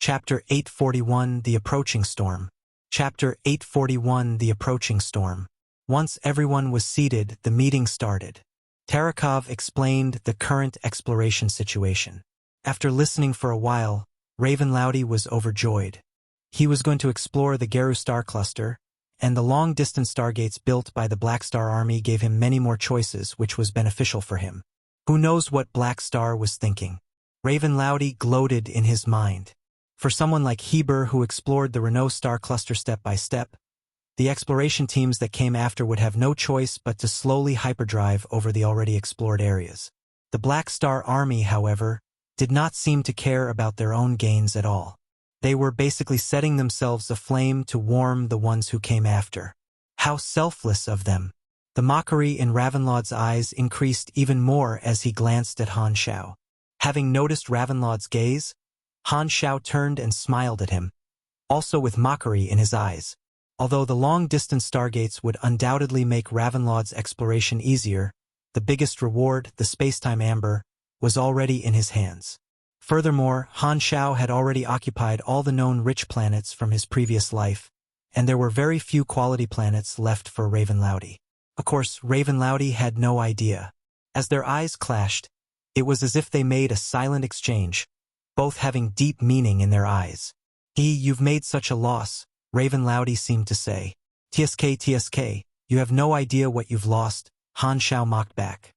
Chapter 841 The Approaching Storm. Chapter 841 The Approaching Storm. Once everyone was seated, the meeting started. Tarakov explained the current exploration situation. After listening for a while, Ravenlouty was overjoyed. He was going to explore the Geru star cluster, and the long-distance stargates built by the Black Star Army gave him many more choices, which was beneficial for him. Who knows what Black Star was thinking? Ravenlouty gloated in his mind. For someone like Heber, who explored the Renault star cluster step by step, the exploration teams that came after would have no choice but to slowly hyperdrive over the already explored areas. The Black Star Army, however, did not seem to care about their own gains at all. They were basically setting themselves aflame to warm the ones who came after. How selfless of them! The mockery in Ravenlaud's eyes increased even more as he glanced at Han Xiao. Having noticed Ravenlaud's gaze, Han Xiao turned and smiled at him, also with mockery in his eyes. Although the long-distance stargates would undoubtedly make Ravenlaud's exploration easier, the biggest reward, the spacetime amber, was already in his hands. Furthermore, Han Xiao had already occupied all the known rich planets from his previous life, and there were very few quality planets left for Ravenlouty. Of course, Ravenlouty had no idea. As their eyes clashed, it was as if they made a silent exchange, both having deep meaning in their eyes. You've made such a loss, Ravenlouty seemed to say. TSK, you have no idea what you've lost, Han Xiao mocked back.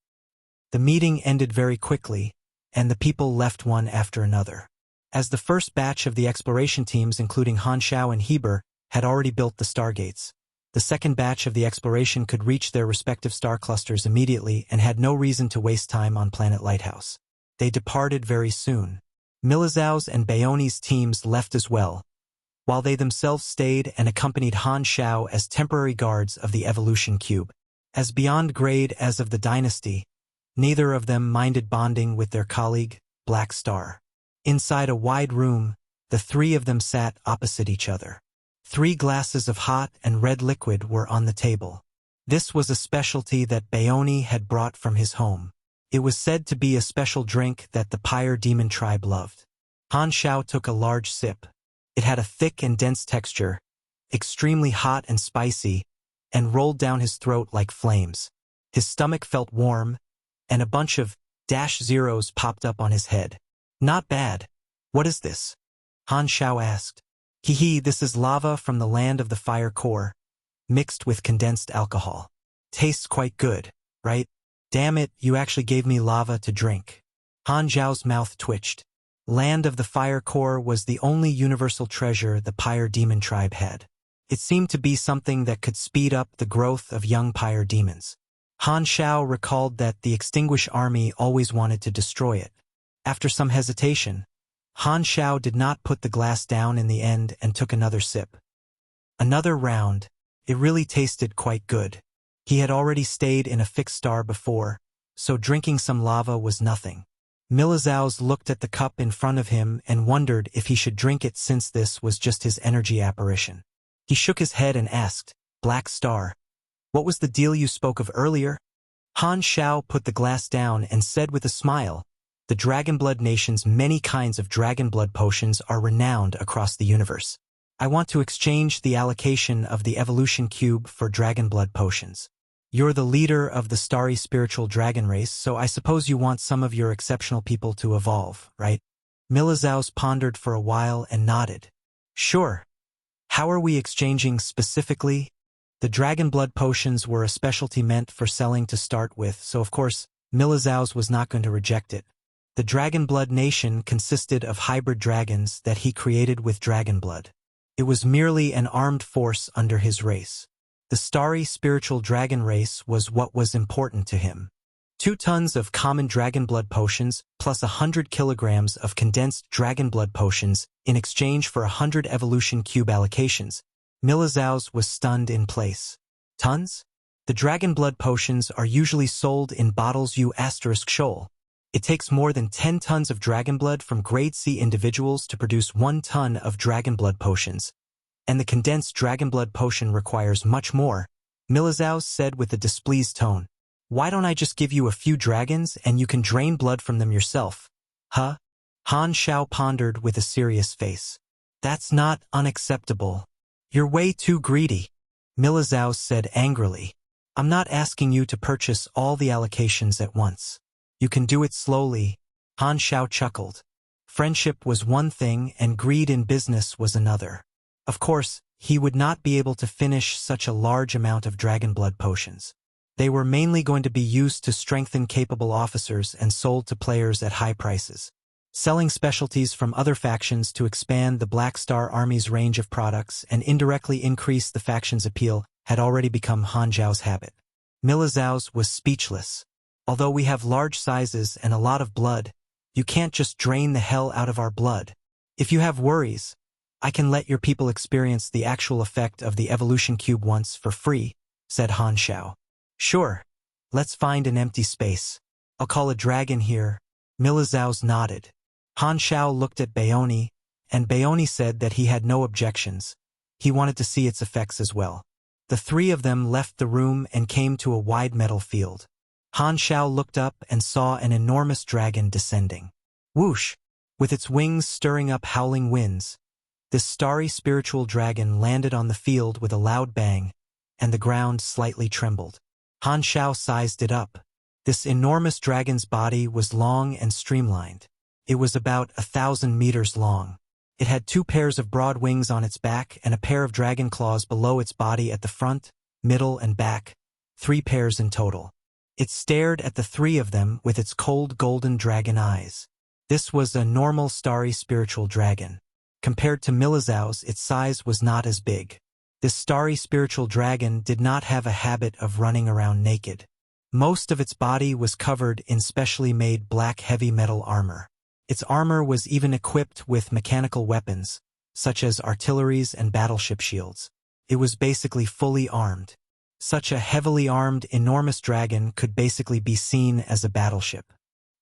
The meeting ended very quickly, and the people left one after another. As the first batch of the exploration teams, including Han Xiao and Heber, had already built the stargates, the second batch of the exploration could reach their respective star clusters immediately and had no reason to waste time on Planet Lighthouse. They departed very soon. Milizau's and Bayoni's teams left as well, while they themselves stayed and accompanied Han Xiao as temporary guards of the evolution cube. As beyond grade as of the dynasty, neither of them minded bonding with their colleague, Black Star. Inside a wide room, the three of them sat opposite each other. 3 glasses of hot and red liquid were on the table. This was a specialty that Bayoni had brought from his home. It was said to be a special drink that the Pyre Demon tribe loved. Han Xiao took a large sip. It had a thick and dense texture, extremely hot and spicy, and rolled down his throat like flames. His stomach felt warm, and a bunch of -zeros popped up on his head. Not bad. What is this? Han Xiao asked. This is lava from the land of the fire core, mixed with condensed alcohol. Tastes quite good, right? Damn it, you actually gave me lava to drink. Han Xiao's mouth twitched. Land of the Fire Core was the only universal treasure the Pyre Demon tribe had. It seemed to be something that could speed up the growth of young Pyre Demons. Han Xiao recalled that the Extinguished Army always wanted to destroy it. After some hesitation, Han Xiao did not put the glass down in the end and took another sip. Another round. It really tasted quite good. He had already stayed in a fixed star before, so drinking some lava was nothing. Milizaus looked at the cup in front of him and wondered if he should drink it since this was just his energy apparition. He shook his head and asked, Black Star, what was the deal you spoke of earlier? Han Xiao put the glass down and said with a smile, the Dragonblood Nation's many kinds of Dragonblood potions are renowned across the universe. I want to exchange the allocation of the evolution cube for Dragonblood potions. You're the leader of the starry spiritual dragon race, so I suppose you want some of your exceptional people to evolve, right? Milizaus pondered for a while and nodded. Sure. How are we exchanging specifically? The Dragonblood potions were a specialty meant for selling to start with, so of course, Milizaus was not going to reject it. The Dragonblood Nation consisted of hybrid dragons that he created with Dragonblood. It was merely an armed force under his race. The starry spiritual dragon race was what was important to him. 2 tons of common Dragonblood potions plus 100 kilograms of condensed Dragonblood potions in exchange for 100 evolution cube allocations. Milizaus was stunned in place. Tons? The Dragonblood potions are usually sold in bottles U***Shoal. It takes more than 10 tons of Dragonblood from grade C individuals to produce 1 ton of Dragonblood potions. And the condensed Dragonblood potion requires much more, Milizaus said with a displeased tone. Why don't I just give you a few dragons and you can drain blood from them yourself? Huh? Han Xiao pondered with a serious face. That's not unacceptable. You're way too greedy, Milizao said angrily. I'm not asking you to purchase all the allocations at once. You can do it slowly. Han Xiao chuckled. Friendship was one thing and greed in business was another. Of course, he would not be able to finish such a large amount of dragon blood potions. They were mainly going to be used to strengthen capable officers and sold to players at high prices. Selling specialties from other factions to expand the Black Star Army's range of products and indirectly increase the faction's appeal had already become Han Xiao's habit. Milizao's was speechless. Although we have large sizes and a lot of blood, you can't just drain the hell out of our blood. If you have worries, I can let your people experience the actual effect of the evolution cube once for free, said Han Xiao. Sure. Let's find an empty space. I'll call a dragon here. Milizao's nodded. Han Xiao looked at Baoni, and Baoni said that he had no objections. He wanted to see its effects as well. The three of them left the room and came to a wide metal field. Han Xiao looked up and saw an enormous dragon descending. Whoosh! With its wings stirring up howling winds, this starry spiritual dragon landed on the field with a loud bang, and the ground slightly trembled. Han Xiao sized it up. This enormous dragon's body was long and streamlined. It was about 1,000 meters long. It had 2 pairs of broad wings on its back and a pair of dragon claws below its body at the front, middle, and back, 3 pairs in total. It stared at the 3 of them with its cold golden dragon eyes. This was a normal starry spiritual dragon. Compared to Milizao's, its size was not as big. This starry spiritual dragon did not have a habit of running around naked. Most of its body was covered in specially made black heavy metal armor. Its armor was even equipped with mechanical weapons, such as artilleries and battleship shields. It was basically fully armed. Such a heavily armed, enormous dragon could basically be seen as a battleship.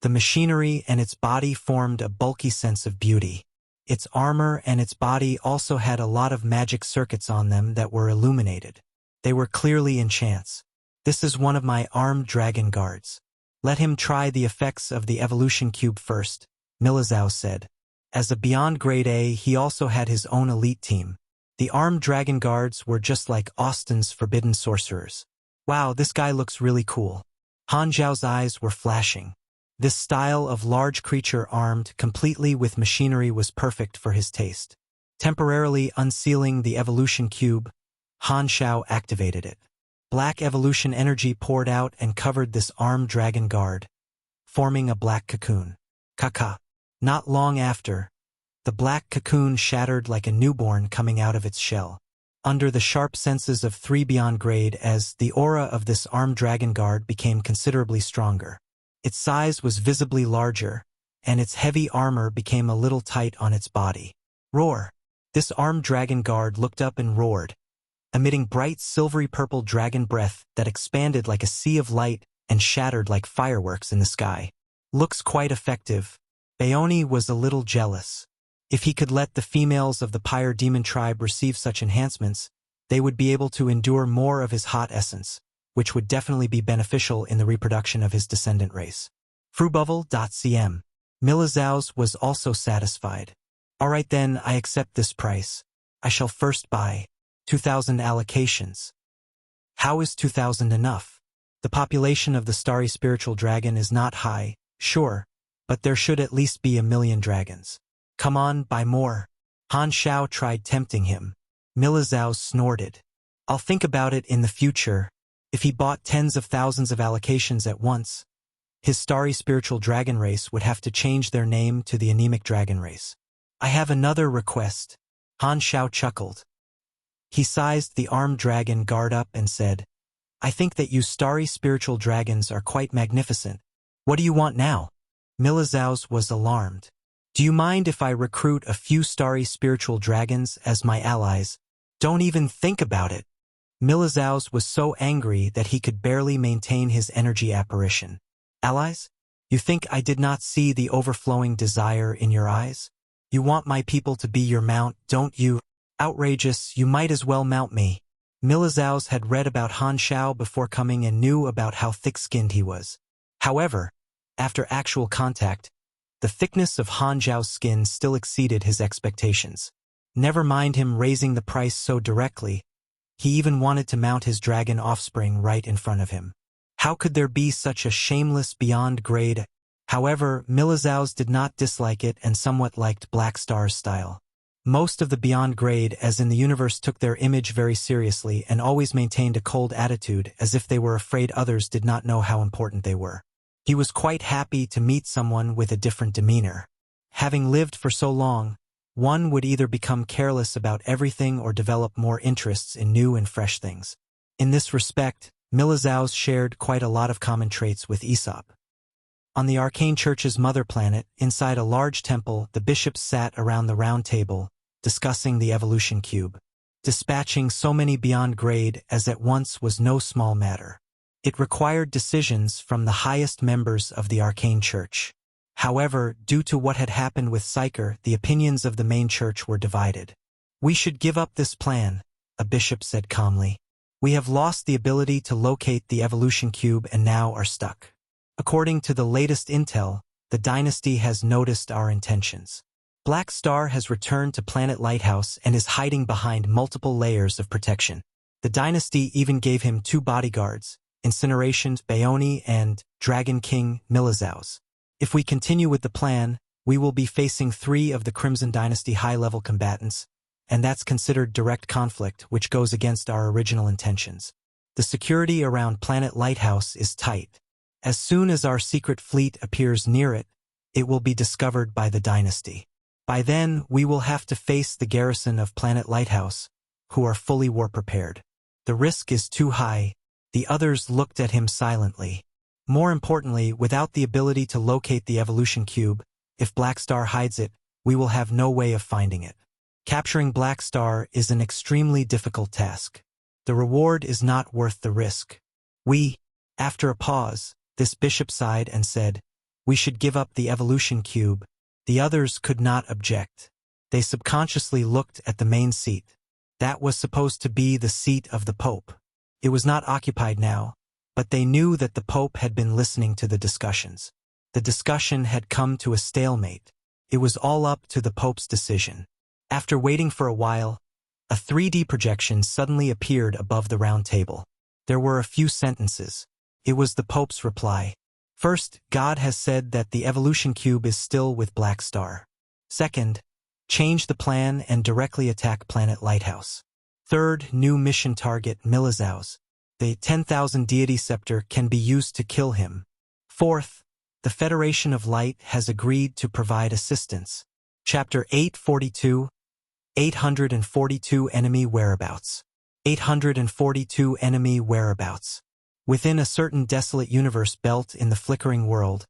The machinery and its body formed a bulky sense of beauty. Its armor and its body also had a lot of magic circuits on them that were illuminated. They were clearly enchants. This is one of my armed dragon guards. Let him try the effects of the evolution cube first, Milizao said. As a Beyond Grade A, he also had his own elite team. The armed dragon guards were just like Austin's forbidden sorcerers. Wow, this guy looks really cool. Han Xiao's eyes were flashing. This style of large creature armed completely with machinery was perfect for his taste. Temporarily unsealing the evolution cube, Han Xiao activated it. Black evolution energy poured out and covered this armed dragon guard, forming a black cocoon. Kaka. Not long after, the black cocoon shattered like a newborn coming out of its shell. Under the sharp senses of 3 Beyond Grade, as the aura of this armed dragon guard became considerably stronger. Its size was visibly larger, and its heavy armor became a little tight on its body. Roar! This armed dragon guard looked up and roared, emitting bright silvery purple dragon breath that expanded like a sea of light and shattered like fireworks in the sky. Looks quite effective. Baoni was a little jealous. If he could let the females of the Pyre Demon tribe receive such enhancements, they would be able to endure more of his hot essence, which would definitely be beneficial in the reproduction of his descendant race. Frubuvel.cm. Milizao's was also satisfied. Alright then, I accept this price. I shall first buy 2,000 allocations. How is 2,000 enough? The population of the starry spiritual dragon is not high, sure, but there should at least be 1,000,000 dragons. Come on, buy more. Han Xiao tried tempting him. Milizao snorted. I'll think about it in the future. If he bought tens of thousands of allocations at once, his starry spiritual dragon race would have to change their name to the anemic dragon race. I have another request. Han Xiao chuckled. He sized the armed dragon guard up and said, I think that you starry spiritual dragons are quite magnificent. What do you want now? Milizao's was alarmed. Do you mind if I recruit a few starry spiritual dragons as my allies? Don't even think about it. Milizao's was so angry that he could barely maintain his energy apparition. Allies? You think I did not see the overflowing desire in your eyes? You want my people to be your mount, don't you? Outrageous, you might as well mount me. Milizao's had read about Han Xiao before coming and knew about how thick-skinned he was. However, after actual contact, The thickness of Han Xiao's skin still exceeded his expectations. Never mind him raising the price so directly, he even wanted to mount his dragon offspring right in front of him. How could there be such a shameless beyond grade? However, Milizhao's did not dislike it and somewhat liked Black Star's style. Most of the beyond grade as in the universe took their image very seriously and always maintained a cold attitude as if they were afraid others did not know how important they were. He was quite happy to meet someone with a different demeanor. Having lived for so long, one would either become careless about everything or develop more interests in new and fresh things. In this respect, Milizhao's shared quite a lot of common traits with Aesop. On the Arcane Church's mother planet, inside a large temple, the bishops sat around the round table, discussing the evolution cube. Dispatching so many beyond grade as at once was no small matter. It required decisions from the highest members of the Arcane Church. However, due to what had happened with Psyker, the opinions of the main church were divided. "We should give up this plan," a bishop said calmly. "We have lost the ability to locate the evolution cube and now are stuck. According to the latest intel, the dynasty has noticed our intentions. Black Star has returned to Planet Lighthouse and is hiding behind multiple layers of protection. The dynasty even gave him 2 bodyguards, Incineration Bayoni and Dragon King Milizhao's. If we continue with the plan, we will be facing 3 of the Crimson Dynasty high-level combatants, and that's considered direct conflict, which goes against our original intentions. The security around Planet Lighthouse is tight. As soon as our secret fleet appears near it, it will be discovered by the dynasty. By then, we will have to face the garrison of Planet Lighthouse, who are fully war-prepared. The risk is too high." The others looked at him silently. More importantly, without the ability to locate the evolution cube, if Black Star hides it, we will have no way of finding it. Capturing Black Star is an extremely difficult task. The reward is not worth the risk. After a pause, this bishop sighed and said, "We should give up the evolution cube." The others could not object. They subconsciously looked at the main seat. That was supposed to be the seat of the Pope. It was not occupied now, but they knew that the Pope had been listening to the discussions. The discussion had come to a stalemate. It was all up to the Pope's decision. After waiting for a while, a 3D projection suddenly appeared above the round table. There were a few sentences. It was the Pope's reply. First, God has said that the evolution cube is still with Black Star. Second, change the plan and directly attack Planet Lighthouse. Third, new mission target Milizhao's. The 10,000 deity scepter can be used to kill him. Fourth, the Federation of Light has agreed to provide assistance. Chapter 842, 842 Enemy Whereabouts. 842 Enemy Whereabouts. Within a certain desolate universe built in the flickering world,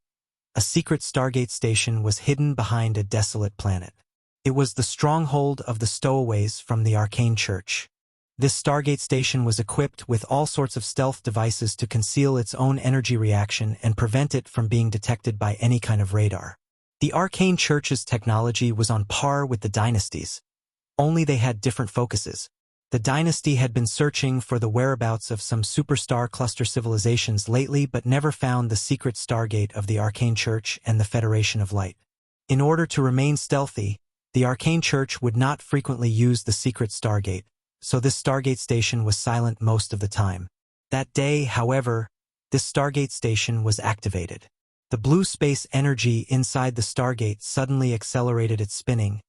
a secret Stargate station was hidden behind a desolate planet. It was the stronghold of the stowaways from the Arcane Church. This Stargate station was equipped with all sorts of stealth devices to conceal its own energy reaction and prevent it from being detected by any kind of radar. The Arcane Church's technology was on par with the Dynasty's, only they had different focuses. The Dynasty had been searching for the whereabouts of some superstar cluster civilizations lately but never found the secret Stargate of the Arcane Church and the Federation of Light. In order to remain stealthy, the Arcane Church would not frequently use the secret Stargate, so this Stargate station was silent most of the time. That day, however, this Stargate station was activated. The blue space energy inside the Stargate suddenly accelerated its spinning,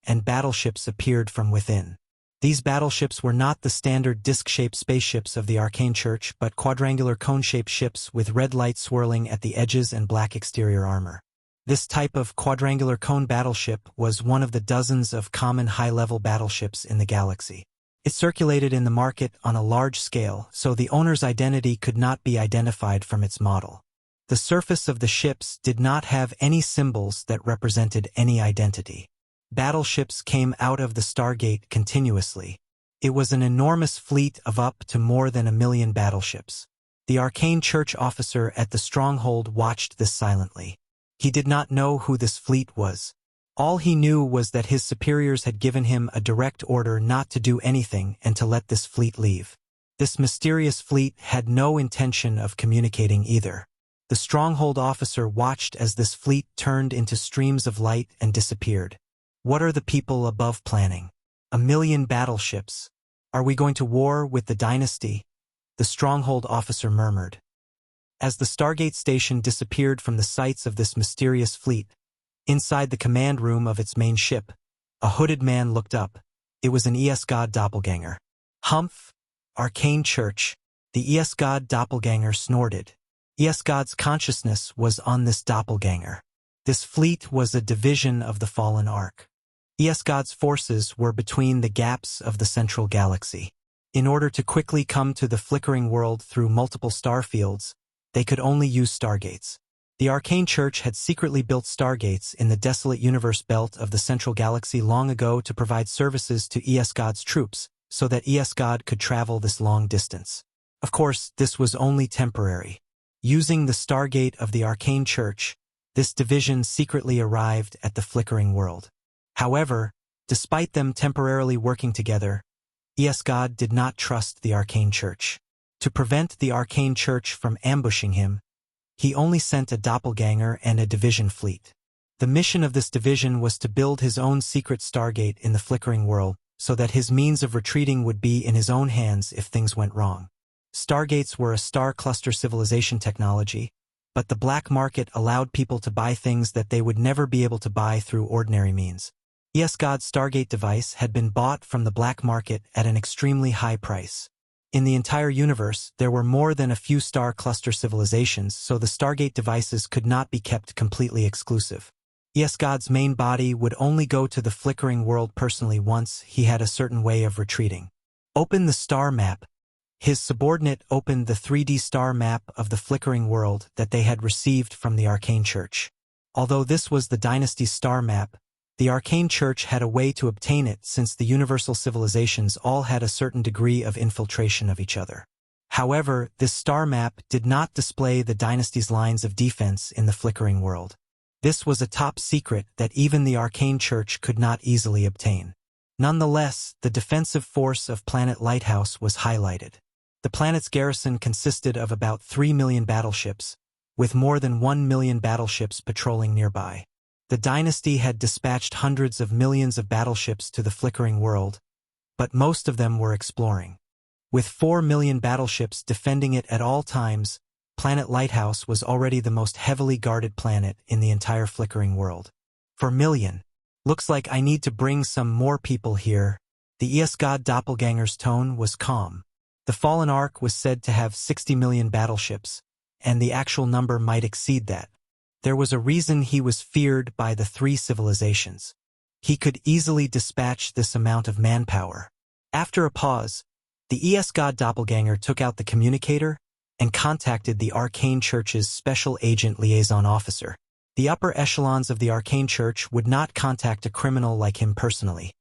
and battleships appeared from within. These battleships were not the standard disc-shaped spaceships of the Arcane Church but quadrangular cone-shaped ships with red light swirling at the edges and black exterior armor. This type of quadrangular cone battleship was one of the dozens of common high-level battleships in the galaxy. It circulated in the market on a large scale, so the owner's identity could not be identified from its model. The surface of the ships did not have any symbols that represented any identity. Battleships came out of the Stargate continuously. It was an enormous fleet of up to more than 1 million battleships. The Arcane Church officer at the stronghold watched this silently. He did not know who this fleet was. All he knew was that his superiors had given him a direct order not to do anything and to let this fleet leave. This mysterious fleet had no intention of communicating either. The stronghold officer watched as this fleet turned into streams of light and disappeared. What are the people above planning? 1,000,000 battleships. Are we going to war with the dynasty? The stronghold officer murmured. As the Stargate station disappeared from the sights of this mysterious fleet, inside the command room of its main ship, a hooded man looked up. It was an ES-God doppelganger. Humph! Arcane Church. The ES-God doppelganger snorted. ES-God's consciousness was on this doppelganger. This fleet was a division of the fallen Ark. ES-God's forces were between the gaps of the central galaxy. In order to quickly come to the flickering world through multiple star fields, they could only use stargates. The Arcane Church had secretly built stargates in the desolate universe belt of the central galaxy long ago to provide services to ES-God's troops, so that ES-God could travel this long distance. Of course, this was only temporary. Using the Stargate of the Arcane Church, this division secretly arrived at the flickering world. However, despite them temporarily working together, ES-God did not trust the Arcane Church. To prevent the Arcane Church from ambushing him, he only sent a doppelganger and a division fleet. The mission of this division was to build his own secret Stargate in the flickering world, so that his means of retreating would be in his own hands if things went wrong. Stargates were a star cluster civilization technology, but the black market allowed people to buy things that they would never be able to buy through ordinary means. ES-God's Stargate device had been bought from the black market at an extremely high price. In the entire universe, there were more than a few star cluster civilizations, so the Stargate devices could not be kept completely exclusive. ES-God's main body would only go to the flickering world personally once he had a certain way of retreating. Open the star map. His subordinate opened the 3D star map of the flickering world that they had received from the Arcane Church. Although this was the dynasty's star map, the Arcane Church had a way to obtain it since the universal civilizations all had a certain degree of infiltration of each other. However, this star map did not display the dynasty's lines of defense in the flickering world. This was a top secret that even the Arcane Church could not easily obtain. Nonetheless, the defensive force of Planet Lighthouse was highlighted. The planet's garrison consisted of about 3,000,000 battleships, with more than 1,000,000 battleships patrolling nearby. The dynasty had dispatched hundreds of millions of battleships to the flickering world, but most of them were exploring. With 4,000,000 battleships defending it at all times, Planet Lighthouse was already the most heavily guarded planet in the entire flickering world. 4,000,000. Looks like I need to bring some more people here. The ES-God doppelganger's tone was calm. The fallen Ark was said to have 60,000,000 battleships, and the actual number might exceed that. There was a reason he was feared by the three civilizations. He could easily dispatch this amount of manpower. After a pause, the ES-God doppelganger took out the communicator and contacted the Arcane Church's Special Agent Liaison Officer. The upper echelons of the Arcane Church would not contact a criminal like him personally,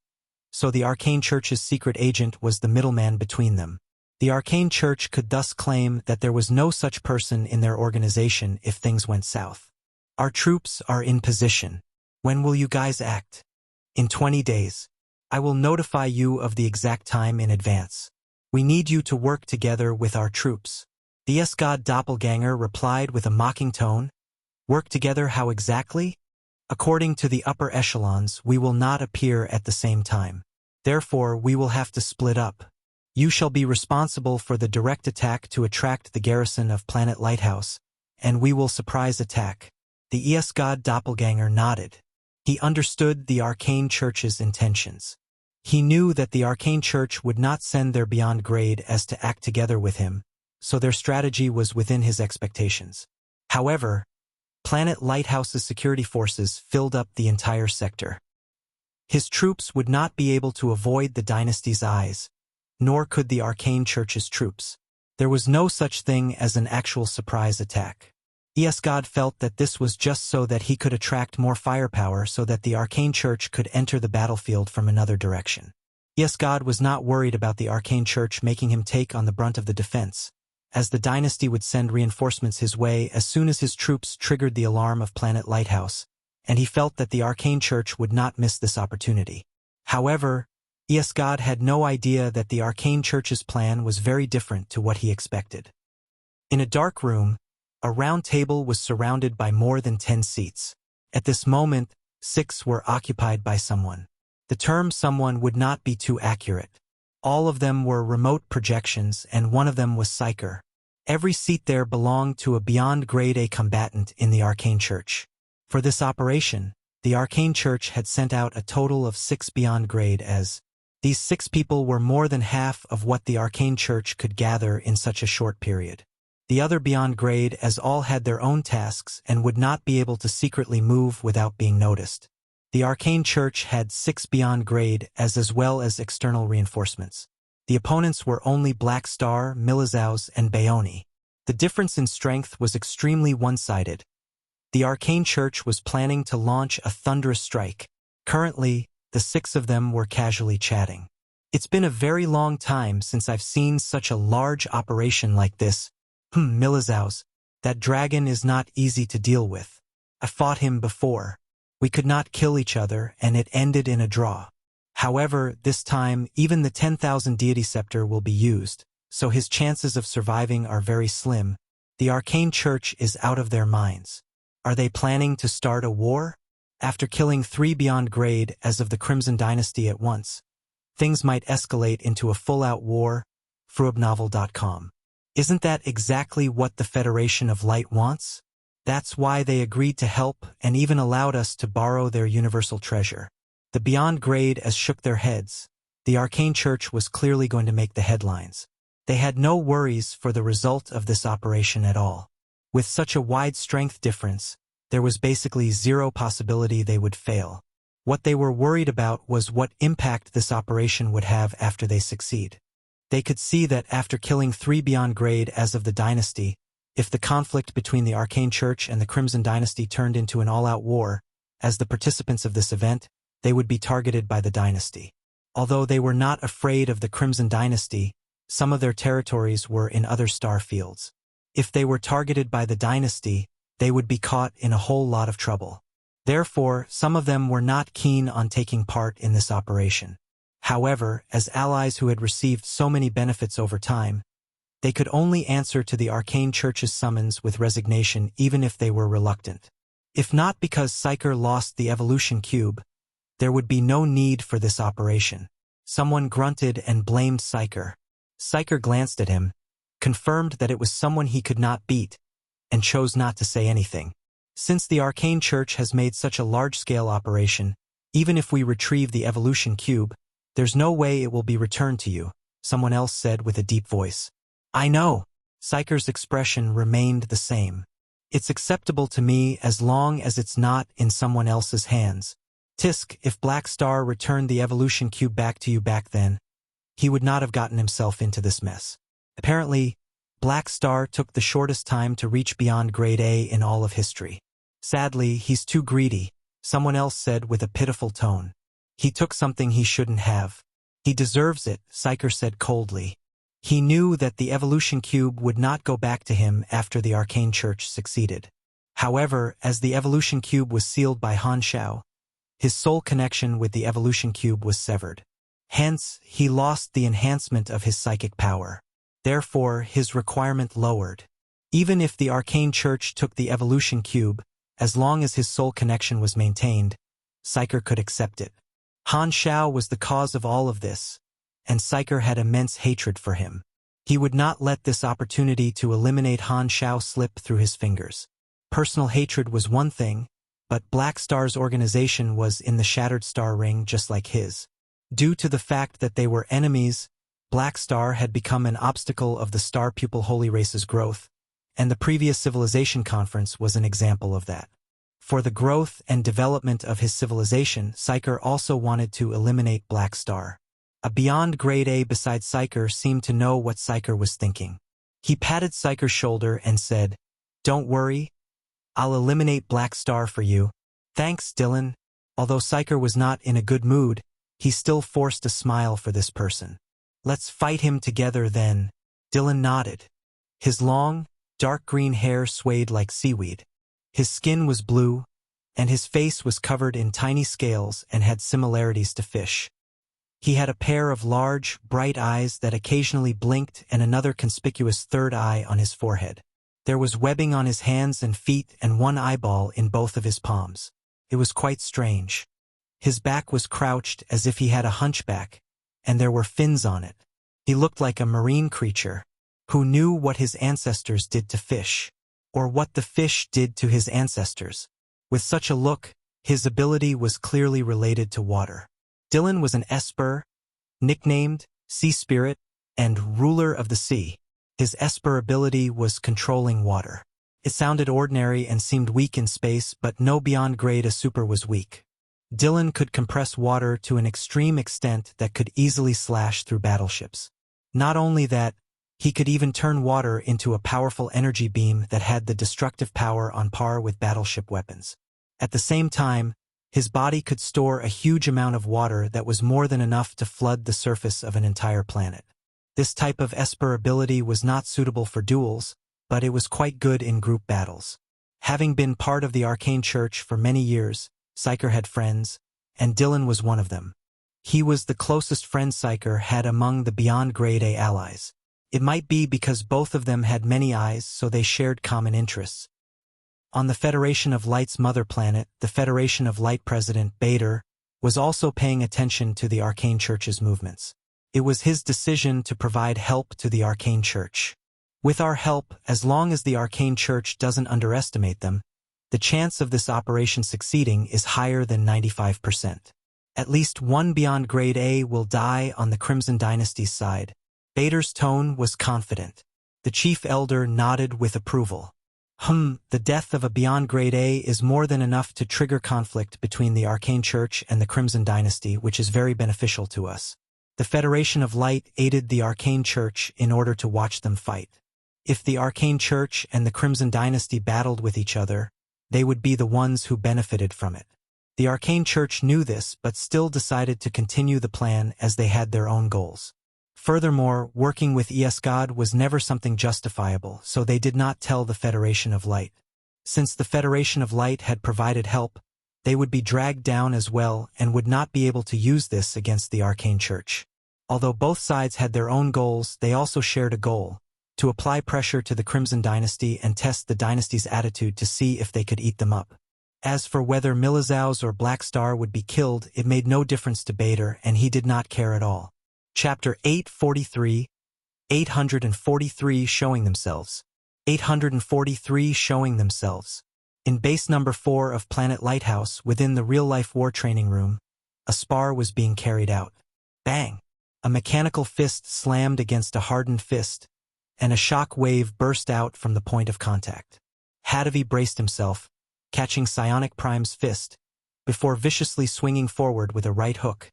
so the Arcane Church's secret agent was the middleman between them. The Arcane Church could thus claim that there was no such person in their organization if things went south. Our troops are in position. When will you guys act? In 20 days. I will notify you of the exact time in advance. We need you to work together with our troops. The ES-God doppelganger replied with a mocking tone. Work together how exactly? According to the upper echelons, we will not appear at the same time. Therefore, we will have to split up. You shall be responsible for the direct attack to attract the garrison of Planet Lighthouse, and we will surprise attack. The ES-God doppelganger nodded. He understood the Arcane Church's intentions. He knew that the Arcane Church would not send their beyond grade as to act together with him, so their strategy was within his expectations. However, Planet Lighthouse's security forces filled up the entire sector. His troops would not be able to avoid the dynasty's eyes, nor could the Arcane Church's troops. There was no such thing as an actual surprise attack. ES-God felt that this was just so that he could attract more firepower so that the Arcane Church could enter the battlefield from another direction. ES-God was not worried about the Arcane Church making him take on the brunt of the defense, as the dynasty would send reinforcements his way as soon as his troops triggered the alarm of Planet Lighthouse, and he felt that the Arcane Church would not miss this opportunity. However, ES-God had no idea that the Arcane Church's plan was very different to what he expected. In a dark room, A round table was surrounded by more than 10 seats. At this moment, 6 were occupied by someone. The term someone would not be too accurate. All of them were remote projections, and one of them was Psyker. Every seat there belonged to a beyond grade A combatant in the Arcane Church. For this operation, the Arcane Church had sent out a total of 6 beyond grade as. These 6 people were more than half of what the Arcane Church could gather in such a short period. The other beyond grade as all had their own tasks and would not be able to secretly move without being noticed. The Arcane Church had 6 beyond grade as well as external reinforcements. The opponents were only Black Star, Milizaus, and Bayoni. The difference in strength was extremely one-sided. The Arcane Church was planning to launch a thunderous strike. Currently, the 6 of them were casually chatting. It's been a very long time since I've seen such a large operation like this. Milizaus, that dragon is not easy to deal with. I fought him before. We could not kill each other, and it ended in a draw. However, this time, even the 10,000 deity scepter will be used, so his chances of surviving are very slim. The Arcane Church is out of their minds. Are they planning to start a war? After killing 3 beyond grade as of the Crimson Dynasty at once, things might escalate into a full-out war. Fruibnovel.com. Isn't that exactly what the Federation of Light wants? That's why they agreed to help and even allowed us to borrow their universal treasure. The beyond grade as shook their heads. The Arcane Church was clearly going to make the headlines. They had no worries for the result of this operation at all. With such a wide strength difference, there was basically zero possibility they would fail. What they were worried about was what impact this operation would have after they succeed. They could see that after killing 3 beyond grade as of the dynasty, if the conflict between the Arcane Church and the Crimson Dynasty turned into an all-out war, as the participants of this event, they would be targeted by the dynasty. Although they were not afraid of the Crimson Dynasty, some of their territories were in other star fields. If they were targeted by the dynasty, they would be caught in a whole lot of trouble. Therefore, some of them were not keen on taking part in this operation. However, as allies who had received so many benefits over time, they could only answer to the Arcane Church's summons with resignation even if they were reluctant. If not because Psyker lost the evolution cube, there would be no need for this operation. Someone grunted and blamed Psyker. Psyker glanced at him, confirmed that it was someone he could not beat, and chose not to say anything. Since the Arcane Church has made such a large-scale operation, even if we retrieve the evolution cube, there's no way it will be returned to you, someone else said with a deep voice. I know. Psyker's expression remained the same. It's acceptable to me as long as it's not in someone else's hands. Tisk, if Black Star returned the evolution cube back to you back then, he would not have gotten himself into this mess. Apparently, Black Star took the shortest time to reach beyond grade A in all of history. Sadly, he's too greedy, someone else said with a pitiful tone. He took something he shouldn't have. He deserves it, Psyker said coldly. He knew that the evolution cube would not go back to him after the Arcane Church succeeded. However, as the evolution cube was sealed by Han Xiao, his soul connection with the evolution cube was severed. Hence, he lost the enhancement of his psychic power. Therefore, his requirement lowered. Even if the Arcane Church took the evolution cube, as long as his soul connection was maintained, Psyker could accept it. Han Xiao was the cause of all of this, and Psyker had immense hatred for him. He would not let this opportunity to eliminate Han Xiao slip through his fingers. Personal hatred was one thing, but Black Star's organization was in the Shattered Star Ring just like his. Due to the fact that they were enemies, Black Star had become an obstacle of the Star Pupil Holy Race's growth, and the previous Civilization Conference was an example of that. For the growth and development of his civilization, Psyker also wanted to eliminate Black Star. A beyond grade A beside Psyker seemed to know what Psyker was thinking. He patted Psyker's shoulder and said, "Don't worry, I'll eliminate Black Star for you." "Thanks, Dylan." Although Psyker was not in a good mood, he still forced a smile for this person. "Let's fight him together then." Dylan nodded. His long, dark green hair swayed like seaweed. His skin was blue, and his face was covered in tiny scales and had similarities to fish. He had a pair of large, bright eyes that occasionally blinked and another conspicuous third eye on his forehead. There was webbing on his hands and feet and one eyeball in both of his palms. It was quite strange. His back was crouched as if he had a hunchback, and there were fins on it. He looked like a marine creature who knew what his ancestors did to fish, or what the fish did to his ancestors. With such a look, his ability was clearly related to water. Dylan was an Esper, nicknamed Sea Spirit and Ruler of the Sea. His Esper ability was controlling water. It sounded ordinary and seemed weak in space, but no beyond grade a super was weak. Dylan could compress water to an extreme extent that could easily slash through battleships. Not only that, he could even turn water into a powerful energy beam that had the destructive power on par with battleship weapons. At the same time, his body could store a huge amount of water that was more than enough to flood the surface of an entire planet. This type of Esper ability was not suitable for duels, but it was quite good in group battles. Having been part of the Arcane Church for many years, Psyker had friends, and Dylan was one of them. He was the closest friend Psyker had among the beyond grade A allies. It might be because both of them had many eyes, so they shared common interests. On the Federation of Light's mother planet, the Federation of Light President, Bader, was also paying attention to the Arcane Church's movements. It was his decision to provide help to the Arcane Church. With our help, as long as the Arcane Church doesn't underestimate them, the chance of this operation succeeding is higher than 95%. At least one beyond grade A will die on the Crimson Dynasty's side. Bader's tone was confident. The Chief Elder nodded with approval. The death of a beyond grade A is more than enough to trigger conflict between the Arcane Church and the Crimson Dynasty, which is very beneficial to us. The Federation of Light aided the Arcane Church in order to watch them fight. If the Arcane Church and the Crimson Dynasty battled with each other, they would be the ones who benefited from it. The Arcane Church knew this, but still decided to continue the plan as they had their own goals. Furthermore, working with ESGod was never something justifiable, so they did not tell the Federation of Light. Since the Federation of Light had provided help, they would be dragged down as well and would not be able to use this against the Arcane Church. Although both sides had their own goals, they also shared a goal: to apply pressure to the Crimson Dynasty and test the dynasty's attitude to see if they could eat them up. As for whether Milizaus or Black Star would be killed, it made no difference to Bader, and he did not care at all. Chapter 843, 843 Showing Themselves. 843 Showing Themselves. In base number 4 of Planet Lighthouse, within the real-life war training room, a spar was being carried out. Bang! A mechanical fist slammed against a hardened fist, and a shock wave burst out from the point of contact. Hadavi braced himself, catching Psionic Prime's fist, before viciously swinging forward with a right hook,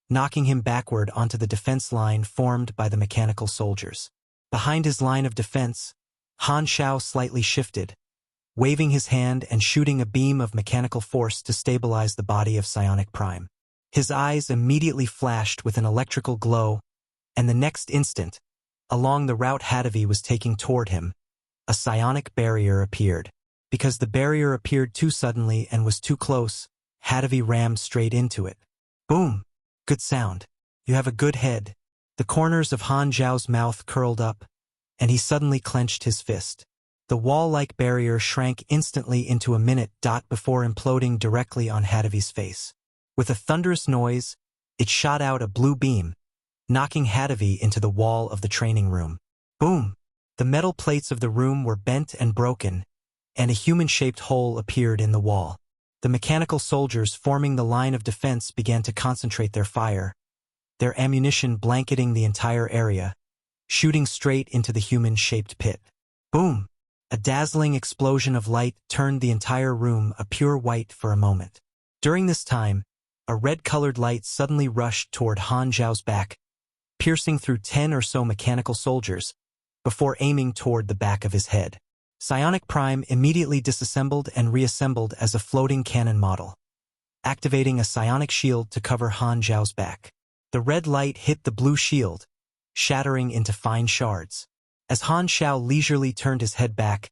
knocking him backward onto the defense line formed by the mechanical soldiers. Behind his line of defense, Han Xiao slightly shifted, waving his hand and shooting a beam of mechanical force to stabilize the body of Psionic Prime. His eyes immediately flashed with an electrical glow, and the next instant, along the route Hadavi was taking toward him, a psionic barrier appeared. Because the barrier appeared too suddenly and was too close, Hadavi rammed straight into it. Boom! Good sound. You have a good head. The corners of Han Xiao's mouth curled up, and he suddenly clenched his fist. The wall-like barrier shrank instantly into a minute before imploding directly on Hadavi's face. With a thunderous noise, it shot out a blue beam, knocking Hadavi into the wall of the training room. Boom! The metal plates of the room were bent and broken, and a human-shaped hole appeared in the wall. The mechanical soldiers forming the line of defense began to concentrate their fire, their ammunition blanketing the entire area, shooting straight into the human-shaped pit. Boom! A dazzling explosion of light turned the entire room a pure white for a moment. During this time, a red-colored light suddenly rushed toward Han Xiao's back, piercing through 10 or so mechanical soldiers, before aiming toward the back of his head. Psionic Prime immediately disassembled and reassembled as a floating cannon model, activating a psionic shield to cover Han Xiao's back. The red light hit the blue shield, shattering into fine shards. As Han Xiao leisurely turned his head back,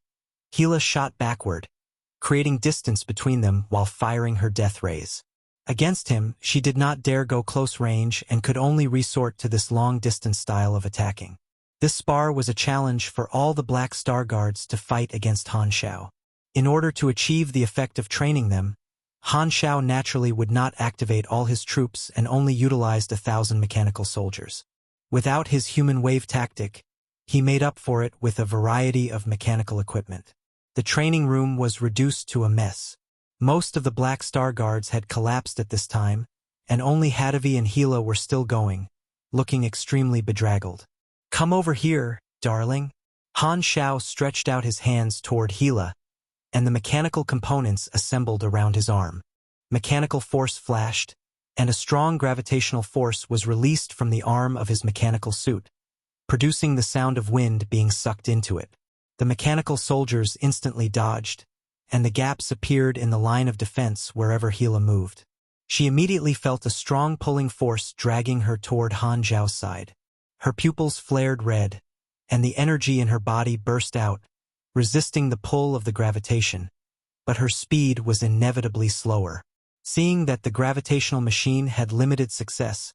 Hela shot backward, creating distance between them while firing her death rays. Against him, she did not dare go close range and could only resort to this long-distance style of attacking. This spar was a challenge for all the Black Star Guards to fight against Han Xiao. In order to achieve the effect of training them, Han Xiao naturally would not activate all his troops and only utilized 1,000 mechanical soldiers. Without his human wave tactic, he made up for it with a variety of mechanical equipment. The training room was reduced to a mess. Most of the Black Star Guards had collapsed at this time, and only Hadavi and Gila were still going, looking extremely bedraggled. "Come over here, darling." Han Xiao stretched out his hands toward Gila, and the mechanical components assembled around his arm. Mechanical force flashed, and a strong gravitational force was released from the arm of his mechanical suit, producing the sound of wind being sucked into it. The mechanical soldiers instantly dodged, and the gaps appeared in the line of defense wherever Gila moved. She immediately felt a strong pulling force dragging her toward Han Xiao's side. Her pupils flared red, and the energy in her body burst out, resisting the pull of the gravitation, but her speed was inevitably slower. Seeing that the gravitational machine had limited success,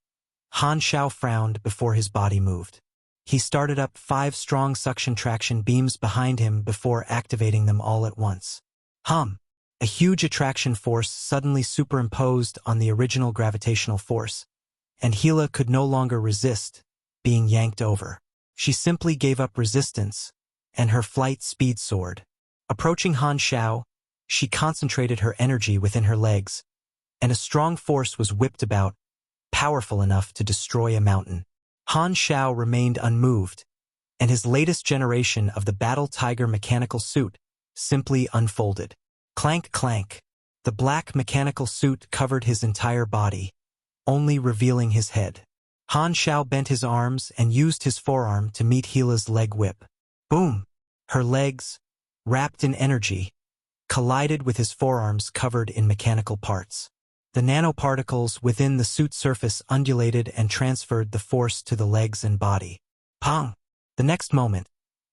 Han Xiao frowned before his body moved. He started up 5 strong suction traction beams behind him before activating them all at once. A huge attraction force suddenly superimposed on the original gravitational force, and Gila could no longer resist, being yanked over. She simply gave up resistance, and her flight speed soared. Approaching Han Xiao, she concentrated her energy within her legs, and a strong force was whipped about, powerful enough to destroy a mountain. Han Xiao remained unmoved, and his latest generation of the Battle Tiger mechanical suit simply unfolded. Clank, clank. The black mechanical suit covered his entire body, only revealing his head. Han Xiao bent his arms and used his forearm to meet Gila's leg whip. Boom! Her legs, wrapped in energy, collided with his forearms covered in mechanical parts. The nanoparticles within the suit surface undulated and transferred the force to the legs and body. Pong! The next moment,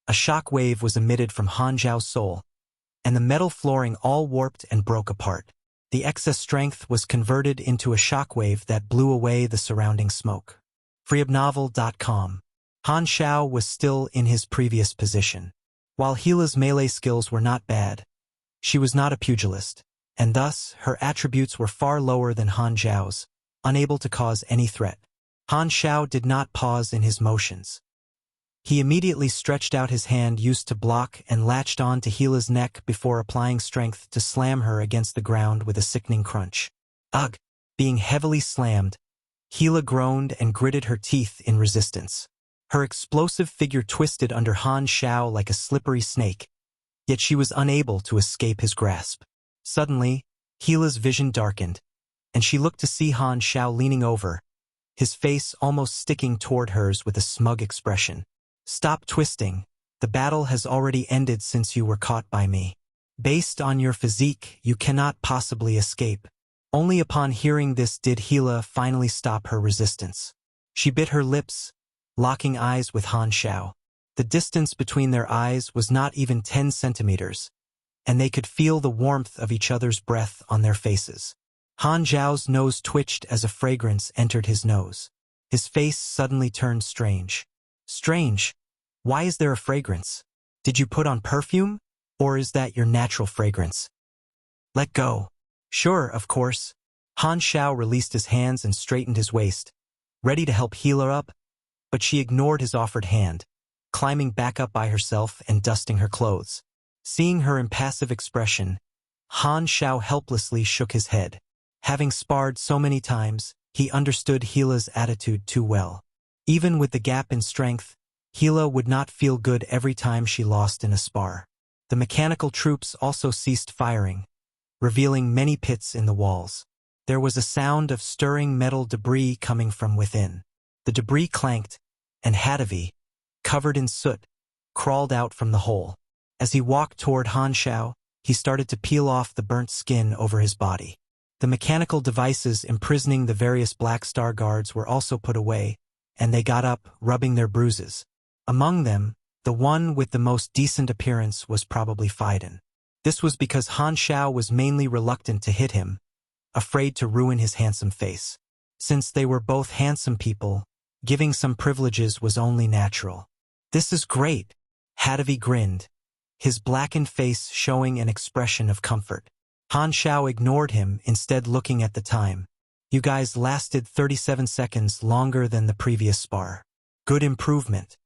a shock wave was emitted from Han Xiao's soul, and the metal flooring all warped and broke apart. The excess strength was converted into a shock wave that blew away the surrounding smoke. Freeobnovel.com. Han Xiao was still in his previous position. While Gila's melee skills were not bad, she was not a pugilist, and thus her attributes were far lower than Han Xiao's, unable to cause any threat. Han Xiao did not pause in his motions. He immediately stretched out his hand used to block and latched on to Gila's neck before applying strength to slam her against the ground with a sickening crunch. Ugh! Being heavily slammed, Gila groaned and gritted her teeth in resistance. Her explosive figure twisted under Han Xiao like a slippery snake, yet she was unable to escape his grasp. Suddenly, Gila's vision darkened, and she looked to see Han Xiao leaning over, his face almost sticking toward hers with a smug expression. "Stop twisting. The battle has already ended since you were caught by me. Based on your physique, you cannot possibly escape." Only upon hearing this did Gila finally stop her resistance. She bit her lips, locking eyes with Han Xiao. The distance between their eyes was not even 10 centimeters, and they could feel the warmth of each other's breath on their faces. Han Xiao's nose twitched as a fragrance entered his nose. His face suddenly turned strange. Strange? Why is there a fragrance? Did you put on perfume? Or is that your natural fragrance? Let go. Sure, of course. Han Xiao released his hands and straightened his waist, ready to help Gila up, but she ignored his offered hand, climbing back up by herself and dusting her clothes. Seeing her impassive expression, Han Xiao helplessly shook his head. Having sparred so many times, he understood Gila's attitude too well. Even with the gap in strength, Gila would not feel good every time she lost in a spar. The mechanical troops also ceased firing, revealing many pits in the walls. There was a sound of stirring metal debris coming from within. The debris clanked, and Hadavi, covered in soot, crawled out from the hole. As he walked toward Han Xiao, he started to peel off the burnt skin over his body. The mechanical devices imprisoning the various Black Star Guards were also put away, and they got up, rubbing their bruises. Among them, the one with the most decent appearance was probably Fiden. This was because Han Xiao was mainly reluctant to hit him, afraid to ruin his handsome face. Since they were both handsome people, giving some privileges was only natural. "This is great." Hadavi grinned, his blackened face showing an expression of comfort. Han Xiao ignored him, instead looking at the time. "You guys lasted 37 seconds longer than the previous spar. Good improvement."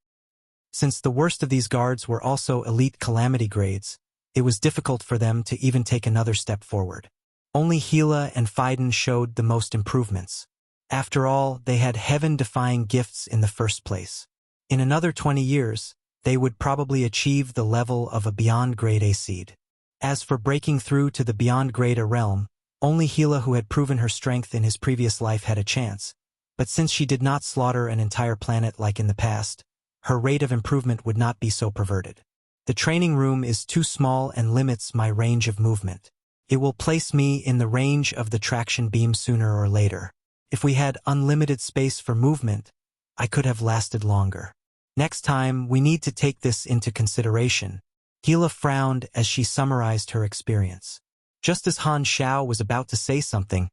Since the worst of these guards were also elite calamity grades, it was difficult for them to even take another step forward. Only Gila and Phaidon showed the most improvements. After all, they had heaven-defying gifts in the first place. In another 20 years, they would probably achieve the level of a Beyond Grade A seed. As for breaking through to the Beyond Grade A realm, only Gila, who had proven her strength in his previous life, had a chance. But since she did not slaughter an entire planet like in the past, her rate of improvement would not be so perverted. "The training room is too small and limits my range of movement. It will place me in the range of the traction beam sooner or later. If we had unlimited space for movement, I could have lasted longer. Next time, we need to take this into consideration." Gila frowned as she summarized her experience. Just as Han Xiao was about to say something,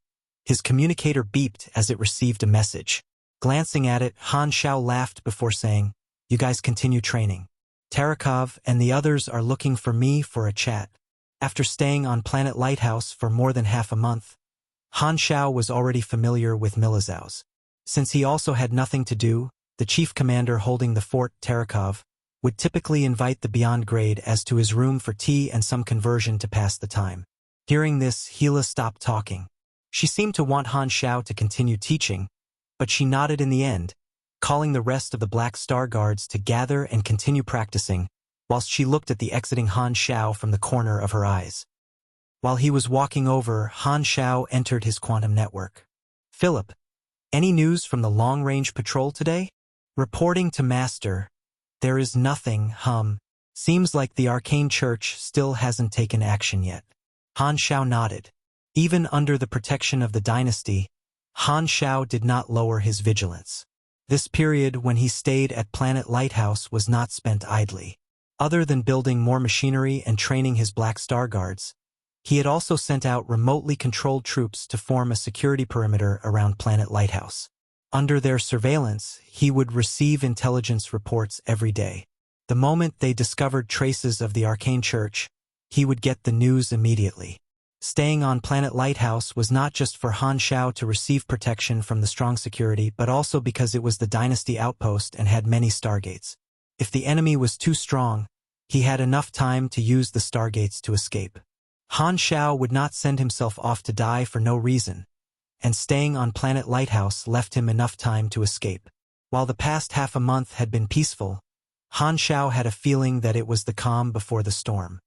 his communicator beeped as it received a message. Glancing at it, Han Xiao laughed before saying, "You guys continue training. Tarakov and the others are looking for me for a chat." After staying on Planet Lighthouse for more than half a month, Han Xiao was already familiar with Milizau's. Since he also had nothing to do, the chief commander holding the fort, Tarakov, would typically invite the Beyond Grade as to his room for tea and some conversion to pass the time. Hearing this, Gila stopped talking. She seemed to want Han Xiao to continue teaching, but she nodded in the end, calling the rest of the Black Star Guards to gather and continue practicing, whilst she looked at the exiting Han Xiao from the corner of her eyes. While he was walking over, Han Xiao entered his quantum network. "Philip, any news from the long-range patrol today?" "Reporting to Master. There is nothing, Seems like the Arcane Church still hasn't taken action yet." Han Xiao nodded. Even under the protection of the dynasty, Han Xiao did not lower his vigilance. This period when he stayed at Planet Lighthouse was not spent idly. Other than building more machinery and training his Black Star Guards, he had also sent out remotely controlled troops to form a security perimeter around Planet Lighthouse. Under their surveillance, he would receive intelligence reports every day. The moment they discovered traces of the Arcane Church, he would get the news immediately. Staying on Planet Lighthouse was not just for Han Xiao to receive protection from the strong security, but also because it was the dynasty outpost and had many stargates. If the enemy was too strong, he had enough time to use the stargates to escape. Han Xiao would not send himself off to die for no reason, and staying on Planet Lighthouse left him enough time to escape. While the past half a month had been peaceful, Han Xiao had a feeling that it was the calm before the storm.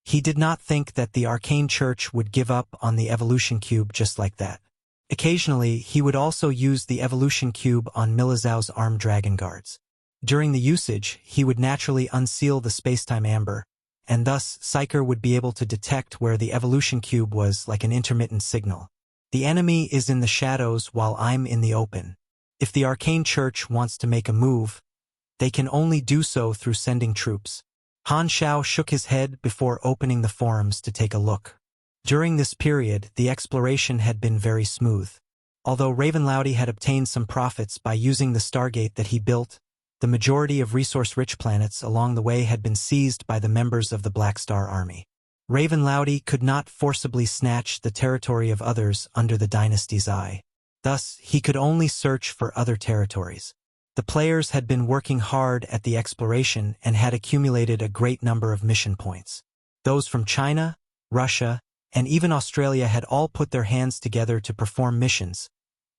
He did not think that the Arcane Church would give up on the Evolution Cube just like that. Occasionally, he would also use the Evolution Cube on Milizau's armed dragon guards. During the usage, he would naturally unseal the spacetime amber, and thus Psyker would be able to detect where the Evolution Cube was like an intermittent signal. "The enemy is in the shadows while I'm in the open. If the Arcane Church wants to make a move, they can only do so through sending troops." Han Xiao shook his head before opening the forums to take a look. During this period, the exploration had been very smooth. Although Ravenloudy had obtained some profits by using the Stargate that he built, the majority of resource-rich planets along the way had been seized by the members of the Black Star Army. Ravenloudy could not forcibly snatch the territory of others under the dynasty's eye. Thus, he could only search for other territories. The players had been working hard at the exploration and had accumulated a great number of mission points. Those from China, Russia, and even Australia had all put their hands together to perform missions,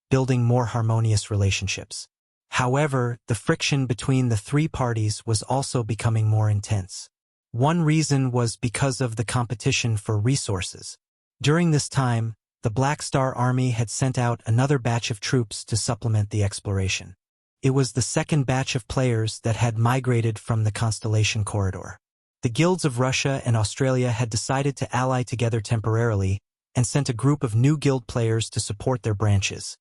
building more harmonious relationships. However, the friction between the three parties was also becoming more intense. One reason was because of the competition for resources. During this time, the Black Star Army had sent out another batch of troops to supplement the exploration. It was the second batch of players that had migrated from the Constellation Corridor. The guilds of Russia and Australia had decided to ally together temporarily and sent a group of new guild players to support their branches,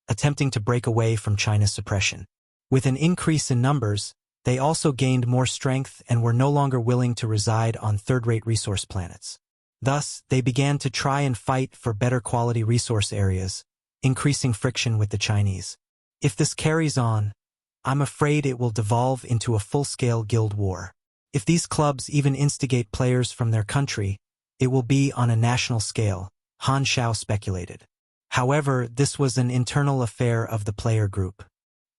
attempting to break away from China's suppression. With an increase in numbers, they also gained more strength and were no longer willing to reside on third-rate resource planets. Thus, they began to try and fight for better quality resource areas, increasing friction with the Chinese. If this carries on, I'm afraid it will devolve into a full-scale guild war. If these clubs even instigate players from their country, it will be on a national scale, Han Xiao speculated. However, this was an internal affair of the player group.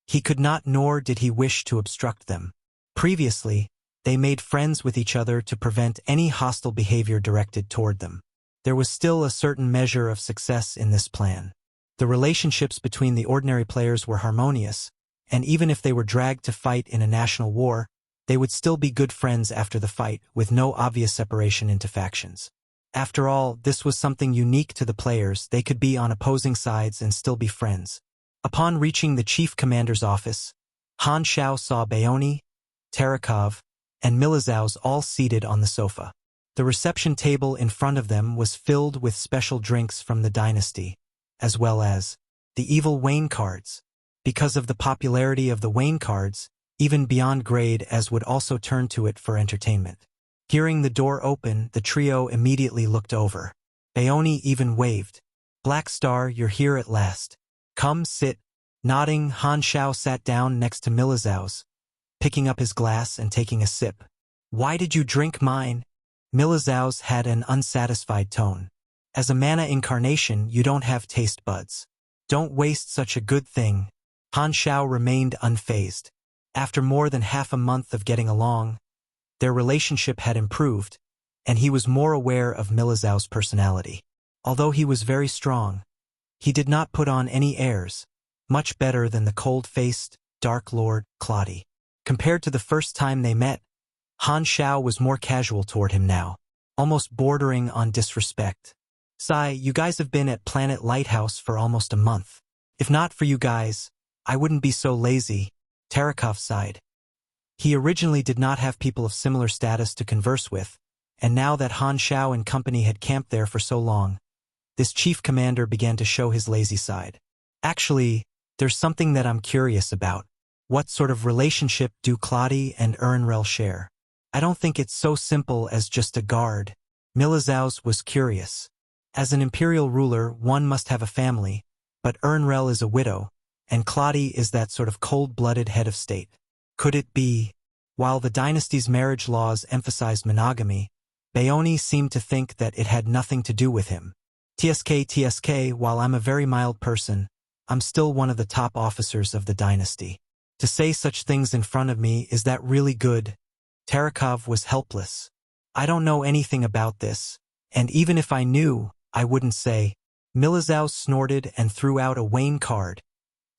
He could not nor did he wish to obstruct them. Previously, they made friends with each other to prevent any hostile behavior directed toward them. There was still a certain measure of success in this plan. The relationships between the ordinary players were harmonious, and even if they were dragged to fight in a national war, they would still be good friends after the fight, with no obvious separation into factions. After all, this was something unique to the players. They could be on opposing sides and still be friends. Upon reaching the chief commander's office, Han Xiao saw Baoni, Terakov, and Milizaus all seated on the sofa. The reception table in front of them was filled with special drinks from the dynasty, as well as the evil Wayne cards. Because of the popularity of the Wayne cards, even beyond grade as would also turn to it for entertainment. Hearing the door open, the trio immediately looked over. Baoni even waved. "Black Star, you're here at last. Come, sit." Nodding, Han Xiao sat down next to Milizaus, picking up his glass and taking a sip. "Why did you drink mine?" Milizaus had an unsatisfied tone. "As a mana incarnation, you don't have taste buds. Don't waste such a good thing." Han Xiao remained unfazed. After more than half a month of getting along, their relationship had improved, and he was more aware of Milizaus' personality. Although he was very strong, he did not put on any airs, much better than the cold-faced, dark lord, Claudi. Compared to the first time they met, Han Xiao was more casual toward him now, almost bordering on disrespect. "Sai, you guys have been at Planet Lighthouse for almost a month. If not for you guys, I wouldn't be so lazy," Terakov sighed. He originally did not have people of similar status to converse with, and now that Han Xiao and company had camped there for so long, this chief commander began to show his lazy side. "Actually, there's something that I'm curious about. What sort of relationship do Claudi and Ernrel share? I don't think it's so simple as just a guard." Milizaus was curious. As an imperial ruler, one must have a family, but Ernrel is a widow, and Claudi is that sort of cold-blooded head of state. Could it be? While the dynasty's marriage laws emphasized monogamy, Baoni seemed to think that it had nothing to do with him. TSK, while I'm a very mild person, I'm still one of the top officers of the dynasty. To say such things in front of me, is that really good?" Terakov was helpless. "I don't know anything about this, and even if I knew, I wouldn't say." Milizaus snorted and threw out a Wayne card,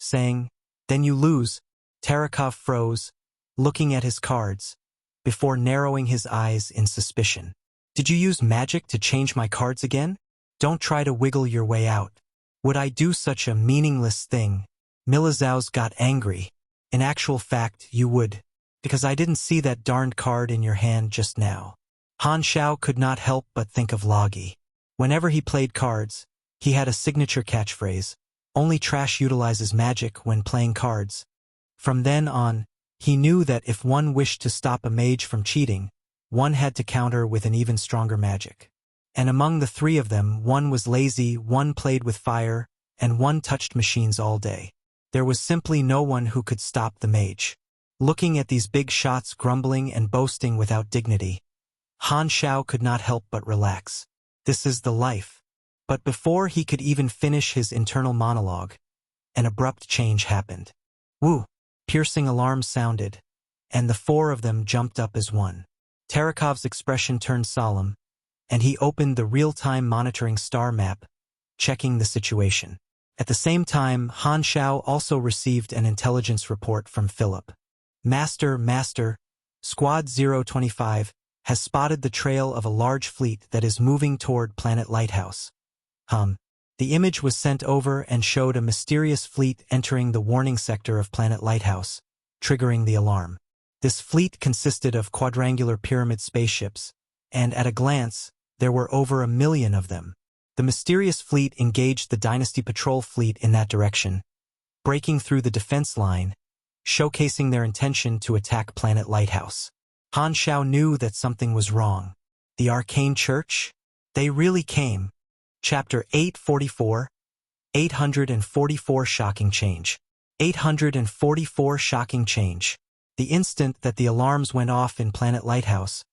saying, "Then you lose." Terakov froze, looking at his cards, before narrowing his eyes in suspicion. "Did you use magic to change my cards again? Don't try to wiggle your way out. Would I do such a meaningless thing?" Milizaus got angry. "In actual fact, you would. Because I didn't see that darned card in your hand just now." Han Xiao could not help but think of Logi. Whenever he played cards, he had a signature catchphrase: "Only trash utilizes magic when playing cards." From then on, he knew that if one wished to stop a mage from cheating, one had to counter with an even stronger magic. And among the three of them, one was lazy, one played with fire, and one touched machines all day. There was simply no one who could stop the mage. Looking at these big shots grumbling and boasting without dignity, Han Xiao could not help but relax. This is the life. But before he could even finish his internal monologue, an abrupt change happened. "Woo!" Piercing alarms sounded, and the four of them jumped up as one. Tarakov's expression turned solemn, and he opened the real-time monitoring star map, checking the situation. At the same time, Han Xiao also received an intelligence report from Philip. Master, Squad 025 has spotted the trail of a large fleet that is moving toward Planet Lighthouse." The image was sent over and showed a mysterious fleet entering the warning sector of Planet Lighthouse, triggering the alarm. This fleet consisted of quadrangular pyramid spaceships, and at a glance, there were over 1 million of them. The mysterious fleet engaged the Dynasty Patrol fleet in that direction, breaking through the defense line, showcasing their intention to attack Planet Lighthouse. Han Xiao knew that something was wrong. The Arcane Church? They really came. Chapter 844, 844 Shocking Change. 844 Shocking change. The instant that the alarms went off in Planet Lighthouse,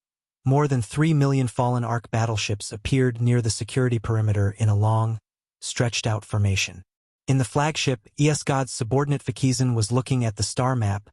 more than 3 million fallen Ark battleships appeared near the security perimeter in a long, stretched-out formation. In the flagship, God's subordinate Fakizan was looking at the star map,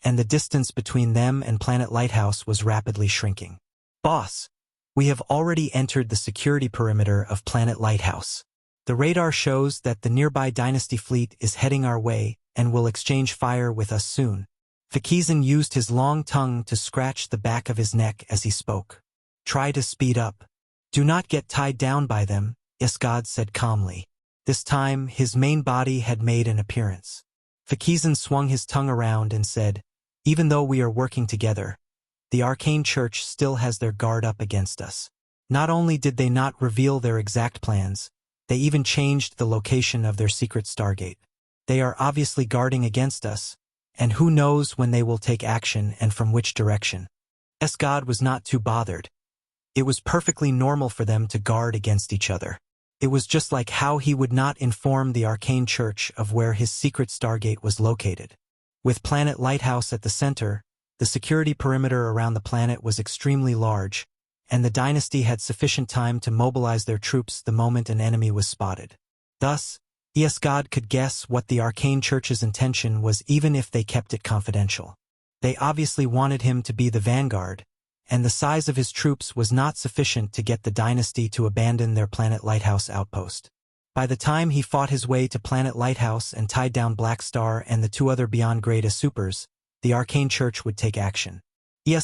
and the distance between them and Planet Lighthouse was rapidly shrinking. "Boss, we have already entered the security perimeter of Planet Lighthouse. The radar shows that the nearby Dynasty fleet is heading our way and will exchange fire with us soon." Fakizan used his long tongue to scratch the back of his neck as he spoke. "Try to speed up. Do not get tied down by them," God said calmly. This time, his main body had made an appearance. Fakizan swung his tongue around and said, "Even though we are working together, the Arcane Church still has their guard up against us. Not only did they not reveal their exact plans, they even changed the location of their secret stargate. They are obviously guarding against us, and who knows when they will take action and from which direction." God was not too bothered. It was perfectly normal for them to guard against each other. It was just like how he would not inform the Arcane Church of where his secret stargate was located. With Planet Lighthouse at the center, the security perimeter around the planet was extremely large, and the Dynasty had sufficient time to mobilize their troops the moment an enemy was spotted. Thus, God could guess what the Arcane Church's intention was even if they kept it confidential. They obviously wanted him to be the vanguard, and the size of his troops was not sufficient to get the Dynasty to abandon their Planet Lighthouse outpost. By the time he fought his way to Planet Lighthouse and tied down Black Star and the 2 other Beyond Grade supers, the Arcane Church would take action.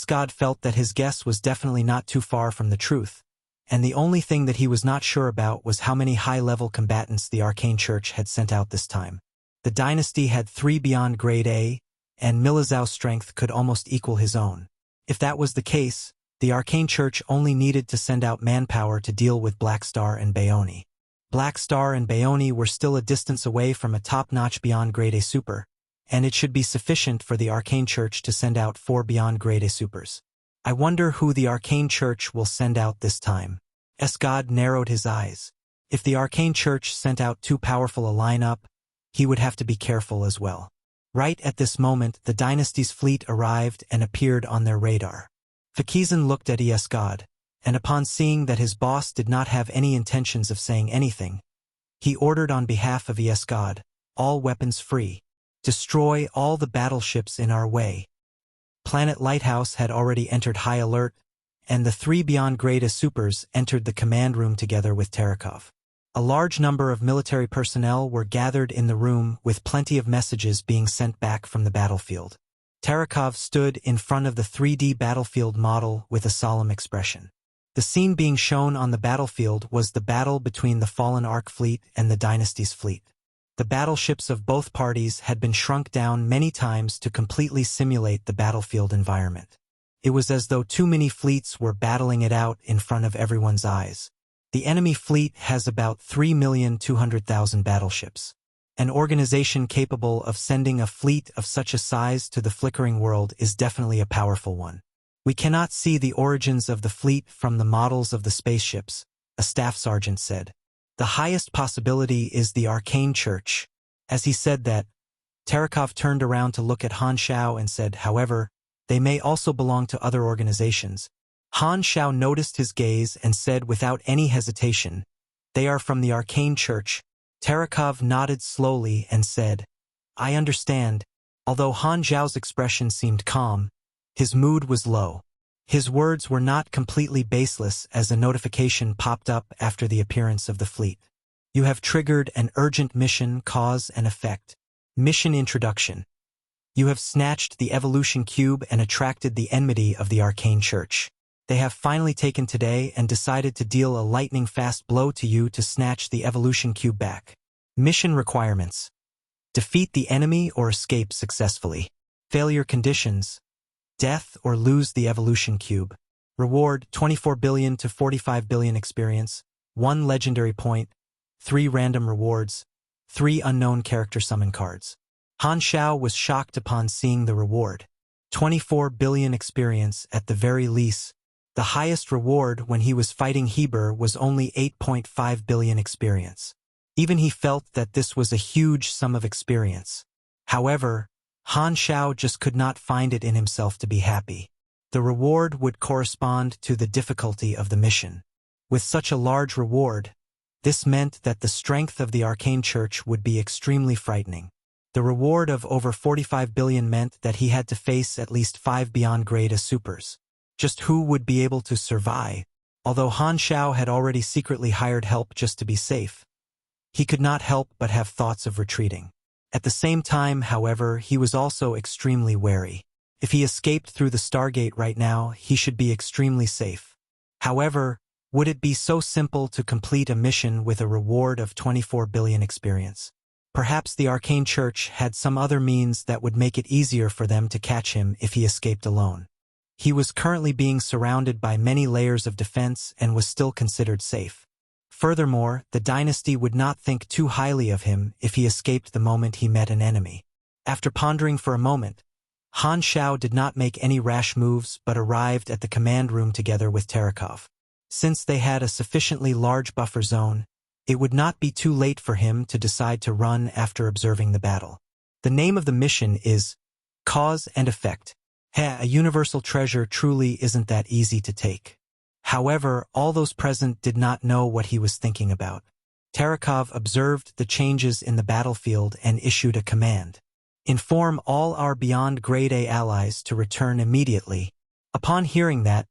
God felt that his guess was definitely not too far from the truth, and the only thing that he was not sure about was how many high-level combatants the Arcane Church had sent out this time. The Dynasty had 3 Beyond Grade A, and Milazau's strength could almost equal his own. If that was the case, the Arcane Church only needed to send out manpower to deal with Black Star and Baoni. Black Star and Baoni were still a distance away from a top-notch Beyond Grade A super, and it should be sufficient for the Arcane Church to send out 4 Beyond Grade A supers. "I wonder who the Arcane Church will send out this time." God narrowed his eyes. If the Arcane Church sent out too powerful a lineup, he would have to be careful as well. Right at this moment, the Dynasty's fleet arrived and appeared on their radar. Fakizan looked at God, and upon seeing that his boss did not have any intentions of saying anything, he ordered on behalf of God, "All weapons free. Destroy all the battleships in our way." Planet Lighthouse had already entered high alert, and the 3 Beyond Grade supers entered the command room together with Terakov. A large number of military personnel were gathered in the room with plenty of messages being sent back from the battlefield. Terakov stood in front of the 3D battlefield model with a solemn expression. The scene being shown on the battlefield was the battle between the fallen Ark fleet and the Dynasty's fleet. The battleships of both parties had been shrunk down many times to completely simulate the battlefield environment. It was as though too many fleets were battling it out in front of everyone's eyes. The enemy fleet has about 3,200,000 battleships. An organization capable of sending a fleet of such a size to the flickering world is definitely a powerful one. "We cannot see the origins of the fleet from the models of the spaceships," a staff sergeant said. "The highest possibility is the Arcane Church." As he said that, Terakov turned around to look at Han Xiao and said, "However, they may also belong to other organizations." Han Xiao noticed his gaze and said without any hesitation, "They are from the Arcane Church." Terakov nodded slowly and said, "I understand." Although Han Xiao's expression seemed calm, his mood was low. His words were not completely baseless as a notification popped up after the appearance of the fleet. "You have triggered an urgent mission, cause and effect. Mission introduction. You have snatched the evolution cube and attracted the enmity of the Arcane Church. They have finally taken today and decided to deal a lightning-fast blow to you to snatch the evolution cube back. Mission requirements. Defeat the enemy or escape successfully. Failure conditions. Death or lose the evolution cube. Reward 24 billion to 45 billion experience, 1 legendary point, 3 random rewards, 3 unknown character summon cards." Han Xiao was shocked upon seeing the reward. 24 billion experience at the very least. The highest reward when he was fighting Heber was only 8.5 billion experience. Even he felt that this was a huge sum of experience. However, Han Xiao just could not find it in himself to be happy. The reward would correspond to the difficulty of the mission. With such a large reward, this meant that the strength of the arcane church would be extremely frightening. The reward of over 45 billion meant that he had to face at least 5 beyond grade supers. Just who would be able to survive? Although Han Xiao had already secretly hired help just to be safe, he could not help but have thoughts of retreating. At the same time, however, he was also extremely wary. If he escaped through the Stargate right now, he should be extremely safe. However, would it be so simple to complete a mission with a reward of 24 billion experience? Perhaps the Arcane Church had some other means that would make it easier for them to catch him if he escaped alone. He was currently being surrounded by many layers of defense and was still considered safe. Furthermore, the dynasty would not think too highly of him if he escaped the moment he met an enemy. After pondering for a moment, Han Xiao did not make any rash moves but arrived at the command room together with Terakov. Since they had a sufficiently large buffer zone, it would not be too late for him to decide to run after observing the battle. The name of the mission is Cause and Effect. A universal treasure truly isn't that easy to take. However, all those present did not know what he was thinking about. Terakov observed the changes in the battlefield and issued a command. Inform all our beyond grade A allies to return immediately. Upon hearing that,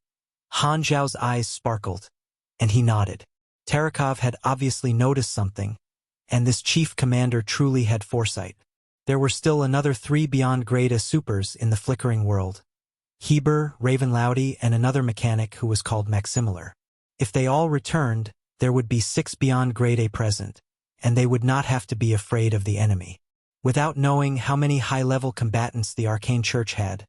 Han Xiao's eyes sparkled, and he nodded. Terakov had obviously noticed something, and this chief commander truly had foresight. There were still another 3 beyond grade A supers in the flickering world. Heber, Ravenloudy, and another mechanic who was called Maximilar. If they all returned, there would be 6 beyond grade A present, and they would not have to be afraid of the enemy. Without knowing how many high-level combatants the Arcane Church had,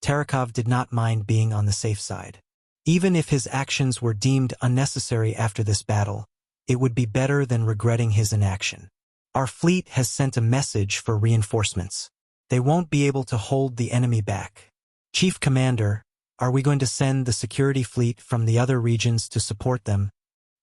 Terakov did not mind being on the safe side. Even if his actions were deemed unnecessary after this battle, it would be better than regretting his inaction. Our fleet has sent a message for reinforcements. They won't be able to hold the enemy back. Chief Commander, are we going to send the security fleet from the other regions to support them?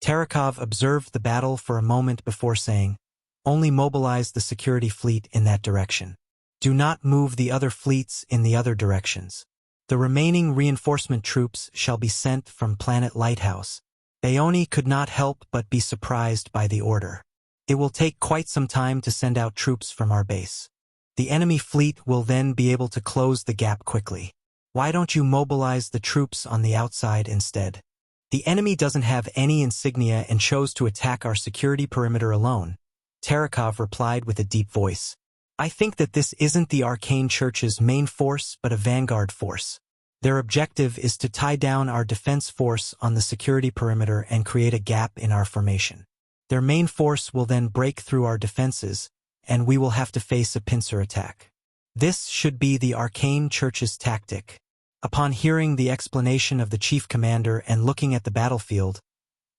Terakov observed the battle for a moment before saying, only mobilize the security fleet in that direction. Do not move the other fleets in the other directions. The remaining reinforcement troops shall be sent from Planet Lighthouse. Baoni could not help but be surprised by the order. It will take quite some time to send out troops from our base. The enemy fleet will then be able to close the gap quickly. Why don't you mobilize the troops on the outside instead? The enemy doesn't have any insignia and chose to attack our security perimeter alone. Terakov replied with a deep voice. I think that this isn't the Arcane Church's main force but a vanguard force. Their objective is to tie down our defense force on the security perimeter and create a gap in our formation. Their main force will then break through our defenses, and we will have to face a pincer attack. This should be the Arcane Church's tactic. Upon hearing the explanation of the chief commander and looking at the battlefield,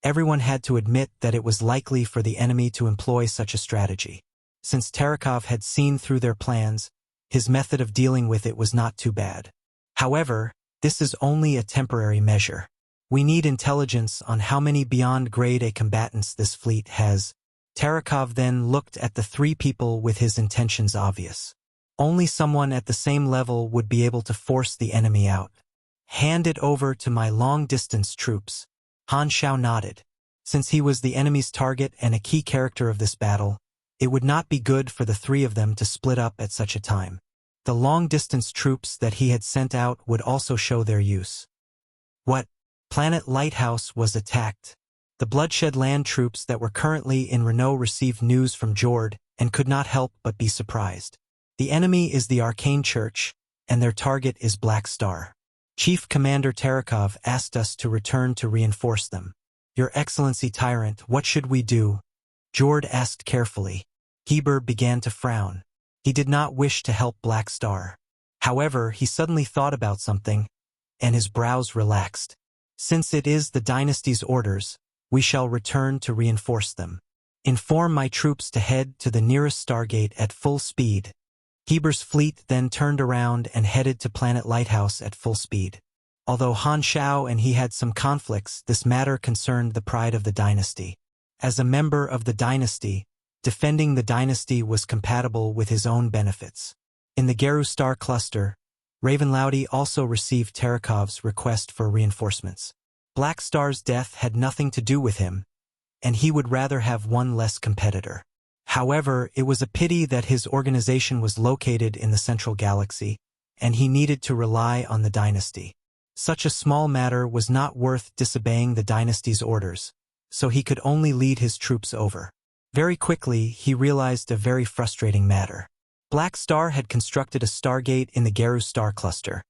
everyone had to admit that it was likely for the enemy to employ such a strategy. Since Terakov had seen through their plans, his method of dealing with it was not too bad. However, this is only a temporary measure. We need intelligence on how many beyond grade A combatants this fleet has. Terakov then looked at the 3 people with his intentions obvious. Only someone at the same level would be able to force the enemy out. Hand it over to my long-distance troops. Han Xiao nodded. Since he was the enemy's target and a key character of this battle, it would not be good for the 3 of them to split up at such a time. The long-distance troops that he had sent out would also show their use. What? Planet Lighthouse was attacked. The Bloodshed Land troops that were currently in Renault received news from Jord and could not help but be surprised. The enemy is the Arcane Church, and their target is Black Star. Chief Commander Terakov asked us to return to reinforce them. Your Excellency Tyrant, what should we do? Jord asked carefully. Heber began to frown. He did not wish to help Black Star. However, he suddenly thought about something, and his brows relaxed. Since it is the dynasty's orders, we shall return to reinforce them. Inform my troops to head to the nearest Stargate at full speed. Heber's fleet then turned around and headed to Planet Lighthouse at full speed. Although Han Xiao and he had some conflicts, this matter concerned the pride of the dynasty. As a member of the dynasty, defending the dynasty was compatible with his own benefits. In the Geru star cluster, Ravenlowdy also received Tarakov's request for reinforcements. Black Star's death had nothing to do with him, and he would rather have one less competitor. However, it was a pity that his organization was located in the central galaxy, and he needed to rely on the dynasty. Such a small matter was not worth disobeying the dynasty's orders, so he could only lead his troops over. Very quickly, he realized a very frustrating matter. Black Star had constructed a stargate in the Geru star cluster,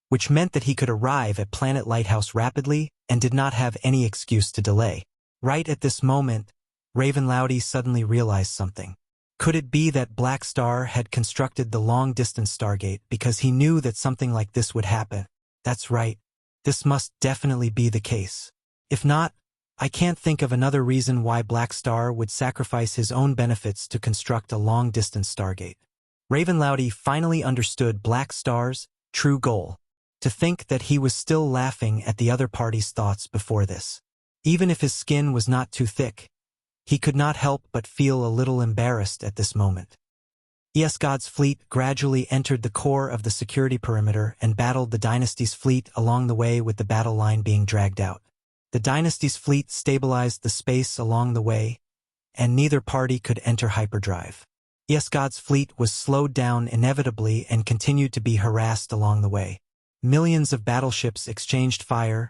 which meant that he could arrive at Planet Lighthouse rapidly and did not have any excuse to delay. Right at this moment, Ravenlowdy suddenly realized something. Could it be that Black Star had constructed the long-distance stargate because he knew that something like this would happen? That's right. This must definitely be the case. If not, I can't think of another reason why Black Star would sacrifice his own benefits to construct a long-distance stargate. Ravenlowdy finally understood Black Star's true goal, to think that he was still laughing at the other party's thoughts before this. Even if his skin was not too thick, he could not help but feel a little embarrassed at this moment. Esgod's fleet gradually entered the core of the security perimeter and battled the dynasty's fleet along the way, with the battle line being dragged out. The dynasty's fleet stabilized the space along the way, and neither party could enter hyperdrive. Esgod's fleet was slowed down inevitably and continued to be harassed along the way. Millions of battleships exchanged fire,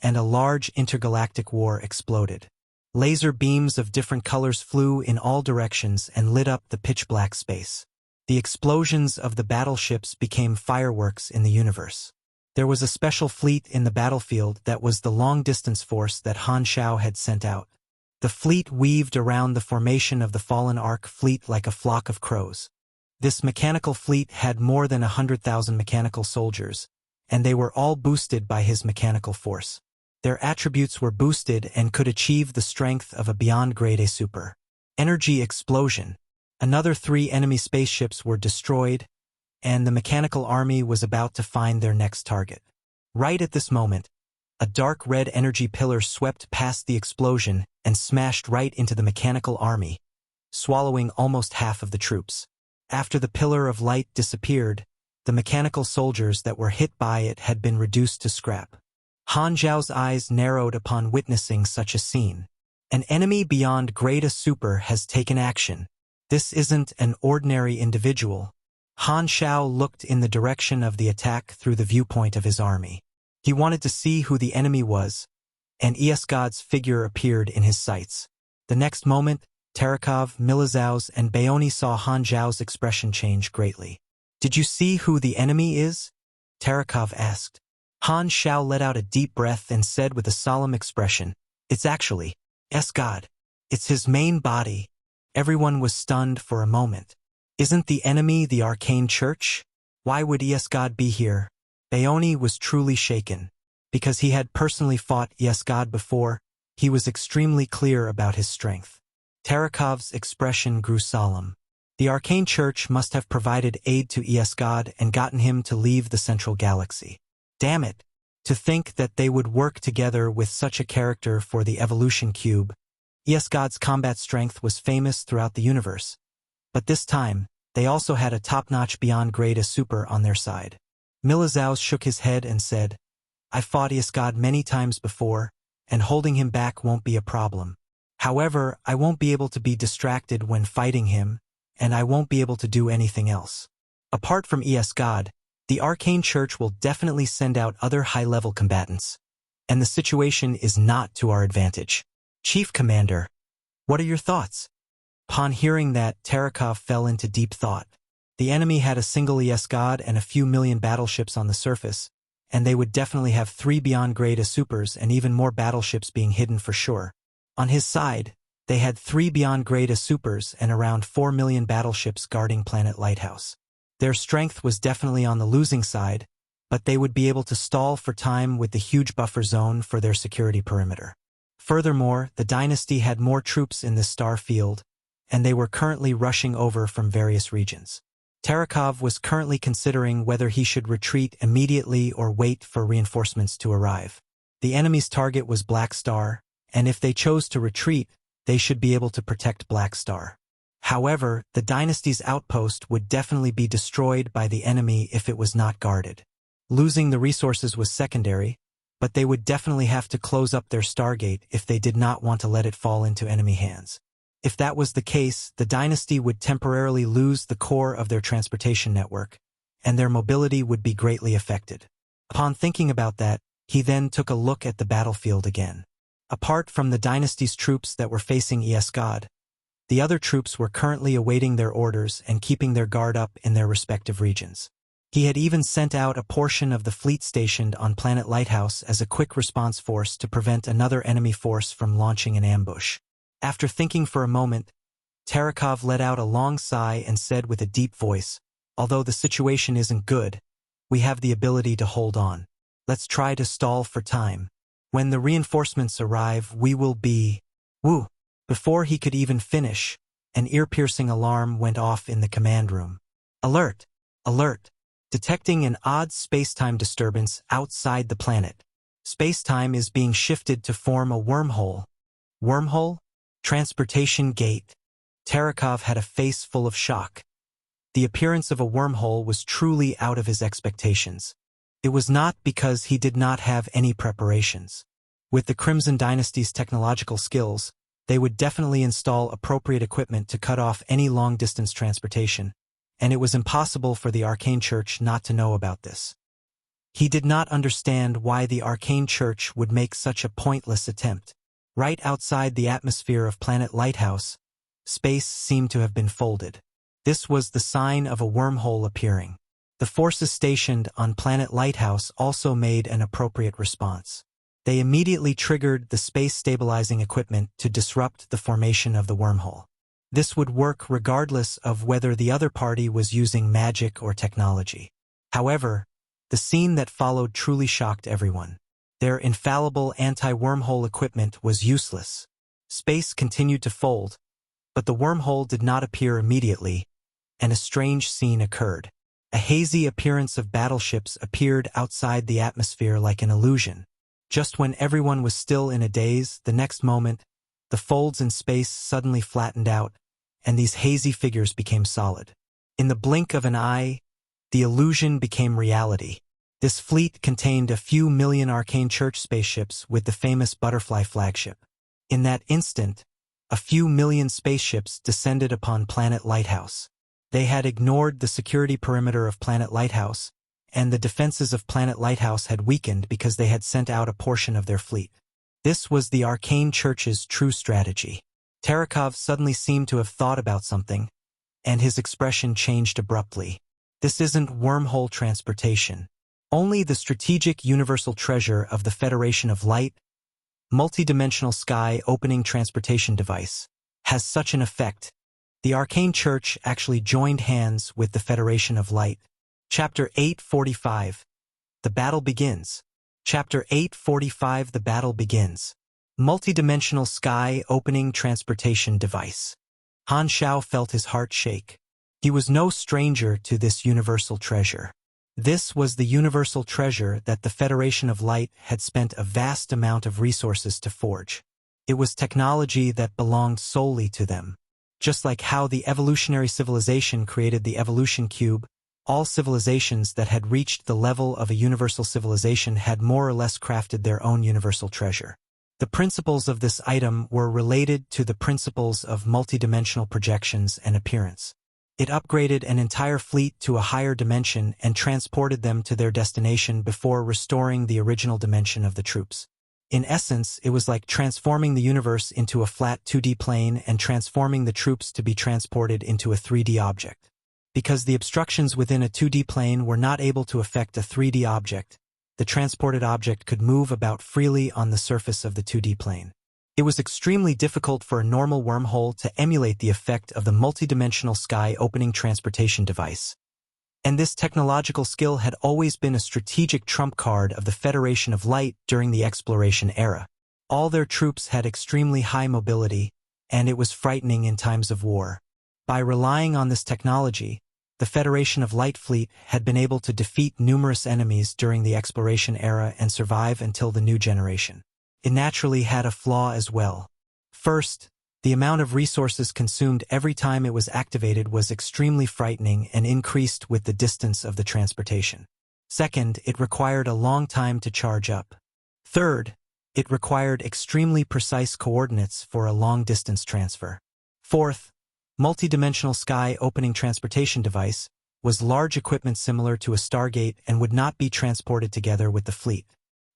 and a large intergalactic war exploded. Laser beams of different colors flew in all directions and lit up the pitch-black space. The explosions of the battleships became fireworks in the universe. There was a special fleet in the battlefield that was the long-distance force that Han Xiao had sent out. The fleet weaved around the formation of the fallen Ark fleet like a flock of crows. This mechanical fleet had more than 100,000 mechanical soldiers, and they were all boosted by his mechanical force. Their attributes were boosted and could achieve the strength of a beyond grade A super. Energy explosion. Another 3 enemy spaceships were destroyed, and the mechanical army was about to find their next target. Right at this moment, a dark red energy pillar swept past the explosion and smashed right into the mechanical army, swallowing almost half of the troops. After the pillar of light disappeared, the mechanical soldiers that were hit by it had been reduced to scrap. Han Xiao's eyes narrowed upon witnessing such a scene. An enemy beyond grade A super has taken action. This isn't an ordinary individual. Han Xiao looked in the direction of the attack through the viewpoint of his army. He wanted to see who the enemy was, and Esgod's figure appeared in his sights. The next moment, Tarakov, Milizaus, and Baoni saw Han Xiao's expression change greatly. "Did you see who the enemy is?" Tarakov asked. Han Xiao let out a deep breath and said with a solemn expression, "It's actually Esgod. It's his main body." Everyone was stunned for a moment. Isn't the enemy the arcane church? Why would Esgod be here? Baoni was truly shaken. Because he had personally fought Esgod before, he was extremely clear about his strength. Tarakov's expression grew solemn. The arcane church must have provided aid to Esgod and gotten him to leave the central galaxy. Damn it! To think that they would work together with such a character for the evolution cube. Esgod's combat strength was famous throughout the universe. But this time, they also had a top-notch beyond grade A super on their side. Milizaus shook his head and said, "I fought Esgod many times before, and holding him back won't be a problem. However, I won't be able to be distracted when fighting him, and I won't be able to do anything else. Apart from Esgod, the Arcane Church will definitely send out other high-level combatants, and the situation is not to our advantage. Chief Commander, what are your thoughts?" Upon hearing that, Tarakov fell into deep thought. The enemy had a single Esgod and a few million battleships on the surface, and they would definitely have 3 beyond grade A supers and even more battleships being hidden for sure. On his side, they had 3 beyond grade A supers and around 4 million battleships guarding Planet Lighthouse. Their strength was definitely on the losing side, but they would be able to stall for time with the huge buffer zone for their security perimeter. Furthermore, the dynasty had more troops in this star field, and they were currently rushing over from various regions. Tarakov was currently considering whether he should retreat immediately or wait for reinforcements to arrive. The enemy's target was Black Star, and if they chose to retreat, they should be able to protect Black Star. However, the dynasty's outpost would definitely be destroyed by the enemy if it was not guarded. Losing the resources was secondary, but they would definitely have to close up their stargate if they did not want to let it fall into enemy hands. If that was the case, the dynasty would temporarily lose the core of their transportation network, and their mobility would be greatly affected. Upon thinking about that, he then took a look at the battlefield again. Apart from the dynasty's troops that were facing Escad, the other troops were currently awaiting their orders and keeping their guard up in their respective regions. He had even sent out a portion of the fleet stationed on Planet Lighthouse as a quick response force to prevent another enemy force from launching an ambush. After thinking for a moment, Terekov let out a long sigh and said with a deep voice, "Although the situation isn't good, we have the ability to hold on. Let's try to stall for time. When the reinforcements arrive, we will be..." Woo! Before he could even finish, an ear-piercing alarm went off in the command room. Alert! Alert! Detecting an odd space-time disturbance outside the planet. Space-time is being shifted to form a wormhole. Wormhole? Transportation gate. Terekov had a face full of shock. The appearance of a wormhole was truly out of his expectations. It was not because he did not have any preparations. With the Crimson Dynasty's technological skills, they would definitely install appropriate equipment to cut off any long-distance transportation, and it was impossible for the Arcane Church not to know about this. He did not understand why the Arcane Church would make such a pointless attempt. Right outside the atmosphere of Planet Lighthouse, space seemed to have been folded. This was the sign of a wormhole appearing. The forces stationed on Planet Lighthouse also made an appropriate response. They immediately triggered the space-stabilizing equipment to disrupt the formation of the wormhole. This would work regardless of whether the other party was using magic or technology. However, the scene that followed truly shocked everyone. Their infallible anti-wormhole equipment was useless. Space continued to fold, but the wormhole did not appear immediately, and a strange scene occurred. A hazy appearance of battleships appeared outside the atmosphere like an illusion. Just when everyone was still in a daze, the next moment, the folds in space suddenly flattened out, and these hazy figures became solid. In the blink of an eye, the illusion became reality. This fleet contained a few million Arcane Church spaceships with the famous Butterfly flagship. In that instant, a few million spaceships descended upon Planet Lighthouse. They had ignored the security perimeter of Planet Lighthouse, and the defenses of Planet Lighthouse had weakened because they had sent out a portion of their fleet. This was the Arcane Church's true strategy. Terekov suddenly seemed to have thought about something, and his expression changed abruptly. This isn't wormhole transportation. Only the strategic universal treasure of the Federation of Light, multidimensional sky opening transportation device, has such an effect. The Arcane Church actually joined hands with the Federation of Light. Chapter 845. The Battle Begins. Chapter 845. The Battle Begins. Multidimensional Sky Opening Transportation Device. Han Xiao felt his heart shake. He was no stranger to this universal treasure. This was the universal treasure that the Federation of Light had spent a vast amount of resources to forge. It was technology that belonged solely to them. Just like how the evolutionary civilization created the evolution cube, all civilizations that had reached the level of a universal civilization had more or less crafted their own universal treasure. The principles of this item were related to the principles of multidimensional projections and appearance. It upgraded an entire fleet to a higher dimension and transported them to their destination before restoring the original dimension of the troops. In essence, it was like transforming the universe into a flat 2D plane and transforming the troops to be transported into a 3D object. Because the obstructions within a 2D plane were not able to affect a 3D object, the transported object could move about freely on the surface of the 2D plane. It was extremely difficult for a normal wormhole to emulate the effect of the multidimensional sky opening transportation device. And this technological skill had always been a strategic trump card of the Federation of Light during the exploration era. All their troops had extremely high mobility, and it was frightening in times of war. By relying on this technology, the Federation of Light Fleet had been able to defeat numerous enemies during the exploration era and survive until the new generation. It naturally had a flaw as well. First, The amount of resources consumed every time it was activated was extremely frightening and increased with the distance of the transportation. Second, it required a long time to charge up. Third, it required extremely precise coordinates for a long-distance transfer. Fourth, multidimensional sky-opening transportation device was large equipment similar to a stargate and would not be transported together with the fleet.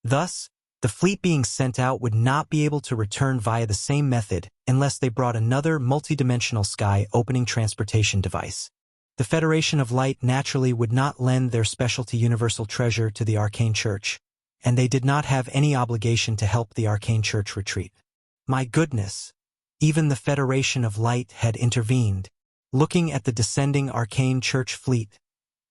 Thus, the fleet being sent out would not be able to return via the same method unless they brought another multidimensional sky-opening transportation device. The Federation of Light naturally would not lend their specialty universal treasure to the Arcane Church, and they did not have any obligation to help the Arcane Church retreat. My goodness! Even the Federation of Light had intervened. Looking at the descending Arcane Church fleet,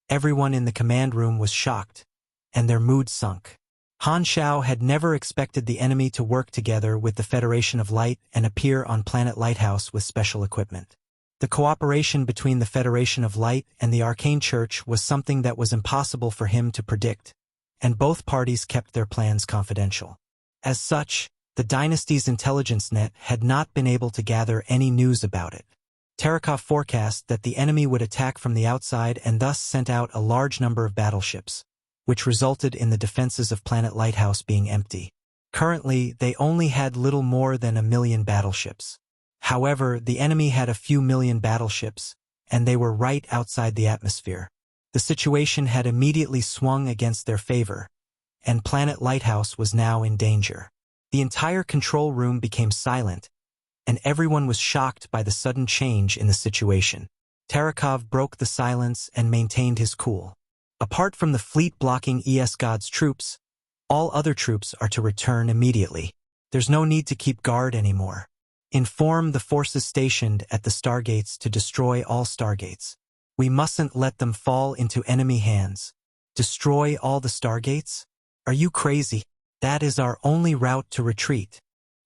everyone in the command room was shocked, and their mood sunk. Han Xiao had never expected the enemy to work together with the Federation of Light and appear on Planet Lighthouse with special equipment. The cooperation between the Federation of Light and the Arcane Church was something that was impossible for him to predict, and both parties kept their plans confidential. As such, the dynasty's intelligence net had not been able to gather any news about it. Terekov forecast that the enemy would attack from the outside and thus sent out a large number of battleships, which resulted in the defenses of Planet Lighthouse being empty. Currently, they only had little more than 1 million battleships. However, the enemy had a few million battleships, and they were right outside the atmosphere. The situation had immediately swung against their favor, and Planet Lighthouse was now in danger. The entire control room became silent, and everyone was shocked by the sudden change in the situation. Terekov broke the silence and maintained his cool. Apart from the fleet blocking God's troops, all other troops are to return immediately. There's no need to keep guard anymore. Inform the forces stationed at the stargates to destroy all stargates. We mustn't let them fall into enemy hands. Destroy all the stargates? Are you crazy? That is our only route to retreat.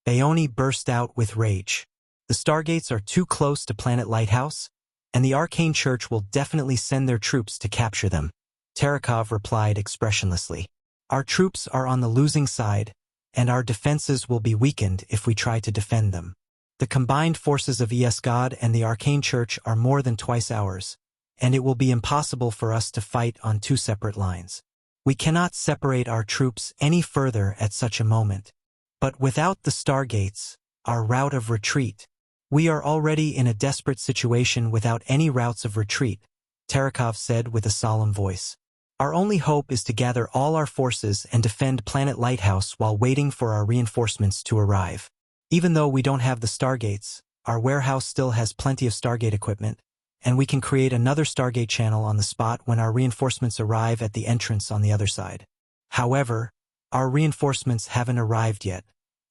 Bayoni burst out with rage. The stargates are too close to Planet Lighthouse, and the Arcane Church will definitely send their troops to capture them. Terekov replied expressionlessly. Our troops are on the losing side, and our defenses will be weakened if we try to defend them. The combined forces of God and the Arcane Church are more than twice ours, and it will be impossible for us to fight on two separate lines. We cannot separate our troops any further at such a moment. But without the stargates, our route of retreat, we are already in a desperate situation without any routes of retreat, Terekov said with a solemn voice. Our only hope is to gather all our forces and defend Planet Lighthouse while waiting for our reinforcements to arrive. Even though we don't have the stargates, our warehouse still has plenty of stargate equipment, and we can create another stargate channel on the spot when our reinforcements arrive at the entrance on the other side. However, our reinforcements haven't arrived yet,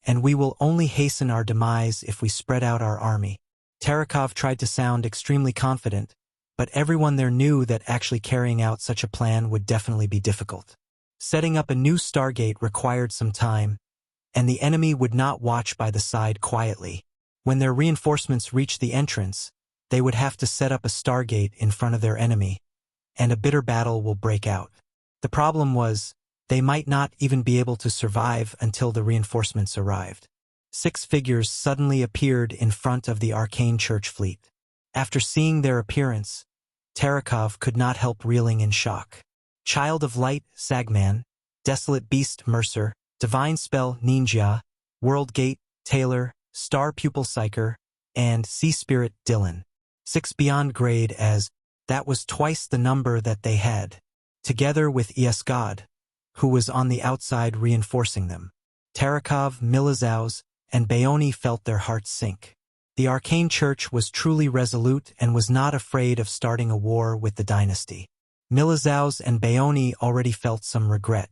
and we will only hasten our demise if we spread out our army. Terekov tried to sound extremely confident, but everyone there knew that actually carrying out such a plan would definitely be difficult. Setting up a new stargate required some time, and the enemy would not watch by the side quietly. When their reinforcements reached the entrance, they would have to set up a stargate in front of their enemy, and a bitter battle will break out. The problem was, they might not even be able to survive until the reinforcements arrived. 6 figures suddenly appeared in front of the Arcane Church fleet. After seeing their appearance, Terekov could not help reeling in shock. Child of Light, Sagman, Desolate Beast, Mercer, Divine Spell, Ninja, World Gate, Taylor, Star Pupil, Psyker, and Sea Spirit, Dylan. 6 beyond grade as, that was twice the number that they had, together with God, who was on the outside reinforcing them. Terekov, Milizaus, and Bayoni felt their hearts sink. The Arcane Church was truly resolute and was not afraid of starting a war with the dynasty. Milizaus and Bayoni already felt some regret.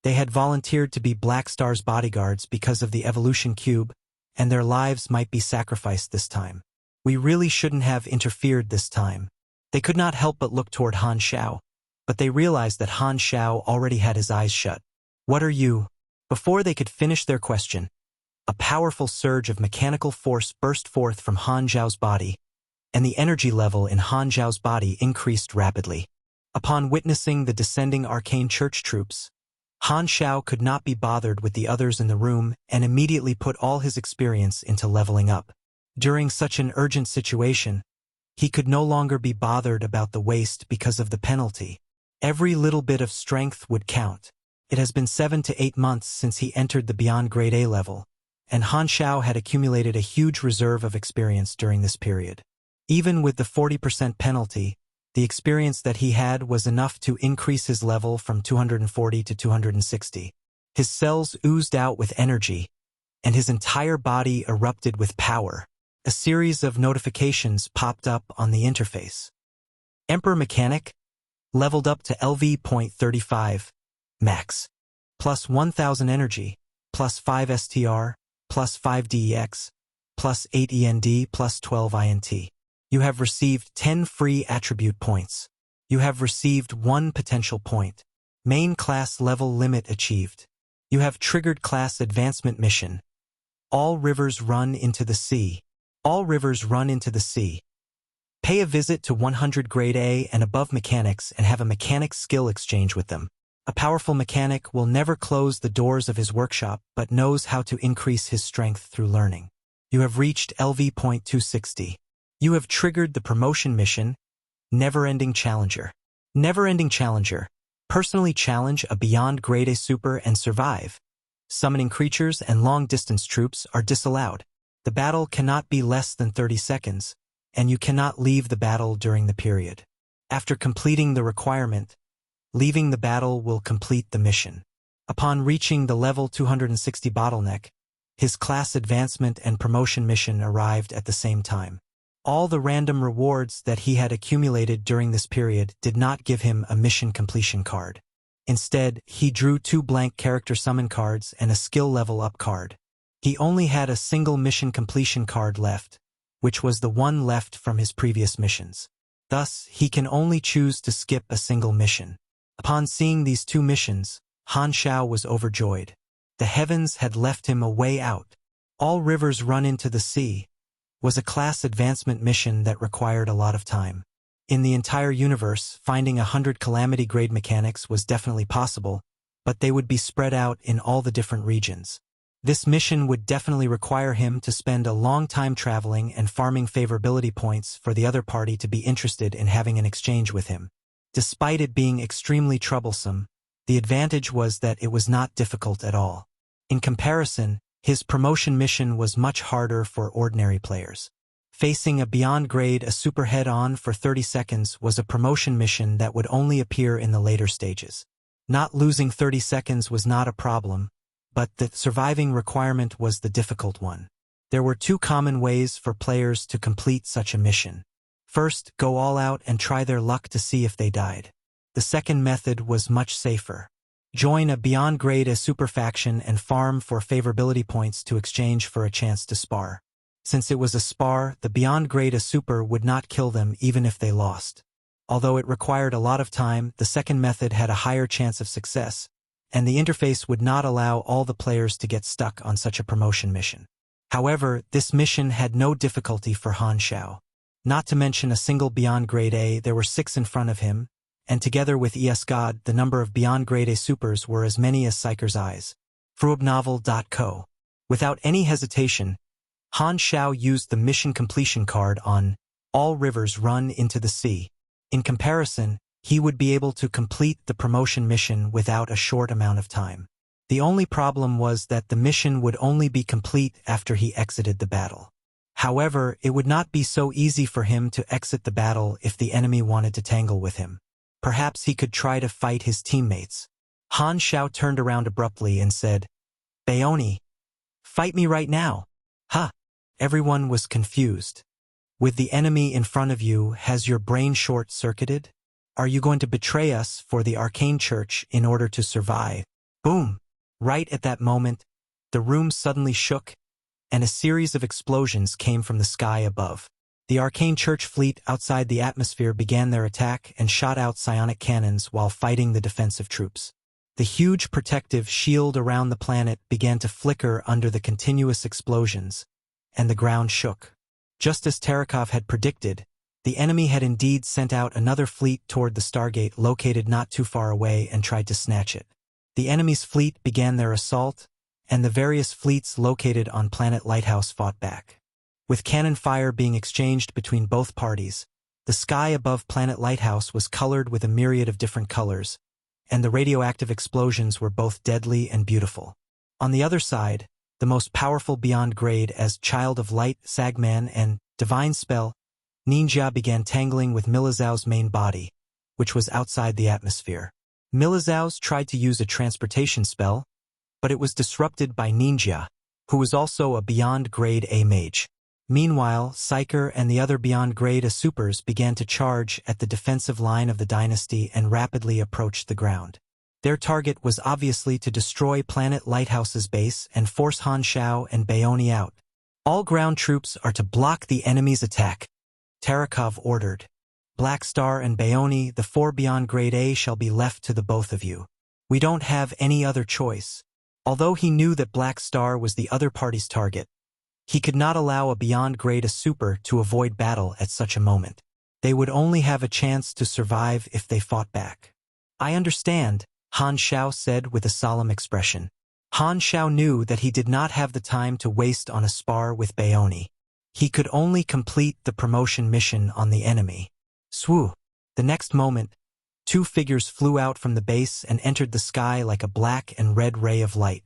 They had volunteered to be Black Star's bodyguards because of the evolution cube, and their lives might be sacrificed this time. We really shouldn't have interfered this time. They could not help but look toward Han Xiao, but they realized that Han Xiao already had his eyes shut. What are you? Before they could finish their question, a powerful surge of mechanical force burst forth from Han Xiao's body, and the energy level in Han Xiao's body increased rapidly. Upon witnessing the descending Arcane Church troops, Han Xiao could not be bothered with the others in the room and immediately put all his experience into leveling up. During such an urgent situation, he could no longer be bothered about the waste because of the penalty. Every little bit of strength would count. It has been 7 to 8 months since he entered the Beyond Grade A level, and Han Xiao had accumulated a huge reserve of experience during this period. Even with the 40% penalty, the experience that he had was enough to increase his level from 240 to 260. His cells oozed out with energy, and his entire body erupted with power. A series of notifications popped up on the interface. Emperor Mechanic leveled up to LV.35 max, plus 1000 energy, plus 5 STR, plus 5 DEX, plus 8 END, plus 12 INT. You have received 10 free attribute points. You have received 1 potential point. Main class level limit achieved. You have triggered class advancement mission. All rivers run into the sea. All rivers run into the sea. Pay a visit to 100 Grade A and above mechanics and have a mechanic skill exchange with them. A powerful mechanic will never close the doors of his workshop but knows how to increase his strength through learning. You have reached LV.260. You have triggered the promotion mission, Never-Ending Challenger. Never-Ending Challenger. Personally challenge a Beyond Grade A Super and survive. Summoning creatures and long-distance troops are disallowed. The battle cannot be less than 30 seconds, and you cannot leave the battle during the period. After completing the requirement, leaving the battle will complete the mission. Upon reaching the level 260 bottleneck, his class advancement and promotion mission arrived at the same time. All the random rewards that he had accumulated during this period did not give him a mission completion card. Instead, he drew 2 blank character summon cards and a skill level up card. He only had a single mission completion card left, which was the one left from his previous missions. Thus, he can only choose to skip a single mission. Upon seeing these 2 missions, Han Xiao was overjoyed. The heavens had left him a way out. All rivers run into the sea was a class advancement mission that required a lot of time. In the entire universe, finding 100 calamity grade mechanics was definitely possible, but they would be spread out in all the different regions. This mission would definitely require him to spend a long time traveling and farming favorability points for the other party to be interested in having an exchange with him. Despite it being extremely troublesome, the advantage was that it was not difficult at all. In comparison, his promotion mission was much harder for ordinary players. Facing a Beyond Grade A Super head-on for 30 seconds was a promotion mission that would only appear in the later stages. Not losing 30 seconds was not a problem, but the surviving requirement was the difficult one. There were 2 common ways for players to complete such a mission. First, go all out and try their luck to see if they died. The second method was much safer. Join a Beyond Grade A Super faction and farm for favorability points to exchange for a chance to spar. Since it was a spar, the Beyond Grade A Super would not kill them even if they lost. Although it required a lot of time, the second method had a higher chance of success, and the interface would not allow all the players to get stuck on such a promotion mission. However, this mission had no difficulty for Han Xiao. Not to mention a single Beyond Grade A, there were 6 in front of him, and together with ES God, the number of Beyond Grade A Supers were as many as Psyker's eyes. Fruobnovel.co. Without any hesitation, Han Xiao used the mission completion card on All Rivers Run into the Sea. In comparison, he would be able to complete the promotion mission without a short amount of time. The only problem was that the mission would only be complete after he exited the battle. However, it would not be so easy for him to exit the battle if the enemy wanted to tangle with him. Perhaps he could try to fight his teammates. Han Xiao turned around abruptly and said, "Bayoni, fight me right now." "Huh." Everyone was confused. With the enemy in front of you, has your brain short-circuited? Are you going to betray us for the Arcane Church in order to survive? Boom! Right at that moment, the room suddenly shook, and a series of explosions came from the sky above. The Arcane Church fleet outside the atmosphere began their attack and shot out psionic cannons while fighting the defensive troops. The huge protective shield around the planet began to flicker under the continuous explosions, and the ground shook. Just as Terakov had predicted, the enemy had indeed sent out another fleet toward the Stargate located not too far away and tried to snatch it. The enemy's fleet began their assault, and the various fleets located on Planet Lighthouse fought back. With cannon fire being exchanged between both parties, the sky above Planet Lighthouse was colored with a myriad of different colors, and the radioactive explosions were both deadly and beautiful. On the other side, the most powerful beyond grade as Child of Light, Sagman, and Divine Spell, Ninja began tangling with Milizhao's main body, which was outside the atmosphere. Milizhao's tried to use a transportation spell, but it was disrupted by Ninja, who was also a beyond grade A mage. Meanwhile, Psyker and the other beyond grade A supers began to charge at the defensive line of the dynasty and rapidly approached the ground. Their target was obviously to destroy Planet Lighthouse's base and force Han Xiao and Baoni out. All ground troops are to block the enemy's attack, Tarakov ordered. Black Star and Baoni, the 4 beyond grade A, shall be left to the both of you. We don't have any other choice. Although he knew that Black Star was the other party's target, he could not allow a beyond grade A super to avoid battle at such a moment. They would only have a chance to survive if they fought back. I understand, Han Xiao said with a solemn expression. Han Xiao knew that he did not have the time to waste on a spar with Baoni. He could only complete the promotion mission on the enemy. Swoo! The next moment, 2 figures flew out from the base and entered the sky like a black and red ray of light.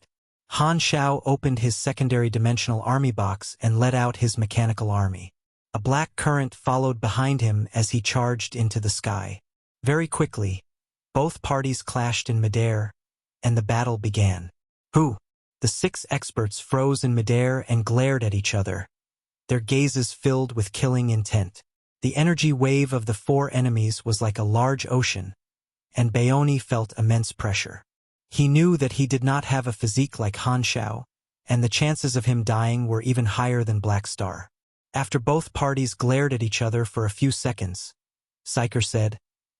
Han Xiao opened his secondary dimensional army box and let out his mechanical army. A black current followed behind him as he charged into the sky. Very quickly, both parties clashed in midair, and the battle began. Who? The 6 experts froze in midair and glared at each other, their gazes filled with killing intent. The energy wave of the 4 enemies was like a large ocean, and Baoni felt immense pressure. He knew that he did not have a physique like Han Xiao, and the chances of him dying were even higher than Black Star. After both parties glared at each other for a few seconds, Psyker said,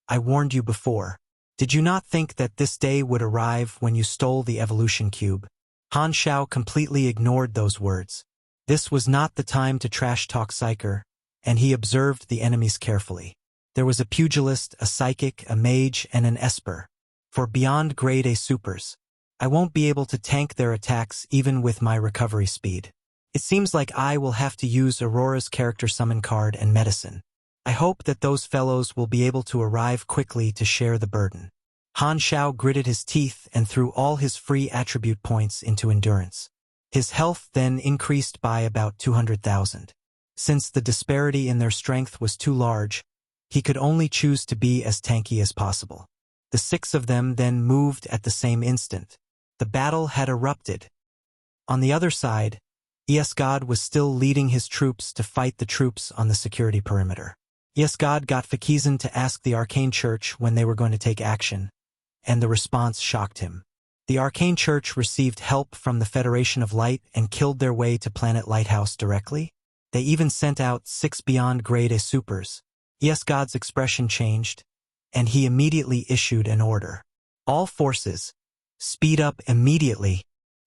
I warned you before. Did you not think that this day would arrive when you stole the evolution cube? Han Xiao completely ignored those words. This was not the time to trash-talk Psyker, and he observed the enemies carefully. There was a pugilist, a psychic, a mage, and an esper. For beyond grade A supers, I won't be able to tank their attacks even with my recovery speed. It seems like I will have to use Aurora's character summon card and medicine. I hope that those fellows will be able to arrive quickly to share the burden. Han Xiao gritted his teeth and threw all his free attribute points into endurance. His health then increased by about 200,000. Since the disparity in their strength was too large, he could only choose to be as tanky as possible. The 6 of them then moved at the same instant. The battle had erupted. On the other side, Esgod was still leading his troops to fight the troops on the security perimeter. Esgod got Fakizan to ask the Arcane Church when they were going to take action, and the response shocked him. The Arcane Church received help from the Federation of Light and killed their way to Planet Lighthouse directly. They even sent out 6 beyond grade A supers. Esgod's expression changed, and he immediately issued an order. All forces, speed up immediately.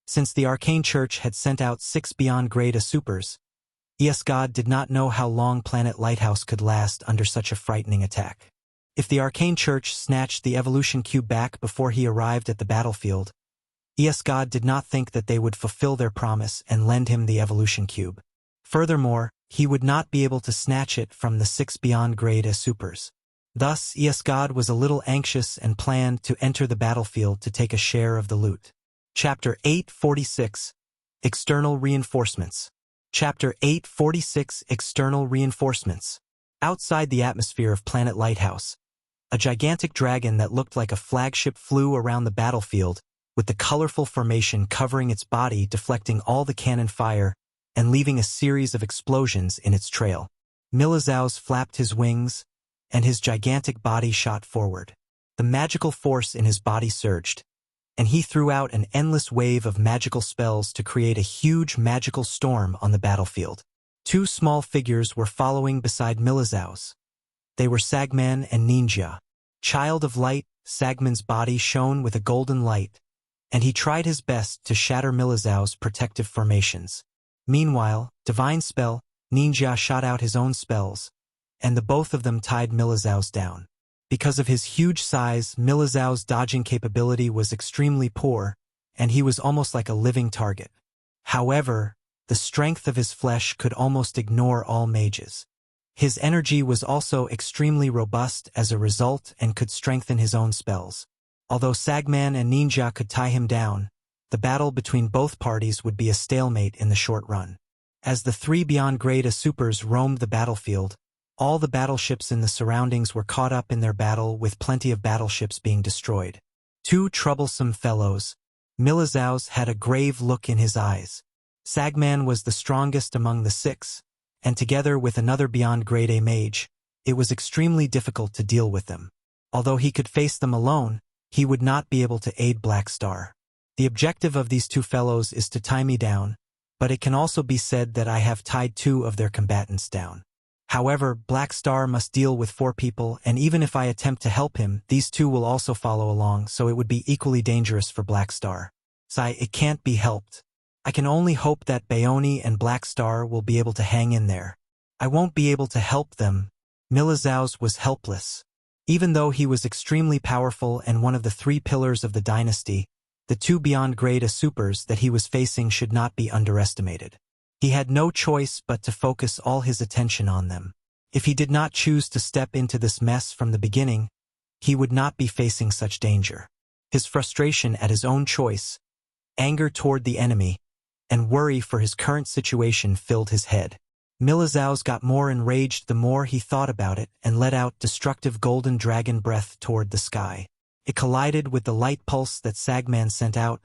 Since the Arcane Church had sent out 6 beyond grade A supers, Esgod did not know how long Planet Lighthouse could last under such a frightening attack. If the Arcane Church snatched the evolution cube back before he arrived at the battlefield, Esgod did not think that they would fulfill their promise and lend him the evolution cube. Furthermore, he would not be able to snatch it from the 6 beyond grade A supers. Thus, Esgod was a little anxious and planned to enter the battlefield to take a share of the loot. Chapter 846, External Reinforcements. Chapter 846, External Reinforcements. Outside the atmosphere of Planet Lighthouse, a gigantic dragon that looked like a flagship flew around the battlefield, with the colorful formation covering its body, deflecting all the cannon fire and leaving a series of explosions in its trail. Milizhao's flapped his wings, and his gigantic body shot forward. The magical force in his body surged, and he threw out an endless wave of magical spells to create a huge magical storm on the battlefield. 2 small figures were following beside Milizhao's. They were Sagman and Ninja. Child of Light, Sagman's body shone with a golden light, and he tried his best to shatter Milizhao's protective formations. Meanwhile, Divine Spell, Ninja shot out his own spells, and the both of them tied Milizhao's down. Because of his huge size, Milizhao's dodging capability was extremely poor, and he was almost like a living target. However, The strength of his flesh could almost ignore all mages. His energy was also extremely robust as a result and could strengthen his own spells. Although Sagman and Ninja could tie him down, the battle between both parties would be a stalemate in the short run. As the three beyond grade supers roamed the battlefield, all the battleships in the surroundings were caught up in their battle, with plenty of battleships being destroyed. Two troublesome fellows. Milizaus had a grave look in his eyes. Sagman was the strongest among the six, and together with another beyond grade A mage, it was extremely difficult to deal with them. Although he could face them alone, he would not be able to aid Black Star. The objective of these two fellows is to tie me down, but it can also be said that I have tied two of their combatants down. However, Black Star must deal with 4 people, and even if I attempt to help him, these two will also follow along, so it would be equally dangerous for Black Star. It can't be helped. I can only hope that Bayoni and Black Star will be able to hang in there. I won't be able to help them. Milizaus was helpless. Even though he was extremely powerful and one of the 3 pillars of the dynasty, the 2 beyond grade supers that he was facing should not be underestimated. He had no choice but to focus all his attention on them. If he did not choose to step into this mess from the beginning, he would not be facing such danger. His frustration at his own choice, anger toward the enemy, and worry for his current situation filled his head. Milizaus got more enraged the more he thought about it and let out destructive golden dragon breath toward the sky. It collided with the light pulse that Sagman sent out,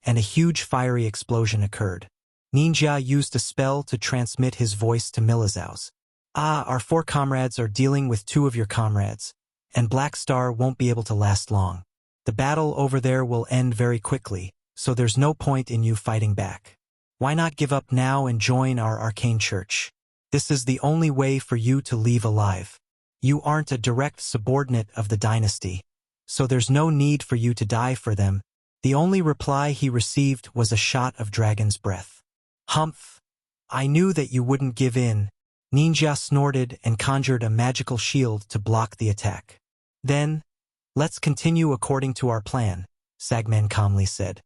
and a huge fiery explosion occurred. Ninja used a spell to transmit his voice to Milizaus. Our 4 comrades are dealing with 2 of your comrades, and Black Star won't be able to last long. The battle over there will end very quickly, so there's no point in you fighting back. Why not give up now and join our arcane church? This is the only way for you to leave alive. You aren't a direct subordinate of the dynasty, so there's no need for you to die for them. The only reply he received was a shot of dragon's breath. Humph! I knew that you wouldn't give in. Ninja snorted and conjured a magical shield to block the attack. Then, let's continue according to our plan, Sagman calmly said.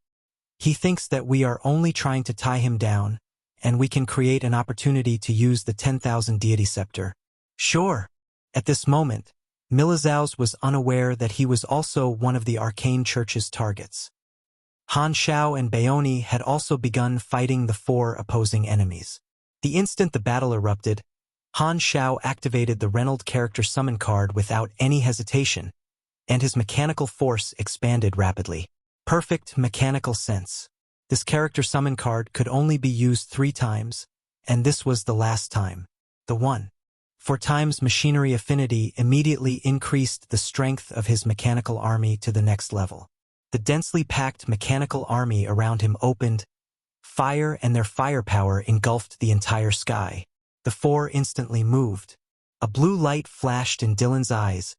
He thinks that we are only trying to tie him down, and we can create an opportunity to use the 10,000 deity scepter. Sure. At this moment, Milizaus was unaware that he was also one of the arcane church's targets. Han Xiao and Bayoni had also begun fighting the 4 opposing enemies. The instant the battle erupted, Han Xiao activated the Reynold character summon card without any hesitation, and his mechanical force expanded rapidly. Perfect mechanical sense. This character summon card could only be used 3 times, and this was the last time. The 1. 4 times machinery affinity immediately increased the strength of his mechanical army to the next level. The densely packed mechanical army around him opened fire, and their firepower engulfed the entire sky. The 4 instantly moved. A blue light flashed in Dylan's eyes,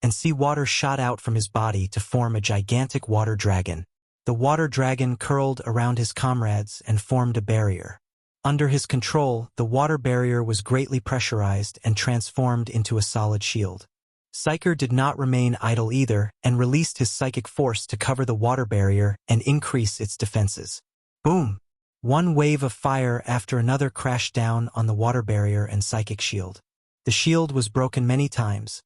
and sea water shot out from his body to form a gigantic water dragon. The water dragon curled around his comrades and formed a barrier. Under his control, the water barrier was greatly pressurized and transformed into a solid shield. Psyker did not remain idle either and released his psychic force to cover the water barrier and increase its defenses. Boom! One wave of fire after another crashed down on the water barrier and psychic shield. The shield was broken many times,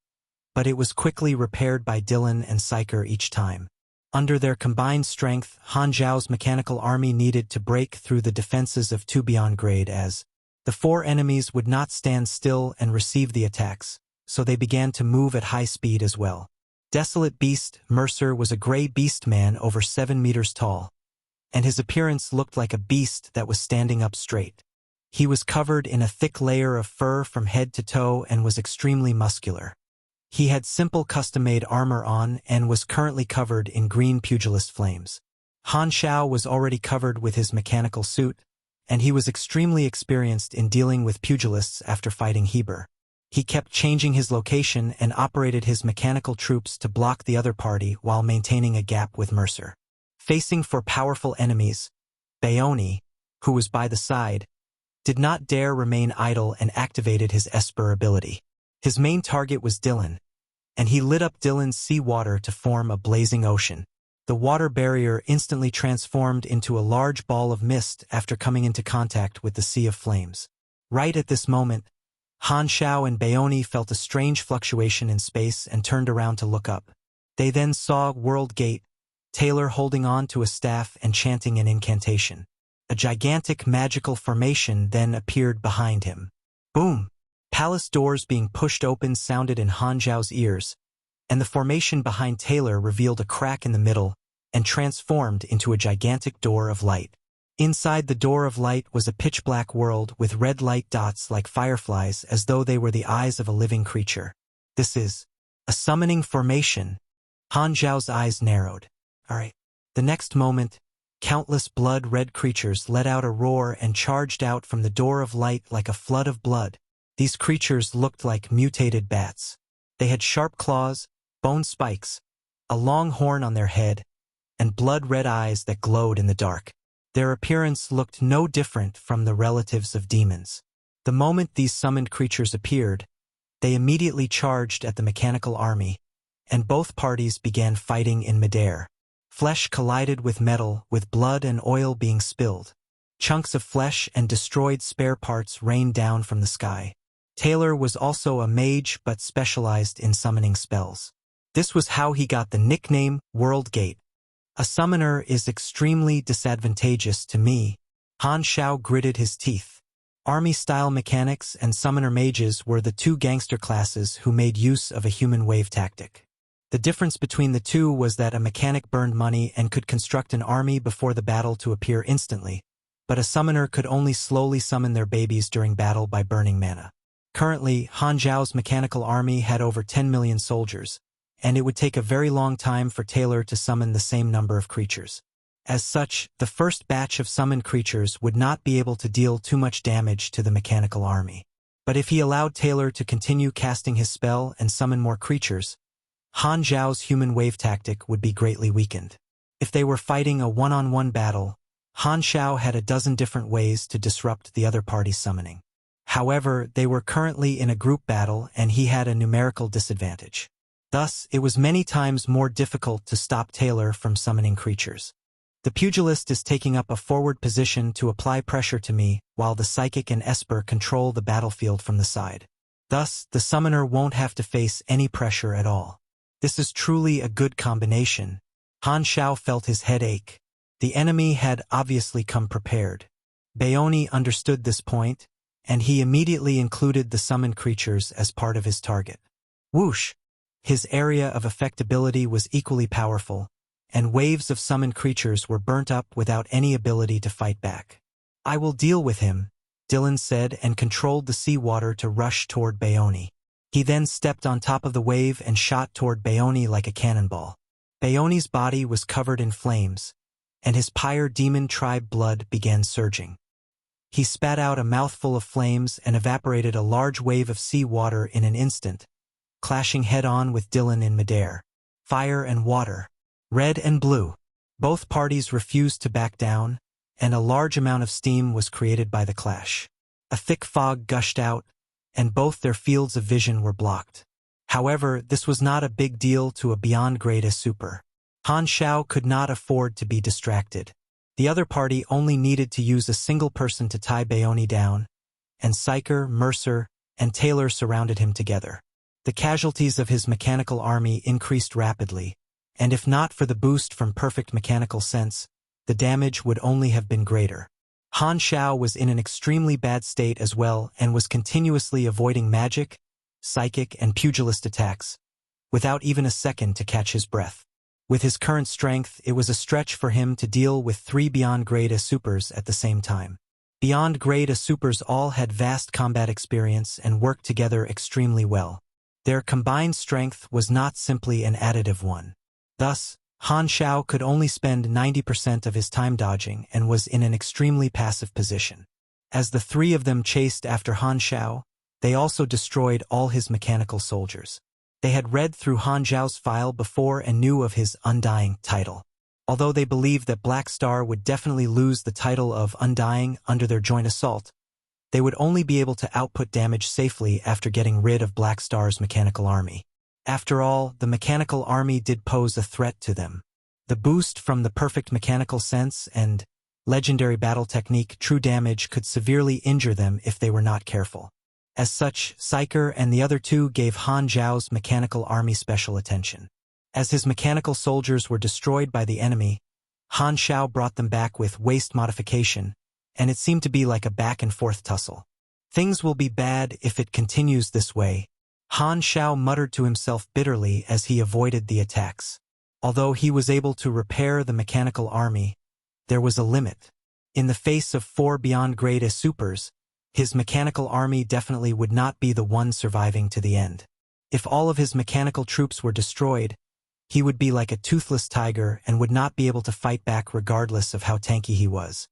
but it was quickly repaired by Dylan and Psyker each time. Under their combined strength, Han Xiao's mechanical army needed to break through the defenses of 2 beyond grade as the 4 enemies would not stand still and receive the attacks, so they began to move at high speed as well. Desolate Beast Mercer was a gray beast man over 7 meters tall, and his appearance looked like a beast that was standing up straight. He was covered in a thick layer of fur from head to toe and was extremely muscular. He had simple custom-made armor on and was currently covered in green pugilist flames. Han Xiao was already covered with his mechanical suit, and he was extremely experienced in dealing with pugilists after fighting Heber. He kept changing his location and operated his mechanical troops to block the other party while maintaining a gap with Mercer. Facing 4 powerful enemies, Bayoni, who was by the side, did not dare remain idle and activated his Esper ability. His main target was Dylan, and he lit up Dylan's sea water to form a blazing ocean. The water barrier instantly transformed into a large ball of mist after coming into contact with the sea of flames. Right at this moment, Han Xiao and Baoni felt a strange fluctuation in space and turned around to look up. They then saw World Gate, Taylor holding on to a staff and chanting an incantation. A gigantic magical formation then appeared behind him. Boom! Palace doors being pushed open sounded in Han Xiao's ears, and the formation behind Taylor revealed a crack in the middle and transformed into a gigantic door of light. Inside the door of light was a pitch-black world with red light dots like fireflies as though they were the eyes of a living creature. This is a summoning formation. Han Xiao's eyes narrowed. Alright. The next moment, countless blood-red creatures let out a roar and charged out from the door of light like a flood of blood. These creatures looked like mutated bats. They had sharp claws, bone spikes, a long horn on their head, and blood-red eyes that glowed in the dark. Their appearance looked no different from the relatives of demons. The moment these summoned creatures appeared, they immediately charged at the mechanical army, and both parties began fighting in midair. Flesh collided with metal, with blood and oil being spilled. Chunks of flesh and destroyed spare parts rained down from the sky. Taylor was also a mage but specialized in summoning spells. This was how he got the nickname World Gate. A summoner is extremely disadvantageous to me. Han Xiao gritted his teeth. Army-style mechanics and summoner mages were the two gangster classes who made use of a human wave tactic. The difference between the two was that a mechanic burned money and could construct an army before the battle to appear instantly, but a summoner could only slowly summon their babies during battle by burning mana. Currently, Han Xiao's mechanical army had over 10 million soldiers, and it would take a very long time for Taylor to summon the same number of creatures. As such, the first batch of summoned creatures would not be able to deal too much damage to the mechanical army. But if he allowed Taylor to continue casting his spell and summon more creatures, Han Xiao's human wave tactic would be greatly weakened. If they were fighting a one-on-one battle, Han Xiao had a dozen different ways to disrupt the other party's summoning. However, they were currently in a group battle and he had a numerical disadvantage. Thus, it was many times more difficult to stop Taylor from summoning creatures. The pugilist is taking up a forward position to apply pressure to me, while the psychic and Esper control the battlefield from the side. Thus, the summoner won't have to face any pressure at all. This is truly a good combination. Han Xiao felt his head ache. The enemy had obviously come prepared. Baoni understood this point, and he immediately included the summoned creatures as part of his target. Whoosh! His area of effectability was equally powerful, and waves of summoned creatures were burnt up without any ability to fight back. I will deal with him, Dylan said and controlled the seawater to rush toward Baoni. He then stepped on top of the wave and shot toward Baoni like a cannonball. Baoni's body was covered in flames, and his pyre demon tribe blood began surging. He spat out a mouthful of flames and evaporated a large wave of seawater in an instant, clashing head-on with Dylan in midair. Fire and water. Red and blue. Both parties refused to back down, and a large amount of steam was created by the clash. A thick fog gushed out, and both their fields of vision were blocked. However, this was not a big deal to a beyond grade super. Han Xiao could not afford to be distracted. The other party only needed to use a single person to tie Baoni down, and Psyker, Mercer, and Taylor surrounded him together. The casualties of his mechanical army increased rapidly, and if not for the boost from perfect mechanical sense, the damage would only have been greater. Han Xiao was in an extremely bad state as well and was continuously avoiding magic, psychic, and pugilist attacks, without even a second to catch his breath. With his current strength, it was a stretch for him to deal with 3 beyond grade supers at the same time. Beyond grade supers all had vast combat experience and worked together extremely well. Their combined strength was not simply an additive one. Thus, Han Xiao could only spend 90% of his time dodging and was in an extremely passive position. As the 3 of them chased after Han Xiao, they also destroyed all his mechanical soldiers. They had read through Han Xiao's file before and knew of his Undying title. Although they believed that Black Star would definitely lose the title of Undying under their joint assault, they would only be able to output damage safely after getting rid of Black Star's mechanical army. After all, the mechanical army did pose a threat to them. The boost from the perfect mechanical sense and legendary battle technique true damage could severely injure them if they were not careful. As such, Psyker and the other two gave Han Xiao's mechanical army special attention. As his mechanical soldiers were destroyed by the enemy, Han Xiao brought them back with waste modification, and it seemed to be like a back-and-forth tussle. Things will be bad if it continues this way, Han Xiao muttered to himself bitterly as he avoided the attacks. Although he was able to repair the mechanical army, there was a limit. In the face of 4 beyond grade A supers, his mechanical army definitely would not be the one surviving to the end. If all of his mechanical troops were destroyed, he would be like a toothless tiger and would not be able to fight back regardless of how tanky he was.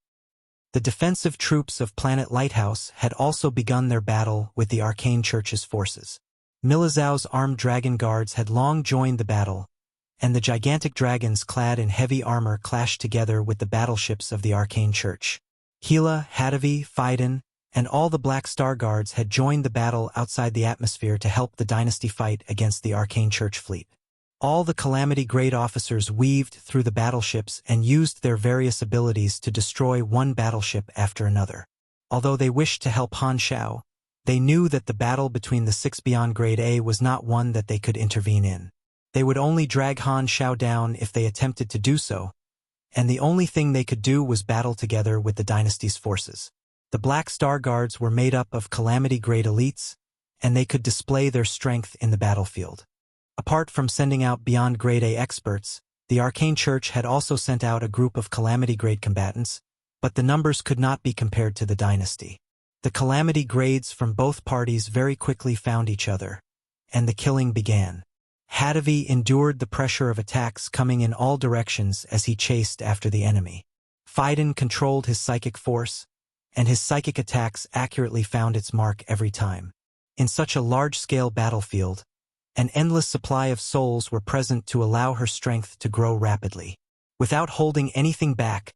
The defensive troops of Planet Lighthouse had also begun their battle with the Arcane Church's forces. Milizhao's armed dragon guards had long joined the battle, and the gigantic dragons clad in heavy armor clashed together with the battleships of the Arcane Church. Gila, Hadavi, Phaidon, and all the Black Star Guards had joined the battle outside the atmosphere to help the dynasty fight against the Arcane Church fleet. All the Calamity Grade officers weaved through the battleships and used their various abilities to destroy one battleship after another. Although they wished to help Han Xiao, they knew that the battle between the 6 beyond Grade A was not one that they could intervene in. They would only drag Han Xiao down if they attempted to do so, and the only thing they could do was battle together with the dynasty's forces. The Black Star Guards were made up of Calamity Grade elites, and they could display their strength in the battlefield. Apart from sending out beyond Grade A experts, the Arcane Church had also sent out a group of Calamity Grade combatants, but the numbers could not be compared to the dynasty. The Calamity Grades from both parties very quickly found each other, and the killing began. Hadavi endured the pressure of attacks coming in all directions as he chased after the enemy. Phaidon controlled his psychic force, and his psychic attacks accurately found its mark every time. In such a large-scale battlefield, an endless supply of souls were present to allow her strength to grow rapidly. Without holding anything back,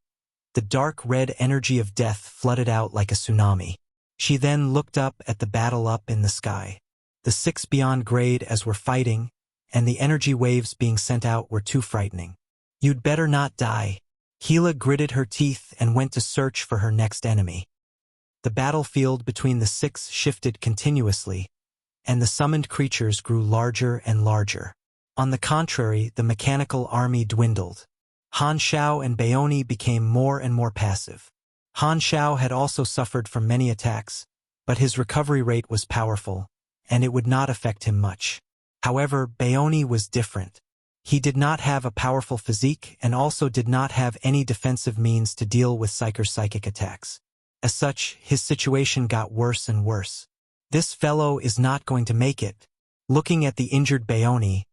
the dark red energy of death flooded out like a tsunami. She then looked up at the battle up in the sky. The 6 beyond grade as were fighting, and the energy waves being sent out were too frightening. You'd better not die. Gila gritted her teeth and went to search for her next enemy. The battlefield between the 6 shifted continuously, and the summoned creatures grew larger and larger. On the contrary, the mechanical army dwindled. Han Xiao and Baoni became more and more passive. Han Xiao had also suffered from many attacks, but his recovery rate was powerful, and it would not affect him much. However, Baoni was different. He did not have a powerful physique and also did not have any defensive means to deal with Psyker's psychic attacks. As such, his situation got worse and worse. This fellow is not going to make it. Looking at the injured Baoni,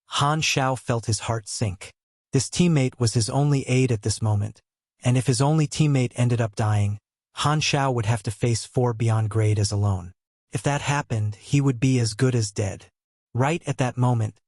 Han Xiao felt his heart sink. This teammate was his only aid at this moment, and if his only teammate ended up dying, Han Xiao would have to face 4 beyond grade as alone. If that happened, he would be as good as dead. Right at that moment,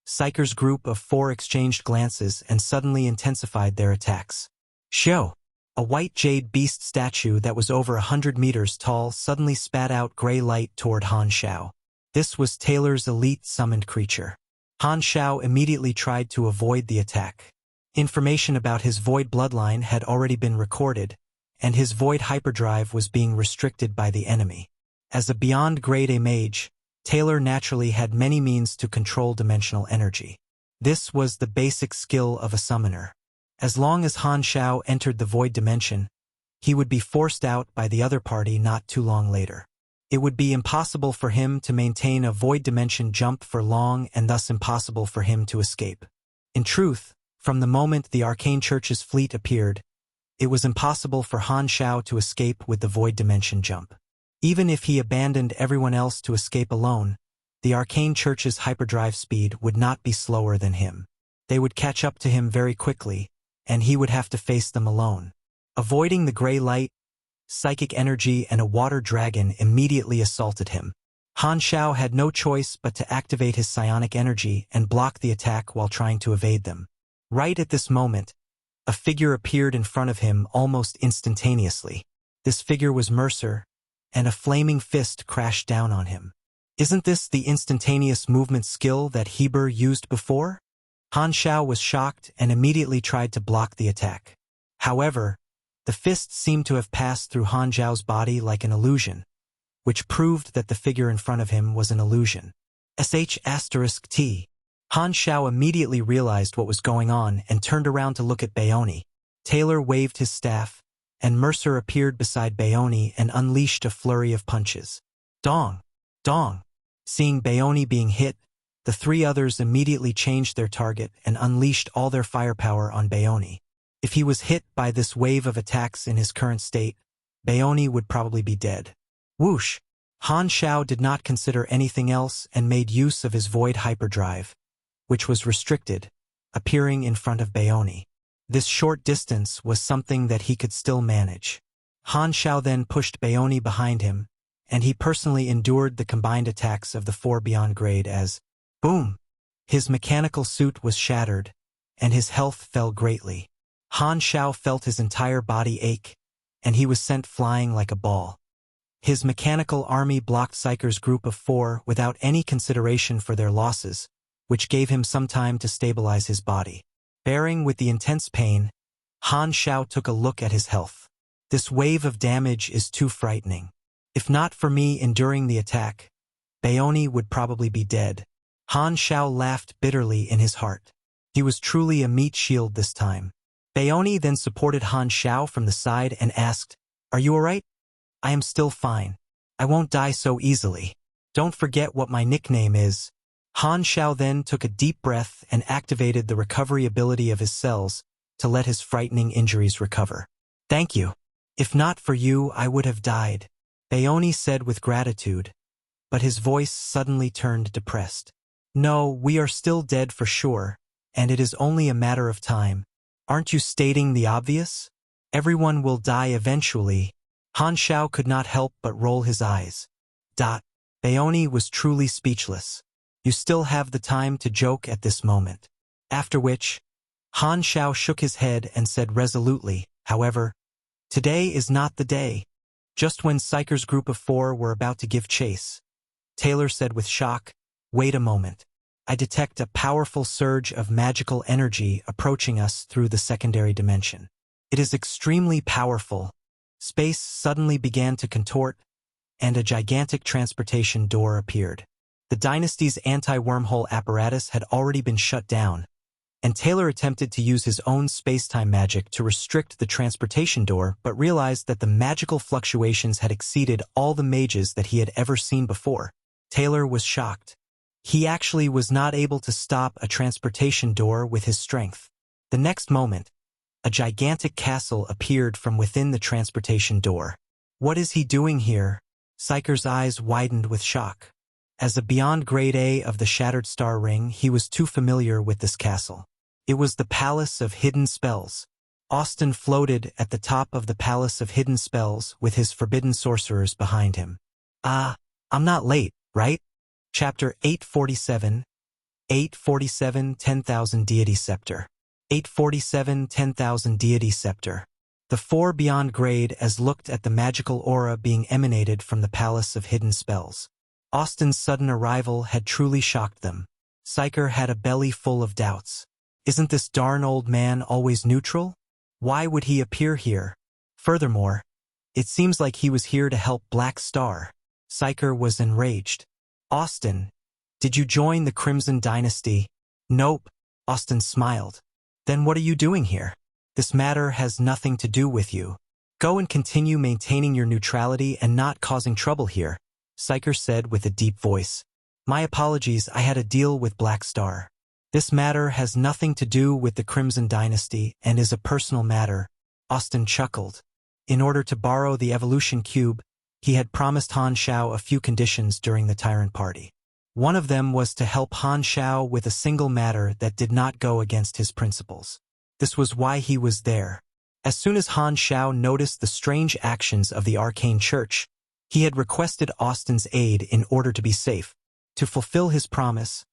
Psyker's group of 4 exchanged glances and suddenly intensified their attacks. Xiao! A white jade beast statue that was over 100 meters tall suddenly spat out gray light toward Han Xiao. This was Taylor's elite summoned creature. Han Xiao immediately tried to avoid the attack. Information about his void bloodline had already been recorded, and his void hyperdrive was being restricted by the enemy. As a beyond grade A mage, Taylor naturally had many means to control dimensional energy. This was the basic skill of a summoner. As long as Han Xiao entered the void dimension, he would be forced out by the other party not too long later. It would be impossible for him to maintain a void dimension jump for long and thus impossible for him to escape. In truth, from the moment the Arcane Church's fleet appeared, it was impossible for Han Xiao to escape with the void dimension jump. Even if he abandoned everyone else to escape alone, the Arcane Church's hyperdrive speed would not be slower than him. They would catch up to him very quickly, and he would have to face them alone. Avoiding the gray light, psychic energy and a water dragon immediately assaulted him. Han Xiao had no choice but to activate his psionic energy and block the attack while trying to evade them. Right at this moment, a figure appeared in front of him almost instantaneously. This figure was Mercer, and a flaming fist crashed down on him. Isn't this the instantaneous movement skill that Heber used before? Han Xiao was shocked and immediately tried to block the attack. However, the fist seemed to have passed through Han Xiao's body like an illusion, which proved that the figure in front of him was an illusion. *T. Han Xiao immediately realized what was going on and turned around to look at Baoni. Taylor waved his staff, and Mercer appeared beside Baoni and unleashed a flurry of punches. Dong! Dong! Seeing Baoni being hit, the three others immediately changed their target and unleashed all their firepower on Baoni. If he was hit by this wave of attacks in his current state, Baoni would probably be dead. Whoosh! Han Xiao did not consider anything else and made use of his void hyperdrive, which was restricted, appearing in front of Baoni. This short distance was something that he could still manage. Han Xiao then pushed Baoni behind him, and he personally endured the combined attacks of the four beyond grade as boom! His mechanical suit was shattered, and his health fell greatly. Han Xiao felt his entire body ache, and he was sent flying like a ball. His mechanical army blocked Psyker's group of four without any consideration for their losses, which gave him some time to stabilize his body. Bearing with the intense pain, Han Xiao took a look at his health. This wave of damage is too frightening. If not for me enduring the attack, Baoni would probably be dead. Han Xiao laughed bitterly in his heart. He was truly a meat shield this time. Baoni then supported Han Xiao from the side and asked, "Are you alright?" "I am still fine. I won't die so easily. Don't forget what my nickname is." Han Xiao then took a deep breath and activated the recovery ability of his cells to let his frightening injuries recover. "Thank you. If not for you, I would have died," Baoni said with gratitude, but his voice suddenly turned depressed. "No, we are still dead for sure, and it is only a matter of time. Aren't you stating the obvious? Everyone will die eventually." Han Xiao could not help but roll his eyes. Baoni was truly speechless. "You still have the time to joke at this moment." After which, Han Xiao shook his head and said resolutely, "However, today is not the day." Just when Psyker's group of four were about to give chase, Taylor said with shock, "Wait a moment. I detect a powerful surge of magical energy approaching us through the secondary dimension. It is extremely powerful." Space suddenly began to contort, and a gigantic transportation door appeared. The dynasty's anti-wormhole apparatus had already been shut down, and Taylor attempted to use his own space-time magic to restrict the transportation door but realized that the magical fluctuations had exceeded all the mages that he had ever seen before. Taylor was shocked. He actually was not able to stop a transportation door with his strength. The next moment, a gigantic castle appeared from within the transportation door. "What is he doing here?" Psyker's eyes widened with shock. As a beyond grade A of the Shattered Star Ring, he was too familiar with this castle. It was the Palace of Hidden Spells. Austin floated at the top of the Palace of Hidden Spells with his forbidden sorcerers behind him. I'm not late, right? Chapter 847, 10,000 Deity Scepter. 10,000 Deity Scepter. The four beyond grade as looked at the magical aura being emanated from the Palace of Hidden Spells. Austin's sudden arrival had truly shocked them. Psyker had a belly full of doubts. Isn't this darn old man always neutral? Why would he appear here? Furthermore, it seems like he was here to help Black Star. Psyker was enraged. "Austin, did you join the Crimson Dynasty?" "Nope," Austin smiled. "Then what are you doing here? This matter has nothing to do with you. Go and continue maintaining your neutrality and not causing trouble here," Psyker said with a deep voice. "My apologies, I had a deal with Black Star. This matter has nothing to do with the Crimson Dynasty and is a personal matter," Austin chuckled. In order to borrow the evolution cube, he had promised Han Xiao a few conditions during the Tyrant Party. One of them was to help Han Xiao with a single matter that did not go against his principles. This was why he was there. As soon as Han Xiao noticed the strange actions of the Arcane Church, he had requested Austin's aid in order to be safe. To fulfill his promise,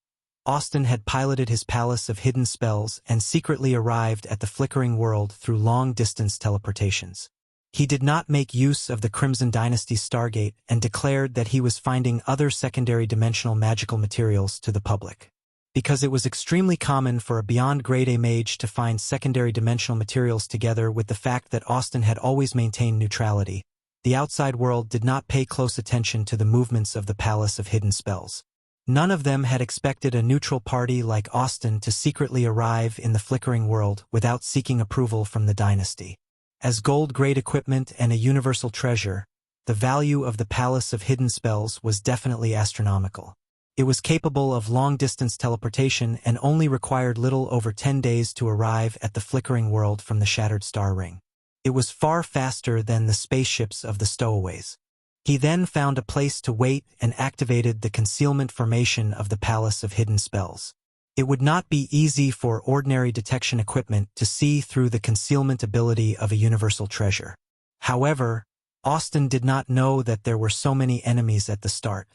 Austin had piloted his Palace of Hidden Spells and secretly arrived at the Flickering World through long-distance teleportations. He did not make use of the Crimson Dynasty Stargate and declared that he was finding other secondary dimensional magical materials to the public. because it was extremely common for a beyond grade A mage to find secondary dimensional materials together with the fact that Austin had always maintained neutrality. The outside world did not pay close attention to the movements of the Palace of Hidden Spells. None of them had expected a neutral party like Austin to secretly arrive in the flickering world without seeking approval from the dynasty. As gold-grade equipment and a universal treasure, the value of the Palace of Hidden Spells was definitely astronomical. It was capable of long-distance teleportation and only required little over 10 days to arrive at the flickering world from the shattered star ring. It was far faster than the spaceships of the stowaways. He then found a place to wait and activated the concealment formation of the Palace of Hidden Spells. It would not be easy for ordinary detection equipment to see through the concealment ability of a universal treasure. However, Austin did not know that there were so many enemies at the start.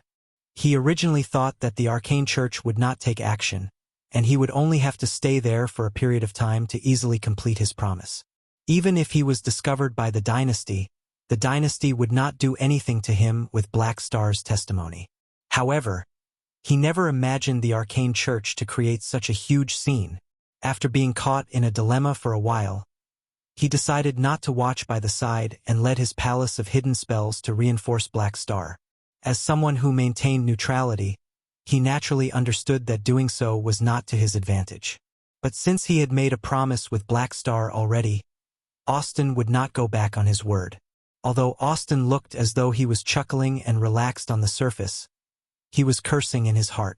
He originally thought that the Arcane Church would not take action, and he would only have to stay there for a period of time to easily complete his promise. Even if he was discovered by the dynasty would not do anything to him with Black Star's testimony. However, he never imagined the Arcane Church to create such a huge scene. After being caught in a dilemma for a while, he decided not to watch by the side and led his Palace of Hidden Spells to reinforce Black Star. As someone who maintained neutrality, he naturally understood that doing so was not to his advantage. But since he had made a promise with Black Star already, Austin would not go back on his word. Although Austin looked as though he was chuckling and relaxed on the surface, he was cursing in his heart.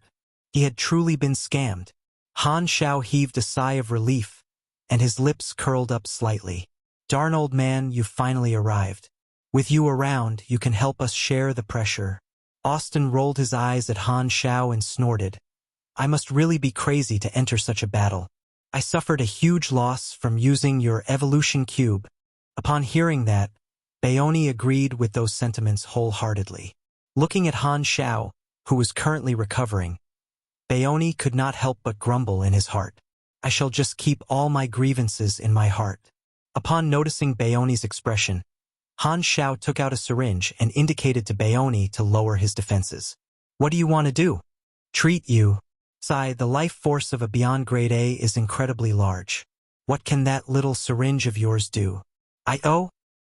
He had truly been scammed. Han Xiao heaved a sigh of relief, and his lips curled up slightly. Darn old man, you finally arrived. With you around, you can help us share the pressure. Austin rolled his eyes at Han Xiao and snorted. I must really be crazy to enter such a battle. I suffered a huge loss from using your evolution cube. Upon hearing that, Baoni agreed with those sentiments wholeheartedly. Looking at Han Xiao, who was currently recovering, Baoni could not help but grumble in his heart. I shall just keep all my grievances in my heart. Upon noticing Baoni's expression, Han Xiao took out a syringe and indicated to Baoni to lower his defenses. What do you want to do? Treat you. Sigh, the life force of a beyond grade A is incredibly large. What can that little syringe of yours do?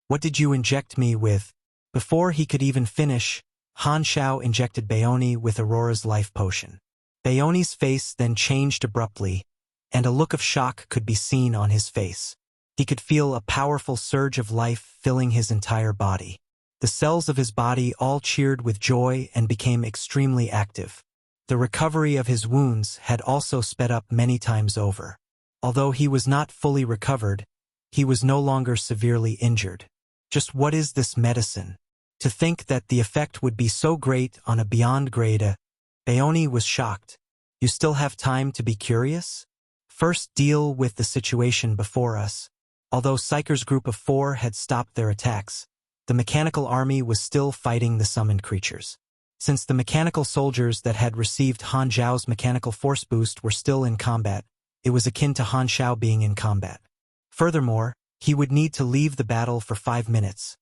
What did you inject me with? Before he could even finish, Han Xiao injected Baoni with Aurora's life potion. Baoni's face then changed abruptly, and a look of shock could be seen on his face. He could feel a powerful surge of life filling his entire body. The cells of his body all cheered with joy and became extremely active. The recovery of his wounds had also sped up many times over. Although he was not fully recovered, he was no longer severely injured. Just what is this medicine? To think that the effect would be so great on a beyond grade A. Baoni was shocked. You still have time to be curious? First deal with the situation before us. Although Psyker's group of 4 had stopped their attacks, the mechanical army was still fighting the summoned creatures. Since the mechanical soldiers that had received Han Xiao's mechanical force boost were still in combat, it was akin to Han Xiao being in combat. Furthermore, he would need to leave the battle for 5 minutes,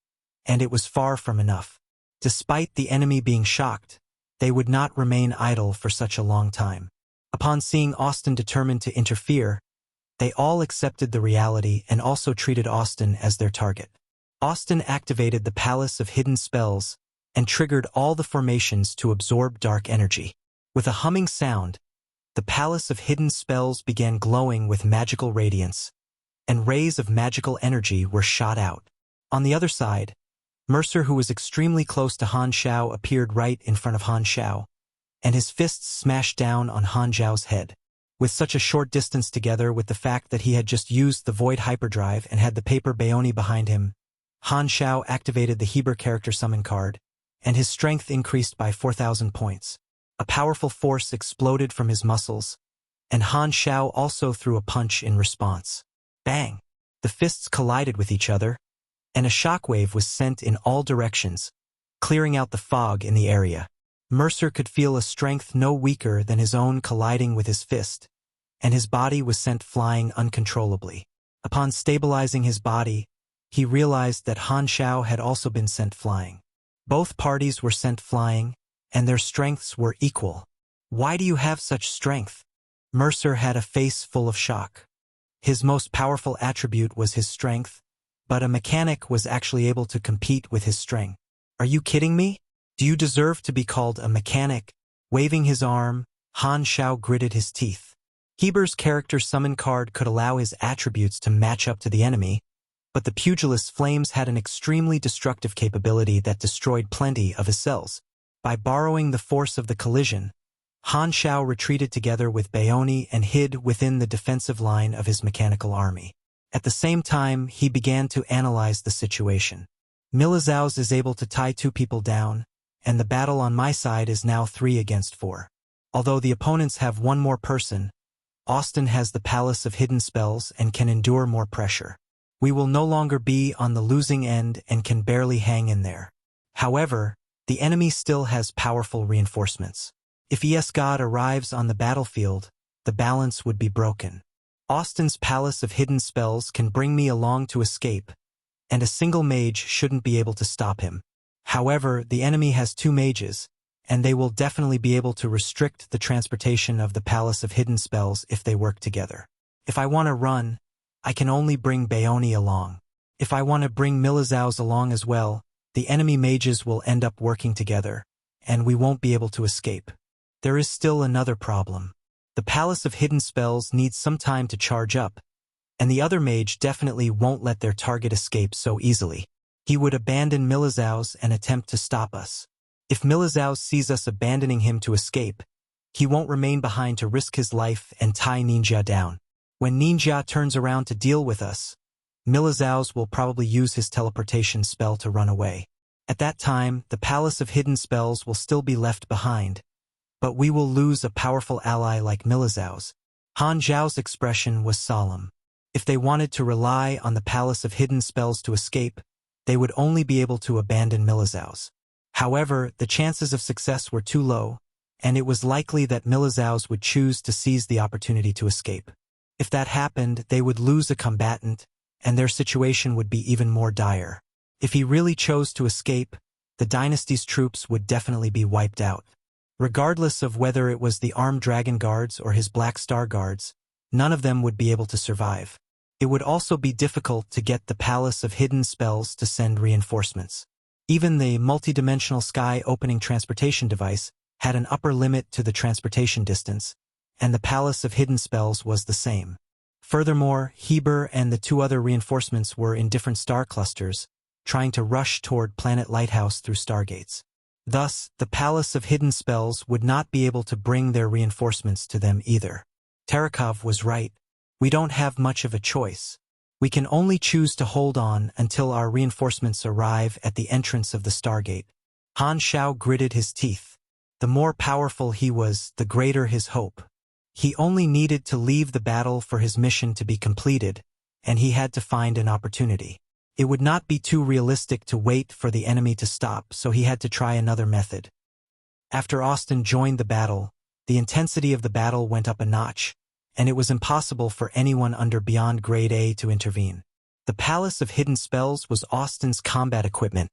and it was far from enough. Despite the enemy being shocked, they would not remain idle for such a long time. Upon seeing Austin determined to interfere, they all accepted the reality and also treated Austin as their target. Austin activated the Palace of Hidden Spells and triggered all the formations to absorb dark energy. With a humming sound, the Palace of Hidden Spells began glowing with magical radiance, and rays of magical energy were shot out. On the other side, Mercer, who was extremely close to Han Xiao, appeared right in front of Han Xiao, and his fists smashed down on Han Xiao's head. With such a short distance together with the fact that he had just used the Void Hyperdrive and had the paper Baoni behind him, Han Xiao activated the Heber character summon card, and his strength increased by 4,000 points. A powerful force exploded from his muscles, and Han Xiao also threw a punch in response. Bang! The fists collided with each other, and a shockwave was sent in all directions, clearing out the fog in the area. Mercer could feel a strength no weaker than his own colliding with his fist, and his body was sent flying uncontrollably. Upon stabilizing his body, he realized that Han Xiao had also been sent flying. Both parties were sent flying, and their strengths were equal. Why do you have such strength? Mercer had a face full of shock. His most powerful attribute was his strength, but a mechanic was actually able to compete with his strength. Are you kidding me? Do you deserve to be called a mechanic? Waving his arm, Han Xiao gritted his teeth. Heber's character summon card could allow his attributes to match up to the enemy, but the pugilist's flames had an extremely destructive capability that destroyed plenty of his cells. By borrowing the force of the collision, Han Xiao retreated together with Baoni and hid within the defensive line of his mechanical army. At the same time, he began to analyze the situation. Milizhao's is able to tie 2 people down, and the battle on my side is now 3 against 4. Although the opponents have 1 more person, Austin has the Palace of Hidden Spells and can endure more pressure. We will no longer be on the losing end and can barely hang in there. However, the enemy still has powerful reinforcements. If ES God arrives on the battlefield, the balance would be broken. Austin's Palace of Hidden Spells can bring me along to escape, and a single mage shouldn't be able to stop him. However, the enemy has 2 mages, and they will definitely be able to restrict the transportation of the Palace of Hidden Spells if they work together. If I want to run, I can only bring Baoni along. If I want to bring Milizhao's along as well, the enemy mages will end up working together, and we won't be able to escape. There is still another problem. The Palace of Hidden Spells needs some time to charge up, and the other mage definitely won't let their target escape so easily. He would abandon Milizhao's and attempt to stop us. If Milizhao sees us abandoning him to escape, he won't remain behind to risk his life and tie Ninja down. When Ninja turns around to deal with us, Milizhao's will probably use his teleportation spell to run away. At that time, the Palace of Hidden Spells will still be left behind, but we will lose a powerful ally like Milizhao's. Han Xiao's expression was solemn. If they wanted to rely on the Palace of Hidden Spells to escape, they would only be able to abandon Milizhao's. However, the chances of success were too low, and it was likely that Milizhao's would choose to seize the opportunity to escape. If that happened, they would lose a combatant, and their situation would be even more dire. If he really chose to escape, the dynasty's troops would definitely be wiped out. Regardless of whether it was the armed dragon guards or his black star guards, none of them would be able to survive. It would also be difficult to get the Palace of Hidden Spells to send reinforcements. Even the multidimensional sky opening transportation device had an upper limit to the transportation distance, and the Palace of Hidden Spells was the same. Furthermore, Heber and the 2 other reinforcements were in different star clusters, trying to rush toward Planet Lighthouse through stargates. Thus, the Palace of Hidden Spells would not be able to bring their reinforcements to them either. Terakov was right. We don't have much of a choice. We can only choose to hold on until our reinforcements arrive at the entrance of the stargate. Han Xiao gritted his teeth. The more powerful he was, the greater his hope. He only needed to leave the battle for his mission to be completed, and he had to find an opportunity. It would not be too realistic to wait for the enemy to stop, so he had to try another method. After Austin joined the battle, the intensity of the battle went up a notch, and it was impossible for anyone under Beyond Grade A to intervene. The Palace of Hidden Spells was Austin's combat equipment,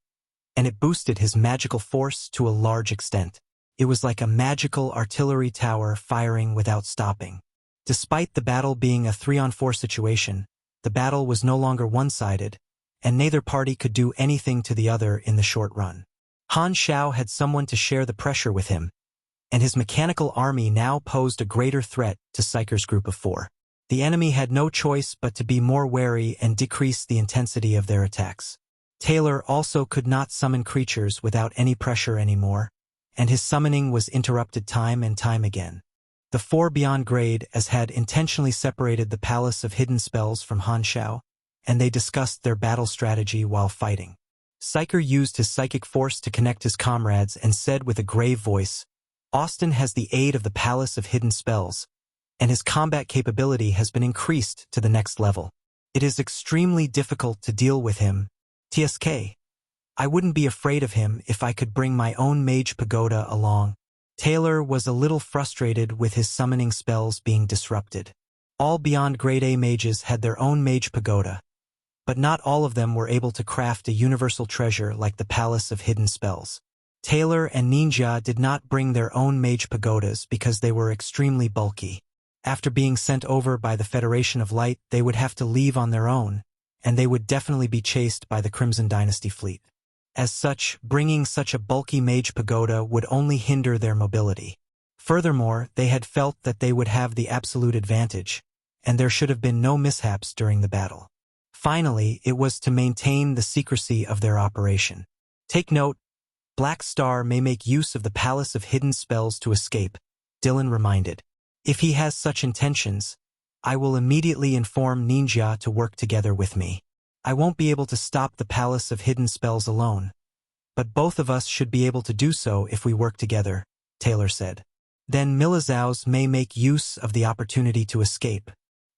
and it boosted his magical force to a large extent. It was like a magical artillery tower firing without stopping. Despite the battle being a 3-on-4 situation, the battle was no longer one-sided, and neither party could do anything to the other in the short run. Han Xiao had someone to share the pressure with him, and his mechanical army now posed a greater threat to Psyker's group of 4. The enemy had no choice but to be more wary and decrease the intensity of their attacks. Taylor also could not summon creatures without any pressure anymore, and his summoning was interrupted time and time again. The 4 Beyond Grade as had intentionally separated the Palace of Hidden Spells from Han Xiao, and they discussed their battle strategy while fighting. Psyker used his psychic force to connect his comrades and said with a grave voice, "Austin has the aid of the Palace of Hidden Spells, and his combat capability has been increased to the next level. It is extremely difficult to deal with him. TSK. I wouldn't be afraid of him if I could bring my own Mage Pagoda along." Taylor was a little frustrated with his summoning spells being disrupted. All Beyond Grade A mages had their own Mage Pagoda, but not all of them were able to craft a universal treasure like the Palace of Hidden Spells. Taylor and Ninja did not bring their own Mage Pagodas because they were extremely bulky. After being sent over by the Federation of Light, they would have to leave on their own, and they would definitely be chased by the Crimson Dynasty fleet. As such, bringing such a bulky mage pagoda would only hinder their mobility. Furthermore, they had felt that they would have the absolute advantage, and there should have been no mishaps during the battle. Finally, it was to maintain the secrecy of their operation. Take note, Black Star may make use of the Palace of Hidden Spells to escape, Dylan reminded. If he has such intentions, I will immediately inform Ninja to work together with me. I won't be able to stop the Palace of Hidden Spells alone, but both of us should be able to do so if we work together, Taylor said. Then Milizaus may make use of the opportunity to escape.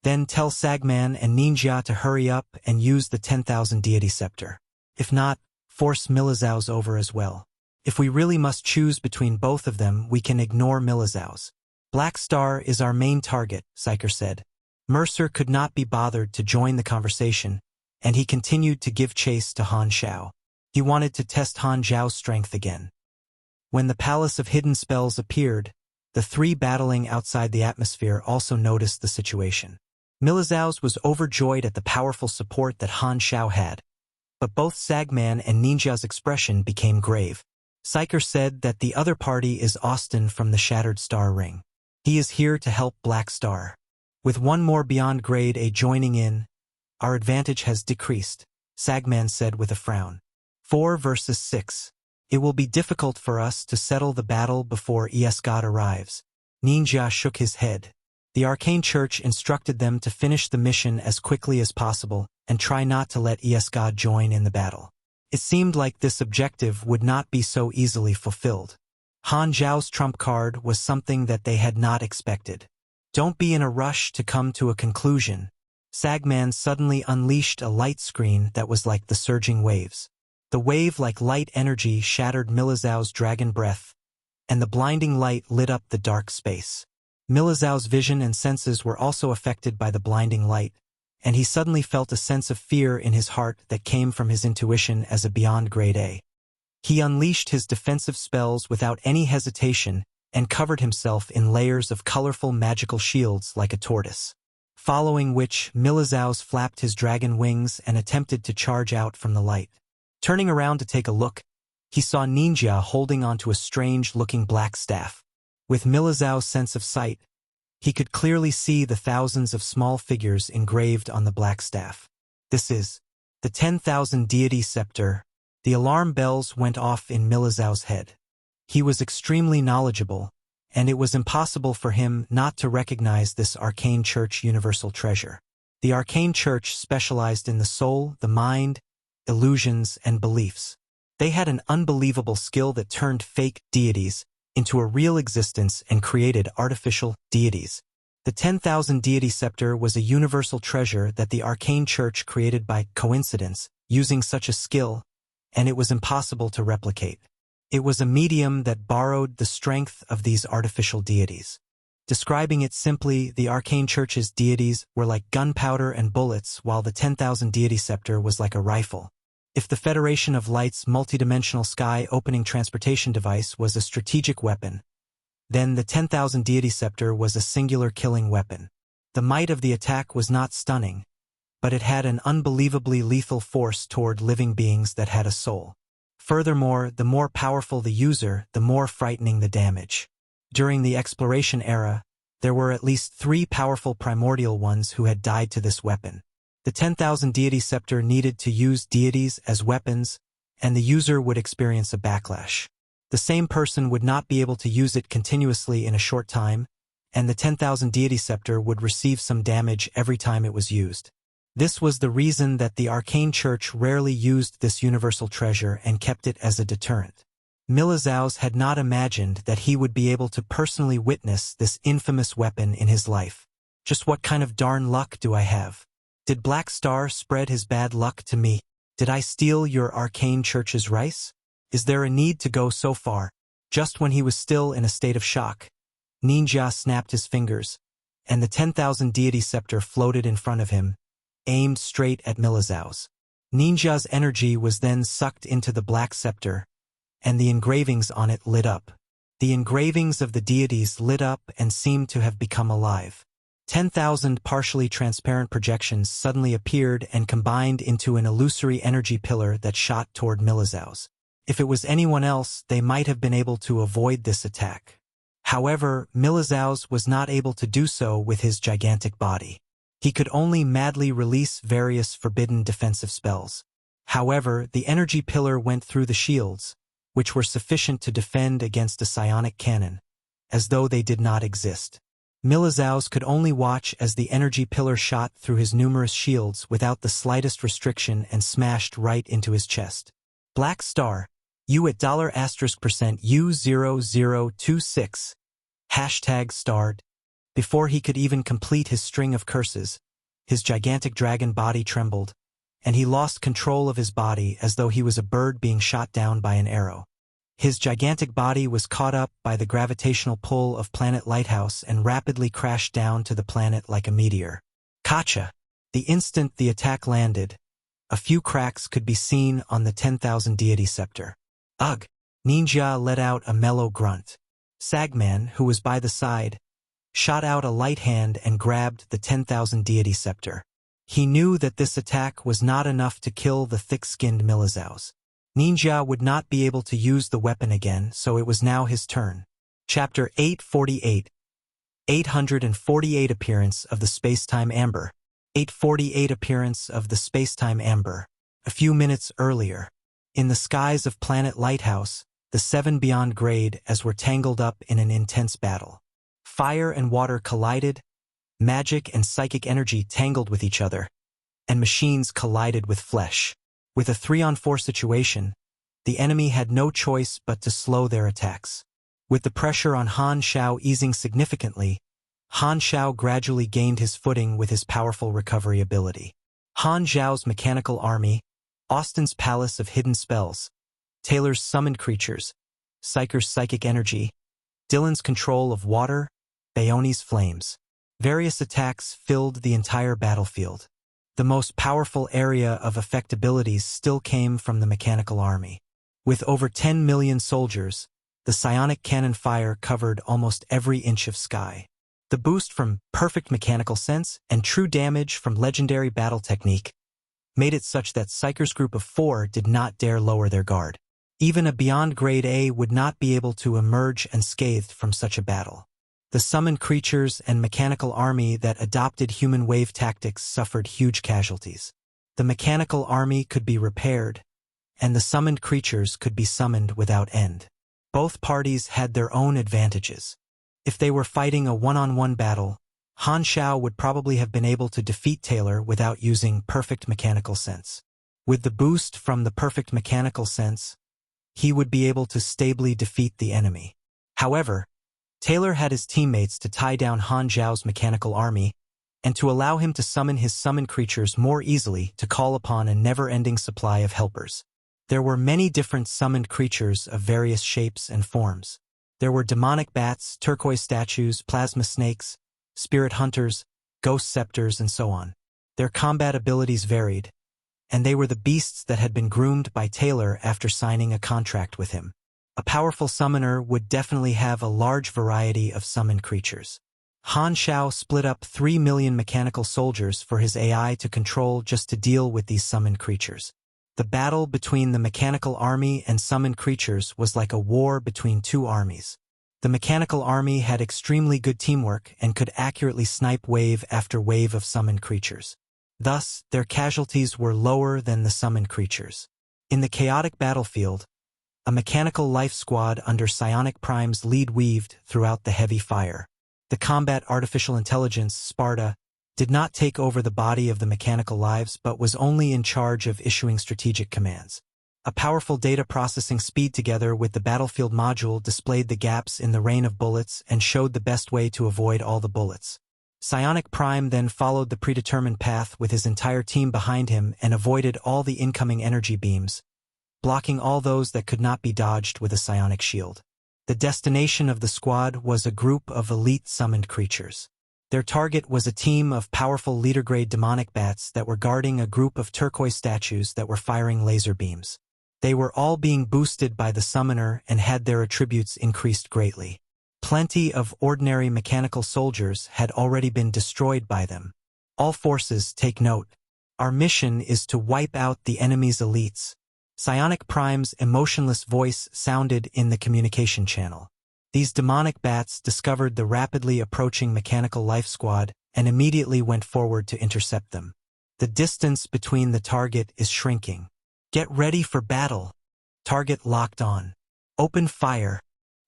Then tell Sagman and Ninja to hurry up and use the 10,000 deity scepter. If not, force Milizaus over as well. If we really must choose between both of them, we can ignore Milizaus. Black Star is our main target, Psyker said. Mercer could not be bothered to join the conversation, and he continued to give chase to Han Xiao. He wanted to test Han Xiao's strength again. When the Palace of Hidden Spells appeared, the three battling outside the atmosphere also noticed the situation. Milizaus was overjoyed at the powerful support that Han Xiao had, but both Sagman and Ninja's expression became grave. Psyker said that the other party is Austin from the Shattered Star Ring. He is here to help Black Star. With one more Beyond Grade A joining in, our advantage has decreased, Sagman said with a frown. 4 versus 6. It will be difficult for us to settle the battle before Escott arrives. Ninja shook his head. The Arcane Church instructed them to finish the mission as quickly as possible and try not to let Escott join in the battle. It seemed like this objective would not be so easily fulfilled. Han Xiao's trump card was something that they had not expected. Don't be in a rush to come to a conclusion. Sagman suddenly unleashed a light screen that was like the surging waves. The wave-like light energy shattered Milizaus's dragon breath, and the blinding light lit up the dark space. Milizaus's vision and senses were also affected by the blinding light, and he suddenly felt a sense of fear in his heart that came from his intuition as a Beyond Grade A. He unleashed his defensive spells without any hesitation and covered himself in layers of colorful magical shields like a tortoise. Following which, Milizaus flapped his dragon wings and attempted to charge out from the light. Turning around to take a look, he saw Ninja holding onto a strange-looking black staff. With Milizaus's sense of sight, he could clearly see the thousands of small figures engraved on the black staff. This is the 10,000 deity scepter. The alarm bells went off in Milizaus's head. He was extremely knowledgeable, and it was impossible for him not to recognize this Arcane Church universal treasure. The Arcane Church specialized in the soul, the mind, illusions, and beliefs. They had an unbelievable skill that turned fake deities into a real existence and created artificial deities. The 10,000 deity scepter was a universal treasure that the Arcane Church created by coincidence, using such a skill, and it was impossible to replicate. It was a medium that borrowed the strength of these artificial deities. Describing it simply, the Arcane Church's deities were like gunpowder and bullets, while the 10,000 deity scepter was like a rifle. If the Federation of Light's multidimensional sky-opening transportation device was a strategic weapon, then the 10,000 deity scepter was a singular killing weapon. The might of the attack was not stunning, but it had an unbelievably lethal force toward living beings that had a soul. Furthermore, the more powerful the user, the more frightening the damage. During the exploration era, there were at least 3 powerful primordial ones who had died to this weapon. The 10,000 deity scepter needed to use deities as weapons, and the user would experience a backlash. The same person would not be able to use it continuously in a short time, and the 10,000 deity scepter would receive some damage every time it was used. This was the reason that the Arcane Church rarely used this universal treasure and kept it as a deterrent. Milizaus had not imagined that he would be able to personally witness this infamous weapon in his life. Just what kind of darn luck do I have? Did Black Star spread his bad luck to me? Did I steal your Arcane Church's rice? Is there a need to go so far? Just when he was still in a state of shock, Ninja snapped his fingers, and the 10,000 deity scepter floated in front of him, aimed straight at Milizaus. Ninja's energy was then sucked into the black scepter, and the engravings on it lit up. The engravings of the deities lit up and seemed to have become alive. 10,000 partially transparent projections suddenly appeared and combined into an illusory energy pillar that shot toward Milizau's. If it was anyone else, they might have been able to avoid this attack. However, Milizau's was not able to do so with his gigantic body. He could only madly release various forbidden defensive spells. However, the energy pillar went through the shields, which were sufficient to defend against a psionic cannon, as though they did not exist. Milizau's could only watch as the energy pillar shot through his numerous shields without the slightest restriction and smashed right into his chest. Black Star, U at $% U0026, #starred. Before he could even complete his string of curses, his gigantic dragon body trembled, and he lost control of his body as though he was a bird being shot down by an arrow. His gigantic body was caught up by the gravitational pull of planet Lighthouse and rapidly crashed down to the planet like a meteor. Kacha! The instant the attack landed, a few cracks could be seen on the 10,000 deity scepter. Ugh! Ninja let out a mellow grunt. Sagman, who was by the side, shot out a light hand and grabbed the 10,000 deity scepter. He knew that this attack was not enough to kill the thick-skinned Milizau's. Ninja would not be able to use the weapon again, so it was now his turn. Chapter 848. 848 Appearance of the Space-Time Amber. 848 Appearance of the Space-Time Amber. A few minutes earlier, in the skies of planet Lighthouse, the seven beyond grade as were tangled up in an intense battle. Fire and water collided, magic and psychic energy tangled with each other, and machines collided with flesh. With a 3-on-4 situation, the enemy had no choice but to slow their attacks. With the pressure on Han Xiao easing significantly, Han Xiao gradually gained his footing with his powerful recovery ability. Han Xiao's mechanical army, Austin's palace of hidden spells, Taylor's summoned creatures, Psyker's psychic energy, Dylan's control of water, Bayone's flames. Various attacks filled the entire battlefield. The most powerful area of effect abilities still came from the mechanical army. With over 10 million soldiers, the psionic cannon fire covered almost every inch of sky. The boost from perfect mechanical sense and true damage from legendary battle technique made it such that Psyker's group of 4 did not dare lower their guard. Even a beyond grade A would not be able to emerge unscathed from such a battle. The summoned creatures and mechanical army that adopted human wave tactics suffered huge casualties. The mechanical army could be repaired, and the summoned creatures could be summoned without end. Both parties had their own advantages. If they were fighting a one-on-one battle, Han Xiao would probably have been able to defeat Taylor without using perfect mechanical sense. With the boost from the perfect mechanical sense, he would be able to stably defeat the enemy. However, Taylor had his teammates to tie down Han Xiao's mechanical army and to allow him to summon his summoned creatures more easily to call upon a never-ending supply of helpers. There were many different summoned creatures of various shapes and forms. There were demonic bats, turquoise statues, plasma snakes, spirit hunters, ghost scepters, and so on. Their combat abilities varied, and they were the beasts that had been groomed by Taylor after signing a contract with him. A powerful summoner would definitely have a large variety of summoned creatures. Han Xiao split up 3 million mechanical soldiers for his AI to control just to deal with these summoned creatures. The battle between the mechanical army and summoned creatures was like a war between two armies. The mechanical army had extremely good teamwork and could accurately snipe wave after wave of summoned creatures. Thus, their casualties were lower than the summoned creatures. In the chaotic battlefield, a mechanical life squad under Psionic Prime's lead weaved throughout the heavy fire. The combat artificial intelligence, Sparta, did not take over the body of the mechanical lives but was only in charge of issuing strategic commands. A powerful data processing speed together with the battlefield module displayed the gaps in the rain of bullets and showed the best way to avoid all the bullets. Psionic Prime then followed the predetermined path with his entire team behind him and avoided all the incoming energy beams, blocking all those that could not be dodged with a psionic shield. The destination of the squad was a group of elite summoned creatures. Their target was a team of powerful leader-grade demonic bats that were guarding a group of turquoise statues that were firing laser beams. They were all being boosted by the summoner and had their attributes increased greatly. plenty of ordinary mechanical soldiers had already been destroyed by them. All forces take note. Our mission is to wipe out the enemy's elites. Psionic Prime's emotionless voice sounded in the communication channel. These demonic bats discovered the rapidly approaching mechanical life squad and immediately went forward to intercept them. The distance between the target is shrinking. Get ready for battle. Target locked on. Open fire.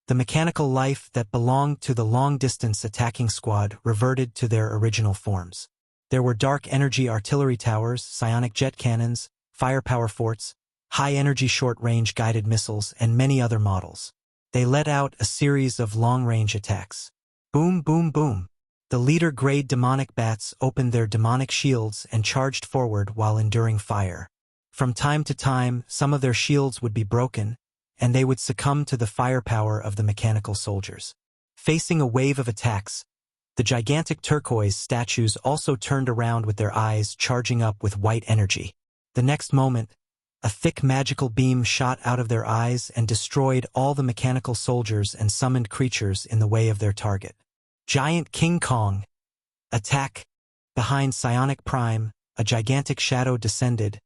The mechanical life that belonged to the long-distance attacking squad reverted to their original forms. There were dark energy artillery towers, psionic jet cannons, firepower forts, high-energy short-range guided missiles, and many other models. They let out a series of long-range attacks. Boom, boom, boom. The leader-grade demonic bats opened their demonic shields and charged forward while enduring fire. From time to time, some of their shields would be broken, and they would succumb to the firepower of the mechanical soldiers. Facing a wave of attacks, the gigantic turquoise statues also turned around with their eyes charging up with white energy. The next moment, a thick magical beam shot out of their eyes and destroyed all the mechanical soldiers and summoned creatures in the way of their target. Giant King Kong. Attack. Behind Psionic Prime, a gigantic shadow descended,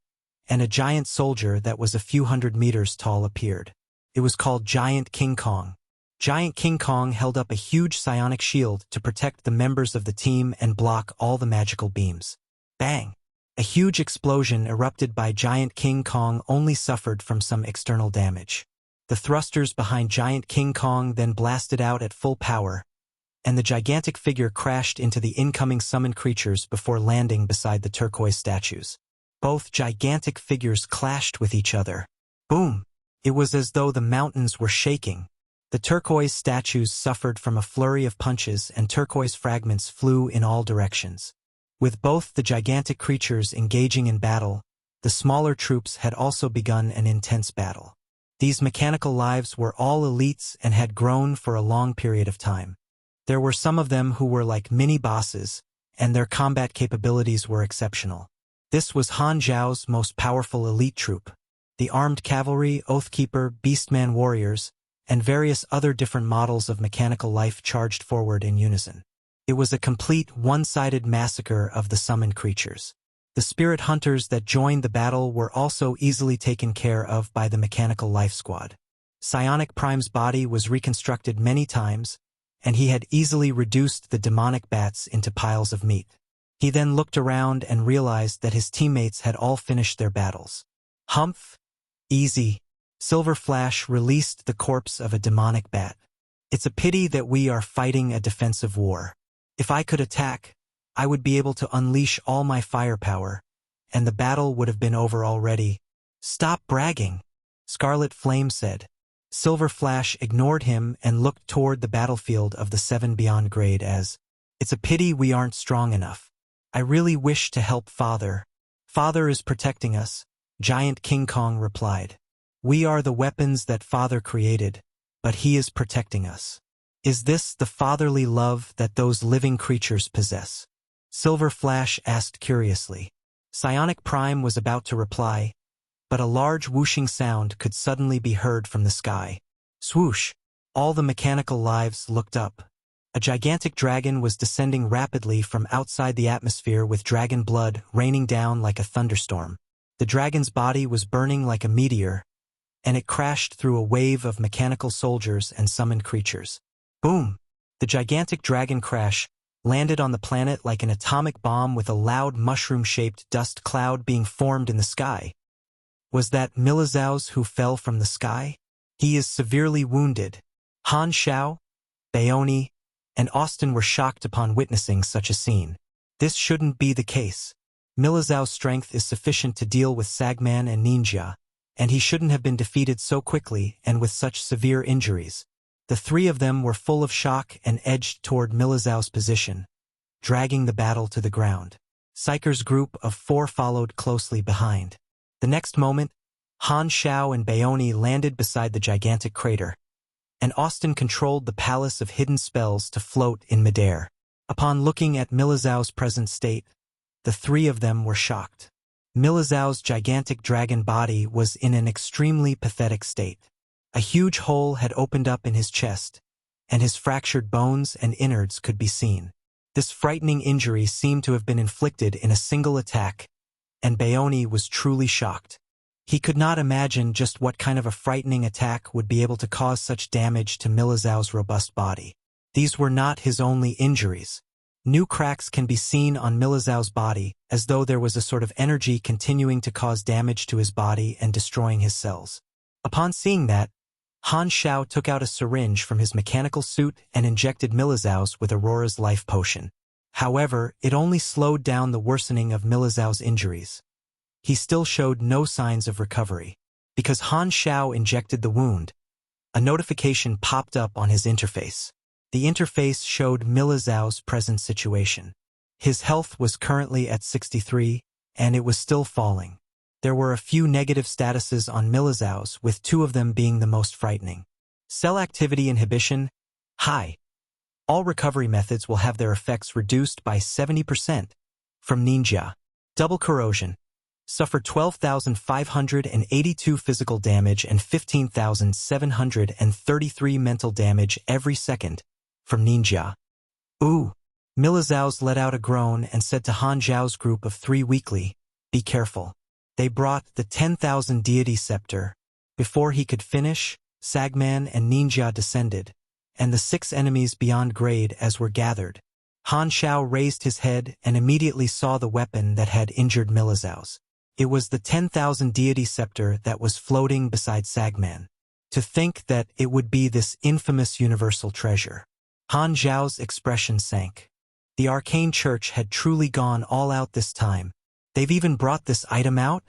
and a giant soldier that was a few hundred meters tall appeared. It was called Giant King Kong. Giant King Kong held up a huge psionic shield to protect the members of the team and block all the magical beams. Bang! A huge explosion erupted by Giant King Kong only suffered from some external damage. The thrusters behind Giant King Kong then blasted out at full power, and the gigantic figure crashed into the incoming summoned creatures before landing beside the turquoise statues. Both gigantic figures clashed with each other. Boom! It was as though the mountains were shaking. The turquoise statues suffered from a flurry of punches and turquoise fragments flew in all directions. With both the gigantic creatures engaging in battle, the smaller troops had also begun an intense battle. These mechanical lives were all elites and had grown for a long period of time. There were some of them who were like mini-bosses, and their combat capabilities were exceptional. This was Han Xiao's most powerful elite troop. The armed cavalry, Oathkeeper, Beastman warriors, and various other different models of mechanical life charged forward in unison. It was a complete one-sided massacre of the summoned creatures. The spirit hunters that joined the battle were also easily taken care of by the mechanical life squad. Psionic Prime's body was reconstructed many times, and he had easily reduced the demonic bats into piles of meat. He then looked around and realized that his teammates had all finished their battles. Humph! Easy. Silver Flash released the corpse of a demonic bat. It's a pity that we are fighting a defensive war. If I could attack, I would be able to unleash all my firepower, and the battle would have been over already. Stop bragging, Scarlet Flame said. Silver Flash ignored him and looked toward the battlefield of the 7 Beyond grade as, "It's a pity we aren't strong enough. I really wish to help Father. Father is protecting us," Giant King Kong replied. "We are the weapons that Father created, but he is protecting us. Is this the fatherly love that those living creatures possess?" Silver Flash asked curiously. Psionic Prime was about to reply, but a large whooshing sound could suddenly be heard from the sky. Swoosh! All the mechanical lives looked up. A gigantic dragon was descending rapidly from outside the atmosphere with dragon blood raining down like a thunderstorm. The dragon's body was burning like a meteor, and it crashed through a wave of mechanical soldiers and summoned creatures. Boom! The gigantic dragon crash landed on the planet like an atomic bomb with a loud mushroom-shaped dust cloud being formed in the sky. Was that Milizaus who fell from the sky? He is severely wounded. Han Xiao, Bayoni, and Austin were shocked upon witnessing such a scene. This shouldn't be the case. Milizaus' strength is sufficient to deal with Sagman and Ninja, and he shouldn't have been defeated so quickly and with such severe injuries. The three of them were full of shock and edged toward Milizaus' position, dragging the battle to the ground. Psyker's group of 4 followed closely behind. The next moment, Han Xiao and Bayoni landed beside the gigantic crater, and Austin controlled the palace of hidden spells to float in midair. Upon looking at Milizaus' present state, the 3 of them were shocked. Milizaus' gigantic dragon body was in an extremely pathetic state. A huge hole had opened up in his chest, and his fractured bones and innards could be seen. This frightening injury seemed to have been inflicted in a single attack, and Bayoni was truly shocked. He could not imagine just what kind of a frightening attack would be able to cause such damage to Milizhao's robust body. These were not his only injuries. New cracks can be seen on Milizhao's body, as though there was a sort of energy continuing to cause damage to his body and destroying his cells. Upon seeing that, Han Xiao took out a syringe from his mechanical suit and injected Milizhao's with Aurora's life potion. However, it only slowed down the worsening of Milizhao's injuries. He still showed no signs of recovery. Because Han Xiao injected the wound, a notification popped up on his interface. The interface showed Milizhao's present situation. His health was currently at 63, and it was still falling. There were a few negative statuses on Milizhao's, with 2 of them being the most frightening. Cell activity inhibition, high. All recovery methods will have their effects reduced by 70%. From Ninja. Double corrosion. Suffer 12,582 physical damage and 15,733 mental damage every second. From Ninja. Ooh. Milizhao's let out a groan and said to Han Xiao's group of 3 weakly, "Be careful." They brought the 10,000 deity scepter. Before he could finish, Sagman and Ninja descended, and the 6 enemies beyond grade as were gathered. Han Xiao raised his head and immediately saw the weapon that had injured Milizhao's. It was the 10,000 deity scepter that was floating beside Sagman. To think that it would be this infamous universal treasure. Han Xiao's expression sank. The arcane church had truly gone all out this time. They've even brought this item out?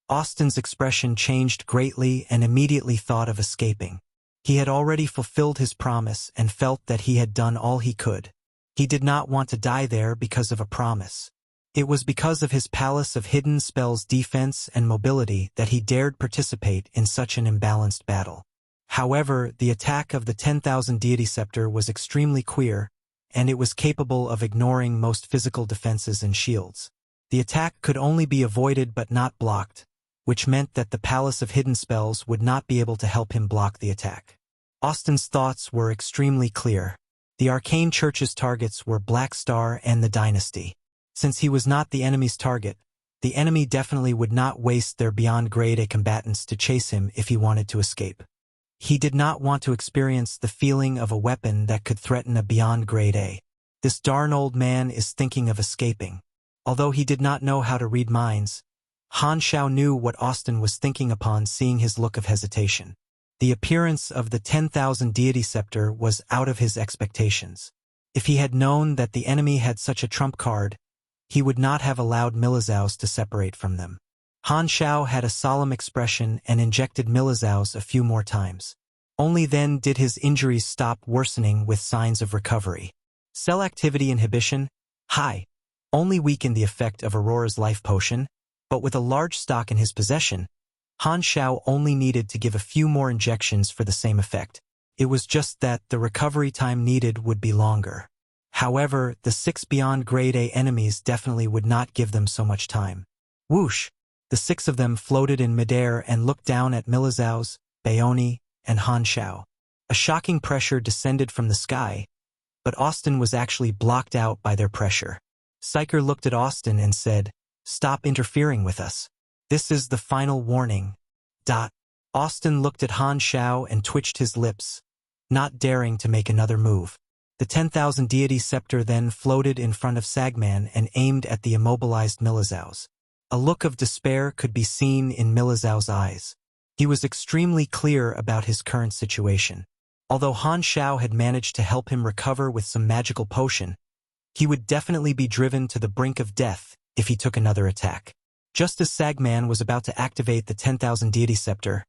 Austin's expression changed greatly and immediately thought of escaping. He had already fulfilled his promise and felt that he had done all he could. He did not want to die there because of a promise. It was because of his palace of hidden spells defense and mobility that he dared participate in such an imbalanced battle. However, the attack of the 10,000 deity scepter was extremely queer, and it was capable of ignoring most physical defenses and shields. The attack could only be avoided but not blocked, which meant that the Palace of Hidden Spells would not be able to help him block the attack. Austin's thoughts were extremely clear. The Arcane Church's targets were Black Star and the Dynasty. Since he was not the enemy's target, the enemy definitely would not waste their beyond grade A combatants to chase him if he wanted to escape. He did not want to experience the feeling of a weapon that could threaten a beyond grade A. This darn old man is thinking of escaping. Although he did not know how to read minds, Han Xiao knew what Austin was thinking upon seeing his look of hesitation. The appearance of the 10,000 deity scepter was out of his expectations. If he had known that the enemy had such a trump card, he would not have allowed Milizhao's to separate from them. Han Xiao had a solemn expression and injected Milizhao's a few more times. Only then did his injuries stop worsening with signs of recovery. Cell activity inhibition, high, only weakened the effect of Aurora's life potion, but with a large stock in his possession, Han Xiao only needed to give a few more injections for the same effect. It was just that the recovery time needed would be longer. However, the 6 beyond grade A enemies definitely would not give them so much time. Whoosh! The 6 of them floated in midair and looked down at Milizhao's, Bayoni, and Han Xiao. A shocking pressure descended from the sky, but Austin was actually blocked out by their pressure. Psyker looked at Austin and said, "Stop interfering with us. This is the final warning." Austin looked at Han Xiao and twitched his lips, not daring to make another move. The 10,000 deity scepter then floated in front of Sagman and aimed at the immobilized Milizhao's. A look of despair could be seen in Milizhao's eyes. He was extremely clear about his current situation. Although Han Xiao had managed to help him recover with some magical potion, he would definitely be driven to the brink of death if he took another attack. Just as Sagman was about to activate the 10,000 deity scepter,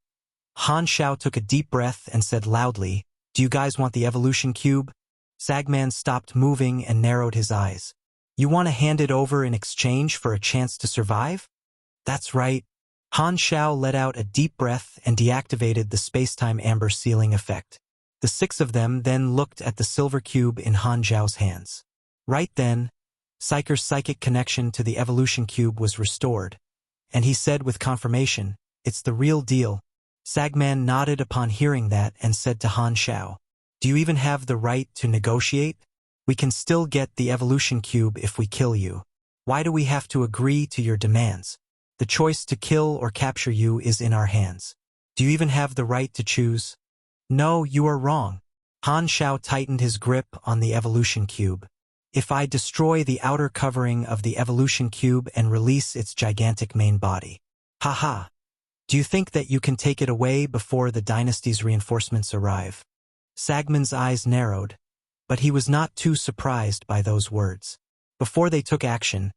Han Xiao took a deep breath and said loudly, "Do you guys want the evolution cube?" Sagman stopped moving and narrowed his eyes. "You want to hand it over in exchange for a chance to survive?" "That's right." Han Xiao let out a deep breath and deactivated the space-time amber sealing effect. The 6 of them then looked at the silver cube in Han Xiao's hands. Right then, Psyker's psychic connection to the evolution cube was restored, and he said with confirmation, "It's the real deal." Sagman nodded upon hearing that and said to Han Xiao, Do you even have the right to negotiate? We can still get the evolution cube if we kill you. Why do we have to agree to your demands? The choice to kill or capture you is in our hands. Do you even have the right to choose? No, you are wrong. Han Xiao tightened his grip on the evolution cube. If I destroy the outer covering of the evolution cube and release its gigantic main body. Haha. Do you think that you can take it away before the dynasty's reinforcements arrive? Sagman's eyes narrowed, but he was not too surprised by those words. Before they took action,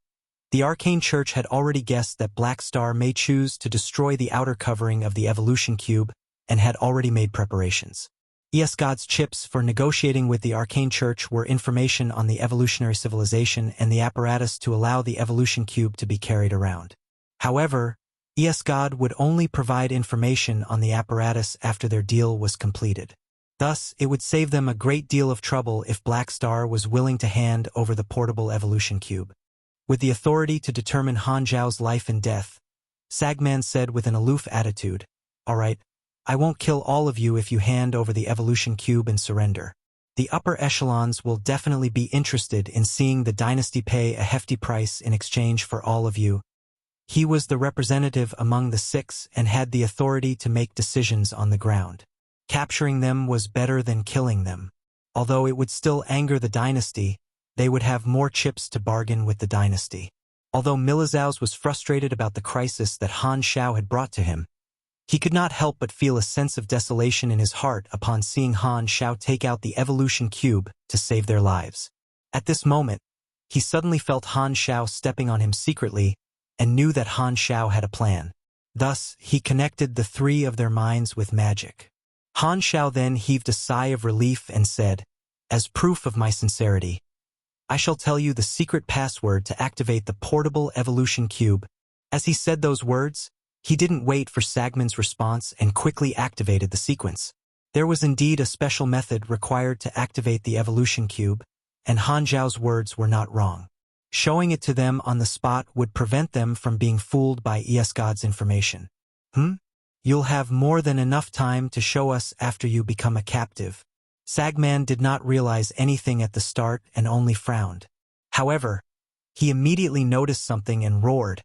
the Arcane Church had already guessed that Black Star may choose to destroy the outer covering of the evolution cube and had already made preparations. God's chips for negotiating with the Arcane Church were information on the evolutionary civilization and the apparatus to allow the evolution cube to be carried around. However, God would only provide information on the apparatus after their deal was completed. Thus, it would save them a great deal of trouble if Black Star was willing to hand over the portable evolution cube. With the authority to determine Han Xiao's life and death, Sagman said with an aloof attitude, "All right, I won't kill all of you if you hand over the evolution cube and surrender. The upper echelons will definitely be interested in seeing the dynasty pay a hefty price in exchange for all of you." He was the representative among the six and had the authority to make decisions on the ground. Capturing them was better than killing them. Although it would still anger the dynasty, they would have more chips to bargain with the dynasty. Although Milizaus was frustrated about the crisis that Han Xiao had brought to him, he could not help but feel a sense of desolation in his heart upon seeing Han Xiao take out the evolution cube to save their lives. At this moment, he suddenly felt Han Xiao stepping on him secretly and knew that Han Xiao had a plan. Thus, he connected the three of their minds with magic. Han Xiao then heaved a sigh of relief and said, "As proof of my sincerity, I shall tell you the secret password to activate the portable evolution cube." As he said those words, he didn't wait for Sagman's response and quickly activated the sequence. There was indeed a special method required to activate the evolution cube, and Han Xiao's words were not wrong. Showing it to them on the spot would prevent them from being fooled by God's information. You'll have more than enough time to show us after you become a captive. Sagman did not realize anything at the start and only frowned. However, he immediately noticed something and roared,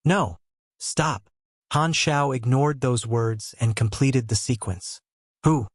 "No! Stop!" Han Xiao ignored those words and completed the sequence. The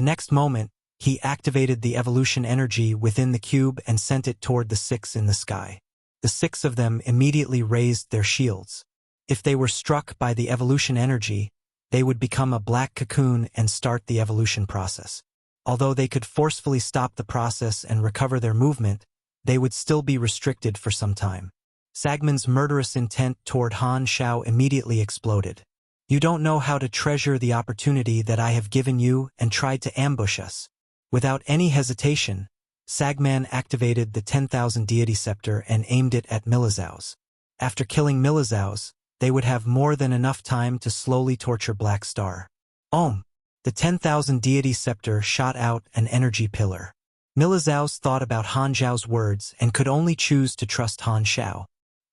next moment, he activated the evolution energy within the cube and sent it toward the six in the sky. The six of them immediately raised their shields. If they were struck by the evolution energy, they would become a black cocoon and start the evolution process. Although they could forcefully stop the process and recover their movement, they would still be restricted for some time. Sagman's murderous intent toward Han Xiao immediately exploded. "You don't know how to treasure the opportunity that I have given you and tried to ambush us." Without any hesitation, Sagman activated the 10,000 deity scepter and aimed it at Milizaus. After killing Milizaus, they would have more than enough time to slowly torture Black Star. The 10,000 deity scepter shot out an energy pillar. Milizaus thought about Han Xiao's words and could only choose to trust Han Xiao.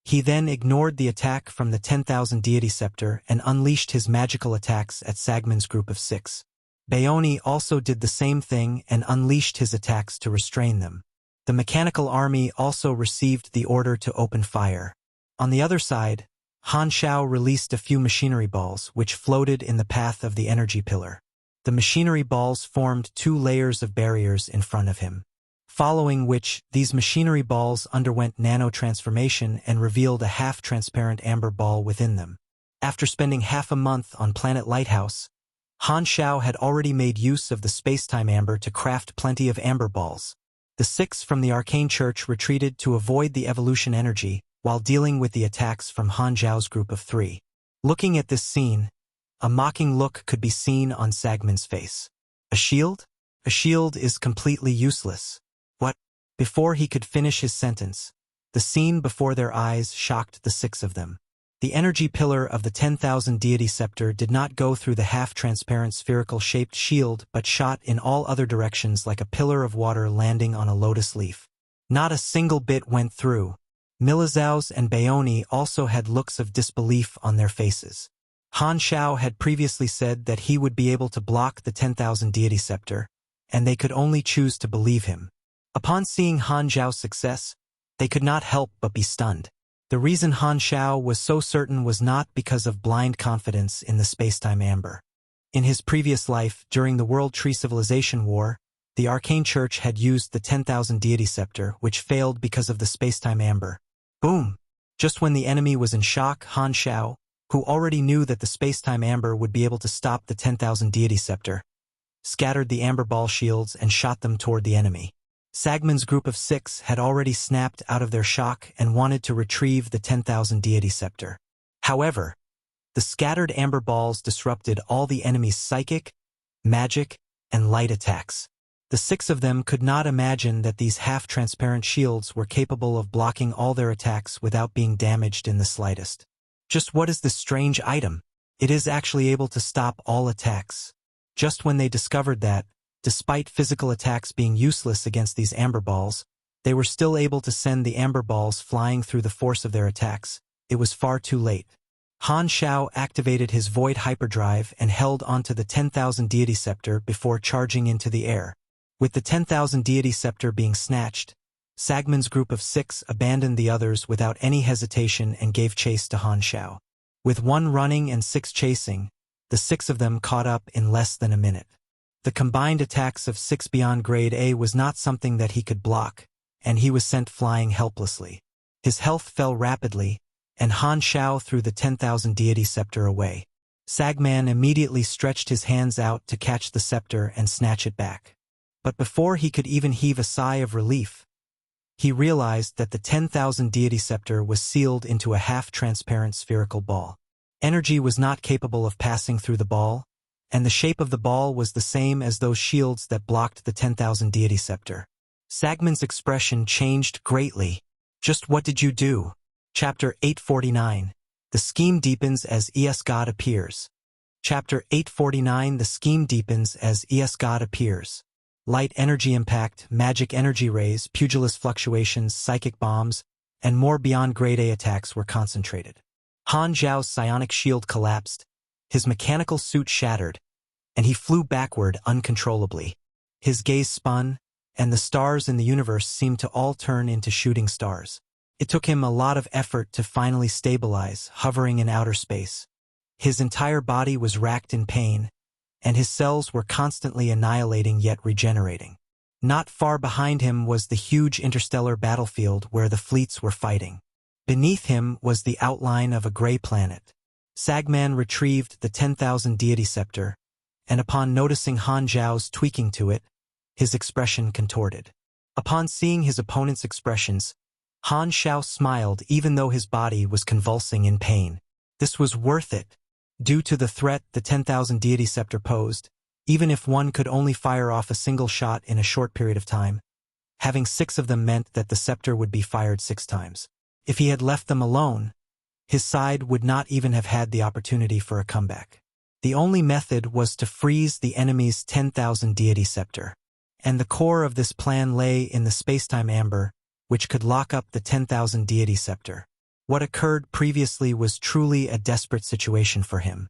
He then ignored the attack from the 10,000 deity scepter and unleashed his magical attacks at Sagman's group of six. Baoni also did the same thing and unleashed his attacks to restrain them. The mechanical army also received the order to open fire. On the other side, Han Xiao released a few machinery balls which floated in the path of the energy pillar. The machinery balls formed 2 layers of barriers in front of him, following which these machinery balls underwent nano-transformation and revealed a half-transparent amber ball within them. After spending half a month on Planet Lighthouse, Han Xiao had already made use of the space-time amber to craft plenty of amber balls. The 6 from the Arcane Church retreated to avoid the evolution energy while dealing with the attacks from Han Xiao's group of 3. Looking at this scene, a mocking look could be seen on Sagman's face. A shield? A shield is completely useless. What? Before he could finish his sentence, the scene before their eyes shocked the 6 of them. The energy pillar of the 10,000 deity scepter did not go through the half-transparent spherical-shaped shield but shot in all other directions like a pillar of water landing on a lotus leaf. Not a single bit went through. Milizaus and Baoni also had looks of disbelief on their faces. Han Xiao had previously said that he would be able to block the 10,000 deity scepter, and they could only choose to believe him. Upon seeing Han Xiao's success, they could not help but be stunned. The reason Han Xiao was so certain was not because of blind confidence in the spacetime amber. In his previous life, during the World Tree Civilization War, the Arcane Church had used the 10,000 Deity Scepter, which failed because of the spacetime amber. Boom! Just when the enemy was in shock, Han Xiao, who already knew that the spacetime amber would be able to stop the 10,000 Deity Scepter, scattered the amber ball shields and shot them toward the enemy. Sagman's group of 6 had already snapped out of their shock and wanted to retrieve the 10,000 Deity Scepter. However, the scattered amber balls disrupted all the enemy's psychic, magic, and light attacks. The 6 of them could not imagine that these half-transparent shields were capable of blocking all their attacks without being damaged in the slightest. Just what is this strange item? It is actually able to stop all attacks. Just when they discovered that, despite physical attacks being useless against these amber balls, they were still able to send the amber balls flying through the force of their attacks, it was far too late. Han Xiao activated his void hyperdrive and held onto the 10,000 Deity Scepter before charging into the air. With the 10,000 Deity Scepter being snatched, Sagman's group of 6 abandoned the others without any hesitation and gave chase to Han Xiao. With 1 running and 6 chasing, the 6 of them caught up in less than a minute. The combined attacks of 6 beyond grade A was not something that he could block, and he was sent flying helplessly. His health fell rapidly, and Han Xiao threw the 10,000 Deity Scepter away. Sagman immediately stretched his hands out to catch the scepter and snatch it back. But before he could even heave a sigh of relief, he realized that the 10,000 Deity Scepter was sealed into a half-transparent spherical ball. Energy was not capable of passing through the ball, and the shape of the ball was the same as those shields that blocked the 10,000 Deity Scepter. Sagman's expression changed greatly. Just what did you do? Chapter 849. The scheme deepens as ES God appears. Chapter 849. The scheme deepens as ES God appears. Light energy impact, magic energy rays, pugilist fluctuations, psychic bombs, and more beyond grade A attacks were concentrated. Han Xiao's psionic shield collapsed, his mechanical suit shattered, and he flew backward uncontrollably. His gaze spun, and the stars in the universe seemed to all turn into shooting stars. It took him a lot of effort to finally stabilize, hovering in outer space. His entire body was racked in pain, and his cells were constantly annihilating yet regenerating. Not far behind him was the huge interstellar battlefield where the fleets were fighting. Beneath him was the outline of a gray planet. Sagman retrieved the 10,000 Deity Scepter, and upon noticing Han Xiao's tweaking to it, his expression contorted. Upon seeing his opponent's expressions, Han Xiao smiled even though his body was convulsing in pain. This was worth it. Due to the threat the 10,000 Deity Scepter posed, even if one could only fire off a single shot in a short period of time, having 6 of them meant that the scepter would be fired 6 times. If he had left them alone, his side would not even have had the opportunity for a comeback. The only method was to freeze the enemy's 10,000 Deity Scepter, and the core of this plan lay in the spacetime amber, which could lock up the 10,000 Deity Scepter. What occurred previously was truly a desperate situation for him.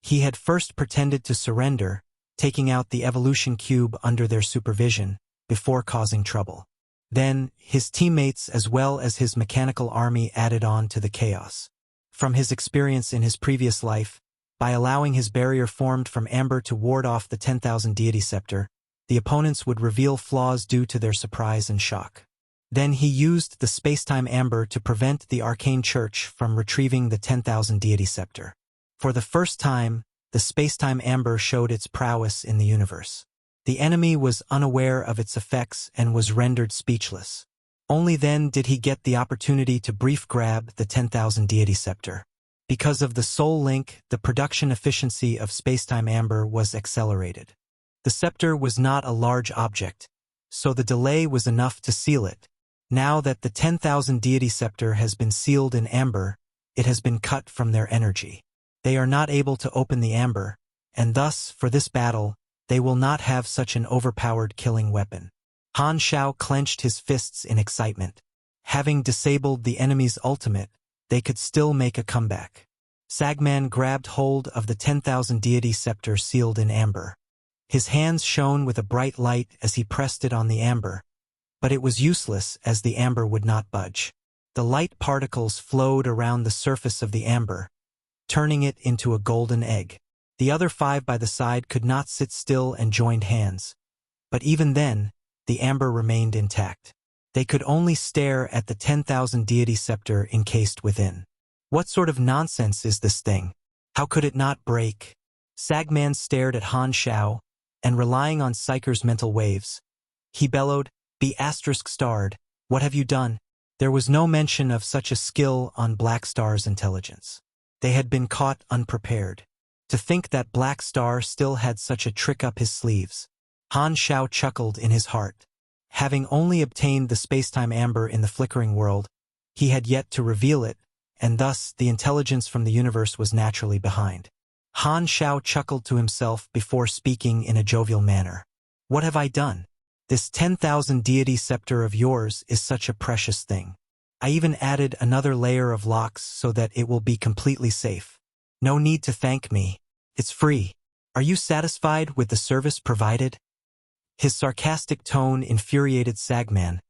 He had first pretended to surrender, taking out the evolution cube under their supervision, before causing trouble. Then, his teammates as well as his mechanical army added on to the chaos. From his experience in his previous life, by allowing his barrier formed from amber to ward off the 10,000 Deity Scepter, the opponents would reveal flaws due to their surprise and shock. Then he used the spacetime amber to prevent the Arcane Church from retrieving the 10,000 Deity Scepter. For the first time, the spacetime amber showed its prowess in the universe. The enemy was unaware of its effects and was rendered speechless. Only then did he get the opportunity to brief grab the 10,000 Deity Scepter. Because of the soul link, the production efficiency of spacetime amber was accelerated. The scepter was not a large object, so the delay was enough to seal it. Now that the 10,000 Deity Scepter has been sealed in amber, it has been cut from their energy. They are not able to open the amber, and thus, for this battle, they will not have such an overpowered killing weapon. Han Xiao clenched his fists in excitement. Having disabled the enemy's ultimate, they could still make a comeback. Sagman grabbed hold of the 10,000 Deity Scepter sealed in amber. His hands shone with a bright light as he pressed it on the amber, but it was useless as the amber would not budge. The light particles flowed around the surface of the amber, turning it into a golden egg. The other 5 by the side could not sit still and joined hands, but even then, the amber remained intact. They could only stare at the 10,000 deity scepter encased within. What sort of nonsense is this thing? How could it not break? Sagman stared at Han Xiao, and relying on Psyker's mental waves, he bellowed, "Be *starred, what have you done?" There was no mention of such a skill on Black Star's intelligence. They had been caught unprepared. To think that Black Star still had such a trick up his sleeves. Han Xiao chuckled in his heart. Having only obtained the spacetime amber in the flickering world, he had yet to reveal it, and thus the intelligence from the universe was naturally behind. Han Xiao chuckled to himself before speaking in a jovial manner. "What have I done? This 10,000 deity scepter of yours is such a precious thing. I even added another layer of locks so that it will be completely safe. No need to thank me. It's free. Are you satisfied with the service provided?" His sarcastic tone infuriated Sagman,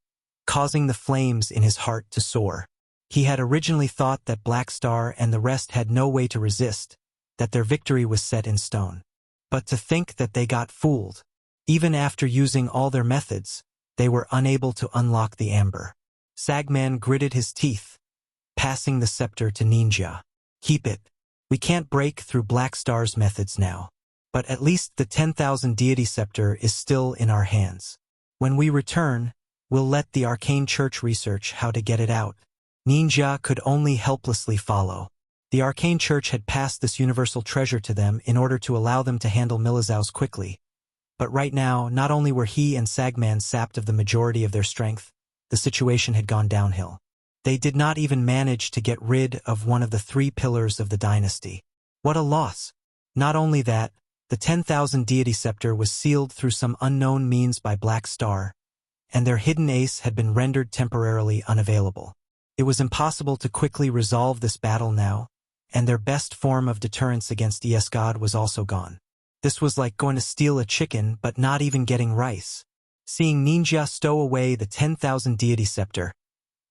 causing the flames in his heart to soar. He had originally thought that Black Star and the rest had no way to resist, that their victory was set in stone. But to think that they got fooled. Even after using all their methods, they were unable to unlock the amber. Sagman gritted his teeth, passing the scepter to Ninja. "Keep it. We can't break through Black Star's methods now. But at least the 10,000 deity scepter is still in our hands. When we return, we'll let the Arcane Church research how to get it out." Ninja could only helplessly follow. The Arcane Church had passed this universal treasure to them in order to allow them to handle Milizaus quickly. But right now, not only were he and Sagman sapped of the majority of their strength, the situation had gone downhill. They did not even manage to get rid of one of the 3 pillars of the dynasty. What a loss! Not only that, the 10,000 deity scepter was sealed through some unknown means by Black Star, and their hidden ace had been rendered temporarily unavailable. It was impossible to quickly resolve this battle now, and their best form of deterrence against ES-God was also gone. This was like going to steal a chicken but not even getting rice. Seeing Ninja stow away the 10,000 deity scepter,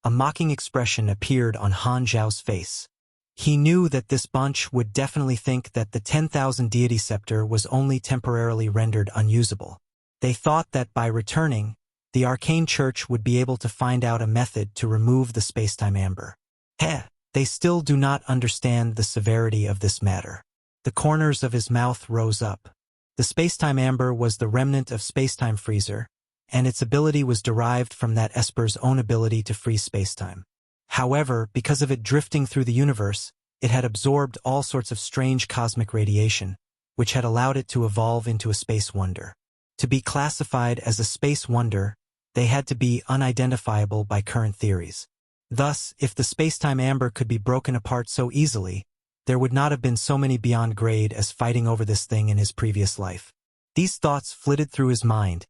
a mocking expression appeared on Han Xiao's face. He knew that this bunch would definitely think that the 10,000 deity scepter was only temporarily rendered unusable. They thought that by returning, the Arcane Church would be able to find out a method to remove the spacetime amber. They still do not understand the severity of this matter. The corners of his mouth rose up. The spacetime amber was the remnant of spacetime freezer, and its ability was derived from that Esper's own ability to freeze spacetime. However, because of it drifting through the universe, it had absorbed all sorts of strange cosmic radiation, which had allowed it to evolve into a space wonder. To be classified as a space wonder, they had to be unidentifiable by current theories. Thus, if the spacetime amber could be broken apart so easily, there would not have been so many beyond grade as fighting over this thing in his previous life. These thoughts flitted through his mind,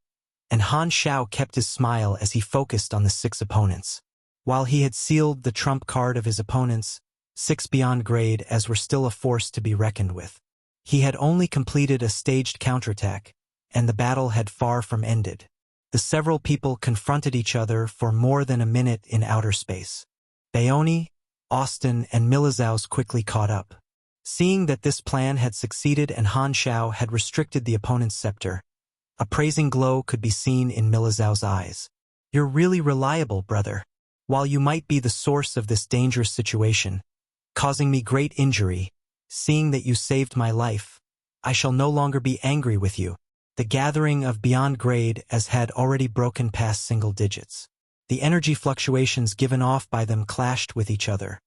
and Han Xiao kept his smile as he focused on the 6 opponents. While he had sealed the trump card of his opponents, 6 beyond grade as were still a force to be reckoned with. He had only completed a staged counterattack, and the battle had far from ended. The several people confronted each other for more than a minute in outer space. Baoni, Austin, and Milizaus quickly caught up. Seeing that this plan had succeeded and Han Xiao had restricted the opponent's scepter, a praising glow could be seen in Milizaus' eyes. "You're really reliable, brother. While you might be the source of this dangerous situation, causing me great injury, seeing that you saved my life, I shall no longer be angry with you." The gathering of beyond grade as had already broken past single digits. The energy fluctuations given off by them clashed with each other,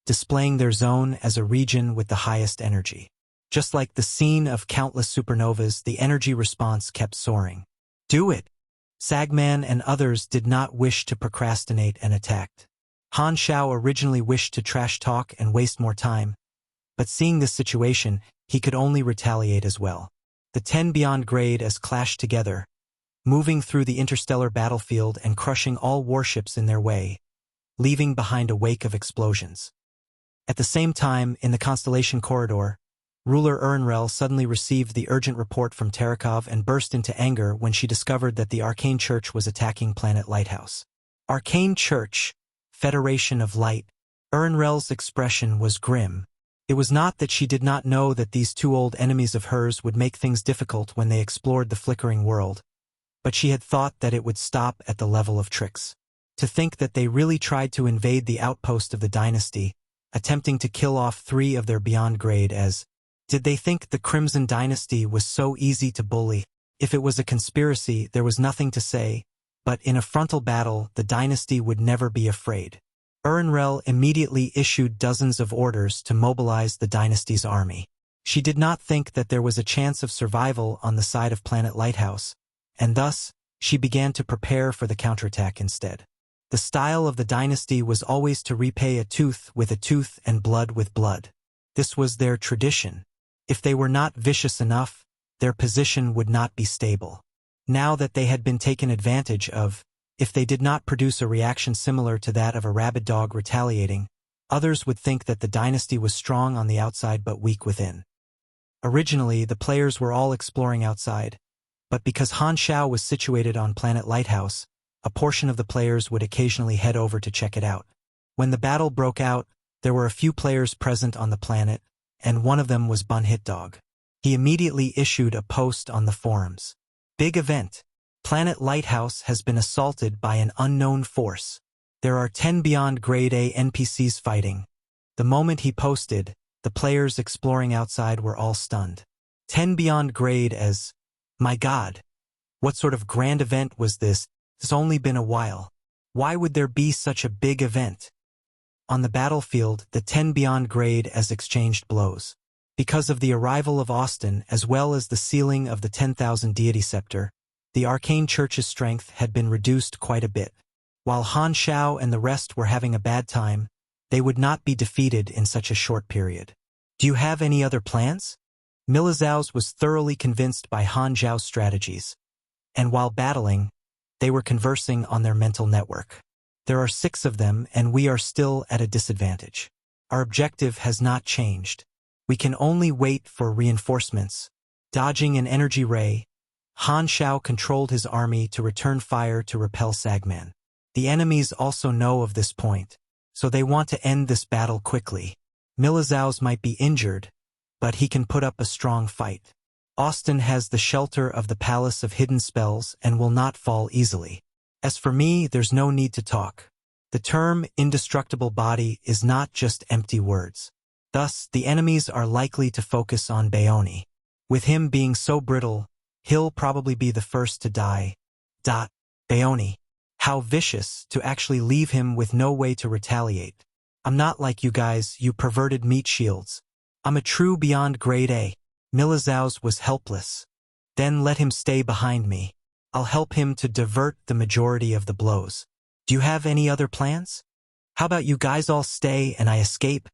displaying their zone as a region with the highest energy. Just like the scene of countless supernovas, the energy response kept soaring. "Do it!" Sagman and others did not wish to procrastinate and attacked. Han Xiao originally wished to trash talk and waste more time, but seeing this situation, he could only retaliate as well. The 10 beyond grade as clashed together, moving through the interstellar battlefield and crushing all warships in their way, leaving behind a wake of explosions. At the same time, in the constellation corridor, Ruler Urnrel suddenly received the urgent report from Terakov and burst into anger when she discovered that the Arcane Church was attacking Planet Lighthouse. Arcane Church, Federation of Light. Urnrel's expression was grim. It was not that she did not know that these two old enemies of hers would make things difficult when they explored the flickering world, but she had thought that it would stop at the level of tricks. To think that they really tried to invade the outpost of the dynasty, attempting to kill off 3 of their beyond grade as, did they think the Crimson Dynasty was so easy to bully? If it was a conspiracy, there was nothing to say, but in a frontal battle, the dynasty would never be afraid. Urnrel immediately issued dozens of orders to mobilize the dynasty's army. She did not think that there was a chance of survival on the side of Planet Lighthouse, and thus, she began to prepare for the counterattack instead. The style of the dynasty was always to repay a tooth with a tooth and blood with blood. This was their tradition. If they were not vicious enough, their position would not be stable. Now that they had been taken advantage of, if they did not produce a reaction similar to that of a rabid dog retaliating, others would think that the dynasty was strong on the outside but weak within. Originally, the players were all exploring outside, but because Han Xiao was situated on Planet Lighthouse, a portion of the players would occasionally head over to check it out. When the battle broke out, there were a few players present on the planet, and one of them was Bun Hit Dog. He immediately issued a post on the forums. Big event. Planet Lighthouse has been assaulted by an unknown force. There are 10 beyond grade A NPCs fighting. The moment he posted, the players exploring outside were all stunned. 10 beyond grade as, my God, what sort of grand event was this? It's only been a while. Why would there be such a big event? On the battlefield, the 10 beyond grade as exchanged blows. Because of the arrival of Austin as well as the sealing of the 10,000 deity scepter, the Arcane Church's strength had been reduced quite a bit. While Han Xiao and the rest were having a bad time, they would not be defeated in such a short period. Do you have any other plans? Milizaus was thoroughly convinced by Han Xiao's strategies, and while battling, they were conversing on their mental network. There are 6 of them and we are still at a disadvantage. Our objective has not changed. We can only wait for reinforcements. Dodging an energy ray, Han Xiao controlled his army to return fire to repel Sagman. The enemies also know of this point, so they want to end this battle quickly. Milizaus might be injured, but he can put up a strong fight. Austin has the shelter of the Palace of Hidden Spells and will not fall easily. As for me, there's no need to talk. The term indestructible body is not just empty words. Thus, the enemies are likely to focus on Baoni. With him being so brittle, he'll probably be the first to die. Baoni. How vicious to actually leave him with no way to retaliate. I'm not like you guys, you perverted meat shields. I'm a true beyond grade A. Milizaus was helpless. Then let him stay behind me. I'll help him to divert the majority of the blows. Do you have any other plans? How about you guys all stay and I escape?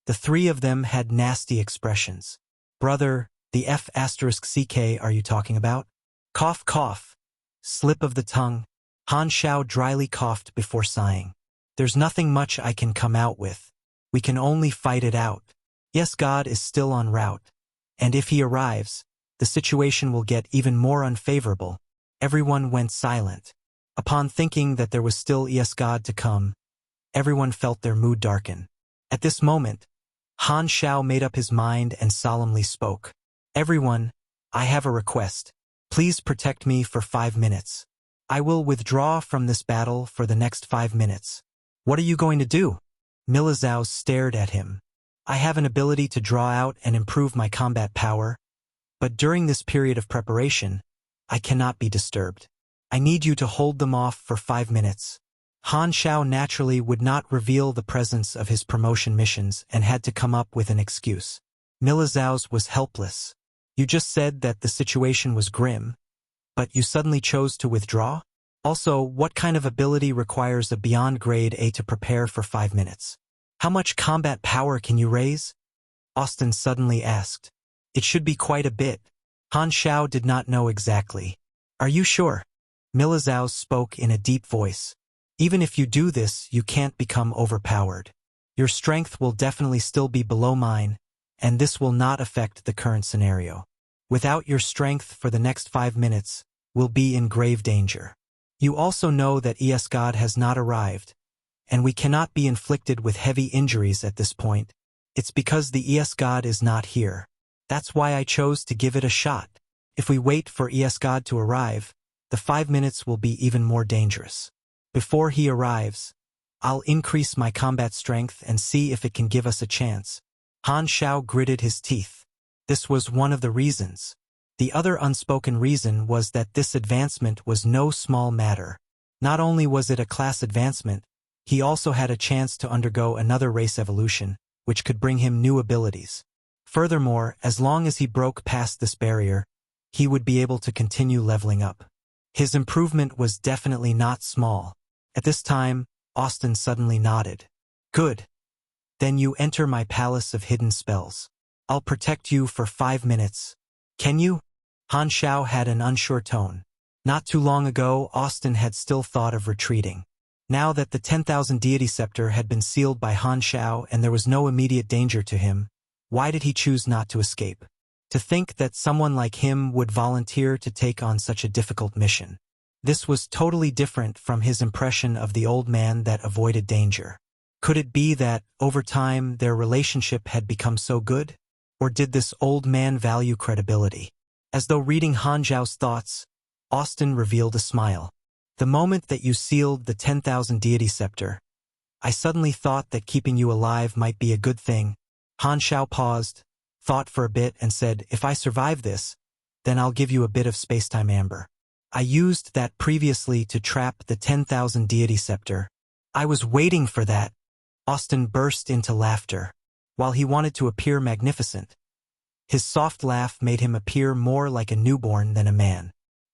The 3 of them had nasty expressions. Brother, the F*CK are you talking about? Cough cough. Slip of the tongue. Han Xiao dryly coughed before sighing. There's nothing much I can come out with. We can only fight it out. Yes, God is still en route. And if he arrives, the situation will get even more unfavorable. Everyone went silent. Upon thinking that there was still Yes God to come, everyone felt their mood darken. At this moment, Han Xiao made up his mind and solemnly spoke. Everyone, I have a request. Please protect me for 5 minutes. I will withdraw from this battle for the next 5 minutes. What are you going to do? Milizaus stared at him. I have an ability to draw out and improve my combat power, but during this period of preparation, I cannot be disturbed. I need you to hold them off for 5 minutes. Han Xiao naturally would not reveal the presence of his promotion missions and had to come up with an excuse. Milizaus was helpless. You just said that the situation was grim, but you suddenly chose to withdraw? Also, what kind of ability requires a beyond grade A to prepare for 5 minutes? How much combat power can you raise? Austin suddenly asked. It should be quite a bit. Han Xiao did not know exactly. Are you sure? Milizaus spoke in a deep voice. Even if you do this, you can't become overpowered. Your strength will definitely still be below mine, and this will not affect the current scenario. Without your strength for the next 5 minutes, we'll be in grave danger. You also know that ES God has not arrived, and we cannot be inflicted with heavy injuries at this point. It's because the ES God is not here. That's why I chose to give it a shot. If we wait for ES God to arrive, the 5 minutes will be even more dangerous. Before he arrives, I'll increase my combat strength and see if it can give us a chance. Han Xiao gritted his teeth. This was one of the reasons. The other unspoken reason was that this advancement was no small matter. Not only was it a class advancement, he also had a chance to undergo another race evolution, which could bring him new abilities. Furthermore, as long as he broke past this barrier, he would be able to continue leveling up. His improvement was definitely not small. At this time, Austin suddenly nodded. Good. Then you enter my palace of hidden spells. I'll protect you for 5 minutes. Can you? Han Xiao had an unsure tone. Not too long ago, Austin had still thought of retreating. Now that the 10,000 deity scepter had been sealed by Han Xiao and there was no immediate danger to him, why did he choose not to escape? To think that someone like him would volunteer to take on such a difficult mission. This was totally different from his impression of the old man that avoided danger. Could it be that, over time, their relationship had become so good? Or did this old man value credibility? As though reading Han Xiao's thoughts, Austin revealed a smile. The moment that you sealed the 10,000 deity scepter, I suddenly thought that keeping you alive might be a good thing. Han Xiao paused, thought for a bit and said, if I survive this, then I'll give you a bit of spacetime amber. I used that previously to trap the 10,000 deity scepter. I was waiting for that. Austin burst into laughter. While he wanted to appear magnificent, his soft laugh made him appear more like a newborn than a man.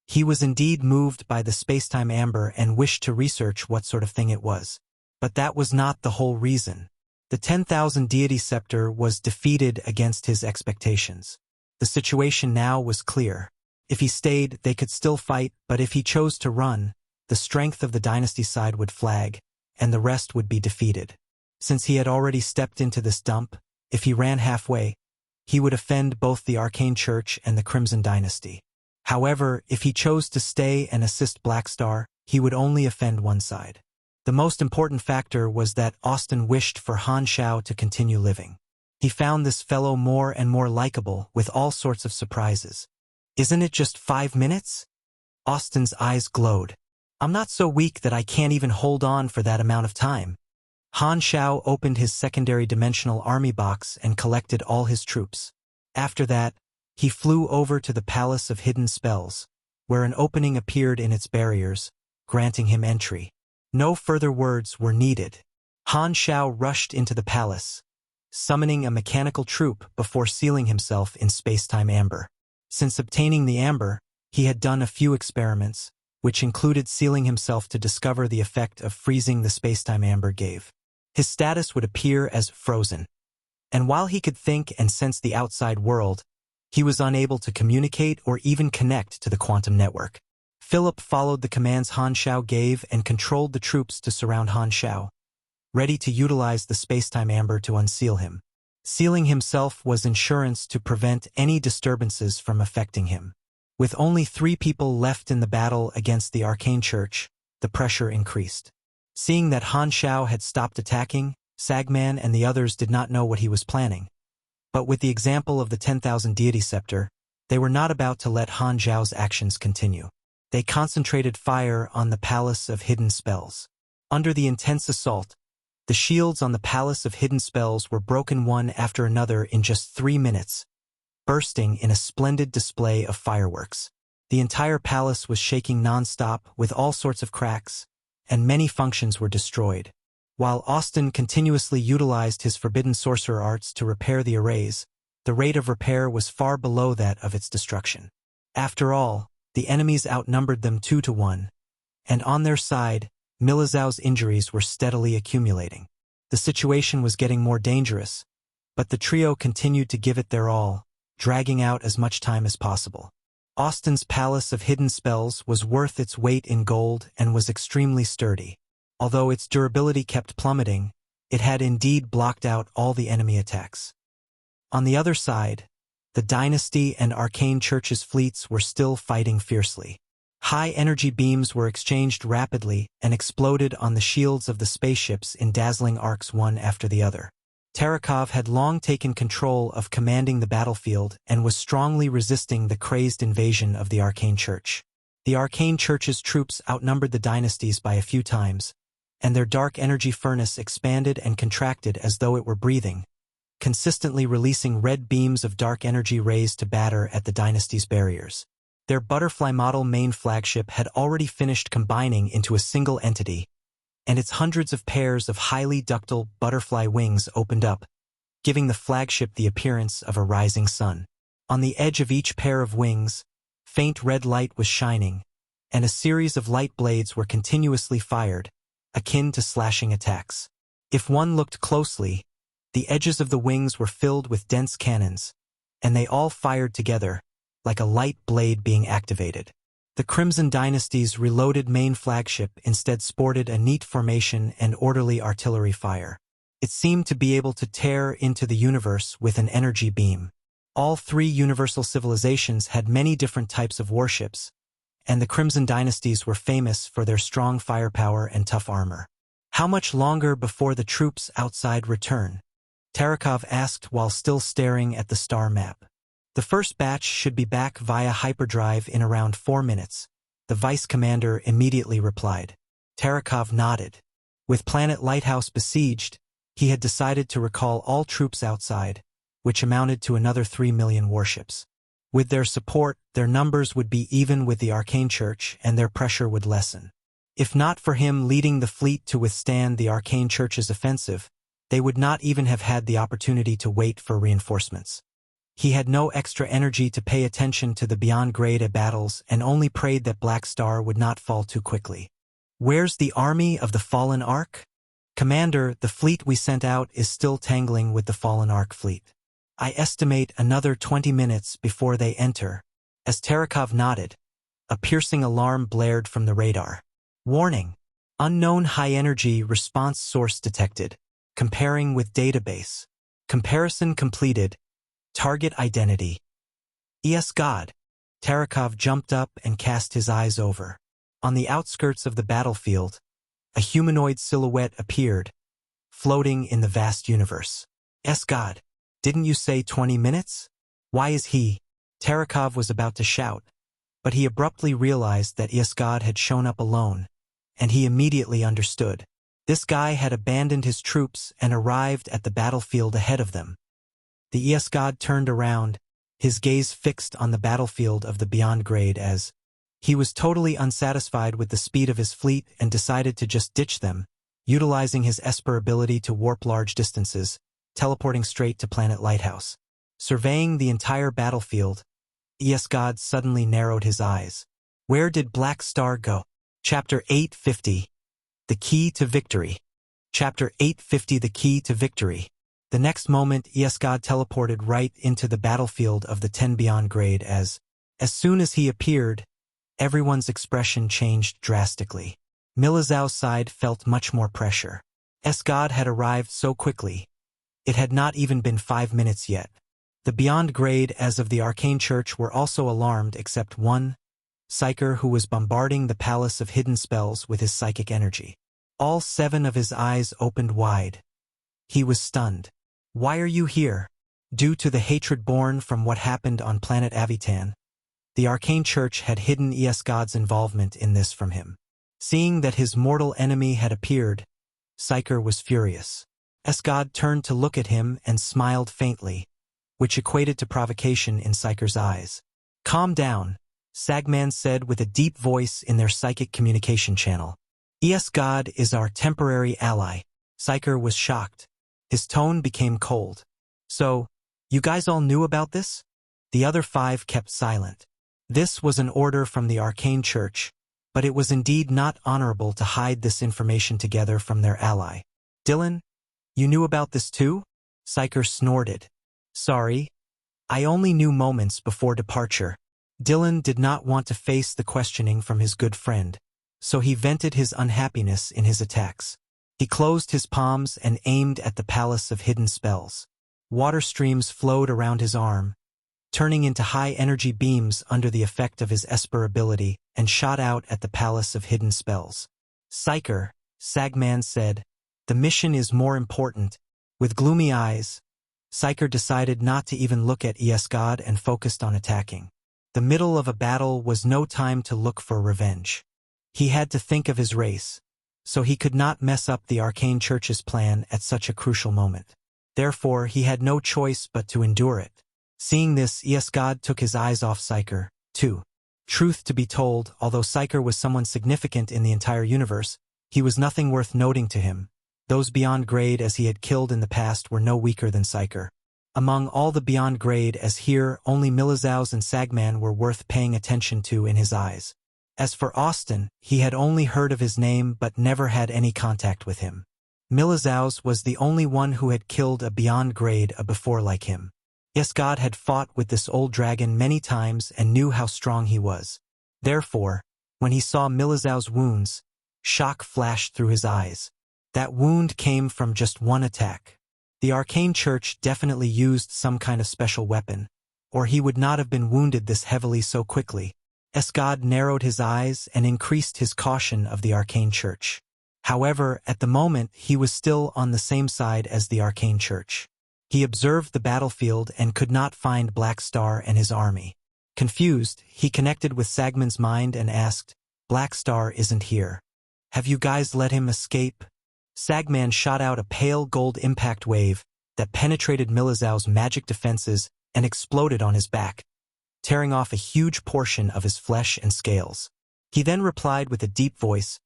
He was indeed moved by the spacetime amber and wished to research what sort of thing it was. But that was not the whole reason. The 10,000 deity scepter was defeated against his expectations. The situation now was clear. If he stayed, they could still fight, but if he chose to run, the strength of the dynasty side would flag, and the rest would be defeated. Since he had already stepped into this dump, if he ran halfway, he would offend both the Arcane Church and the Crimson Dynasty. However, if he chose to stay and assist Blackstar, he would only offend one side. The most important factor was that Austin wished for Han Xiao to continue living. He found this fellow more and more likable with all sorts of surprises. Isn't it just 5 minutes? Austin's eyes glowed. I'm not so weak that I can't even hold on for that amount of time. Han Xiao opened his secondary dimensional army box and collected all his troops. After that, he flew over to the Palace of Hidden Spells, where an opening appeared in its barriers, granting him entry. No further words were needed. Han Xiao rushed into the palace, summoning a mechanical troop before sealing himself in spacetime amber. Since obtaining the amber, he had done a few experiments, which included sealing himself to discover the effect of freezing the spacetime amber gave. His status would appear as frozen. And while he could think and sense the outside world, he was unable to communicate or even connect to the quantum network. Philip followed the commands Han Xiao gave and controlled the troops to surround Han Xiao, ready to utilize the spacetime amber to unseal him. Sealing himself was insurance to prevent any disturbances from affecting him. With only 3 people left in the battle against the Arcane Church, the pressure increased. Seeing that Han Xiao had stopped attacking, Sagman and the others did not know what he was planning. But with the example of the 10,000 deity scepter, they were not about to let Han Xiao's actions continue. They concentrated fire on the Palace of Hidden Spells. Under the intense assault, the shields on the Palace of Hidden Spells were broken one after another in just 3 minutes, bursting in a splendid display of fireworks. The entire palace was shaking non-stop with all sorts of cracks, and many functions were destroyed. While Austin continuously utilized his forbidden sorcerer arts to repair the arrays, the rate of repair was far below that of its destruction. After all, the enemies outnumbered them 2 to 1, and on their side, Milizau's injuries were steadily accumulating. The situation was getting more dangerous, but the trio continued to give it their all, dragging out as much time as possible. Austin's Palace of Hidden Spells was worth its weight in gold and was extremely sturdy. Although its durability kept plummeting, it had indeed blocked out all the enemy attacks. On the other side, the Dynasty and Arcane Church's fleets were still fighting fiercely. High-energy beams were exchanged rapidly and exploded on the shields of the spaceships in dazzling arcs one after the other. Terakov had long taken control of commanding the battlefield and was strongly resisting the crazed invasion of the Arcane Church. The Arcane Church's troops outnumbered the Dynasties by a few times, and their dark energy furnace expanded and contracted as though it were breathing, consistently releasing red beams of dark energy rays to batter at the Dynasty's barriers. Their Butterfly model main flagship had already finished combining into a single entity, and its hundreds of pairs of highly ductile butterfly wings opened up, giving the flagship the appearance of a rising sun. On the edge of each pair of wings, faint red light was shining, and a series of light blades were continuously fired, akin to slashing attacks. If one looked closely, the edges of the wings were filled with dense cannons, and they all fired together, like a light blade being activated. The Crimson Dynasty's reloaded main flagship instead sported a neat formation and orderly artillery fire. It seemed to be able to tear into the universe with an energy beam. All three universal civilizations had many different types of warships, and the Crimson Dynasties were famous for their strong firepower and tough armor. How much longer before the troops outside return? Terakov asked while still staring at the star map. The first batch should be back via hyperdrive in around 4 minutes, the vice commander immediately replied. Terakov nodded. With Planet Lighthouse besieged, he had decided to recall all troops outside, which amounted to another 3 million warships. With their support, their numbers would be even with the Arcane Church and their pressure would lessen. If not for him leading the fleet to withstand the Arcane Church's offensive, they would not even have had the opportunity to wait for reinforcements. He had no extra energy to pay attention to the beyond grade A battles and only prayed that Black Star would not fall too quickly. Where's the army of the Fallen Ark? Commander, the fleet we sent out is still tangling with the Fallen Ark fleet. I estimate another 20 minutes before they enter. As Terakov nodded, a piercing alarm blared from the radar. Warning! Unknown high-energy response source detected. Comparing with database. Comparison completed. Target identity. Yes, God. Terakov jumped up and cast his eyes over. On the outskirts of the battlefield, a humanoid silhouette appeared, floating in the vast universe. Yes, God. Didn't you say 20 minutes? Why is he? Terakov was about to shout, but he abruptly realized that Iasgod had shown up alone, and he immediately understood. This guy had abandoned his troops and arrived at the battlefield ahead of them. The Iasgod turned around, his gaze fixed on the battlefield of the Beyond Grade as he was totally unsatisfied with the speed of his fleet and decided to just ditch them, utilizing his Esper ability to warp large distances, teleporting straight to Planet Lighthouse. Surveying the entire battlefield, Iasgod suddenly narrowed his eyes. Where did Black Star go? Chapter 850. The Key to Victory. Chapter 850. The Key to Victory. The next moment, Iasgod teleported right into the battlefield of the 10 Beyond Grade as soon as he appeared, everyone's expression changed drastically. Milazau's side felt much more pressure. Iasgod had arrived so quickly. It had not even been 5 minutes yet. The Beyond Grade as of the Arcane Church were also alarmed except one, Psyker, who was bombarding the Palace of Hidden Spells with his psychic energy. All 7 of his eyes opened wide. He was stunned. Why are you here? Due to the hatred born from what happened on planet Avitan, the Arcane Church had hidden Iasgod's involvement in this from him. Seeing that his mortal enemy had appeared, Psyker was furious. Iasgod turned to look at him and smiled faintly, which equated to provocation in Psyker's eyes. Calm down, Sagman said with a deep voice in their psychic communication channel. Iasgod is our temporary ally. Psyker was shocked. His tone became cold. So, you guys all knew about this? The other 5 kept silent. This was an order from the Arcane Church, but it was indeed not honorable to hide this information together from their ally. Dylan, you knew about this too? Psyker snorted. Sorry. I only knew moments before departure. Dylan did not want to face the questioning from his good friend, so he vented his unhappiness in his attacks. He closed his palms and aimed at the Palace of Hidden Spells. Water streams flowed around his arm, turning into high-energy beams under the effect of his Esper ability, and shot out at the Palace of Hidden Spells. "Psyker," Sagman said, "the mission is more important." With gloomy eyes, Psyker decided not to even look at Esgod and focused on attacking. The middle of a battle was no time to look for revenge. He had to think of his race, so he could not mess up the Arcane Church's plan at such a crucial moment. Therefore, he had no choice but to endure it. Seeing this, Esgod took his eyes off Psyker, too. Truth to be told, although Psyker was someone significant in the entire universe, he was nothing worth noting to him. Those beyond grade as he had killed in the past were no weaker than Psyker. Among all the beyond grade as here, only Milizaus and Sagman were worth paying attention to in his eyes. As for Austin, he had only heard of his name but never had any contact with him. Milizaus was the only one who had killed a beyond grade before like him. Esgod had fought with this old dragon many times and knew how strong he was. Therefore, when he saw Milizaus' wounds, shock flashed through his eyes. That wound came from just one attack. The Arcane Church definitely used some kind of special weapon, or he would not have been wounded this heavily so quickly. Esgod narrowed his eyes and increased his caution of the Arcane Church. However, at the moment he was still on the same side as the Arcane Church. He observed the battlefield and could not find Black Star and his army. Confused, he connected with Sagman's mind and asked, "Black Star isn't here. Have you guys let him escape?" Sagman shot out a pale gold impact wave that penetrated Milizaus' magic defenses and exploded on his back, tearing off a huge portion of his flesh and scales. He then replied with a deep voice,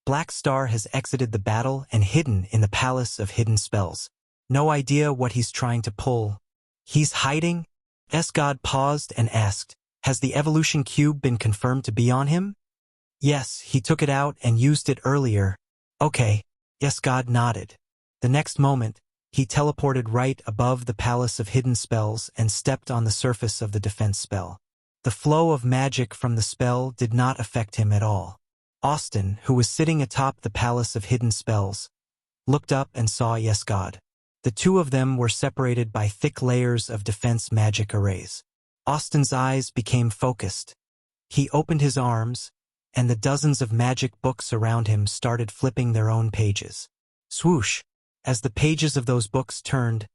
"Black Star has exited the battle and hidden in the Palace of Hidden Spells. No idea what he's trying to pull." "He's hiding?" Esgod paused and asked, "Has the evolution cube been confirmed to be on him?" "Yes, he took it out and used it earlier." "Okay." Esgod nodded. The next moment, he teleported right above the Palace of Hidden Spells and stepped on the surface of the defense spell. The flow of magic from the spell did not affect him at all. Austin, who was sitting atop the Palace of Hidden Spells, looked up and saw Esgod. The two of them were separated by thick layers of defense magic arrays. Austin's eyes became focused. He opened his arms, and the dozens of magic books around him started flipping their own pages. Swoosh! As the pages of those books turned,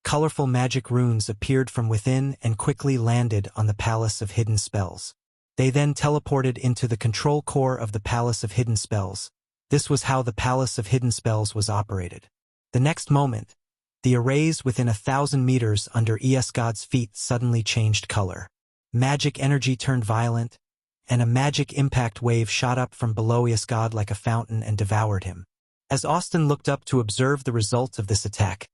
colorful magic runes appeared from within and quickly landed on the Palace of Hidden Spells. They then teleported into the control core of the Palace of Hidden Spells. This was how the Palace of Hidden Spells was operated. The next moment, the arrays within 1,000 meters under Esgod's feet suddenly changed color. Magic energy turned violent, and a magic impact wave shot up from below Esgod like a fountain and devoured him. As Austin looked up to observe the results of this attack,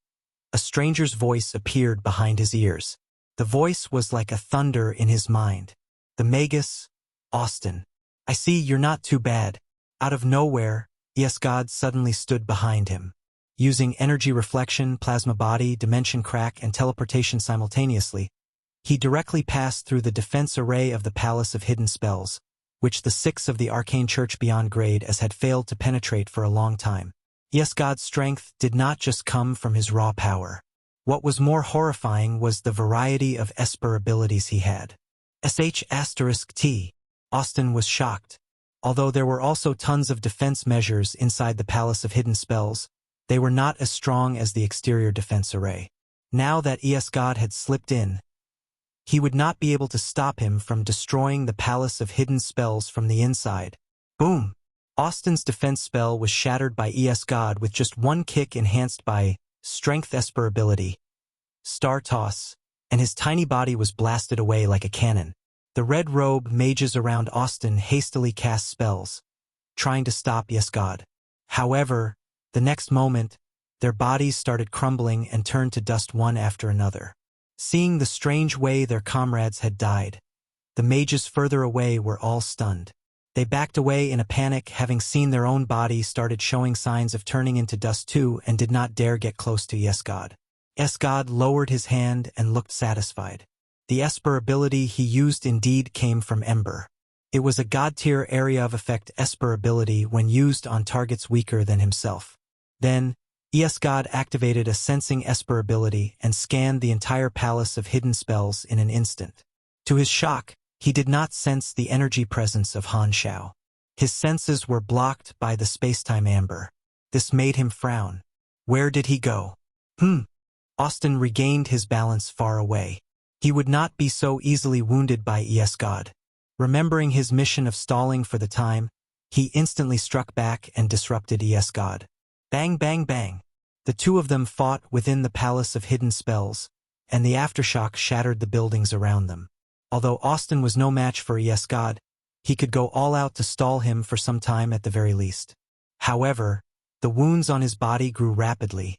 a stranger's voice appeared behind his ears. The voice was like a thunder in his mind. The Magus, "Austin, I see you're not too bad." Out of nowhere, Esgod suddenly stood behind him. Using energy reflection, plasma body, dimension crack, and teleportation simultaneously, he directly passed through the defense array of the Palace of Hidden Spells, which the 6 of the Arcane Church beyond grade as had failed to penetrate for a long time. Esgod's strength did not just come from his raw power. What was more horrifying was the variety of Esper abilities he had. *T. Austin was shocked. Although there were also tons of defense measures inside the Palace of Hidden Spells, they were not as strong as the exterior defense array. Now that Esgod had slipped in, he would not be able to stop him from destroying the Palace of Hidden Spells from the inside. Boom! Austin's defense spell was shattered by Esgod with just one kick enhanced by Strength Esper ability, Star Toss, and his tiny body was blasted away like a cannon. The red robe mages around Austin hastily cast spells, trying to stop Esgod. However, the next moment, their bodies started crumbling and turned to dust one after another. Seeing the strange way their comrades had died, the mages further away were all stunned. They backed away in a panic, having seen their own body started showing signs of turning into dust too, and did not dare get close to Esgod. Esgod lowered his hand and looked satisfied. The Esper ability he used indeed came from Ember. It was a god-tier area of effect Esper ability when used on targets weaker than himself. Then, ES God activated a sensing esper ability and scanned the entire palace of hidden spells in an instant. To his shock, he did not sense the energy presence of Han Xiao. His senses were blocked by the spacetime amber. This made him frown. Where did he go? Austin regained his balance far away. He would not be so easily wounded by ES God. Remembering his mission of stalling for the time, he instantly struck back and disrupted ES God. Bang, bang, bang. The two of them fought within the palace of hidden spells, and the aftershock shattered the buildings around them. Although Austin was no match for ES God, he could go all out to stall him for some time at the very least. However, the wounds on his body grew rapidly,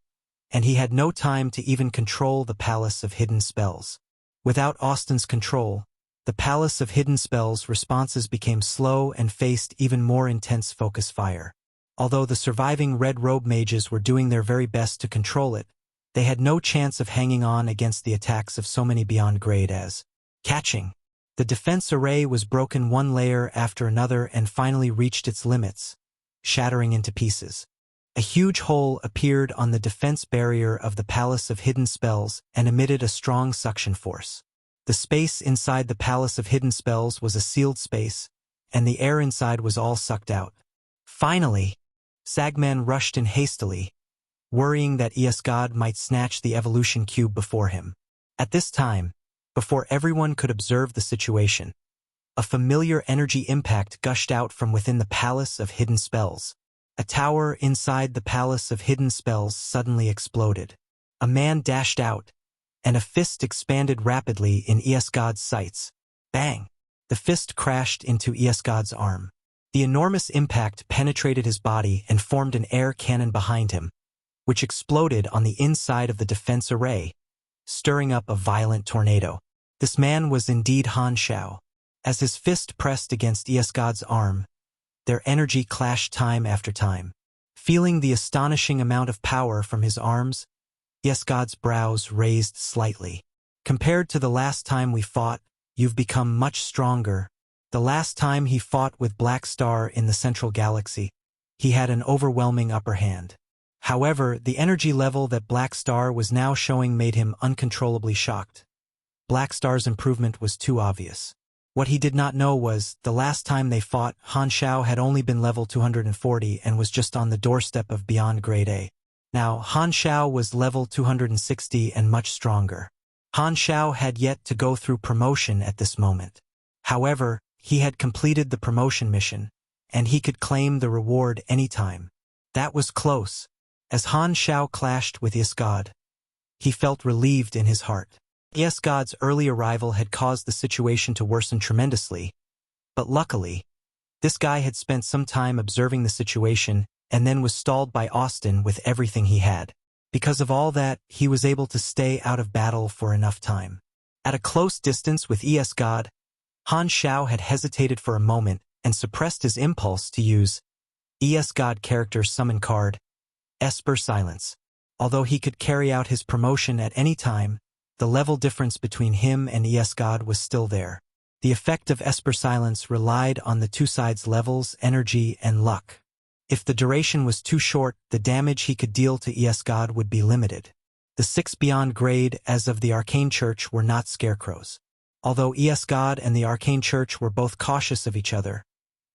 and he had no time to even control the palace of hidden spells. Without Austin's control, the palace of hidden spells responses became slow and faced even more intense focus fire. Although the surviving red robe mages were doing their very best to control it, they had no chance of hanging on against the attacks of so many beyond grade as catching. The defense array was broken one layer after another and finally reached its limits, shattering into pieces. A huge hole appeared on the defense barrier of the Palace of Hidden Spells and emitted a strong suction force. The space inside the Palace of Hidden Spells was a sealed space, and the air inside was all sucked out. Finally, Sagman rushed in hastily, worrying that ES God might snatch the evolution cube before him. At this time, before everyone could observe the situation, a familiar energy impact gushed out from within the Palace of Hidden Spells. A tower inside the Palace of Hidden Spells suddenly exploded. A man dashed out, and a fist expanded rapidly in ES God's sights. Bang! The fist crashed into ES God's arm. The enormous impact penetrated his body and formed an air cannon behind him, which exploded on the inside of the defense array, stirring up a violent tornado. This man was indeed Han Xiao. As his fist pressed against ES God's arm, their energy clashed time after time. Feeling the astonishing amount of power from his arms, ES God's brows raised slightly. Compared to the last time we fought, you've become much stronger. The last time he fought with Black Star in the Central Galaxy, he had an overwhelming upper hand. However, the energy level that Black Star was now showing made him uncontrollably shocked. Black Star's improvement was too obvious. What he did not know was, the last time they fought, Han Xiao had only been level 240 and was just on the doorstep of Beyond Grade A. Now, Han Xiao was level 260 and much stronger. Han Xiao had yet to go through promotion at this moment. However, he had completed the promotion mission, and he could claim the reward anytime. That was close. As Han Xiao clashed with ES God, he felt relieved in his heart. ES God's early arrival had caused the situation to worsen tremendously, but luckily, this guy had spent some time observing the situation and then was stalled by Austin with everything he had. Because of all that, he was able to stay out of battle for enough time. At a close distance with ES God, Han Xiao had hesitated for a moment and suppressed his impulse to use ES God character summon card, Esper Silence. Although he could carry out his promotion at any time, the level difference between him and ES God was still there. The effect of Esper Silence relied on the two sides' levels, energy, and luck. If the duration was too short, the damage he could deal to ES God would be limited. The 6 beyond grade as of the Arcane Church were not scarecrows. Although ES God and the Arcane Church were both cautious of each other,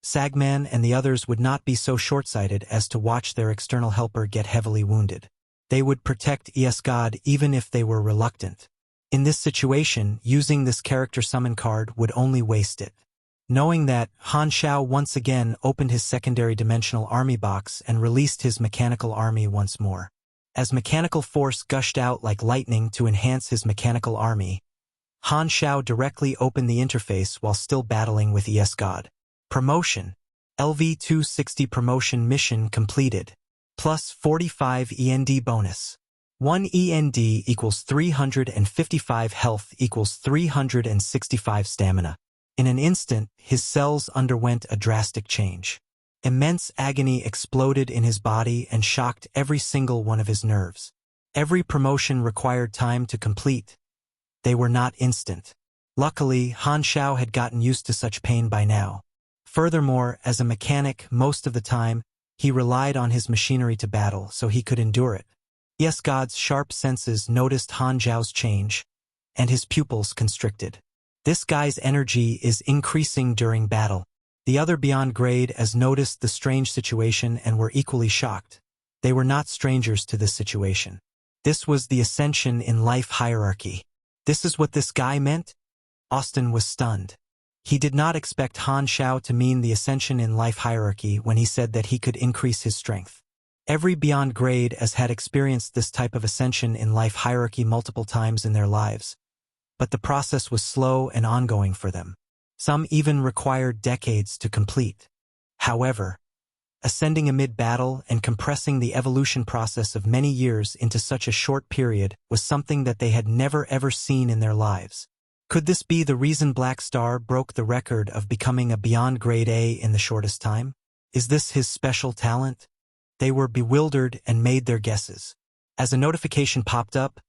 Sagman and the others would not be so short-sighted as to watch their external helper get heavily wounded. They would protect ES God even if they were reluctant. In this situation, using this character summon card would only waste it. Knowing that, Han Xiao once again opened his secondary dimensional army box and released his mechanical army once more. As mechanical force gushed out like lightning to enhance his mechanical army, Han Xiao directly opened the interface while still battling with ES God. Promotion. LV-260 promotion mission completed. Plus 45 END bonus. 1 END equals 355 health equals 365 stamina. In an instant, his cells underwent a drastic change. Immense agony exploded in his body and shocked every single one of his nerves. Every promotion required time to complete. They were not instant. Luckily, Han Xiao had gotten used to such pain by now. Furthermore, as a mechanic, most of the time, he relied on his machinery to battle, so he could endure it. Yes, God's sharp senses noticed Han Xiao's change, and his pupils constricted. This guy's energy is increasing during battle. The other beyond grade as noticed the strange situation and were equally shocked. They were not strangers to this situation. This was the ascension in life hierarchy. This is what this guy meant? Austin was stunned. He did not expect Han Xiao to mean the ascension in life hierarchy when he said that he could increase his strength. Every beyond grade as had experienced this type of ascension in life hierarchy multiple times in their lives, but the process was slow and ongoing for them. Some even required decades to complete. However, ascending amid battle and compressing the evolution process of many years into such a short period was something that they had never ever seen in their lives. Could this be the reason Black Star broke the record of becoming a beyond grade A in the shortest time? Is this his special talent? They were bewildered and made their guesses. As a notification popped up,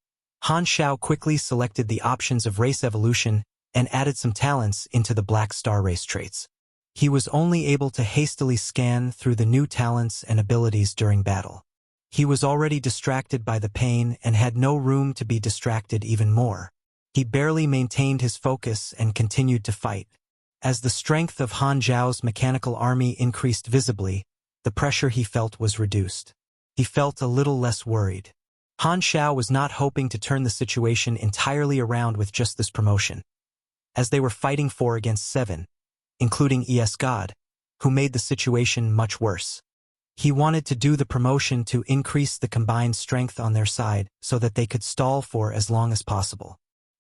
Han Xiao quickly selected the options of race evolution and added some talents into the Black Star race traits. He was only able to hastily scan through the new talents and abilities during battle. He was already distracted by the pain and had no room to be distracted even more. He barely maintained his focus and continued to fight. As the strength of Han Xiao's mechanical army increased visibly, the pressure he felt was reduced. He felt a little less worried. Han Xiao was not hoping to turn the situation entirely around with just this promotion. As they were fighting 4 against 7, including ES God, who made the situation much worse. He wanted to do the promotion to increase the combined strength on their side so that they could stall for as long as possible.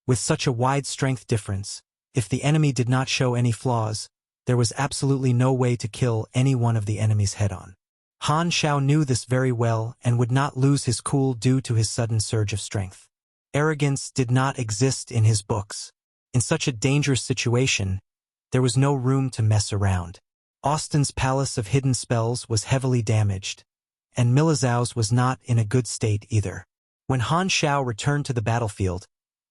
With such a wide strength difference, if the enemy did not show any flaws, there was absolutely no way to kill any one of the enemies head-on. Han Xiao knew this very well and would not lose his cool due to his sudden surge of strength. Arrogance did not exist in his books. In such a dangerous situation, there was no room to mess around. Austin's palace of hidden spells was heavily damaged, and Milizhao's was not in a good state either. When Han Xiao returned to the battlefield,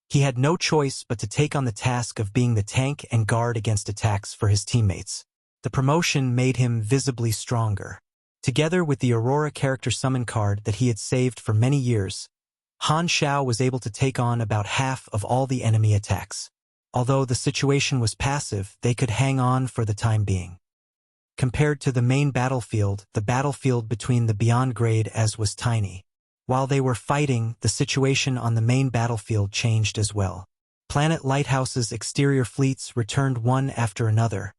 he had no choice but to take on the task of being the tank and guard against attacks for his teammates. The promotion made him visibly stronger. Together with the Aurora character summon card that he had saved for many years, Han Xiao was able to take on about half of all the enemy attacks. Although the situation was passive, they could hang on for the time being. Compared to the main battlefield, the battlefield between the beyond grade as was tiny. While they were fighting, the situation on the main battlefield changed as well. Planet Lighthouse's exterior fleets returned one after another,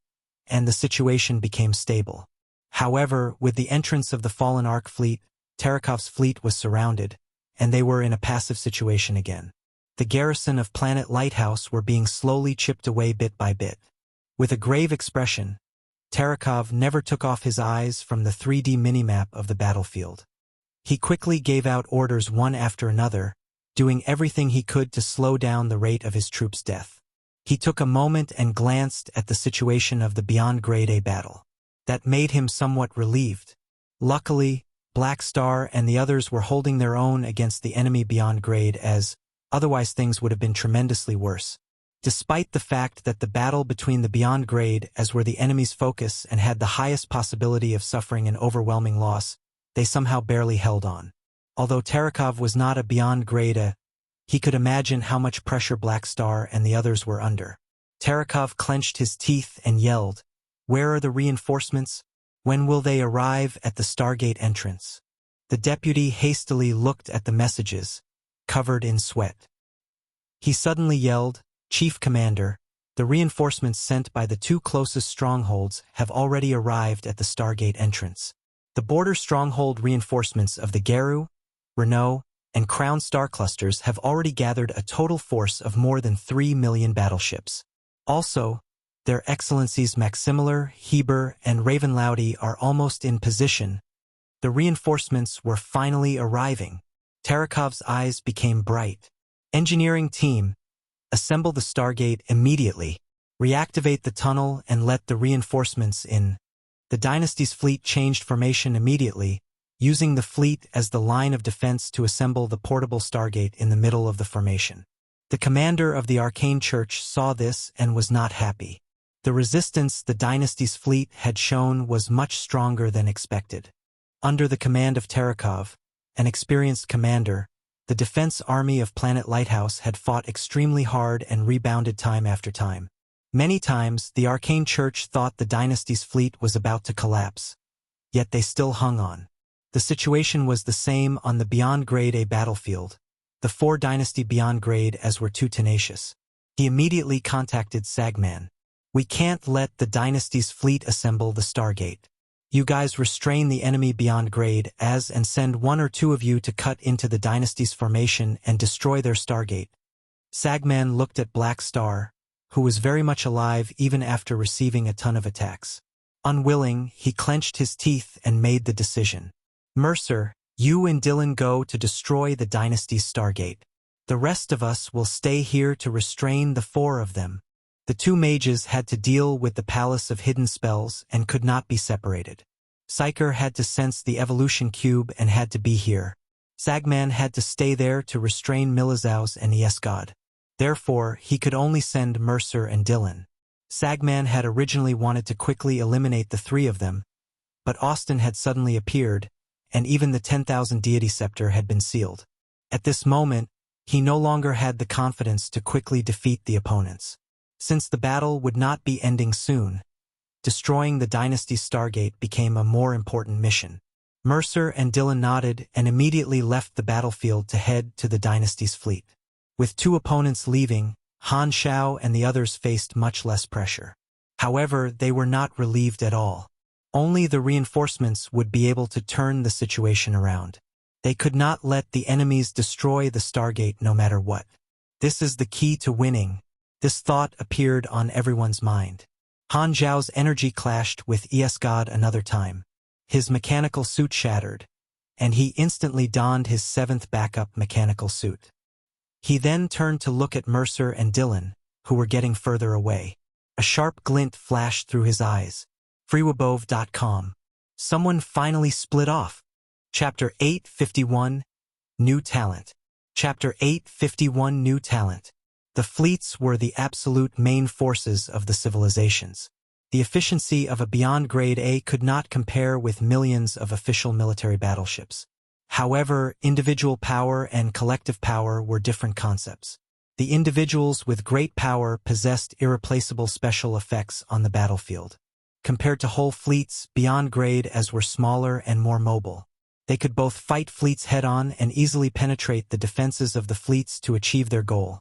and the situation became stable. However, with the entrance of the fallen Ark fleet, Tarakov's fleet was surrounded, and they were in a passive situation again. The garrison of Planet Lighthouse were being slowly chipped away bit by bit. With a grave expression, Tarakov never took off his eyes from the 3D minimap of the battlefield. He quickly gave out orders one after another, doing everything he could to slow down the rate of his troops' death. He took a moment and glanced at the situation of the beyond grade A battle. That made him somewhat relieved. Luckily, Black Star and the others were holding their own against the enemy beyond grade as, otherwise things would have been tremendously worse. Despite the fact that the battle between the beyond grade as were the enemy's focus and had the highest possibility of suffering an overwhelming loss, they somehow barely held on. Although Tarakov was not a beyond grade A, he could imagine how much pressure Black Star and the others were under. Tarakov clenched his teeth and yelled, "Where are the reinforcements? When will they arrive at the Stargate entrance?" The deputy hastily looked at the messages, covered in sweat. He suddenly yelled, "Chief Commander, the reinforcements sent by the 2 closest strongholds have already arrived at the Stargate entrance. The border stronghold reinforcements of the Geru, Renault, and Crown star clusters have already gathered a total force of more than 3 million battleships. Also, their Excellencies Maximiliar, Heber, and Ravenlowdy are almost in position. The reinforcements were finally arriving." Tarakov's eyes became bright. "Engineering team, assemble the Stargate immediately. Reactivate the tunnel and let the reinforcements in." The Dynasty's fleet changed formation immediately, using the fleet as the line of defense to assemble the portable Stargate in the middle of the formation. The commander of the Arcane Church saw this and was not happy. The resistance the Dynasty's fleet had shown was much stronger than expected. Under the command of Tarakov, an experienced commander, the defense army of Planet Lighthouse had fought extremely hard and rebounded time after time. Many times, the Arcane Church thought the dynasty's fleet was about to collapse, yet they still hung on. The situation was the same on the Beyond Grade A battlefield. The 4 Dynasty Beyond Grade As were too tenacious. He immediately contacted Sagman. "We can't let the dynasty's fleet assemble the Stargate. You guys restrain the enemy Beyond Grade As and send 1 or 2 of you to cut into the dynasty's formation and destroy their Stargate." Sagman looked at Black Star, who was very much alive even after receiving a ton of attacks. Unwilling, he clenched his teeth and made the decision. "Mercer, you and Dylan go to destroy the dynasty's Stargate. The rest of us will stay here to restrain the 4 of them." The 2 mages had to deal with the Palace of Hidden Spells and could not be separated. Psyker had to sense the evolution cube and had to be here. Sagman had to stay there to restrain Milizaus and Iesgod. Therefore, he could only send Mercer and Dylan. Sagman had originally wanted to quickly eliminate the 3 of them, but Austin had suddenly appeared, and even the 10,000 deity scepter had been sealed. At this moment, he no longer had the confidence to quickly defeat the opponents. Since the battle would not be ending soon, destroying the dynasty's Stargate became a more important mission. Mercer and Dylan nodded and immediately left the battlefield to head to the dynasty's fleet. With 2 opponents leaving, Han Xiao and the others faced much less pressure. However, they were not relieved at all. Only the reinforcements would be able to turn the situation around. They could not let the enemies destroy the Stargate no matter what. This is the key to winning. This thought appeared on everyone's mind. Han Xiao's energy clashed with Iesgod another time. His mechanical suit shattered, and he instantly donned his 7th backup mechanical suit. He then turned to look at Mercer and Dylan, who were getting further away. A sharp glint flashed through his eyes. Freewabove.com. Someone finally split off. Chapter 851, New Talent. Chapter 851, New Talent. The fleets were the absolute main forces of the civilizations. The efficiency of a Beyond Grade A could not compare with millions of official military battleships. However, individual power and collective power were different concepts. The individuals with great power possessed irreplaceable special effects on the battlefield. Compared to whole fleets, Beyond Grade As were smaller and more mobile. They could both fight fleets head-on and easily penetrate the defenses of the fleets to achieve their goal,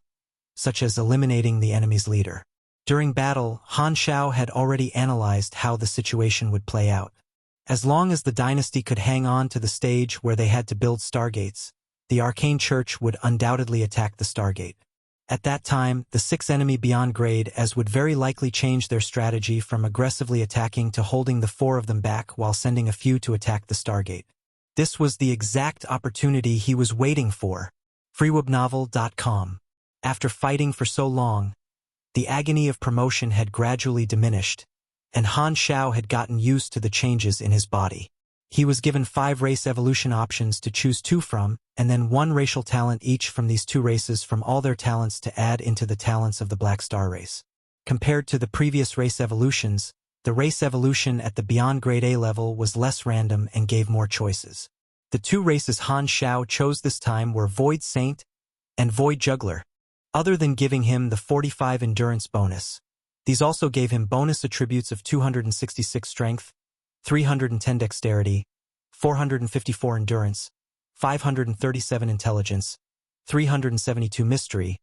such as eliminating the enemy's leader. During battle, Han Xiao had already analyzed how the situation would play out. As long as the dynasty could hang on to the stage where they had to build Stargates, the Arcane Church would undoubtedly attack the Stargate. At that time, the 6 enemy Beyond Grade As would very likely change their strategy from aggressively attacking to holding the 4 of them back while sending a few to attack the Stargate. This was the exact opportunity he was waiting for. Freewebnovel.com. After fighting for so long, the agony of promotion had gradually diminished, and Han Xiao had gotten used to the changes in his body. He was given 5 race evolution options to choose 2 from, and then 1 racial talent each from these 2 races from all their talents to add into the talents of the Black Star race. Compared to the previous race evolutions, the race evolution at the Beyond Grade A level was less random and gave more choices. The 2 races Han Xiao chose this time were Void Saint and Void Juggler. Other than giving him the 45 endurance bonus, these also gave him bonus attributes of 266 strength, 310 dexterity, 454 endurance, 537 intelligence, 372 mystery,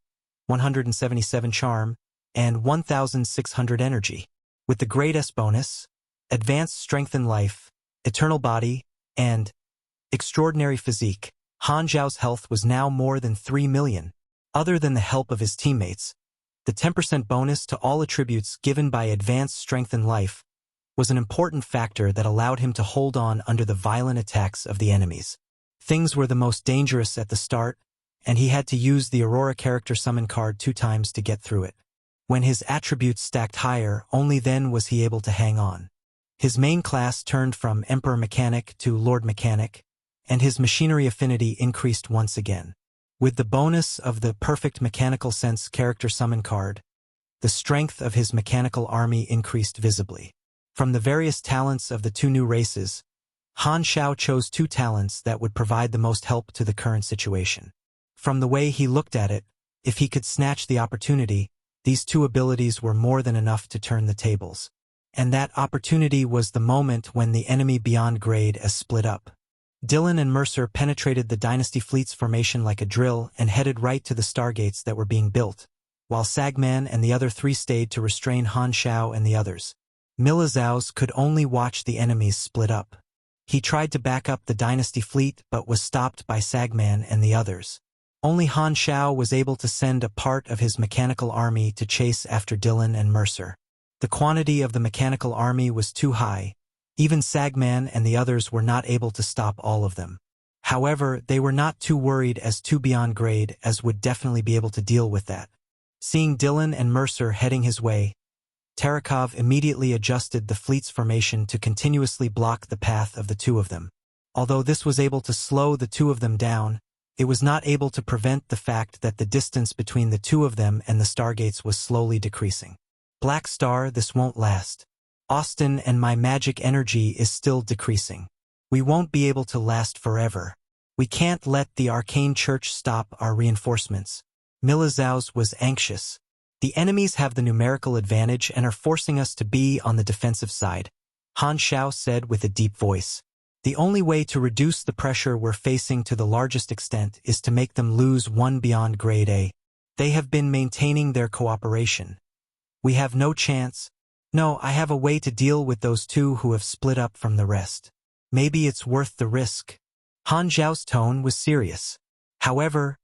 177 charm, and 1,600 energy. With the Grade S bonus, advanced strength in life, eternal body, and extraordinary physique, Han Xiao's health was now more than 3 million. Other than the help of his teammates, the 10% bonus to all attributes given by advanced strength in life was an important factor that allowed him to hold on under the violent attacks of the enemies. Things were the most dangerous at the start, and he had to use the Aurora character summon card 2 times to get through it. When his attributes stacked higher, only then was he able to hang on. His main class turned from Emperor Mechanic to Lord Mechanic, and his machinery affinity increased once again. With the bonus of the Perfect Mechanical Sense character summon card, the strength of his mechanical army increased visibly. From the various talents of the 2 new races, Han Xiao chose two talents that would provide the most help to the current situation. From the way he looked at it, if he could snatch the opportunity, these two abilities were more than enough to turn the tables. And that opportunity was the moment when the enemy beyond grade as split up. Dylan and Mercer penetrated the Dynasty Fleet's formation like a drill and headed right to the stargates that were being built, while Sagman and the other three stayed to restrain Han Xiao and the others. Milizaus could only watch the enemies split up. He tried to back up the Dynasty Fleet but was stopped by Sagman and the others. Only Han Xiao was able to send a part of his mechanical army to chase after Dylan and Mercer. The quantity of the mechanical army was too high. Even Sagman and the others were not able to stop all of them. However, they were not too worried as two beyond grade as would definitely be able to deal with that. Seeing Dylan and Mercer heading his way, Terakov immediately adjusted the fleet's formation to continuously block the path of the two of them. Although this was able to slow the two of them down, it was not able to prevent the fact that the distance between the two of them and the stargates was slowly decreasing. Black Star, this won't last. Austin, and my magic energy is still decreasing. We won't be able to last forever. We can't let the arcane church stop our reinforcements. Milizaus was anxious. The enemies have the numerical advantage and are forcing us to be on the defensive side, Han Xiao said with a deep voice. The only way to reduce the pressure we're facing to the largest extent is to make them lose one beyond grade A. They have been maintaining their cooperation. We have no chance. No, I have a way to deal with those two who have split up from the rest. Maybe it's worth the risk. Han Xiao's tone was serious. However,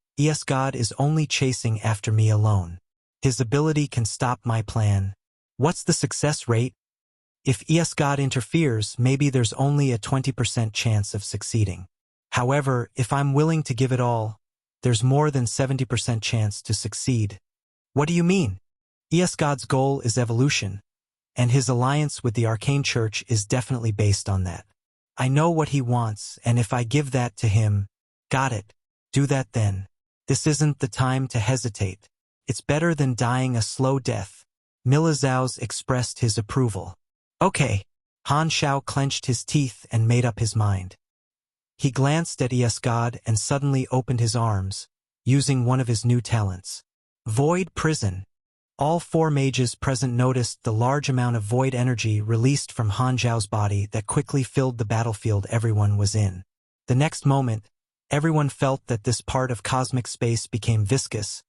God is only chasing after me alone. His ability can stop my plan. What's the success rate? If God interferes, maybe there's only a 20% chance of succeeding. However, if I'm willing to give it all, there's more than 70% chance to succeed. What do you mean? God's goal is evolution, and his alliance with the Arcane Church is definitely based on that. I know what he wants, and if I give that to him, got it. Do that then. This isn't the time to hesitate. It's better than dying a slow death. Milizaus expressed his approval. Okay. Han Xiao clenched his teeth and made up his mind. He glanced at God and suddenly opened his arms, using one of his new talents. Void Prison. All four mages present noticed the large amount of void energy released from Han Xiao's body that quickly filled the battlefield everyone was in. The next moment, everyone felt that this part of cosmic space became viscous,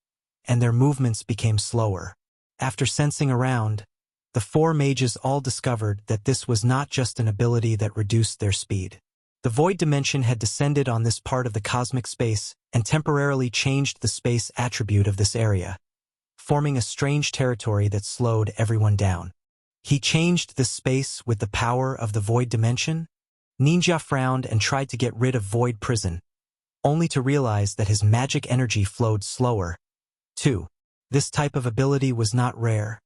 and their movements became slower. After sensing around, the four mages all discovered that this was not just an ability that reduced their speed. The void dimension had descended on this part of the cosmic space and temporarily changed the space attribute of this area, forming a strange territory that slowed everyone down. He changed this space with the power of the void dimension? Ninja frowned and tried to get rid of Void Prison, only to realize that his magic energy flowed slower. 2. This type of ability was not rare,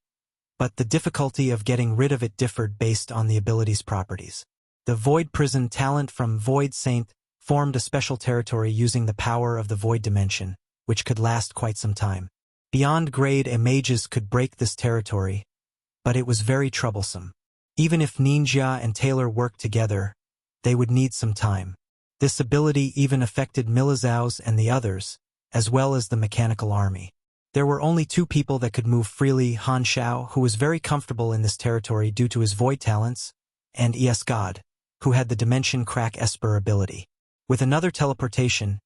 but the difficulty of getting rid of it differed based on the ability's properties. The Void Prison talent from Void Saint formed a special territory using the power of the void dimension, which could last quite some time. Beyond grade A mages could break this territory, but it was very troublesome. Even if Ninja and Taylor worked together, they would need some time. This ability even affected Milizaus and the others, as well as the mechanical army. There were only two people that could move freely: Han Xiao, who was very comfortable in this territory due to his void talents, and God, who had the Dimension Crack Esper ability. With another teleportation,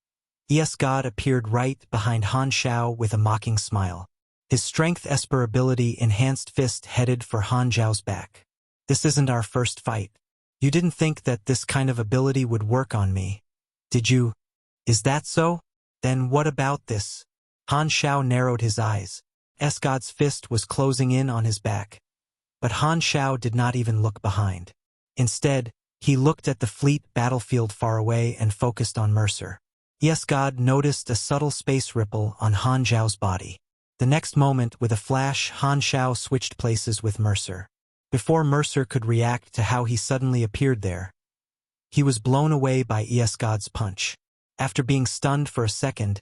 God appeared right behind Han Xiao with a mocking smile. His Strength Esper ability enhanced fist headed for Han Xiao's back. This isn't our first fight. You didn't think that this kind of ability would work on me, did you? Is that so? Then what about this? Han Xiao narrowed his eyes. God's fist was closing in on his back. But Han Xiao did not even look behind. Instead, he looked at the fleet battlefield far away and focused on Mercer. God noticed a subtle space ripple on Han Xiao's body. The next moment, with a flash, Han Xiao switched places with Mercer. Before Mercer could react to how he suddenly appeared there, he was blown away by God's punch. After being stunned for a second,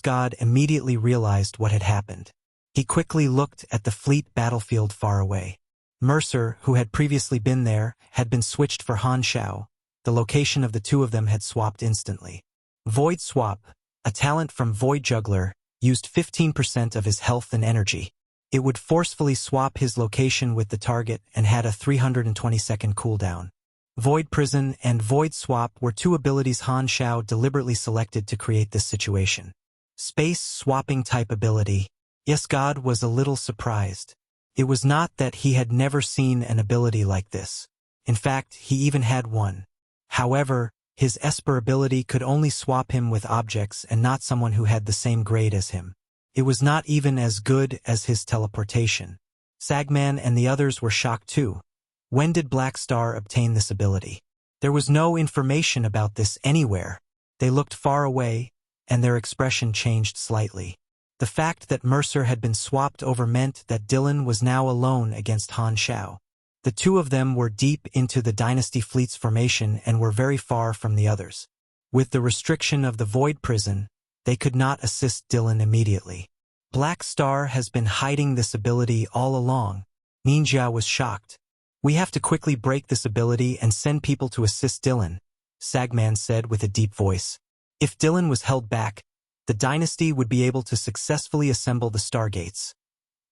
God immediately realized what had happened. He quickly looked at the fleet battlefield far away. Mercer, who had previously been there, had been switched for Han Xiao, The location of the two of them had swapped instantly. Void Swap, a talent from Void Juggler, used 15% of his health and energy. It would forcefully swap his location with the target and had a 320-second cooldown. Void Prison and Void Swap were two abilities Han Xiao deliberately selected to create this situation. Space Swapping type ability. Yes, God was a little surprised. It was not that he had never seen an ability like this. In fact, he even had one. However, his Esper ability could only swap him with objects and not someone who had the same grade as him. It was not even as good as his teleportation. Sagman and the others were shocked too. When did Black Star obtain this ability? There was no information about this anywhere. They looked far away, and their expression changed slightly. The fact that Mercer had been swapped over meant that Dylan was now alone against Han Xiao. The two of them were deep into the Dynasty Fleet's formation and were very far from the others. With the restriction of the Void Prison, they could not assist Dylan immediately. Black Star has been hiding this ability all along. Ninja was shocked. We have to quickly break this ability and send people to assist Dylan, Sagman said with a deep voice. If Dylan was held back, the Dynasty would be able to successfully assemble the stargates.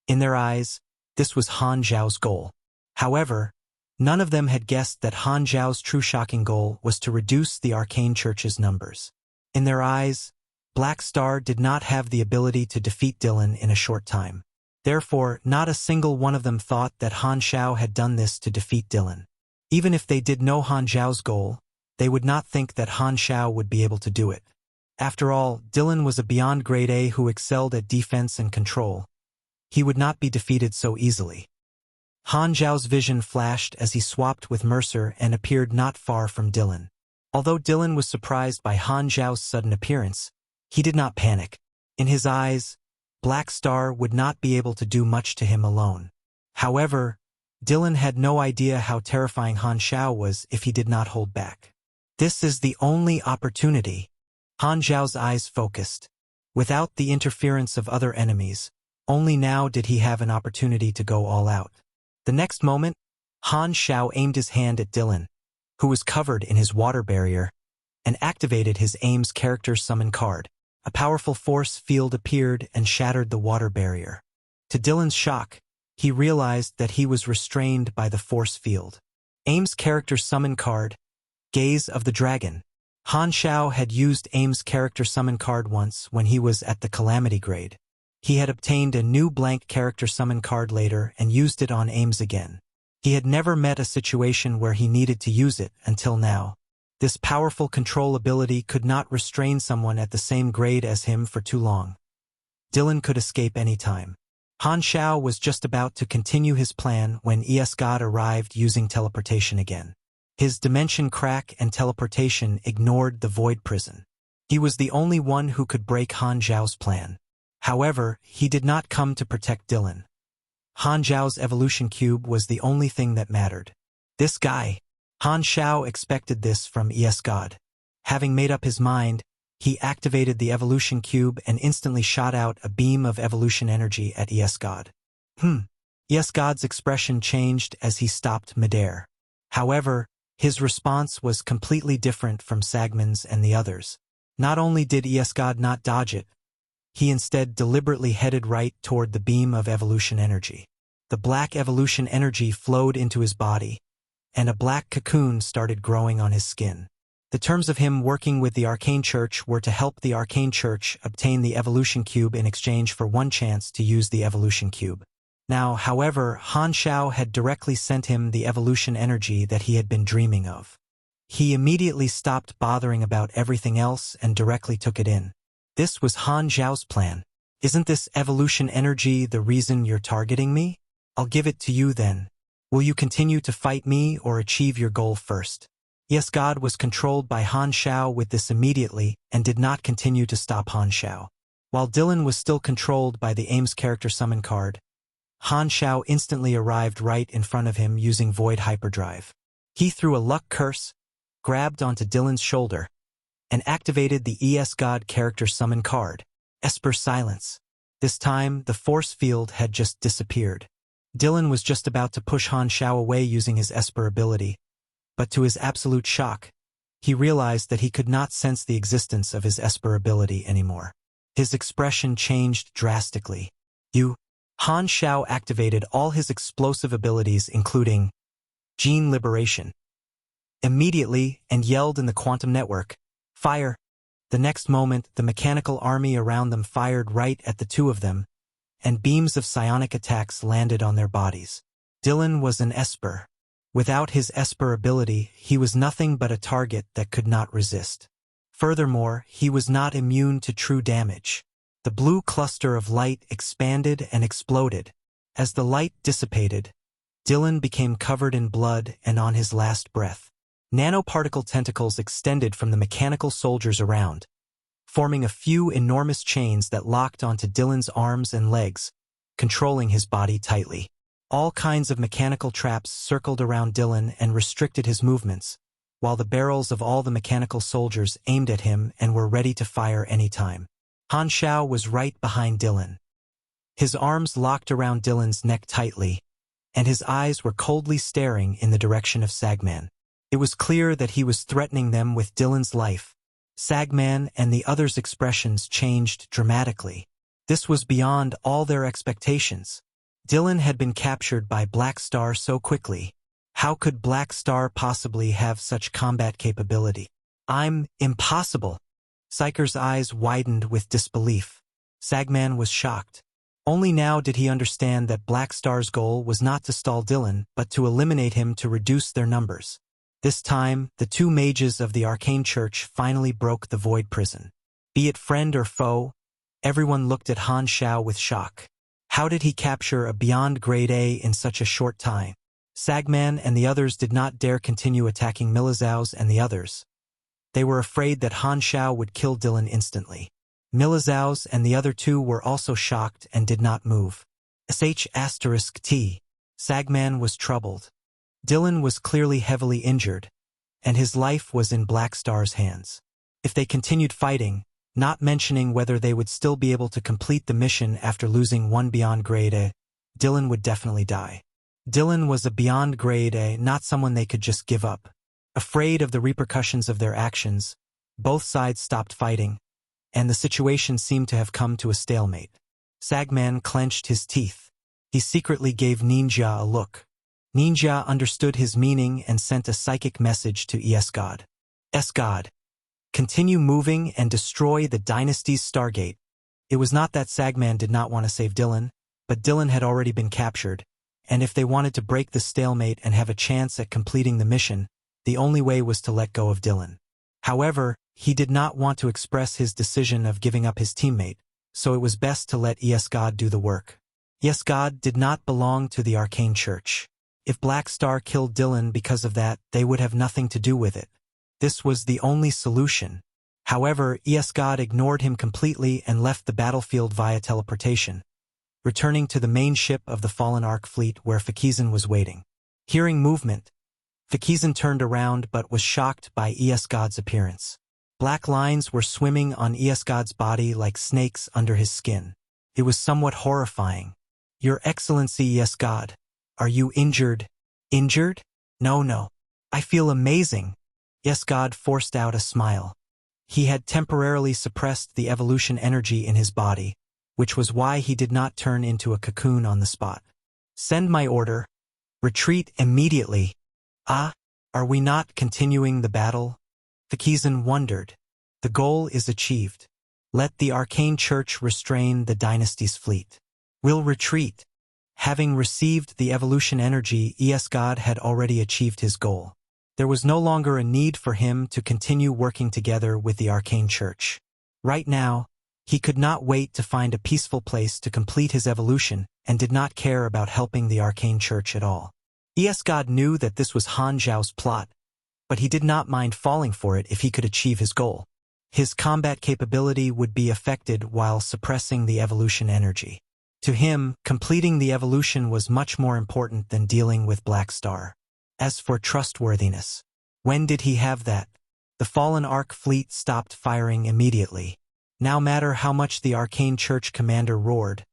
In their eyes, this was Han Xiao's goal. However, none of them had guessed that Han Xiao's true shocking goal was to reduce the Arcane Church's numbers. In their eyes, Black Star did not have the ability to defeat Dylan in a short time. Therefore, not a single one of them thought that Han Xiao had done this to defeat Dylan. Even if they did know Han Xiao's goal, they would not think that Han Xiao would be able to do it. After all, Dylan was a beyond grade A who excelled at defense and control. He would not be defeated so easily. Han Xiao's vision flashed as he swapped with Mercer and appeared not far from Dylan. Although Dylan was surprised by Han Xiao's sudden appearance, he did not panic. In his eyes, Black Star would not be able to do much to him alone. However, Dylan had no idea how terrifying Han Xiao was if he did not hold back. This is the only opportunity. Han Xiao's eyes focused. Without the interference of other enemies, only now did he have an opportunity to go all out. The next moment, Han Xiao aimed his hand at Dylan, who was covered in his water barrier, and activated his Aim's character summon card. A powerful force field appeared and shattered the water barrier. To Dylan's shock, he realized that he was restrained by the force field. Aim's character summon card, Gaze of the Dragon. Han Xiao had used Aim's character summon card once when he was at the Calamity grade. He had obtained a new blank character summon card later and used it on Aim's again. He had never met a situation where he needed to use it until now. This powerful control ability could not restrain someone at the same grade as him for too long. Dylan could escape any time. Han Xiao was just about to continue his plan when God arrived using teleportation again. His dimension crack and teleportation ignored the Void Prison. He was the only one who could break Han Xiao's plan. However, he did not come to protect Dylan. Han Xiao's evolution cube was the only thing that mattered. This guy. Han Xiao expected this from God. Having made up his mind, he activated the evolution cube and instantly shot out a beam of evolution energy at God. God's expression changed as he stopped midair. However, his response was completely different from Sagman's and the others. Not only did God not dodge it, he instead deliberately headed right toward the beam of evolution energy. The black evolution energy flowed into his body, and a black cocoon started growing on his skin. The terms of him working with the Arcane Church were to help the Arcane Church obtain the Evolution Cube in exchange for one chance to use the Evolution Cube. Now, however, Han Xiao had directly sent him the evolution energy that he had been dreaming of. He immediately stopped bothering about everything else and directly took it in. This was Han Xiao's plan. Isn't this evolution energy the reason you're targeting me? I'll give it to you then. Will you continue to fight me or achieve your goal first? God was controlled by Han Xiao with this immediately and did not continue to stop Han Xiao. While Dylan was still controlled by the Aim's character summon card, Han Xiao instantly arrived right in front of him using Void Hyperdrive. He threw a luck curse, grabbed onto Dylan's shoulder, and activated the God character summon card, Esper Silence. This time, the force field had just disappeared. Dylan was just about to push Han Xiao away using his Esper ability, but to his absolute shock, he realized that he could not sense the existence of his Esper ability anymore. His expression changed drastically. Han Xiao activated all his explosive abilities including gene liberation immediately and yelled in the quantum network, "Fire!" The next moment, the mechanical army around them fired right at the two of them, and beams of psionic attacks landed on their bodies. Dylan was an Esper. Without his Esper ability, he was nothing but a target that could not resist. Furthermore, he was not immune to true damage. The blue cluster of light expanded and exploded. As the light dissipated, Dylan became covered in blood and on his last breath. Nanoparticle tentacles extended from the mechanical soldiers around, forming a few enormous chains that locked onto Dylan's arms and legs, controlling his body tightly. All kinds of mechanical traps circled around Dylan and restricted his movements, while the barrels of all the mechanical soldiers aimed at him and were ready to fire any time. Han Xiao was right behind Dylan. His arms locked around Dylan's neck tightly, and his eyes were coldly staring in the direction of Sagman. It was clear that he was threatening them with Dylan's life. Sagman and the others' expressions changed dramatically. This was beyond all their expectations. Dylan had been captured by Black Star so quickly. How could Black Star possibly have such combat capability? Impossible. Psyker's eyes widened with disbelief. Sagman was shocked. Only now did he understand that Black Star's goal was not to stall Dylan, but to eliminate him to reduce their numbers. This time, the two mages of the Arcane Church finally broke the Void Prison. Be it friend or foe, everyone looked at Han Xiao with shock. How did he capture a Beyond Grade A in such a short time? Sagman and the others did not dare continue attacking Milizaus and the others. They were afraid that Han Xiao would kill Dylan instantly. Milizaus and the other two were also shocked and did not move. *T. Sagman was troubled. Dylan was clearly heavily injured, and his life was in Black Star's hands. If they continued fighting, not mentioning whether they would still be able to complete the mission after losing one Beyond Grade A, Dylan would definitely die. Dylan was a Beyond Grade A, not someone they could just give up. Afraid of the repercussions of their actions, both sides stopped fighting, and the situation seemed to have come to a stalemate. Sagman clenched his teeth. He secretly gave Ninja a look. Ninja understood his meaning and sent a psychic message to Esgod. Esgod, continue moving and destroy the dynasty's Stargate. It was not that Sagman did not want to save Dylan, but Dylan had already been captured, and if they wanted to break the stalemate and have a chance at completing the mission, the only way was to let go of Dylan. However, he did not want to express his decision of giving up his teammate, so it was best to let Esgod do the work. Esgod did not belong to the Arcane Church. If Black Star killed Dylan because of that, they would have nothing to do with it. This was the only solution. However, Esgod ignored him completely and left the battlefield via teleportation, returning to the main ship of the fallen Ark fleet where Fakizan was waiting. Hearing movement, Fakizan turned around but was shocked by Esgod's appearance. Black lines were swimming on Esgod's body like snakes under his skin. It was somewhat horrifying. Your Excellency Esgod, are you injured? Injured? No. I feel amazing. Esgod forced out a smile. He had temporarily suppressed the evolution energy in his body, which was why he did not turn into a cocoon on the spot. Send my order. Retreat immediately. Are we not continuing the battle? Fakizan wondered. The goal is achieved. Let the Arcane Church restrain the dynasty's fleet. We'll retreat. Having received the evolution energy, Esgod had already achieved his goal. There was no longer a need for him to continue working together with the Arcane Church. Right now, he could not wait to find a peaceful place to complete his evolution and did not care about helping the Arcane Church at all. Esgod knew that this was Han Xiao's plot, but he did not mind falling for it if he could achieve his goal. His combat capability would be affected while suppressing the evolution energy. To him, completing the evolution was much more important than dealing with Black Star. As for trustworthiness, when did he have that? The fallen Ark fleet stopped firing immediately. No matter how much the Arcane Church commander roared,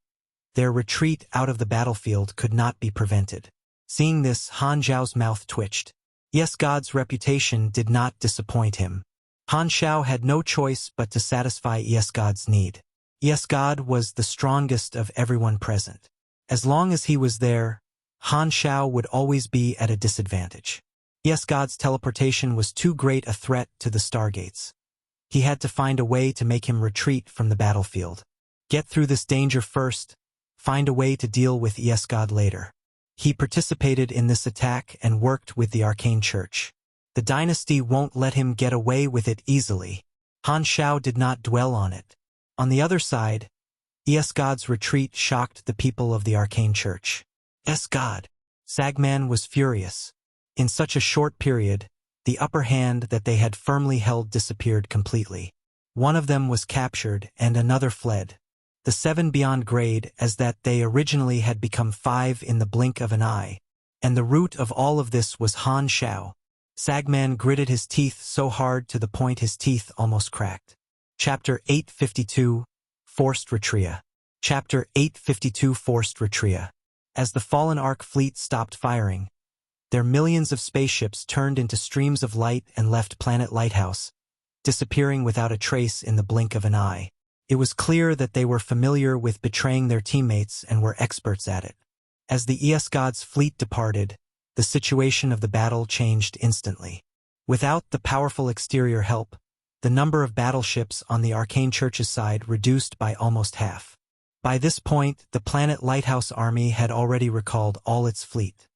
their retreat out of the battlefield could not be prevented. Seeing this, Han Xiao's mouth twitched. Yes, God's reputation did not disappoint him. Han Xiao had no choice but to satisfy Yes God's need. Yes God was the strongest of everyone present. As long as he was there, Han Xiao would always be at a disadvantage. Yes God's teleportation was too great a threat to the stargates. He had to find a way to make him retreat from the battlefield. Get through this danger first, find a way to deal with Yes God later. He participated in this attack and worked with the arcane church. The dynasty won't let him get away with it easily. Han Xiao did not dwell on it. On the other side, Yes God's retreat shocked the people of the arcane church. Yes God. Sagman was furious. In such a short period, the upper hand that they had firmly held disappeared completely. One of them was captured and another fled. The 7 beyond grade as that they originally had become 5 in the blink of an eye. And the root of all of this was Han Xiao. Sagman gritted his teeth so hard to the point his teeth almost cracked. Chapter 852, Forced Retreat. Chapter 852 Forced Retreat. As the fallen Ark fleet stopped firing, their millions of spaceships turned into streams of light and left Planet Lighthouse, disappearing without a trace in the blink of an eye. It was clear that they were familiar with betraying their teammates and were experts at it. As the ES God's fleet departed, the situation of the battle changed instantly. Without the powerful exterior help, the number of battleships on the Arcane Church's side reduced by almost half. By this point, the Planet Lighthouse army had already recalled all its fleet.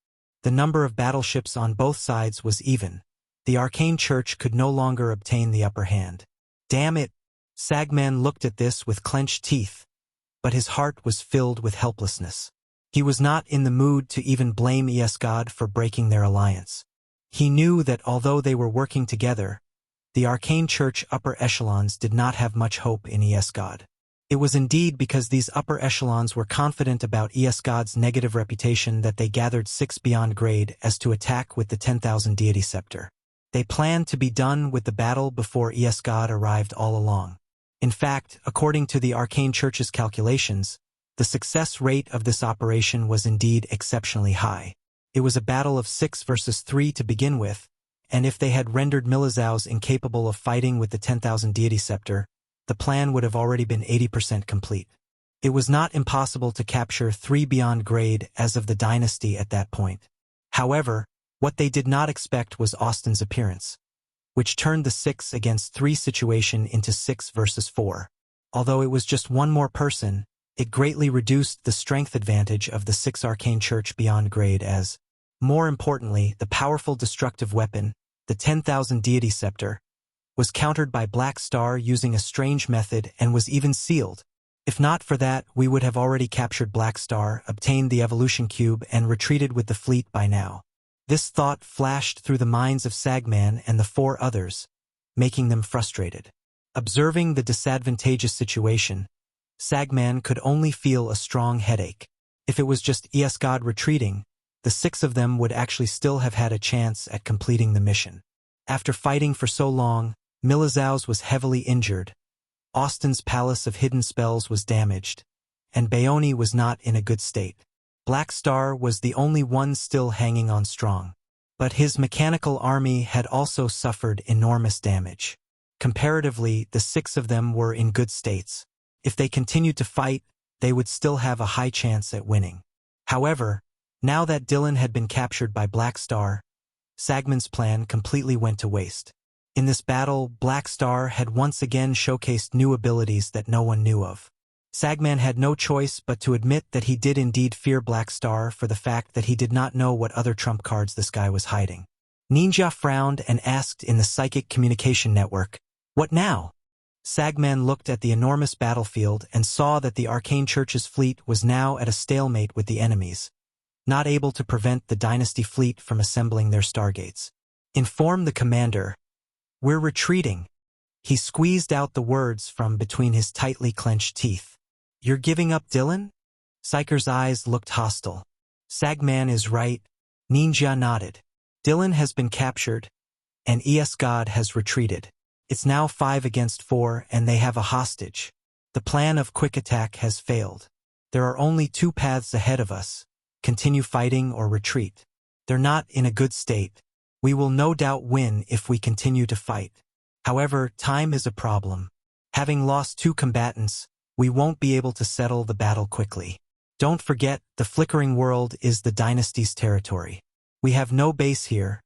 The number of battleships on both sides was even. The Arcane Church could no longer obtain the upper hand. Damn it! Sagman looked at this with clenched teeth, but his heart was filled with helplessness. He was not in the mood to even blame ES God for breaking their alliance. He knew that although they were working together, the Arcane Church upper echelons did not have much hope in ES God. It was indeed because these upper echelons were confident about ES God's negative reputation that they gathered 6 beyond grade as to attack with the 10,000 deity scepter. They planned to be done with the battle before ES God arrived all along. In fact, according to the Arcane Church's calculations, the success rate of this operation was indeed exceptionally high. It was a battle of 6 versus 3 to begin with, and if they had rendered Milizaus incapable of fighting with the 10,000 deity scepter, the plan would have already been 80% complete. It was not impossible to capture 3 beyond grade as of the dynasty at that point. However, what they did not expect was Austin's appearance, which turned the 6 against 3 situation into 6 versus 4. Although it was just one more person, it greatly reduced the strength advantage of the 6 Arcane Church beyond grade as, more importantly, the powerful destructive weapon, the 10,000 deity scepter, was countered by Black Star using a strange method and was even sealed. If not for that, we would have already captured Black Star, obtained the evolution cube, and retreated with the fleet by now. This thought flashed through the minds of Sagman and the 4 others, making them frustrated. Observing the disadvantageous situation, Sagman could only feel a strong headache. If it was just ES God retreating, the 6 of them would actually still have had a chance at completing the mission. After fighting for so long, Milizaus was heavily injured, Austin's Palace of Hidden Spells was damaged, and Baoni was not in a good state. Black Star was the only one still hanging on strong. But his mechanical army had also suffered enormous damage. Comparatively, the 6 of them were in good states. If they continued to fight, they would still have a high chance at winning. However, now that Dylan had been captured by Black Star, Sagman's plan completely went to waste. In this battle, Black Star had once again showcased new abilities that no one knew of. Sagman had no choice but to admit that he did indeed fear Black Star for the fact that he did not know what other trump cards this guy was hiding. Ninja frowned and asked in the psychic communication network, "What now?" Sagman looked at the enormous battlefield and saw that the Arcane Church's fleet was now at a stalemate with the enemies, not able to prevent the Dynasty fleet from assembling their stargates. "Inform the commander. We're retreating." He squeezed out the words from between his tightly clenched teeth. "You're giving up Dylan?" Psyker's eyes looked hostile. "Sagman is right." Ninja nodded. "Dylan has been captured, and ES God has retreated. It's now 5 against 4, and they have a hostage. The plan of quick attack has failed. There are only 2 paths ahead of us: continue fighting or retreat. They're not in a good state. We will no doubt win if we continue to fight. However, time is a problem. Having lost 2 combatants, we won't be able to settle the battle quickly. Don't forget, the flickering world is the dynasty's territory. We have no base here,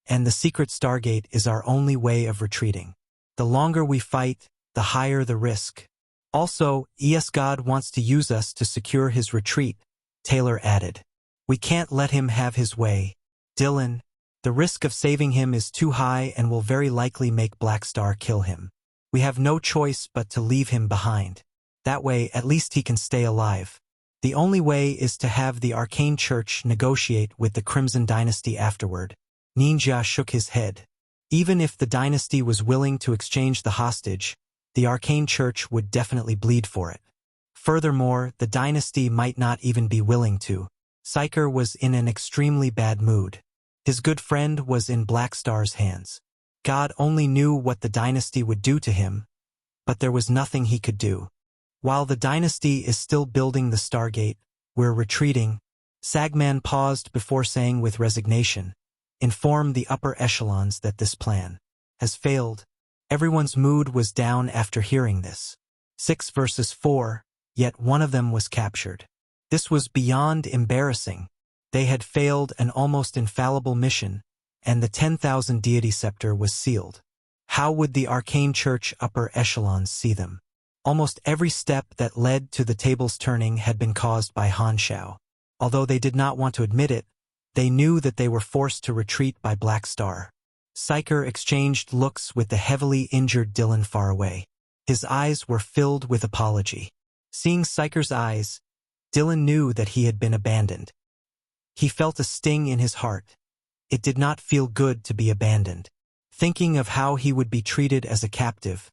and the secret Stargate is our only way of retreating. The longer we fight, the higher the risk. Also, God wants to use us to secure his retreat, Taylor added. We can't let him have his way. Dylan, the risk of saving him is too high and will very likely make Black Star kill him. We have no choice but to leave him behind. That way, at least he can stay alive. The only way is to have the Arcane Church negotiate with the Crimson Dynasty afterward. Ninja shook his head. Even if the dynasty was willing to exchange the hostage, the Arcane Church would definitely bleed for it. Furthermore, the dynasty might not even be willing to. Psyker was in an extremely bad mood. His good friend was in Black Star's hands. God only knew what the dynasty would do to him, but there was nothing he could do. While the dynasty is still building the Stargate, we're retreating. Sagman paused before saying with resignation, inform the upper echelons that this plan has failed. Everyone's mood was down after hearing this. 6 versus 4, yet one of them was captured. This was beyond embarrassing. They had failed an almost infallible mission, and the 10,000 deity scepter was sealed. How would the Arcane Church upper echelons see them? Almost every step that led to the tables turning had been caused by Han Xiao. Although they did not want to admit it, they knew that they were forced to retreat by Black Star. Psyker exchanged looks with the heavily injured Dylan far away. His eyes were filled with apology. Seeing Psyker's eyes, Dylan knew that he had been abandoned. He felt a sting in his heart. It did not feel good to be abandoned. Thinking of how he would be treated as a captive,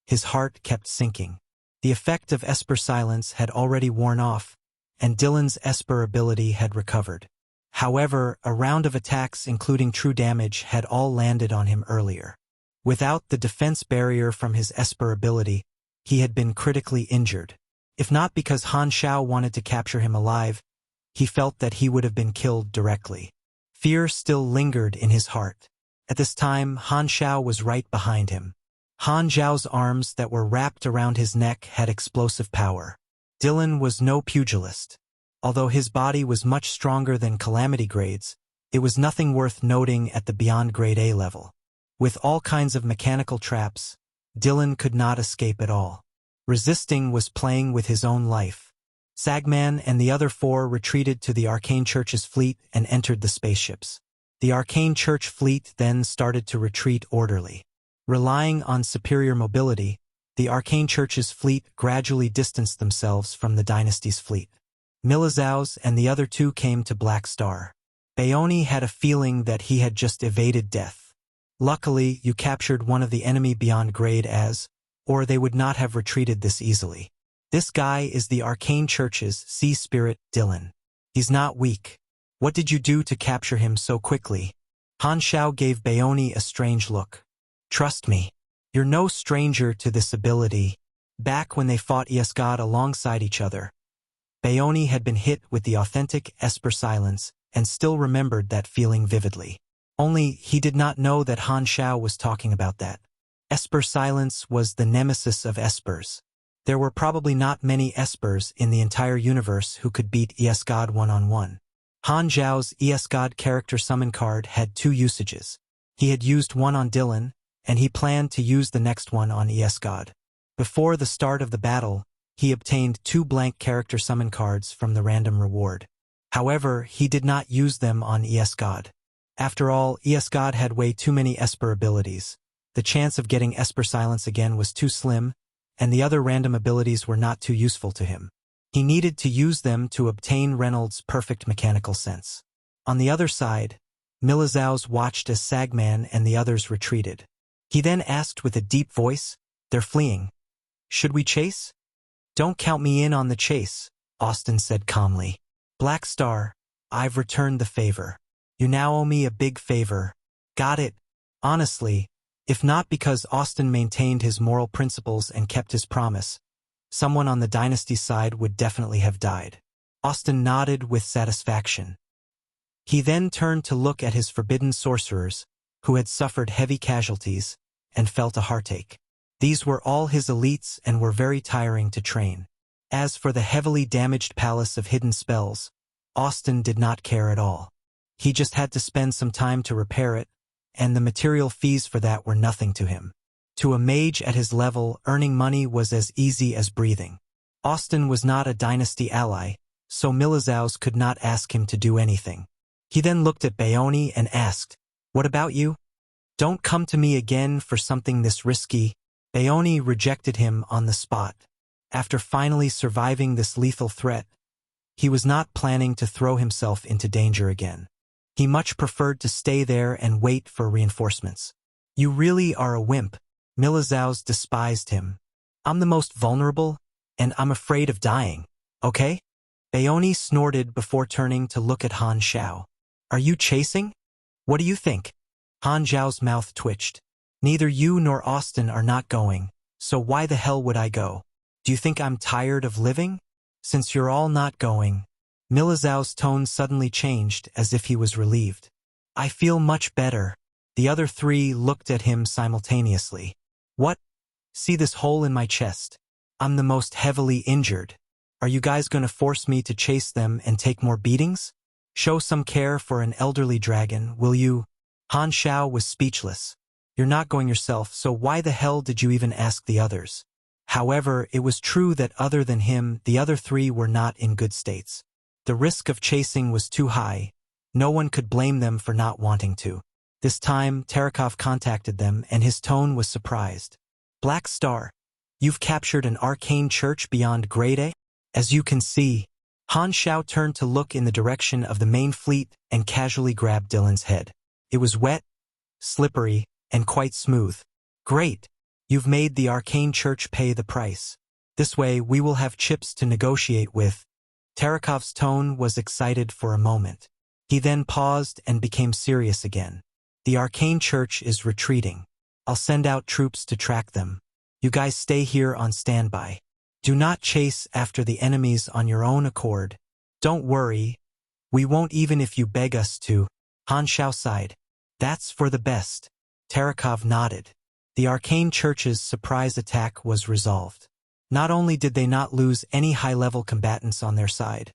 his heart kept sinking. The effect of Esper silence had already worn off, and Dylan's Esper ability had recovered. However, a round of attacks including true damage had all landed on him earlier. Without the defense barrier from his Esper ability, he had been critically injured. If not because Han Xiao wanted to capture him alive, he felt that he would have been killed directly. Fear still lingered in his heart. At this time, Han Xiao was right behind him. Han Xiao's arms that were wrapped around his neck had explosive power. Dylan was no pugilist. Although his body was much stronger than Calamity grades, it was nothing worth noting at the Beyond Grade A level. With all kinds of mechanical traps, Dylan could not escape at all. Resisting was playing with his own life. Sagman and the other 4 retreated to the Arcane Church's fleet and entered the spaceships. The Arcane Church fleet then started to retreat orderly. Relying on superior mobility, the Arcane Church's fleet gradually distanced themselves from the Dynasty's fleet. Milizaus and the other 2 came to Black Star. Baoni had a feeling that he had just evaded death. Luckily, you captured one of the enemy beyond grade as, or they would not have retreated this easily. This guy is the Arcane Church's sea spirit, Dylan. He's not weak. What did you do to capture him so quickly? Han Xiao gave Baoni a strange look. Trust me. You're no stranger to this ability. Back when they fought God alongside each other, Baoni had been hit with the authentic Esper silence and still remembered that feeling vividly. Only he did not know that Han Xiao was talking about that. Esper silence was the nemesis of Espers. There were probably not many Espers in the entire universe who could beat God one-on-one. Han Xiao's God character summon card had 2 usages. He had used one on Dylan, and he planned to use the next one on God. Before the start of the battle, he obtained 2 blank character summon cards from the random reward. However, he did not use them on God. After all, God had way too many Esper abilities. The chance of getting Esper silence again was too slim, and the other random abilities were not too useful to him. He needed to use them to obtain Reynolds' perfect mechanical sense. On the other side, Milizaus watched as Sagman and the others retreated. He then asked with a deep voice, "They're fleeing. Should we chase?" "Don't count me in on the chase," Austin said calmly. "Black Star, I've returned the favor. You now owe me a big favor." "Got it." Honestly, if not because Austin maintained his moral principles and kept his promise, someone on the Dynasty's side would definitely have died. Austin nodded with satisfaction. He then turned to look at his forbidden sorcerers, who had suffered heavy casualties, and felt a heartache. These were all his elites and were very tiring to train. As for the heavily damaged Palace of Hidden Spells, Austin did not care at all. He just had to spend some time to repair it, and the material fees for that were nothing to him. To a mage at his level, earning money was as easy as breathing. Austin was not a dynasty ally, so Milizaus could not ask him to do anything. He then looked at Baoni and asked, "What about you? Don't come to me again for something this risky." Baoni rejected him on the spot. After finally surviving this lethal threat, he was not planning to throw himself into danger again. He much preferred to stay there and wait for reinforcements. "You really are a wimp." Milizaus despised him. "I'm the most vulnerable, and I'm afraid of dying, okay?" Baoni snorted before turning to look at Han Xiao. "Are you chasing? What do you think?" Han Xiao's mouth twitched. "Neither you nor Austin are not going, so why the hell would I go? Do you think I'm tired of living? Since you're all not going." Milizaus' tone suddenly changed as if he was relieved. "I feel much better." The other three looked at him simultaneously. "What? See this hole in my chest? I'm the most heavily injured. Are you guys going to force me to chase them and take more beatings? Show some care for an elderly dragon, will you?" Han Xiao was speechless. "You're not going yourself, so why the hell did you even ask the others?" However, it was true that other than him, the other three were not in good states. The risk of chasing was too high. No one could blame them for not wanting to. This time, Terakov contacted them, and his tone was surprised. "Black Star, you've captured an arcane church beyond Grade A? As you can see." Han Xiao turned to look in the direction of the main fleet and casually grabbed Dylan's head. It was wet, slippery, and quite smooth. "Great. You've made the arcane church pay the price. This way we will have chips to negotiate with." Tarakov's tone was excited for a moment. He then paused and became serious again. "The arcane church is retreating. I'll send out troops to track them. You guys stay here on standby. Do not chase after the enemies on your own accord. Don't worry. We won't even if you beg us to." Han Xiao sighed. "That's for the best." Tarakov nodded. The arcane church's surprise attack was resolved. Not only did they not lose any high-level combatants on their side,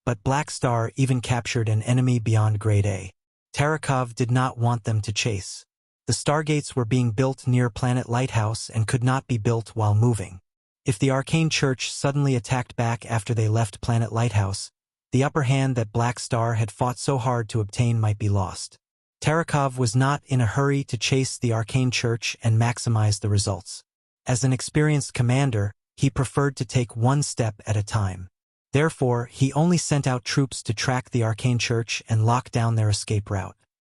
but Black Star even captured an enemy beyond Grade A. Tarakov did not want them to chase. The stargates were being built near Planet Lighthouse and could not be built while moving. If the arcane church suddenly attacked back after they left Planet Lighthouse, the upper hand that Black Star had fought so hard to obtain might be lost. Tarakov was not in a hurry to chase the arcane church and maximize the results. As an experienced commander, he preferred to take one step at a time. Therefore, he only sent out troops to track the arcane church and lock down their escape route.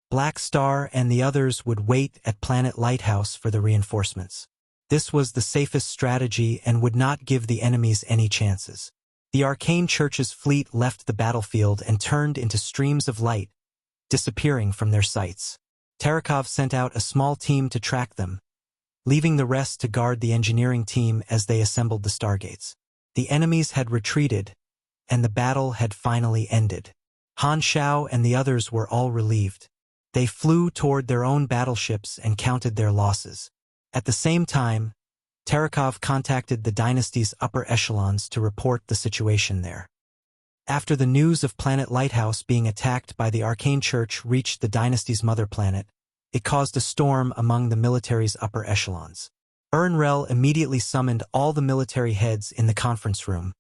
Black Star and the others would wait at Planet Lighthouse for the reinforcements. This was the safest strategy and would not give the enemies any chances. The arcane church's fleet left the battlefield and turned into streams of light, disappearing from their sights. Tarakov sent out a small team to track them, leaving the rest to guard the engineering team as they assembled the stargates. The enemies had retreated, and the battle had finally ended. Han Xiao and the others were all relieved. They flew toward their own battleships and counted their losses. At the same time, Tarakov contacted the dynasty's upper echelons to report the situation there. After the news of Planet Lighthouse being attacked by the arcane church reached the dynasty's mother planet, it caused a storm among the military's upper echelons. Ernrel immediately summoned all the military heads in the conference room.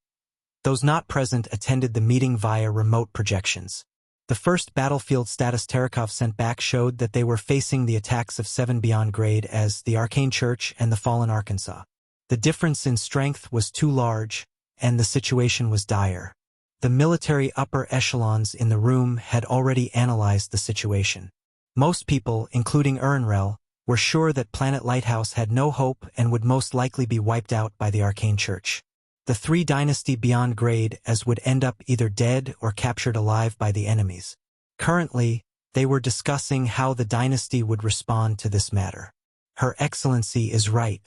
Those not present attended the meeting via remote projections. The first battlefield status Tarakov sent back showed that they were facing the attacks of 7 beyond grade as the Arcane Church and the Fallen Arkansas. The difference in strength was too large, and the situation was dire. The military upper echelons in the room had already analyzed the situation. Most people, including Ernrel, were sure that Planet Lighthouse had no hope and would most likely be wiped out by the Arcane Church. The 3 dynasty beyond grade as would end up either dead or captured alive by the enemies. Currently, they were discussing how the dynasty would respond to this matter. Her Excellency is right.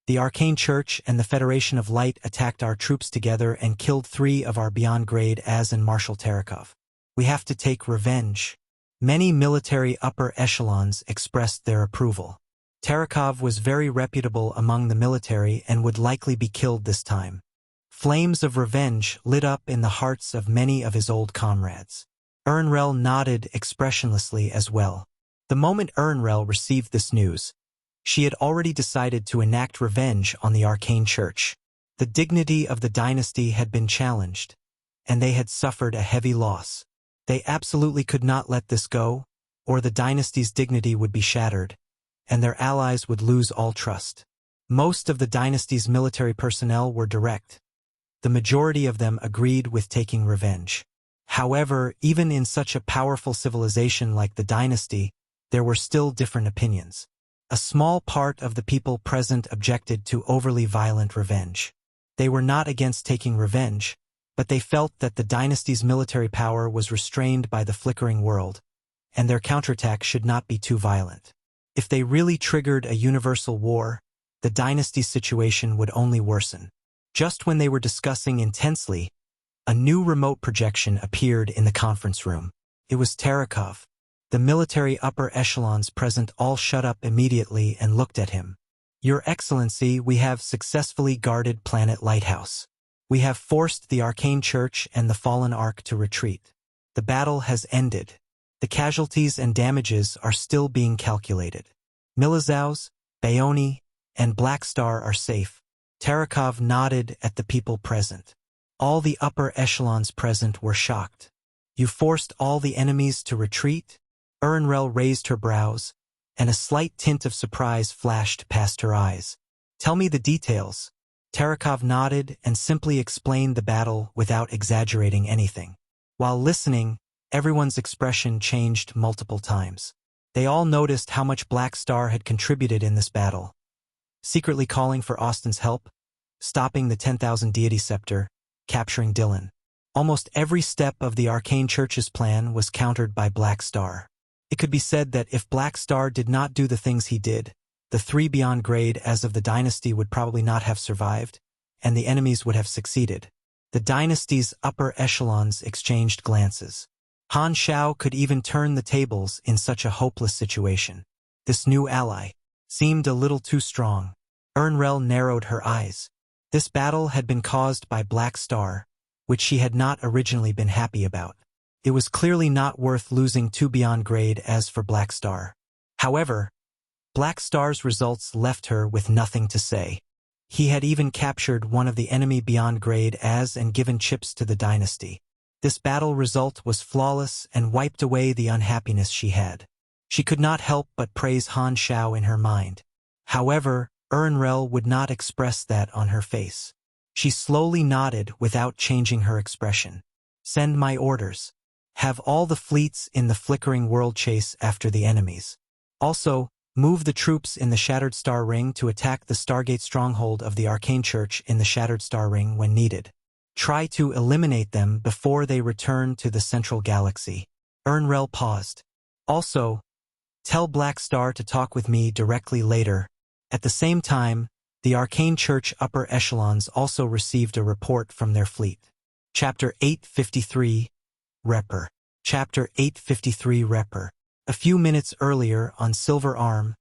The Arcane Church and the Federation of Light attacked our troops together and killed 3 of our beyond grade as and Marshal Tarakov. We have to take revenge. Many military upper echelons expressed their approval. Terekov was very reputable among the military and would likely be killed this time. Flames of revenge lit up in the hearts of many of his old comrades. Ernrel nodded expressionlessly as well. The moment Ernrel received this news, she had already decided to enact revenge on the arcane church. The dignity of the dynasty had been challenged, and they had suffered a heavy loss. They absolutely could not let this go, or the dynasty's dignity would be shattered, and their allies would lose all trust. Most of the dynasty's military personnel were direct. The majority of them agreed with taking revenge. However, even in such a powerful civilization like the dynasty, there were still different opinions. A small part of the people present objected to overly violent revenge. They were not against taking revenge, but they felt that the dynasty's military power was restrained by the flickering world, and their counterattack should not be too violent. If they really triggered a universal war, the dynasty's situation would only worsen. Just when they were discussing intensely, a new remote projection appeared in the conference room. It was Terekov. The military upper echelons present all shut up immediately and looked at him. Your Excellency, we have successfully guarded Planet Lighthouse. We have forced the Arcane Church and the Fallen Ark to retreat. The battle has ended. The casualties and damages are still being calculated. Milizaus, Bayoni, and Black Star are safe. Terekov nodded at the people present. All the upper echelons present were shocked. You forced all the enemies to retreat? Ernrel raised her brows, and a slight tint of surprise flashed past her eyes. Tell me the details. Terekov nodded and simply explained the battle without exaggerating anything. While listening, everyone's expression changed multiple times. They all noticed how much Black Star had contributed in this battle. Secretly calling for Austin's help, stopping the 10,000 deity scepter, capturing Dylan. Almost every step of the Arcane Church's plan was countered by Black Star. It could be said that if Black Star did not do the things he did, the 3 beyond grade as of the dynasty would probably not have survived, and the enemies would have succeeded. The dynasty's upper echelons exchanged glances. Han Xiao could even turn the tables in such a hopeless situation. This new ally seemed a little too strong. Ernrel narrowed her eyes. This battle had been caused by Black Star, which she had not originally been happy about. It was clearly not worth losing 2 beyond grade as for Black Star. However, Black Star's results left her with nothing to say. He had even captured one of the enemy beyond grade as and given chips to the dynasty. This battle result was flawless and wiped away the unhappiness she had. She could not help but praise Han Xiao in her mind. However, Ernrel would not express that on her face. She slowly nodded without changing her expression. Send my orders. Have all the fleets in the flickering world chase after the enemies. Also, move the troops in the Shattered Star Ring to attack the Stargate stronghold of the Arcane Church in the Shattered Star Ring when needed. Try to eliminate them before they return to the central galaxy. Ernrel paused. Also, tell Black Star to talk with me directly later. At the same time, the Arcane Church upper echelons also received a report from their fleet. Chapter 853, Repper. Chapter 853 Repper. A few minutes earlier on Silver Arm,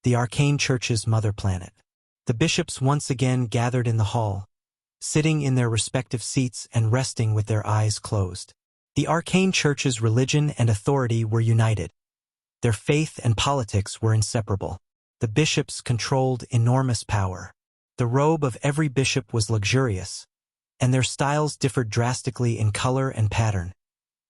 the Arcane Church's mother planet. The bishops once again gathered in the hall, sitting in their respective seats and resting with their eyes closed. The Arcane Church's religion and authority were united. Their faith and politics were inseparable. The bishops controlled enormous power. The robe of every bishop was luxurious, and their styles differed drastically in color and pattern,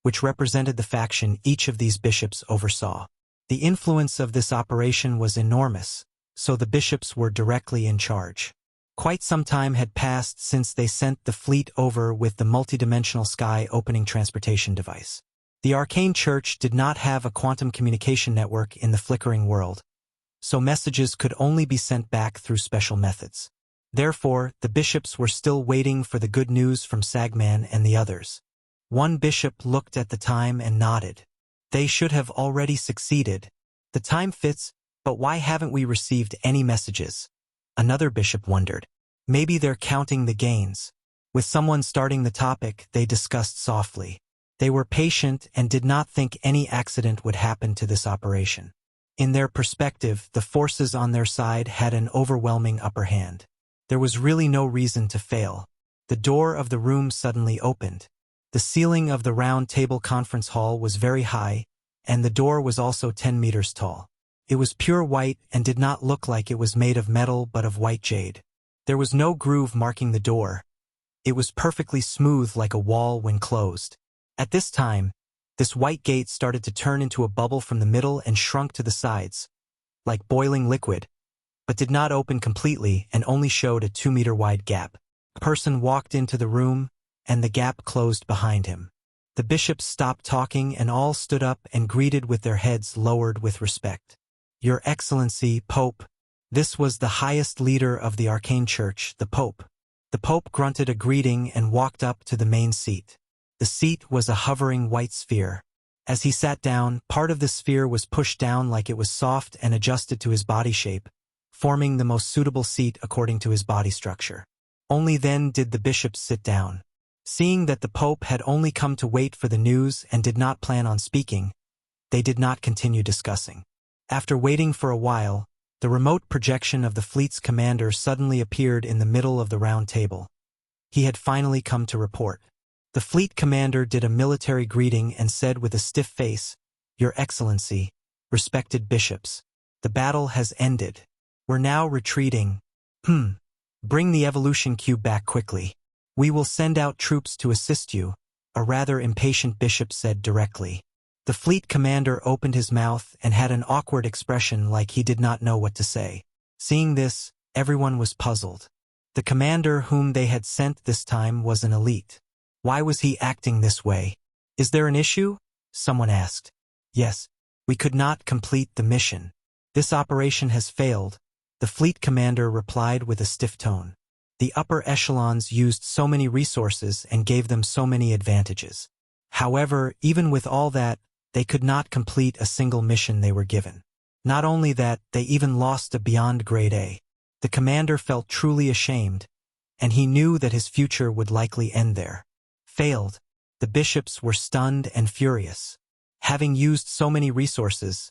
which represented the faction each of these bishops oversaw. The influence of this operation was enormous, so the bishops were directly in charge. Quite some time had passed since they sent the fleet over with the multidimensional sky opening transportation device. The Arcane Church did not have a quantum communication network in the flickering world, so messages could only be sent back through special methods. Therefore, the bishops were still waiting for the good news from Sagman and the others. One bishop looked at the time and nodded. They should have already succeeded. The time fits, but why haven't we received any messages? Another bishop wondered. Maybe they're counting the gains. With someone starting the topic, they discussed softly. They were patient and did not think any accident would happen to this operation. In their perspective, the forces on their side had an overwhelming upper hand. There was really no reason to fail. The door of the room suddenly opened. The ceiling of the round table conference hall was very high, and the door was also 10 meters tall. It was pure white and did not look like it was made of metal but of white jade. There was no groove marking the door. It was perfectly smooth like a wall when closed. At this time, this white gate started to turn into a bubble from the middle and shrunk to the sides, like boiling liquid, but did not open completely and only showed a 2-meter wide gap. A person walked into the room, and the gap closed behind him. The bishops stopped talking and all stood up and greeted with their heads lowered with respect. Your Excellency, Pope. This was the highest leader of the arcane church, the Pope. The Pope grunted a greeting and walked up to the main seat. The seat was a hovering white sphere. As he sat down, part of the sphere was pushed down like it was soft and adjusted to his body shape, forming the most suitable seat according to his body structure. Only then did the bishops sit down. Seeing that the Pope had only come to wait for the news and did not plan on speaking, they did not continue discussing. After waiting for a while, the remote projection of the fleet's commander suddenly appeared in the middle of the round table. He had finally come to report. The fleet commander did a military greeting and said with a stiff face, Your Excellency, respected bishops, the battle has ended. We're now retreating. Bring the evolution cube back quickly. We will send out troops to assist you, a rather impatient bishop said directly. The fleet commander opened his mouth and had an awkward expression like he did not know what to say. Seeing this, everyone was puzzled. The commander whom they had sent this time was an elite. Why was he acting this way? Is there an issue? Someone asked. Yes, we could not complete the mission. This operation has failed, the fleet commander replied with a stiff tone. The upper echelons used so many resources and gave them so many advantages. However, even with all that, they could not complete a single mission they were given. Not only that, they even lost a beyond grade A. The commander felt truly ashamed, and he knew that his future would likely end there. Failed. The bishops were stunned and furious. Having used so many resources,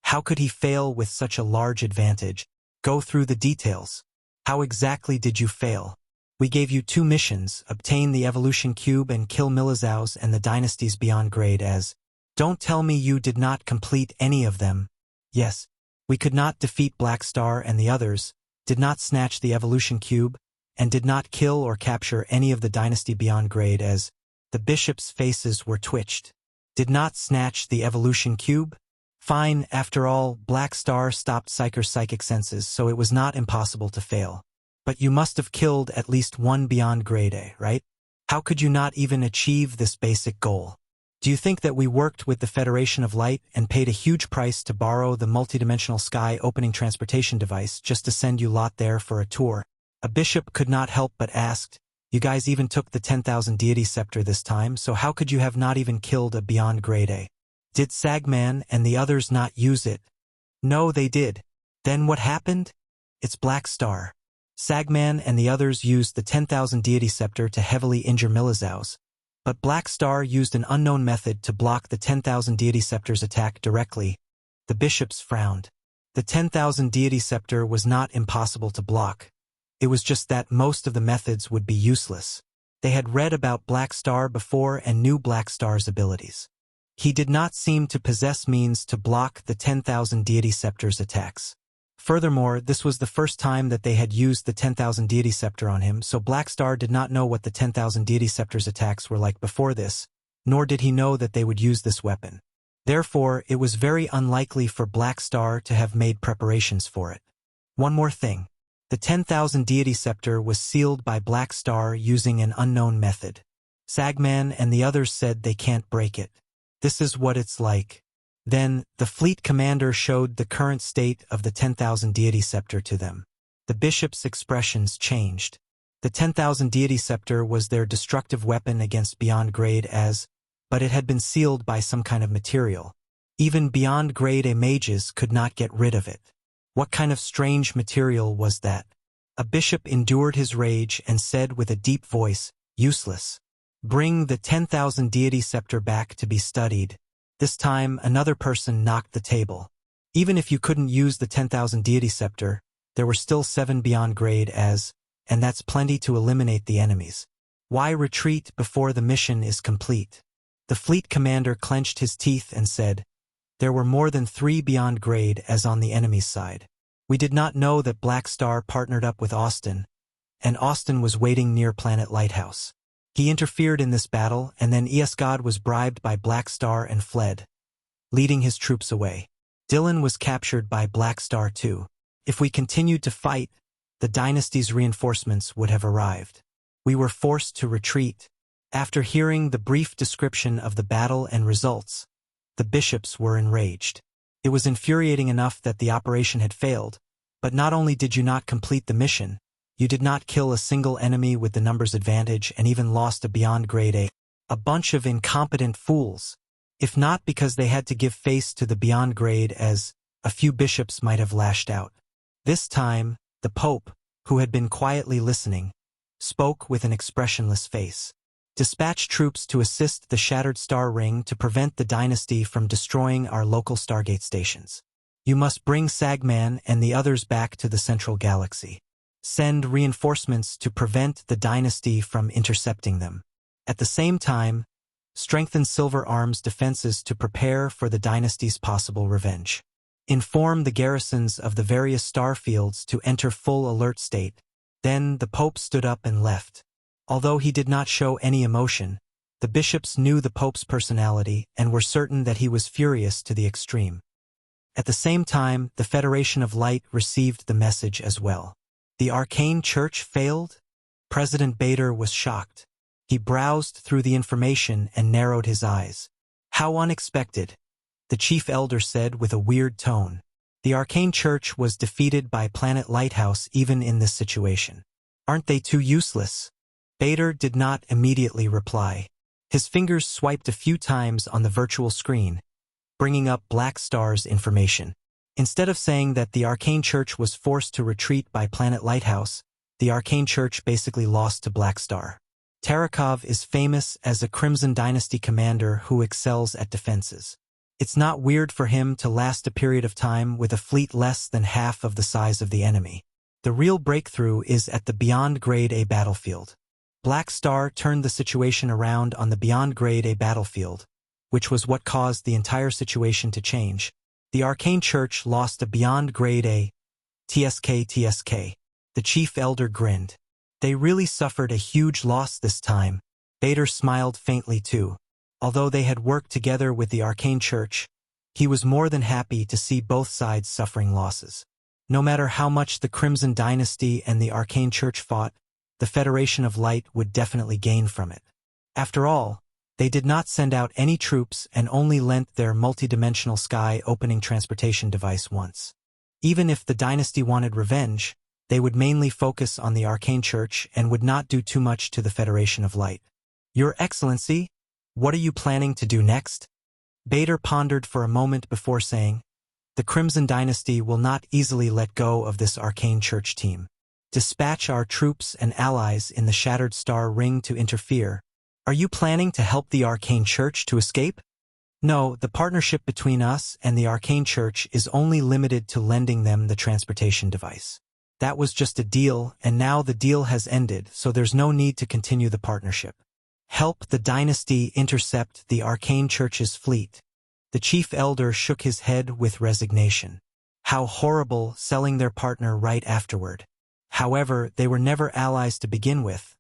how could he fail with such a large advantage? Go through the details. How exactly did you fail? We gave you 2 missions, obtain the evolution cube and kill Milizaus and the dynasties beyond grade as. Don't tell me you did not complete any of them. Yes, we could not defeat Black Star and the others, did not snatch the evolution cube, and did not kill or capture any of the dynasty beyond grade as. The bishops' faces were twitched. Did not snatch the evolution cube? Fine, after all, Black Star stopped Psyker's psychic senses, so it was not impossible to fail. But you must have killed at least 1 beyond grade A, right? How could you not even achieve this basic goal? Do you think that we worked with the Federation of Light and paid a huge price to borrow the multidimensional sky opening transportation device just to send you lot there for a tour? A bishop could not help but asked, You guys even took the 10,000 deity scepter this time, so how could you have not even killed a beyond grade A? Did Sagman and the others not use it? No, they did. Then what happened? It's Black Star. Sagman and the others used the 10,000 deity scepter to heavily injure Milizaus, but Black Star used an unknown method to block the 10,000 deity scepter's attack directly. The bishops frowned. The 10,000 deity scepter was not impossible to block. It was just that most of the methods would be useless. They had read about Black Star before and knew Black Star's abilities. He did not seem to possess means to block the 10,000 deity scepter's attacks. Furthermore, this was the first time that they had used the 10,000 deity scepter on him, so Black Star did not know what the 10,000 deity scepter's attacks were like before this, nor did he know that they would use this weapon. Therefore, it was very unlikely for Black Star to have made preparations for it. One more thing. The 10,000 deity scepter was sealed by Black Star using an unknown method. Sagman and the others said they can't break it. This is what it's like. Then, the fleet commander showed the current state of the 10,000 deity scepter to them. The bishops' expressions changed. The 10,000 deity scepter was their destructive weapon against beyond grade as, but it had been sealed by some kind of material. Even beyond grade A mages could not get rid of it. What kind of strange material was that? A bishop endured his rage and said with a deep voice, Useless. Bring the 10,000 deity scepter back to be studied. This time, another person knocked the table. Even if you couldn't use the 10,000 deity scepter, there were still 7 beyond grade and that's plenty to eliminate the enemies. Why retreat before the mission is complete? The fleet commander clenched his teeth and said, there were more than 3 beyond grade as on the enemy's side. We did not know that Black Star partnered up with Austin, and Austin was waiting near Planet Lighthouse. He interfered in this battle, and then God was bribed by Black Star and fled, leading his troops away. Dylan was captured by Black Star too. If we continued to fight, the dynasty's reinforcements would have arrived. We were forced to retreat. After hearing the brief description of the battle and results, the bishops were enraged. It was infuriating enough that the operation had failed, but not only did you not complete the mission, you did not kill a single enemy with the numbers advantage and even lost a beyond grade A. A bunch of incompetent fools. If not because they had to give face to the beyond grade as a few bishops might have lashed out. This time, the Pope, who had been quietly listening, spoke with an expressionless face. Dispatch troops to assist the Shattered Star Ring to prevent the dynasty from destroying our local Stargate stations. You must bring Sagman and the others back to the central galaxy. Send reinforcements to prevent the dynasty from intercepting them. At the same time, strengthen Silver Arm's defenses to prepare for the dynasty's possible revenge. Inform the garrisons of the various star fields to enter full alert state. Then the Pope stood up and left. Although he did not show any emotion, the bishops knew the Pope's personality and were certain that he was furious to the extreme. At the same time, the Federation of Light received the message as well. The Arcane Church failed? President Bader was shocked. He browsed through the information and narrowed his eyes. How unexpected, the chief elder said with a weird tone. The Arcane Church was defeated by Planet Lighthouse even in this situation. Aren't they too useless? Bader did not immediately reply. His fingers swiped a few times on the virtual screen, bringing up Black Star's information. Instead of saying that the Arcane Church was forced to retreat by Planet Lighthouse, the Arcane Church basically lost to Black Star. Tarakov is famous as a Crimson Dynasty commander who excels at defenses. It's not weird for him to last a period of time with a fleet less than half of the size of the enemy. The real breakthrough is at the Beyond Grade A battlefield. Black Star turned the situation around on the Beyond Grade A battlefield, which was what caused the entire situation to change. The Arcane Church lost a Beyond Grade A. TSK. The chief elder grinned. They really suffered a huge loss this time. Bader smiled faintly too. Although they had worked together with the Arcane Church, he was more than happy to see both sides suffering losses. No matter how much the Crimson Dynasty and the Arcane Church fought, the Federation of Light would definitely gain from it. After all, they did not send out any troops and only lent their multidimensional sky-opening transportation device once. Even if the dynasty wanted revenge, they would mainly focus on the Arcane Church and would not do too much to the Federation of Light. Your Excellency, what are you planning to do next? Bader pondered for a moment before saying, the Crimson Dynasty will not easily let go of this Arcane Church team. Dispatch our troops and allies in the Shattered Star Ring to interfere. Are you planning to help the Arcane Church to escape? No, the partnership between us and the Arcane Church is only limited to lending them the transportation device. That was just a deal, and now the deal has ended, so there's no need to continue the partnership. Help the dynasty intercept the Arcane Church's fleet. The chief elder shook his head with resignation. How horrible, selling their partner right afterward. However, they were never allies to begin with.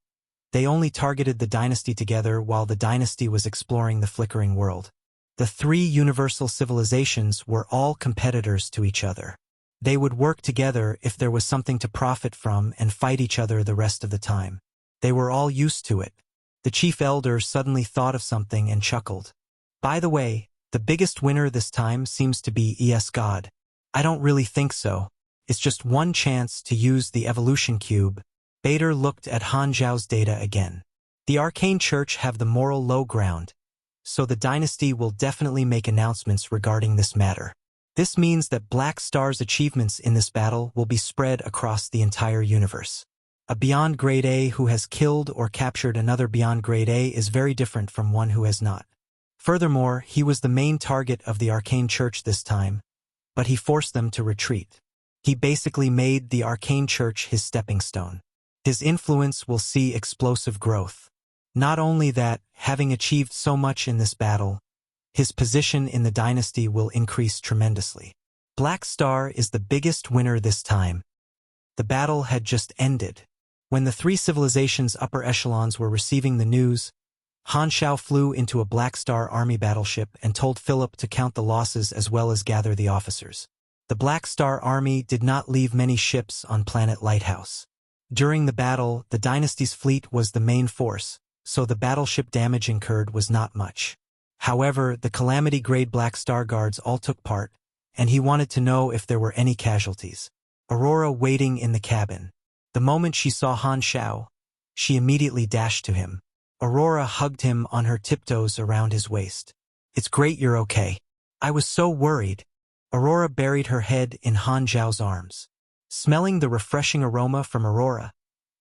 They only targeted the dynasty together while the dynasty was exploring the flickering world. The 3 universal civilizations were all competitors to each other. They would work together if there was something to profit from and fight each other the rest of the time. They were all used to it. The chief elder suddenly thought of something and chuckled. By the way, the biggest winner this time seems to be God. I don't really think so. It's just one chance to use the evolution cube. Bader looked at Han Xiao's data again. The Arcane Church have the moral low ground, so the dynasty will definitely make announcements regarding this matter. This means that Black Star's achievements in this battle will be spread across the entire universe. A Beyond Grade A who has killed or captured another Beyond Grade A is very different from one who has not. Furthermore, he was the main target of the Arcane Church this time, but he forced them to retreat. He basically made the Arcane Church his stepping stone. His influence will see explosive growth. Not only that, having achieved so much in this battle, his position in the dynasty will increase tremendously. Black Star is the biggest winner this time. The battle had just ended. When the three civilizations' upper echelons were receiving the news, Han Xiao flew into a Black Star army battleship and told Philip to count the losses as well as gather the officers. The Black Star army did not leave many ships on planet Lighthouse. During the battle, the dynasty's fleet was the main force, so the battleship damage incurred was not much. However, the Calamity-grade Black Star guards all took part, and he wanted to know if there were any casualties. Aurora waiting in the cabin. The moment she saw Han Xiao, she immediately dashed to him. Aurora hugged him on her tiptoes around his waist. "It's great you're okay. I was so worried." Aurora buried her head in Han Xiao's arms. Smelling the refreshing aroma from Aurora,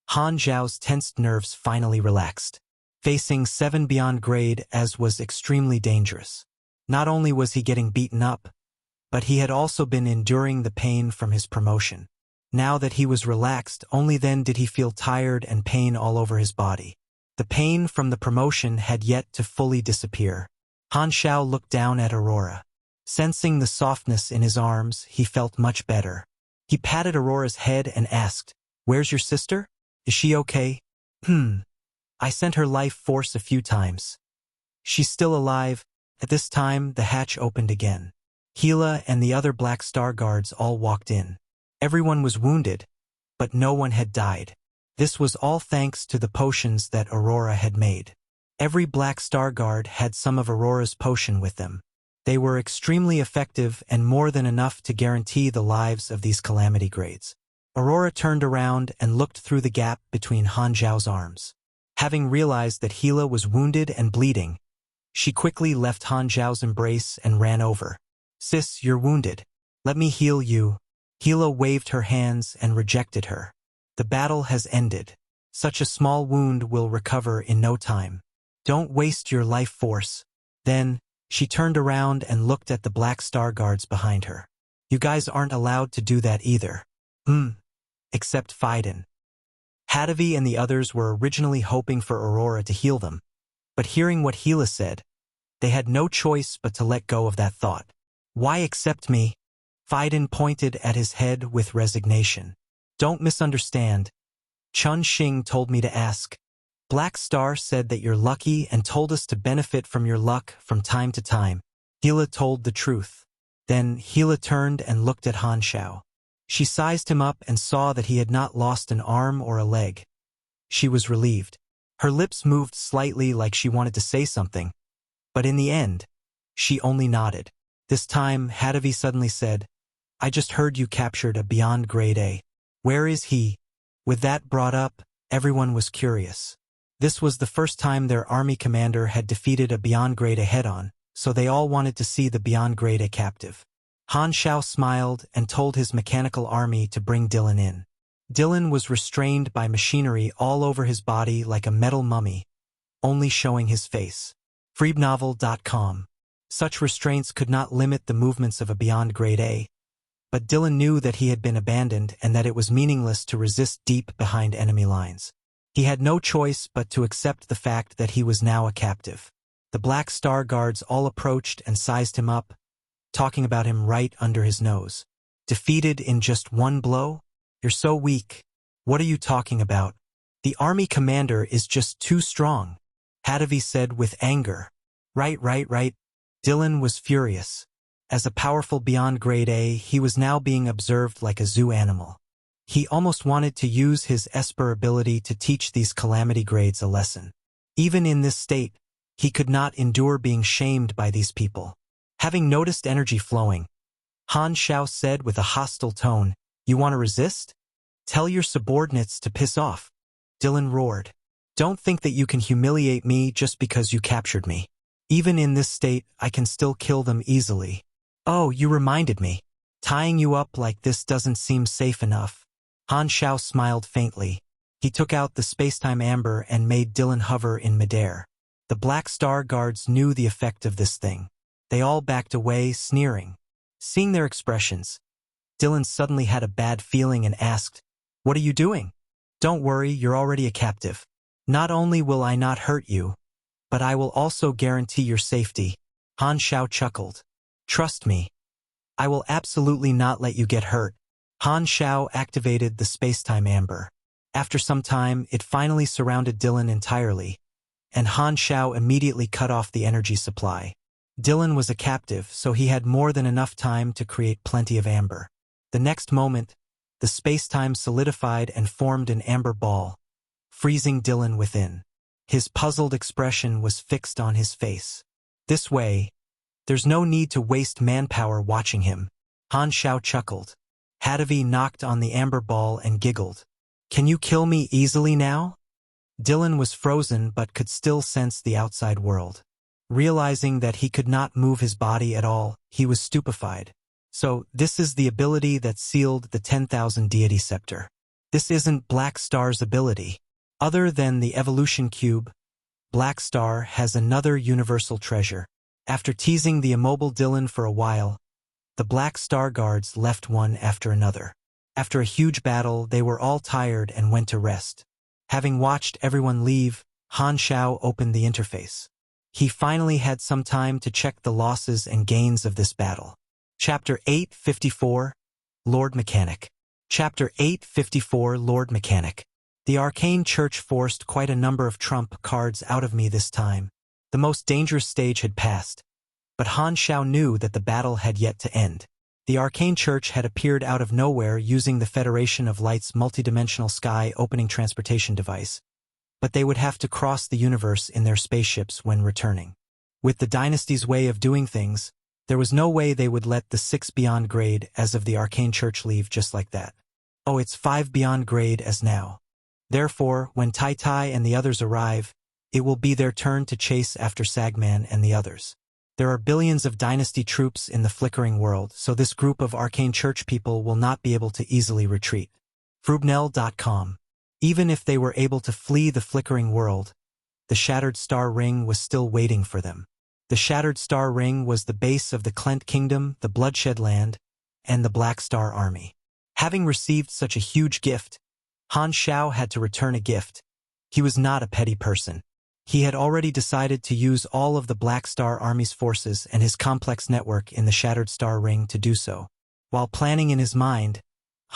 Han Xiao's tensed nerves finally relaxed. Facing 7 Beyond Grade as was extremely dangerous. Not only was he getting beaten up, but he had also been enduring the pain from his promotion. Now that he was relaxed, only then did he feel tired and pain all over his body. The pain from the promotion had yet to fully disappear. Han Xiao looked down at Aurora. Sensing the softness in his arms, he felt much better. He patted Aurora's head and asked, "Where's your sister? Is she okay?" I sent her life force a few times. She's still alive." At this time, the hatch opened again. Gila and the other Black Star guards all walked in. Everyone was wounded, but no one had died. This was all thanks to the potions that Aurora had made. Every Black Star guard had some of Aurora's potion with them. They were extremely effective and more than enough to guarantee the lives of these Calamity grades. Aurora turned around and looked through the gap between Han Xiao's arms. Having realized that Gila was wounded and bleeding, she quickly left Han Xiao's embrace and ran over. "Sis, you're wounded. Let me heal you." Gila waved her hands and rejected her. "The battle has ended. Such a small wound will recover in no time. Don't waste your life force." Then, she turned around and looked at the Black Star guards behind her. "You guys aren't allowed to do that either." Except Phaidon. Hadavi and the others were originally hoping for Aurora to heal them, but hearing what Gila said, they had no choice but to let go of that thought. "Why accept me?" Phaidon pointed at his head with resignation. "Don't misunderstand. Chun Xing told me to ask. Black Star said that you're lucky and told us to benefit from your luck from time to time." Gila told the truth. Then Gila turned and looked at Han Xiao. She sized him up and saw that he had not lost an arm or a leg. She was relieved. Her lips moved slightly like she wanted to say something, but in the end, she only nodded. This time, Hadavi suddenly said, "I just heard you captured a Beyond Grade A. Where is he?" With that brought up, everyone was curious. This was the first time their army commander had defeated a Beyond Grade A head-on, so they all wanted to see the Beyond Grade A captive. Han Xiao smiled and told his mechanical army to bring Dylan in. Dylan was restrained by machinery all over his body like a metal mummy, only showing his face. Freebnovel.com. Such restraints could not limit the movements of a Beyond Grade A, but Dylan knew that he had been abandoned and that it was meaningless to resist deep behind enemy lines. He had no choice but to accept the fact that he was now a captive. The Black Star guards all approached and sized him up, talking about him right under his nose. "Defeated in just one blow? You're so weak. What are you talking about? The army commander is just too strong," Hadavi said with anger. Right. Dylan was furious. As a powerful Beyond Grade A, he was now being observed like a zoo animal. He almost wanted to use his Esper ability to teach these Calamity grades a lesson. Even in this state, he could not endure being shamed by these people. Having noticed energy flowing, Han Xiao said with a hostile tone, "You want to resist? Tell your subordinates to piss off." Dylan roared. "Don't think that you can humiliate me just because you captured me. Even in this state, I can still kill them easily." "Oh, you reminded me. Tying you up like this doesn't seem safe enough." Han Xiao smiled faintly. He took out the spacetime amber and made Dylan hover in midair. The Black Star guards knew the effect of this thing. They all backed away, sneering. Seeing their expressions, Dylan suddenly had a bad feeling and asked, "What are you doing?" "Don't worry, you're already a captive. Not only will I not hurt you, but I will also guarantee your safety." Han Xiao chuckled. "Trust me. I will absolutely not let you get hurt." Han Xiao activated the spacetime amber. After some time, it finally surrounded Dylan entirely, and Han Xiao immediately cut off the energy supply. Dylan was a captive, so he had more than enough time to create plenty of amber. The next moment, the spacetime solidified and formed an amber ball, freezing Dylan within. His puzzled expression was fixed on his face. This way, there's no need to waste manpower watching him. Han Xiao chuckled. Hadavi knocked on the amber ball and giggled. "Can you kill me easily now?" Dylan was frozen but could still sense the outside world. Realizing that he could not move his body at all, he was stupefied. So, this is the ability that sealed the 10,000 deity scepter. This isn't Black Star's ability. Other than the evolution cube, Black Star has another universal treasure. After teasing the immobile Dylan for a while, the Black Star guards left one after another. After a huge battle, they were all tired and went to rest. Having watched everyone leave, Han Xiao opened the interface. He finally had some time to check the losses and gains of this battle. Chapter 854, Lord Mechanic. Chapter 854, Lord Mechanic. The Arcane Church forced quite a number of trump cards out of me this time. The most dangerous stage had passed, but Han Xiao knew that the battle had yet to end. The Arcane Church had appeared out of nowhere using the Federation of Light's multidimensional sky-opening transportation device, but they would have to cross the universe in their spaceships when returning. With the Dynasty's way of doing things, there was no way they would let the 6 beyond grade as of the Arcane Church leave just like that. Oh, it's 5 beyond grade as now. Therefore, when Tai Tai and the others arrive, it will be their turn to chase after Sagman and the others. There are billions of Dynasty troops in the flickering world, so this group of Arcane Church people will not be able to easily retreat. Frubnell.com. Even if they were able to flee the flickering world, the Shattered Star Ring was still waiting for them. The Shattered Star Ring was the base of the Klent Kingdom, the Bloodshed Land, and the Black Star Army. Having received such a huge gift, Han Xiao had to return a gift. He was not a petty person. He had already decided to use all of the Black Star Army's forces and his complex network in the Shattered Star Ring to do so. While planning in his mind,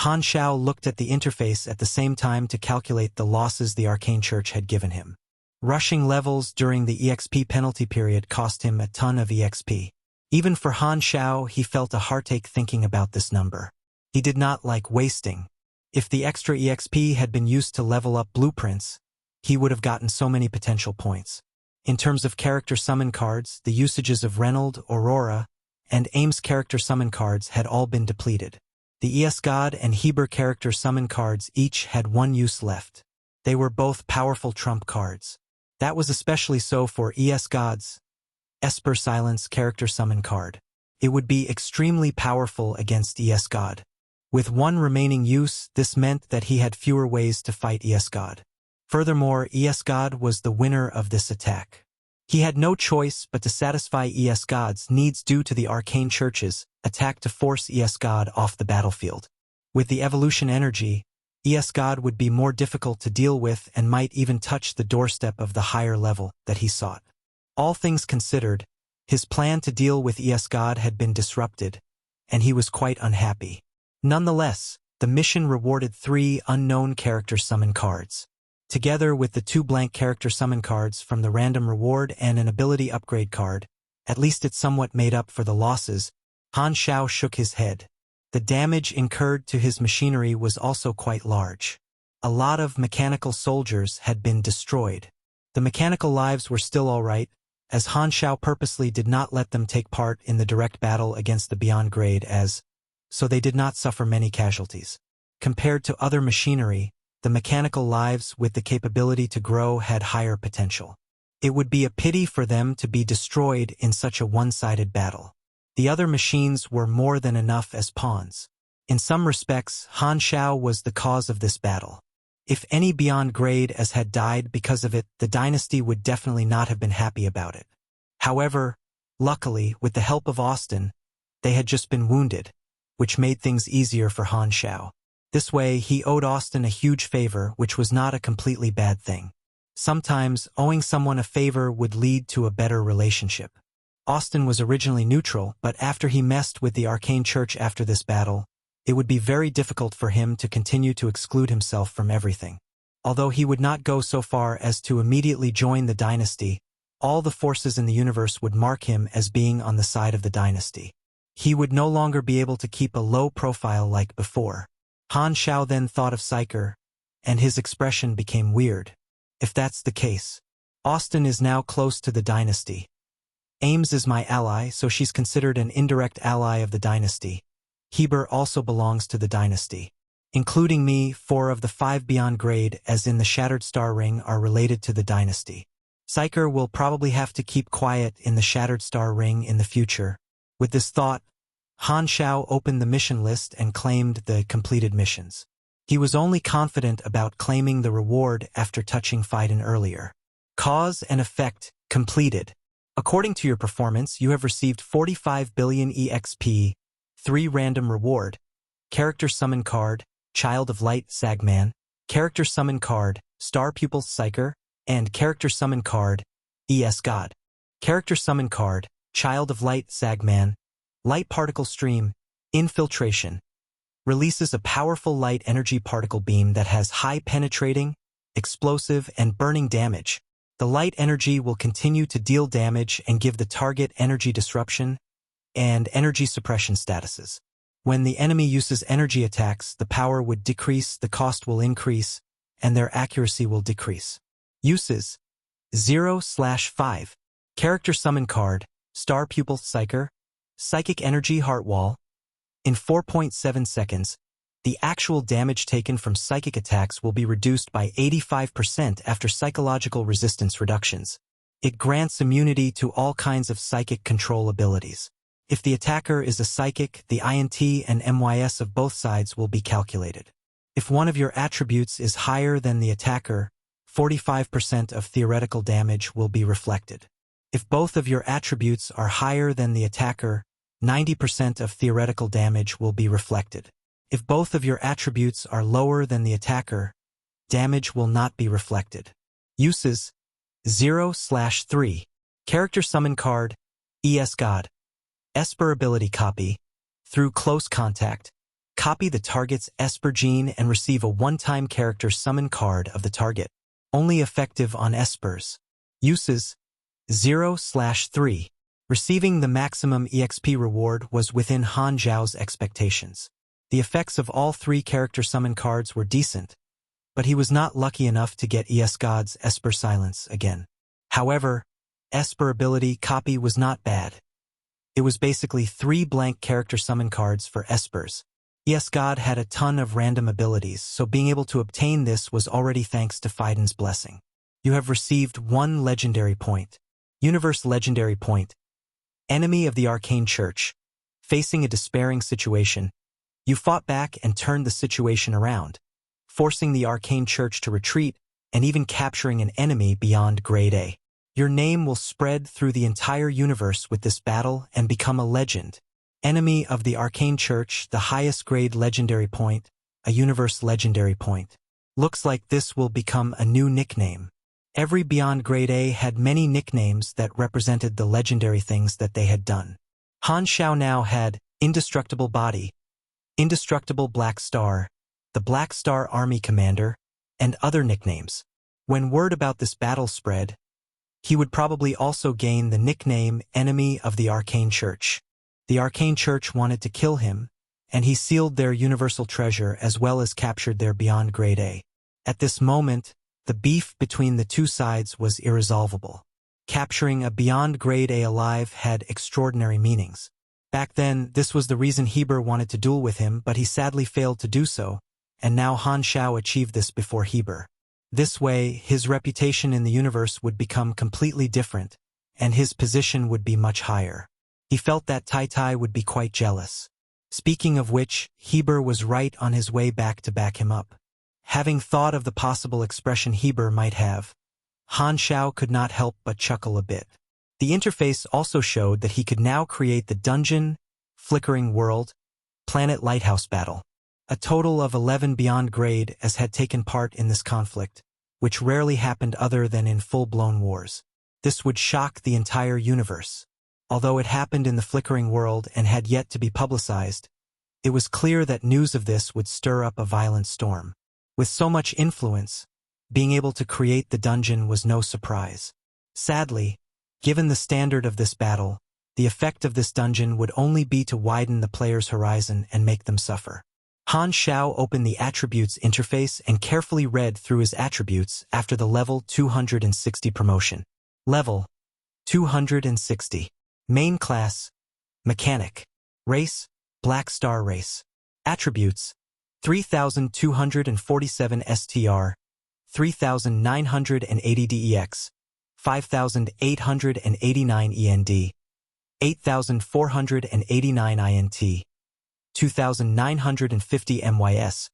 Han Xiao looked at the interface at the same time to calculate the losses the Arcane Church had given him. Rushing levels during the EXP penalty period cost him a ton of EXP. Even for Han Xiao, he felt a heartache thinking about this number. He did not like wasting. If the extra EXP had been used to level up blueprints, he would have gotten so many potential points. In terms of character summon cards, the usages of Reynold, Aurora, and Ames character summon cards had all been depleted. The Esgod and Heber character summon cards each had one use left. They were both powerful trump cards. That was especially so for Esgod's Esper Silence character summon card. It would be extremely powerful against Esgod. With one remaining use, this meant that he had fewer ways to fight Esgod. Furthermore, Esgod was the winner of this attack. He had no choice but to satisfy Esgod's needs due to the Arcane Church's attack to force Esgod off the battlefield. With the evolution energy, Esgod would be more difficult to deal with and might even touch the doorstep of the higher level that he sought. All things considered, his plan to deal with Esgod had been disrupted, and he was quite unhappy. Nonetheless, the mission rewarded 3 unknown character summon cards. Together with the 2 blank character summon cards from the random reward and an ability upgrade card, at least it somewhat made up for the losses. Han Xiao shook his head. The damage incurred to his machinery was also quite large. A lot of mechanical soldiers had been destroyed. The mechanical lives were still all right, as Han Xiao purposely did not let them take part in the direct battle against the Beyond Grade so they did not suffer many casualties. Compared to other machinery, the mechanical lives with the capability to grow had higher potential. It would be a pity for them to be destroyed in such a one-sided battle. The other machines were more than enough as pawns. In some respects, Han Xiao was the cause of this battle. If any beyond grade as had died because of it, the dynasty would definitely not have been happy about it. However, luckily, with the help of Austin, they had just been wounded, which made things easier for Han Xiao. This way, he owed Austin a huge favor, which was not a completely bad thing. Sometimes, owing someone a favor would lead to a better relationship. Austin was originally neutral, but after he messed with the Arcane Church after this battle, it would be very difficult for him to continue to exclude himself from everything. Although he would not go so far as to immediately join the dynasty, all the forces in the universe would mark him as being on the side of the dynasty. He would no longer be able to keep a low profile like before. Han Xiao then thought of Psyker, and his expression became weird. If that's the case, Austin is now close to the dynasty. Ames is my ally, so she's considered an indirect ally of the dynasty. Heber also belongs to the dynasty. Including me, 4 of the 5 beyond grade, as in the Shattered Star Ring, are related to the dynasty. Psyker will probably have to keep quiet in the Shattered Star Ring in the future. With this thought, Han Xiao opened the mission list and claimed the completed missions. He was only confident about claiming the reward after touching Phaidon earlier. Cause and effect completed. According to your performance, you have received 45 billion EXP, 3 random reward, character summon card, Child of Light Sagman, character summon card, Star Pupil Psyker, and character summon card, ES God. Character summon card, Child of Light Sagman, Light Particle Stream, Infiltration. Releases a powerful light energy particle beam that has high penetrating, explosive, and burning damage. The light energy will continue to deal damage and give the target energy disruption and energy suppression statuses. When the enemy uses energy attacks, the power would decrease, the cost will increase, and their accuracy will decrease. Uses 0/5. Character summon card, Star Pupil Psyker, Psychic Energy Heart Wall. In 4.7 seconds, the actual damage taken from psychic attacks will be reduced by 85% after psychological resistance reductions. It grants immunity to all kinds of psychic control abilities. If the attacker is a psychic, the INT and MYS of both sides will be calculated. If one of your attributes is higher than the attacker, 45% of theoretical damage will be reflected. If both of your attributes are higher than the attacker, 90% of theoretical damage will be reflected. If both of your attributes are lower than the attacker, damage will not be reflected. Uses 0/3. Character summon card, ES God. Esper ability copy. Through close contact, copy the target's Esper gene and receive a one-time character summon card of the target. Only effective on Espers. Uses 0/3. Receiving the maximum EXP reward was within Han Xiao's expectations. The effects of all 3 character summon cards were decent, but he was not lucky enough to get ES God's Esper Silence again. However, Esper ability copy was not bad. It was basically 3 blank character summon cards for Espers. ES God had a ton of random abilities, so being able to obtain this was already thanks to Phaidon's blessing. You have received 1 legendary point. Universe legendary point. Enemy of the Arcane Church. Facing a despairing situation, you fought back and turned the situation around, forcing the Arcane Church to retreat and even capturing an enemy beyond Grade A. Your name will spread through the entire universe with this battle and become a legend. Enemy of the Arcane Church, the highest grade legendary point, a universe legendary point. Looks like this will become a new nickname. Every beyond Grade A had many nicknames that represented the legendary things that they had done. Han Xiao now had Indestructible Body, Indestructible Black Star, the Black Star Army Commander, and other nicknames. When word about this battle spread, he would probably also gain the nickname Enemy of the Arcane Church. The Arcane Church wanted to kill him, and he sealed their universal treasure as well as captured their beyond Grade A. At this moment, the beef between the 2 sides was irresolvable. Capturing a beyond Grade A alive had extraordinary meanings. Back then, this was the reason Heber wanted to duel with him, but he sadly failed to do so, and now Han Xiao achieved this before Heber. This way, his reputation in the universe would become completely different, and his position would be much higher. He felt that Tai Tai would be quite jealous. Speaking of which, Heber was right on his way back to back him up. Having thought of the possible expression Heber might have, Han Xiao could not help but chuckle a bit. The interface also showed that he could now create the dungeon, flickering world, planet lighthouse battle. A total of 11 beyond grade as had taken part in this conflict, which rarely happened other than in full-blown wars. This would shock the entire universe. Although it happened in the flickering world and had yet to be publicized, it was clear that news of this would stir up a violent storm. With so much influence, being able to create the dungeon was no surprise. Sadly, given the standard of this battle, the effect of this dungeon would only be to widen the player's horizon and make them suffer. Han Xiao opened the Attributes interface and carefully read through his attributes after the level 260 promotion. Level 260. Main class, Mechanic. Race, Black Star Race. Attributes, 3247 STR, 3980 DEX, 5889 END, 8489 INT, 2950 MYS,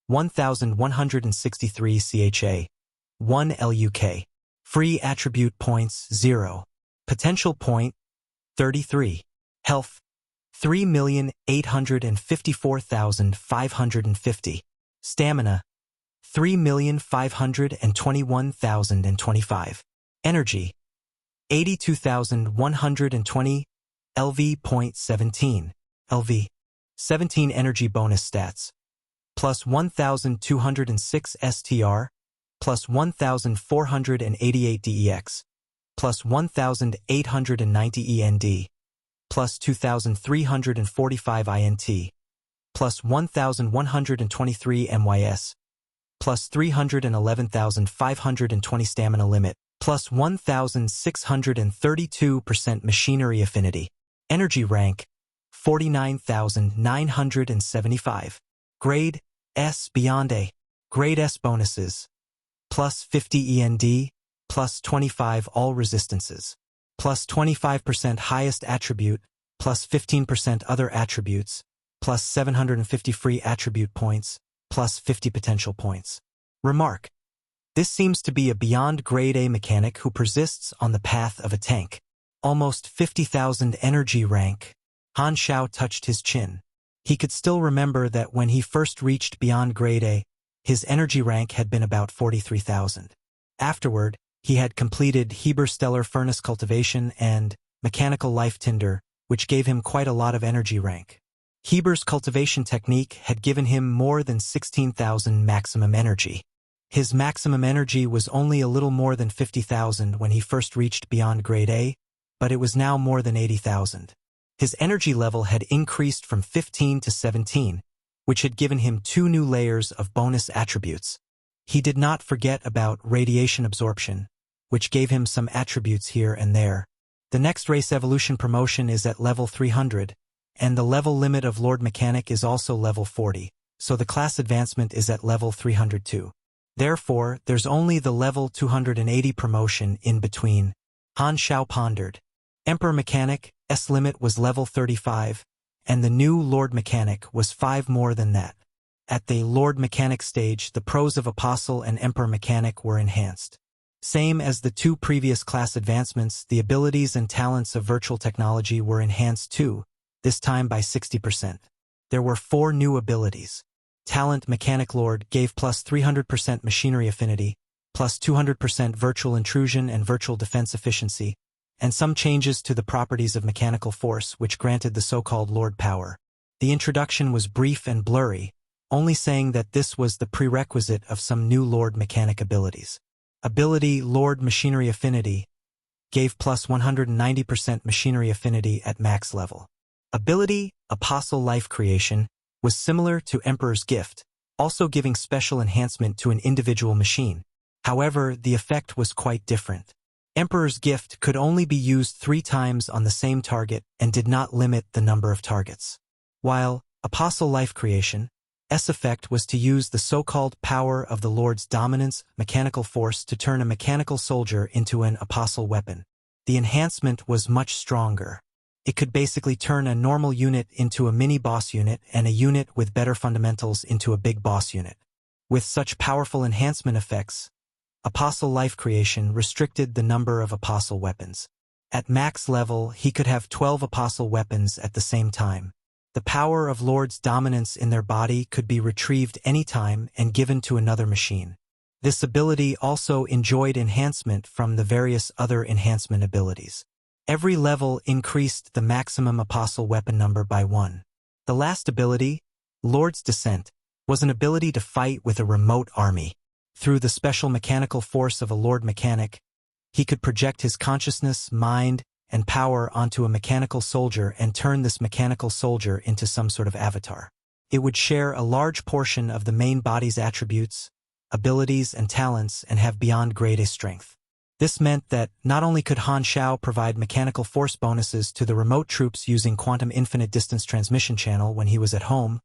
1163 CHA, 1 LUK. Free attribute points 0. Potential point 33. Health 3,854,550. Stamina 3,521,025. Energy 82,120. LV.17. LV 17 energy bonus stats. Plus 1,206 STR. Plus 1,488 DEX. Plus 1,890 END. Plus 2,345 INT. Plus 1,123 MYS. Plus 311,520 stamina limit. Plus 1,632% machinery affinity. Energy rank 49,975. Grade S beyond A. Grade S bonuses. Plus 50 END. Plus 25 all resistances. Plus 25% highest attribute. Plus 15% other attributes. Plus 750 free attribute points. Plus 50 potential points. Remark. This seems to be a beyond grade A mechanic who persists on the path of a tank. Almost 50,000 energy rank. Han Xiao touched his chin. He could still remember that when he first reached beyond grade A, his energy rank had been about 43,000. Afterward, he had completed Heber Stellar Furnace Cultivation and Mechanical Life Tinder, which gave him quite a lot of energy rank. Heber's cultivation technique had given him more than 16,000 maximum energy. His maximum energy was only a little more than 50,000 when he first reached beyond grade A, but it was now more than 80,000. His energy level had increased from 15 to 17, which had given him 2 new layers of bonus attributes. He did not forget about radiation absorption, which gave him some attributes here and there. The next race evolution promotion is at level 300, and the level limit of Lord Mechanic is also level 40, so the class advancement is at level 302. Therefore, there's only the level 280 promotion in between. Han Xiao pondered. Emperor Mechanic, S limit was level 35, and the new Lord Mechanic was 5 more than that. At the Lord Mechanic stage, the pros of Apostle and Emperor Mechanic were enhanced. Same as the 2 previous class advancements, the abilities and talents of virtual technology were enhanced too, this time by 60%. There were 4 new abilities. Talent Mechanic Lord gave plus 300% machinery affinity, plus 200% virtual intrusion and virtual defense efficiency, and some changes to the properties of mechanical force which granted the so-called Lord power. The introduction was brief and blurry, only saying that this was the prerequisite of some new Lord Mechanic abilities. Ability Lord Machinery Affinity gave plus 190% machinery affinity at max level. Ability Apostle Life Creation was similar to Emperor's Gift, also giving special enhancement to an individual machine. However, the effect was quite different. Emperor's Gift could only be used 3 times on the same target and did not limit the number of targets. While Apostle Life Creation, S effect was to use the so-called power of the Lord's dominance, mechanical force to turn a mechanical soldier into an apostle weapon. The enhancement was much stronger. It could basically turn a normal unit into a mini-boss unit and a unit with better fundamentals into a big boss unit. With such powerful enhancement effects, Apostle life creation restricted the number of Apostle weapons. At max level, he could have 12 Apostle weapons at the same time. The power of Lord's dominance in their body could be retrieved anytime and given to another machine. This ability also enjoyed enhancement from the various other enhancement abilities. Every level increased the maximum Apostle weapon number by 1. The last ability, Lord's Descent, was an ability to fight with a remote army. Through the special mechanical force of a Lord Mechanic, he could project his consciousness, mind, and power onto a mechanical soldier and turn this mechanical soldier into some sort of avatar. It would share a large portion of the main body's attributes, abilities, and talents and have beyond grade A strength. This meant that not only could Han Xiao provide mechanical force bonuses to the remote troops using quantum infinite distance transmission channel when he was at home,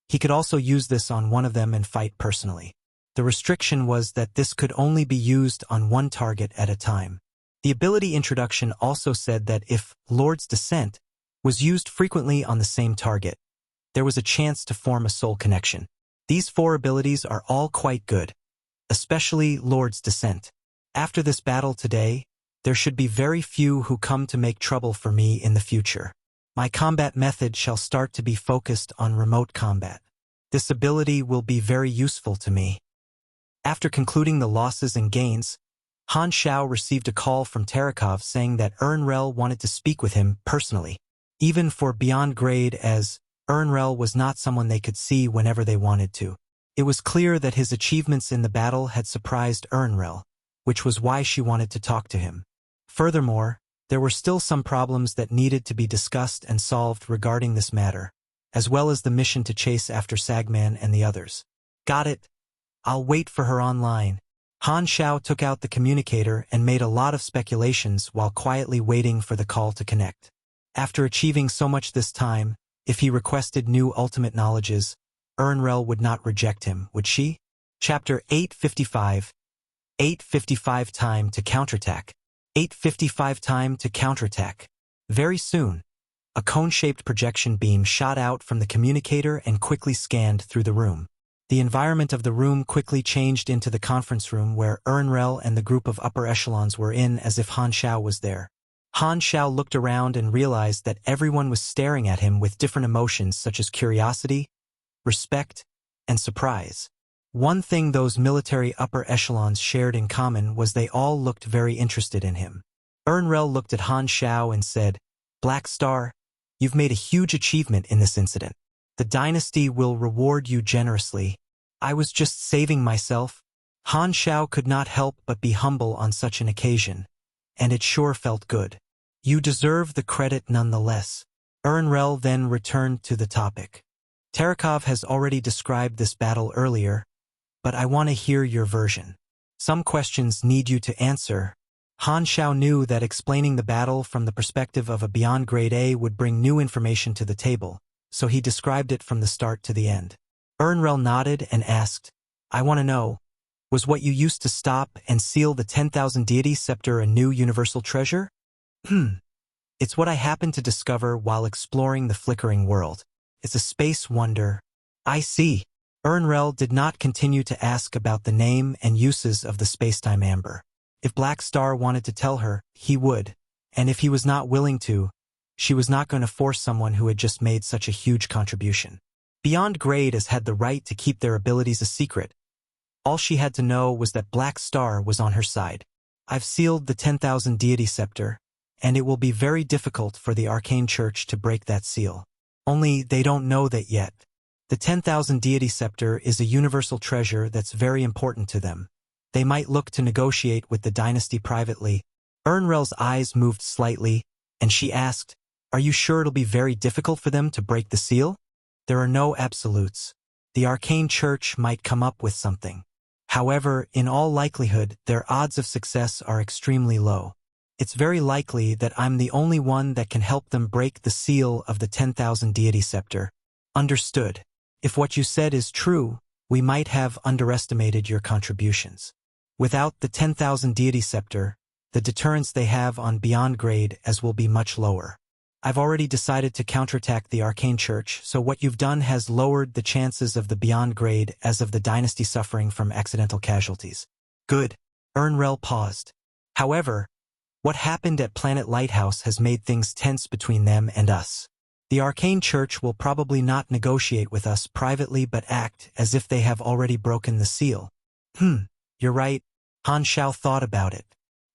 he could also use this on one of them and fight personally. The restriction was that this could only be used on one target at a time. The ability introduction also said that if Lord's Descent was used frequently on the same target, there was a chance to form a soul connection. These 4 abilities are all quite good, especially Lord's Descent. After this battle today, there should be very few who come to make trouble for me in the future. My combat method shall start to be focused on remote combat. This ability will be very useful to me. After concluding the losses and gains, Han Xiao received a call from Terakov saying that Ernrel wanted to speak with him personally. Even for beyond grade, as Ernrel was not someone they could see whenever they wanted to. It was clear that his achievements in the battle had surprised Ernrel, which was why she wanted to talk to him. Furthermore, there were still some problems that needed to be discussed and solved regarding this matter, as well as the mission to chase after Sagman and the others. Got it. I'll wait for her online. Han Xiao took out the communicator and made a lot of speculations while quietly waiting for the call to connect. After achieving so much this time, if he requested new ultimate knowledges, Ernrel would not reject him, would she? Chapter 855. 855 Time to counterattack. 855 Time to counterattack. Very soon, a cone-shaped projection beam shot out from the communicator and quickly scanned through the room. The environment of the room quickly changed into the conference room where Ernrel and the group of upper echelons were in, as if Han Xiao was there. Han Xiao looked around and realized that everyone was staring at him with different emotions such as curiosity, respect, and surprise. One thing those military upper echelons shared in common was they all looked very interested in him. Ernrel looked at Han Xiao and said, "Black Star, you've made a huge achievement in this incident. The dynasty will reward you generously. I was just saving myself." Han Xiao could not help but be humble on such an occasion, and it sure felt good. "You deserve the credit nonetheless." Ernrel then returned to the topic. Terakov has already described this battle earlier, but I want to hear your version. Some questions need you to answer. Han Xiao knew that explaining the battle from the perspective of a beyond grade A would bring new information to the table, so he described it from the start to the end. Ernrel nodded and asked, "I want to know, was what you used to stop and seal the 10,000 deity scepter a new universal treasure?" It's what I happened to discover while exploring the flickering world. It's a space wonder." "I see." Ernrel did not continue to ask about the name and uses of the spacetime amber. If Black Star wanted to tell her, he would, and if he was not willing to, she was not going to force someone who had just made such a huge contribution. Beyond Grade has had the right to keep their abilities a secret. All she had to know was that Black Star was on her side. "I've sealed the 10,000 deity scepter, and it will be very difficult for the Arcane Church to break that seal. Only they don't know that yet. The 10,000 deity scepter is a universal treasure that's very important to them. They might look to negotiate with the dynasty privately." Ernrel's eyes moved slightly, and she asked, "Are you sure it'll be very difficult for them to break the seal?" "There are no absolutes. The Arcane Church might come up with something. However, in all likelihood, their odds of success are extremely low. It's very likely that I'm the only one that can help them break the seal of the 10,000 deity scepter." "Understood. If what you said is true, we might have underestimated your contributions. Without the 10,000 deity scepter, the deterrence they have on beyond grade as will be much lower. I've already decided to counterattack the Arcane Church, so what you've done has lowered the chances of the Beyond Grade as of the dynasty suffering from accidental casualties. Good. Ernrel paused. However, what happened at Planet Lighthouse has made things tense between them and us. The Arcane Church will probably not negotiate with us privately but act as if they have already broken the seal. You're right. Han Xiao thought about it.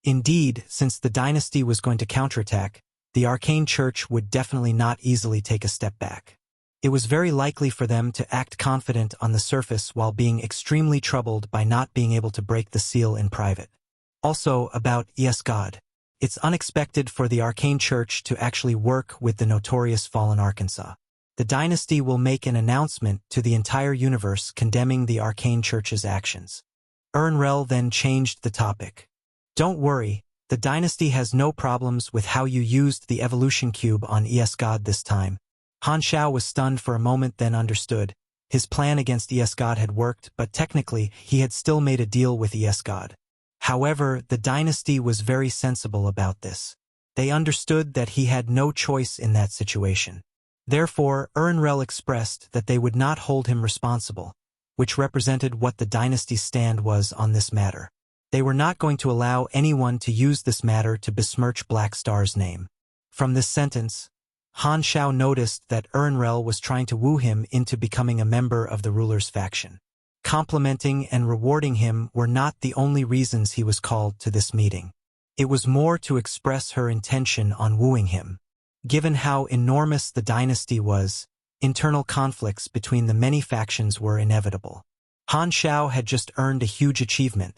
Indeed, since the dynasty was going to counterattack, the Arcane Church would definitely not easily take a step back. It was very likely for them to act confident on the surface while being extremely troubled by not being able to break the seal in private. Also, about God. It's unexpected for the Arcane Church to actually work with the notorious fallen Arkansas. The dynasty will make an announcement to the entire universe condemning the Arcane Church's actions. Ernrel then changed the topic. Don't worry, the dynasty has no problems with how you used the evolution cube on God this time. Han Xiao was stunned for a moment, then understood. His plan against God had worked, but technically, he had still made a deal with God. However, the dynasty was very sensible about this. They understood that he had no choice in that situation. Therefore, Ernrel expressed that they would not hold him responsible, which represented what the dynasty's stand was on this matter. They were not going to allow anyone to use this matter to besmirch Black Star's name. From this sentence, Han Xiao noticed that Ernrel was trying to woo him into becoming a member of the ruler's faction. Complimenting and rewarding him were not the only reasons he was called to this meeting. It was more to express her intention on wooing him. Given how enormous the dynasty was, internal conflicts between the many factions were inevitable. Han Xiao had just earned a huge achievement,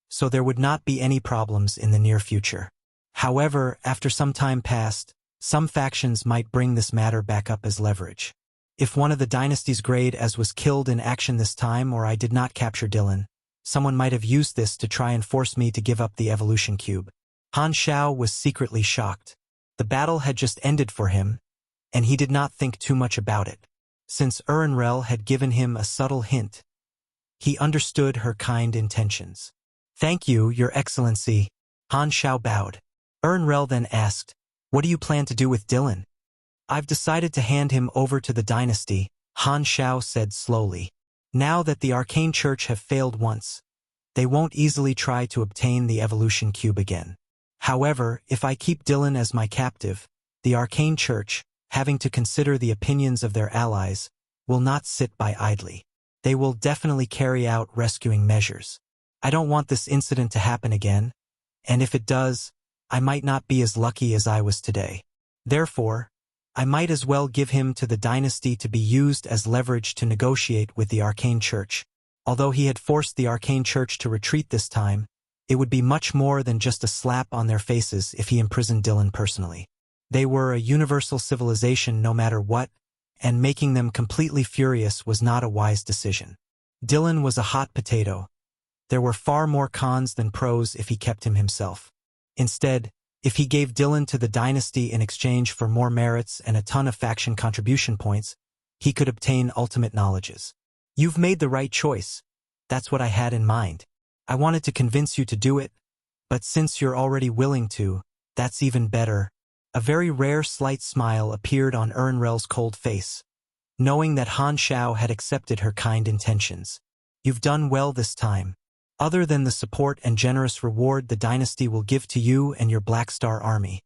so there would not be any problems in the near future. However, after some time passed, some factions might bring this matter back up as leverage. If one of the dynasty's grade as was killed in action this time, or I did not capture Dylan, someone might have used this to try and force me to give up the evolution cube. Han Xiao was secretly shocked. The battle had just ended for him, and he did not think too much about it. Since Ernrel had given him a subtle hint, he understood her kind intentions. Thank you, Your Excellency. Han Xiao bowed. Ernrel then asked, what do you plan to do with Dylan? I've decided to hand him over to the dynasty, Han Xiao said slowly. Now that the Arcane Church have failed once, they won't easily try to obtain the evolution cube again. However, if I keep Dylan as my captive, the Arcane Church, having to consider the opinions of their allies, will not sit by idly. They will definitely carry out rescuing measures. I don't want this incident to happen again, and if it does, I might not be as lucky as I was today. Therefore, I might as well give him to the dynasty to be used as leverage to negotiate with the Arcane Church. Although he had forced the Arcane Church to retreat this time, it would be much more than just a slap on their faces if he imprisoned Dylan personally. They were a universal civilization no matter what, and making them completely furious was not a wise decision. Dylan was a hot potato. There were far more cons than pros if he kept him himself. Instead, if he gave Dylan to the dynasty in exchange for more merits and a ton of faction contribution points, he could obtain ultimate knowledges. You've made the right choice. That's what I had in mind. I wanted to convince you to do it, but since you're already willing to, that's even better. A very rare slight smile appeared on Ernrel's cold face, knowing that Han Xiao had accepted her kind intentions. You've done well this time. Other than the support and generous reward the dynasty will give to you and your Black Star army.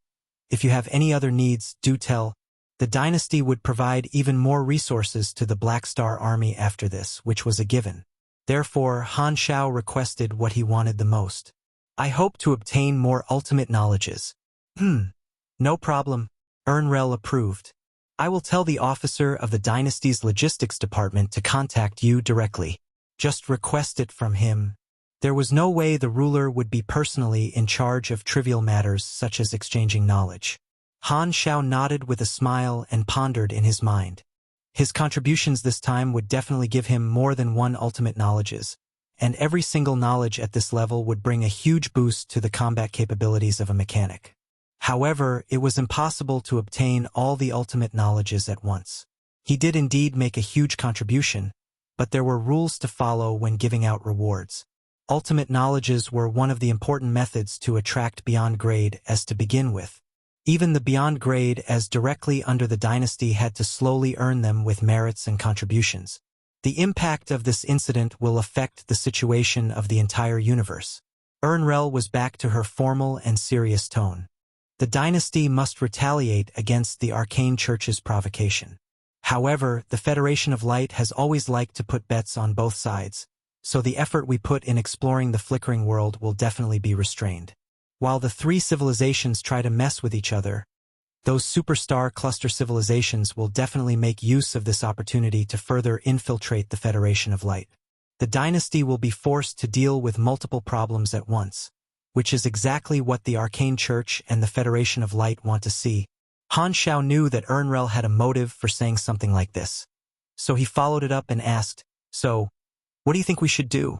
If you have any other needs, do tell. The dynasty would provide even more resources to the Black Star army after this, which was a given. Therefore, Han Xiao requested what he wanted the most. I hope to obtain more ultimate knowledges. No problem. Ernrel approved. I will tell the officer of the dynasty's logistics department to contact you directly. Just request it from him. There was no way the ruler would be personally in charge of trivial matters such as exchanging knowledge. Han Xiao nodded with a smile and pondered in his mind. His contributions this time would definitely give him more than one ultimate knowledges, and every single knowledge at this level would bring a huge boost to the combat capabilities of a mechanic. However, it was impossible to obtain all the ultimate knowledges at once. He did indeed make a huge contribution, but there were rules to follow when giving out rewards. Ultimate knowledges were one of the important methods to attract beyond grade as to begin with. Even the beyond grade as directly under the dynasty had to slowly earn them with merits and contributions. The impact of this incident will affect the situation of the entire universe. Ernrel was back to her formal and serious tone. The dynasty must retaliate against the arcane church's provocation. However, the Federation of Light has always liked to put bets on both sides, so the effort we put in exploring the flickering world will definitely be restrained. While the three civilizations try to mess with each other, those superstar cluster civilizations will definitely make use of this opportunity to further infiltrate the Federation of Light. The dynasty will be forced to deal with multiple problems at once, which is exactly what the Arcane Church and the Federation of Light want to see. Han Xiao knew that Ernrel had a motive for saying something like this, so he followed it up and asked, "So, what do you think we should do?"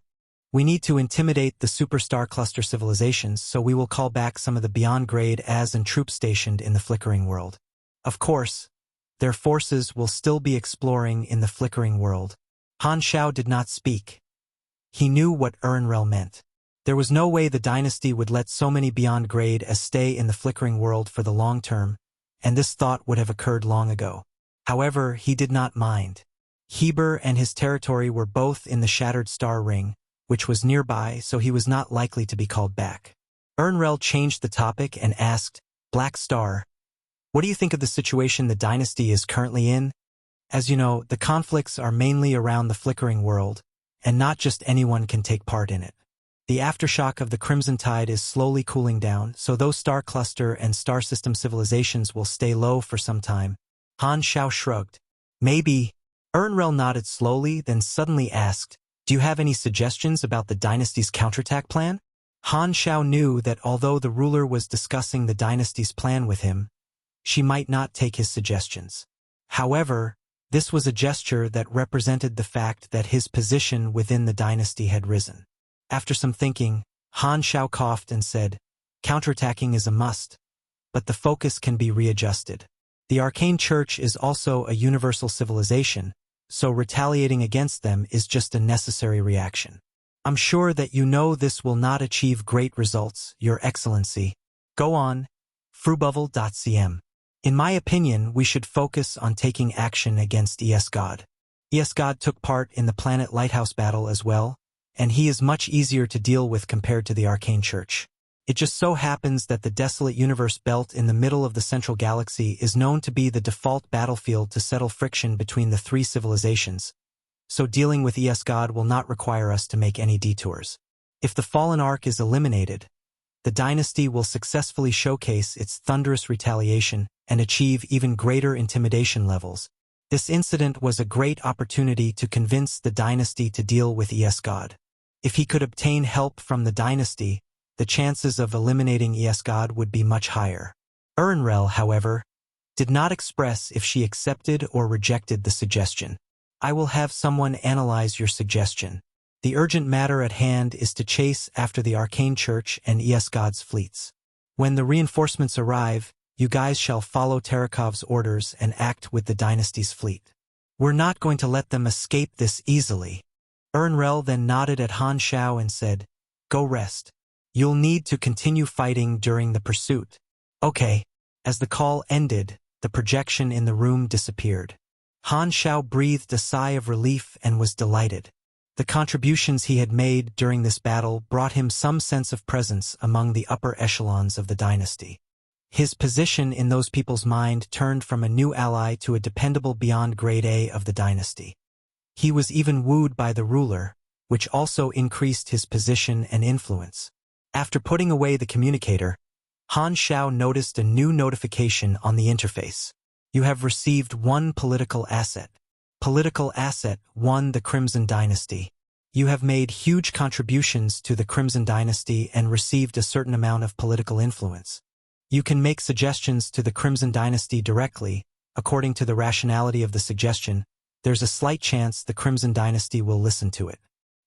"We need to intimidate the superstar cluster civilizations, so we will call back some of the beyond grade as and troops stationed in the flickering world. Of course, their forces will still be exploring in the flickering world." Han Xiao did not speak. He knew what Ernrel meant. There was no way the dynasty would let so many beyond grade as stay in the flickering world for the long term, and this thought would have occurred long ago. However, he did not mind. Heber and his territory were both in the Shattered Star Ring, which was nearby, so he was not likely to be called back. Ernrel changed the topic and asked, "Black Star, what do you think of the situation the dynasty is currently in? As you know, the conflicts are mainly around the flickering world, and not just anyone can take part in it. The aftershock of the Crimson Tide is slowly cooling down, so those star cluster and star system civilizations will stay low for some time." Han Xiao shrugged. "Maybe." Ernrel nodded slowly, then suddenly asked, "Do you have any suggestions about the dynasty's counterattack plan?" Han Xiao knew that although the ruler was discussing the dynasty's plan with him, she might not take his suggestions. However, this was a gesture that represented the fact that his position within the dynasty had risen. After some thinking, Han Xiao coughed and said, "Counterattacking is a must, but the focus can be readjusted. The Arcane Church is also a universal civilization, so retaliating against them is just a necessary reaction. I'm sure that you know this will not achieve great results, Your Excellency. Go on, frubuvel.cm. In my opinion, we should focus on taking action against ES-God. ES-God took part in the Planet Lighthouse battle as well, and he is much easier to deal with compared to the Arcane Church. It just so happens that the desolate universe belt in the middle of the central galaxy is known to be the default battlefield to settle friction between the three civilizations, so dealing with ES-God will not require us to make any detours. If the fallen arc is eliminated, the dynasty will successfully showcase its thunderous retaliation and achieve even greater intimidation levels. This incident was a great opportunity to convince the dynasty to deal with ES-God. If he could obtain help from the dynasty, the chances of eliminating ES-God would be much higher. Ernrel, however, did not express if she accepted or rejected the suggestion. "I will have someone analyze your suggestion. The urgent matter at hand is to chase after the Arcane Church and ES-God's fleets. When the reinforcements arrive, you guys shall follow Tarakov's orders and act with the dynasty's fleet. We're not going to let them escape this easily." Ernrel then nodded at Han Xiao and said, "Go rest. You'll need to continue fighting during the pursuit." "Okay." As the call ended, the projection in the room disappeared. Han Xiao breathed a sigh of relief and was delighted. The contributions he had made during this battle brought him some sense of presence among the upper echelons of the dynasty. His position in those people's mind turned from a new ally to a dependable beyond grade A of the dynasty. He was even wooed by the ruler, which also increased his position and influence. After putting away the communicator, Han Xiao noticed a new notification on the interface. "You have received 1 political asset. Political asset 1 The Crimson Dynasty. You have made huge contributions to the Crimson Dynasty and received a certain amount of political influence. You can make suggestions to the Crimson Dynasty directly. According to the rationality of the suggestion, there's a slight chance the Crimson Dynasty will listen to it.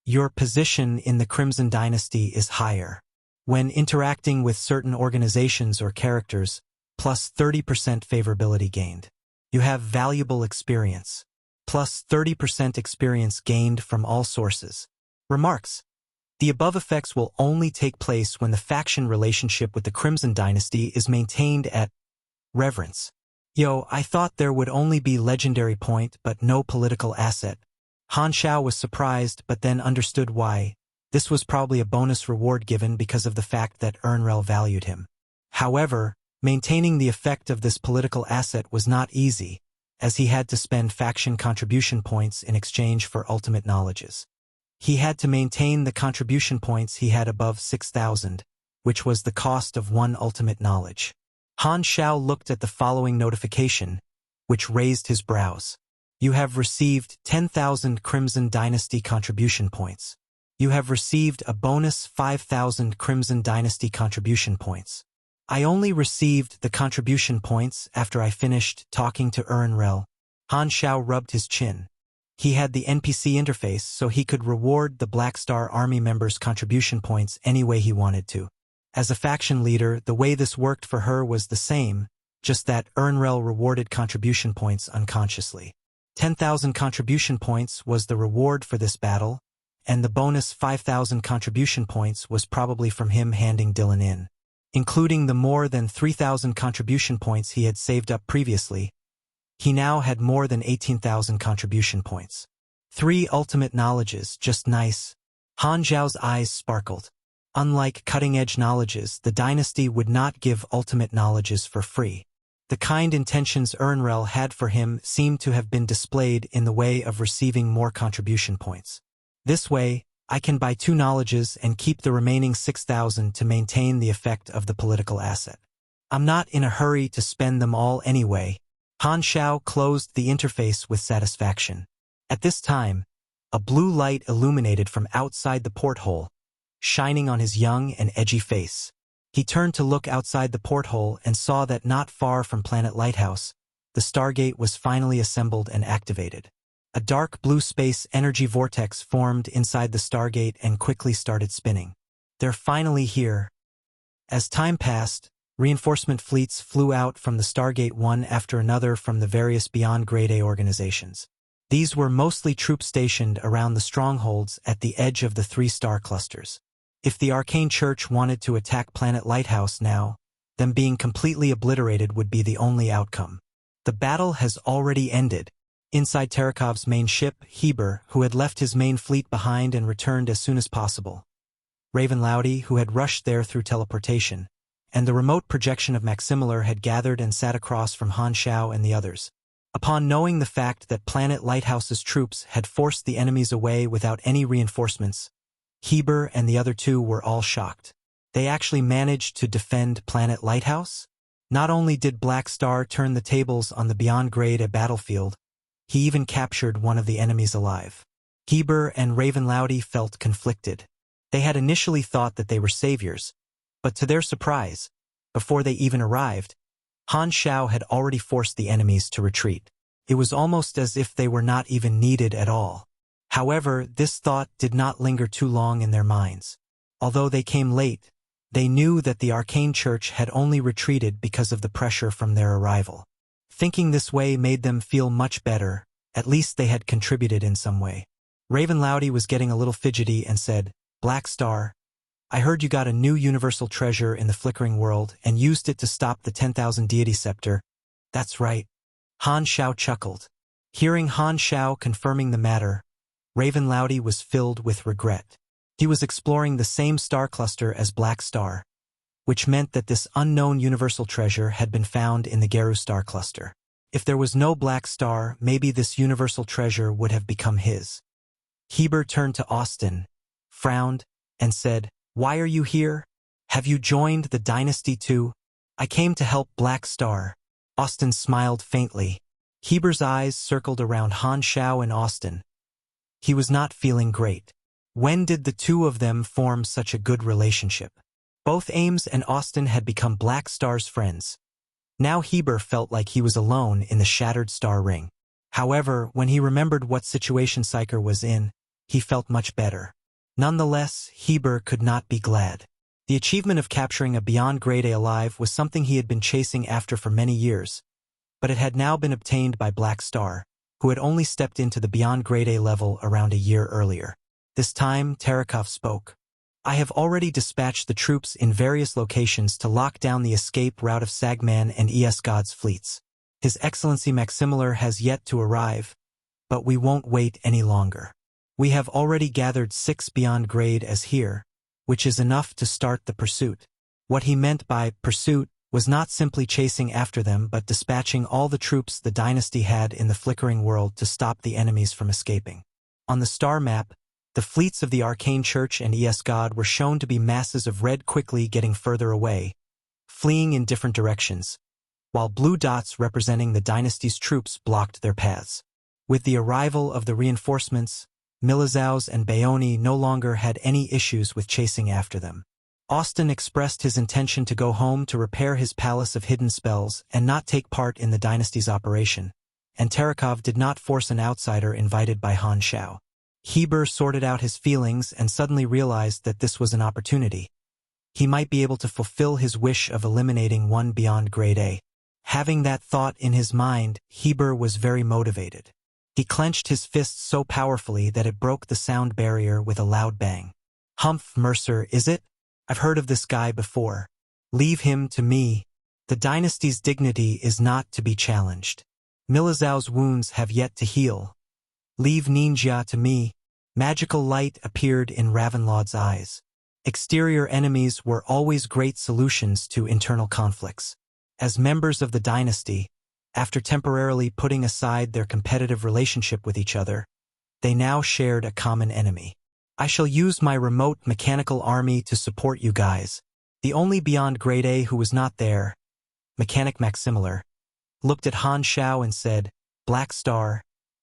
Your position in the Crimson Dynasty is higher. When interacting with certain organizations or characters, plus 30% favorability gained. You have valuable experience, plus 30% experience gained from all sources." Remarks. The above effects will only take place when the faction relationship with the Crimson Dynasty is maintained at Reverence. Yo, I thought there would only be legendary point but no political asset. Han Xiao was surprised but then understood why. This was probably a bonus reward given because of the fact that Ernrel valued him. However, maintaining the effect of this political asset was not easy, as he had to spend faction contribution points in exchange for ultimate knowledges. He had to maintain the contribution points he had above 6,000, which was the cost of one ultimate knowledge. Han Xiao looked at the following notification, which raised his brows. You have received 10,000 Crimson Dynasty contribution points. You have received a bonus 5,000 Crimson Dynasty contribution points. I only received the contribution points after I finished talking to Ernrel. Han Xiao rubbed his chin. He had the NPC interface so he could reward the Black Star Army members' contribution points any way he wanted to. As a faction leader, the way this worked for her was the same, just that Ernrel rewarded contribution points unconsciously. 10,000 contribution points was the reward for this battle, and the bonus 5,000 contribution points was probably from him handing Dylan in. Including the more than 3,000 contribution points he had saved up previously, he now had more than 18,000 contribution points. 3 ultimate knowledges, just nice. Han Xiao's eyes sparkled. Unlike cutting-edge knowledges, the dynasty would not give ultimate knowledges for free. The kind intentions Ernrel had for him seemed to have been displayed in the way of receiving more contribution points. This way, I can buy 2 knowledges and keep the remaining 6,000 to maintain the effect of the political asset. I'm not in a hurry to spend them all anyway. Han Xiao closed the interface with satisfaction. At this time, a blue light illuminated from outside the porthole, shining on his young and edgy face. He turned to look outside the porthole and saw that not far from Planet Lighthouse, the Stargate was finally assembled and activated. A dark blue space energy vortex formed inside the Stargate and quickly started spinning. They're finally here. As time passed, reinforcement fleets flew out from the Stargate one after another from the various Beyond Grade A organizations. These were mostly troops stationed around the strongholds at the edge of the 3 star clusters. If the Arcane Church wanted to attack Planet Lighthouse now, them being completely obliterated would be the only outcome. The battle has already ended. Inside Tarakov's main ship, Heber, who had left his main fleet behind and returned as soon as possible. Raven Laudy, who had rushed there through teleportation, and the remote projection of Maximilor had gathered and sat across from Han Xiao and the others. Upon knowing the fact that Planet Lighthouse's troops had forced the enemies away without any reinforcements, Heber and the other 2 were all shocked. They actually managed to defend Planet Lighthouse? Not only did Black Star turn the tables on the Beyond Grade A battlefield, he even captured one of the enemies alive. Heber and Raven Laudy felt conflicted. They had initially thought that they were saviors, but to their surprise, before they even arrived, Han Xiao had already forced the enemies to retreat. It was almost as if they were not even needed at all. However, this thought did not linger too long in their minds. Although they came late, they knew that the Arcane Church had only retreated because of the pressure from their arrival. Thinking this way made them feel much better. At least they had contributed in some way. Raven Laudy was getting a little fidgety and said, Black Star, I heard you got a new universal treasure in the flickering world and used it to stop the 10,000 deity scepter. That's right. Han Xiao chuckled. Hearing Han Xiao confirming the matter, Raven Laudy was filled with regret. He was exploring the same star cluster as Black Star, which meant that this unknown universal treasure had been found in the Geru star cluster. If there was no Black Star, maybe this universal treasure would have become his. Heber turned to Austin, frowned, and said, Why are you here? Have you joined the dynasty too? I came to help Black Star. Austin smiled faintly. Heber's eyes circled around Han Xiao and Austin. He was not feeling great. When did the 2 of them form such a good relationship? Both Ames and Austin had become Black Star's friends. Now Heber felt like he was alone in the shattered star ring. However, when he remembered what situation Psyker was in, he felt much better. Nonetheless, Heber could not be glad. The achievement of capturing a Beyond Grade A alive was something he had been chasing after for many years, but it had now been obtained by Black Star, who had only stepped into the Beyond Grade A level around a year earlier. This time, Tarakov spoke. I have already dispatched the troops in various locations to lock down the escape route of Sagman and God's fleets. His Excellency Maximilian has yet to arrive, but we won't wait any longer. We have already gathered 6 beyond grade as here, which is enough to start the pursuit. What he meant by pursuit was not simply chasing after them but dispatching all the troops the dynasty had in the flickering world to stop the enemies from escaping. On the star map, the fleets of the Arcane Church and God were shown to be masses of red quickly getting further away, fleeing in different directions, while blue dots representing the dynasty's troops blocked their paths. With the arrival of the reinforcements, Milizaus and Bayoni no longer had any issues with chasing after them. Austin expressed his intention to go home to repair his palace of hidden spells and not take part in the dynasty's operation, and Terakov did not force an outsider invited by Han Xiao. Heber sorted out his feelings and suddenly realized that this was an opportunity. He might be able to fulfill his wish of eliminating one beyond grade A. Having that thought in his mind, Heber was very motivated. He clenched his fists so powerfully that it broke the sound barrier with a loud bang. "Humph, Mercer, is it? I've heard of this guy before. Leave him to me. The dynasty's dignity is not to be challenged. Milizao's wounds have yet to heal. Leave Ninja to me." Magical light appeared in Ravenlaud's eyes. Exterior enemies were always great solutions to internal conflicts. As members of the dynasty, after temporarily putting aside their competitive relationship with each other, they now shared a common enemy. "I shall use my remote mechanical army to support you guys." The only beyond grade A who was not there, Mechanic Maximilian, looked at Han Xiao and said, "Black Star,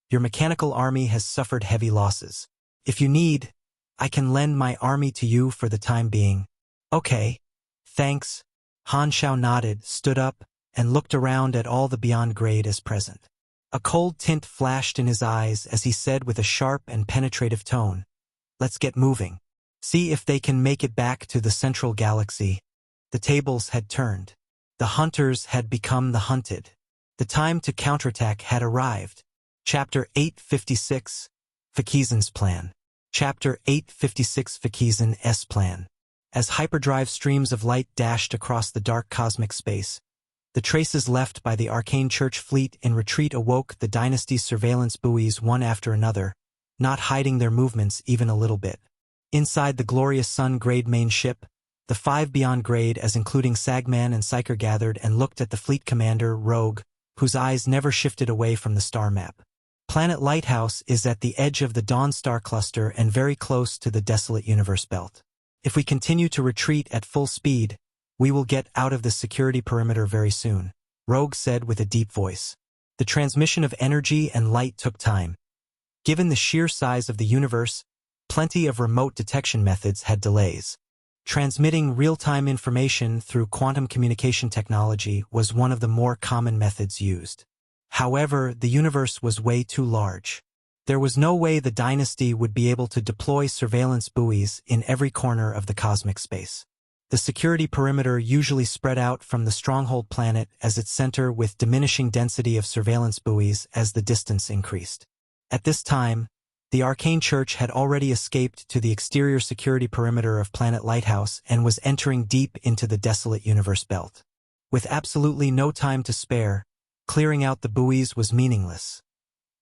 your mechanical army has suffered heavy losses. If you need, I can lend my army to you for the time being." "Okay, thanks." Han Xiao nodded, stood up, and looked around at all the beyond grade as present. A cold tint flashed in his eyes as he said with a sharp and penetrative tone, "Let's get moving. See if they can make it back to the central galaxy." The tables had turned. The hunters had become the hunted. The time to counterattack had arrived. Chapter 856, Fakizan's Plan. Chapter 856, Fakizan's Plan. As hyperdrive streams of light dashed across the dark cosmic space, the traces left by the Arcane Church fleet in retreat awoke the dynasty's surveillance buoys one after another, not hiding their movements even a little bit. Inside the glorious Sun grade main ship, the 5 beyond grade as including Sagman and Psyker gathered and looked at the fleet commander, Rogue, whose eyes never shifted away from the star map. Planet Lighthouse is at the edge of the Dawn star cluster and very close to the desolate universe belt. If we continue to retreat at full speed, we will get out of the security perimeter very soon, Rogue said with a deep voice. The transmission of energy and light took time. Given the sheer size of the universe, plenty of remote detection methods had delays. Transmitting real-time information through quantum communication technology was one of the more common methods used. However, the universe was way too large. There was no way the dynasty would be able to deploy surveillance buoys in every corner of the cosmic space. The security perimeter usually spread out from the stronghold planet as its center with diminishing density of surveillance buoys as the distance increased. At this time, the Arcane Church had already escaped to the exterior security perimeter of Planet Lighthouse and was entering deep into the desolate universe belt. With absolutely no time to spare, clearing out the buoys was meaningless.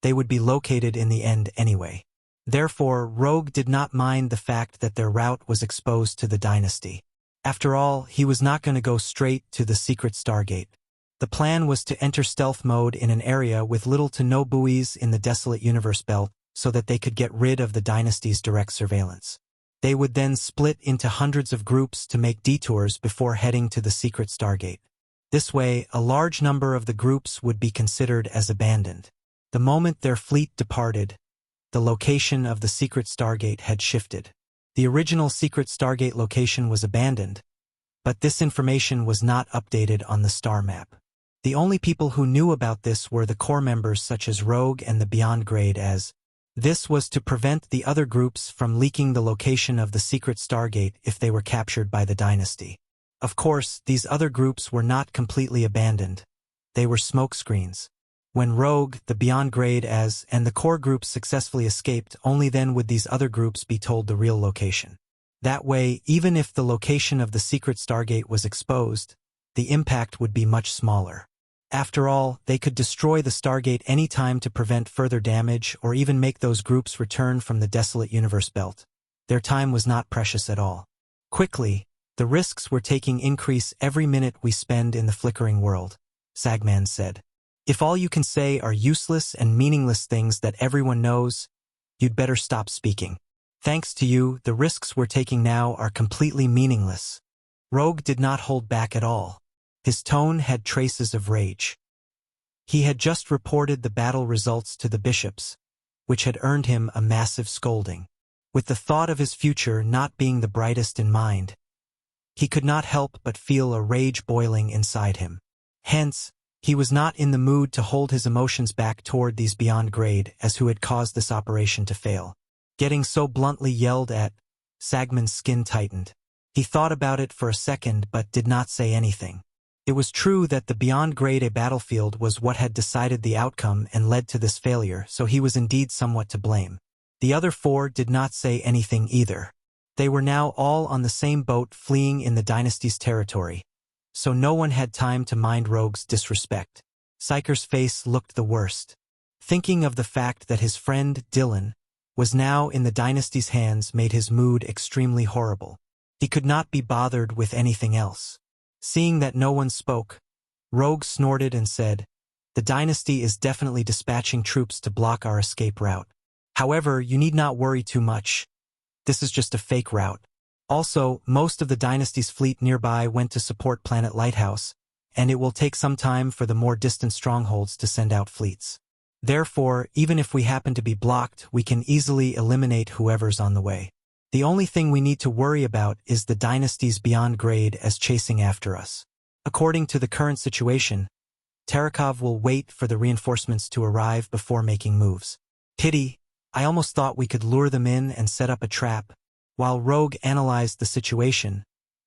They would be located in the end anyway. Therefore, Rogue did not mind the fact that their route was exposed to the dynasty. After all, he was not going to go straight to the secret stargate. The plan was to enter stealth mode in an area with little to no buoys in the desolate universe belt so that they could get rid of the dynasty's direct surveillance. They would then split into hundreds of groups to make detours before heading to the secret stargate. This way, a large number of the groups would be considered as abandoned. The moment their fleet departed, the location of the secret stargate had shifted. The original secret stargate location was abandoned, but this information was not updated on the star map. The only people who knew about this were the core members such as Rogue and the Beyond Grade as this was to prevent the other groups from leaking the location of the secret stargate if they were captured by the dynasty. Of course, these other groups were not completely abandoned. They were smokescreens. When Rogue, the Beyond Grade as, and the core groups successfully escaped, only then would these other groups be told the real location. That way, even if the location of the secret stargate was exposed, the impact would be much smaller. After all, they could destroy the stargate any time to prevent further damage or even make those groups return from the desolate universe belt. Their time was not precious at all. Quickly, the risks we're taking increase every minute we spend in the flickering world, Sagman said. If all you can say are useless and meaningless things that everyone knows, you'd better stop speaking. Thanks to you, the risks we're taking now are completely meaningless. Rogue did not hold back at all. His tone had traces of rage. He had just reported the battle results to the bishops, which had earned him a massive scolding. With the thought of his future not being the brightest in mind, he could not help but feel a rage boiling inside him. Hence, he was not in the mood to hold his emotions back toward these beyond grade as who had caused this operation to fail. Getting so bluntly yelled at, Sagman's skin tightened. He thought about it for a second but did not say anything. It was true that the beyond grade A battlefield was what had decided the outcome and led to this failure, so he was indeed somewhat to blame. The other four did not say anything either. They were now all on the same boat fleeing in the dynasty's territory, so no one had time to mind Rogue's disrespect. Psyker's face looked the worst. Thinking of the fact that his friend, Dylan, was now in the dynasty's hands made his mood extremely horrible. He could not be bothered with anything else. Seeing that no one spoke, Rogue snorted and said, "The dynasty is definitely dispatching troops to block our escape route. However, you need not worry too much. This is just a fake route. Also, most of the dynasty's fleet nearby went to support Planet Lighthouse, and it will take some time for the more distant strongholds to send out fleets. Therefore, even if we happen to be blocked, we can easily eliminate whoever's on the way. The only thing we need to worry about is the dynasty's beyond grade as chasing after us. According to the current situation, Terakov will wait for the reinforcements to arrive before making moves. Pity, I almost thought we could lure them in and set up a trap." While Rogue analyzed the situation,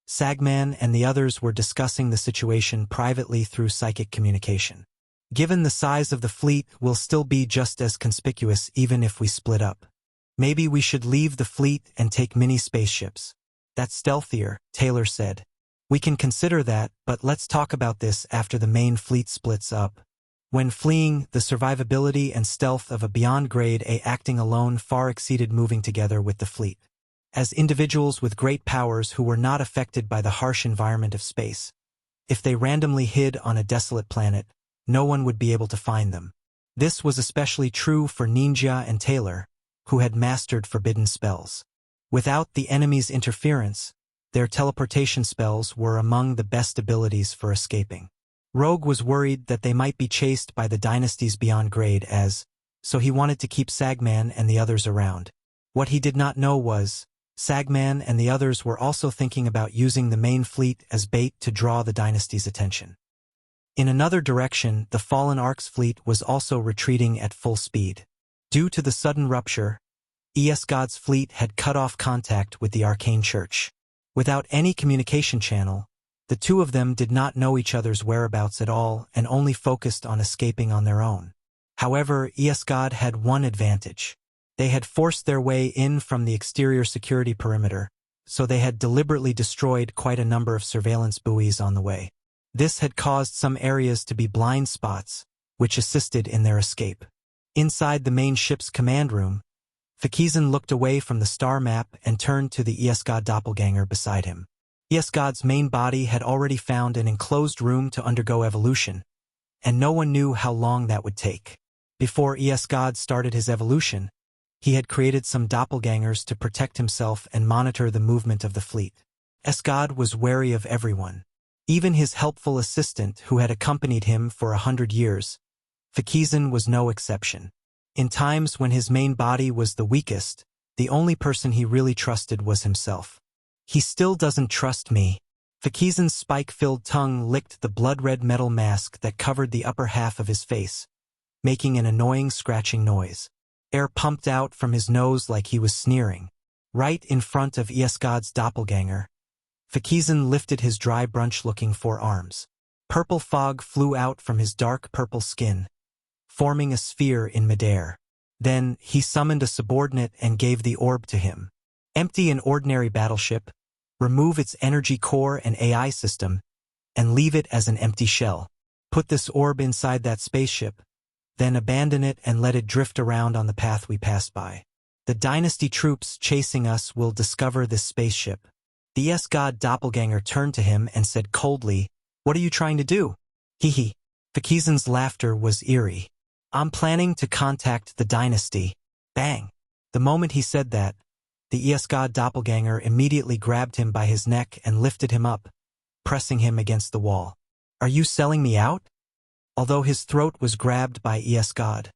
Sagman and the others were discussing the situation privately through psychic communication. Given the size of the fleet, we'll still be just as conspicuous even if we split up. Maybe we should leave the fleet and take mini spaceships. That's stealthier, Taylor said. We can consider that, but let's talk about this after the main fleet splits up. When fleeing, the survivability and stealth of a beyond grade A acting alone far exceeded moving together with the fleet. As individuals with great powers who were not affected by the harsh environment of space, if they randomly hid on a desolate planet, no one would be able to find them. This was especially true for Ninja and Taylor, who had mastered forbidden spells. Without the enemy's interference, their teleportation spells were among the best abilities for escaping. Rogue was worried that they might be chased by the dynasty's beyond grade so he wanted to keep Sagman and the others around. What he did not know was, Sagman and the others were also thinking about using the main fleet as bait to draw the dynasty's attention. In another direction, the Fallen Ark's fleet was also retreating at full speed. Due to the sudden rupture, God's fleet had cut off contact with the Arcane Church. Without any communication channel, the two of them did not know each other's whereabouts at all and only focused on escaping on their own. However, God had one advantage. They had forced their way in from the exterior security perimeter, so they had deliberately destroyed quite a number of surveillance buoys on the way. This had caused some areas to be blind spots, which assisted in their escape. Inside the main ship's command room, Fakizan looked away from the star map and turned to the God doppelganger beside him. God's main body had already found an enclosed room to undergo evolution, and no one knew how long that would take. Before God started his evolution, he had created some doppelgangers to protect himself and monitor the movement of the fleet. God was wary of everyone. Even his helpful assistant who had accompanied him for 100 years, Fakizan was no exception. In times when his main body was the weakest, the only person he really trusted was himself. He still doesn't trust me. Fakizan's spike-filled tongue licked the blood-red metal mask that covered the upper half of his face, making an annoying scratching noise. Air pumped out from his nose like he was sneering. Right in front of God's doppelganger, Fakizan lifted his dry brunch-looking forearms. Purple fog flew out from his dark purple skin, forming a sphere in midair. Then, he summoned a subordinate and gave the orb to him. Empty an ordinary battleship, remove its energy core and AI system, and leave it as an empty shell. Put this orb inside that spaceship, then abandon it and let it drift around on the path we pass by. The Dynasty troops chasing us will discover this spaceship. The S-God doppelganger turned to him and said coldly, "What are you trying to do?" Hee. Fakizan's laughter was eerie. "I'm planning to contact the Dynasty." Bang! The moment he said that, the S-God doppelganger immediately grabbed him by his neck and lifted him up, pressing him against the wall. "Are you selling me out?" Although his throat was grabbed by S-God,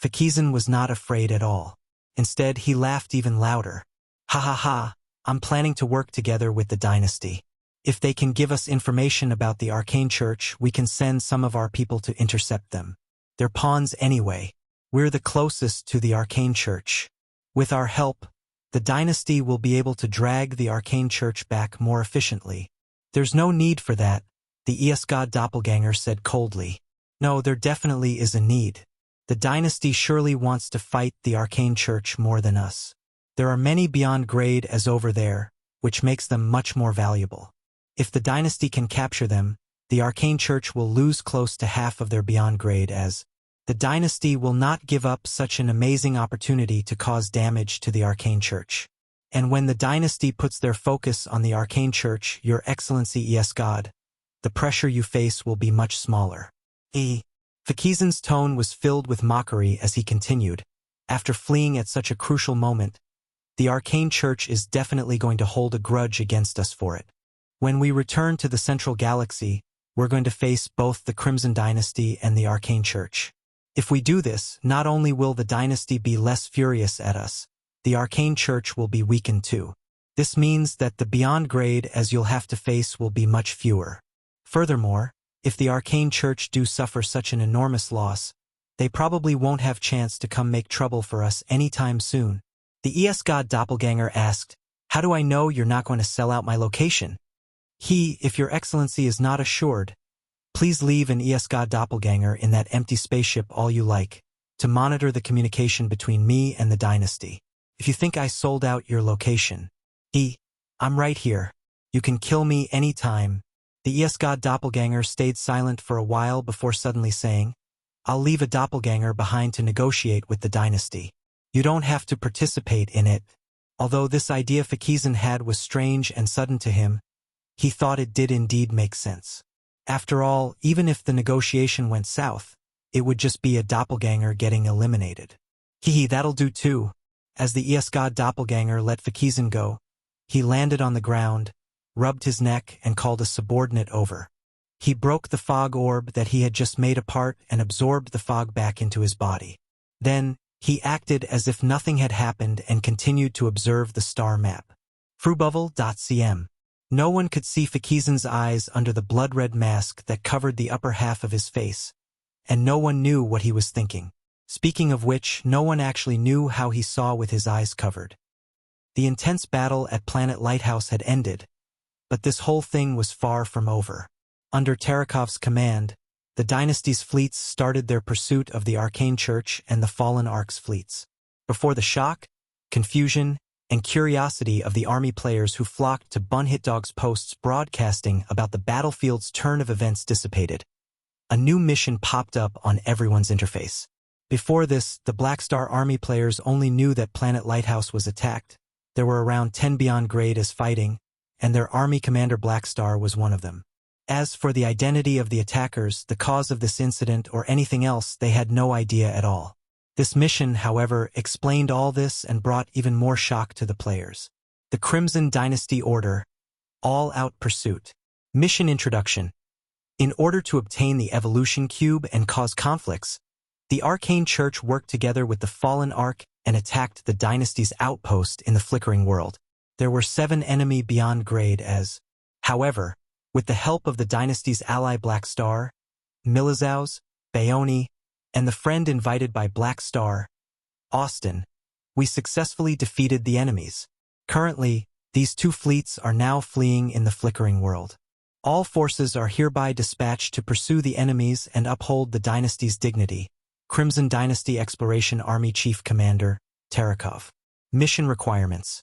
Fakizan was not afraid at all. Instead, he laughed even louder. "Ha ha ha, I'm planning to work together with the Dynasty. If they can give us information about the Arcane Church, we can send some of our people to intercept them. They're pawns anyway. We're the closest to the Arcane Church. With our help, the Dynasty will be able to drag the Arcane Church back more efficiently." "There's no need for that," the S-God doppelganger said coldly. "No, there definitely is a need. The Dynasty surely wants to fight the Arcane Church more than us. There are many beyond grade as over there, which makes them much more valuable. If the Dynasty can capture them, the Arcane Church will lose close to half of their beyond grade as the Dynasty will not give up such an amazing opportunity to cause damage to the Arcane Church. And when the Dynasty puts their focus on the Arcane Church, Your Excellency S-God, the pressure you face will be much smaller." Fakizan's tone was filled with mockery as he continued, "After fleeing at such a crucial moment, the Arcane Church is definitely going to hold a grudge against us for it. When we return to the Central Galaxy, we're going to face both the Crimson Dynasty and the Arcane Church. If we do this, not only will the Dynasty be less furious at us, the Arcane Church will be weakened too. This means that the beyond grade as you'll have to face will be much fewer. Furthermore, if the Arcane Church do suffer such an enormous loss, they probably won't have chance to come make trouble for us anytime soon." The S-God doppelganger asked, "How do I know you're not going to sell out my location?" If Your Excellency is not assured, please leave an S-God doppelganger in that empty spaceship all you like, to monitor the communication between me and the Dynasty. If you think I sold out your location, I'm right here. You can kill me anytime." The S-God doppelganger stayed silent for a while before suddenly saying, "I'll leave a doppelganger behind to negotiate with the Dynasty. You don't have to participate in it." Although this idea Fakizan had was strange and sudden to him, he thought it did indeed make sense. After all, even if the negotiation went south, it would just be a doppelganger getting eliminated. That'll do too." As the S-God doppelganger let Fakizan go, he landed on the ground, rubbed his neck, and called a subordinate over. He broke the fog orb that he had just made apart and absorbed the fog back into his body. Then, he acted as if nothing had happened and continued to observe the star map. Fruebubble.cm. No one could see Fakizan's eyes under the blood-red mask that covered the upper half of his face, and no one knew what he was thinking. Speaking of which, no one actually knew how he saw with his eyes covered. The intense battle at Planet Lighthouse had ended, but this whole thing was far from over. Under Tarakov's command, the Dynasty's fleets started their pursuit of the Arcane Church and the fallen Ark's fleets. Before the shock, confusion, and curiosity of the army players who flocked to Bun Hitdog's posts broadcasting about the battlefield's turn of events dissipated, a new mission popped up on everyone's interface. Before this, the Black Star army players only knew that Planet Lighthouse was attacked. There were around 10 beyond grade as fighting, and their army commander Black Star was one of them. As for the identity of the attackers, the cause of this incident, or anything else, they had no idea at all. This mission, however, explained all this and brought even more shock to the players. The Crimson Dynasty Order, All-Out Pursuit. Mission Introduction. In order to obtain the Evolution Cube and cause conflicts, the Arcane Church worked together with the Fallen Ark and attacked the Dynasty's outpost in the Flickering World. There were 7 enemy beyond grade as. However, with the help of the Dynasty's ally Black Star, Milizaus, Bayoni, and the friend invited by Black Star, Austin, we successfully defeated the enemies. Currently, these 2 fleets are now fleeing in the Flickering World. All forces are hereby dispatched to pursue the enemies and uphold the Dynasty's dignity. Crimson Dynasty Exploration Army Chief Commander, Tarakov. Mission requirements.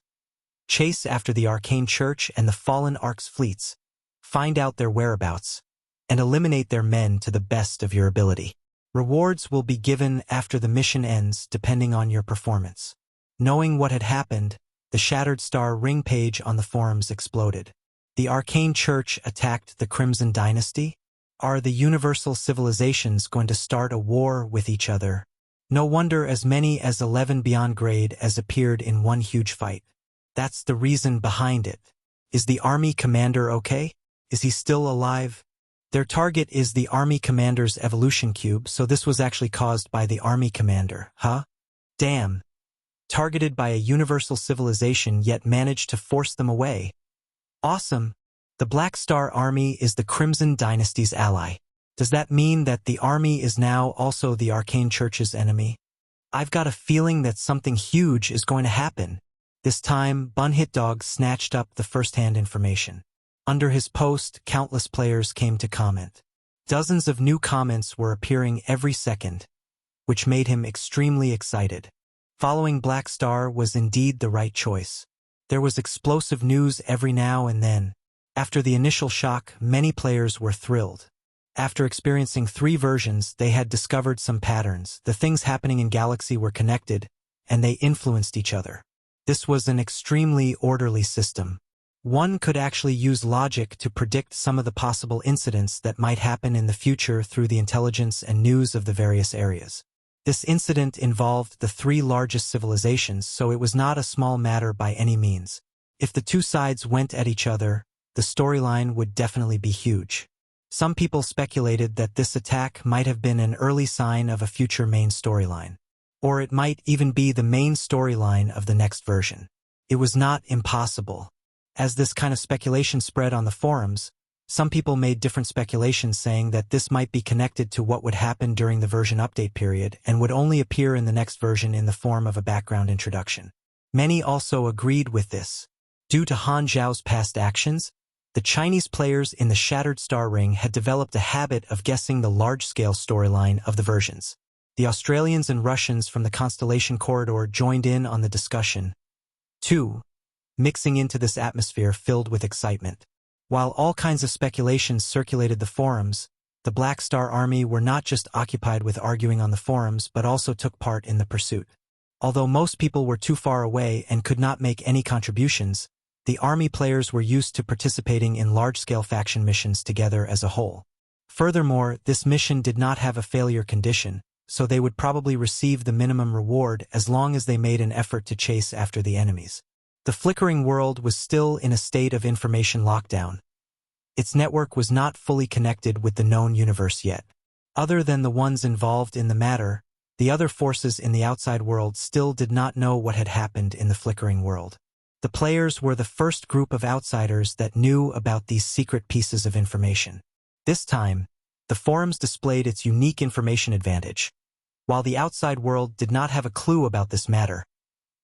Chase after the Arcane Church and the fallen Ark's fleets, find out their whereabouts, and eliminate their men to the best of your ability. Rewards will be given after the mission ends depending on your performance. Knowing what had happened, the Shattered Star ring page on the forums exploded. The Arcane Church attacked the Crimson Dynasty? Are the universal civilizations going to start a war with each other? No wonder as many as 11 beyond grade as appeared in one huge fight. That's the reason behind it. Is the army commander okay? Is he still alive? Their target is the army commander's evolution cube, so this was actually caused by the army commander, huh? Damn. Targeted by a universal civilization yet managed to force them away. Awesome. The Black Star Army is the Crimson Dynasty's ally. Does that mean that the army is now also the Arcane Church's enemy? I've got a feeling that something huge is going to happen. This time, Bun Hit Dog snatched up the first-hand information. Under his post, countless players came to comment. Dozens of new comments were appearing every second, which made him extremely excited. Following Black Star was indeed the right choice. There was explosive news every now and then. After the initial shock, many players were thrilled. After experiencing 3 versions, they had discovered some patterns. The things happening in Galaxy were connected, and they influenced each other. This was an extremely orderly system. One could actually use logic to predict some of the possible incidents that might happen in the future through the intelligence and news of the various areas. This incident involved the 3 largest civilizations, so it was not a small matter by any means. If the 2 sides went at each other, the storyline would definitely be huge. Some people speculated that this attack might have been an early sign of a future main storyline. Or it might even be the main storyline of the next version. It was not impossible. As this kind of speculation spread on the forums, some people made different speculations saying that this might be connected to what would happen during the version update period and would only appear in the next version in the form of a background introduction. Many also agreed with this. Due to Han Xiao's past actions, the Chinese players in the Shattered Star Ring had developed a habit of guessing the large-scale storyline of the versions. The Australians and Russians from the Constellation Corridor joined in on the discussion, too, mixing into this atmosphere filled with excitement. While all kinds of speculations circulated the forums, the Black Star Army were not just occupied with arguing on the forums but also took part in the pursuit. Although most people were too far away and could not make any contributions, the army players were used to participating in large-scale faction missions together as a whole. Furthermore, this mission did not have a failure condition, so they would probably receive the minimum reward as long as they made an effort to chase after the enemies. The flickering world was still in a state of information lockdown. Its network was not fully connected with the known universe yet. Other than the ones involved in the matter, the other forces in the outside world still did not know what had happened in the flickering world. The players were the first group of outsiders that knew about these secret pieces of information. This time, the forums displayed its unique information advantage. While the outside world did not have a clue about this matter,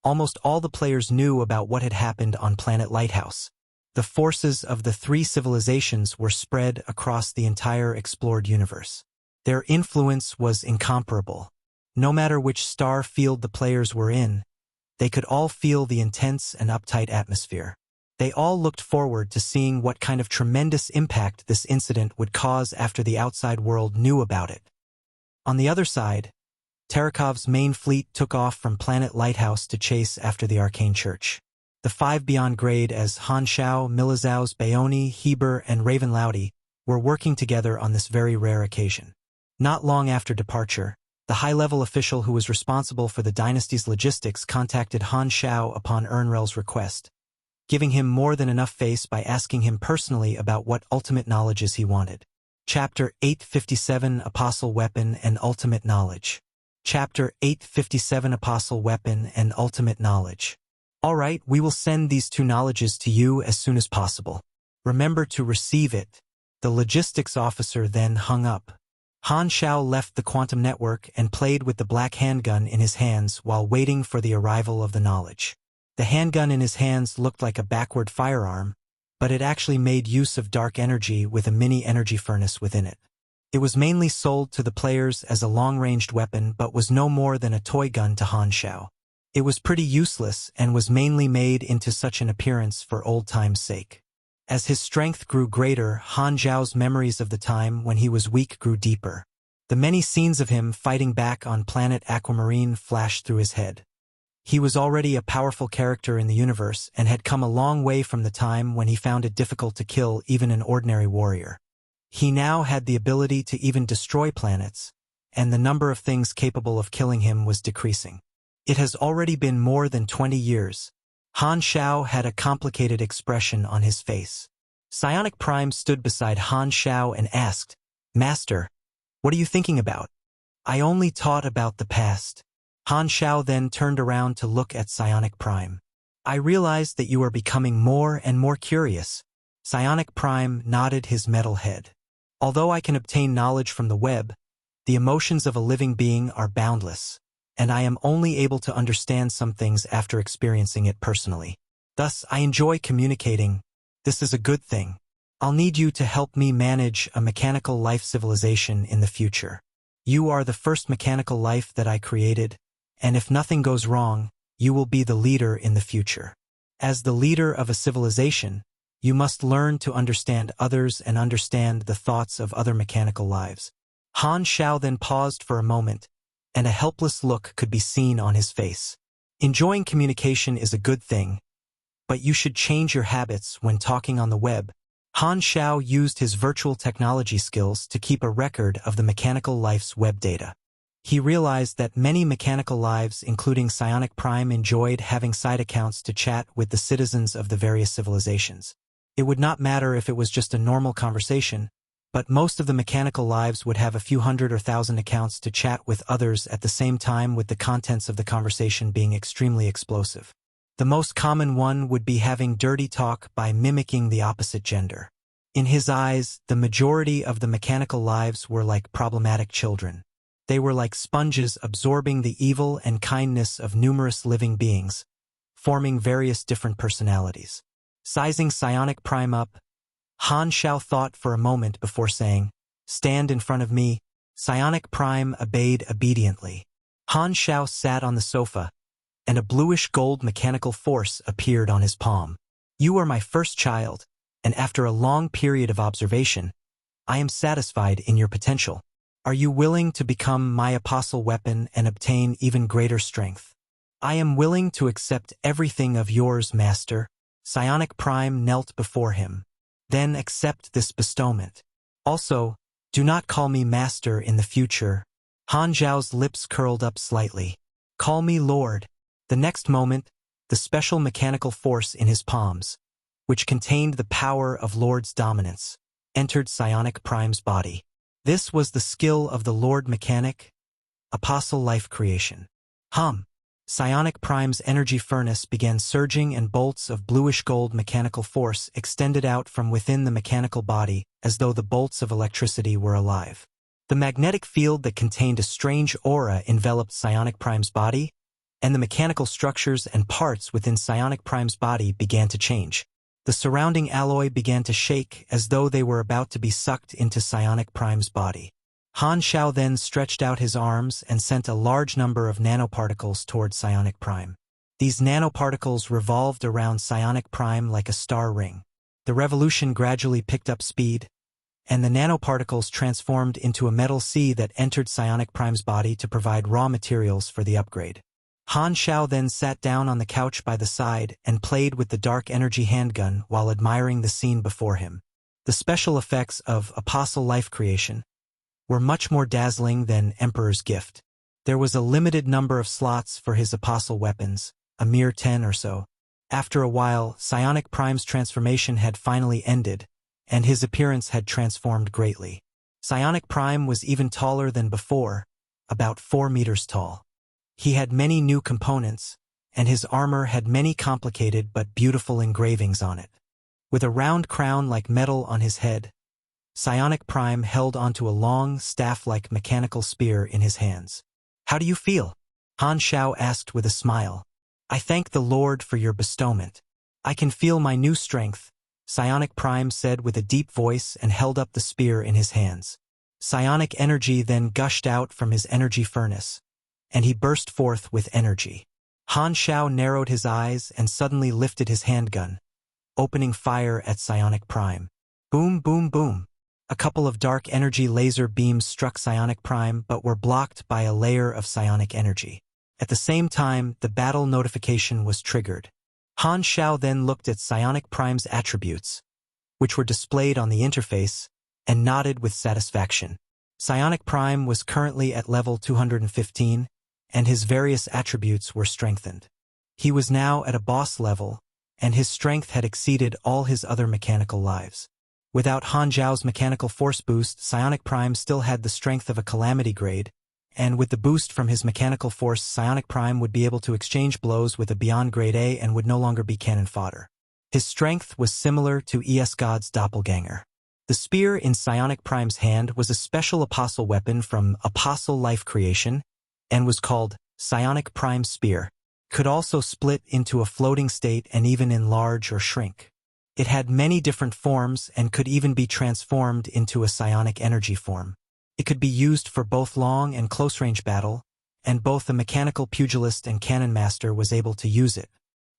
almost all the players knew about what had happened on Planet Lighthouse. The forces of the 3 civilizations were spread across the entire explored universe. Their influence was incomparable. No matter which star field the players were in, they could all feel the intense and uptight atmosphere. They all looked forward to seeing what kind of tremendous impact this incident would cause after the outside world knew about it. On the other side, Tarakov's main fleet took off from Planet Lighthouse to chase after the Arcane Church. The 5 beyond grade as Han Xiao, Milizaus, Bayoni, Heber, and Raven Laudy were working together on this very rare occasion. Not long after departure, the high-level official who was responsible for the dynasty's logistics contacted Han Xiao upon Ernrel's request, giving him more than enough face by asking him personally about what ultimate knowledges he wanted. Chapter 857 Apostle Weapon and Ultimate Knowledge. Chapter 857 Apostle Weapon and Ultimate Knowledge. All right, we will send these 2 knowledges to you as soon as possible. Remember to receive it. The logistics officer then hung up. Han Xiao left the quantum network and played with the black handgun in his hands while waiting for the arrival of the knowledge. The handgun in his hands looked like a backward firearm, but it actually made use of dark energy with a mini energy furnace within it. It was mainly sold to the players as a long-ranged weapon but was no more than a toy gun to Han Xiao. It was pretty useless and was mainly made into such an appearance for old time's sake. As his strength grew greater, Han Xiao's memories of the time when he was weak grew deeper. The many scenes of him fighting back on planet Aquamarine flashed through his head. He was already a powerful character in the universe and had come a long way from the time when he found it difficult to kill even an ordinary warrior. He now had the ability to even destroy planets, and the number of things capable of killing him was decreasing. It has already been more than 20 years. Han Xiao had a complicated expression on his face. Psionic Prime stood beside Han Xiao and asked, "Master, what are you thinking about?" "I only thought about the past." Han Xiao then turned around to look at Psionic Prime. "I realized that you are becoming more and more curious." Psionic Prime nodded his metal head. "Although I can obtain knowledge from the web, the emotions of a living being are boundless, and I am only able to understand some things after experiencing it personally. Thus, I enjoy communicating. This is a good thing. I'll need you to help me manage a mechanical life civilization in the future. You are the first mechanical life that I created, and if nothing goes wrong, you will be the leader in the future. As the leader of a civilization, you must learn to understand others and understand the thoughts of other mechanical lives." Han Xiao then paused for a moment, and a helpless look could be seen on his face. Enjoying communication is a good thing, but you should change your habits when talking on the web. Han Xiao used his virtual technology skills to keep a record of the mechanical life's web data. He realized that many mechanical lives, including Psionic Prime, enjoyed having side accounts to chat with the citizens of the various civilizations. It would not matter if it was just a normal conversation, but most of the mechanical lives would have a few hundred or thousand accounts to chat with others at the same time, with the contents of the conversation being extremely explosive. The most common one would be having dirty talk by mimicking the opposite gender. In his eyes, the majority of the mechanical lives were like problematic children. They were like sponges absorbing the evil and kindness of numerous living beings, forming various different personalities. Sizing Psionic Prime up, Han Xiao thought for a moment before saying, "Stand in front of me." Psionic Prime obeyed obediently. Han Xiao sat on the sofa, and a bluish-gold mechanical force appeared on his palm. "You are my first child, and after a long period of observation, I am satisfied in your potential. Are you willing to become my apostle weapon and obtain even greater strength?" "I am willing to accept everything of yours, Master." Psionic Prime knelt before him. "Then accept this bestowment. Also, do not call me Master in the future." Han Xiao's lips curled up slightly. "Call me Lord." The next moment, the special mechanical force in his palms, which contained the power of Lord's dominance, entered Psionic Prime's body. This was the skill of the Lord Mechanic, Apostle Life Creation. Psionic Prime's energy furnace began surging, and bolts of bluish-gold mechanical force extended out from within the mechanical body as though the bolts of electricity were alive. The magnetic field that contained a strange aura enveloped Psionic Prime's body, and the mechanical structures and parts within Psionic Prime's body began to change. The surrounding alloy began to shake as though they were about to be sucked into Psionic Prime's body. Han Xiao then stretched out his arms and sent a large number of nanoparticles toward Psionic Prime. These nanoparticles revolved around Psionic Prime like a star ring. The revolution gradually picked up speed, and the nanoparticles transformed into a metal sea that entered Psionic Prime's body to provide raw materials for the upgrade. Han Xiao then sat down on the couch by the side and played with the dark energy handgun while admiring the scene before him. The special effects of Apostle Life Creation were much more dazzling than Emperor's Gift. There was a limited number of slots for his apostle weapons, a mere 10 or so. After a while, Psionic Prime's transformation had finally ended, and his appearance had transformed greatly. Psionic Prime was even taller than before, about 4 meters tall. He had many new components, and his armor had many complicated but beautiful engravings on it. With a round crown like metal on his head, Psionic Prime held onto a long, staff-like mechanical spear in his hands. "How do you feel?" Han Xiao asked with a smile. "I thank the Lord for your bestowment. I can feel my new strength," Psionic Prime said with a deep voice and held up the spear in his hands. Psionic energy then gushed out from his energy furnace, and he burst forth with energy. Han Xiao narrowed his eyes and suddenly lifted his handgun, opening fire at Psionic Prime. Boom, boom, boom. A couple of dark energy laser beams struck Psionic Prime but were blocked by a layer of psionic energy. At the same time, the battle notification was triggered. Han Xiao then looked at Psionic Prime's attributes, which were displayed on the interface, and nodded with satisfaction. Psionic Prime was currently at level 215, and his various attributes were strengthened. He was now at a boss level, and his strength had exceeded all his other mechanical lives. Without Han Xiao's mechanical force boost, Psionic Prime still had the strength of a calamity grade, and with the boost from his mechanical force, Psionic Prime would be able to exchange blows with a beyond grade A and would no longer be cannon fodder. His strength was similar to ES God's doppelganger. The spear in Psionic Prime's hand was a special apostle weapon from Apostle Life Creation, and was called Psionic Prime Spear. Could also split into a floating state and even enlarge or shrink. It had many different forms and could even be transformed into a psionic energy form. It could be used for both long and close-range battle, and both the mechanical pugilist and cannon master was able to use it.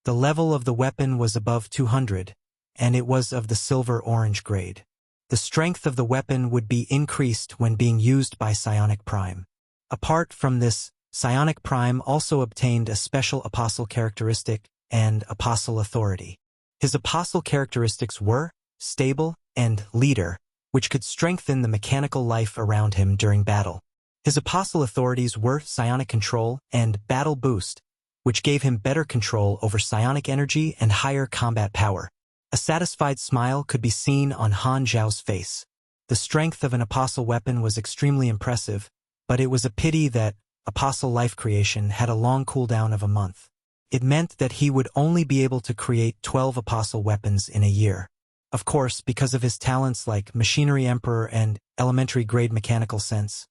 The level of the weapon was above 200, and it was of the silver-orange grade. The strength of the weapon would be increased when being used by Psionic Prime. Apart from this, Psionic Prime also obtained a special apostle characteristic and apostle authority. His apostle characteristics were stable and leader, which could strengthen the mechanical life around him during battle. His apostle authorities were psionic control and battle boost, which gave him better control over psionic energy and higher combat power. A satisfied smile could be seen on Han Xiao's face. The strength of an apostle weapon was extremely impressive, but it was a pity that apostle life creation had a long cooldown of a month. It meant that he would only be able to create 12 apostle weapons in a year. Of course, because of his talents like Machinery Emperor and Elementary Grade Mechanical Sense,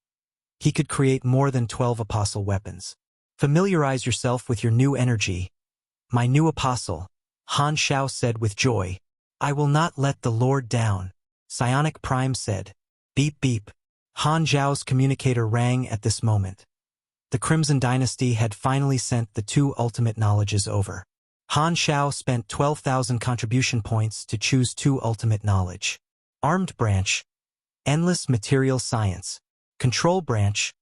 he could create more than 12 apostle weapons. Familiarize yourself with your new energy. My new apostle, Han Xiao said with joy. I will not let the Lord down. Psionic Prime said. Beep beep. Han Xiao's communicator rang at this moment. The Crimson Dynasty had finally sent the 2 ultimate knowledges over. Han Xiao spent 12,000 contribution points to choose 2 ultimate knowledge. Armed Branch, Endless Material Science. Control Branch,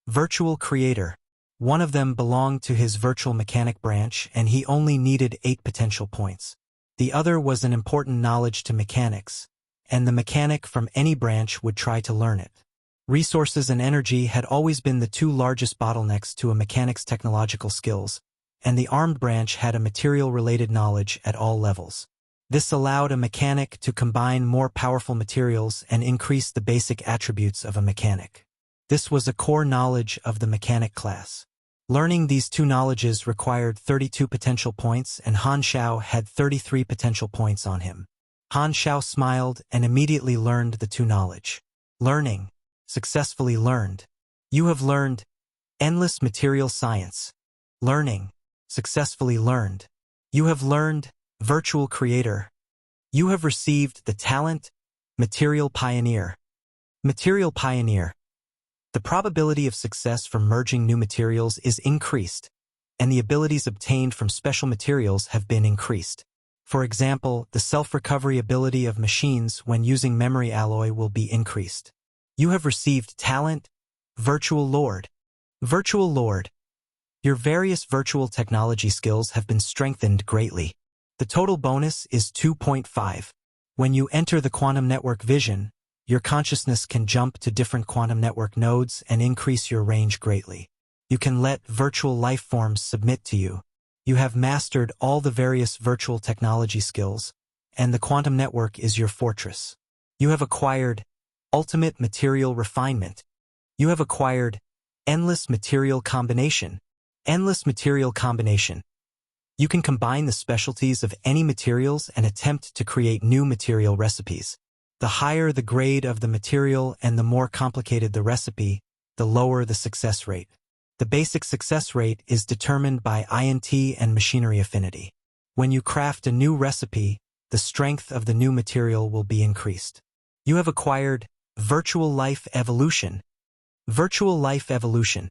Virtual Creator. One of them belonged to his Virtual Mechanic branch, and he only needed 8 potential points. The other was an important knowledge to mechanics, and the mechanic from any branch would try to learn it. Resources and energy had always been the 2 largest bottlenecks to a mechanic's technological skills, and the armed branch had a material-related knowledge at all levels. This allowed a mechanic to combine more powerful materials and increase the basic attributes of a mechanic. This was a core knowledge of the mechanic class. Learning these 2 knowledges required 32 potential points, and Han Xiao had 33 potential points on him. Han Xiao smiled and immediately learned the 2 knowledge. Learning. Successfully learned. You have learned Endless Material Science. Learning. Successfully learned. You have learned Virtual Creator. You have received the talent Material Pioneer. Material Pioneer. The probability of success from merging new materials is increased, and the abilities obtained from special materials have been increased. For example, the self-recovery ability of machines when using memory alloy will be increased. You have received talent Virtual Lord. Virtual Lord. Your various virtual technology skills have been strengthened greatly. The total bonus is 2.5. When you enter the quantum network vision, your consciousness can jump to different quantum network nodes and increase your range greatly. You can let virtual life forms submit to you. You have mastered all the various virtual technology skills, and the quantum network is your fortress. You have acquired Ultimate Material Refinement. You have acquired Endless Material Combination. Endless Material Combination. You can combine the specialties of any materials and attempt to create new material recipes. The higher the grade of the material and the more complicated the recipe, the lower the success rate. The basic success rate is determined by INT and machinery affinity. When you craft a new recipe, the strength of the new material will be increased. You have acquired Virtual Life Evolution. Virtual Life Evolution.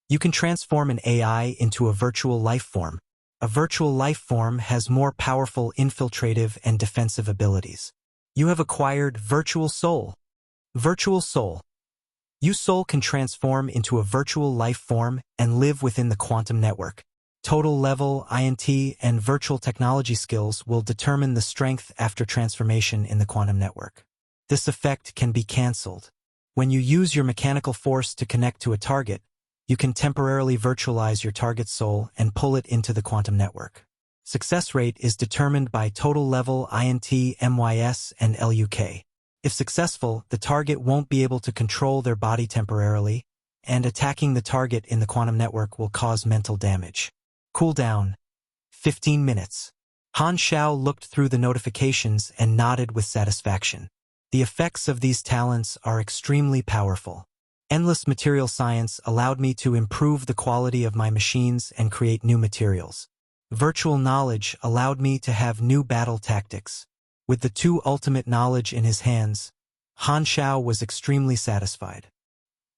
You can transform an AI into a virtual life form. A virtual life form has more powerful infiltrative and defensive abilities. You have acquired Virtual Soul. Virtual Soul. Your soul can transform into a virtual life form and live within the quantum network. Total level, INT, and virtual technology skills will determine the strength after transformation in the quantum network. This effect can be cancelled. When you use your mechanical force to connect to a target, you can temporarily virtualize your target's soul and pull it into the quantum network. Success rate is determined by total level, INT, MYS, and LUK. If successful, the target won't be able to control their body temporarily, and attacking the target in the quantum network will cause mental damage. Cooldown: 15 minutes. Han Xiao looked through the notifications and nodded with satisfaction. The effects of these talents are extremely powerful. Endless material science allowed me to improve the quality of my machines and create new materials. Virtual knowledge allowed me to have new battle tactics. With the two ultimate knowledge in his hands, Han Xiao was extremely satisfied.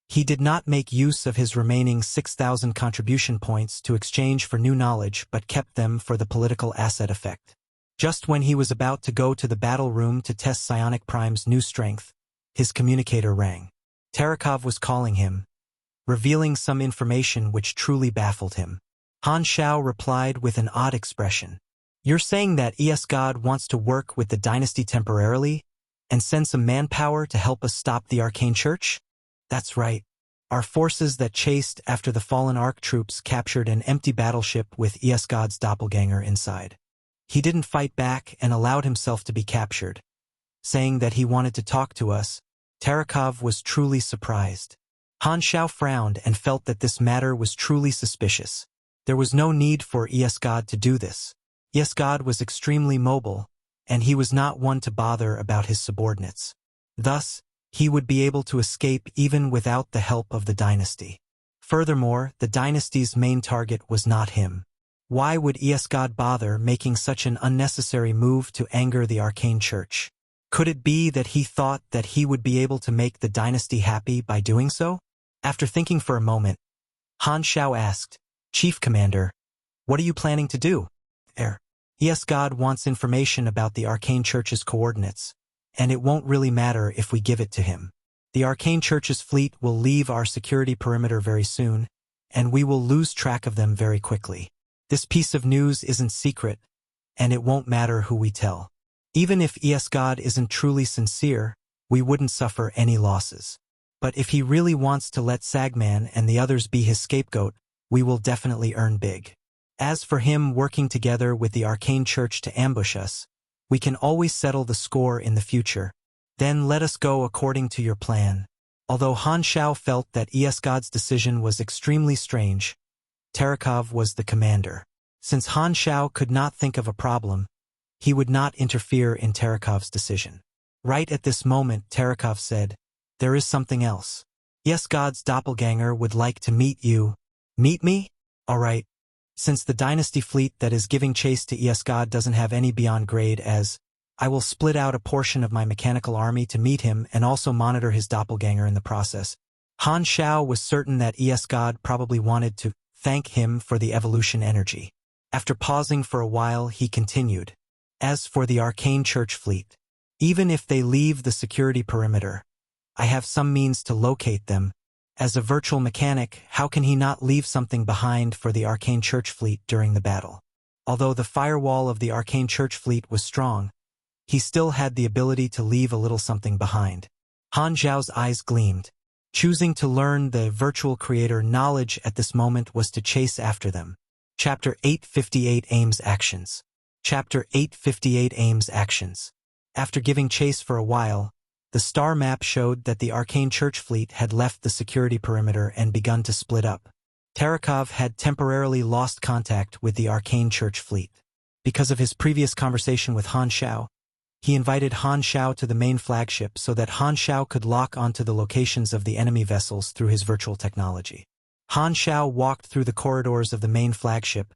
He did not make use of his remaining 6,000 contribution points to exchange for new knowledge but kept them for the political asset effect. Just when he was about to go to the battle room to test Psionic Prime's new strength, his communicator rang. Terakov was calling him, revealing some information which truly baffled him. Han Xiao replied with an odd expression. You're saying that God wants to work with the dynasty temporarily and send some manpower to help us stop the Arcane Church? That's right. Our forces that chased after the fallen Arc troops captured an empty battleship with God's doppelganger inside. He didn't fight back and allowed himself to be captured, saying that he wanted to talk to us. Terakov was truly surprised. Han Xiao frowned and felt that this matter was truly suspicious. There was no need for God to do this. God was extremely mobile, and he was not one to bother about his subordinates. Thus, he would be able to escape even without the help of the dynasty. Furthermore, the dynasty's main target was not him. Why would God bother making such an unnecessary move to anger the Arcane Church? Could it be that he thought that he would be able to make the dynasty happy by doing so? After thinking for a moment, Han Xiao asked, Chief Commander, what are you planning to do? God wants information about the Arcane Church's coordinates, and it won't really matter if we give it to him. The Arcane Church's fleet will leave our security perimeter very soon, and we will lose track of them very quickly. This piece of news isn't secret, and it won't matter who we tell. Even if God isn't truly sincere, we wouldn't suffer any losses. But if he really wants to let Sagman and the others be his scapegoat, we will definitely earn big. As for him working together with the Arcane Church to ambush us, we can always settle the score in the future. Then let us go according to your plan. Although Han Xiao felt that God's decision was extremely strange, Terakov was the commander. Since Han Xiao could not think of a problem, he would not interfere in Terakov's decision. Right at this moment, Terakov said, there is something else. God's doppelganger would like to meet you. Meet me? All right. Since the dynasty fleet that is giving chase to God doesn't have any beyond grade as, I will split out a portion of my mechanical army to meet him and also monitor his doppelganger in the process. Han Xiao was certain that God probably wanted to thank him for the evolution energy. After pausing for a while, he continued. As for the Arcane Church fleet, even if they leave the security perimeter, I have some means to locate them. As a virtual mechanic, how can he not leave something behind for the Arcane Church fleet during the battle? Although the firewall of the Arcane Church fleet was strong, he still had the ability to leave a little something behind. Han Xiao's eyes gleamed. Choosing to learn the virtual creator knowledge at this moment was to chase after them. Chapter 858 Aims Actions. Chapter 858 Aims Actions. After giving chase for a while, the star map showed that the Arcane Church fleet had left the security perimeter and begun to split up. Terakov had temporarily lost contact with the Arcane Church fleet. Because of his previous conversation with Han Xiao, he invited Han Xiao to the main flagship so that Han Xiao could lock onto the locations of the enemy vessels through his virtual technology. Han Xiao walked through the corridors of the main flagship,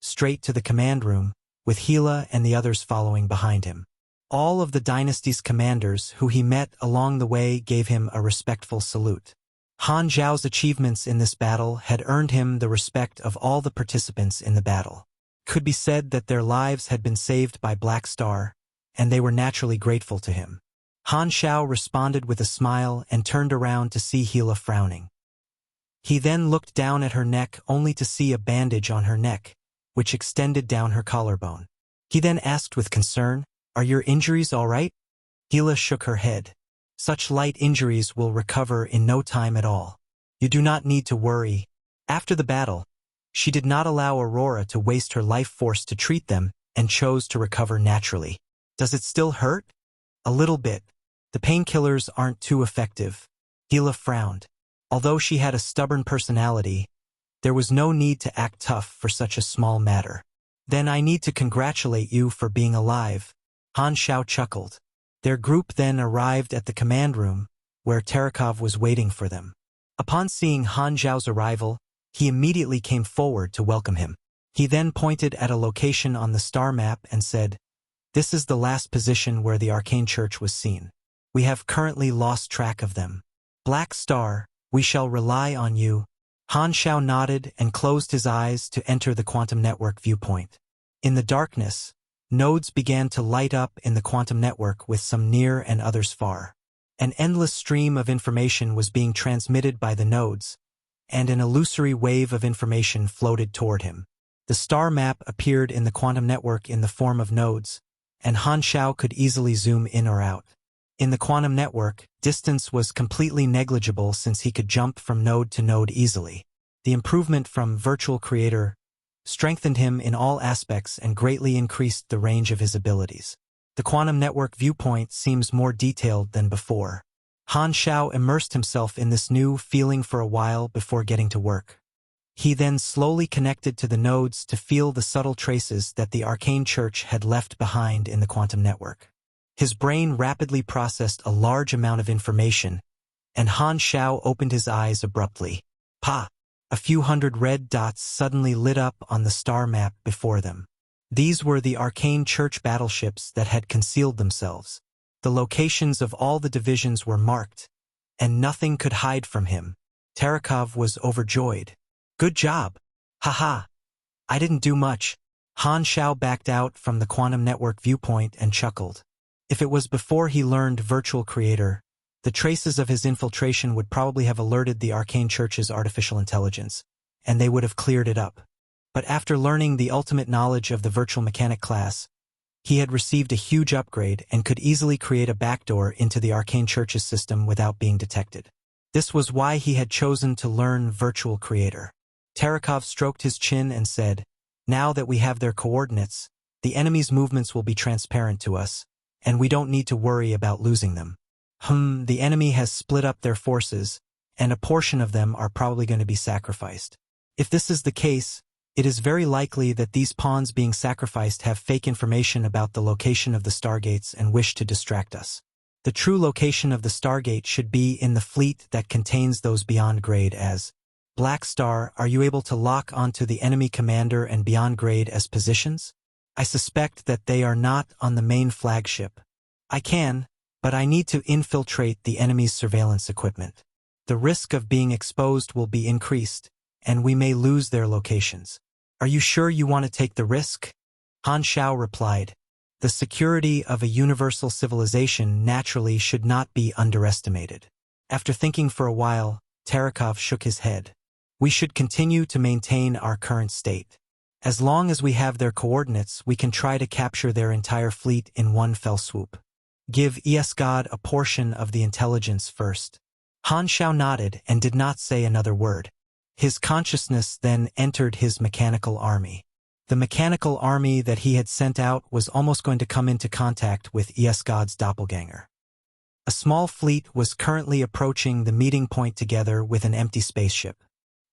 straight to the command room, with Gila and the others following behind him. All of the dynasty's commanders who he met along the way gave him a respectful salute. Han Xiao's achievements in this battle had earned him the respect of all the participants in the battle. Could be said that their lives had been saved by Black Star, and they were naturally grateful to him. Han Xiao responded with a smile and turned around to see Gila frowning. He then looked down at her neck only to see a bandage on her neck, which extended down her collarbone. He then asked with concern, "Are your injuries all right?" Gila shook her head. "Such light injuries will recover in no time at all. You do not need to worry." After the battle, she did not allow Aurora to waste her life force to treat them and chose to recover naturally. "Does it still hurt?" "A little bit. The painkillers aren't too effective." Gila frowned. Although she had a stubborn personality, there was no need to act tough for such a small matter. "Then I need to congratulate you for being alive." Han Xiao chuckled. Their group then arrived at the command room, where Terekov was waiting for them. Upon seeing Han Xiao's arrival, he immediately came forward to welcome him. He then pointed at a location on the star map and said, "This is the last position where the Arcane Church was seen. We have currently lost track of them. Black Star, we shall rely on you." Han Xiao nodded and closed his eyes to enter the quantum network viewpoint. In the darkness, nodes began to light up in the quantum network, with some near and others far. An endless stream of information was being transmitted by the nodes, and an illusory wave of information floated toward him. The star map appeared in the quantum network in the form of nodes, and Han Xiao could easily zoom in or out. In the quantum network, distance was completely negligible since he could jump from node to node easily. The improvement from Virtual Creator strengthened him in all aspects and greatly increased the range of his abilities. The quantum network viewpoint seems more detailed than before. Han Xiao immersed himself in this new feeling for a while before getting to work. He then slowly connected to the nodes to feel the subtle traces that the Arcane Church had left behind in the quantum network. His brain rapidly processed a large amount of information, and Han Xiao opened his eyes abruptly. Pa! A few hundred red dots suddenly lit up on the star map before them. These were the Arcane Church battleships that had concealed themselves. The locations of all the divisions were marked, and nothing could hide from him. Terekov was overjoyed. "Good job! Haha! I didn't do much." Han Xiao backed out from the quantum network viewpoint and chuckled. If it was before he learned Virtual Creator, the traces of his infiltration would probably have alerted the Arcane Church's artificial intelligence, and they would have cleared it up. But after learning the ultimate knowledge of the Virtual Mechanic class, he had received a huge upgrade and could easily create a backdoor into the Arcane Church's system without being detected. This was why he had chosen to learn Virtual Creator. Terekov stroked his chin and said, "Now that we have their coordinates, the enemy's movements will be transparent to us, and we don't need to worry about losing them. The enemy has split up their forces, and a portion of them are probably going to be sacrificed. If this is the case, it is very likely that these pawns being sacrificed have fake information about the location of the stargates and wish to distract us. The true location of the stargate should be in the fleet that contains those beyond grade as Black Star. Are you able to lock onto the enemy commander and beyond grade as positions? I suspect that they are not on the main flagship. I can, but I need to infiltrate the enemy's surveillance equipment. The risk of being exposed will be increased, and we may lose their locations. Are you sure you want to take the risk?" Han Xiao replied. The security of a universal civilization naturally should not be underestimated. After thinking for a while, Terekov shook his head. "We should continue to maintain our current state. As long as we have their coordinates, we can try to capture their entire fleet in one fell swoop. Give ESGod a portion of the intelligence first." Han Xiao nodded and did not say another word. His consciousness then entered his mechanical army. The mechanical army that he had sent out was almost going to come into contact with ESGod's doppelganger. A small fleet was currently approaching the meeting point together with an empty spaceship.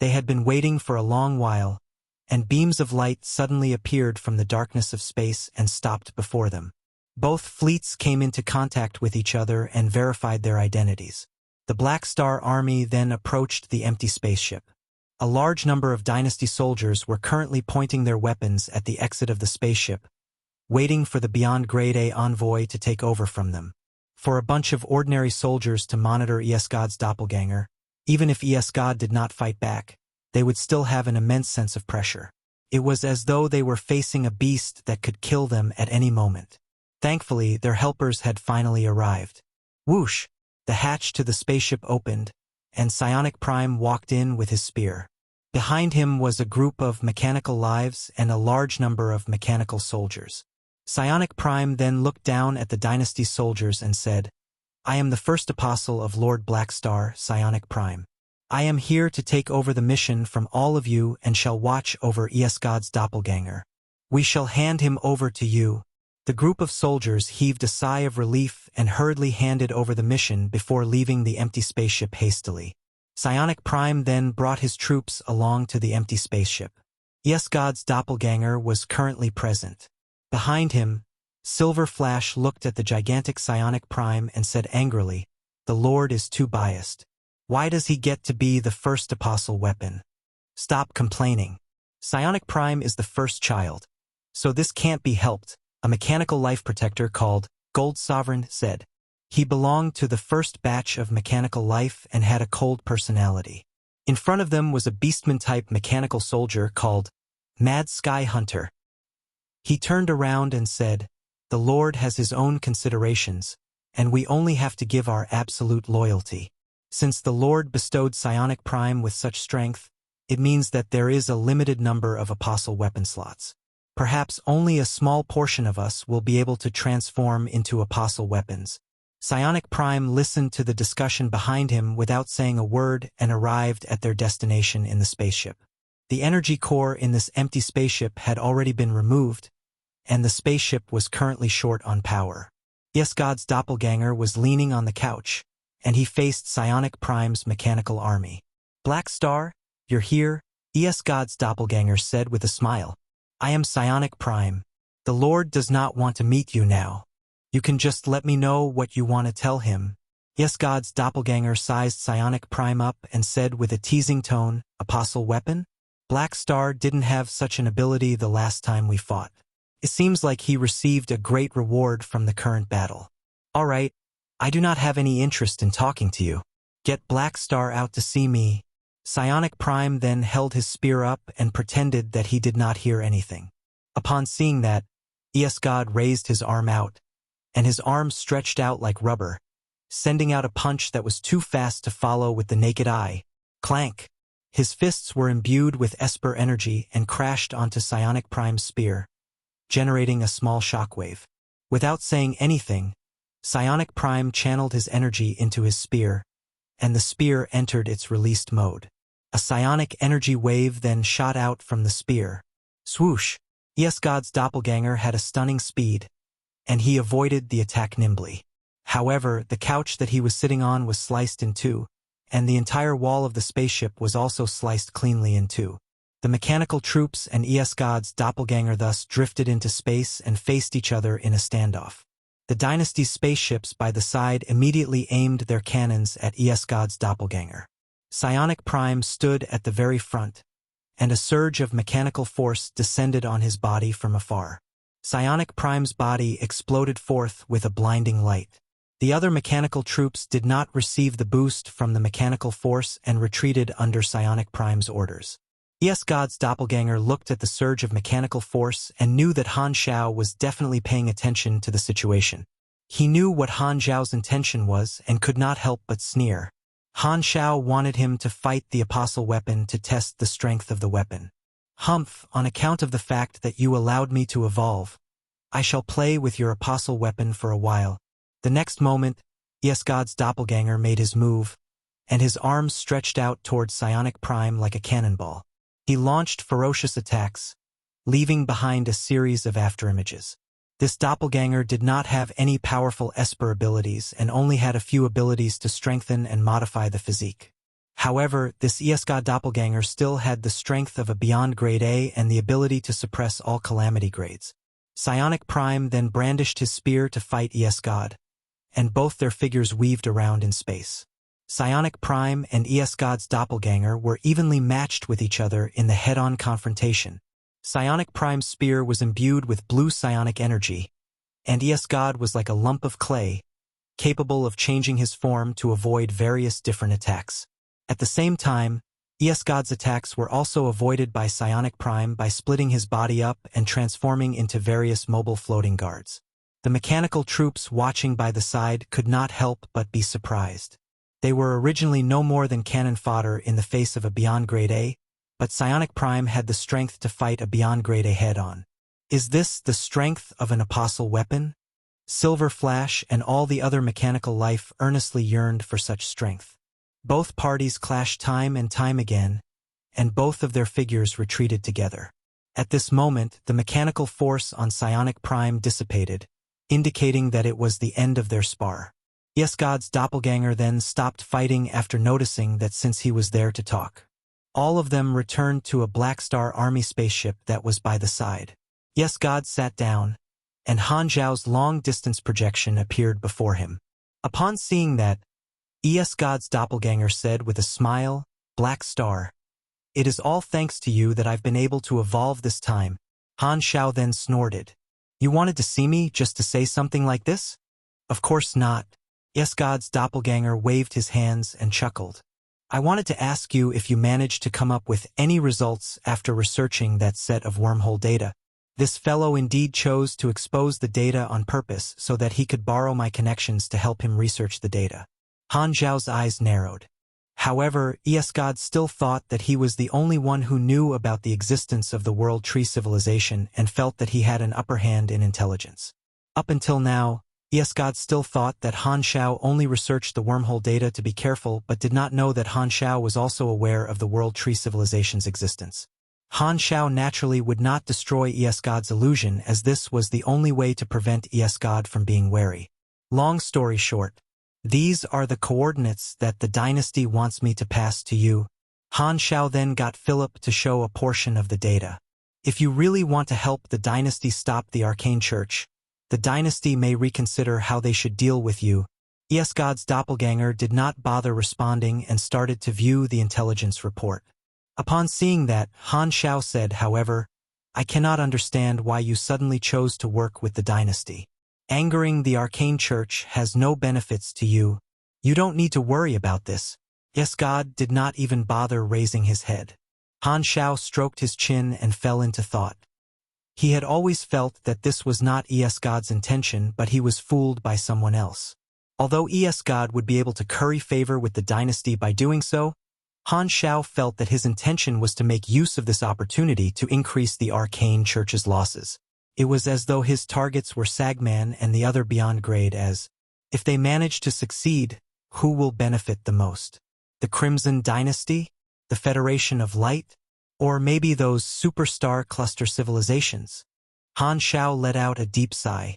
They had been waiting for a long while, and beams of light suddenly appeared from the darkness of space and stopped before them. Both fleets came into contact with each other and verified their identities. The Black Star Army then approached the empty spaceship. A large number of Dynasty soldiers were currently pointing their weapons at the exit of the spaceship, waiting for the Beyond Grade A envoy to take over from them. For a bunch of ordinary soldiers to monitor ESGod's doppelganger, Even if ES God did not fight back, they would still have an immense sense of pressure. It was as though they were facing a beast that could kill them at any moment. Thankfully, their helpers had finally arrived. Whoosh! The hatch to the spaceship opened, and Psionic Prime walked in with his spear. Behind him was a group of mechanical lives and a large number of mechanical soldiers. Psionic Prime then looked down at the Dynasty soldiers and said, "I am the first apostle of Lord Blackstar, Psionic Prime. I am here to take over the mission from all of you and shall watch over ES God's doppelganger. We shall hand him over to you." The group of soldiers heaved a sigh of relief and hurriedly handed over the mission before leaving the empty spaceship hastily. Psionic Prime then brought his troops along to the empty spaceship. ES God's doppelganger was currently present. Behind him, Silver Flash looked at the gigantic Psionic Prime and said angrily, "The Lord is too biased. Why does he get to be the first apostle weapon? Stop complaining. Psionic Prime is the first child, so this can't be helped," a mechanical life protector called Gold Sovereign said. He belonged to the first batch of mechanical life and had a cold personality. In front of them was a beastman-type mechanical soldier called Mad Sky Hunter. He turned around and said, "The Lord has his own considerations, and we only have to give our absolute loyalty. Since the Lord bestowed Psionic Prime with such strength, it means that there is a limited number of apostle weapon slots. Perhaps only a small portion of us will be able to transform into apostle weapons." Psionic Prime listened to the discussion behind him without saying a word and arrived at their destination in the spaceship. The energy core in this empty spaceship had already been removed, and the spaceship was currently short on power. ES God's doppelganger was leaning on the couch, and he faced Psionic Prime's mechanical army. "Black Star, you're here," ES God's doppelganger said with a smile. "I am Psionic Prime. The Lord does not want to meet you now. You can just let me know what you want to tell him." ES God's doppelganger sized Psionic Prime up and said with a teasing tone, "Apostle weapon? Black Star didn't have such an ability the last time we fought. It seems like he received a great reward from the current battle. All right, I do not have any interest in talking to you. Get Black Star out to see me." Psionic Prime then held his spear up and pretended that he did not hear anything. Upon seeing that, ES God raised his arm out, and his arm stretched out like rubber, sending out a punch that was too fast to follow with the naked eye. Clank! His fists were imbued with Esper energy and crashed onto Psionic Prime's spear, generating a small shockwave. Without saying anything, Psionic Prime channeled his energy into his spear, and the spear entered its released mode. A psionic energy wave then shot out from the spear. Swoosh! ES God's doppelganger had a stunning speed, and he avoided the attack nimbly. However, the couch that he was sitting on was sliced in two, and the entire wall of the spaceship was also sliced cleanly in two. The mechanical troops and ES God's doppelganger thus drifted into space and faced each other in a standoff. The Dynasty's spaceships by the side immediately aimed their cannons at ES God's doppelganger. Psionic Prime stood at the very front, and a surge of mechanical force descended on his body from afar. Psionic Prime's body exploded forth with a blinding light. The other mechanical troops did not receive the boost from the mechanical force and retreated under Psionic Prime's orders. ES God's doppelganger looked at the surge of mechanical force and knew that Han Xiao was definitely paying attention to the situation. He knew what Han Xiao's intention was and could not help but sneer. Han Xiao wanted him to fight the apostle weapon to test the strength of the weapon. "Humph, on account of the fact that you allowed me to evolve, I shall play with your apostle weapon for a while." The next moment, ES God's doppelganger made his move, and his arms stretched out towards Psionic Prime like a cannonball. He launched ferocious attacks, leaving behind a series of afterimages. This doppelganger did not have any powerful Esper abilities and only had a few abilities to strengthen and modify the physique. However, this ES God doppelganger still had the strength of a Beyond Grade A and the ability to suppress all calamity grades. Psionic Prime then brandished his spear to fight ES God, and both their figures weaved around in space. Psionic Prime and ES God's doppelganger were evenly matched with each other in the head-on confrontation. Psionic Prime's spear was imbued with blue psionic energy, and ES God was like a lump of clay, capable of changing his form to avoid various different attacks. At the same time, God's attacks were also avoided by Psionic Prime by splitting his body up and transforming into various mobile floating guards. The mechanical troops watching by the side could not help but be surprised. They were originally no more than cannon fodder in the face of a Beyond Grade A, but Psionic Prime had the strength to fight a Beyond Grade A head-on. Is this the strength of an apostle weapon? Silver Flash and all the other mechanical life earnestly yearned for such strength. Both parties clashed time and time again, and both of their figures retreated together. At this moment, the mechanical force on Psionic Prime dissipated, indicating that it was the end of their spar. God's doppelganger then stopped fighting after noticing that since he was there to talk. All of them returned to a Black Star Army spaceship that was by the side. God sat down, and Han Xiao's long-distance projection appeared before him. Upon seeing that, God's doppelganger said with a smile, "Black Star, it is all thanks to you that I've been able to evolve this time." Han Xiao then snorted. "You wanted to see me just to say something like this?" "Of course not." God's doppelganger waved his hands and chuckled. "I wanted to ask you if you managed to come up with any results after researching that set of wormhole data. This fellow indeed chose to expose the data on purpose so that he could borrow my connections to help him research the data." Han Xiao's eyes narrowed. However, God still thought that he was the only one who knew about the existence of the World Tree civilization and felt that he had an upper hand in intelligence. Up until now, God still thought that Han Xiao only researched the wormhole data to be careful but did not know that Han Xiao was also aware of the World Tree civilization's existence. Han Xiao naturally would not destroy God's illusion as this was the only way to prevent God from being wary. Long story short, these are the coordinates that the dynasty wants me to pass to you. Han Xiao then got Philip to show a portion of the data. If you really want to help the dynasty stop the Arcane Church, the dynasty may reconsider how they should deal with you. God's doppelganger did not bother responding and started to view the intelligence report. Upon seeing that, Han Xiao said, "However, I cannot understand why you suddenly chose to work with the dynasty. Angering the Arcane Church has no benefits to you. You don't need to worry about this." God did not even bother raising his head. Han Xiao stroked his chin and fell into thought. He had always felt that this was not God's intention, but he was fooled by someone else. Although God would be able to curry favor with the dynasty by doing so, Han Xiao felt that his intention was to make use of this opportunity to increase the Arcane Church's losses. It was as though his targets were Sagman and the other Beyond Grade as, if they manage to succeed, who will benefit the most? The Crimson Dynasty? The Federation of Light? Or maybe those superstar cluster civilizations? Han Xiao let out a deep sigh.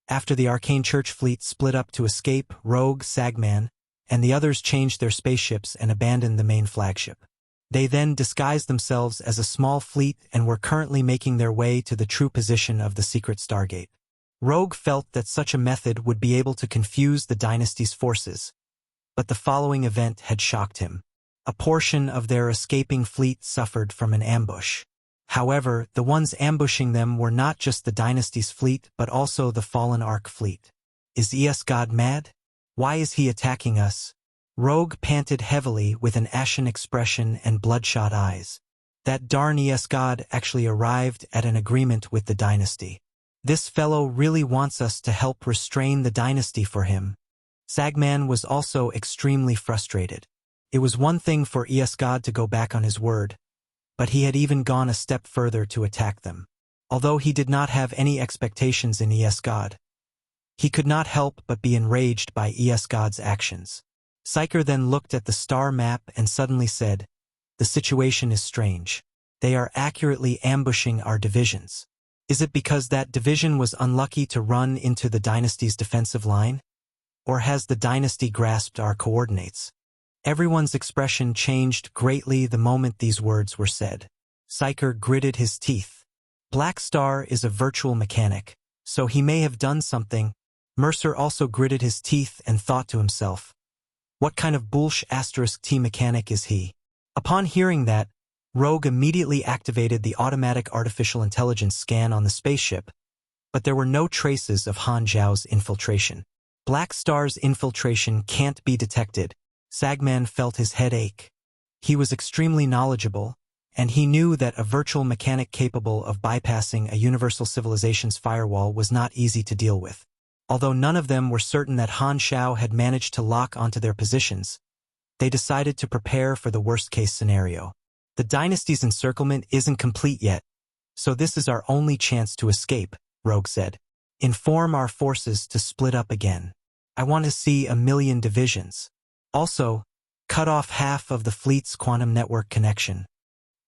After the Arcane Church fleet split up to escape, Rogue, Sagman, and the others changed their spaceships and abandoned the main flagship. They then disguised themselves as a small fleet and were currently making their way to the true position of the secret Stargate. Rogue felt that such a method would be able to confuse the dynasty's forces, but the following event had shocked him. A portion of their escaping fleet suffered from an ambush. However, the ones ambushing them were not just the dynasty's fleet but also the Fallen Ark fleet. Is God mad? Why is he attacking us? Rogue panted heavily with an ashen expression and bloodshot eyes. That darn God actually arrived at an agreement with the dynasty. This fellow really wants us to help restrain the dynasty for him. Sagman was also extremely frustrated. It was one thing for God to go back on his word, but he had even gone a step further to attack them. Although he did not have any expectations in God, he could not help but be enraged by God's actions. Psyker then looked at the star map and suddenly said, "The situation is strange. They are accurately ambushing our divisions. Is it because that division was unlucky to run into the dynasty's defensive line? Or has the dynasty grasped our coordinates?" Everyone's expression changed greatly the moment these words were said. Psyker gritted his teeth. Black Star is a virtual mechanic, so he may have done something. Mercer also gritted his teeth and thought to himself, what kind of **T mechanic is he? Upon hearing that, Rogue immediately activated the automatic artificial intelligence scan on the spaceship, but there were no traces of Han Xiao's infiltration. Black Star's infiltration can't be detected. Sagman felt his head ache. He was extremely knowledgeable, and he knew that a virtual mechanic capable of bypassing a universal civilization's firewall was not easy to deal with. Although none of them were certain that Han Xiao had managed to lock onto their positions, they decided to prepare for the worst-case scenario. The dynasty's encirclement isn't complete yet, so this is our only chance to escape, Rogue said. Inform our forces to split up again. I want to see 1,000,000 divisions. Also, cut off half of the fleet's quantum network connection.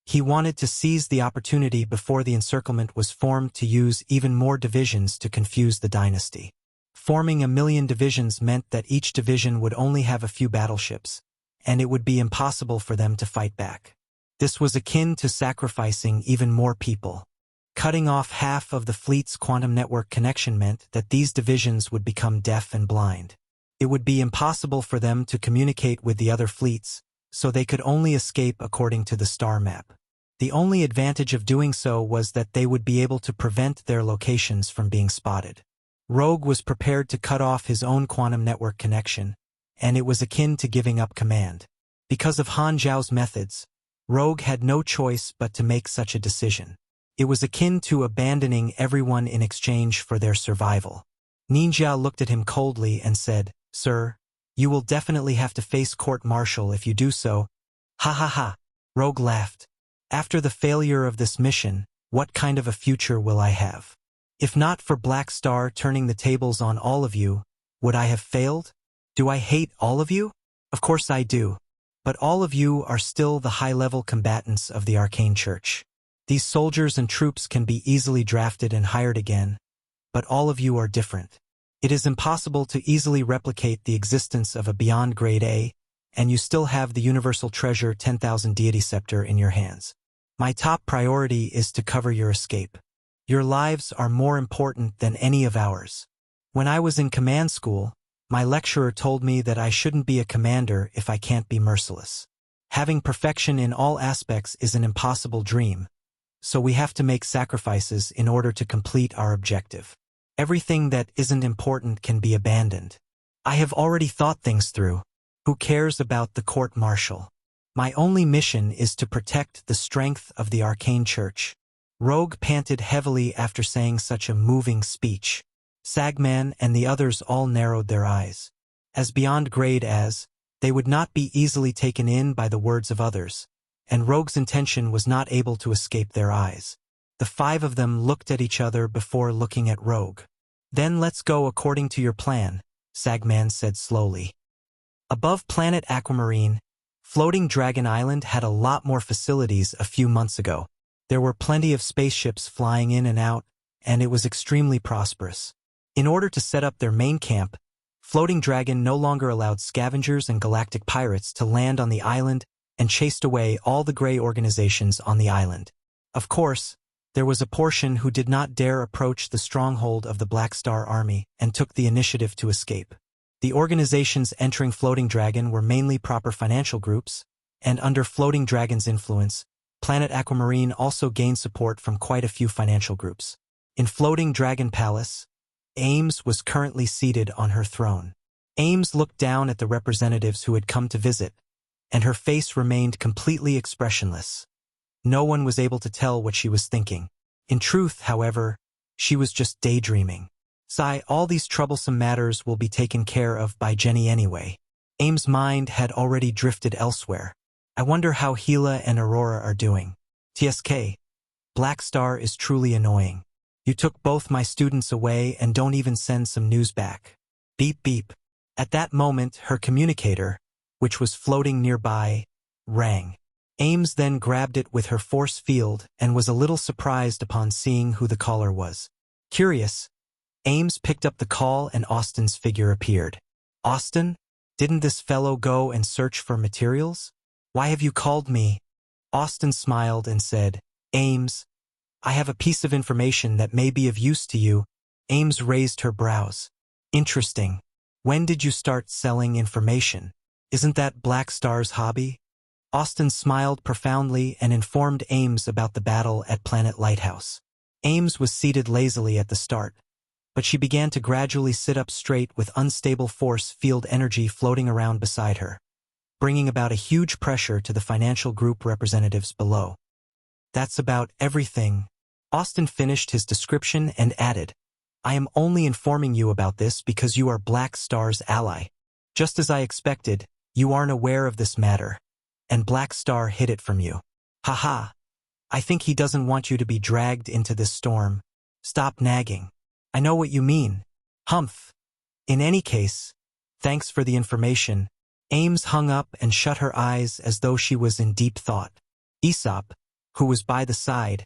He wanted to seize the opportunity before the encirclement was formed to use even more divisions to confuse the dynasty. Forming 1,000,000 divisions meant that each division would only have a few battleships, and it would be impossible for them to fight back. This was akin to sacrificing even more people. Cutting off half of the fleet's quantum network connection meant that these divisions would become deaf and blind. It would be impossible for them to communicate with the other fleets, so they could only escape according to the star map. The only advantage of doing so was that they would be able to prevent their locations from being spotted. Rogue was prepared to cut off his own quantum network connection, and it was akin to giving up command. Because of Han Xiao's methods, Rogue had no choice but to make such a decision. It was akin to abandoning everyone in exchange for their survival. Ninja looked at him coldly and said, "Sir, you will definitely have to face court-martial if you do so." Ha ha ha. Rogue laughed. After the failure of this mission, what kind of a future will I have? If not for Black Star turning the tables on all of you, would I have failed? Do I hate all of you? Of course I do. But all of you are still the high-level combatants of the Arcane Church. These soldiers and troops can be easily drafted and hired again, but all of you are different. It is impossible to easily replicate the existence of a beyond grade A, and you still have the universal treasure 10,000 deity scepter in your hands. My top priority is to cover your escape. Your lives are more important than any of ours. When I was in command school, my lecturer told me that I shouldn't be a commander if I can't be merciless. Having perfection in all aspects is an impossible dream, so we have to make sacrifices in order to complete our objective. Everything that isn't important can be abandoned. I have already thought things through. Who cares about the court-martial? My only mission is to protect the strength of the Arcane Church. Rogue panted heavily after saying such a moving speech. Sagman and the others all narrowed their eyes. As beyond grade as, they would not be easily taken in by the words of others, and Rogue's intention was not able to escape their eyes. The five of them looked at each other before looking at Rogue. Then let's go according to your plan, Sagman said slowly. Above planet Aquamarine, Floating Dragon Island had a lot more facilities a few months ago. There were plenty of spaceships flying in and out, and it was extremely prosperous. In order to set up their main camp, Floating Dragon no longer allowed scavengers and galactic pirates to land on the island and chased away all the gray organizations on the island. Of course, there was a portion who did not dare approach the stronghold of the Black Star Army and took the initiative to escape. The organizations entering Floating Dragon were mainly proper financial groups, and under Floating Dragon's influence, Planet Aquamarine also gained support from quite a few financial groups. In Floating Dragon Palace, Ames was currently seated on her throne. Ames looked down at the representatives who had come to visit, and her face remained completely expressionless. No one was able to tell what she was thinking. In truth, however, she was just daydreaming. All these troublesome matters will be taken care of by Jenny anyway. Ames' mind had already drifted elsewhere. I wonder how Gila and Aurora are doing. TSK. Black Star is truly annoying. You took both my students away and don't even send some news back. Beep beep. At that moment, her communicator, which was floating nearby, rang. Ames then grabbed it with her force field and was a little surprised upon seeing who the caller was. Curious, Ames picked up the call and Austin's figure appeared. Austin? Didn't this fellow go and search for materials? Why have you called me? Austin smiled and said, Ames, I have a piece of information that may be of use to you. Ames raised her brows. Interesting. When did you start selling information? Isn't that Black Star's hobby? Austin smiled profoundly and informed Ames about the battle at Planet Lighthouse. Ames was seated lazily at the start, but she began to gradually sit up straight with unstable force field energy floating around beside her. bringing about a huge pressure to the financial group representatives below. That's about everything. Austin finished his description and added, I am only informing you about this because you are Black Star's ally. Just as I expected, you aren't aware of this matter, and Black Star hid it from you. Haha. I think he doesn't want you to be dragged into this storm. Stop nagging. I know what you mean. Humph. In any case, thanks for the information. Ames hung up and shut her eyes as though she was in deep thought. Aesop, who was by the side,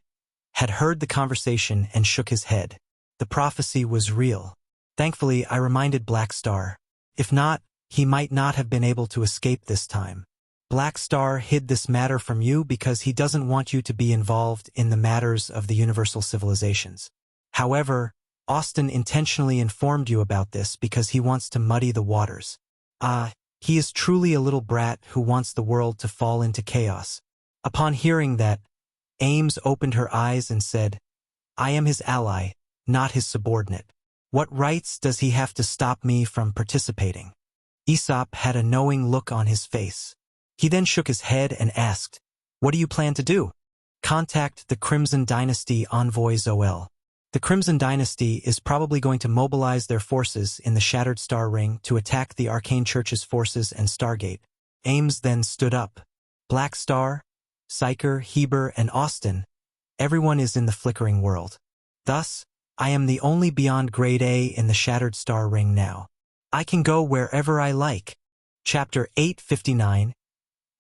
had heard the conversation and shook his head. The prophecy was real. Thankfully, I reminded Black Star. If not, he might not have been able to escape this time. Black Star hid this matter from you because he doesn't want you to be involved in the matters of the universal civilizations. However, Austin intentionally informed you about this because he wants to muddy the waters. He is truly a little brat who wants the world to fall into chaos. Upon hearing that, Ames opened her eyes and said, I am his ally, not his subordinate. What rights does he have to stop me from participating? Aesop had a knowing look on his face. He then shook his head and asked, What do you plan to do? Contact the Crimson Dynasty envoy Zoel. The Crimson Dynasty is probably going to mobilize their forces in the Shattered Star Ring to attack the Arcane Church's forces and Stargate. Ames then stood up. Black Star, Psyker, Heber, and Austin, everyone is in the flickering world. Thus, I am the only Beyond Grade A in the Shattered Star Ring now. I can go wherever I like. Chapter 859,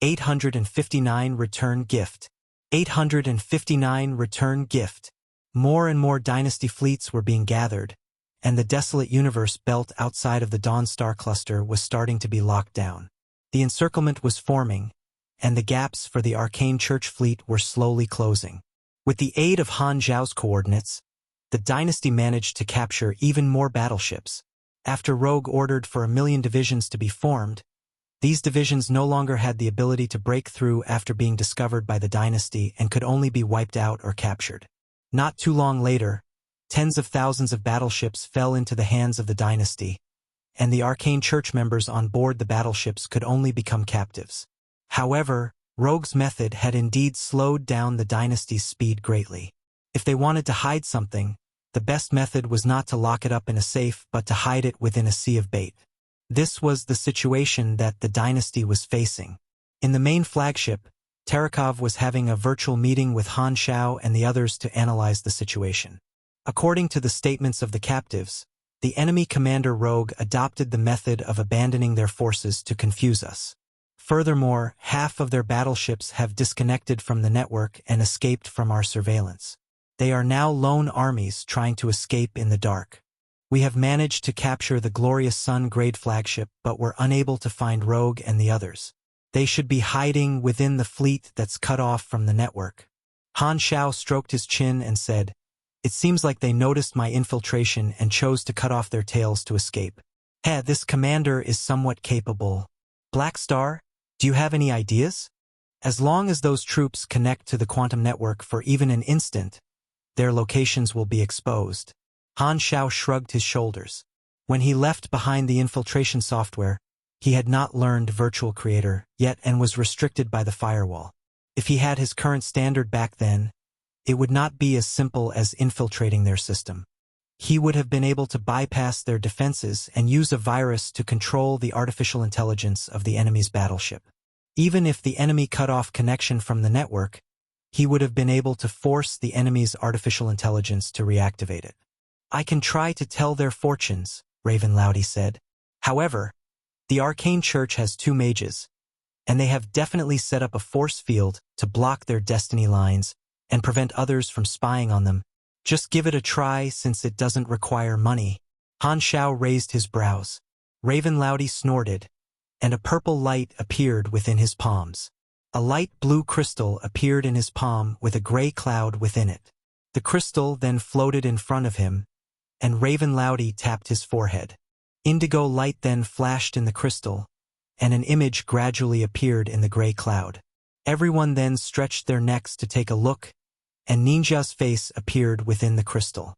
859 Return Gift. 859 Return Gift. More and more dynasty fleets were being gathered, and the desolate universe belt outside of the Dawn Star Cluster was starting to be locked down. The encirclement was forming, and the gaps for the Arcane Church fleet were slowly closing. With the aid of Han Xiao's coordinates, the dynasty managed to capture even more battleships. After Rogue ordered for 1,000,000 divisions to be formed, these divisions no longer had the ability to break through after being discovered by the dynasty and could only be wiped out or captured. Not too long later, tens of thousands of battleships fell into the hands of the dynasty, and the Arcane Church members on board the battleships could only become captives. However, Rogue's method had indeed slowed down the dynasty's speed greatly. If they wanted to hide something, the best method was not to lock it up in a safe but to hide it within a sea of bait. This was the situation that the dynasty was facing. In the main flagship, Terekov was having a virtual meeting with Han Xiao and the others to analyze the situation. According to the statements of the captives, the enemy commander Rogue adopted the method of abandoning their forces to confuse us. Furthermore, half of their battleships have disconnected from the network and escaped from our surveillance. They are now lone armies trying to escape in the dark. We have managed to capture the Glorious Sun grade flagship, but were unable to find Rogue and the others. They should be hiding within the fleet that's cut off from the network. Han Xiao stroked his chin and said, It seems like they noticed my infiltration and chose to cut off their tails to escape. This commander is somewhat capable. Black Star, do you have any ideas? As long as those troops connect to the quantum network for even an instant, their locations will be exposed. Han Xiao shrugged his shoulders. When he left behind the infiltration software, he had not learned Virtual Creator yet and was restricted by the firewall. If he had his current standard back then, it would not be as simple as infiltrating their system. He would have been able to bypass their defenses and use a virus to control the artificial intelligence of the enemy's battleship. Even if the enemy cut off connection from the network, he would have been able to force the enemy's artificial intelligence to reactivate it. I can try to tell their fortunes, Raven Loudy said. However, the Arcane Church has 2 mages, and they have definitely set up a force field to block their destiny lines and prevent others from spying on them. Just give it a try since it doesn't require money. Han Xiao raised his brows. Raven Loudy snorted, and a purple light appeared within his palms. A light blue crystal appeared in his palm with a gray cloud within it. The crystal then floated in front of him, and Raven Loudy tapped his forehead. Indigo light then flashed in the crystal, and an image gradually appeared in the gray cloud. Everyone then stretched their necks to take a look, and Ninja's face appeared within the crystal.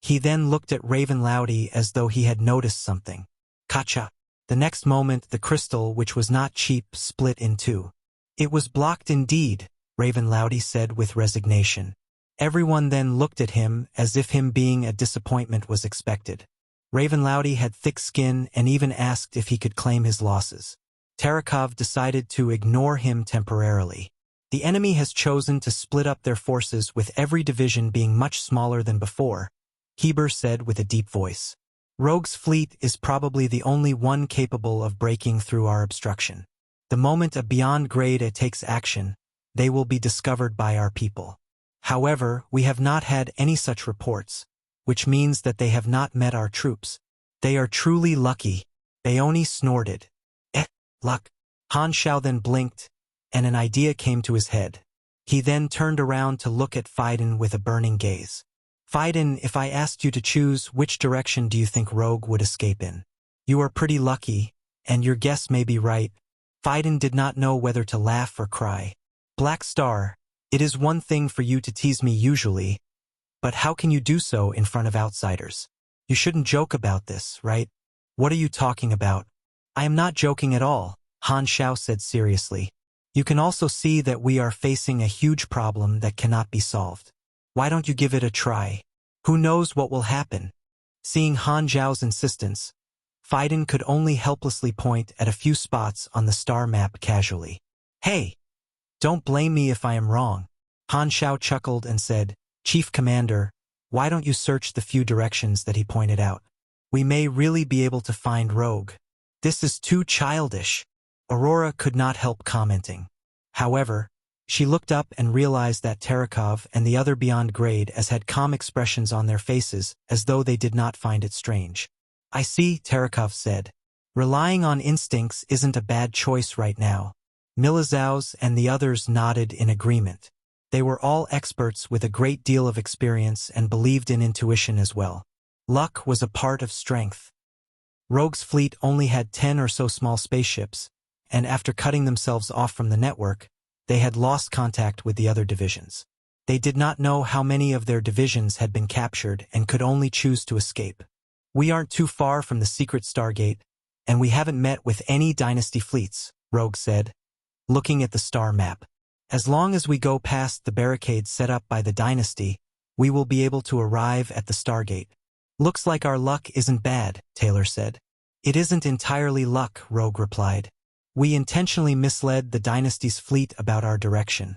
He then looked at Raven Loudy as though he had noticed something. Kacha. The next moment the crystal, which was not cheap, split in two. It was blocked indeed, Raven Loudy said with resignation. Everyone then looked at him as if him being a disappointment was expected. Raven Loudy had thick skin and even asked if he could claim his losses. Terakov decided to ignore him temporarily. The enemy has chosen to split up their forces, with every division being much smaller than before, Heber said with a deep voice. Rogue's fleet is probably the only one capable of breaking through our obstruction. The moment a beyond grade A takes action, they will be discovered by our people. However, we have not had any such reports, which means that they have not met our troops. They are truly lucky. Baoni snorted. Luck. Han Xiao then blinked, and an idea came to his head. He then turned around to look at Phaidon with a burning gaze. Phaidon, if I asked you to choose, which direction do you think Rogue would escape in? You are pretty lucky, and your guess may be right. Phaidon did not know whether to laugh or cry. Black Star, it is one thing for you to tease me usually, but how can you do so in front of outsiders? You shouldn't joke about this, right? What are you talking about? I am not joking at all, Han Xiao said seriously. You can also see that we are facing a huge problem that cannot be solved. Why don't you give it a try? Who knows what will happen? Seeing Han Xiao's insistence, Phaidon could only helplessly point at a few spots on the star map casually. Hey! Don't blame me if I am wrong. Han Xiao chuckled and said, Chief Commander, why don't you search the few directions that he pointed out? We may really be able to find Rogue. This is too childish. Aurora could not help commenting. However, she looked up and realized that Terakov and the other beyond grade as had calm expressions on their faces, as though they did not find it strange. I see, Terakov said. Relying on instincts isn't a bad choice right now. Milizaus and the others nodded in agreement. They were all experts with a great deal of experience and believed in intuition as well. Luck was a part of strength. Rogue's fleet only had 10 or so small spaceships, and after cutting themselves off from the network, they had lost contact with the other divisions. They did not know how many of their divisions had been captured and could only choose to escape. We aren't too far from the secret Stargate, and we haven't met with any dynasty fleets, Rogue said, looking at the star map. As long as we go past the barricades set up by the dynasty, we will be able to arrive at the Stargate. Looks like our luck isn't bad, Taylor said. It isn't entirely luck, Rogue replied. We intentionally misled the dynasty's fleet about our direction,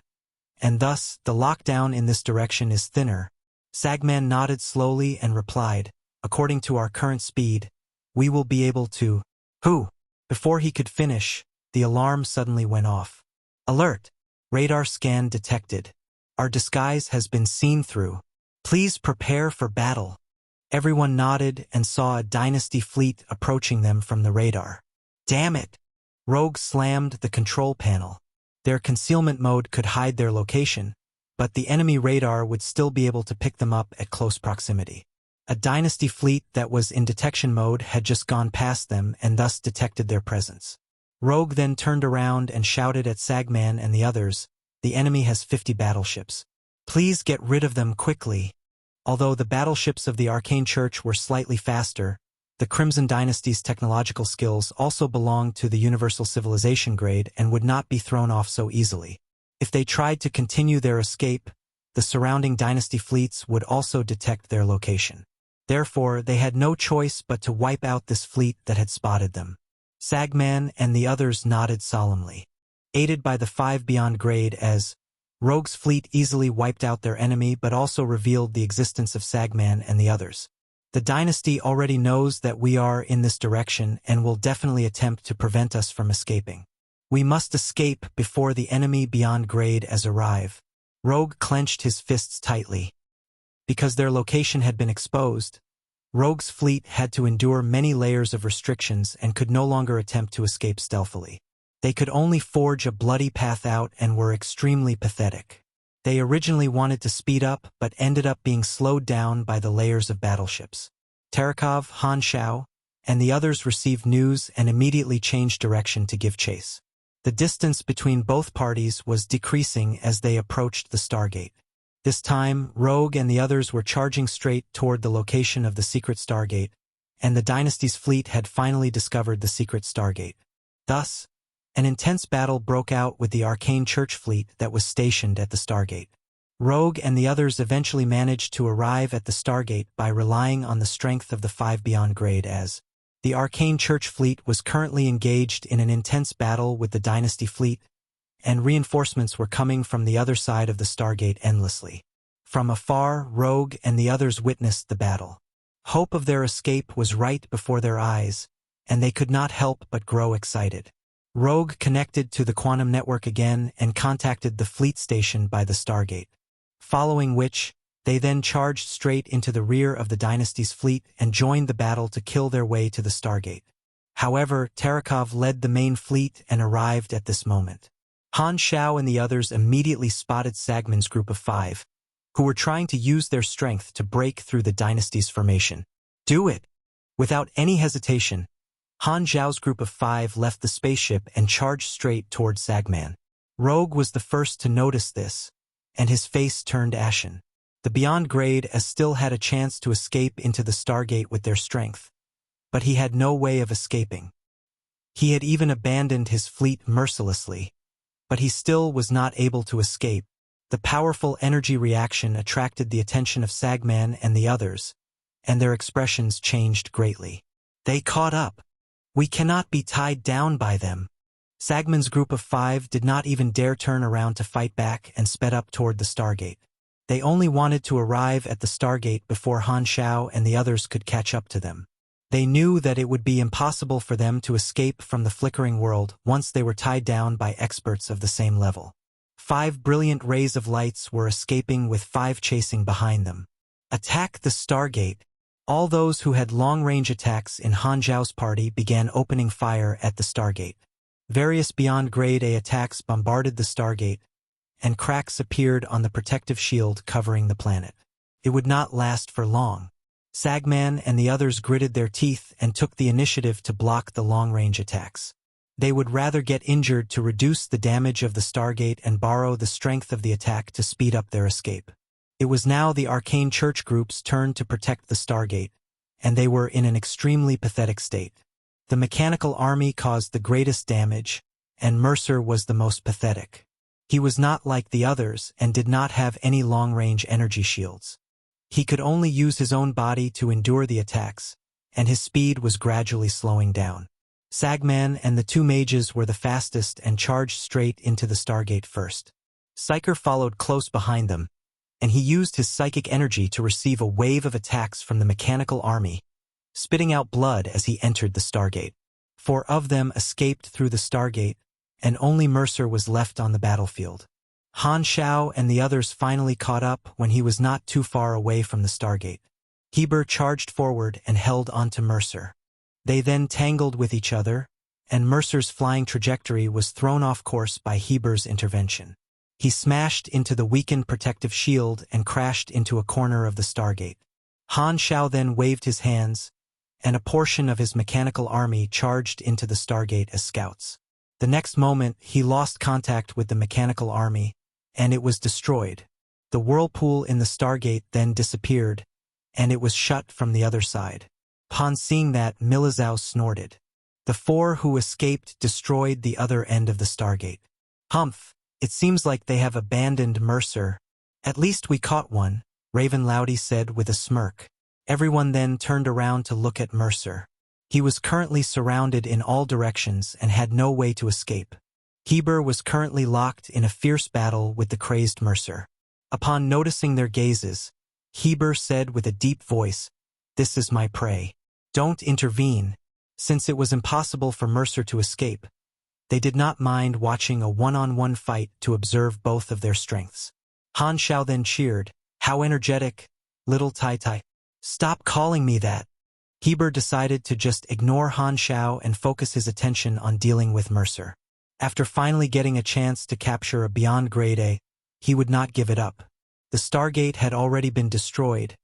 and thus the lockdown in this direction is thinner. Sagman nodded slowly and replied, according to our current speed, we will be able to... Who? Before he could finish, the alarm suddenly went off. Alert! Radar scan detected. Our disguise has been seen through. Please prepare for battle. Everyone nodded and saw a dynasty fleet approaching them from the radar. Damn it! Rogue slammed the control panel. Their concealment mode could hide their location, but the enemy radar would still be able to pick them up at close proximity. A dynasty fleet that was in detection mode had just gone past them and thus detected their presence. Rogue then turned around and shouted at Sagman and the others, the enemy has 50 battleships. Please get rid of them quickly. Although the battleships of the Arcane Church were slightly faster, the Crimson Dynasty's technological skills also belonged to the Universal Civilization grade and would not be thrown off so easily. If they tried to continue their escape, the surrounding dynasty fleets would also detect their location. Therefore, they had no choice but to wipe out this fleet that had spotted them. Sagman and the others nodded solemnly. Aided by the 5 beyond grade as Rogue's fleet easily wiped out their enemy but also revealed the existence of Sagman and the others. The dynasty already knows that we are in this direction and will definitely attempt to prevent us from escaping. We must escape before the enemy beyond grade as arrive. Rogue clenched his fists tightly. Because their location had been exposed, Rogue's fleet had to endure many layers of restrictions and could no longer attempt to escape stealthily. They could only forge a bloody path out and were extremely pathetic. They originally wanted to speed up but ended up being slowed down by the layers of battleships. Terakov, Han Xiao, and the others received news and immediately changed direction to give chase. The distance between both parties was decreasing as they approached the Stargate. This time, Rogue and the others were charging straight toward the location of the secret Stargate, and the dynasty's fleet had finally discovered the secret stargate. Thus, an intense battle broke out with the arcane church fleet that was stationed at the stargate. Rogue and the others eventually managed to arrive at the stargate by relying on the strength of the 5 beyond grade as the arcane church fleet was currently engaged in an intense battle with the dynasty fleet, and reinforcements were coming from the other side of the stargate endlessly. From afar, Rogue and the others witnessed the battle. Hope of their escape was right before their eyes, and they could not help but grow excited. Rogue connected to the quantum network again and contacted the fleet station by the stargate. Following which, they then charged straight into the rear of the dynasty's fleet and joined the battle to kill their way to the stargate. However, Terakov led the main fleet and arrived at this moment. Han Xiao and the others immediately spotted Sagman's group of 5, who were trying to use their strength to break through the dynasty's formation. Do it! Without any hesitation, Han Xiao's group of 5 left the spaceship and charged straight toward Sagman. Rogue was the first to notice this, and his face turned ashen. The Beyond Grade as still had a chance to escape into the stargate with their strength, but he had no way of escaping. He had even abandoned his fleet mercilessly, but he still was not able to escape. The powerful energy reaction attracted the attention of Sagman and the others, and their expressions changed greatly. They caught up. We cannot be tied down by them. Sagman's group of 5 did not even dare turn around to fight back and sped up toward the stargate. They only wanted to arrive at the stargate before Han Xiao and the others could catch up to them. They knew that it would be impossible for them to escape from the flickering world once they were tied down by experts of the same level. 5 brilliant rays of lights were escaping with 5 chasing behind them. Attack the stargate! All those who had long-range attacks in Han Xiao's party began opening fire at the stargate. Various Beyond Grade A attacks bombarded the stargate, and cracks appeared on the protective shield covering the planet. It would not last for long. Sagman and the others gritted their teeth and took the initiative to block the long-range attacks. They would rather get injured to reduce the damage of the stargate and borrow the strength of the attack to speed up their escape. It was now the arcane church group's turn to protect the stargate, and they were in an extremely pathetic state. The mechanical army caused the greatest damage, and Mercer was the most pathetic. He was not like the others and did not have any long-range energy shields. He could only use his own body to endure the attacks, and his speed was gradually slowing down. Sagman and the 2 mages were the fastest and charged straight into the stargate first. Psyker followed close behind them, and he used his psychic energy to receive a wave of attacks from the mechanical army, spitting out blood as he entered the stargate. 4 of them escaped through the stargate, and only Mercer was left on the battlefield. Han Xiao and the others finally caught up when he was not too far away from the stargate. Heber charged forward and held onto Mercer. They then tangled with each other, and Mercer's flying trajectory was thrown off course by Heber's intervention. He smashed into the weakened protective shield and crashed into a corner of the stargate. Han Xiao then waved his hands, and a portion of his mechanical army charged into the stargate as scouts. The next moment, he lost contact with the mechanical army, and it was destroyed. The whirlpool in the stargate then disappeared, and it was shut from the other side. Upon seeing that, Milizao snorted. The 4 who escaped destroyed the other end of the stargate. Humph, it seems like they have abandoned Mercer. At least we caught one, Raven Loudy said with a smirk. Everyone then turned around to look at Mercer. He was currently surrounded in all directions and had no way to escape. Heber was currently locked in a fierce battle with the crazed Mercer. Upon noticing their gazes, Heber said with a deep voice, "This is my prey. Don't intervene." Since it was impossible for Mercer to escape, they did not mind watching a one-on-one fight to observe both of their strengths. Han Xiao then cheered, "How energetic, little Tai Tai. Stop calling me that." Heber decided to just ignore Han Xiao and focus his attention on dealing with Mercer. After finally getting a chance to capture a Beyond Grade A, he would not give it up. The Stargate had already been destroyed,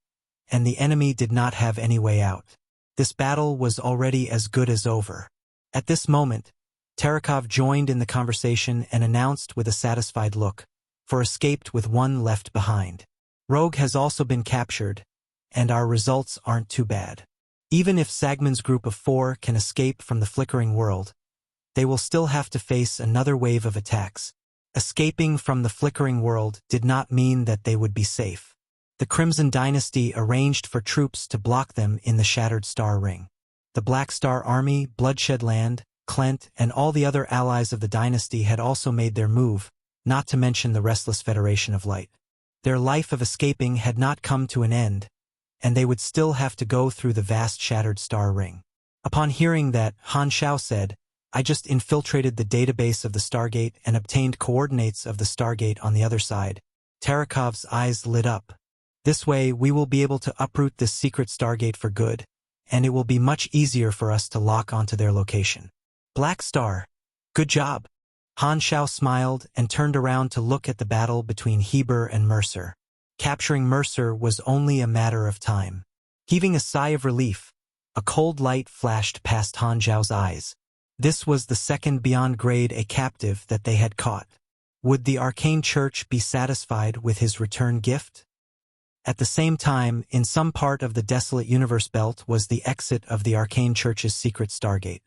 and the enemy did not have any way out. This battle was already as good as over. At this moment, Terakov joined in the conversation and announced with a satisfied look, "For escaped with one left behind. Rogue has also been captured, and our results aren't too bad. Even if Sagman's group of 4 can escape from the flickering world, they will still have to face another wave of attacks. Escaping from the flickering world did not mean that they would be safe. The Crimson Dynasty arranged for troops to block them in the Shattered Star Ring. The Black Star Army, Bloodshed Land, Clent, and all the other allies of the dynasty had also made their move, not to mention the Restless Federation of Light. Their life of escaping had not come to an end, and they would still have to go through the vast Shattered Star Ring. Upon hearing that, Han Xiao said, "I just infiltrated the database of the Stargate and obtained coordinates of the Stargate on the other side." Tarakov's eyes lit up. "This way we will be able to uproot this secret Stargate for good, and it will be much easier for us to lock onto their location." "Black Star, good job." Han Xiao smiled and turned around to look at the battle between Heber and Mercer. Capturing Mercer was only a matter of time. Heaving a sigh of relief, a cold light flashed past Han Xiao's eyes. This was the second beyond grade A captive that they had caught. Would the Arcane Church be satisfied with his return gift? At the same time, in some part of the desolate universe belt was the exit of the Arcane Church's secret Stargate.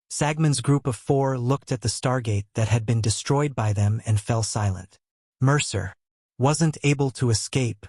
Sagman's group of 4 looked at the Stargate that had been destroyed by them and fell silent. Mercer wasn't able to escape.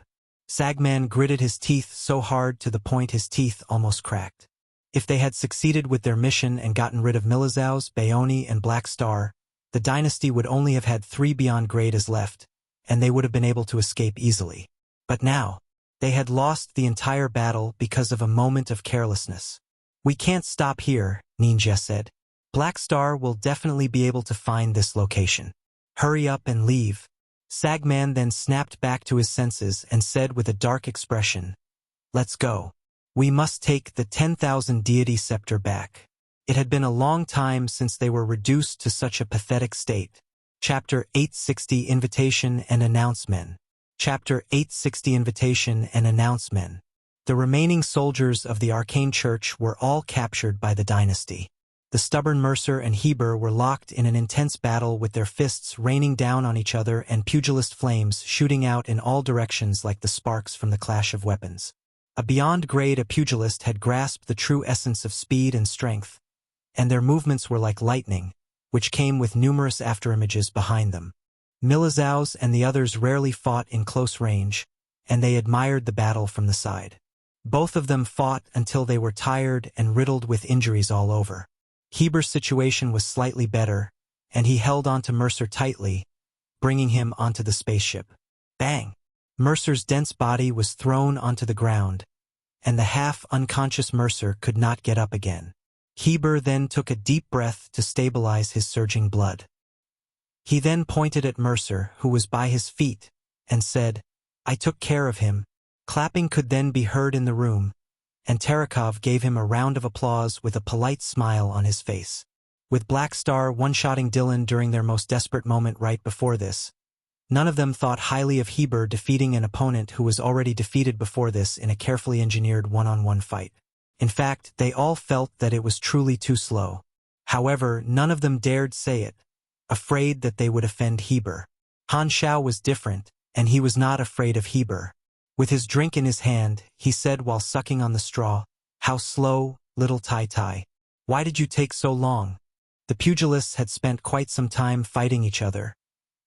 Sagman gritted his teeth so hard to the point his teeth almost cracked. If they had succeeded with their mission and gotten rid of Milizaus, Bayoni, and Black Star, the dynasty would only have had 3 beyond grade as left, and they would have been able to escape easily. But now, they had lost the entire battle because of a moment of carelessness. "We can't stop here," Ninja said. "Black Star will definitely be able to find this location. Hurry up and leave." Sagman then snapped back to his senses and said with a dark expression, "Let's go. We must take the 10,000 deity scepter back." It had been a long time since they were reduced to such a pathetic state. Chapter 860 Invitation and Announcement. Chapter 860 Invitation and Announcement. The remaining soldiers of the Arcane Church were all captured by the dynasty. The stubborn Mercer and Heber were locked in an intense battle with their fists raining down on each other and pugilist flames shooting out in all directions like the sparks from the clash of weapons. A beyond grade pugilist had grasped the true essence of speed and strength, and their movements were like lightning, which came with numerous afterimages behind them. Milizaus and the others rarely fought in close range, and they admired the battle from the side. Both of them fought until they were tired and riddled with injuries all over. Heber's situation was slightly better, and he held onto Mercer tightly, bringing him onto the spaceship. Bang! Mercer's dense body was thrown onto the ground, and the half-unconscious Mercer could not get up again. Heber then took a deep breath to stabilize his surging blood. He then pointed at Mercer, who was by his feet, and said, "I took care of him." Clapping could then be heard in the room, and Tarakov gave him a round of applause with a polite smile on his face. With Black Star one-shotting Dylan during their most desperate moment right before this, none of them thought highly of Heber defeating an opponent who was already defeated before this in a carefully engineered one-on-one fight. In fact, they all felt that it was truly too slow. However, none of them dared say it, afraid that they would offend Heber. Han Xiao was different, and he was not afraid of Heber. With his drink in his hand, he said while sucking on the straw, "How slow, little Tai Tai. Why did you take so long?" The pugilists had spent quite some time fighting each other,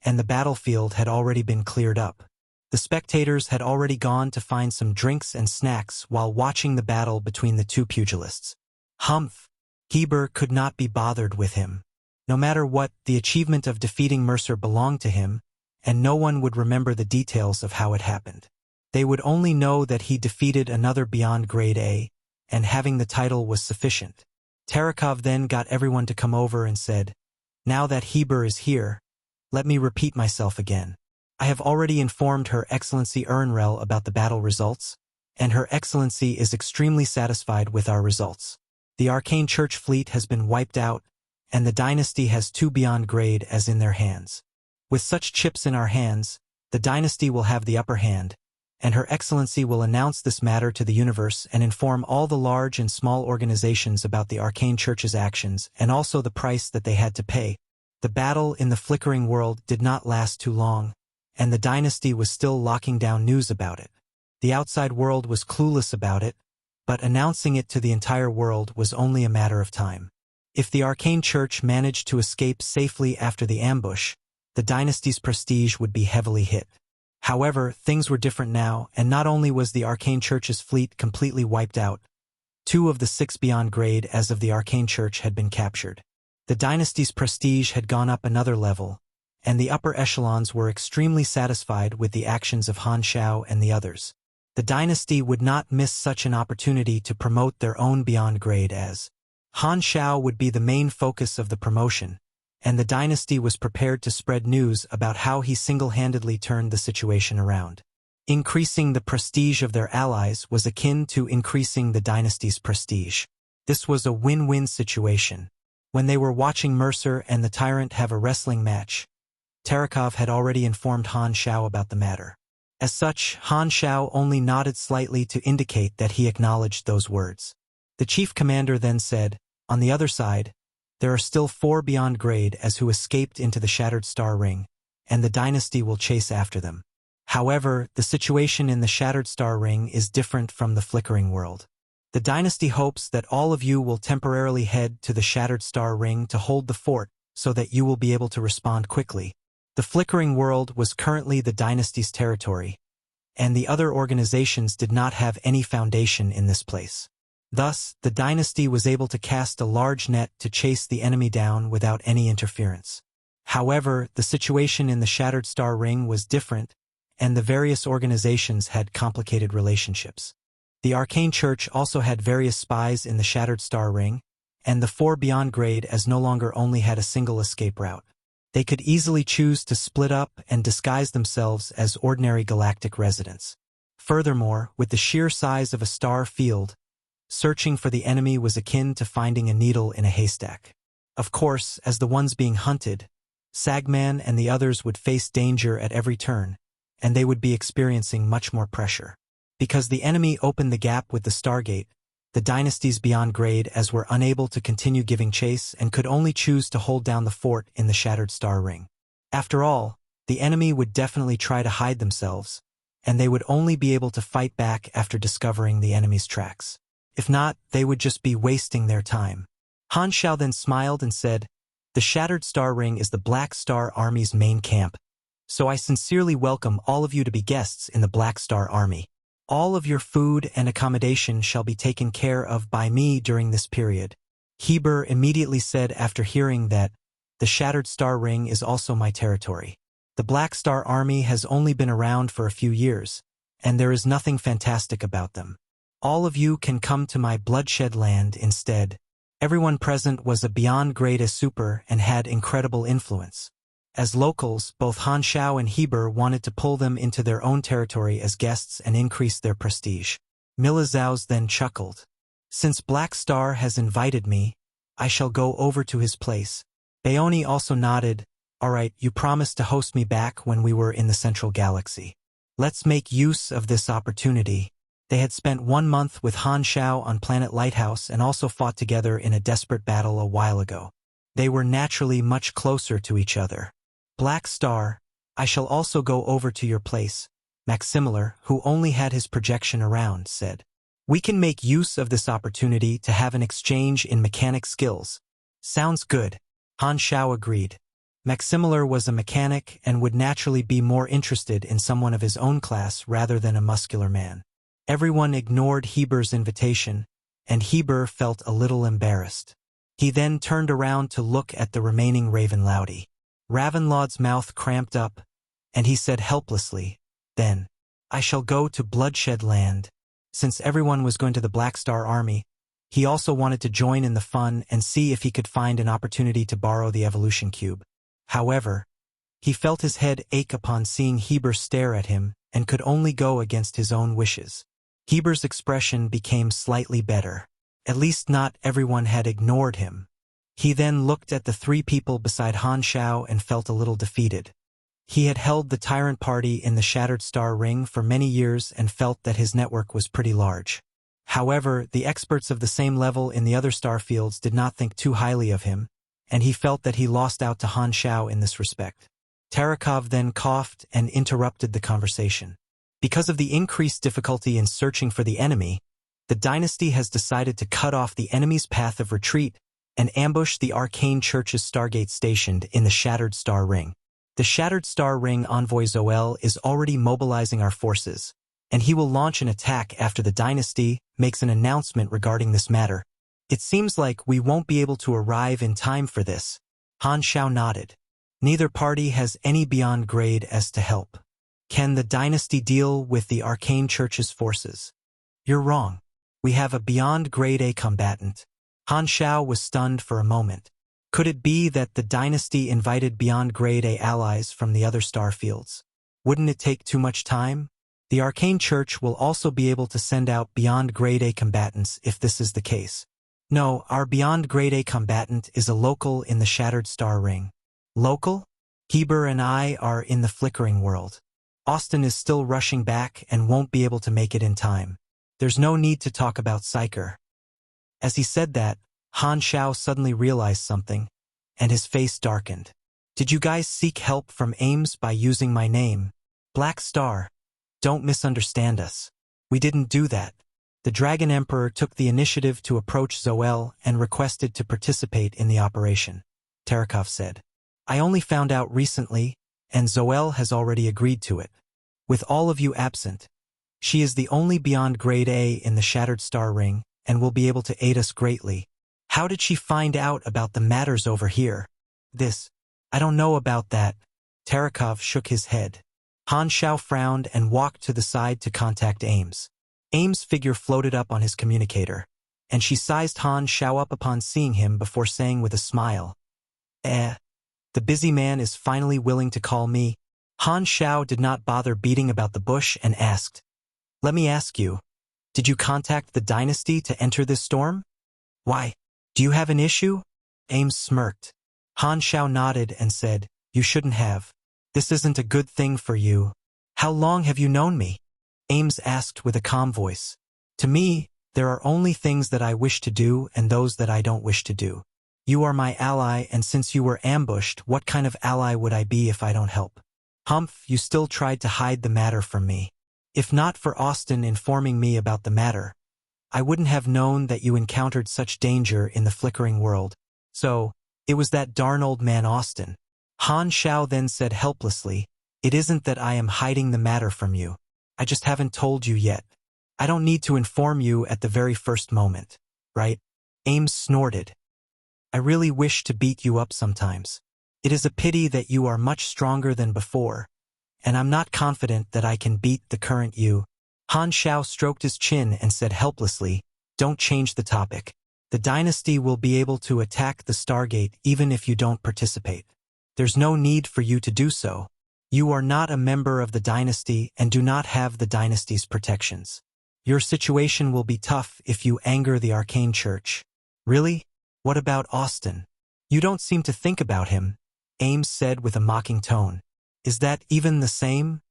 and the battlefield had already been cleared up. The spectators had already gone to find some drinks and snacks while watching the battle between the two pugilists. Humph! Heber could not be bothered with him. No matter what, the achievement of defeating Mercer belonged to him, and no one would remember the details of how it happened. They would only know that he defeated another beyond grade A, and having the title was sufficient. Tarakov then got everyone to come over and said, "Now that Heber is here, let me repeat myself again. I have already informed Her Excellency Ernrel about the battle results, and Her Excellency is extremely satisfied with our results. The Arcane Church fleet has been wiped out, and the dynasty has 2 beyond grade as in their hands. With such chips in our hands, the dynasty will have the upper hand, and Her Excellency will announce this matter to the universe and inform all the large and small organizations about the Arcane Church's actions and also the price that they had to pay." The battle in the flickering world did not last too long, and the dynasty was still locking down news about it. The outside world was clueless about it, but announcing it to the entire world was only a matter of time. If the Arcane Church managed to escape safely after the ambush, the dynasty's prestige would be heavily hit. However, things were different now, and not only was the Arcane Church's fleet completely wiped out, 2 of the 6 beyond grade as of the Arcane Church had been captured. The dynasty's prestige had gone up another level, and the upper echelons were extremely satisfied with the actions of Han Xiao and the others. The dynasty would not miss such an opportunity to promote their own beyond grade, as Han Xiao would be the main focus of the promotion, and the dynasty was prepared to spread news about how he single-handedly turned the situation around. Increasing the prestige of their allies was akin to increasing the dynasty's prestige. This was a win-win situation. When they were watching Mercer and the Tyrant have a wrestling match, Terekhov had already informed Han Xiao about the matter. As such, Han Xiao only nodded slightly to indicate that he acknowledged those words. The chief commander then said, "On the other side, there are still 4 beyond grade as who escaped into the Shattered Star Ring, and the dynasty will chase after them. However, the situation in the Shattered Star Ring is different from the Flickering World. The dynasty hopes that all of you will temporarily head to the Shattered Star Ring to hold the fort so that you will be able to respond quickly. The Flickering World was currently the dynasty's territory, and the other organizations did not have any foundation in this place. Thus, the dynasty was able to cast a large net to chase the enemy down without any interference. However, the situation in the Shattered Star Ring was different, and the various organizations had complicated relationships. The Arcane Church also had various spies in the Shattered Star Ring, and the 4 beyond grade as no longer only had a single escape route. They could easily choose to split up and disguise themselves as ordinary galactic residents. Furthermore, with the sheer size of a star field, searching for the enemy was akin to finding a needle in a haystack. Of course, as the ones being hunted, Sagman and the others would face danger at every turn, and they would be experiencing much more pressure. Because the enemy opened the gap with the Stargate, the dynasties beyond grade as were unable to continue giving chase and could only choose to hold down the fort in the Shattered Star Ring. After all, the enemy would definitely try to hide themselves, and they would only be able to fight back after discovering the enemy's tracks. If not, they would just be wasting their time. Han Xiao then smiled and said, "The Shattered Star Ring is the Black Star Army's main camp, so I sincerely welcome all of you to be guests in the Black Star Army. All of your food and accommodation shall be taken care of by me during this period." Heber immediately said after hearing that, "The Shattered Star Ring is also my territory. The Black Star Army has only been around for a few years, and there is nothing fantastic about them. All of you can come to my Bloodshed Land instead." Everyone present was a beyond grade as super and had incredible influence. As locals, both Han Xiao and Heber wanted to pull them into their own territory as guests and increase their prestige. Milizaus then chuckled. "Since Black Star has invited me, I shall go over to his place." Baoni also nodded. "All right, you promised to host me back when we were in the Central Galaxy. Let's make use of this opportunity." They had spent 1 month with Han Xiao on Planet Lighthouse and also fought together in a desperate battle a while ago. They were naturally much closer to each other. "Black Star, I shall also go over to your place," Maximilian, who only had his projection around, said. "We can make use of this opportunity to have an exchange in mechanic skills." "Sounds good," Han Xiao agreed. Maximilian was a mechanic and would naturally be more interested in someone of his own class rather than a muscular man. Everyone ignored Heber's invitation, and Heber felt a little embarrassed. He then turned around to look at the remaining Ravenlaudi. Ravenlaud's mouth cramped up, and he said helplessly, "Then, I shall go to Bloodshed Land." Since everyone was going to the Black Star Army, he also wanted to join in the fun and see if he could find an opportunity to borrow the evolution cube. However, he felt his head ache upon seeing Heber stare at him and could only go against his own wishes. Heber's expression became slightly better. At least not everyone had ignored him. He then looked at the 3 people beside Han Xiao and felt a little defeated. He had held the Tyrant Party in the Shattered Star Ring for many years and felt that his network was pretty large. However, the experts of the same level in the other star fields did not think too highly of him, and he felt that he lost out to Han Xiao in this respect. Terekhov then coughed and interrupted the conversation. Because of the increased difficulty in searching for the enemy, The dynasty has decided to cut off the enemy's path of retreat and ambush the arcane church's stargate stationed in the Shattered Star Ring. The Shattered Star Ring envoy Zoel is already mobilizing our forces, and he will launch an attack after the dynasty makes an announcement regarding this matter. It seems like we won't be able to arrive in time for this. Han Xiao nodded. Neither party has any beyond grade as to help. Can the dynasty deal with the arcane church's forces? You're wrong. We have a beyond grade A combatant. Han Xiao was stunned for a moment. Could it be that the dynasty invited beyond grade A allies from the other star fields? Wouldn't it take too much time? The arcane church will also be able to send out beyond grade A combatants if this is the case. No, our beyond grade A combatant is a local in the Shattered Star Ring. Local? Heber and I are in the flickering world. Austin is still rushing back and won't be able to make it in time. There's no need to talk about Psyker. As he said that, Han Xiao suddenly realized something, and his face darkened. Did you guys seek help from Ames by using my name? Black Star. Don't misunderstand us. We didn't do that. The Dragon Emperor took the initiative to approach Zoel and requested to participate in the operation, Terakov said. I only found out recently, and Zoel has already agreed to it. With all of you absent, she is the only beyond grade A in the Shattered Star Ring and will be able to aid us greatly. How did she find out about the matters over here? I don't know about that. Terakov shook his head. Han Xiao frowned and walked to the side to contact Ames. Ames' figure floated up on his communicator, and she sized Han Xiao up upon seeing him before saying with a smile, the busy man is finally willing to call me. Han Xiao did not bother beating about the bush and asked, let me ask you, did you contact the dynasty to enter this storm? Why? Do you have an issue? Ames smirked. Han Xiao nodded and said, you shouldn't have. This isn't a good thing for you. How long have you known me? Ames asked with a calm voice. To me, there are only things that I wish to do and those that I don't wish to do. You are my ally, and since you were ambushed, what kind of ally would I be if I don't help? Humph, you still tried to hide the matter from me. If not for Austin informing me about the matter, I wouldn't have known that you encountered such danger in the flickering world. So, it was that darn old man Austin. Han Xiao then said helplessly, it isn't that I am hiding the matter from you. I just haven't told you yet. I don't need to inform you at the very first moment, right? Ames snorted. I really wish to beat you up sometimes. It is a pity that you are much stronger than before, and I'm not confident that I can beat the current you. Han Xiao stroked his chin and said helplessly, don't change the topic. The dynasty will be able to attack the Stargate even if you don't participate. There's no need for you to do so. You are not a member of the dynasty and do not have the dynasty's protections. Your situation will be tough if you anger the Arcane Church. Really? What about Austin? You don't seem to think about him, Ames said with a mocking tone. Is that even the same?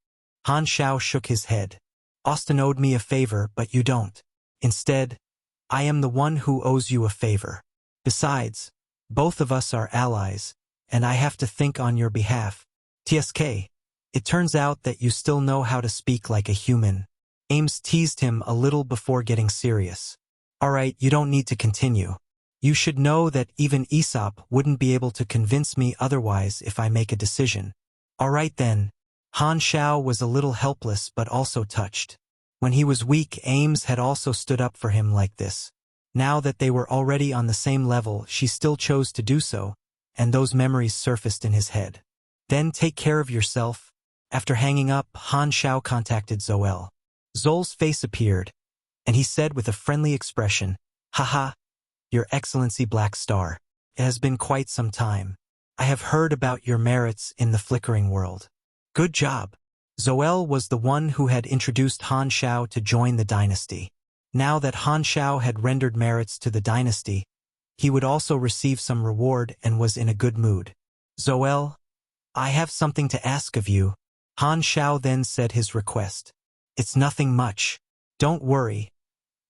Han Xiao shook his head. Austin owed me a favor, but you don't. Instead, I am the one who owes you a favor. Besides, both of us are allies, and I have to think on your behalf. TSK, it turns out that you still know how to speak like a human. Ames teased him a little before getting serious. Alright, you don't need to continue. You should know that even Aesop wouldn't be able to convince me otherwise if I make a decision. Alright then. Han Xiao was a little helpless but also touched. When he was weak, Ames had also stood up for him like this. Now that they were already on the same level, she still chose to do so, and those memories surfaced in his head. Then take care of yourself. After hanging up, Han Xiao contacted Zoel. Zol's face appeared, and he said with a friendly expression, Haha, Your Excellency Black Star. It has been quite some time. I have heard about your merits in the flickering world. Good job. Zoel was the one who had introduced Han Xiao to join the dynasty. Now that Han Xiao had rendered merits to the dynasty, he would also receive some reward and was in a good mood. Zoel, I have something to ask of you. Han Xiao then said his request. It's nothing much. Don't worry.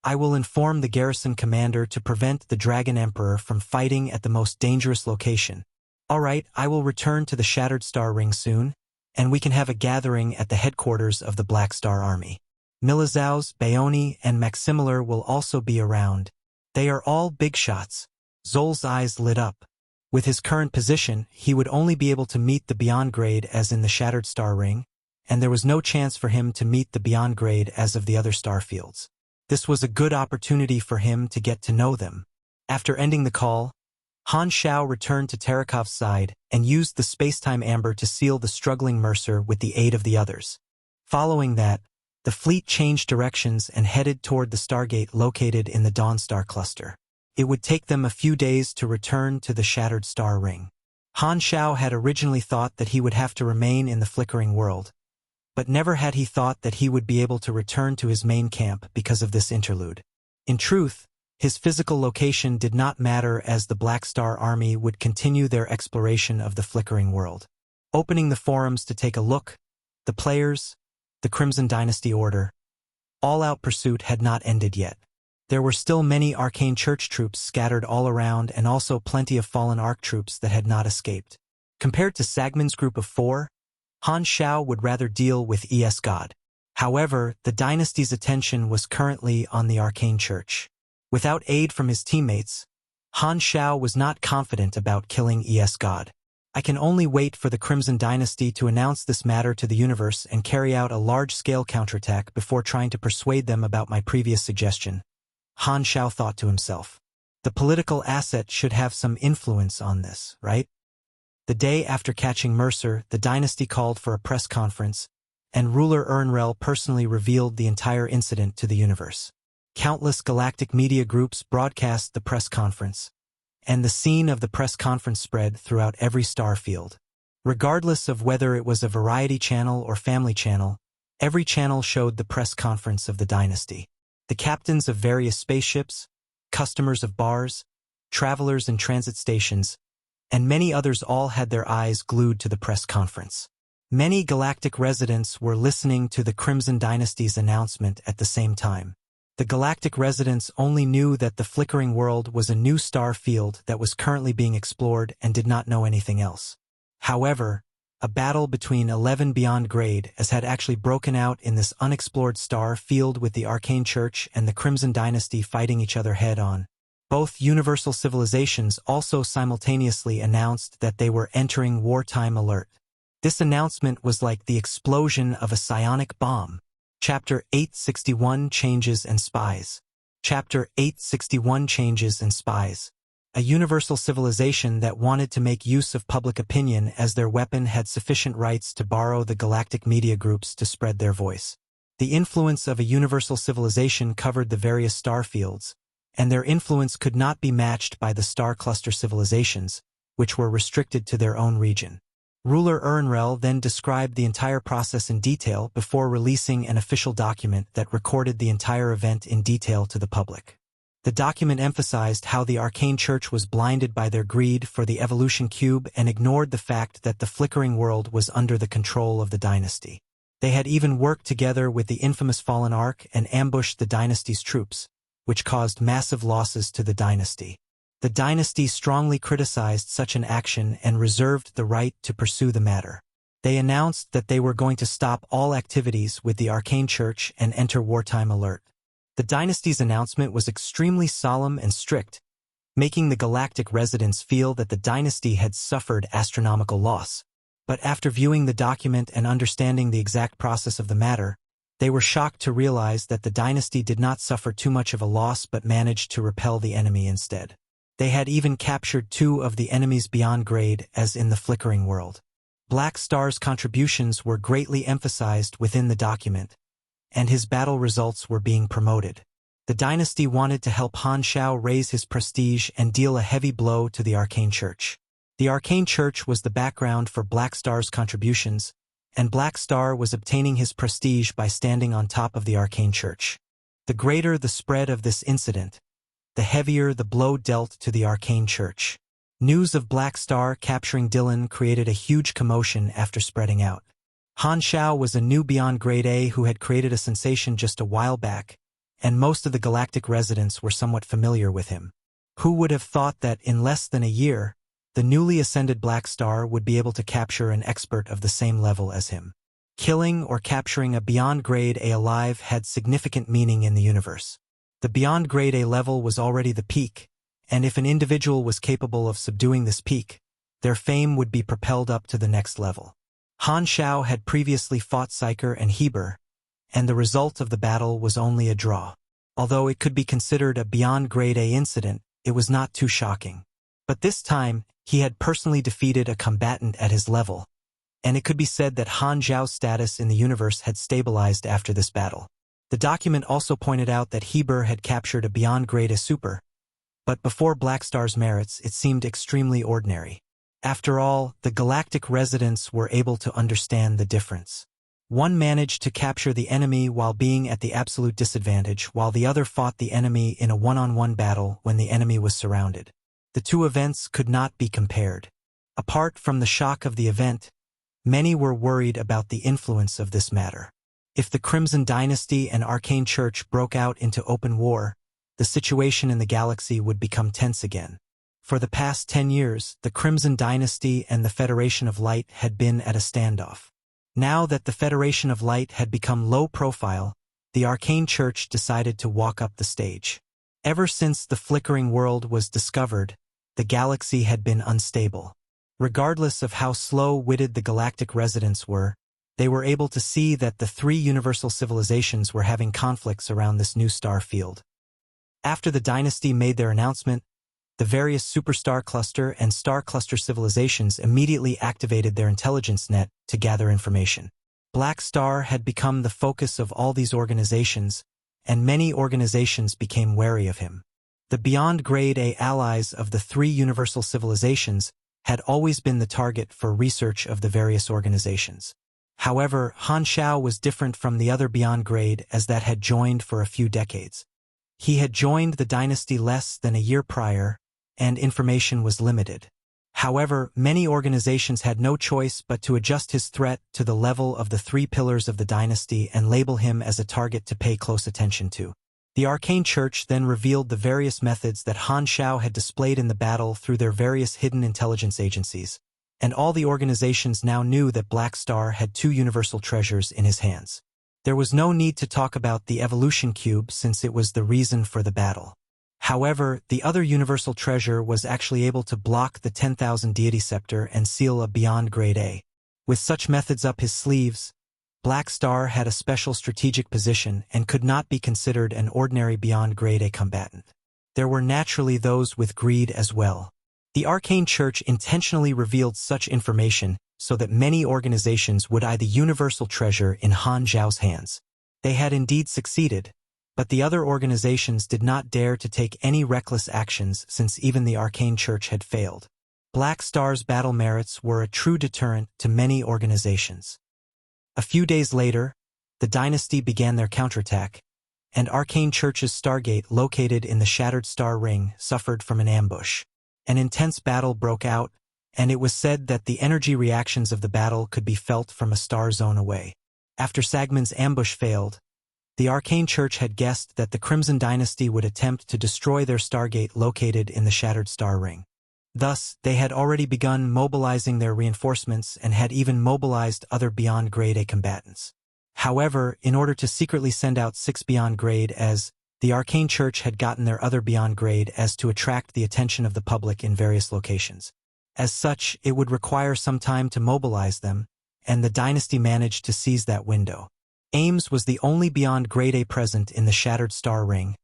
I will inform the garrison commander to prevent the Dragon Emperor from fighting at the most dangerous location. Alright, I will return to the Shattered Star Ring soon, and we can have a gathering at the headquarters of the Black Star Army. Milizaus, Baoni, and Maximiliar will also be around. They are all big shots. Zol's eyes lit up. With his current position, he would only be able to meet the Beyond Grade as in the Shattered Star Ring, and there was no chance for him to meet the Beyond Grade as of the other star fields. This was a good opportunity for him to get to know them. After ending the call, Han Xiao returned to Tarakov's side and used the spacetime amber to seal the struggling Mercer with the aid of the others. Following that, the fleet changed directions and headed toward the Stargate located in the Dawn Star cluster. It would take them a few days to return to the Shattered Star Ring. Han Xiao had originally thought that he would have to remain in the flickering world, but never had he thought that he would be able to return to his main camp because of this interlude. In truth, his physical location did not matter as the Black Star Army would continue their exploration of the flickering world. Opening the forums to take a look, the players, the Crimson Dynasty Order, all-out pursuit had not ended yet. There were still many Arcane Church troops scattered all around and also plenty of fallen Arc troops that had not escaped. Compared to Sagman's group of 4, Han Xiao would rather deal with ES God. However, the dynasty's attention was currently on the Arcane Church. Without aid from his teammates, Han Xiao was not confident about killing ES God. I can only wait for the Crimson Dynasty to announce this matter to the universe and carry out a large-scale counterattack before trying to persuade them about my previous suggestion. Han Xiao thought to himself. The political asset should have some influence on this, right? The day after catching Mercer, the dynasty called for a press conference, and ruler Ernrel personally revealed the entire incident to the universe. Countless galactic media groups broadcast the press conference, and the scene of the press conference spread throughout every star field. Regardless of whether it was a variety channel or family channel, every channel showed the press conference of the dynasty. The captains of various spaceships, customers of bars, travelers in transit stations, and many others all had their eyes glued to the press conference. Many galactic residents were listening to the Crimson Dynasty's announcement at the same time. The galactic residents only knew that the flickering world was a new star field that was currently being explored and did not know anything else. However, a battle between 11 Beyond Grade had actually broken out in this unexplored star field with the Arcane Church and the Crimson Dynasty fighting each other head-on. Both universal civilizations also simultaneously announced that they were entering wartime alert. This announcement was like the explosion of a psionic bomb. Chapter 861 Changes and Spies. Chapter 861 Changes and Spies. A universal civilization that wanted to make use of public opinion as their weapon had sufficient rights to borrow the galactic media groups to spread their voice. The influence of a universal civilization covered the various star fields, and their influence could not be matched by the star cluster civilizations, which were restricted to their own region. Ruler Ernrel then described the entire process in detail before releasing an official document that recorded the entire event in detail to the public. The document emphasized how the Arcane Church was blinded by their greed for the Evolution Cube and ignored the fact that the flickering world was under the control of the dynasty. They had even worked together with the infamous Fallen Ark and ambushed the dynasty's troops, which caused massive losses to the dynasty. The dynasty strongly criticized such an action and reserved the right to pursue the matter. They announced that they were going to stop all activities with the Arcane Church and enter wartime alert. The dynasty's announcement was extremely solemn and strict, making the galactic residents feel that the dynasty had suffered astronomical loss. But after viewing the document and understanding the exact process of the matter, they were shocked to realize that the dynasty did not suffer too much of a loss but managed to repel the enemy instead. They had even captured 2 of the enemies Beyond Grade as in the flickering world. Black Star's contributions were greatly emphasized within the document, and his battle results were being promoted. The dynasty wanted to help Han Xiao raise his prestige and deal a heavy blow to the Arcane Church. The Arcane Church was the background for Black Star's contributions, and Black Star was obtaining his prestige by standing on top of the Arcane Church. The greater the spread of this incident, the heavier the blow dealt to the Arcane Church. News of Black Star capturing Dylan created a huge commotion after spreading out. Han Xiao was a new Beyond Grade A who had created a sensation just a while back, and most of the galactic residents were somewhat familiar with him. Who would have thought that in less than a year, the newly ascended Black Star would be able to capture an expert of the same level as him? Killing or capturing a beyond grade A alive had significant meaning in the universe. The beyond grade A level was already the peak, and if an individual was capable of subduing this peak, their fame would be propelled up to the next level. Han Xiao had previously fought Psyker and Heber, and the result of the battle was only a draw. Although it could be considered a beyond grade A incident, it was not too shocking. But this time, he had personally defeated a combatant at his level, and it could be said that Han Xiao's status in the universe had stabilized after this battle. The document also pointed out that Heber had captured a beyond grade A super, but before Black Star's merits it seemed extremely ordinary. After all, the galactic residents were able to understand the difference. One managed to capture the enemy while being at the absolute disadvantage, while the other fought the enemy in a one-on-one battle when the enemy was surrounded. The two events could not be compared. Apart from the shock of the event, many were worried about the influence of this matter. If the Crimson Dynasty and Arcane Church broke out into open war, the situation in the galaxy would become tense again. For the past 10 years, the Crimson Dynasty and the Federation of Light had been at a standoff. Now that the Federation of Light had become low profile, the Arcane Church decided to walk up the stage. Ever since the flickering world was discovered, the galaxy had been unstable. Regardless of how slow-witted the galactic residents were, they were able to see that the three universal civilizations were having conflicts around this new star field. After the dynasty made their announcement, the various superstar cluster and star cluster civilizations immediately activated their intelligence net to gather information. Black Star had become the focus of all these organizations, and many organizations became wary of him. The beyond grade A allies of the three universal civilizations had always been the target for research of the various organizations. However, Han Xiao was different from the other beyond grade as that had joined for a few decades. He had joined the dynasty less than a year prior, and information was limited. However, many organizations had no choice but to adjust his threat to the level of the three pillars of the dynasty and label him as a target to pay close attention to. The Arcane Church then revealed the various methods that Han Xiao had displayed in the battle through their various hidden intelligence agencies, and all the organizations now knew that Black Star had two universal treasures in his hands. There was no need to talk about the evolution cube since it was the reason for the battle. However, the other universal treasure was actually able to block the 10,000 deity scepter and seal a beyond grade A. With such methods up his sleeves, Black Star had a special strategic position and could not be considered an ordinary beyond grade A combatant. There were naturally those with greed as well. The Arcane Church intentionally revealed such information so that many organizations would eye the universal treasure in Han Xiao's hands. They had indeed succeeded, but the other organizations did not dare to take any reckless actions since even the Arcane Church had failed. Black Star's battle merits were a true deterrent to many organizations. A few days later, the dynasty began their counterattack, and Arcane Church's Stargate located in the Shattered Star Ring suffered from an ambush. An intense battle broke out, and it was said that the energy reactions of the battle could be felt from a star zone away. After Sagman's ambush failed, the Arcane Church had guessed that the Crimson Dynasty would attempt to destroy their Stargate located in the Shattered Star Ring. Thus, they had already begun mobilizing their reinforcements and had even mobilized other beyond grade A combatants. However, in order to secretly send out 6 beyond grade as, the Arcane Church had gotten their other beyond grade as to attract the attention of the public in various locations. As such, it would require some time to mobilize them, and the dynasty managed to seize that window. Ames was the only beyond grade A present in the Shattered Star Ring,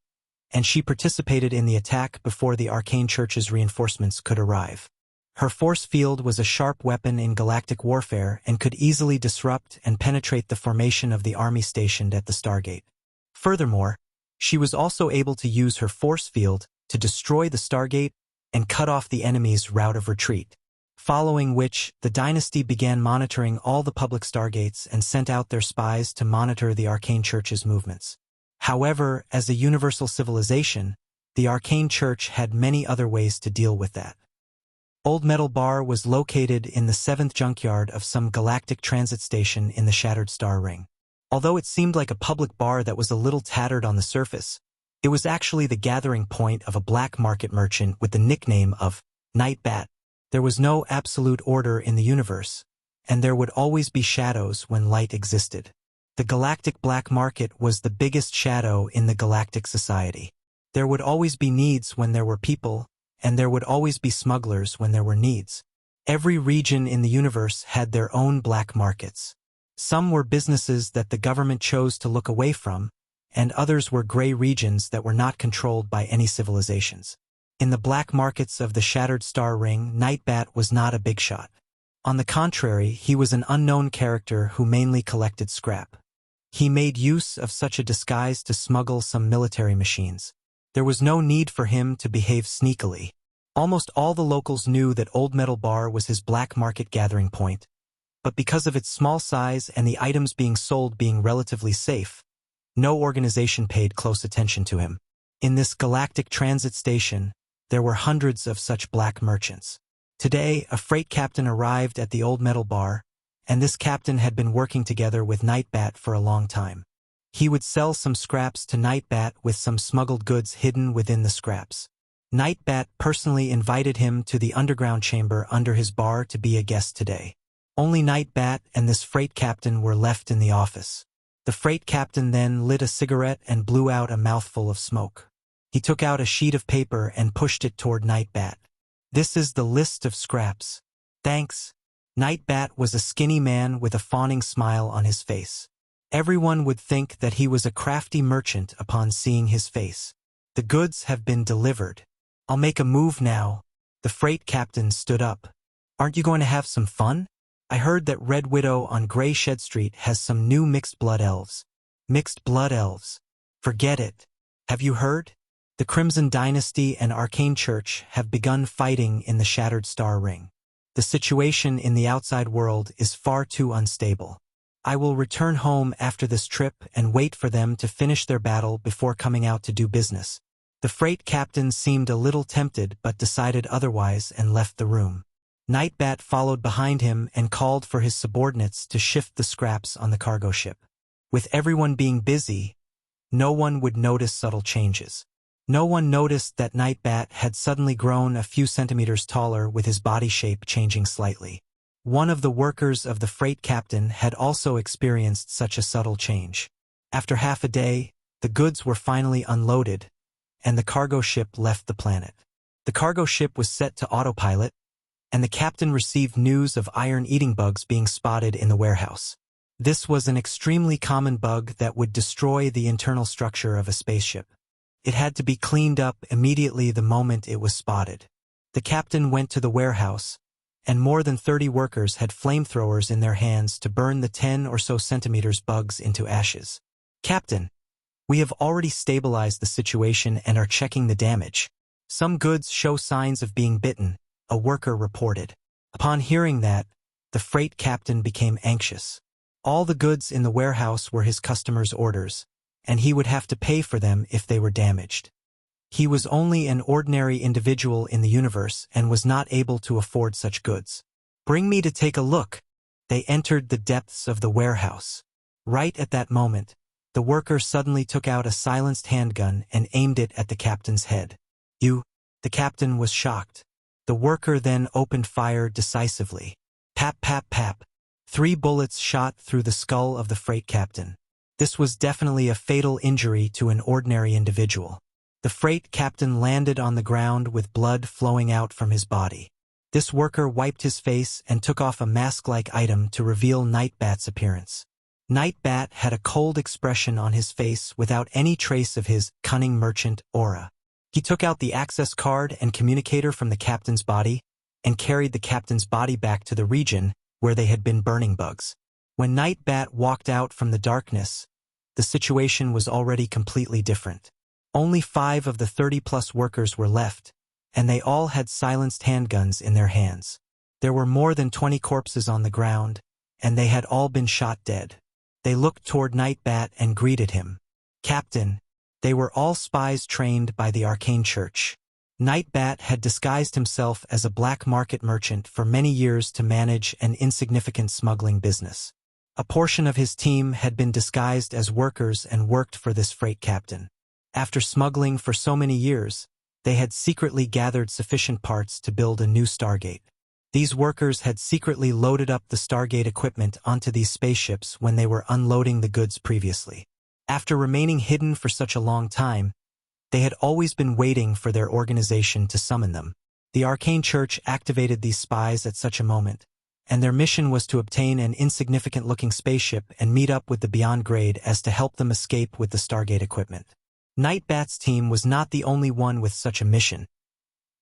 and she participated in the attack before the Arcane Church's reinforcements could arrive. Her force field was a sharp weapon in galactic warfare and could easily disrupt and penetrate the formation of the army stationed at the Stargate. Furthermore, she was also able to use her force field to destroy the Stargate and cut off the enemy's route of retreat. Following which, the dynasty began monitoring all the public Stargates and sent out their spies to monitor the Arcane Church's movements. However, as a universal civilization, the Arcane Church had many other ways to deal with that. Old Metal Bar was located in the 7th junkyard of some galactic transit station in the Shattered Star Ring. Although it seemed like a public bar that was a little tattered on the surface, it was actually the gathering point of a black market merchant with the nickname of Night Bat. There was no absolute order in the universe, and there would always be shadows when light existed. The galactic black market was the biggest shadow in the galactic society. There would always be needs when there were people, and there would always be smugglers when there were needs. Every region in the universe had their own black markets. Some were businesses that the government chose to look away from, and others were gray regions that were not controlled by any civilizations. In the black markets of the Shattered Star Ring, Nightbat was not a big shot. On the contrary, he was an unknown character who mainly collected scrap. He made use of such a disguise to smuggle some military machines. There was no need for him to behave sneakily. Almost all the locals knew that Old Metal Bar was his black market gathering point, but because of its small size and the items being sold being relatively safe, no organization paid close attention to him. In this galactic transit station, there were hundreds of such black merchants. Today, a freight captain arrived at the Old Metal Bar, and this captain had been working together with Nightbat for a long time. He would sell some scraps to Nightbat with some smuggled goods hidden within the scraps. Nightbat personally invited him to the underground chamber under his bar to be a guest today. Only Nightbat and this freight captain were left in the office. The freight captain then lit a cigarette and blew out a mouthful of smoke. He took out a sheet of paper and pushed it toward Nightbat. "This is the list of scraps." "Thanks." Nightbat was a skinny man with a fawning smile on his face. Everyone would think that he was a crafty merchant upon seeing his face. "The goods have been delivered. I'll make a move now." The freight captain stood up. "Aren't you going to have some fun? I heard that Red Widow on Grey Shed Street has some new mixed blood elves." "Mixed blood elves? Forget it. Have you heard? The Crimson Dynasty and Arcane Church have begun fighting in the Shattered Star Ring. The situation in the outside world is far too unstable. I will return home after this trip and wait for them to finish their battle before coming out to do business." The freight captain seemed a little tempted but decided otherwise and left the room. Nightbat followed behind him and called for his subordinates to shift the scraps on the cargo ship. With everyone being busy, no one would notice subtle changes. No one noticed that Nightbat had suddenly grown a few centimeters taller with his body shape changing slightly. One of the workers of the freight captain had also experienced such a subtle change. After half a day, the goods were finally unloaded, and the cargo ship left the planet. The cargo ship was set to autopilot, and the captain received news of iron-eating bugs being spotted in the warehouse. This was an extremely common bug that would destroy the internal structure of a spaceship. It had to be cleaned up immediately the moment it was spotted. The captain went to the warehouse, and more than 30 workers had flamethrowers in their hands to burn the 10 or so centimeters bugs into ashes. "Captain, we have already stabilized the situation and are checking the damage. Some goods show signs of being bitten," a worker reported. Upon hearing that, the freight captain became anxious. All the goods in the warehouse were his customers' orders, and he would have to pay for them if they were damaged. He was only an ordinary individual in the universe and was not able to afford such goods. "Bring me to take a look." They entered the depths of the warehouse. Right at that moment, the worker suddenly took out a silenced handgun and aimed it at the captain's head. "You?" The captain was shocked. The worker then opened fire decisively. Pap, pap, pap. 3 bullets shot through the skull of the freight captain. This was definitely a fatal injury to an ordinary individual. The freight captain landed on the ground with blood flowing out from his body. This worker wiped his face and took off a mask-like item to reveal Nightbat's appearance. Nightbat had a cold expression on his face without any trace of his cunning merchant aura. He took out the access card and communicator from the captain's body and carried the captain's body back to the region where they had been burning bugs. When Nightbat walked out from the darkness, the situation was already completely different. Only 5 of the 30-plus workers were left, and they all had silenced handguns in their hands. There were more than 20 corpses on the ground, and they had all been shot dead. They looked toward Nightbat and greeted him. "Captain." They were all spies trained by the Arcane Church. Nightbat had disguised himself as a black market merchant for many years to manage an insignificant smuggling business. A portion of his team had been disguised as workers and worked for this freight captain. After smuggling for so many years, they had secretly gathered sufficient parts to build a new stargate. These workers had secretly loaded up the Stargate equipment onto these spaceships when they were unloading the goods previously. After remaining hidden for such a long time, they had always been waiting for their organization to summon them. The Arcane Church activated these spies at such a moment, and their mission was to obtain an insignificant-looking spaceship and meet up with the Beyond Grade as to help them escape with the Stargate equipment. Nightbat's team was not the only one with such a mission.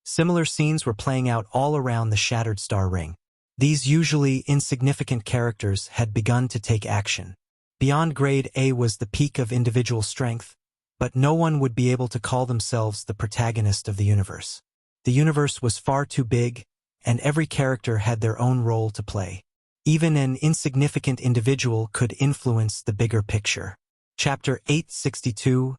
Similar scenes were playing out all around the Shattered Star Ring. These usually insignificant characters had begun to take action. Beyond Grade A was the peak of individual strength, but no one would be able to call themselves the protagonist of the universe. The universe was far too big, and every character had their own role to play. Even an insignificant individual could influence the bigger picture. Chapter 862,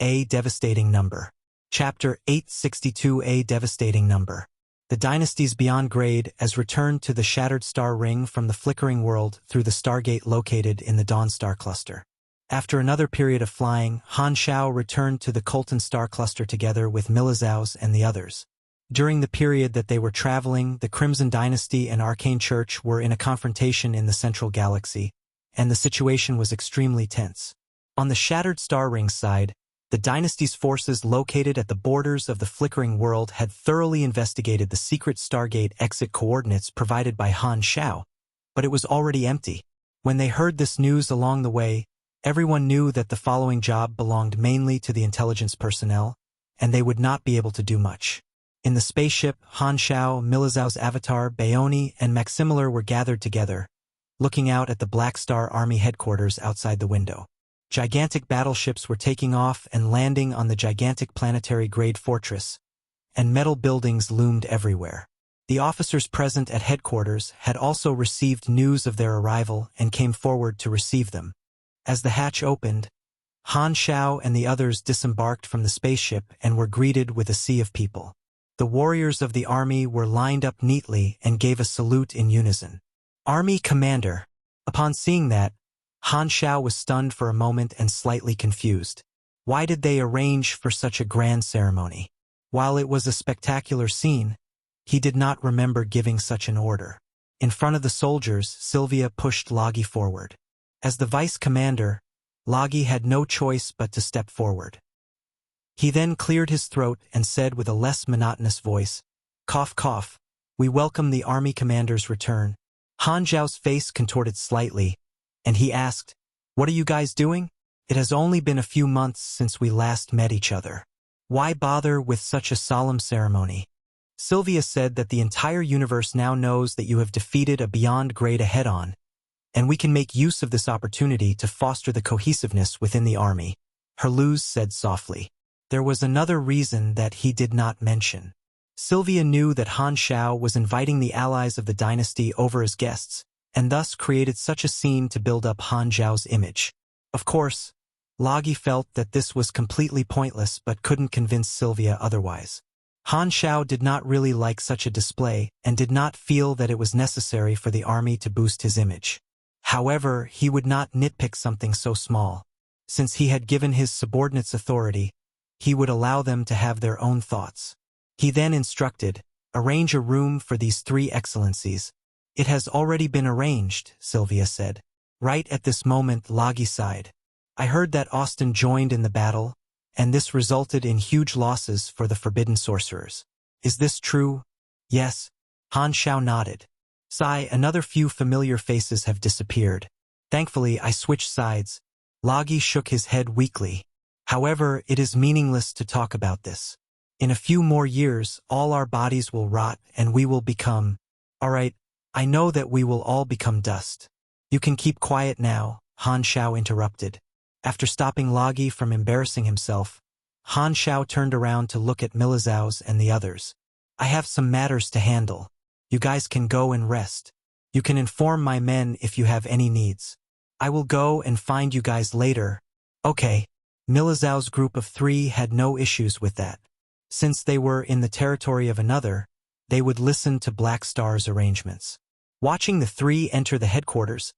A Devastating Number. Chapter 862, A Devastating Number. The dynasties Beyond Grade as returned to the Shattered Star Ring from the flickering world through the Stargate located in the Dawn Star Cluster. After another period of flying, Han Xiao returned to the Colton Star Cluster together with Milizaus and the others. During the period that they were traveling, the Crimson Dynasty and Arcane Church were in a confrontation in the Central Galaxy, and the situation was extremely tense. On the Shattered Star Ring side, the Dynasty's forces located at the borders of the flickering world had thoroughly investigated the secret Stargate exit coordinates provided by Han Xiao, but it was already empty. When they heard this news along the way, everyone knew that the following job belonged mainly to the intelligence personnel, and they would not be able to do much. In the spaceship, Han Xiao, Milizao's avatar, Baoni, and Maximiliar were gathered together, looking out at the Black Star Army headquarters outside the window. Gigantic battleships were taking off and landing on the gigantic planetary grade fortress, and metal buildings loomed everywhere. The officers present at headquarters had also received news of their arrival and came forward to receive them. As the hatch opened, Han Xiao and the others disembarked from the spaceship and were greeted with a sea of people. The warriors of the army were lined up neatly and gave a salute in unison. Army Commander. Upon seeing that, Han Xiao was stunned for a moment and slightly confused. Why did they arrange for such a grand ceremony? While it was a spectacular scene, he did not remember giving such an order. In front of the soldiers, Sylvia pushed Loggy forward. As the vice commander, Loggy had no choice but to step forward. He then cleared his throat and said with a less monotonous voice, "Cough, cough. We welcome the army commander's return." Han Xiao's face contorted slightly, and he asked, "What are you guys doing? It has only been a few months since we last met each other. Why bother with such a solemn ceremony?" Sylvia said that the entire universe now knows that you have defeated a Beyond Grade head-on, and we can make use of this opportunity to foster the cohesiveness within the army. Herluz said softly. There was another reason that he did not mention. Sylvia knew that Han Xiao was inviting the allies of the dynasty over as guests, and thus created such a scene to build up Han Xiao's image. Of course, Loggy felt that this was completely pointless but couldn't convince Sylvia otherwise. Han Xiao did not really like such a display and did not feel that it was necessary for the army to boost his image. However, he would not nitpick something so small. Since he had given his subordinates authority, he would allow them to have their own thoughts. He then instructed, "Arrange a room for these three excellencies." "It has already been arranged," Sylvia said. Right at this moment, Loggy sighed. "I heard that Austin joined in the battle, and this resulted in huge losses for the forbidden sorcerers. Is this true?" "Yes." Han Xiao nodded. "Sigh, another few familiar faces have disappeared. Thankfully, I switched sides." Loggy shook his head weakly. "However, it is meaningless to talk about this. In a few more years, all our bodies will rot and we will become... All right, I know that we will all become dust. You can keep quiet now," Han Xiao interrupted. After stopping Loggy from embarrassing himself, Han Xiao turned around to look at Milizaus and the others. "I have some matters to handle. You guys can go and rest. You can inform my men if you have any needs. I will go and find you guys later." "Okay." Milizao's group of 3 had no issues with that. Since they were in the territory of another, they would listen to Black Star's arrangements. Watching the 3 enter the headquarters,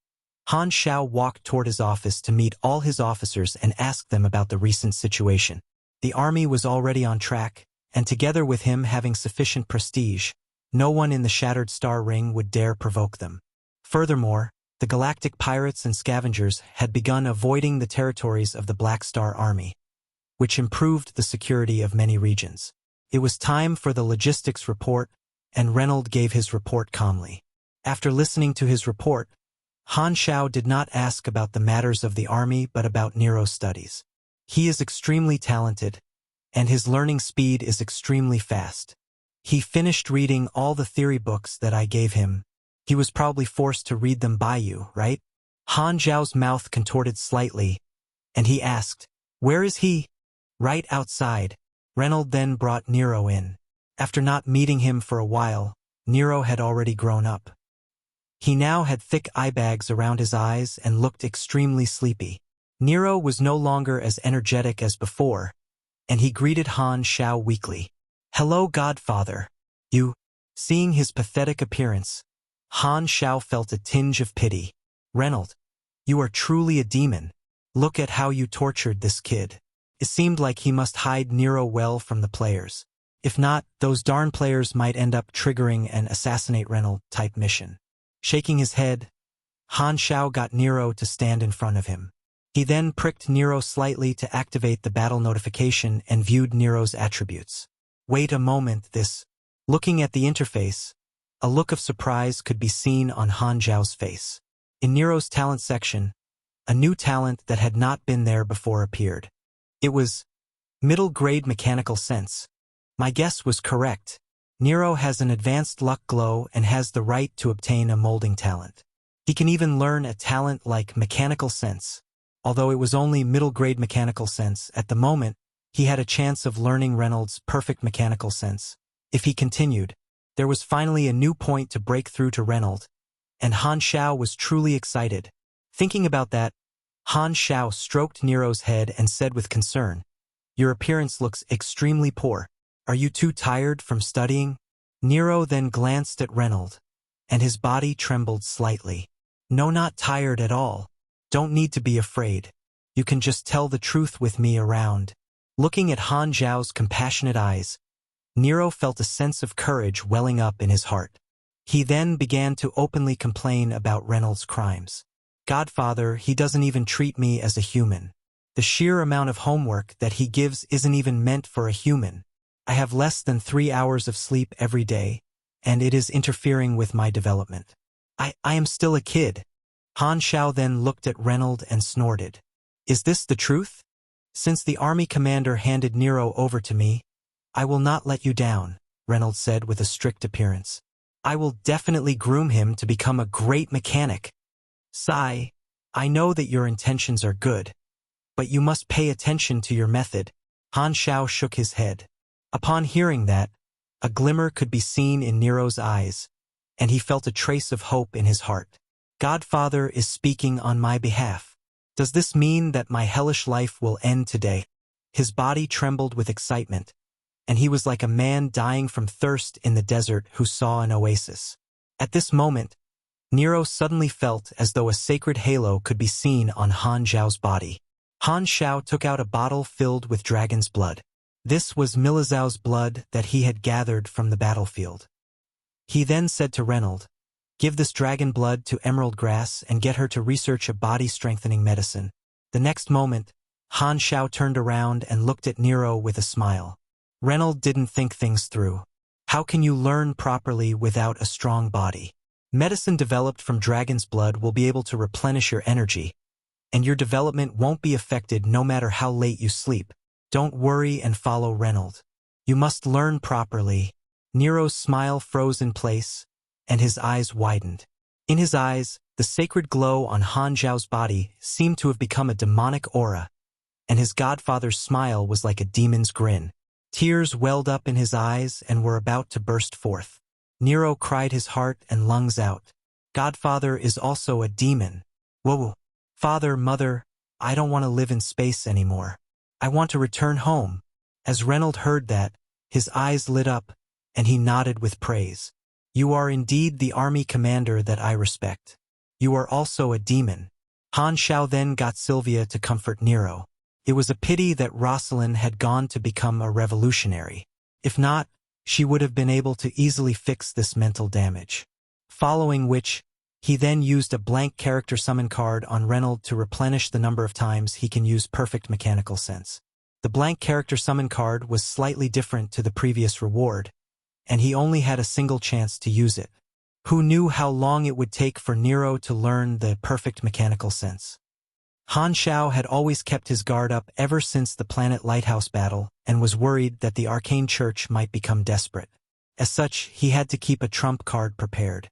Han Xiao walked toward his office to meet all his officers and ask them about the recent situation. The army was already on track, and together with him having sufficient prestige, No one in the Shattered Star Ring would dare provoke them. Furthermore, the galactic pirates and scavengers had begun avoiding the territories of the Black Star Army, which improved the security of many regions. It was time for the logistics report, and Reynold gave his report calmly. After listening to his report, Han Xiao did not ask about the matters of the army but about Nero's studies. He is extremely talented, and his learning speed is extremely fast. He finished reading all the theory books that I gave him. He was probably forced to read them by you, right? Han Xiao's mouth contorted slightly, and he asked, "Where is he?" "Right outside." Reynold then brought Nero in. After not meeting him for a while, Nero had already grown up. He now had thick eye bags around his eyes and looked extremely sleepy. Nero was no longer as energetic as before, and he greeted Han Xiao weakly. "Hello, Godfather." "You?" Seeing his pathetic appearance, Han Xiao felt a tinge of pity. "Reynold, you are truly a demon. Look at how you tortured this kid." It seemed like he must hide Nero well from the players. If not, those darn players might end up triggering an assassinate Reynold-type mission. Shaking his head, Han Xiao got Nero to stand in front of him. He then pricked Nero slightly to activate the battle notification and viewed Nero's attributes. "Wait a moment, this..." Looking at the interface, a look of surprise could be seen on Han Xiao's face. In Nero's talent section, a new talent that had not been there before appeared. It was middle-grade mechanical sense. My guess was correct. Nero has an advanced luck glow and has the right to obtain a molding talent. He can even learn a talent like mechanical sense. Although it was only middle-grade mechanical sense, at the moment, he had a chance of learning Reynolds' perfect mechanical sense. If he continued, there was finally a new point to break through to Reynolds, and Han Xiao was truly excited. Thinking about that, Han Xiao stroked Nero's head and said with concern, "Your appearance looks extremely poor. Are you too tired from studying?" Nero then glanced at Reynolds, and his body trembled slightly. "No, not tired at all. Don't need to be afraid. You can just tell the truth with me around." Looking at Han Xiao's compassionate eyes, Nero felt a sense of courage welling up in his heart. He then began to openly complain about Reynolds' crimes. "Godfather, he doesn't even treat me as a human. The sheer amount of homework that he gives isn't even meant for a human. I have less than 3 hours of sleep every day, and it is interfering with my development. I am still a kid." Han Xiao then looked at Reynolds and snorted. "Is this the truth? Since the army commander handed Nero over to me, I will not let you down," Reynolds said with a strict appearance. "I will definitely groom him to become a great mechanic. Sai, I know that your intentions are good, but you must pay attention to your method." Han Xiao shook his head. Upon hearing that, a glimmer could be seen in Nero's eyes, and he felt a trace of hope in his heart. "Godfather is speaking on my behalf. Does this mean that my hellish life will end today?" His body trembled with excitement, and he was like a man dying from thirst in the desert who saw an oasis. At this moment, Nero suddenly felt as though a sacred halo could be seen on Han Xiao's body. Han Xiao took out a bottle filled with dragon's blood. This was Milizau's blood that he had gathered from the battlefield. He then said to Reynolds, "Give this dragon blood to Emerald Grass and get her to research a body-strengthening medicine." The next moment, Han Xiao turned around and looked at Nero with a smile. Reynolds didn't think things through. How can you learn properly without a strong body? Medicine developed from dragon's blood will be able to replenish your energy, and your development won't be affected no matter how late you sleep. Don't worry and follow Reynolds. You must learn properly. Nero's smile froze in place, and his eyes widened. In his eyes, the sacred glow on Han Xiao's body seemed to have become a demonic aura, and his godfather's smile was like a demon's grin. Tears welled up in his eyes and were about to burst forth. Nero cried his heart and lungs out. "Godfather is also a demon. Whoa. Father, mother, I don't want to live in space anymore. I want to return home." As Reynolds heard that, his eyes lit up, and he nodded with praise. "You are indeed the army commander that I respect. You are also a demon." Han Xiao then got Sylvia to comfort Nero. It was a pity that Rosalind had gone to become a revolutionary. If not, she would have been able to easily fix this mental damage. Following which, he then used a blank character summon card on Reynold to replenish the number of times he can use perfect mechanical sense. The blank character summon card was slightly different to the previous reward, and he only had a single chance to use it. Who knew how long it would take for Nero to learn the perfect mechanical sense? Han Xiao had always kept his guard up ever since the Planet Lighthouse battle and was worried that the Arcane Church might become desperate. As such, he had to keep a trump card prepared.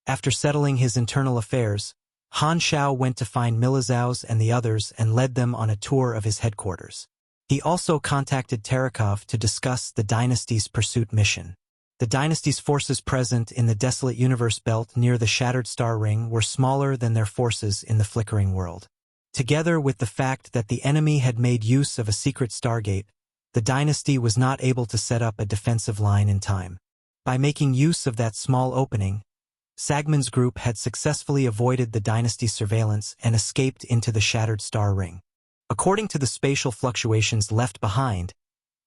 After settling his internal affairs, Han Xiao went to find Milizaus and the others and led them on a tour of his headquarters. He also contacted Terakov to discuss the Dynasty's pursuit mission. The Dynasty's forces present in the desolate universe belt near the Shattered Star Ring were smaller than their forces in the Flickering World. Together with the fact that the enemy had made use of a secret stargate, the Dynasty was not able to set up a defensive line in time. By making use of that small opening, Sagman's group had successfully avoided the Dynasty's surveillance and escaped into the Shattered Star Ring. According to the spatial fluctuations left behind,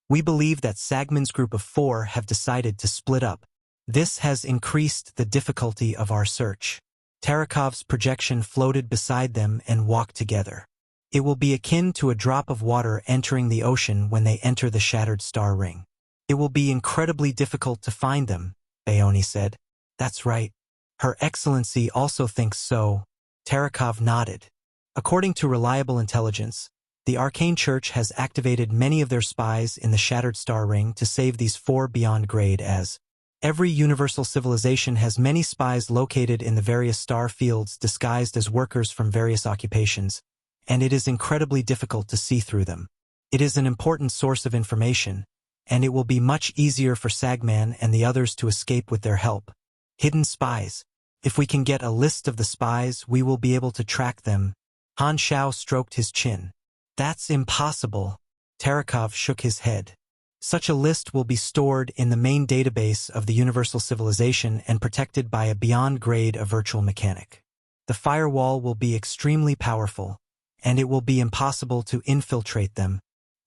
we believe that Sagman's group of 4 have decided to split up. This has increased the difficulty of our search. Tarakov's projection floated beside them and walked together. It will be akin to a drop of water entering the ocean when they enter the Shattered Star Ring. It will be incredibly difficult to find them, Baoni said. That's right. Her Excellency also thinks so. Tarakov nodded. According to reliable intelligence, the Arcane Church has activated many of their spies in the Shattered Star Ring to save these 4 beyond grade as every universal civilization has many spies located in the various star fields disguised as workers from various occupations, and it is incredibly difficult to see through them. It is an important source of information, and it will be much easier for Sagman and the others to escape with their help. Hidden spies. If we can get a list of the spies, we will be able to track them. Han Xiao stroked his chin. That's impossible. Tarakov shook his head. Such a list will be stored in the main database of the universal civilization and protected by a beyond grade of virtual mechanic. The firewall will be extremely powerful, and it will be impossible to infiltrate them.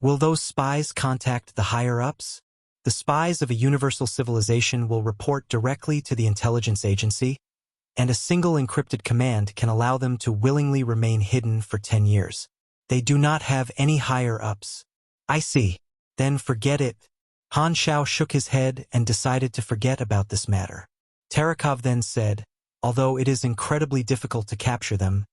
Will those spies contact the higher-ups? The spies of a universal civilization will report directly to the intelligence agency, and a single encrypted command can allow them to willingly remain hidden for 10 years. They do not have any higher-ups. I see. Then forget it. Han Xiao shook his head and decided to forget about this matter. Tarakov then said, although it is incredibly difficult to capture them,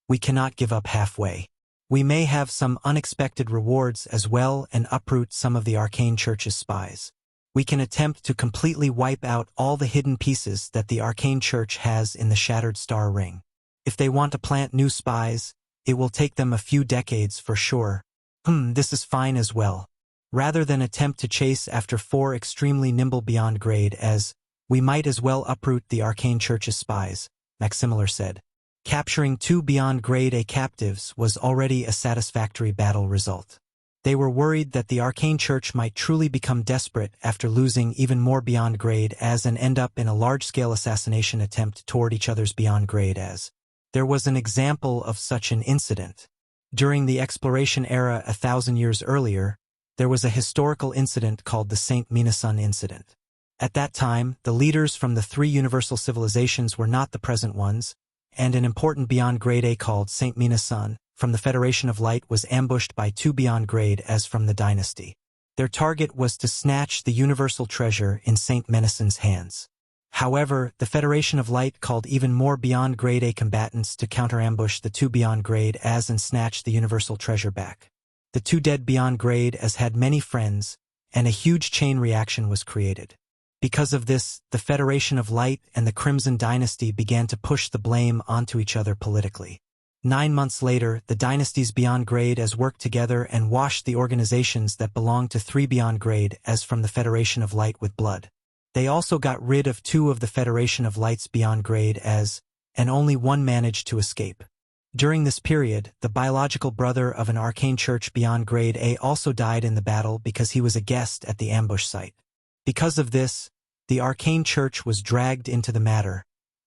we cannot give up halfway. We may have some unexpected rewards as well and uproot some of the Arcane Church's spies. We can attempt to completely wipe out all the hidden pieces that the Arcane Church has in the Shattered Star Ring. If they want to plant new spies, it will take them a few decades for sure. This is fine as well. Rather than attempt to chase after 4 extremely nimble beyond grade as, we might as well uproot the Arcane Church's spies, Maximilian said. Capturing 2 beyond grade A captives was already a satisfactory battle result. They were worried that the Arcane Church might truly become desperate after losing even more beyond grade as and end up in a large-scale assassination attempt toward each other's beyond grade as. There was an example of such an incident. During the exploration era 1,000 years earlier, there was a historical incident called the Saint Minasun incident. At that time, the leaders from the 3 universal civilizations were not the present ones, and an important beyond grade A called Saint Minasun from the Federation of Light was ambushed by 2 beyond grade as from the Dynasty. Their target was to snatch the universal treasure in Saint Minasun's hands. However, the Federation of Light called even more beyond grade A combatants to counter-ambush the 2 beyond grade as and snatch the universal treasure back. The 2 dead beyond grade as had many friends, and a huge chain reaction was created. Because of this, the Federation of Light and the Crimson Dynasty began to push the blame onto each other politically. 9 months later, the dynasties beyond grade as worked together and washed the organizations that belonged to 3 beyond grade as from the Federation of Light with blood. They also got rid of 2 of the Federation of Light's beyond grade as, and only 1 managed to escape. During this period, the biological brother of an Arcane Church beyond grade A also died in the battle because he was a guest at the ambush site. Because of this, the Arcane Church was dragged into the matter,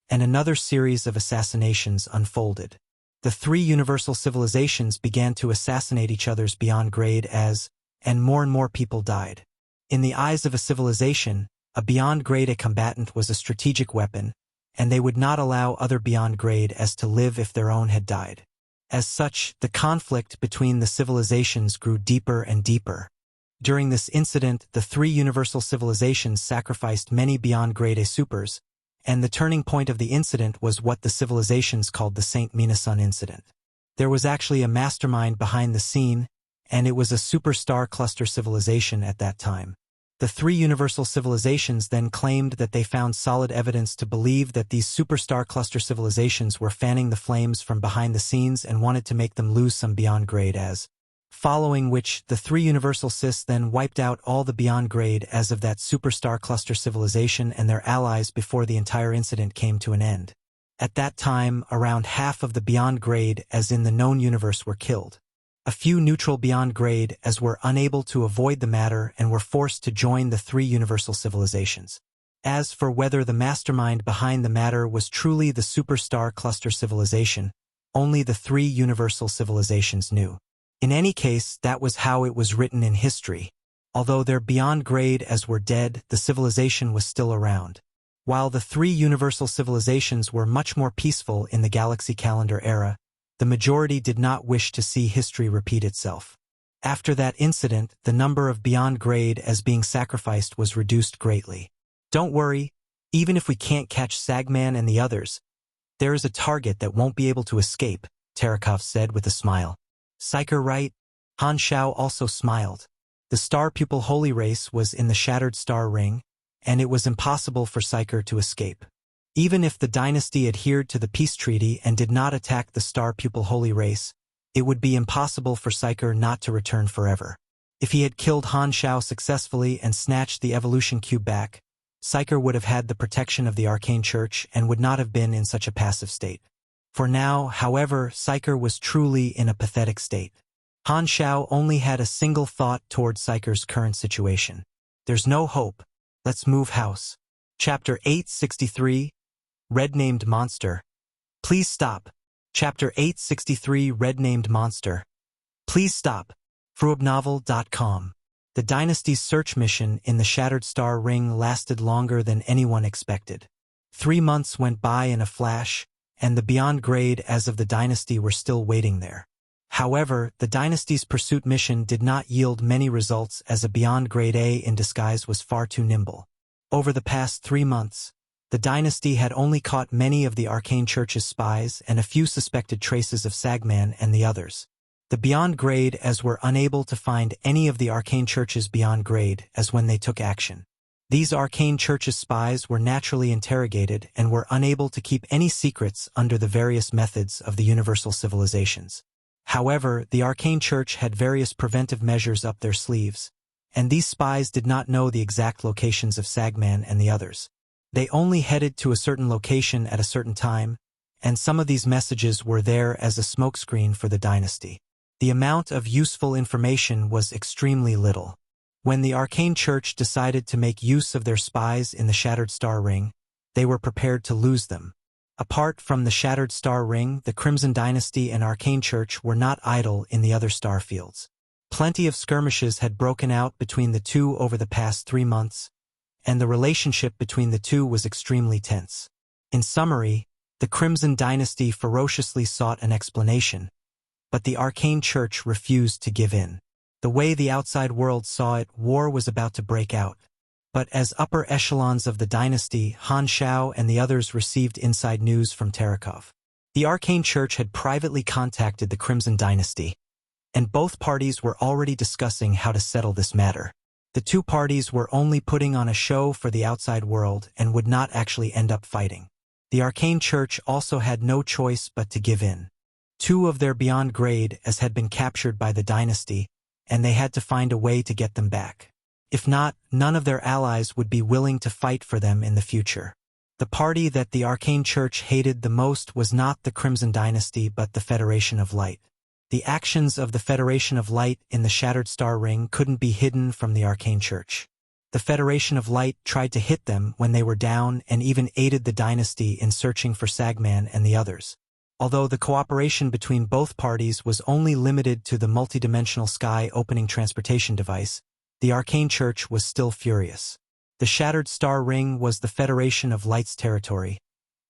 and another series of assassinations unfolded. The 3 universal civilizations began to assassinate each other's beyond grade as, and more people died. In the eyes of a civilization, a beyond grade A combatant was a strategic weapon, and they would not allow other beyond grade As to live if their own had died. As such, the conflict between the civilizations grew deeper and deeper. During this incident, the three universal civilizations sacrificed many beyond grade A supers, and the turning point of the incident was what the civilizations called the Saint Minasun incident. There was actually a mastermind behind the scene, and it was a superstar cluster civilization at that time. The three universal civilizations then claimed that they found solid evidence to believe that these superstar cluster civilizations were fanning the flames from behind the scenes and wanted to make them lose some beyond grade As. Following which, the three universal cis then wiped out all the beyond grade As of that superstar cluster civilization and their allies before the entire incident came to an end. At that time, around half of the beyond grade As in the known universe were killed. A few neutral beyond grade As were unable to avoid the matter and were forced to join the three universal civilizations. As for whether the mastermind behind the matter was truly the superstar cluster civilization, only the three universal civilizations knew. In any case, that was how it was written in history. Although their beyond grade As were dead, the civilization was still around. While the three universal civilizations were much more peaceful in the galaxy calendar era, the majority did not wish to see history repeat itself. After that incident, the number of beyond grade As being sacrificed was reduced greatly. Don't worry, even if we can't catch Sagman and the others, there is a target that won't be able to escape, Terakov said with a smile. Psyker right? Han Xiao also smiled. The star pupil holy race was in the shattered star ring, and it was impossible for Psyker to escape. Even if the dynasty adhered to the peace treaty and did not attack the star pupil holy race, it would be impossible for Psyker not to return forever. If he had killed Han Xiao successfully and snatched the evolution cube back, Psyker would have had the protection of the arcane church and would not have been in such a passive state. For now, however, Psyker was truly in a pathetic state. Han Xiao only had a single thought toward Psyker's current situation. There's no hope. Let's move house. Chapter 863, Red-Named Monster. Please stop. Chapter 863, Red-Named Monster. Please stop. Fruobnovel.com. The Dynasty's search mission in the Shattered Star Ring lasted longer than anyone expected. 3 months went by in a flash, and the beyond grade As of the Dynasty were still waiting there. However, the Dynasty's pursuit mission did not yield many results as a beyond grade A in disguise was far too nimble. Over the past 3 months, the Dynasty had only caught many of the Arcane Church's spies and a few suspected traces of Sagman and the others. The beyond grade As were unable to find any of the Arcane Church's beyond grade As when they took action. These Arcane Church's spies were naturally interrogated and were unable to keep any secrets under the various methods of the universal civilizations. However, the Arcane Church had various preventive measures up their sleeves, and these spies did not know the exact locations of Sagman and the others. They only headed to a certain location at a certain time, and some of these messages were there as a smokescreen for the Dynasty. The amount of useful information was extremely little. When the Arcane Church decided to make use of their spies in the Shattered Star Ring, they were prepared to lose them. Apart from the Shattered Star Ring, the Crimson Dynasty and Arcane Church were not idle in the other star fields. Plenty of skirmishes had broken out between the two over the past 3 months, and the relationship between the two was extremely tense. In summary, the Crimson Dynasty ferociously sought an explanation, but the Arcane Church refused to give in. The way the outside world saw it, war was about to break out. But as upper echelons of the Dynasty, Han Xiao and the others received inside news from Terakov. The Arcane Church had privately contacted the Crimson Dynasty, and both parties were already discussing how to settle this matter. The two parties were only putting on a show for the outside world and would not actually end up fighting. The Arcane Church also had no choice but to give in. 2 of their beyond grade As had been captured by the Dynasty, and they had to find a way to get them back. If not, none of their allies would be willing to fight for them in the future. The party that the Arcane Church hated the most was not the Crimson Dynasty but the Federation of Light. The actions of the Federation of Light in the Shattered Star Ring couldn't be hidden from the Arcane Church. The Federation of Light tried to hit them when they were down and even aided the Dynasty in searching for Sagman and the others. Although the cooperation between both parties was only limited to the multidimensional sky opening transportation device, the Arcane Church was still furious. The Shattered Star Ring was the Federation of Light's territory,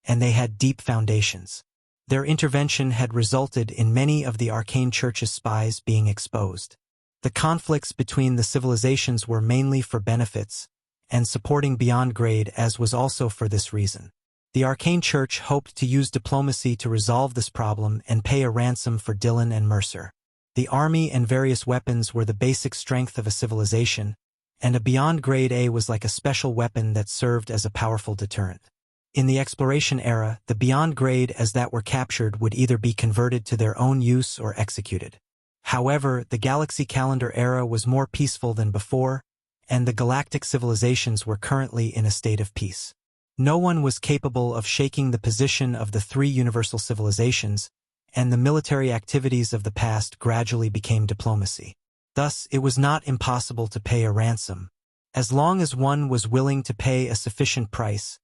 and they had deep foundations. Their intervention had resulted in many of the Arcane Church's spies being exposed. The conflicts between the civilizations were mainly for benefits, and supporting Beyond Grade as was also for this reason. The Arcane Church hoped to use diplomacy to resolve this problem and pay a ransom for Dylan and Mercer. The army and various weapons were the basic strength of a civilization, and a Beyond Grade A was like a special weapon that served as a powerful deterrent. In the exploration era, the Beyond Grade as that were captured would either be converted to their own use or executed. However, the Galaxy Calendar era was more peaceful than before, and the galactic civilizations were currently in a state of peace. No one was capable of shaking the position of the three universal civilizations, and the military activities of the past gradually became diplomacy. Thus, it was not impossible to pay a ransom. As long as one was willing to pay a sufficient price,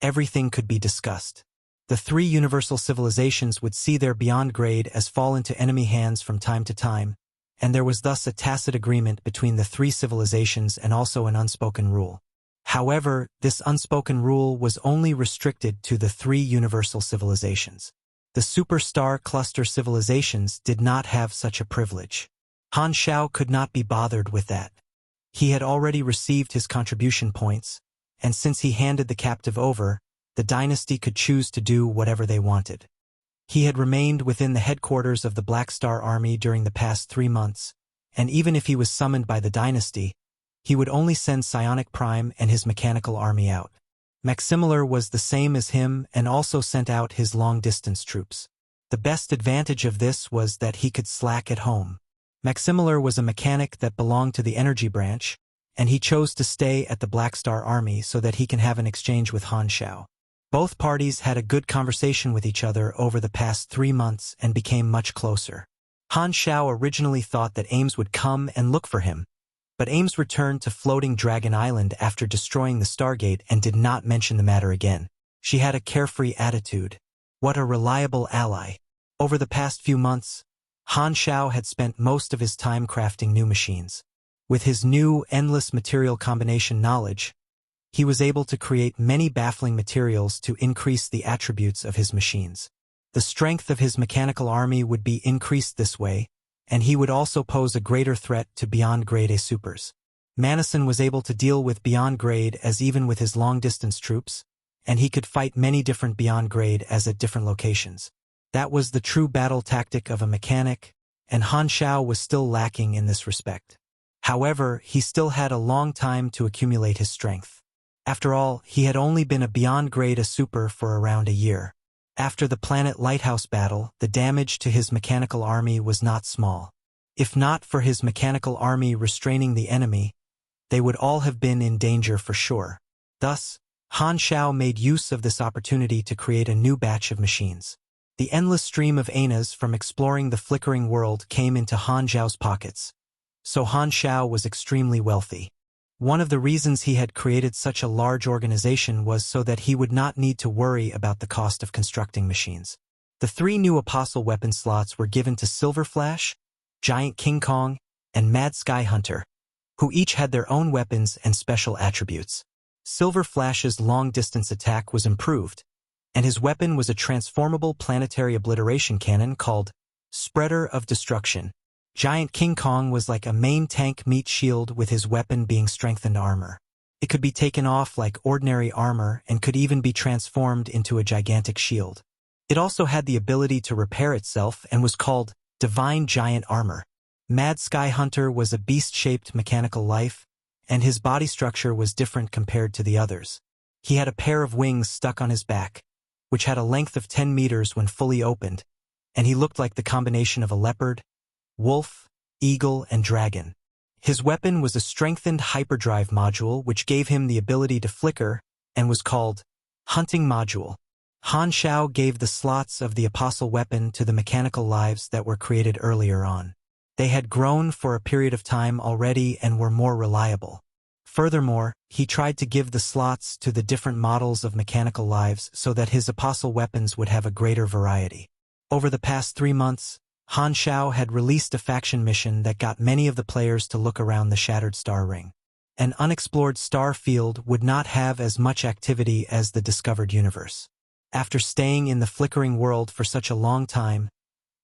everything could be discussed. The three universal civilizations would see their Beyond Grade as fall into enemy hands from time to time, and there was thus a tacit agreement between the three civilizations and also an unspoken rule. However, this unspoken rule was only restricted to the three universal civilizations. The superstar cluster civilizations did not have such a privilege. Han Xiao could not be bothered with that. He had already received his contribution points, and since he handed the captive over, the dynasty could choose to do whatever they wanted. He had remained within the headquarters of the Black Star Army during the past 3 months, and even if he was summoned by the dynasty, he would only send Psionic Prime and his mechanical army out. Maximilian was the same as him and also sent out his long-distance troops. The best advantage of this was that he could slack at home. Maximilian was a mechanic that belonged to the energy branch, and he chose to stay at the Black Star Army so that he can have an exchange with Han Xiao. Both parties had a good conversation with each other over the past 3 months and became much closer. Han Xiao originally thought that Ames would come and look for him, but Ames returned to Floating Dragon Island after destroying the Stargate and did not mention the matter again. She had a carefree attitude. What a reliable ally. Over the past few months, Han Xiao had spent most of his time crafting new machines. With his new endless material combination knowledge, he was able to create many baffling materials to increase the attributes of his machines. The strength of his mechanical army would be increased this way, and he would also pose a greater threat to Beyond Grade A supers. Madison was able to deal with Beyond Grade as even with his long-distance troops, and he could fight many different Beyond Grade as at different locations. That was the true battle tactic of a mechanic, and Han Xiao was still lacking in this respect. However, he still had a long time to accumulate his strength. After all, he had only been a Beyond Grade A super for around a year. After the Planet Lighthouse battle, the damage to his mechanical army was not small. If not for his mechanical army restraining the enemy, they would all have been in danger for sure. Thus, Han Xiao made use of this opportunity to create a new batch of machines. The endless stream of anas from exploring the flickering world came into Han Xiao's pockets, so Han Xiao was extremely wealthy. One of the reasons he had created such a large organization was so that he would not need to worry about the cost of constructing machines. The 3 new Apostle weapon slots were given to Silver Flash, Giant King Kong, and Mad Sky Hunter, who each had their own weapons and special attributes. Silver Flash's long-distance attack was improved, and his weapon was a transformable planetary obliteration cannon called Spreader of Destruction. Giant King Kong was like a main tank meat shield with his weapon being strengthened armor. It could be taken off like ordinary armor and could even be transformed into a gigantic shield. It also had the ability to repair itself and was called Divine Giant Armor. Mad Sky Hunter was a beast-shaped mechanical life, and his body structure was different compared to the others. He had a pair of wings stuck on his back, which had a length of 10 meters when fully opened, and he looked like the combination of a leopard, wolf, eagle, and dragon. His weapon was a strengthened hyperdrive module which gave him the ability to flicker and was called Hunting Module. Han Xiao gave the slots of the Apostle weapon to the mechanical lives that were created earlier on. They had grown for a period of time already and were more reliable. Furthermore, he tried to give the slots to the different models of mechanical lives so that his Apostle weapons would have a greater variety. Over the past 3 months, Han Xiao had released a faction mission that got many of the players to look around the shattered star ring. An unexplored star field would not have as much activity as the discovered universe. After staying in the flickering world for such a long time,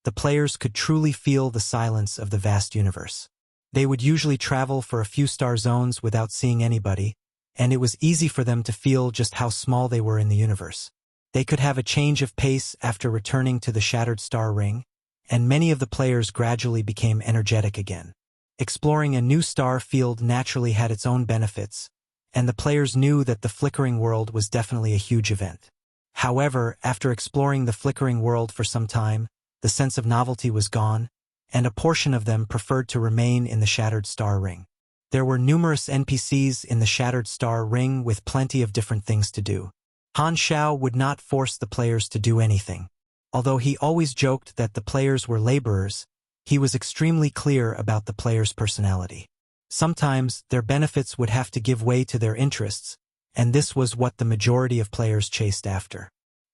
the players could truly feel the silence of the vast universe. They would usually travel for a few star zones without seeing anybody, and it was easy for them to feel just how small they were in the universe. They could have a change of pace after returning to the shattered star ring, and many of the players gradually became energetic again. Exploring a new star field naturally had its own benefits, and the players knew that the flickering world was definitely a huge event. However, after exploring the flickering world for some time, the sense of novelty was gone, and a portion of them preferred to remain in the shattered star ring. There were numerous NPCs in the shattered star ring with plenty of different things to do. Han Xiao would not force the players to do anything. Although he always joked that the players were laborers, he was extremely clear about the players' personality. Sometimes, their benefits would have to give way to their interests, and this was what the majority of players chased after.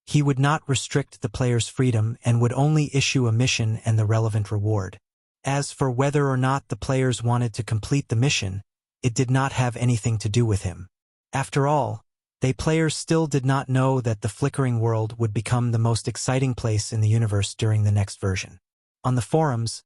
He would not restrict the players' freedom and would only issue a mission and the relevant reward. As for whether or not the players wanted to complete the mission, it did not have anything to do with him. After all, they players still did not know that the flickering world would become the most exciting place in the universe during the next version. On the forums,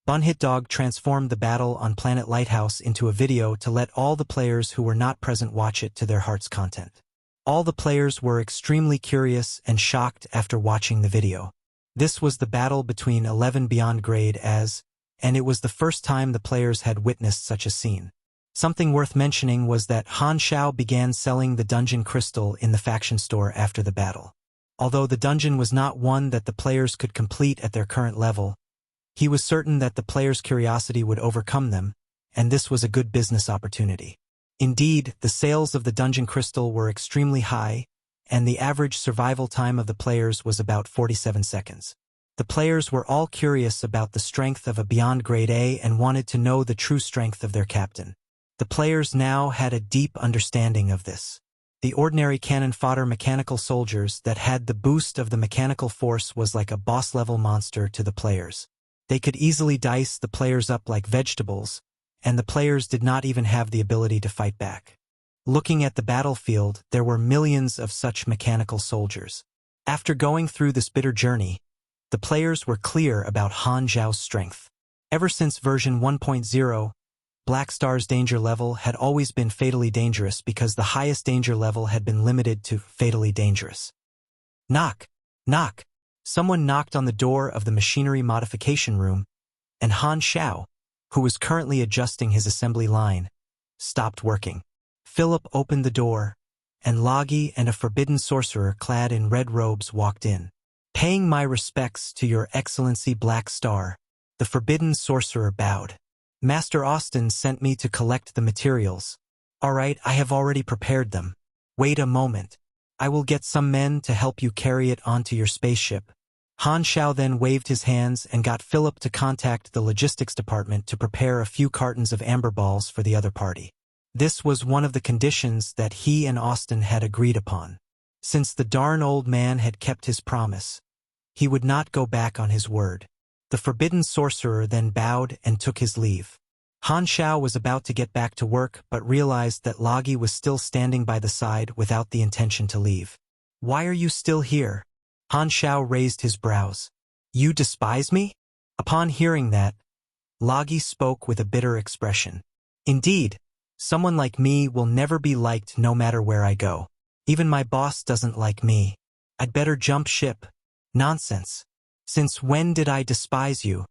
Bunhitdog transformed the battle on Planet Lighthouse into a video to let all the players who were not present watch it to their heart's content. All the players were extremely curious and shocked after watching the video. This was the battle between 11 Beyond Grade as, and it was the first time the players had witnessed such a scene. Something worth mentioning was that Han Xiao began selling the dungeon crystal in the faction store after the battle. Although the dungeon was not one that the players could complete at their current level, he was certain that the players' curiosity would overcome them, and this was a good business opportunity. Indeed, the sales of the dungeon crystal were extremely high, and the average survival time of the players was about 47 seconds. The players were all curious about the strength of a Beyond Grade A and wanted to know the true strength of their captain. The players now had a deep understanding of this. The ordinary cannon fodder mechanical soldiers that had the boost of the mechanical force was like a boss-level monster to the players. They could easily dice the players up like vegetables, and the players did not even have the ability to fight back. Looking at the battlefield, there were millions of such mechanical soldiers. After going through this bitter journey, the players were clear about Han Xiao's strength. Ever since version 1.0, Black Star's danger level had always been fatally dangerous because the highest danger level had been limited to fatally dangerous. Knock! Knock! Someone knocked on the door of the machinery modification room, and Han Xiao, who was currently adjusting his assembly line, stopped working. Philip opened the door, and Logi and a forbidden sorcerer clad in red robes walked in. "Paying my respects to your excellency Black Star," the forbidden sorcerer bowed. "Master Austin sent me to collect the materials." "All right, I have already prepared them. Wait a moment. I will get some men to help you carry it onto your spaceship." Han Xiao then waved his hands and got Philip to contact the logistics department to prepare a few cartons of amber balls for the other party. This was one of the conditions that he and Austin had agreed upon. Since the darn old man had kept his promise, he would not go back on his word. The forbidden sorcerer then bowed and took his leave. Han Xiao was about to get back to work but realized that Logi was still standing by the side without the intention to leave. "Why are you still here?" Han Xiao raised his brows. "You despise me?" Upon hearing that, Logi spoke with a bitter expression. "Indeed, someone like me will never be liked no matter where I go. Even my boss doesn't like me. I'd better jump ship." "Nonsense. Since when did I despise you?"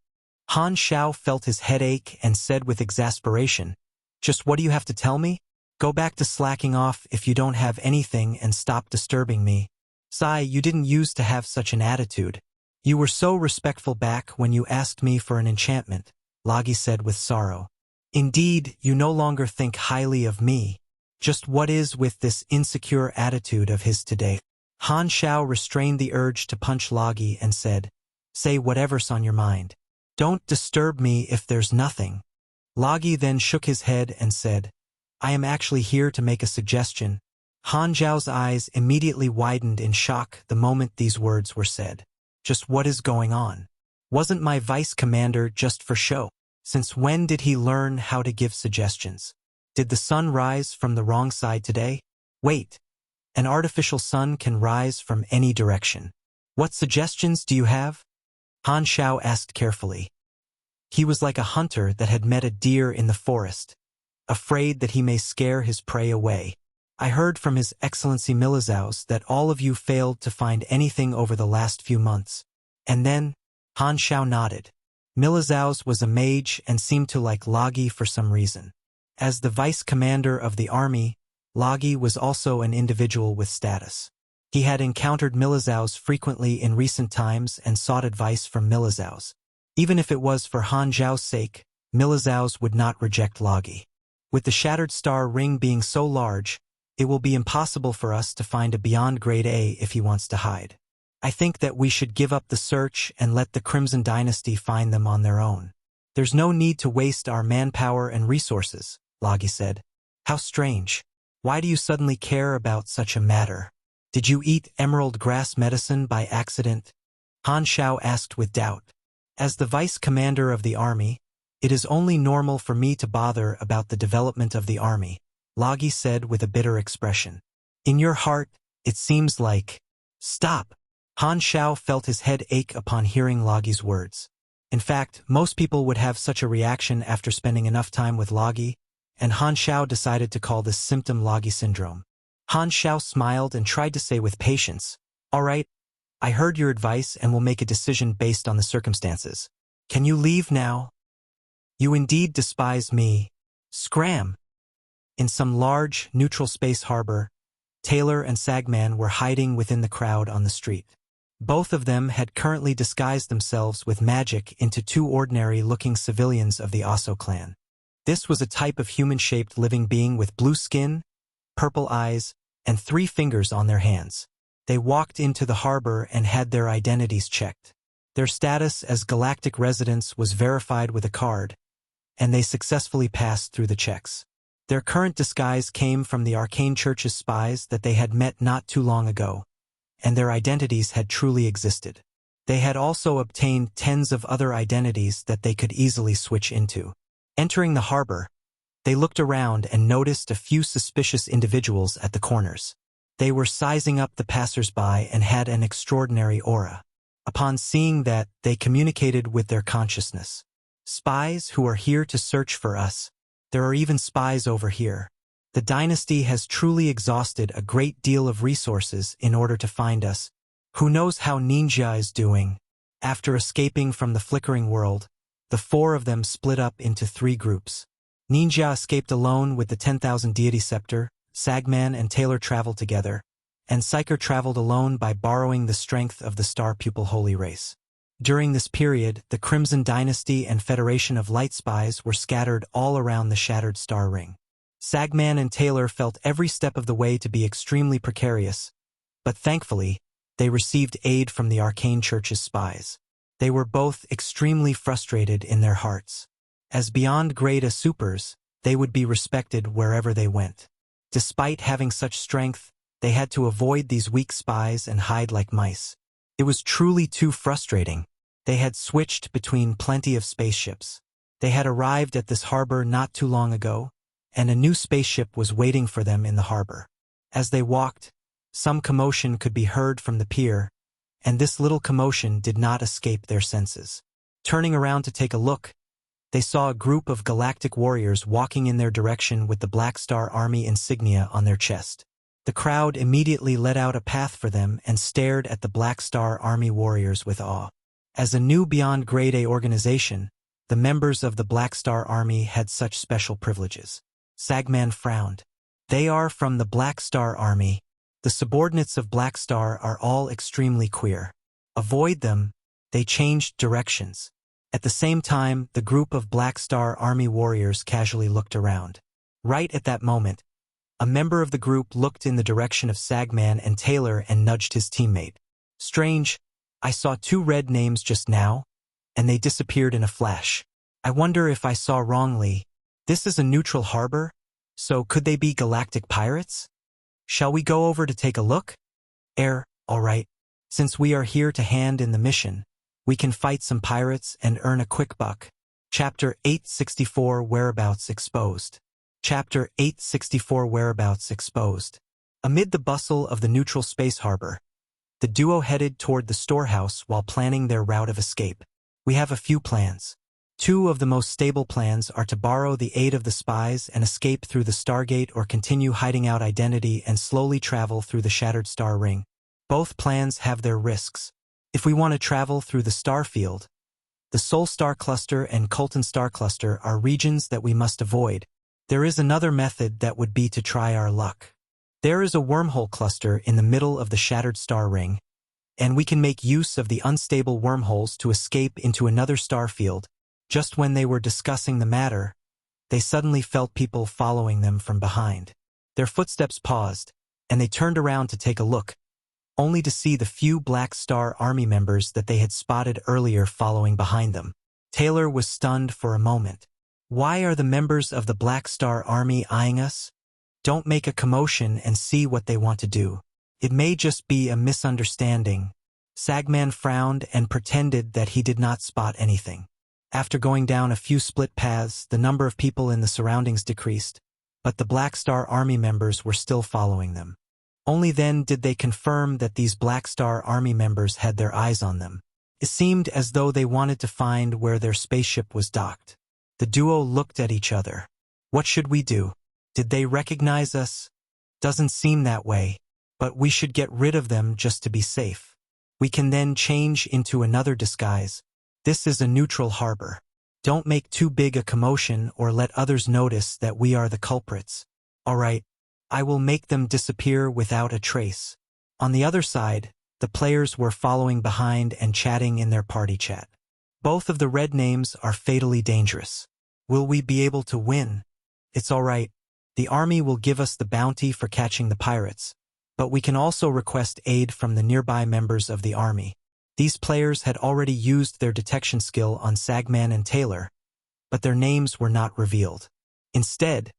Han Xiao felt his headache and said with exasperation, "Just what do you have to tell me? Go back to slacking off if you don't have anything and stop disturbing me. Sai, you didn't used to have such an attitude. You were so respectful back when you asked me for an enchantment," Logi said with sorrow. "Indeed, you no longer think highly of me. Just what is with this insecure attitude of his today?" Han Xiao restrained the urge to punch Logi and said, "Say whatever's on your mind. Don't disturb me if there's nothing." Logi then shook his head and said, "I am actually here to make a suggestion." Han Xiao's eyes immediately widened in shock the moment these words were said. "Just what is going on?" Wasn't my vice commander just for show? Since when did he learn how to give suggestions? Did the sun rise from the wrong side today? Wait, an artificial sun can rise from any direction. What suggestions do you have? Han Xiao asked carefully. He was like a hunter that had met a deer in the forest, afraid that he may scare his prey away. I heard from His Excellency Milizaus that all of you failed to find anything over the last few months. And then, Han Xiao nodded. Milizaus was a mage and seemed to like Lagi for some reason. As the vice commander of the army, Lagi was also an individual with status. He had encountered Milizaus frequently in recent times and sought advice from Milizaus. Even if it was for Han Xiao's sake, Milizaus would not reject Lagi. With the Shattered Star ring being so large, it will be impossible for us to find a beyond grade A if he wants to hide. I think that we should give up the search and let the Crimson Dynasty find them on their own. There's no need to waste our manpower and resources, Lagi said. How strange. Why do you suddenly care about such a matter? Did you eat emerald grass medicine by accident? Han Xiao asked with doubt. As the vice commander of the army, it is only normal for me to bother about the development of the army, Lagi said with a bitter expression. In your heart, it seems like... Stop! Han Xiao felt his head ache upon hearing Lagi's words. In fact, most people would have such a reaction after spending enough time with Lagi, and Han Xiao decided to call this symptom Lagi syndrome. Han Xiao smiled and tried to say with patience, "All right, I heard your advice and will make a decision based on the circumstances. Can you leave now? You indeed despise me. Scram!" In some large, neutral space harbor, Taylor and Sagman were hiding within the crowd on the street. Both of them had currently disguised themselves with magic into two ordinary-looking civilians of the Osso clan. This was a type of human-shaped living being with blue skin, purple eyes, and 3 fingers on their hands. They walked into the harbor and had their identities checked. Their status as galactic residents was verified with a card, and they successfully passed through the checks. Their current disguise came from the Arcane Church's spies that they had met not too long ago, and their identities had truly existed. They had also obtained tens of other identities that they could easily switch into. Entering the harbor, they looked around and noticed a few suspicious individuals at the corners. They were sizing up the passers-by and had an extraordinary aura. Upon seeing that, they communicated with their consciousness. Spies who are here to search for us. There are even spies over here. The dynasty has truly exhausted a great deal of resources in order to find us. Who knows how Ninja is doing? After escaping from the flickering world, the 4 of them split up into 3 groups. Ninja escaped alone with the 10,000 deity scepter, Sagman and Taylor traveled together, and Psyker traveled alone by borrowing the strength of the Star Pupil Holy Race. During this period, the Crimson Dynasty and Federation of Light Spies were scattered all around the Shattered Star Ring. Sagman and Taylor felt every step of the way to be extremely precarious, but thankfully, they received aid from the Arcane Church's spies. They were both extremely frustrated in their hearts. As beyond grade A supers, they would be respected wherever they went. Despite having such strength, they had to avoid these weak spies and hide like mice. It was truly too frustrating. They had switched between plenty of spaceships. They had arrived at this harbor not too long ago, and a new spaceship was waiting for them in the harbor. As they walked, some commotion could be heard from the pier, and this little commotion did not escape their senses. Turning around to take a look, they saw a group of galactic warriors walking in their direction with the Black Star Army insignia on their chest. The crowd immediately let out a path for them and stared at the Black Star Army warriors with awe. As a new Beyond Grade A organization, the members of the Black Star Army had such special privileges. Sagman frowned. They are from the Black Star Army. The subordinates of Black Star are all extremely queer. Avoid them. They changed directions. At the same time, the group of Black Star Army warriors casually looked around. Right at that moment, a member of the group looked in the direction of Sagman and Taylor and nudged his teammate. Strange, I saw 2 red names just now, and they disappeared in a flash. I wonder if I saw wrongly. This is a neutral harbor, so could they be galactic pirates? Shall we go over to take a look? All right. Since we are here to hand in the mission, We can fight some pirates and earn a quick buck. Chapter 864 Whereabouts Exposed. Chapter 864 Whereabouts Exposed. Amid the bustle of the neutral space harbor, the duo headed toward the storehouse while planning their route of escape. We have a few plans. Two of the most stable plans are to borrow the aid of the spies and escape through the Stargate, or continue hiding out identity and slowly travel through the Shattered Star Ring. Both plans have their risks. If we want to travel through the star field, the Sol Star Cluster and Colton Star Cluster are regions that we must avoid. There is another method that would be to try our luck. There is a wormhole cluster in the middle of the Shattered Star Ring, and we can make use of the unstable wormholes to escape into another star field. Just when they were discussing the matter, they suddenly felt people following them from behind. Their footsteps paused, and they turned around to take a look, only to see the few Black Star Army members that they had spotted earlier following behind them. Taylor was stunned for a moment. Why are the members of the Black Star Army eyeing us? Don't make a commotion and see what they want to do. It may just be a misunderstanding. Sagman frowned and pretended that he did not spot anything. After going down a few split paths, the number of people in the surroundings decreased, but the Black Star Army members were still following them. Only then did they confirm that these Black Star Army members had their eyes on them. It seemed as though they wanted to find where their spaceship was docked. The duo looked at each other. What should we do? Did they recognize us? Doesn't seem that way, but we should get rid of them just to be safe. We can then change into another disguise. This is a neutral harbor. Don't make too big a commotion or let others notice that we are the culprits. All right, I will make them disappear without a trace. On the other side, the players were following behind and chatting in their party chat. Both of the red names are fatally dangerous. Will we be able to win? It's all right. The army will give us the bounty for catching the pirates, but we can also request aid from the nearby members of the army. These players had already used their detection skill on Sagman and Taylor, but their names were not revealed. Instead,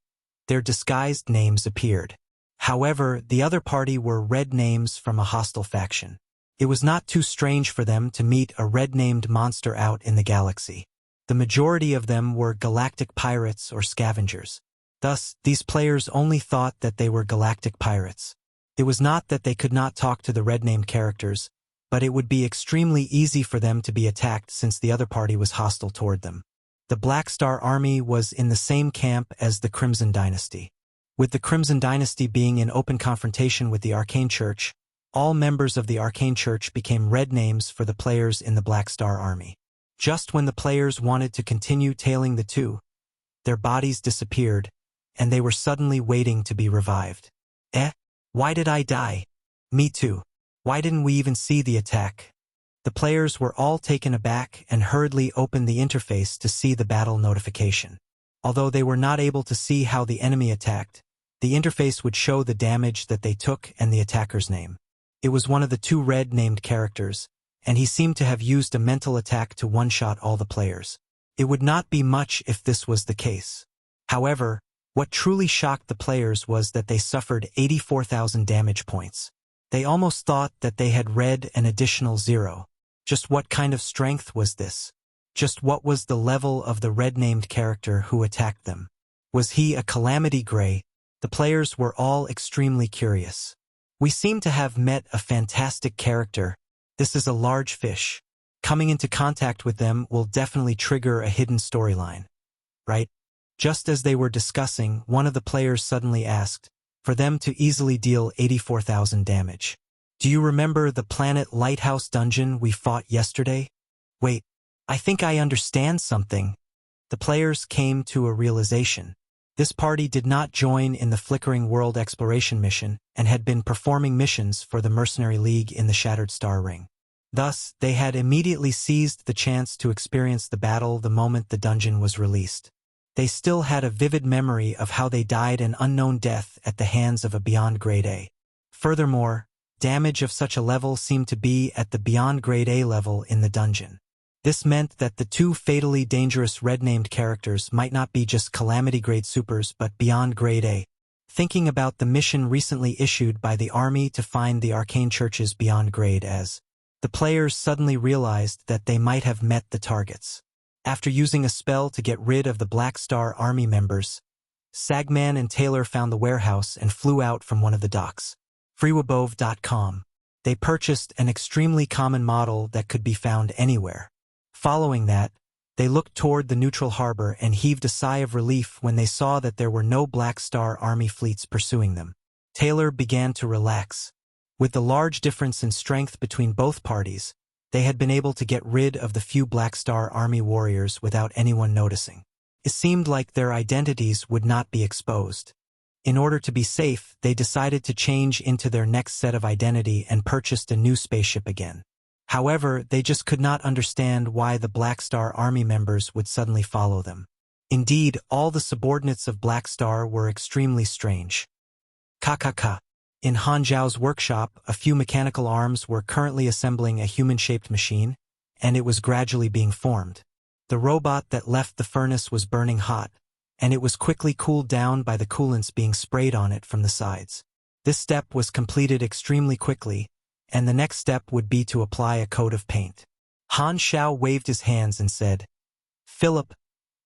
their disguised names appeared. However, the other party were red names from a hostile faction. It was not too strange for them to meet a red-named monster out in the galaxy. The majority of them were galactic pirates or scavengers. Thus, these players only thought that they were galactic pirates. It was not that they could not talk to the red-named characters, but it would be extremely easy for them to be attacked since the other party was hostile toward them. The Black Star Army was in the same camp as the Crimson Dynasty. With the Crimson Dynasty being in open confrontation with the Arcane Church, all members of the Arcane Church became red names for the players in the Black Star Army. Just when the players wanted to continue tailing the two, their bodies disappeared, and they were suddenly waiting to be revived. Why did I die? Me too. Why didn't we even see the attack? The players were all taken aback and hurriedly opened the interface to see the battle notification. Although they were not able to see how the enemy attacked, the interface would show the damage that they took and the attacker's name. It was one of the two red-named characters, and he seemed to have used a mental attack to one-shot all the players. It would not be much if this was the case. However, what truly shocked the players was that they suffered 84,000 damage points. They almost thought that they had read an additional 0. Just what kind of strength was this? Just what was the level of the red-named character who attacked them? Was he a Calamity Gray? The players were all extremely curious. We seem to have met a fantastic character. This is a large fish. Coming into contact with them will definitely trigger a hidden storyline, right? Just as they were discussing, one of the players suddenly asked for them to easily deal 84,000 damage. Do you remember the Planet Lighthouse dungeon we fought yesterday? Wait, I think I understand something. The players came to a realization. This party did not join in the Flickering World exploration mission and had been performing missions for the Mercenary League in the Shattered Star Ring. Thus, they had immediately seized the chance to experience the battle the moment the dungeon was released. They still had a vivid memory of how they died an unknown death at the hands of a Beyond Grade A. Furthermore, damage of such a level seemed to be at the Beyond Grade A level in the dungeon. This meant that the two fatally dangerous red-named characters might not be just Calamity Grade supers but Beyond Grade A. Thinking about the mission recently issued by the Army to find the Arcane Church's Beyond Grade as The players suddenly realized that they might have met the targets. After using a spell to get rid of the Black Star Army members, Sagman and Taylor found the warehouse and flew out from one of the docks. Freewabove.com. They purchased an extremely common model that could be found anywhere. Following that, they looked toward the neutral harbor and heaved a sigh of relief when they saw that there were no Black Star Army fleets pursuing them. Taylor began to relax. With the large difference in strength between both parties, they had been able to get rid of the few Black Star Army warriors without anyone noticing. It seemed like their identities would not be exposed. In order to be safe, they decided to change into their next set of identity and purchased a new spaceship again. However, they just could not understand why the Black Star Army members would suddenly follow them. Indeed, all the subordinates of Black Star were extremely strange. KKK. In Han Xiao's workshop, a few mechanical arms were currently assembling a human-shaped machine, and it was gradually being formed. The robot that left the furnace was burning hot, and it was quickly cooled down by the coolants being sprayed on it from the sides. This step was completed extremely quickly, and the next step would be to apply a coat of paint. Han Xiao waved his hands and said, "Philip,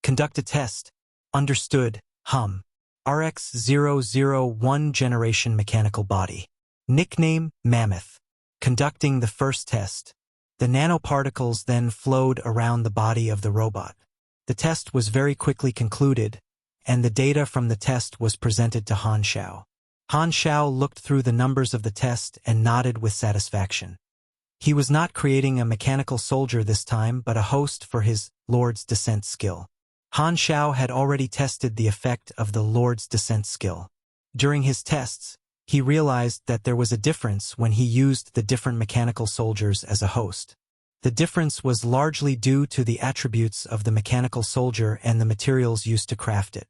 conduct a test." Understood, hum. RX-001 Generation Mechanical Body. Nickname, Mammoth. Conducting the first test. The nanoparticles then flowed around the body of the robot. The test was very quickly concluded, and the data from the test was presented to Han Xiao. Han Xiao looked through the numbers of the test and nodded with satisfaction. He was not creating a mechanical soldier this time but a host for his Lord's Descent skill. Han Xiao had already tested the effect of the Lord's Descent skill. During his tests, he realized that there was a difference when he used the different mechanical soldiers as a host. The difference was largely due to the attributes of the mechanical soldier and the materials used to craft it.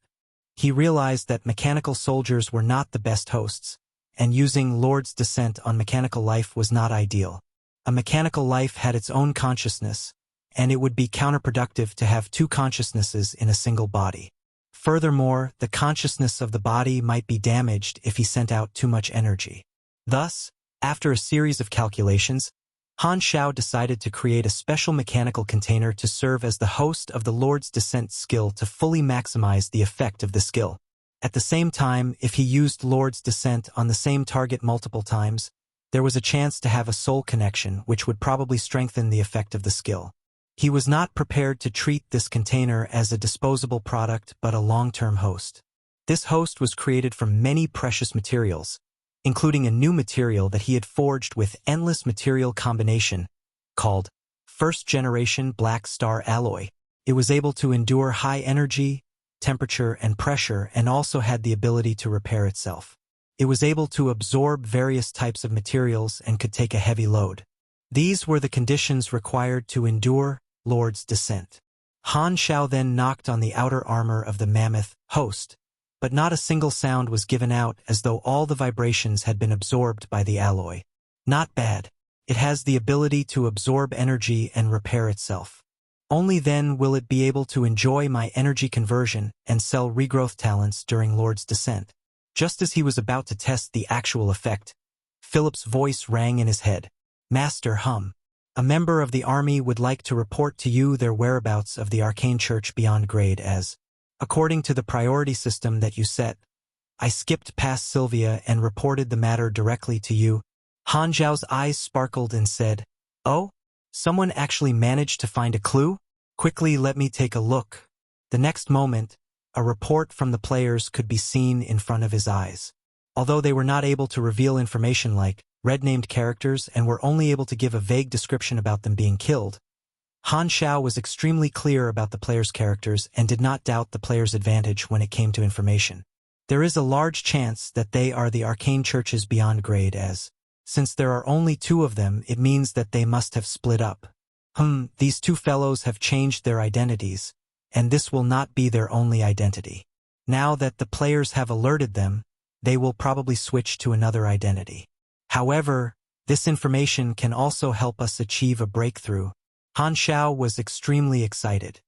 He realized that mechanical soldiers were not the best hosts, and using Lord's Descent on mechanical life was not ideal. A mechanical life had its own consciousness, and it would be counterproductive to have two consciousnesses in a single body. Furthermore, the consciousness of the body might be damaged if he sent out too much energy. Thus, after a series of calculations, Han Xiao decided to create a special mechanical container to serve as the host of the Lord's Descent skill to fully maximize the effect of the skill. At the same time, if he used Lord's Descent on the same target multiple times, there was a chance to have a soul connection which would probably strengthen the effect of the skill. He was not prepared to treat this container as a disposable product but a long-term host. This host was created from many precious materials, including a new material that he had forged with endless material combination, called first-generation Black Star Alloy. It was able to endure high energy, temperature, and pressure and also had the ability to repair itself. It was able to absorb various types of materials and could take a heavy load. These were the conditions required to endure Lord's Descent. Han Xiao then knocked on the outer armor of the mammoth host, but not a single sound was given out as though all the vibrations had been absorbed by the alloy. Not bad. It has the ability to absorb energy and repair itself. Only then will it be able to enjoy my energy conversion and sell regrowth talents during Lord's Descent. Just as he was about to test the actual effect, Philip's voice rang in his head. Master Hum. A member of the army would like to report to you their whereabouts of the Arcane Church beyond grade as, according to the priority system that you set, I skipped past Sylvia and reported the matter directly to you. Han Xiao's eyes sparkled and said, Oh, someone actually managed to find a clue? Quickly let me take a look. The next moment, a report from the players could be seen in front of his eyes. Although they were not able to reveal information like red-named characters and were only able to give a vague description about them being killed, Han Xiao was extremely clear about the players' characters and did not doubt the players' advantage when it came to information. There is a large chance that they are the Arcane Churches beyond grade as, since there are only two of them, it means that they must have split up. These two fellows have changed their identities, and this will not be their only identity. Now that the players have alerted them, they will probably switch to another identity. However, this information can also help us achieve a breakthrough. Han Xiao was extremely excited.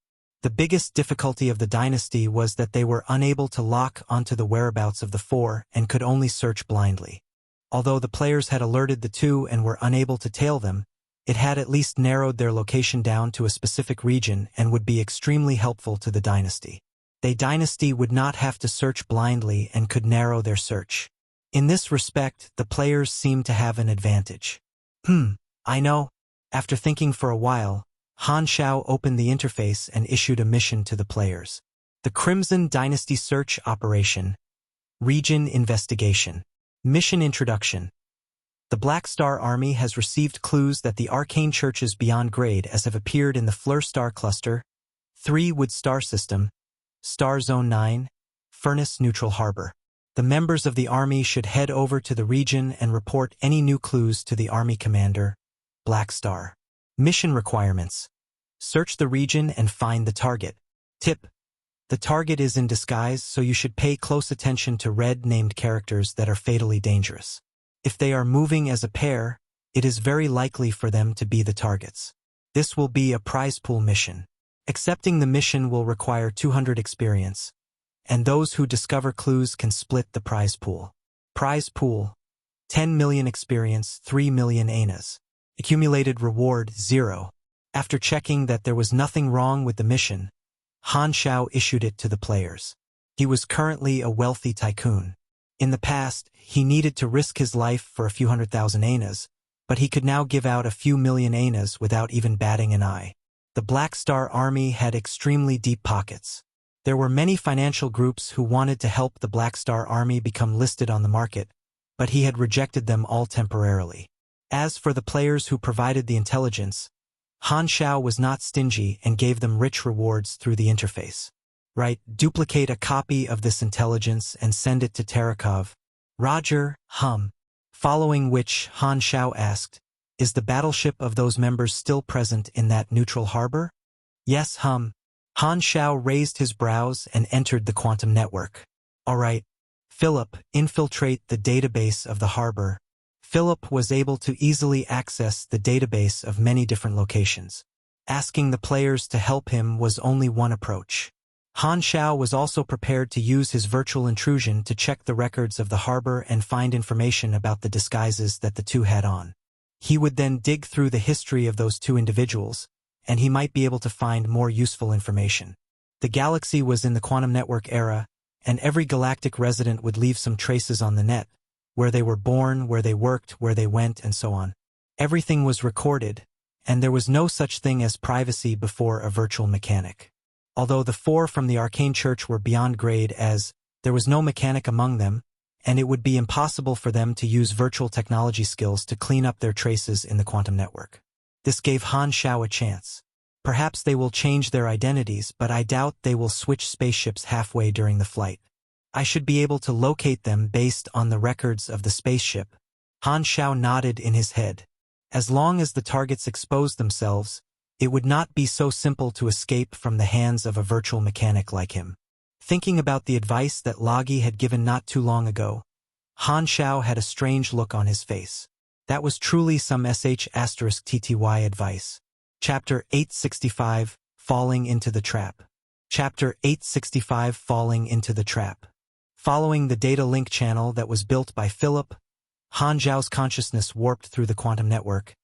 The biggest difficulty of the dynasty was that they were unable to lock onto the whereabouts of the four and could only search blindly. Although the players had alerted the two and were unable to tail them, It had at least narrowed their location down to a specific region and would be extremely helpful to the dynasty. The dynasty would not have to search blindly and could narrow their search. In this respect, the players seemed to have an advantage. I know. After thinking for a while, Han Xiao opened the interface and issued a mission to the players. The Crimson Dynasty Search Operation. Region Investigation. Mission Introduction. The Black Star Army has received clues that the arcane churches beyond grade as have appeared in the Fleur Star Cluster, 3 Wood Star System, Star Zone 9, Furnace Neutral Harbor. The members of the army should head over to the region and report any new clues to the army commander, Black Star. Mission requirements. Search the region and find the target. Tip: the target is in disguise, so you should pay close attention to red-named characters that are fatally dangerous. If they are moving as a pair, it is very likely for them to be the targets. This will be a prize pool mission. Accepting the mission will require 200 experience, and those who discover clues can split the prize pool. Prize pool: 10 million experience, 3 million anas. Accumulated reward 0. After checking that there was nothing wrong with the mission, Han Xiao issued it to the players. He was currently a wealthy tycoon. In the past, he needed to risk his life for a few 100,000 anas, but he could now give out a few million anas without even batting an eye. The Black Star Army had extremely deep pockets. There were many financial groups who wanted to help the Black Star Army become listed on the market, but he had rejected them all temporarily. As for the players who provided the intelligence, Han Xiao was not stingy and gave them rich rewards through the interface. Right, duplicate a copy of this intelligence and send it to Terakov. Roger, Following which, Han Xiao asked, "Is the battleship of those members still present in that neutral harbor?" "Yes, Han Xiao raised his brows and entered the quantum network. "All right. Philip, infiltrate the database of the harbor." Philip was able to easily access the database of many different locations. Asking the players to help him was only one approach. Han Xiao was also prepared to use his virtual intrusion to check the records of the harbor and find information about the disguises that the two had on. He would then dig through the history of those two individuals, and he might be able to find more useful information. The galaxy was in the quantum network era, and every galactic resident would leave some traces on the net, where they were born, where they worked, where they went, and so on. Everything was recorded, and there was no such thing as privacy before a virtual mechanic. Although the 4 from the Arcane Church were beyond grade, as there was no mechanic among them, and it would be impossible for them to use virtual technology skills to clean up their traces in the quantum network. This gave Han Xiao a chance. Perhaps they will change their identities, but I doubt they will switch spaceships halfway during the flight. I should be able to locate them based on the records of the spaceship. Han Xiao nodded in his head. As long as the targets exposed themselves, it would not be so simple to escape from the hands of a virtual mechanic like him. Thinking about the advice that Loggy had given not too long ago, Han Xiao had a strange look on his face. That was truly some sh**tty advice. Chapter 865, Falling into the Trap. Chapter 865, Falling into the Trap. Following the data link channel that was built by Philip, Han Xiao's consciousness warped through the quantum network,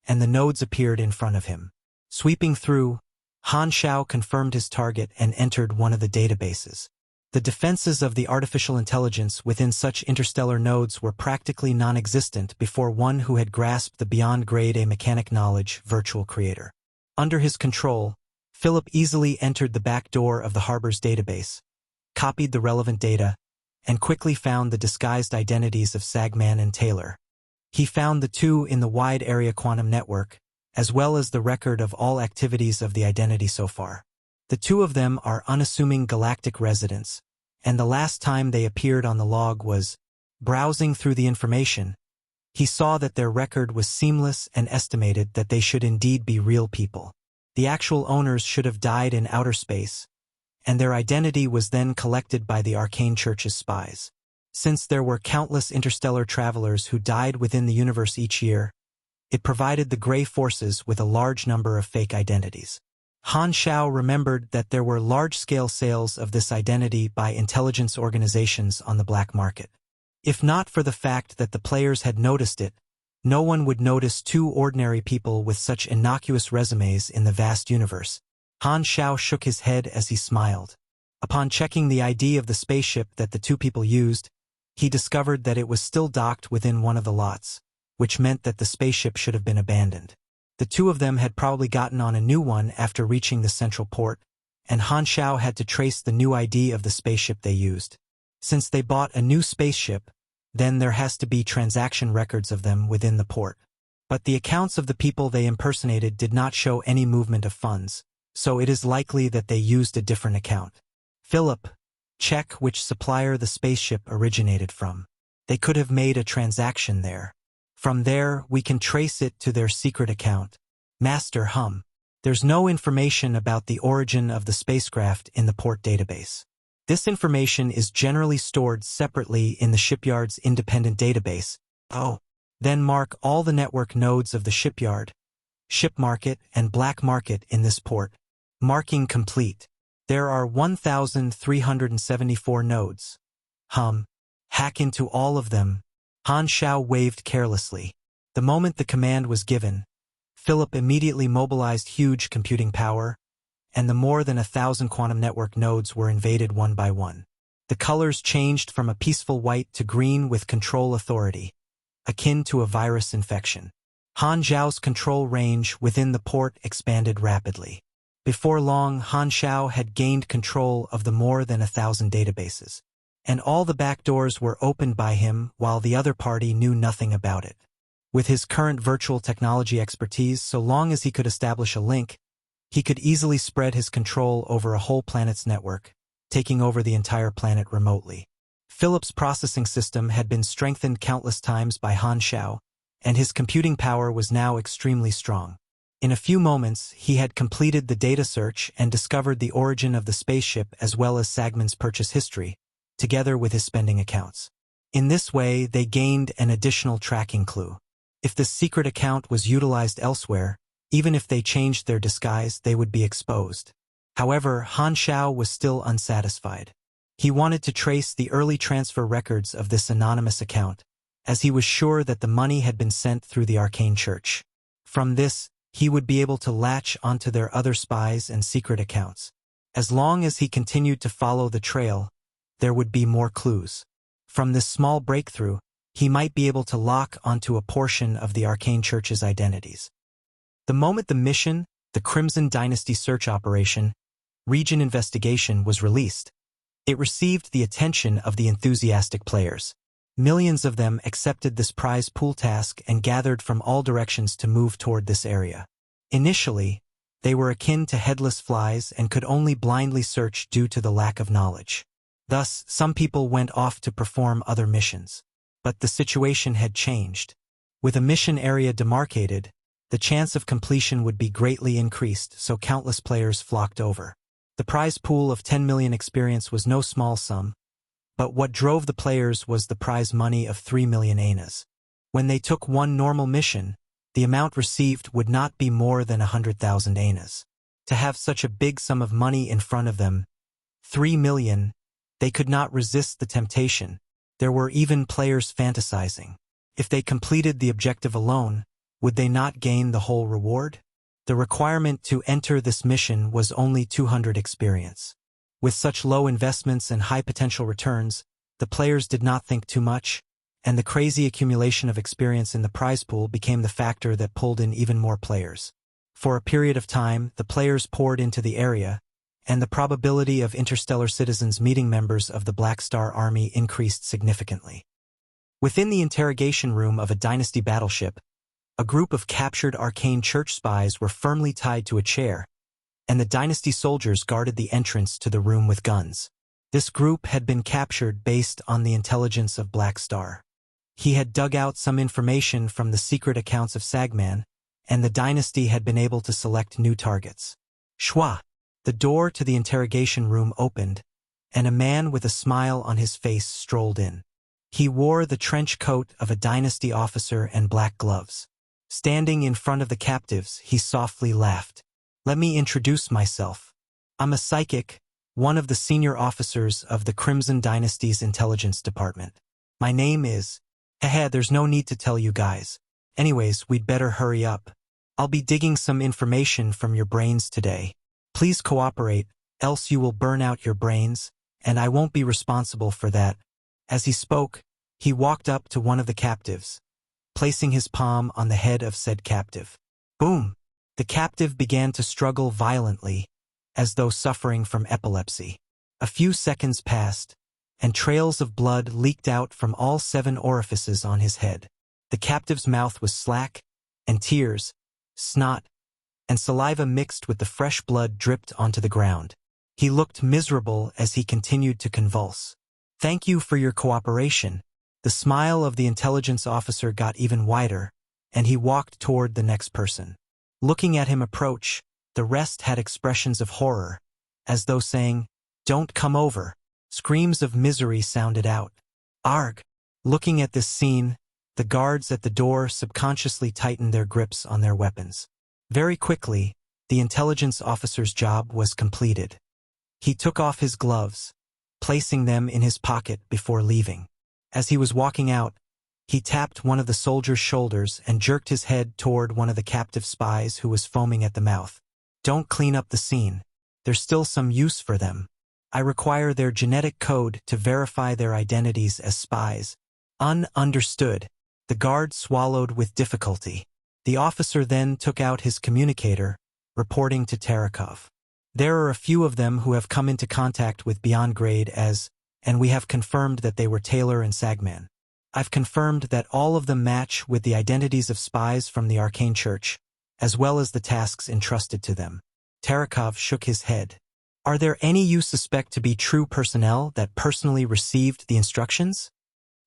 and the nodes appeared in front of him. Sweeping through, Han Xiao confirmed his target and entered one of the databases. The defenses of the artificial intelligence within such interstellar nodes were practically non-existent before one who had grasped the beyond grade A mechanic knowledge virtual creator. Under his control, Philip easily entered the back door of the harbor's database, copied the relevant data, and quickly found the disguised identities of Sagman and Taylor. He found the two in the wide area quantum network, as well as the record of all activities of the identity so far. The two of them are unassuming galactic residents, and the last time they appeared on the log was, browsing through the information, he saw that their record was seamless and estimated that they should indeed be real people. The actual owners should have died in outer space, and their identity was then collected by the Arcane Church's spies. Since there were countless interstellar travelers who died within the universe each year, it provided the Grey Forces with a large number of fake identities. Han Xiao remembered that there were large-scale sales of this identity by intelligence organizations on the black market. If not for the fact that the players had noticed it, No one would notice two ordinary people with such innocuous resumes in the vast universe. Han Xiao shook his head as he smiled. Upon checking the ID of the spaceship that the two people used, he discovered that it was still docked within one of the lots, which meant that the spaceship should have been abandoned. The two of them had probably gotten on a new one after reaching the central port, and Han Xiao had to trace the new ID of the spaceship they used. Since they bought a new spaceship, then there has to be transaction records of them within the port. But the accounts of the people they impersonated did not show any movement of funds, so it is likely that they used a different account. Philip, check which supplier the spaceship originated from. They could have made a transaction there. From there, we can trace it to their secret account. Master Hum. There's no information about the origin of the spacecraft in the port database. This information is generally stored separately in the shipyard's independent database. Oh. Then mark all the network nodes of the shipyard, ship market, and black market in this port. Marking complete. There are 1,374 nodes. Hack into all of them. Han Xiao waved carelessly. The moment the command was given, Philip immediately mobilized huge computing power, and the more than 1,000 quantum network nodes were invaded one by one. The colors changed from a peaceful white to green with control authority, akin to a virus infection. Han Xiao's control range within the port expanded rapidly. Before long, Han Xiao had gained control of the more than 1,000 databases, and all the back doors were opened by him while the other party knew nothing about it. With his current virtual technology expertise, so long as he could establish a link, he could easily spread his control over a whole planet's network, taking over the entire planet remotely. Philip's processing system had been strengthened countless times by Han Xiao, and his computing power was now extremely strong. In a few moments, he had completed the data search and discovered the origin of the spaceship as well as Sagman's purchase history, together with his spending accounts. In this way, they gained an additional tracking clue. If the secret account was utilized elsewhere, even if they changed their disguise, they would be exposed. However, Han Xiao was still unsatisfied. He wanted to trace the early transfer records of this anonymous account, as he was sure that the money had been sent through the arcane church. From this, he would be able to latch onto their other spies and secret accounts. As long as he continued to follow the trail, there would be more clues. From this small breakthrough, he might be able to lock onto a portion of the arcane church's identities. The moment the mission, the Crimson Dynasty Search Operation, Region Investigation was released, it received the attention of the enthusiastic players. Millions of them accepted this prize pool task and gathered from all directions to move toward this area. Initially, they were akin to headless flies and could only blindly search due to the lack of knowledge. Thus, some people went off to perform other missions. But the situation had changed. With a mission area demarcated, the chance of completion would be greatly increased, so countless players flocked over. The prize pool of 10 million experience was no small sum, but what drove the players was the prize money of 3 million anas. When they took one normal mission, the amount received would not be more than 100,000 anas. To have such a big sum of money in front of them, 3 million, they could not resist the temptation. There were even players fantasizing. If they completed the objective alone, would they not gain the whole reward? The requirement to enter this mission was only 200 experience. With such low investments and high potential returns, the players did not think too much, and the crazy accumulation of experience in the prize pool became the factor that pulled in even more players. For a period of time, the players poured into the area, and the probability of interstellar citizens meeting members of the Black Star Army increased significantly. Within the interrogation room of a Dynasty battleship, a group of captured arcane church spies were firmly tied to a chair, and the Dynasty soldiers guarded the entrance to the room with guns. This group had been captured based on the intelligence of Black Star. He had dug out some information from the secret accounts of Sagman, and the Dynasty had been able to select new targets. Shwa! The door to the interrogation room opened, and a man with a smile on his face strolled in. He wore the trench coat of a Dynasty officer and black gloves. Standing in front of the captives, he softly laughed. "Let me introduce myself. I'm a psychic, one of the senior officers of the Crimson Dynasty's intelligence department. My name is..." There's no need to tell you guys. Anyways, we'd better hurry up. I'll be digging some information from your brains today. Please cooperate, else you will burn out your brains, and I won't be responsible for that." As he spoke, he walked up to one of the captives, placing his palm on the head of said captive. Boom! The captive began to struggle violently, as though suffering from epilepsy. A few seconds passed, and trails of blood leaked out from all 7 orifices on his head. The captive's mouth was slack, and tears, snot, and saliva mixed with the fresh blood dripped onto the ground. He looked miserable as he continued to convulse. "Thank you for your cooperation." The smile of the intelligence officer got even wider, and he walked toward the next person. Looking at him approach, the rest had expressions of horror, as though saying, "Don't come over." Screams of misery sounded out. Arg! Looking at this scene, the guards at the door subconsciously tightened their grips on their weapons. Very quickly, the intelligence officer's job was completed. He took off his gloves, placing them in his pocket before leaving. As he was walking out, he tapped one of the soldiers' shoulders and jerked his head toward one of the captive spies who was foaming at the mouth. "Don't clean up the scene. There's still some use for them. I require their genetic code to verify their identities as spies." Understood. The guard swallowed with difficulty. The officer then took out his communicator, reporting to Terakov. "There are a few of them who have come into contact with Beyond Grade and we have confirmed that they were Taylor and Sagman. I've confirmed that all of them match with the identities of spies from the Arcane Church, as well as the tasks entrusted to them." Terakov shook his head. "Are there any you suspect to be true personnel that personally received the instructions?"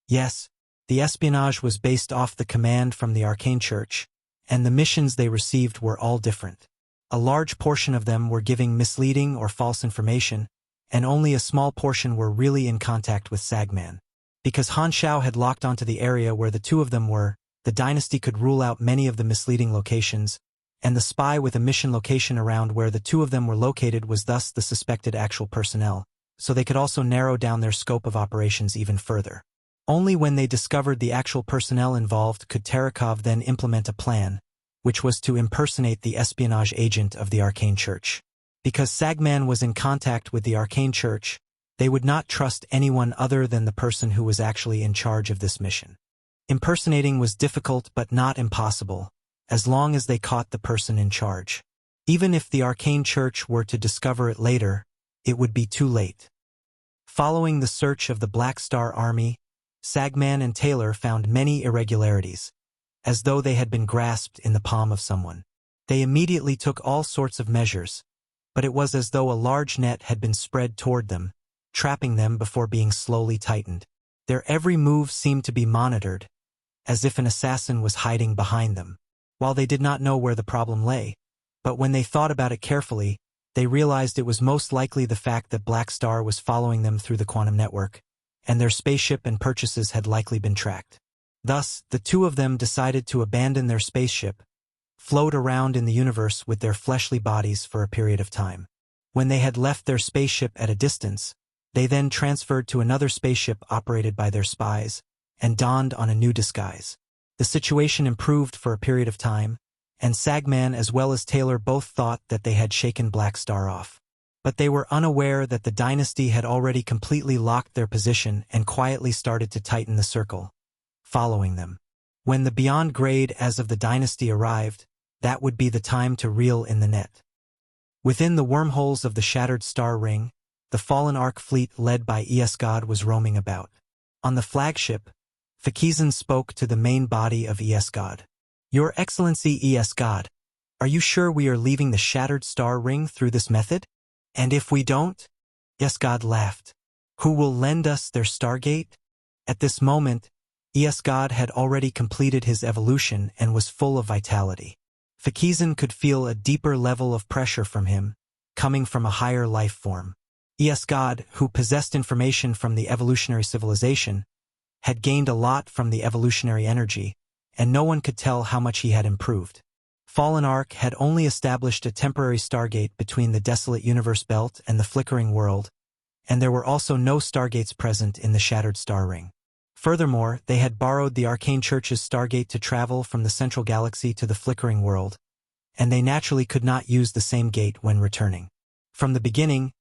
"Yes. The espionage was based off the command from the Arcane Church, and the missions they received were all different. A large portion of them were giving misleading or false information, and only a small portion were really in contact with Sagman. Because Han Xiao had locked onto the area where the 2 of them were, the dynasty could rule out many of the misleading locations, and the spy with a mission location around where the 2 of them were located was thus the suspected actual personnel, so they could also narrow down their scope of operations even further. Only when they discovered the actual personnel involved could Terakov then implement a plan, which was to impersonate the espionage agent of the Arcane Church. Because Sagman was in contact with the Arcane Church, they would not trust anyone other than the person who was actually in charge of this mission. Impersonating was difficult but not impossible, as long as they caught the person in charge. Even if the Arcane Church were to discover it later, it would be too late. Following the search of the Black Star Army, Sagman and Taylor found many irregularities, as though they had been grasped in the palm of someone. They immediately took all sorts of measures, but it was as though a large net had been spread toward them, trapping them before being slowly tightened. Their every move seemed to be monitored, as if an assassin was hiding behind them. While they did not know where the problem lay, but when they thought about it carefully, they realized it was most likely the fact that Black Star was following them through the quantum network, and their spaceship and purchases had likely been tracked. Thus, the 2 of them decided to abandon their spaceship, float around in the universe with their fleshly bodies for a period of time. When they had left their spaceship at a distance, they then transferred to another spaceship operated by their spies, and donned on a new disguise. The situation improved for a period of time, and Sagman as well as Taylor both thought that they had shaken Black Star off. But they were unaware that the dynasty had already completely locked their position and quietly started to tighten the circle, following them. When the Beyond Grade as of the dynasty arrived, that would be the time to reel in the net. Within the wormholes of the shattered star ring, the fallen Ark fleet led by ES-God was roaming about. On the flagship, Fakizan spoke to the main body of ES-God. "Your Excellency ES-God, are you sure we are leaving the shattered star ring through this method? And if we don't?" ES-God laughed. "Who will lend us their stargate?" At this moment, ES-God had already completed his evolution and was full of vitality. Fakizan could feel a deeper level of pressure from him, coming from a higher life form. ES-God, who possessed information from the evolutionary civilization, had gained a lot from the evolutionary energy, and no one could tell how much he had improved. Fallen Ark had only established a temporary stargate between the desolate universe belt and the flickering world, and there were also no stargates present in the shattered star ring. Furthermore, they had borrowed the arcane church's stargate to travel from the central galaxy to the flickering world, and they naturally could not use the same gate when returning. From the beginning,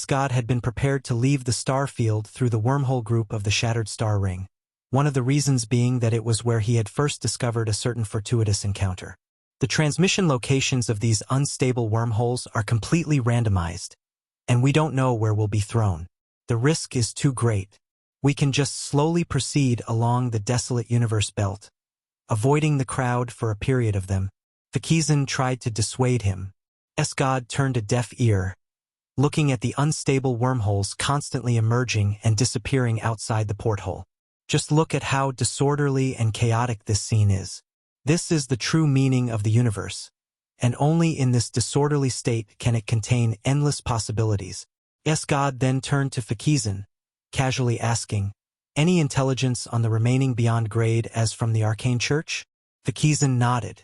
God had been prepared to leave the star field through the wormhole group of the Shattered Star Ring, one of the reasons being that it was where he had first discovered a certain fortuitous encounter. The transmission locations of these unstable wormholes are completely randomized, and we don't know where we'll be thrown. The risk is too great. We can just slowly proceed along the desolate universe belt, avoiding the crowd for a period of them. Fakizan tried to dissuade him. God turned a deaf ear, looking at the unstable wormholes constantly emerging and disappearing outside the porthole. Just look at how disorderly and chaotic this scene is. This is the true meaning of the universe, and only in this disorderly state can it contain endless possibilities. God then turned to Fakizan, casually asking, "Any intelligence on the remaining beyond grade as from the arcane church?" Fakizan nodded.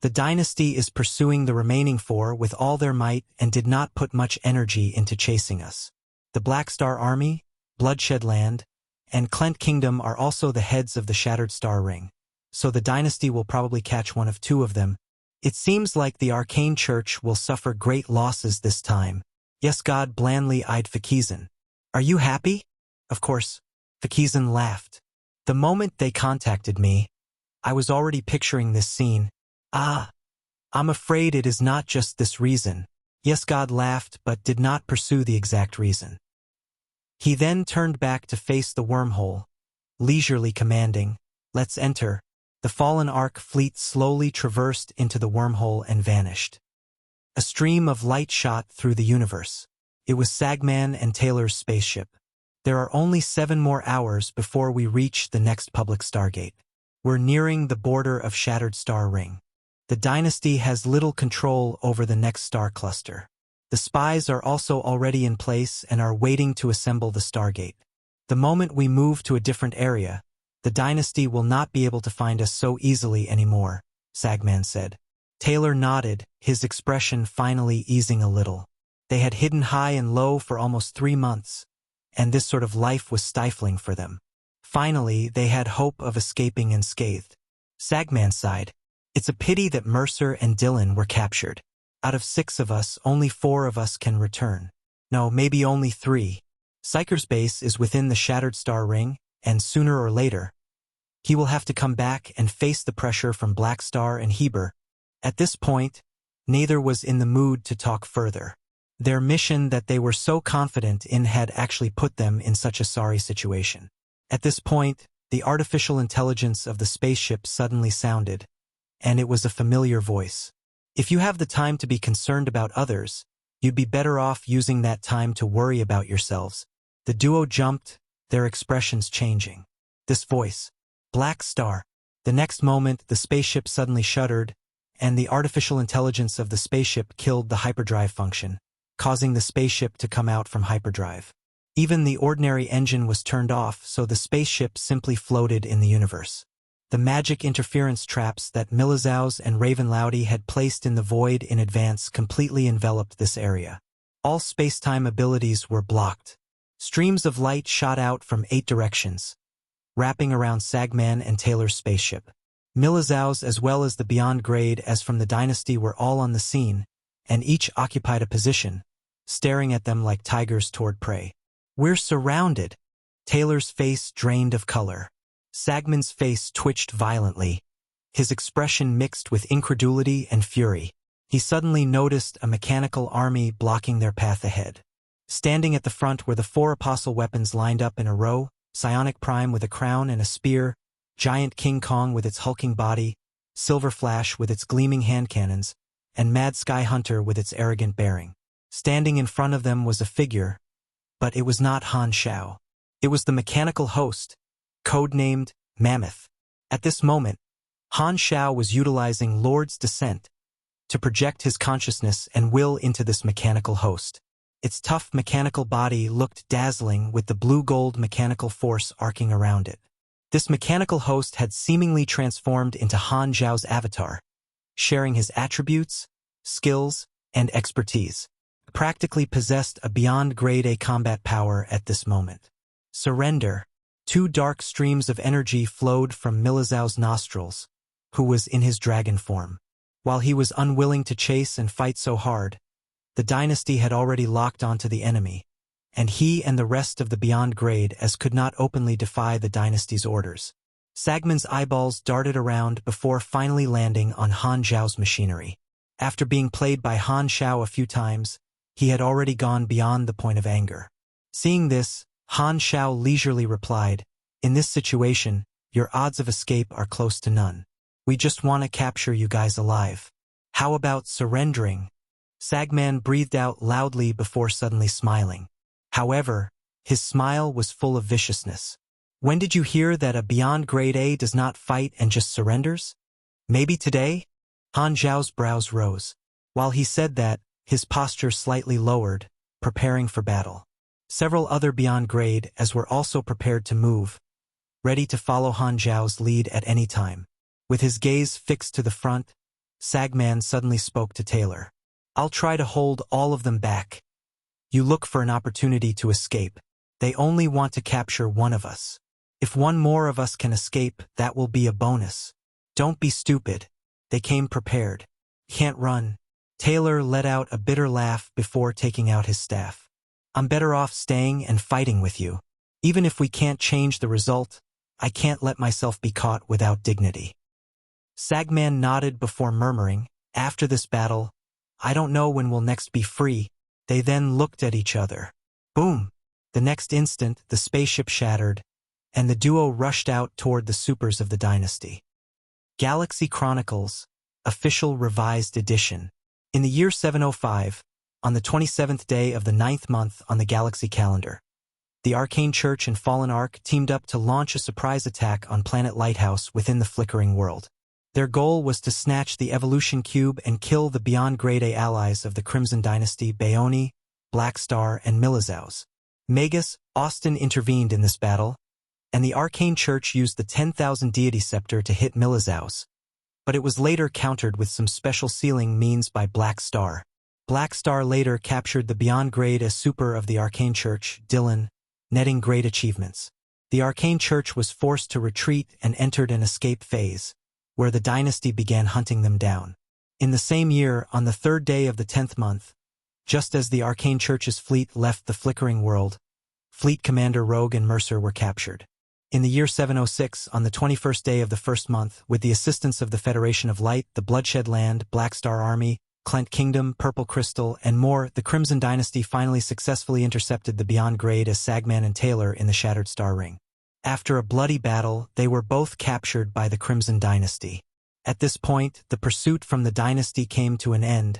The dynasty is pursuing the remaining four with all their might and did not put much energy into chasing us. The Black Star Army, Bloodshed Land, and Clent Kingdom are also the heads of the Shattered Star Ring, so the dynasty will probably catch one of two of them. It seems like the arcane church will suffer great losses this time. God blandly eyed Fakizan. "Are you happy?" "Of course." Fakizan laughed. "The moment they contacted me, I was already picturing this scene." I'm afraid it is not just this reason." God laughed but did not pursue the exact reason. He then turned back to face the wormhole, leisurely commanding, "Let's enter." The fallen Ark fleet slowly traversed into the wormhole and vanished. A stream of light shot through the universe. It was Sagman and Taylor's spaceship. There are only 7 more hours before we reach the next public stargate. We're nearing the border of Shattered Star Ring. The dynasty has little control over the next star cluster. The spies are also already in place and are waiting to assemble the stargate. The moment we move to a different area, the dynasty will not be able to find us so easily anymore, Sagman said. Taylor nodded, his expression finally easing a little. They had hidden high and low for almost 3 months, and this sort of life was stifling for them. Finally, they had hope of escaping unscathed. Sagman sighed. "It's a pity that Mercer and Dillon were captured. Out of 6 of us, only 4 of us can return. No, maybe only 3. Psyker's base is within the Shattered Star Ring, and sooner or later, he will have to come back and face the pressure from Black Star and Heber." At this point, neither was in the mood to talk further. Their mission that they were so confident in had actually put them in such a sorry situation. At this point, the artificial intelligence of the spaceship suddenly sounded, and it was a familiar voice. "If you have the time to be concerned about others, you'd be better off using that time to worry about yourselves." The duo jumped, their expressions changing. This voice, Black Star. The next moment, the spaceship suddenly shuddered, and the artificial intelligence of the spaceship killed the hyperdrive function, causing the spaceship to come out from hyperdrive. Even the ordinary engine was turned off, so the spaceship simply floated in the universe. The magic interference traps that Milizaus and Ravenloudy had placed in the void in advance completely enveloped this area. All space-time abilities were blocked. Streams of light shot out from 8 directions, wrapping around Sagman and Taylor's spaceship. Milizaus as well as the Beyond Grade as from the Dynasty were all on the scene, and each occupied a position, staring at them like tigers toward prey. "We're surrounded." Taylor's face drained of color. Sagman's face twitched violently, his expression mixed with incredulity and fury. He suddenly noticed a mechanical army blocking their path ahead. Standing at the front were the 4 apostle weapons lined up in a row, Psionic Prime with a crown and a spear, Giant King Kong with its hulking body, Silver Flash with its gleaming hand cannons, and Mad Sky Hunter with its arrogant bearing. Standing in front of them was a figure, but it was not Han Xiao. It was the mechanical host, codenamed Mammoth. At this moment, Han Xiao was utilizing Lord's Descent to project his consciousness and will into this mechanical host. Its tough mechanical body looked dazzling with the blue-gold mechanical force arcing around it. This mechanical host had seemingly transformed into Han Xiao's avatar, sharing his attributes, skills, and expertise. Practically possessed a beyond grade A combat power at this moment. "Surrender." Two dark streams of energy flowed from Milizao's nostrils, who was in his dragon form. While he was unwilling to chase and fight so hard, the dynasty had already locked onto the enemy, and he and the rest of the Beyond Grade as could not openly defy the dynasty's orders. Sagman's eyeballs darted around before finally landing on Han Xiao's machinery. After being played by Han Xiao a few times, he had already gone beyond the point of anger. Seeing this, Han Xiao leisurely replied, "In this situation, your odds of escape are close to none. We just want to capture you guys alive. How about surrendering?" Sagman breathed out loudly before suddenly smiling. However, his smile was full of viciousness. "When did you hear that a Beyond Grade A does not fight and just surrenders? Maybe today?" Han Xiao's brows rose. While he said that, his posture slightly lowered, preparing for battle. Several other Beyond Grade as were also prepared to move, ready to follow Han Xiao's lead at any time. With his gaze fixed to the front, Sagman suddenly spoke to Taylor. "I'll try to hold all of them back. You look for an opportunity to escape. They only want to capture one of us. If one more of us can escape, that will be a bonus. Don't be stupid. They came prepared. Can't run." Taylor let out a bitter laugh before taking out his staff. "I'm better off staying and fighting with you. Even if we can't change the result, I can't let myself be caught without dignity." Sagman nodded before murmuring, "After this battle, I don't know when we'll next be free." They then looked at each other. Boom! The next instant, the spaceship shattered, and the duo rushed out toward the supers of the dynasty. Galaxy Chronicles, Official Revised Edition. In the year 705, on the 27th day of the 9th month on the galaxy calendar, the Arcane Church and Fallen Ark teamed up to launch a surprise attack on Planet Lighthouse within the flickering world. Their goal was to snatch the Evolution Cube and kill the Beyond Grade A allies of the Crimson Dynasty, Baoni, Black Star, and Milizaos. Magus, Austin intervened in this battle, and the Arcane Church used the 10,000 Deity Scepter to hit Milizaos, but it was later countered with some special sealing means by Black Star. Black Star later captured the Beyond Grade A super of the Arcane Church, Dylan, netting great achievements. The Arcane Church was forced to retreat and entered an escape phase, where the dynasty began hunting them down. In the same year, on the 3rd day of the 10th month, just as the Arcane Church's fleet left the flickering world, Fleet Commander Rogue and Mercer were captured. In the year 706, on the 21st day of the 1st month, with the assistance of the Federation of Light, the Bloodshed Land, Black Star Army, Clent Kingdom, Purple Crystal, and more, the Crimson Dynasty finally successfully intercepted the Beyond Grade as Sagman and Taylor in the Shattered Star Ring. After a bloody battle, they were both captured by the Crimson Dynasty. At this point, the pursuit from the dynasty came to an end,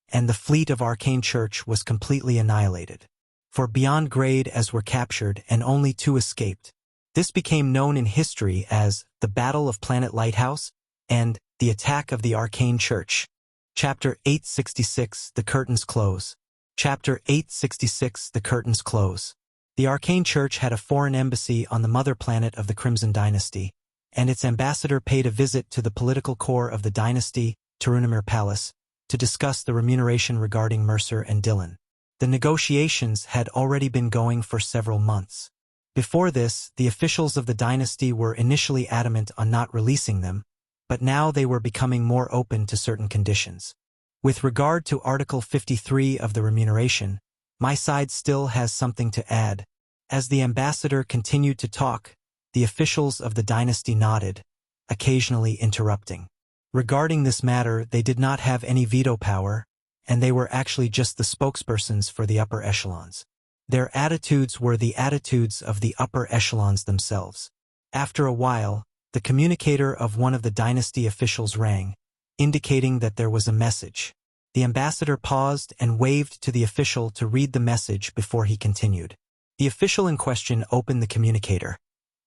and the fleet of Arcane Church was completely annihilated. For Beyond Grade as were captured, and only 2 escaped. This became known in history as the Battle of Planet Lighthouse and the Attack of the Arcane Church. Chapter 866, The Curtains Close. Chapter 866, The Curtains Close. The Arcane Church had a foreign embassy on the mother planet of the Crimson Dynasty, and its ambassador paid a visit to the political core of the dynasty, Tarunamir Palace, to discuss the remuneration regarding Mercer and Dylan. The negotiations had already been going for several months. Before this, the officials of the dynasty were initially adamant on not releasing them, but now they were becoming more open to certain conditions. With regard to Article 53 of the remuneration, my side still has something to add. As the ambassador continued to talk, the officials of the dynasty nodded, occasionally interrupting. Regarding this matter, they did not have any veto power, and they were actually just the spokespersons for the upper echelons. Their attitudes were the attitudes of the upper echelons themselves. After a while, the communicator of one of the dynasty officials rang, indicating that there was a message. The ambassador paused and waved to the official to read the message before he continued. The official in question opened the communicator,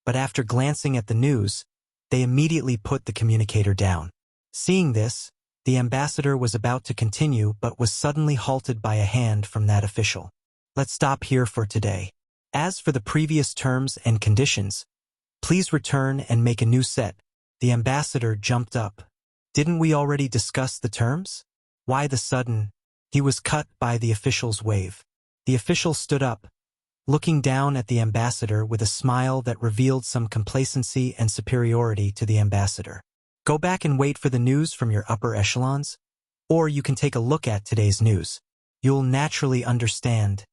but after glancing at the news, they immediately put the communicator down. Seeing this, the ambassador was about to continue but was suddenly halted by a hand from that official. "Let's stop here for today. As for the previous terms and conditions, please return and make a new set." The ambassador jumped up. "Didn't we already discuss the terms? Why the sudden?" He was cut by the official's wave. The official stood up, looking down at the ambassador with a smile that revealed some complacency and superiority to the ambassador. Go back and wait for the news from your upper echelons? Or you can take a look at today's news. You'll naturally understand.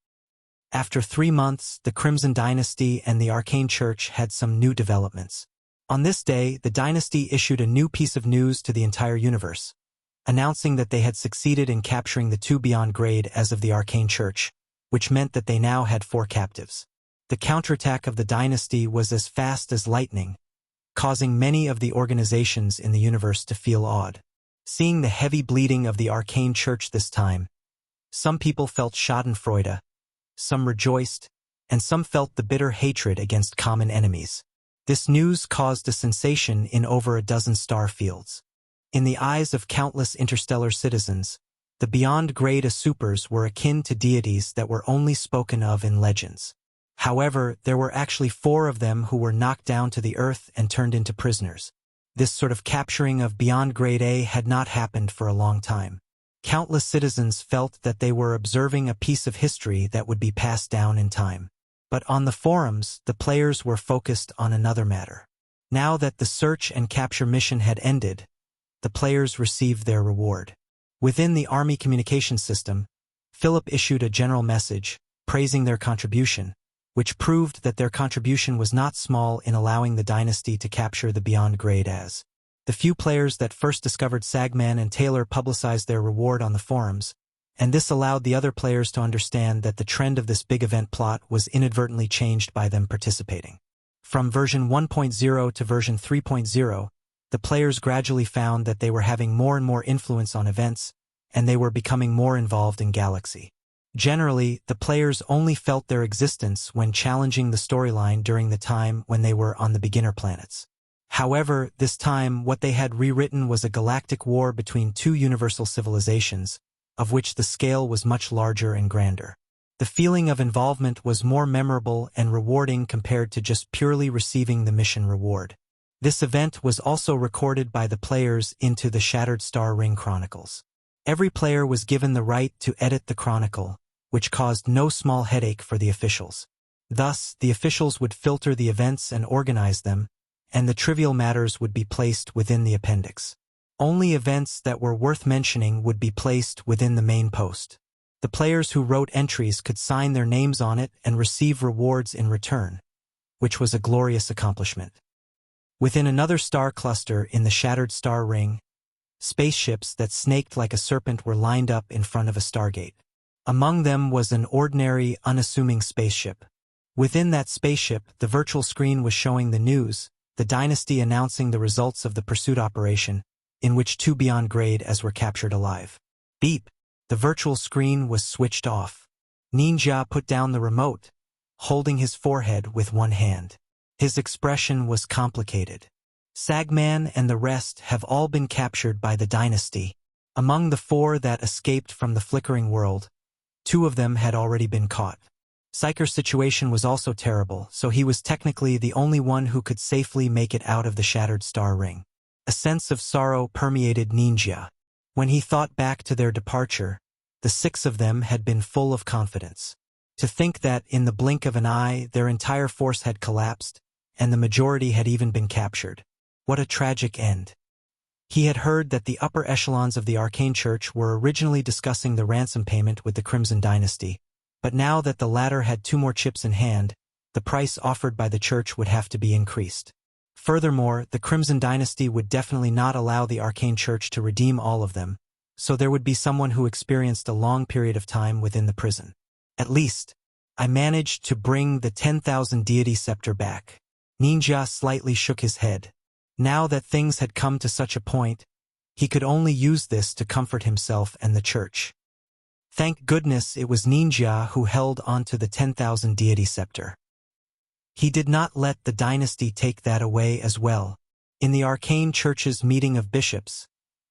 After 3 months, the Crimson Dynasty and the Arcane Church had some new developments. On this day, the dynasty issued a new piece of news to the entire universe, announcing that they had succeeded in capturing the 2 beyond grade as of the Arcane Church, which meant that they now had 4 captives. The counterattack of the dynasty was as fast as lightning, causing many of the organizations in the universe to feel awed. Seeing the heavy bleeding of the Arcane Church this time, some people felt schadenfreude, some rejoiced, and some felt the bitter hatred against common enemies. This news caused a sensation in over a dozen star fields. In the eyes of countless interstellar citizens, the beyond-grade Asupers were akin to deities that were only spoken of in legends. However, there were actually 4 of them who were knocked down to the earth and turned into prisoners. This sort of capturing of beyond-grade A had not happened for a long time. Countless citizens felt that they were observing a piece of history that would be passed down in time. But on the forums, the players were focused on another matter. Now that the search and capture mission had ended, the players received their reward. Within the Army communication system, Philip issued a general message, praising their contribution, which proved that their contribution was not small in allowing the dynasty to capture the beyond grade as. The few players that first discovered Sagman and Taylor publicized their reward on the forums, and this allowed the other players to understand that the trend of this big event plot was inadvertently changed by them participating. From version 1.0 to version 3.0, the players gradually found that they were having more and more influence on events, and they were becoming more involved in Galaxy. Generally, the players only felt their existence when challenging the storyline during the time when they were on the beginner planets. However, this time what they had rewritten was a galactic war between 2 universal civilizations, of which the scale was much larger and grander. The feeling of involvement was more memorable and rewarding compared to just purely receiving the mission reward. This event was also recorded by the players into the Shattered Star Ring Chronicles. Every player was given the right to edit the chronicle, which caused no small headache for the officials. Thus, the officials would filter the events and organize them, and the trivial matters would be placed within the appendix. Only events that were worth mentioning would be placed within the main post. The players who wrote entries could sign their names on it and receive rewards in return, which was a glorious accomplishment. Within another star cluster in the Shattered Star Ring, spaceships that snaked like a serpent were lined up in front of a stargate. Among them was an ordinary, unassuming spaceship. Within that spaceship, the virtual screen was showing the news, the dynasty announcing the results of the pursuit operation, in which 2 beyond grade as were captured alive. Beep! The virtual screen was switched off. Ninja put down the remote, holding his forehead with one hand. His expression was complicated. Sagman and the rest have all been captured by the dynasty. Among the 4 that escaped from the flickering world, 2 of them had already been caught. Psyker's situation was also terrible, so he was technically the only one who could safely make it out of the Shattered Star Ring. A sense of sorrow permeated Ninja. When he thought back to their departure, the 6 of them had been full of confidence. To think that, in the blink of an eye, their entire force had collapsed, and the majority had even been captured. What a tragic end. He had heard that the upper echelons of the Arcane Church were originally discussing the ransom payment with the Crimson Dynasty, but now that the latter had 2 more chips in hand, the price offered by the Church would have to be increased. Furthermore, the Crimson Dynasty would definitely not allow the Arcane Church to redeem all of them, so there would be someone who experienced a long period of time within the prison. At least, I managed to bring the 10,000 deity scepter back. Ninja slightly shook his head. Now that things had come to such a point, he could only use this to comfort himself and the Church. Thank goodness it was Ninja who held onto the 10,000 deity scepter. He did not let the dynasty take that away as well. In the Arcane Church's meeting of bishops,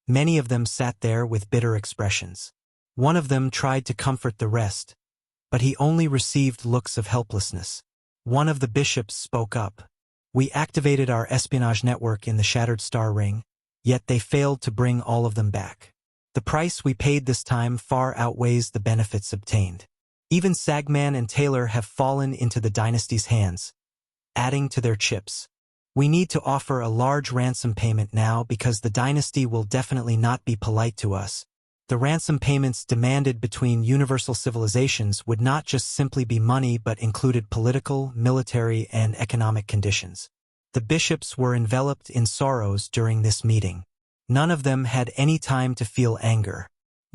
many of them sat there with bitter expressions. One of them tried to comfort the rest, but he only received looks of helplessness. One of the bishops spoke up. We activated our espionage network in the Shattered Star Ring, yet they failed to bring all of them back. The price we paid this time far outweighs the benefits obtained. Even Sagman and Taylor have fallen into the dynasty's hands, adding to their chips. We need to offer a large ransom payment now because the dynasty will definitely not be polite to us. The ransom payments demanded between universal civilizations would not just simply be money but included political, military, and economic conditions. The bishops were enveloped in sorrows during this meeting. None of them had any time to feel anger.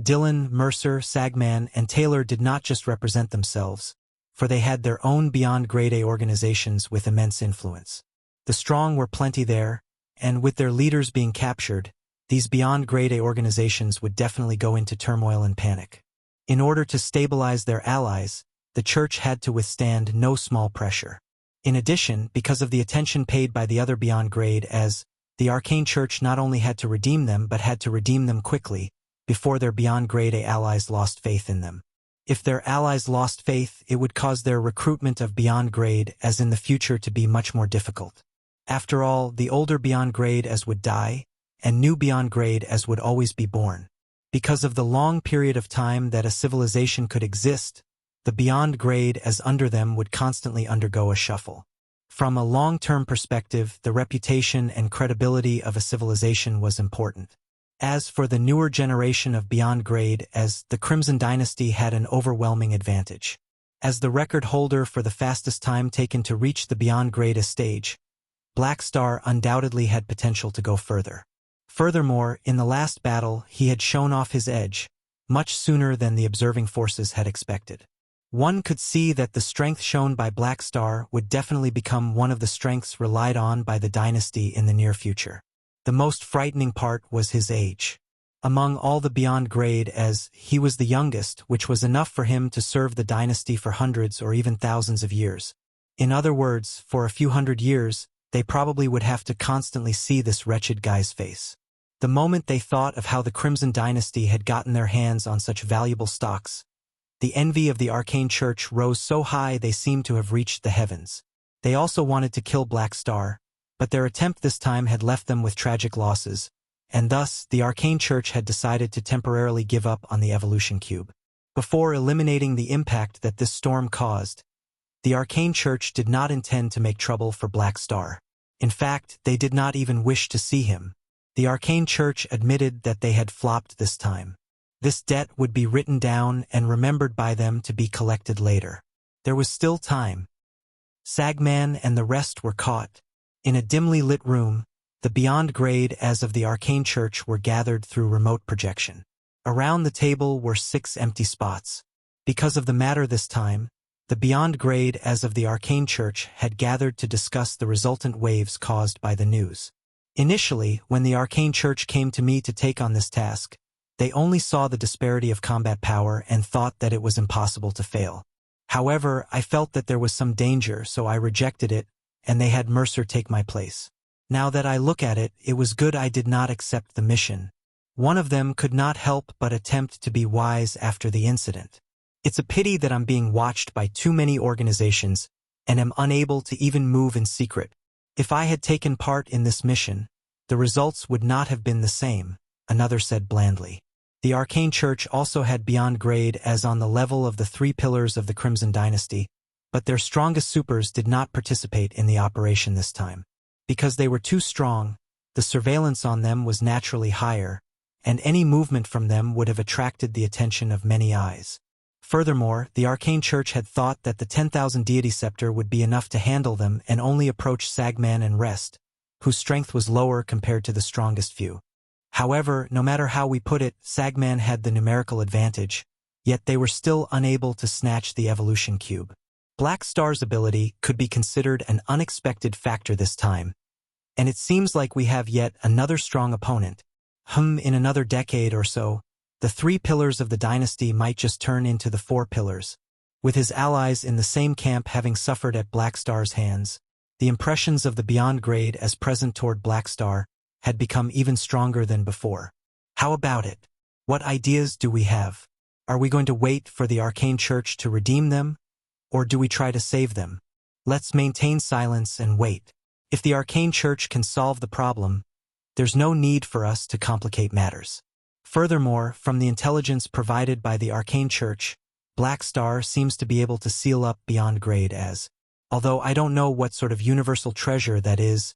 Dillon, Mercer, Sagman, and Taylor did not just represent themselves, for they had their own beyond grade A organizations with immense influence. The strong were plenty there, and with their leaders being captured, these beyond grade A organizations would definitely go into turmoil and panic. In order to stabilize their allies, the church had to withstand no small pressure. In addition, because of the attention paid by the other beyond grade as, the arcane church not only had to redeem them but had to redeem them quickly, before their beyond grade A allies lost faith in them. If their allies lost faith, it would cause their recruitment of beyond grade as in the future to be much more difficult. After all, the older beyond grade as would die, and new beyond grade as would always be born. Because of the long period of time that a civilization could exist, the beyond grade as under them would constantly undergo a shuffle. From a long-term perspective, the reputation and credibility of a civilization was important. As for the newer generation of beyond grade as the Crimson Dynasty had an overwhelming advantage. As the record holder for the fastest time taken to reach the beyond grade stage, Black Star undoubtedly had potential to go further. Furthermore, in the last battle, he had shown off his edge, much sooner than the observing forces had expected. One could see that the strength shown by Black Star would definitely become one of the strengths relied on by the dynasty in the near future. The most frightening part was his age. Among all the beyond grade as he was the youngest, which was enough for him to serve the dynasty for hundreds or even thousands of years. In other words, for a few hundred years, they probably would have to constantly see this wretched guy's face. The moment they thought of how the Crimson Dynasty had gotten their hands on such valuable stocks, the envy of the arcane church rose so high they seemed to have reached the heavens. They also wanted to kill Black Star, but their attempt this time had left them with tragic losses, and thus the arcane church had decided to temporarily give up on the evolution cube. Before eliminating the impact that this storm caused, the arcane church did not intend to make trouble for Black Star. In fact, they did not even wish to see him. The arcane church admitted that they had flopped this time. This debt would be written down and remembered by them to be collected later. There was still time. Sagman and the rest were caught. In a dimly lit room, the beyond grade as of the arcane church were gathered through remote projection. Around the table were 6 empty spots. Because of the matter this time, the beyond grade as of the arcane church had gathered to discuss the resultant waves caused by the news. Initially, when the arcane church came to me to take on this task, they only saw the disparity of combat power and thought that it was impossible to fail. However, I felt that there was some danger, so I rejected it, and they had Mercer take my place. Now that I look at it, it was good I did not accept the mission. One of them could not help but attempt to be wise after the incident. It's a pity that I'm being watched by too many organizations and am unable to even move in secret. If I had taken part in this mission, the results would not have been the same, another said blandly. The arcane church also had beyond grade as on the level of the 3 pillars of the Crimson Dynasty, but their strongest supers did not participate in the operation this time. Because they were too strong, the surveillance on them was naturally higher, and any movement from them would have attracted the attention of many eyes. Furthermore, the arcane church had thought that the 10,000 deity scepter would be enough to handle them and only approach Sagman and rest, whose strength was lower compared to the strongest few. However, no matter how we put it, Sagman had the numerical advantage, yet they were still unable to snatch the evolution cube. Black Star's ability could be considered an unexpected factor this time, and it seems like we have yet another strong opponent. In another decade or so, the 3 pillars of the dynasty might just turn into the 4 pillars. With his allies in the same camp having suffered at Black Star's hands, the impressions of the beyond grade as present toward Black Star had become even stronger than before. How about it? What ideas do we have? Are we going to wait for the arcane church to redeem them? Or do we try to save them? Let's maintain silence and wait. If the arcane church can solve the problem, there's no need for us to complicate matters. Furthermore, from the intelligence provided by the arcane church, Black Star seems to be able to seal up beyond grade as. Although I don't know what sort of universal treasure that is,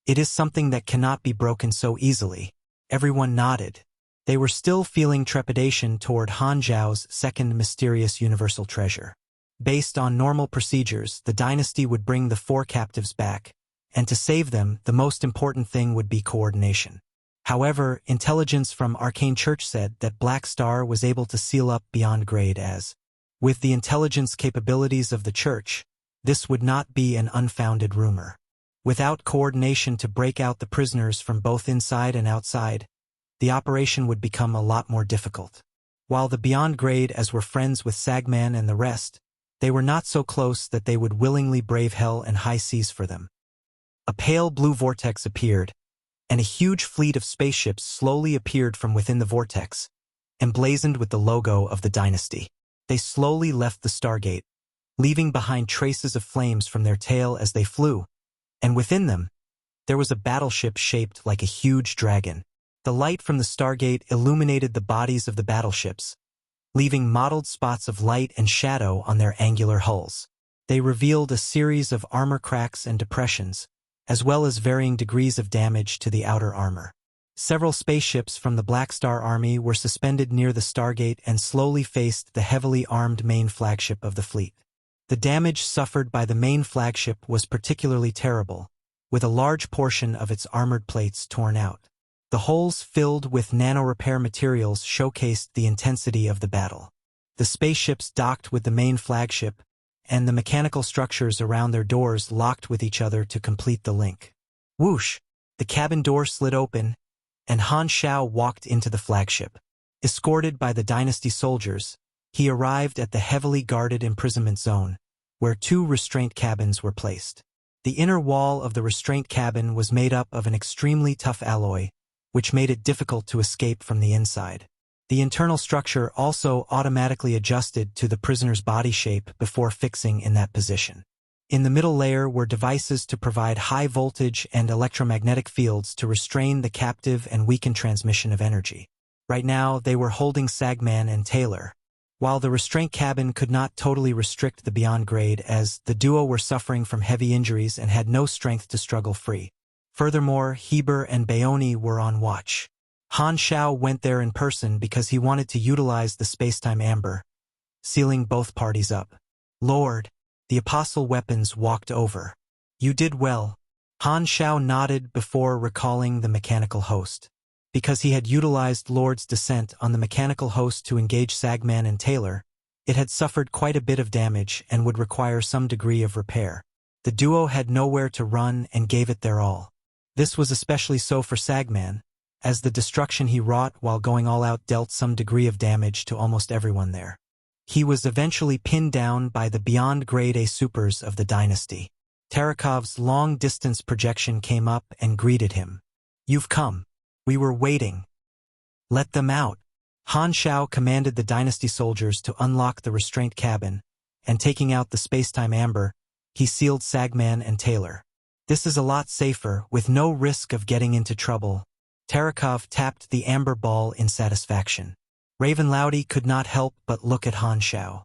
it is something that cannot be broken so easily. Everyone nodded. They were still feeling trepidation toward Han Xiao's second mysterious universal treasure. Based on normal procedures, the dynasty would bring the 4 captives back, and to save them, the most important thing would be coordination. However, intelligence from Arcane Church said that Black Star was able to seal up beyond grade as. With the intelligence capabilities of the Church, this would not be an unfounded rumor. Without coordination to break out the prisoners from both inside and outside, the operation would become a lot more difficult. While the beyond grade as were friends with Sagman and the rest, they were not so close that they would willingly brave hell and high seas for them. A pale blue vortex appeared, and a huge fleet of spaceships slowly appeared from within the vortex, emblazoned with the logo of the dynasty. They slowly left the Stargate, leaving behind traces of flames from their tail as they flew, and within them, there was a battleship shaped like a huge dragon. The light from the Stargate illuminated the bodies of the battleships, leaving mottled spots of light and shadow on their angular hulls. They revealed a series of armor cracks and depressions, as well as varying degrees of damage to the outer armor. Several spaceships from the Black Star Army were suspended near the Stargate and slowly faced the heavily armed main flagship of the fleet. The damage suffered by the main flagship was particularly terrible, with a large portion of its armored plates torn out. The holes filled with nano-repair materials showcased the intensity of the battle. The spaceships docked with the main flagship, and the mechanical structures around their doors locked with each other to complete the link. Whoosh! The cabin door slid open, and Han Xiao walked into the flagship. Escorted by the dynasty soldiers, he arrived at the heavily guarded imprisonment zone, where 2 restraint cabins were placed. The inner wall of the restraint cabin was made up of an extremely tough alloy, which made it difficult to escape from the inside. The internal structure also automatically adjusted to the prisoner's body shape before fixing in that position. In the middle layer were devices to provide high voltage and electromagnetic fields to restrain the captive and weaken transmission of energy. Right now, they were holding Sagman and Taylor. While the restraint cabin could not totally restrict the beyond grade as the duo were suffering from heavy injuries and had no strength to struggle free. Furthermore, Heber and Bayoni were on watch. Han Xiao went there in person because he wanted to utilize the spacetime amber, sealing both parties up. Lord, the apostle weapons walked over. You did well. Han Xiao nodded before recalling the mechanical host. Because he had utilized Lord's descent on the mechanical host to engage Sagman and Taylor, it had suffered quite a bit of damage and would require some degree of repair. The duo had nowhere to run and gave it their all. This was especially so for Sagman, as the destruction he wrought while going all out dealt some degree of damage to almost everyone there. He was eventually pinned down by the beyond grade A supers of the dynasty. Tarakov's long-distance projection came up and greeted him. You've come. We were waiting. Let them out. Han Xiao commanded the dynasty soldiers to unlock the restraint cabin, and taking out the spacetime amber, he sealed Sagman and Taylor. This is a lot safer, with no risk of getting into trouble. Tarakov tapped the amber ball in satisfaction. Raven Loudy could not help but look at Han Xiao.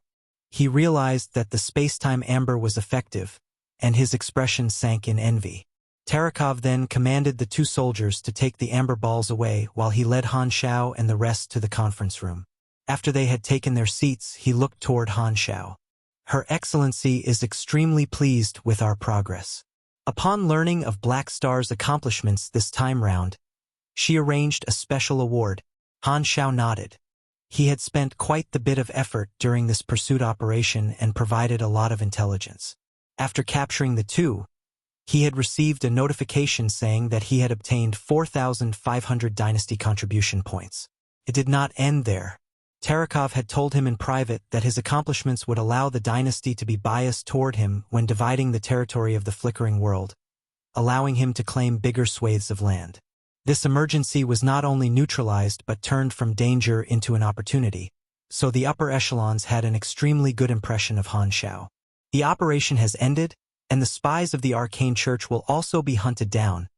He realized that the spacetime amber was effective, and his expression sank in envy. Tarakov then commanded the 2 soldiers to take the amber balls away while he led Han Xiao and the rest to the conference room. After they had taken their seats, he looked toward Han Xiao. Her Excellency is extremely pleased with our progress. Upon learning of Black Star's accomplishments this time round, she arranged a special award. Han Xiao nodded. He had spent quite the bit of effort during this pursuit operation and provided a lot of intelligence. After capturing the 2, he had received a notification saying that he had obtained 4,500 dynasty contribution points. It did not end there. Tarakov had told him in private that his accomplishments would allow the dynasty to be biased toward him when dividing the territory of the flickering world, allowing him to claim bigger swathes of land. This emergency was not only neutralized but turned from danger into an opportunity, so the upper echelons had an extremely good impression of Han Xiao. The operation has ended, and the spies of the Arcane Church will also be hunted down,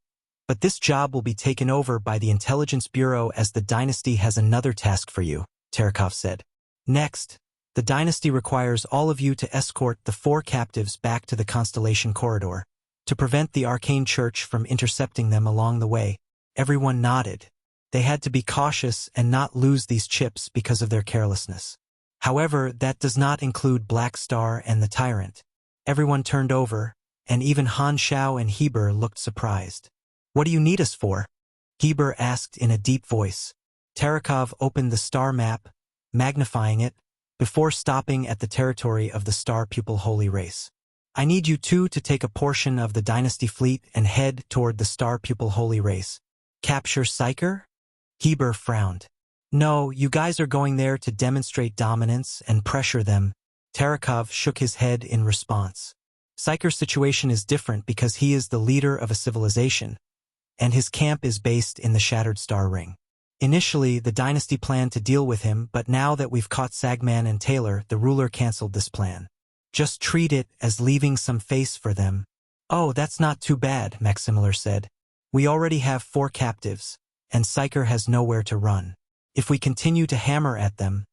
but this job will be taken over by the Intelligence Bureau as the dynasty has another task for you, Tarakov said. Next, The dynasty requires all of you to escort the 4 captives back to the constellation corridor, to prevent the arcane church from intercepting them along the way. Everyone nodded. They had to be cautious and not lose these chips because of their carelessness. However, that does not include Black Star and the Tyrant. Everyone turned over, and even Han Xiao and Heber looked surprised. "What do you need us for?" Heber asked in a deep voice. Terekov opened the star map, magnifying it, before stopping at the territory of the Star Pupil Holy Race. "I need you two to take a portion of the Dynasty fleet and head toward the Star Pupil Holy Race. Capture Psyker?" Heber frowned. "No, you guys are going there to demonstrate dominance and pressure them." Terekov shook his head in response. Psyker's situation is different because he is the leader of a civilization, and his camp is based in the Shattered Star Ring. Initially, the Dynasty planned to deal with him, but now that we've caught Sagman and Taylor, the ruler canceled this plan. "Just treat it as leaving some face for them." "Oh, that's not too bad," Maximiller said. "We already have 4 captives, and Psyker has nowhere to run. If we continue to hammer at them,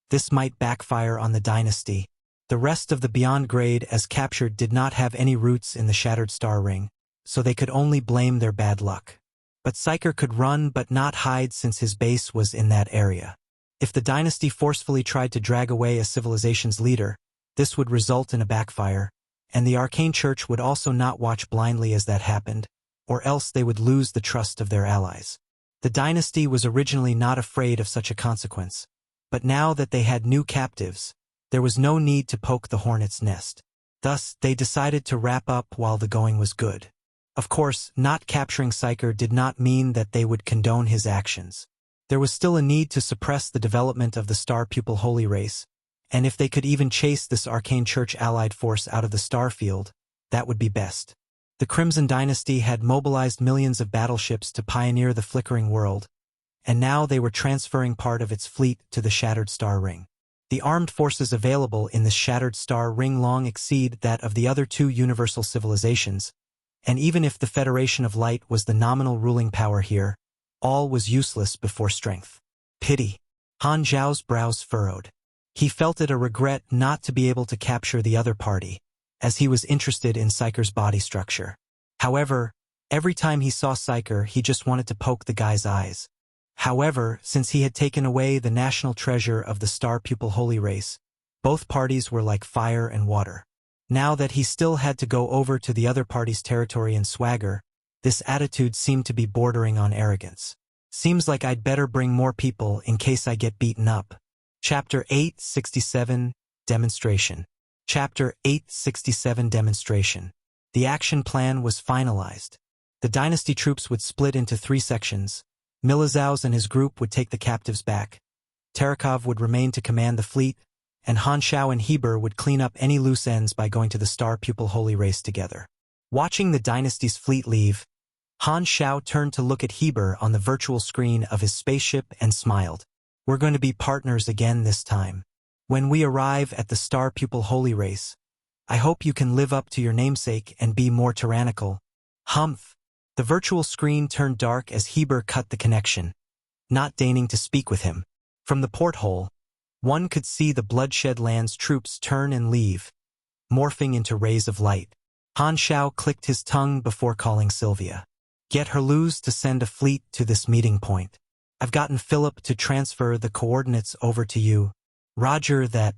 this might backfire on the Dynasty." The rest of the Beyond Grade as captured did not have any roots in the Shattered Star Ring, so they could only blame their bad luck. But Psyker could run but not hide since his base was in that area. If the Dynasty forcefully tried to drag away a civilization's leader, this would result in a backfire, and the Arcane Church would also not watch blindly as that happened, or else they would lose the trust of their allies. The Dynasty was originally not afraid of such a consequence, but now that they had new captives, there was no need to poke the hornet's nest. Thus, they decided to wrap up while the going was good. Of course, not capturing Psyker did not mean that they would condone his actions. There was still a need to suppress the development of the Star Pupil Holy Race, and if they could even chase this Arcane Church allied force out of the star field, that would be best. The Crimson Dynasty had mobilized millions of battleships to pioneer the flickering world, and now they were transferring part of its fleet to the Shattered Star Ring. The armed forces available in the Shattered Star Ring long exceed that of the other 2 universal civilizations, and even if the Federation of Light was the nominal ruling power here, all was useless before strength. Pity. Han Xiao's brows furrowed. He felt it a regret not to be able to capture the other party, as he was interested in Psyker's body structure. However, every time he saw Psyker, he just wanted to poke the guy's eyes. However, since he had taken away the national treasure of the Star Pupil Holy Race, both parties were like fire and water. Now that he still had to go over to the other party's territory and swagger, this attitude seemed to be bordering on arrogance. "Seems like I'd better bring more people in case I get beaten up." Chapter 867, Demonstration. Chapter 867 Demonstration. The action plan was finalized. The Dynasty troops would split into 3 sections. Milizaus and his group would take the captives back. Terekov would remain to command the fleet, and Han Xiao and Heber would clean up any loose ends by going to the Star Pupil Holy Race together. Watching the Dynasty's fleet leave, Han Xiao turned to look at Heber on the virtual screen of his spaceship and smiled. "We're going to be partners again this time. When we arrive at the Star Pupil Holy Race, I hope you can live up to your namesake and be more tyrannical." Humph. The virtual screen turned dark as Heber cut the connection, not deigning to speak with him. From the porthole, one could see the Bloodshed Land's troops turn and leave, morphing into rays of light. Han Xiao clicked his tongue before calling Sylvia. "Get Herluz to send a fleet to this meeting point. I've gotten Philip to transfer the coordinates over to you." "Roger that."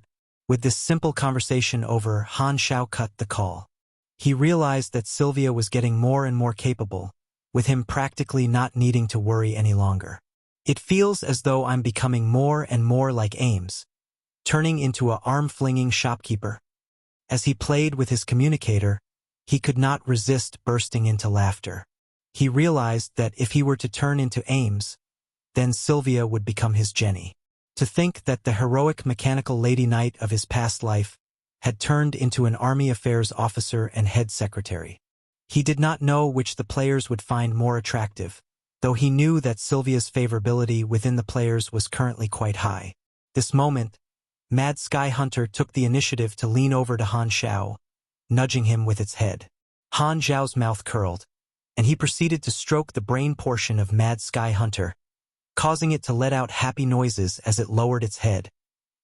With this simple conversation over, Han Xiao cut the call. He realized that Sylvia was getting more and more capable, with him practically not needing to worry any longer. "It feels as though I'm becoming more and more like Ames, turning into a arm-flinging shopkeeper." As he played with his communicator, he could not resist bursting into laughter. He realized that if he were to turn into Ames, then Sylvia would become his Jenny. To think that the heroic mechanical lady knight of his past life had turned into an army affairs officer and head secretary. He did not know which the players would find more attractive, though he knew that Sylvia's favorability within the players was currently quite high. This moment, Mad Sky Hunter took the initiative to lean over to Han Xiao, nudging him with its head. Han Xiao's mouth curled, and he proceeded to stroke the brain portion of Mad Sky Hunter, causing it to let out happy noises as it lowered its head.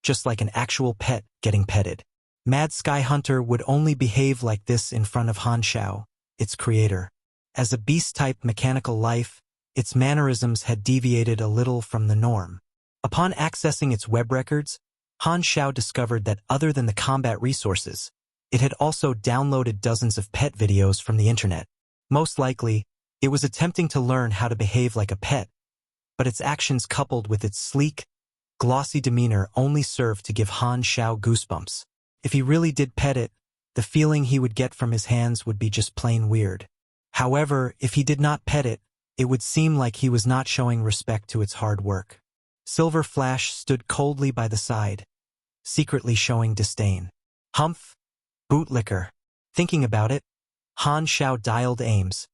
just like an actual pet getting petted. Mad Sky Hunter would only behave like this in front of Han Xiao, its creator. As a beast-type mechanical life, its mannerisms had deviated a little from the norm. Upon accessing its web records, Han Xiao discovered that other than the combat resources, it had also downloaded dozens of pet videos from the internet. Most likely, it was attempting to learn how to behave like a pet, but its actions coupled with its sleek, glossy demeanor only served to give Han Xiao goosebumps. If he really did pet it, the feeling he would get from his hands would be just plain weird. However, if he did not pet it, it would seem like he was not showing respect to its hard work. Silver Flash stood coldly by the side, secretly showing disdain. Humph! Bootlicker. Thinking about it, Han Xiao dialed aims,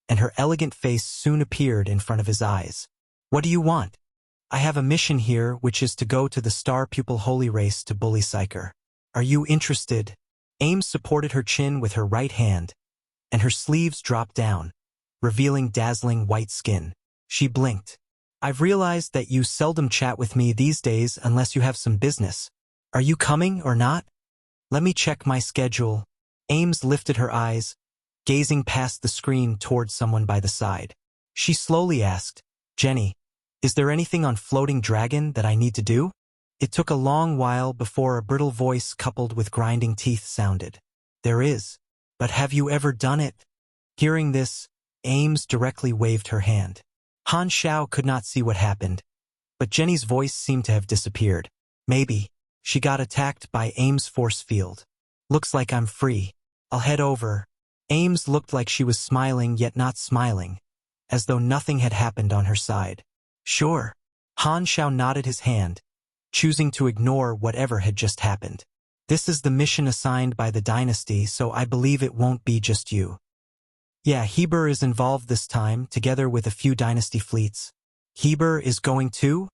and her elegant face soon appeared in front of his eyes. What do you want? I have a mission here, which is to go to the Star Pupil Holy Race to bully Psyker. Are you interested? Ames supported her chin with her right hand, and her sleeves dropped down, revealing dazzling white skin. She blinked. I've realized that you seldom chat with me these days unless you have some business. Are you coming or not? Let me check my schedule. Ames lifted her eyes, gazing past the screen toward someone by the side. She slowly asked, Jenny, is there anything on Floating Dragon that I need to do? It took a long while before a brittle voice coupled with grinding teeth sounded. There is. But have you ever done it? Hearing this, Ames directly waved her hand. Han Xiao could not see what happened, but Jenny's voice seemed to have disappeared. Maybe. She got attacked by Ames' force field. Looks like I'm free. I'll head over. Ames looked like she was smiling yet not smiling, as though nothing had happened on her side. Sure. Han Xiao nodded his hand, choosing to ignore whatever had just happened. This is the mission assigned by the dynasty, so I believe it won't be just you. Yeah, Heber is involved this time, together with a few dynasty fleets. Heber is going too?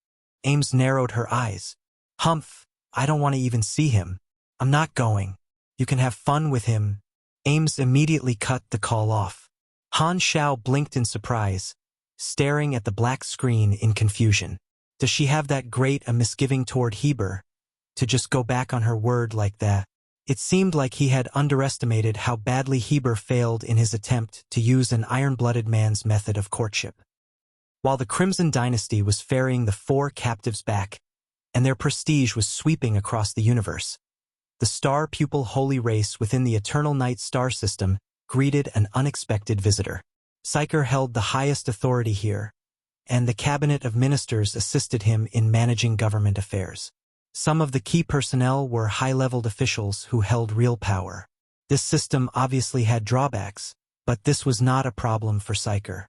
Ames narrowed her eyes. Humph, I don't want to even see him. I'm not going. You can have fun with him. Ames immediately cut the call off. Han Xiao blinked in surprise, staring at the black screen in confusion. Does she have that great a misgiving toward Heber, to just go back on her word like that? It seemed like he had underestimated how badly Heber failed in his attempt to use an iron-blooded man's method of courtship. While the Crimson Dynasty was ferrying the 4 captives back, and their prestige was sweeping across the universe, the Star Pupil Holy Race within the Eternal Night star system greeted an unexpected visitor. Psyker held the highest authority here, and the cabinet of ministers assisted him in managing government affairs. Some of the key personnel were high-leveled officials who held real power. This system obviously had drawbacks, but this was not a problem for Psyker.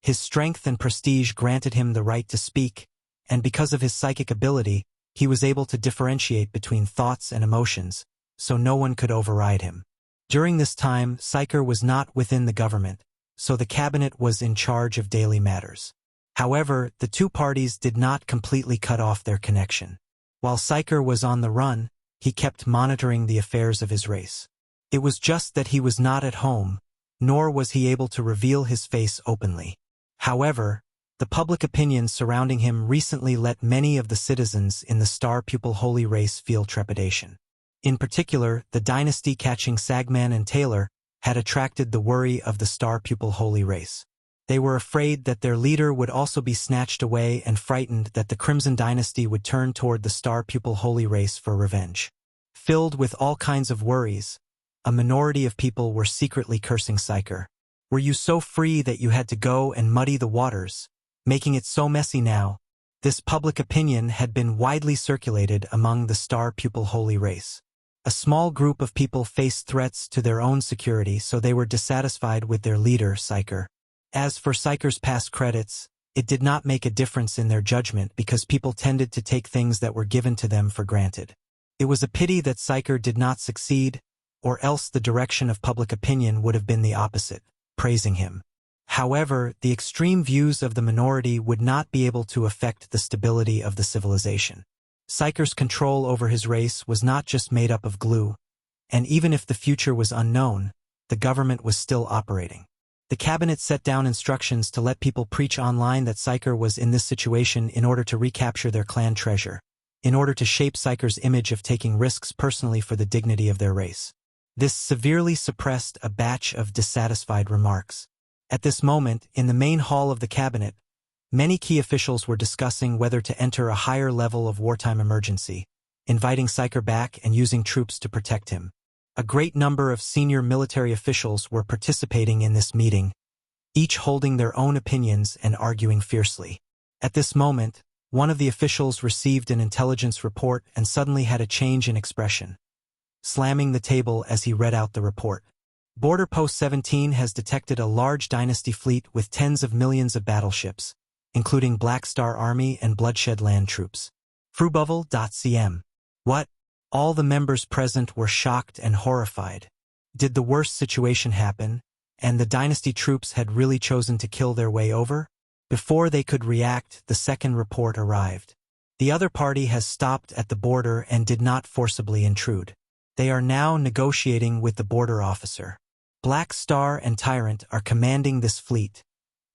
His strength and prestige granted him the right to speak, and because of his psychic ability, he was able to differentiate between thoughts and emotions, so no one could override him. During this time, Psyker was not within the government, so the cabinet was in charge of daily matters. However, the two parties did not completely cut off their connection. While Psyker was on the run, he kept monitoring the affairs of his race. It was just that he was not at home, nor was he able to reveal his face openly. However, the public opinion surrounding him recently let many of the citizens in the Star Pupil Holy Race feel trepidation. In particular, the dynasty catching Sagman and Taylor had attracted the worry of the Star Pupil Holy Race. They were afraid that their leader would also be snatched away and frightened that the Crimson Dynasty would turn toward the Star Pupil Holy Race for revenge. Filled with all kinds of worries, a minority of people were secretly cursing Psyker. Were you so free that you had to go and muddy the waters, making it so messy now? This public opinion had been widely circulated among the Star Pupil Holy Race. A small group of people faced threats to their own security, so they were dissatisfied with their leader, Psyker. As for Psyker's past credits, it did not make a difference in their judgment because people tended to take things that were given to them for granted. It was a pity that Psyker did not succeed, or else the direction of public opinion would have been the opposite, praising him. However, the extreme views of the minority would not be able to affect the stability of the civilization. Psyker's control over his race was not just made up of glue, and even if the future was unknown, the government was still operating. The cabinet set down instructions to let people preach online that Psyker was in this situation in order to recapture their clan treasure. in order to shape Psyker's image of taking risks personally for the dignity of their race. This severely suppressed a batch of dissatisfied remarks. At this moment, in the main hall of the cabinet, many key officials were discussing whether to enter a higher level of wartime emergency, inviting Psyker back and using troops to protect him. A great number of senior military officials were participating in this meeting, each holding their own opinions and arguing fiercely. At this moment, one of the officials received an intelligence report and suddenly had a change in expression, slamming the table as he read out the report. Border Post 17 has detected a large dynasty fleet with tens of millions of battleships, including Black Star Army and Bloodshed Land troops. Frubuvel.cm. What? All the members present were shocked and horrified. Did the worst situation happen, and the dynasty troops had really chosen to kill their way over? Before they could react, the second report arrived. The other party has stopped at the border and did not forcibly intrude. They are now negotiating with the border officer. Black Star and Tyrant are commanding this fleet,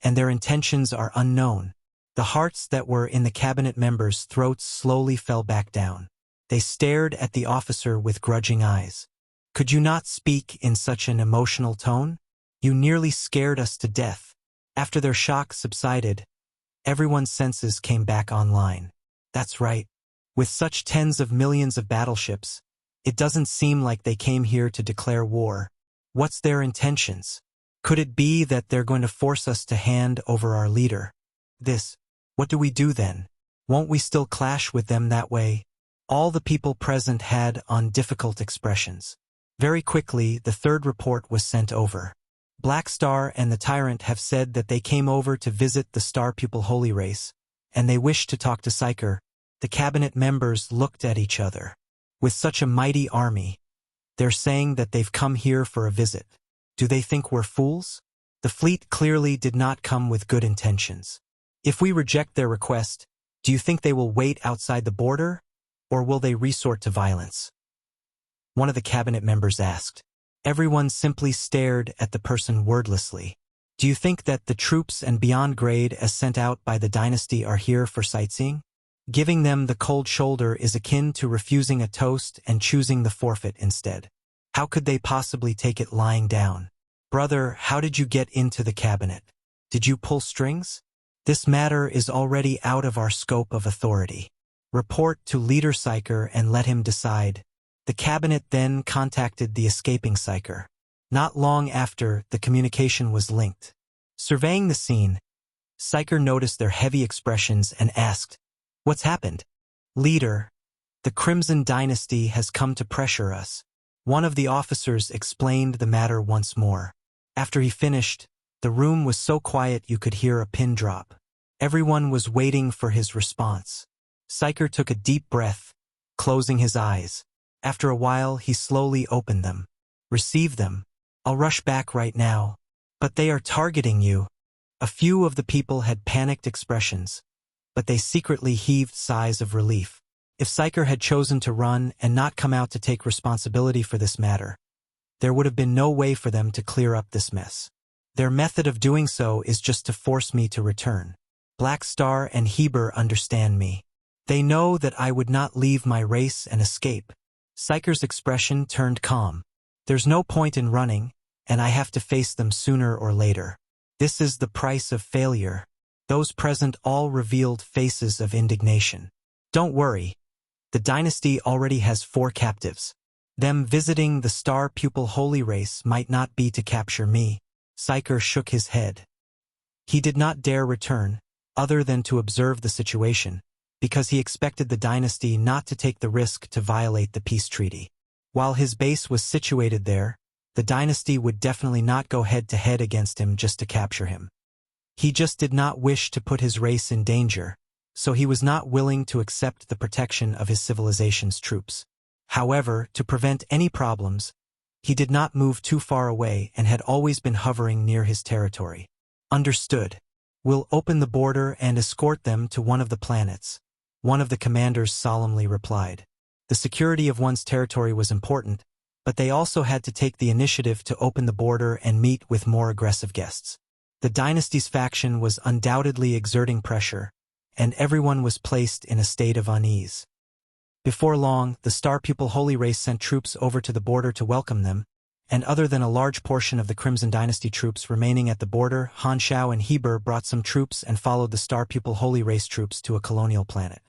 and their intentions are unknown. The hearts that were in the cabinet members' throats slowly fell back down. They stared at the officer with grudging eyes. Could you not speak in such an emotional tone? You nearly scared us to death. After their shock subsided, everyone's senses came back online. That's right. With such tens of millions of battleships, it doesn't seem like they came here to declare war. What's their intentions? Could it be that they're going to force us to hand over our leader? What do we do then? Won't we still clash with them that way? All the people present had on difficult expressions. Very quickly, the third report was sent over. Black Star and the Tyrant have said that they came over to visit the Star Pupil Holy Race, and they wish to talk to Psyker. The cabinet members looked at each other. With such a mighty army, they're saying that they've come here for a visit. Do they think we're fools? The fleet clearly did not come with good intentions. If we reject their request, do you think they will wait outside the border, or will they resort to violence? One of the cabinet members asked. Everyone simply stared at the person wordlessly. Do you think that the troops and beyond grade as sent out by the dynasty are here for sightseeing? Giving them the cold shoulder is akin to refusing a toast and choosing the forfeit instead. How could they possibly take it lying down? Brother, how did you get into the cabinet? Did you pull strings? This matter is already out of our scope of authority. Report to Leader Psyker and let him decide. The cabinet then contacted the escaping Psyker. Not long after, the communication was linked. Surveying the scene, Psyker noticed their heavy expressions and asked, "What's happened?" "Leader, the Crimson Dynasty has come to pressure us." One of the officers explained the matter once more. After he finished, the room was so quiet you could hear a pin drop. Everyone was waiting for his response. Psyker took a deep breath, closing his eyes. After a while, he slowly opened them. "Receive them. I'll rush back right now. But they are targeting you." A few of the people had panicked expressions, but they secretly heaved sighs of relief. If Psyker had chosen to run and not come out to take responsibility for this matter, there would have been no way for them to clear up this mess. Their method of doing so is just to force me to return. Black Star and Heber understand me. They know that I would not leave my race and escape. Psyker's expression turned calm. There's no point in running, and I have to face them sooner or later. This is the price of failure. Those present all revealed faces of indignation. Don't worry. The dynasty already has 4 captives. Them visiting the Star Pupil Holy Race might not be to capture me. Psyker shook his head. He did not dare return, other than to observe the situation, because he expected the dynasty not to take the risk to violate the peace treaty. While his base was situated there, the dynasty would definitely not go head-to-head against him just to capture him. He just did not wish to put his race in danger, so he was not willing to accept the protection of his civilization's troops. However, to prevent any problems, he did not move too far away and had always been hovering near his territory. Understood. We'll open the border and escort them to one of the planets. One of the commanders solemnly replied. The security of one's territory was important, but they also had to take the initiative to open the border and meet with more aggressive guests. The dynasty's faction was undoubtedly exerting pressure, and everyone was placed in a state of unease. Before long, the Star Pupil Holy Race sent troops over to the border to welcome them, and other than a large portion of the Crimson Dynasty troops remaining at the border, Han Xiao and Heber brought some troops and followed the Star Pupil Holy Race troops to a colonial planet.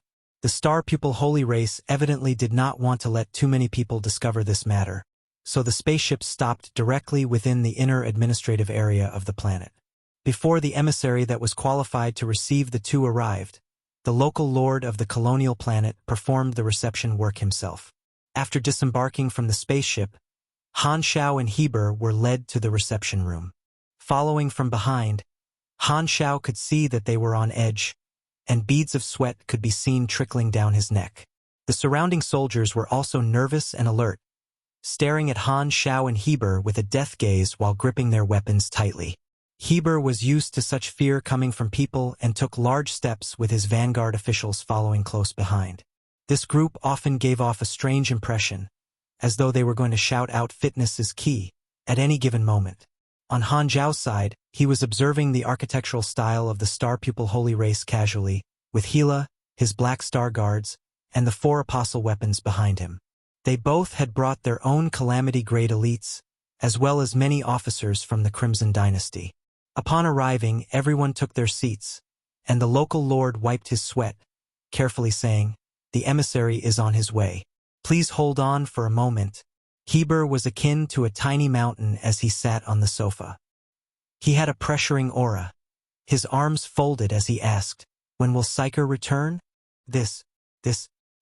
The Star Pupil Holy Race evidently did not want to let too many people discover this matter, so the spaceships stopped directly within the inner administrative area of the planet. Before the emissary that was qualified to receive the two arrived, the local lord of the colonial planet performed the reception work himself. After disembarking from the spaceship, Han Xiao and Heber were led to the reception room. Following from behind, Han Xiao could see that they were on edge, and beads of sweat could be seen trickling down his neck. The surrounding soldiers were also nervous and alert, staring at Han Xiao and Heber with a death gaze while gripping their weapons tightly. Heber was used to such fear coming from people and took large steps with his vanguard officials following close behind. This group often gave off a strange impression, as though they were going to shout out "fitness is key" at any given moment. On Han Xiao's side, he was observing the architectural style of the Star Pupil Holy Race casually, with Hela, his black star guards, and the 4 apostle weapons behind him. They both had brought their own calamity-grade elites, as well as many officers from the Crimson Dynasty. Upon arriving, everyone took their seats, and the local lord wiped his sweat, carefully saying, "The emissary is on his way. Please hold on for a moment." Heber was akin to a tiny mountain as he sat on the sofa. He had a pressuring aura. His arms folded as he asked, "When will Psyker return?" This,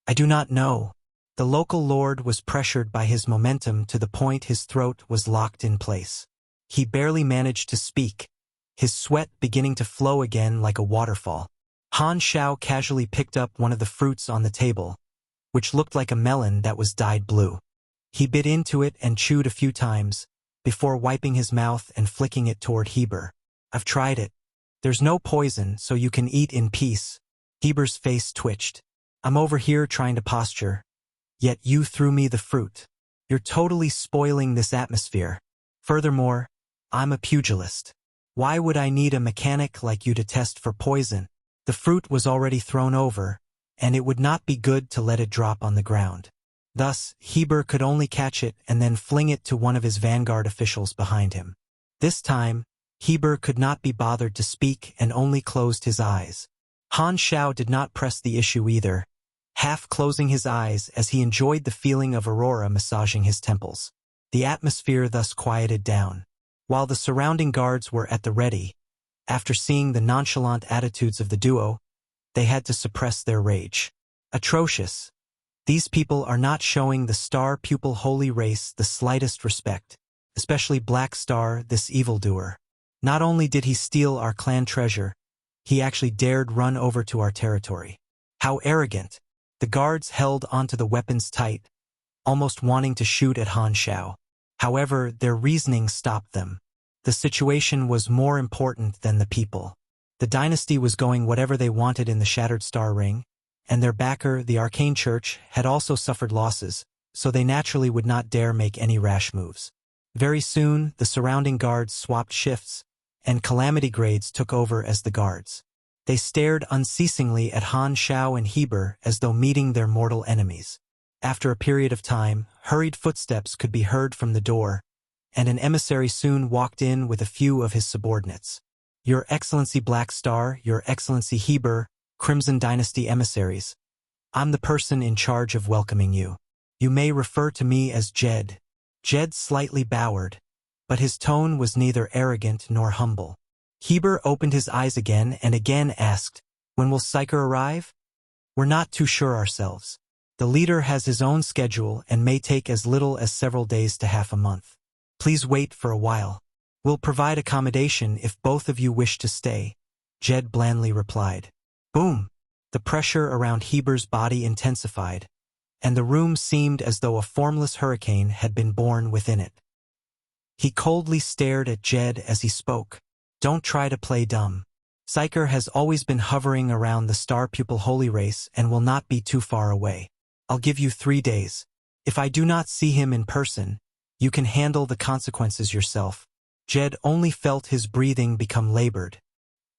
I do not know." The local lord was pressured by his momentum to the point his throat was locked in place. He barely managed to speak, his sweat beginning to flow again like a waterfall. Han Xiao casually picked up one of the fruits on the table, which looked like a melon that was dyed blue. He bit into it and chewed a few times, before wiping his mouth and flicking it toward Heber. "I've tried it. There's no poison, so you can eat in peace." Heber's face twitched. "I'm over here trying to posture, yet you threw me the fruit. You're totally spoiling this atmosphere. Furthermore, I'm a pugilist. Why would I need a mechanic like you to test for poison?" The fruit was already thrown over, and it would not be good to let it drop on the ground. Thus, Heber could only catch it and then fling it to one of his vanguard officials behind him. This time, Heber could not be bothered to speak and only closed his eyes. Han Xiao did not press the issue either, half closing his eyes as he enjoyed the feeling of aurora massaging his temples. The atmosphere thus quieted down. While the surrounding guards were at the ready, after seeing the nonchalant attitudes of the duo, they had to suppress their rage. Atrocious. These people are not showing the Star Pupil Holy Race the slightest respect, especially Black Star, this evildoer. Not only did he steal our clan treasure, he actually dared run over to our territory. How arrogant. The guards held onto the weapons tight, almost wanting to shoot at Han Xiao. However, their reasoning stopped them. The situation was more important than the people. The dynasty was going whatever they wanted in the Shattered Star Ring, and their backer, the Arcane Church, had also suffered losses, so they naturally would not dare make any rash moves. Very soon, the surrounding guards swapped shifts, and calamity grades took over as the guards. They stared unceasingly at Han Xiao and Heber as though meeting their mortal enemies. After a period of time, hurried footsteps could be heard from the door, and an emissary soon walked in with a few of his subordinates. "Your Excellency Black Star, Your Excellency Heber, Crimson Dynasty emissaries. I'm the person in charge of welcoming you. You may refer to me as Jed." Jed slightly bowed, but his tone was neither arrogant nor humble. Heber opened his eyes again and again asked, "When will Psyker arrive?" "We're not too sure ourselves. The leader has his own schedule and may take as little as several days to half a month. Please wait for a while. We'll provide accommodation if both of you wish to stay," Jed blandly replied. Boom! The pressure around Heber's body intensified, and the room seemed as though a formless hurricane had been born within it. He coldly stared at Jed as he spoke. "Don't try to play dumb. Psyker has always been hovering around the Star Pupil Holy Race and will not be too far away. I'll give you 3 days. If I do not see him in person, you can handle the consequences yourself." Jed only felt his breathing become labored.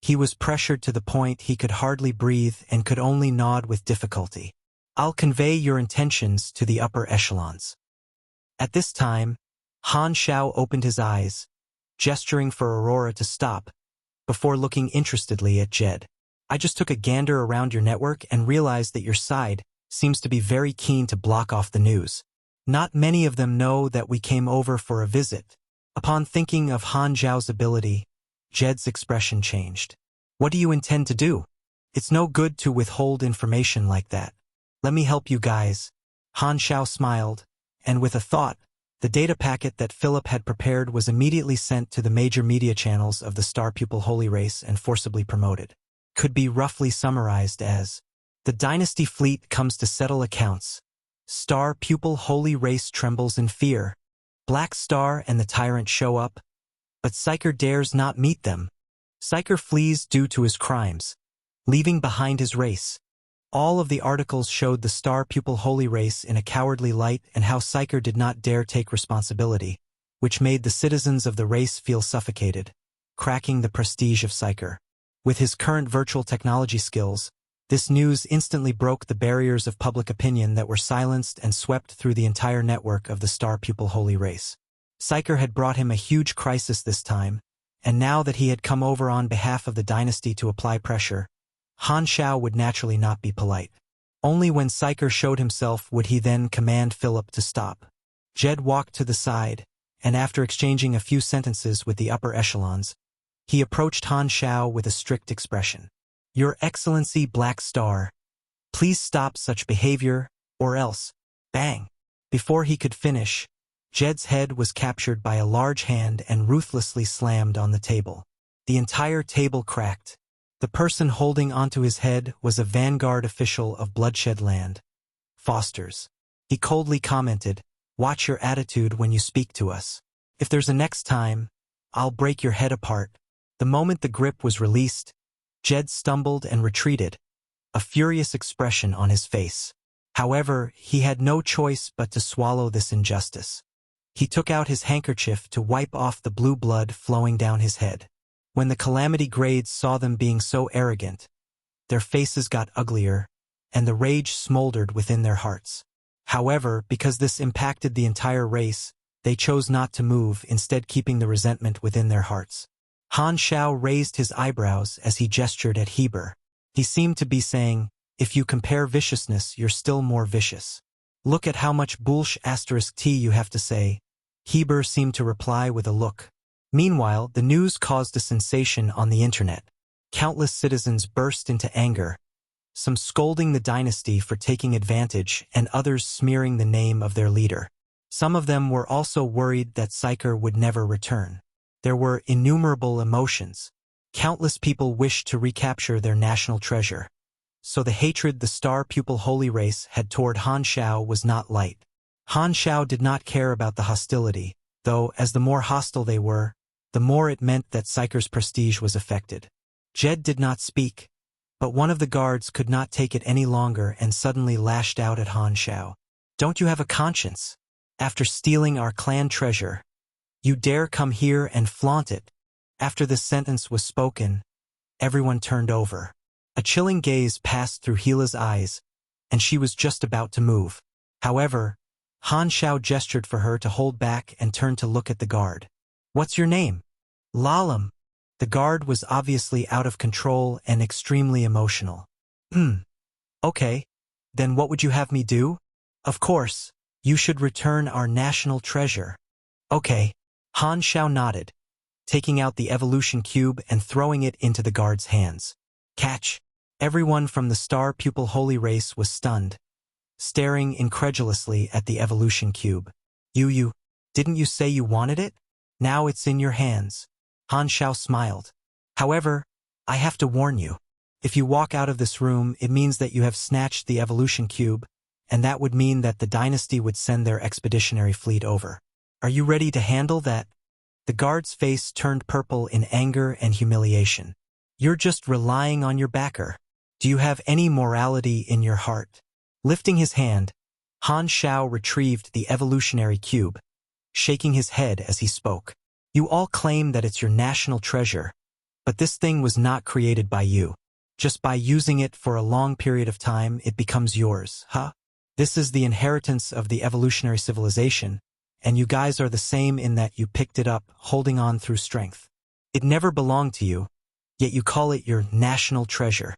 He was pressured to the point he could hardly breathe and could only nod with difficulty. I'll convey your intentions to the upper echelons. At this time, Han Xiao opened his eyes, gesturing for Aurora to stop, before looking interestedly at Jed. I just took a gander around your network and realized that your side seems to be very keen to block off the news. Not many of them know that we came over for a visit. Upon thinking of Han Xiao's ability, Jed's expression changed. What do you intend to do? It's no good to withhold information like that. Let me help you guys. Han Xiao smiled, and with a thought, the data packet that Philip had prepared was immediately sent to the major media channels of the Star Pupil Holy Race and forcibly promoted. Could be roughly summarized as, the Dynasty fleet comes to settle accounts. Star Pupil Holy Race trembles in fear. Black Star and the Tyrant show up, but Psyker dares not meet them. Psyker flees due to his crimes, leaving behind his race. All of the articles showed the Star Pupil Holy Race in a cowardly light and how Psyker did not dare take responsibility, which made the citizens of the race feel suffocated, cracking the prestige of Psyker. With his current virtual technology skills, this news instantly broke the barriers of public opinion that were silenced and swept through the entire network of the Star Pupil Holy Race. Psyker had brought him a huge crisis this time, and now that he had come over on behalf of the Dynasty to apply pressure, Han Xiao would naturally not be polite. Only when Psyker showed himself would he then command Philip to stop. Jed walked to the side, and after exchanging a few sentences with the upper echelons, he approached Han Xiao with a strict expression. Your Excellency Black Star, please stop such behavior, or else, bang. Before he could finish, Jed's head was captured by a large hand and ruthlessly slammed on the table. The entire table cracked. The person holding onto his head was a vanguard official of Bloodshed Land, Foster's. He coldly commented, watch your attitude when you speak to us. If there's a next time, I'll break your head apart. The moment the grip was released, Jed stumbled and retreated, a furious expression on his face. However, he had no choice but to swallow this injustice. He took out his handkerchief to wipe off the blue blood flowing down his head. When the Calamity Grades saw them being so arrogant, their faces got uglier, and the rage smoldered within their hearts. However, because this impacted the entire race, they chose not to move, instead keeping the resentment within their hearts. Han Xiao raised his eyebrows as he gestured at Heber. He seemed to be saying, if you compare viciousness, you're still more vicious. Look at how much *T you have to say. Heber seemed to reply with a look. Meanwhile, the news caused a sensation on the internet. Countless citizens burst into anger, some scolding the Dynasty for taking advantage and others smearing the name of their leader. Some of them were also worried that Psyker would never return. There were innumerable emotions. Countless people wished to recapture their national treasure. So the hatred the Star Pupil Holy Race had toward Han Xiao was not light. Han Xiao did not care about the hostility, though as the more hostile they were, the more it meant that Psyker's prestige was affected. Jed did not speak, but one of the guards could not take it any longer and suddenly lashed out at Han Xiao. Don't you have a conscience? After stealing our clan treasure, you dare come here and flaunt it? After this sentence was spoken, everyone turned over. A chilling gaze passed through Gila's eyes, and she was just about to move. However, Han Xiao gestured for her to hold back and turned to look at the guard. What's your name? Lalam. The guard was obviously out of control and extremely emotional. Okay. Then what would you have me do? Of course, you should return our national treasure. Okay. Han Xiao nodded, taking out the evolution cube and throwing it into the guard's hands. Catch. Everyone from the Star Pupil Holy Race was stunned, staring incredulously at the evolution cube. Didn't you say you wanted it? Now it's in your hands. Han Xiao smiled. However, I have to warn you. If you walk out of this room, it means that you have snatched the evolution cube, and that would mean that the Dynasty would send their expeditionary fleet over. Are you ready to handle that? The guard's face turned purple in anger and humiliation. You're just relying on your backer. Do you have any morality in your heart? Lifting his hand, Han Xiao retrieved the evolutionary cube, shaking his head as he spoke. You all claim that it's your national treasure, but this thing was not created by you. Just by using it for a long period of time, it becomes yours, huh? This is the inheritance of the evolutionary civilization, and you guys are the same in that you picked it up, holding on through strength. It never belonged to you, yet you call it your national treasure.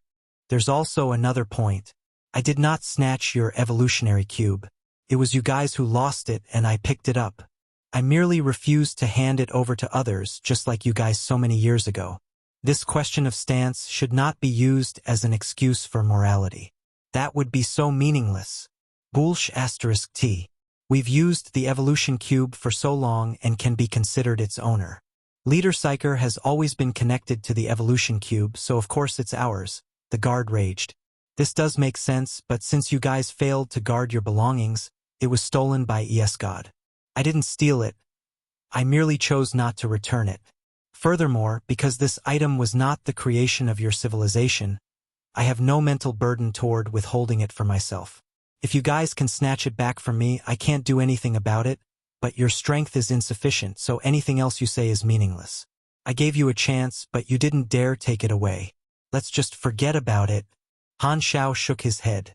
There's also another point. I did not snatch your evolutionary cube. It was you guys who lost it and I picked it up. I merely refused to hand it over to others, just like you guys so many years ago. This question of stance should not be used as an excuse for morality. That would be so meaningless. Bullsh asterisk T. We've used the evolution cube for so long and can be considered its owner. Leader Psyker has always been connected to the evolution cube, so of course it's ours, the guard raged. This does make sense, but since you guys failed to guard your belongings, it was stolen by ES-God. I didn't steal it. I merely chose not to return it. Furthermore, because this item was not the creation of your civilization, I have no mental burden toward withholding it for myself. If you guys can snatch it back from me, I can't do anything about it, but your strength is insufficient, so anything else you say is meaningless. I gave you a chance, but you didn't dare take it away. Let's just forget about it. Han Xiao shook his head.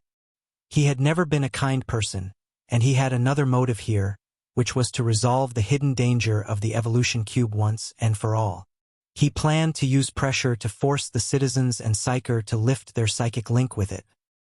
He had never been a kind person, and he had another motive here, which was to resolve the hidden danger of the evolution cube once and for all. He planned to use pressure to force the citizens and Psyker to lift their psychic link with it.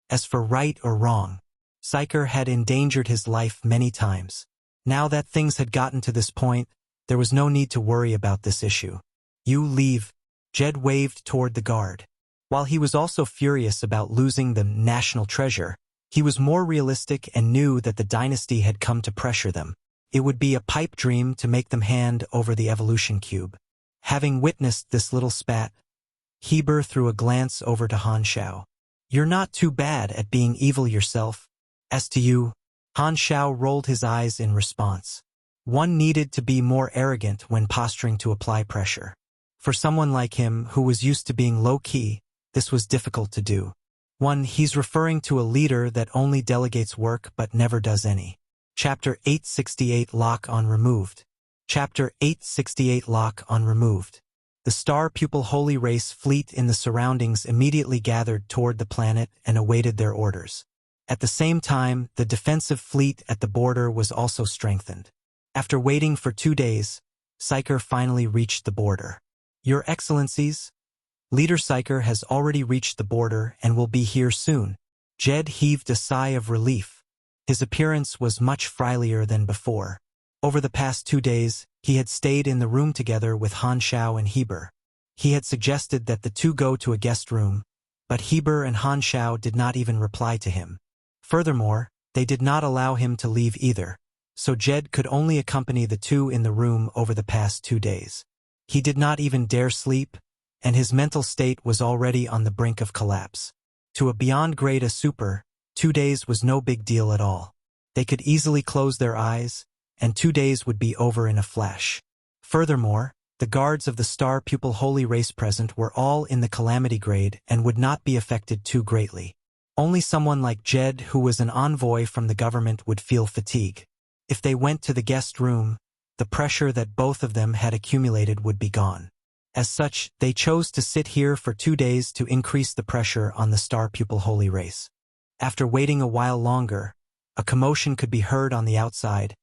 As for right or wrong, Psyker had endangered his life many times. Now that things had gotten to this point, there was no need to worry about this issue. You leave. Jed waved toward the guard. While he was also furious about losing the national treasure, he was more realistic and knew that the dynasty had come to pressure them. It would be a pipe dream to make them hand over the evolution cube. Having witnessed this little spat, Heber threw a glance over to Han Xiao. You're not too bad at being evil yourself. As to you, Han Xiao rolled his eyes in response. One needed to be more arrogant when posturing to apply pressure. For someone like him, who was used to being low-key, this was difficult to do. He's referring to a leader that only delegates work but never does any. Chapter 868 Lock on Removed. Chapter 868 Lock on Removed. The star pupil holy race fleet in the surroundings immediately gathered toward the planet and awaited their orders. At the same time, the defensive fleet at the border was also strengthened. After waiting for 2 days, Psyker finally reached the border. Your Excellencies, Leader Psyker has already reached the border and will be here soon. Jed heaved a sigh of relief. His appearance was much friendlier than before. Over the past 2 days, he had stayed in the room together with Han Xiao and Heber. He had suggested that the two go to a guest room, but Heber and Han Xiao did not even reply to him. Furthermore, they did not allow him to leave either, so Jed could only accompany the two in the room over the past 2 days. He did not even dare sleep, and his mental state was already on the brink of collapse. To a beyond grade A super, 2 days was no big deal at all. They could easily close their eyes, and 2 days would be over in a flash. Furthermore, the guards of the star pupil holy race present were all in the calamity grade and would not be affected too greatly. Only someone like Jed, who was an envoy from the government, would feel fatigue. If they went to the guest room, the pressure that both of them had accumulated would be gone. As such, they chose to sit here for 2 days to increase the pressure on the star pupil holy race. After waiting a while longer, a commotion could be heard on the outside,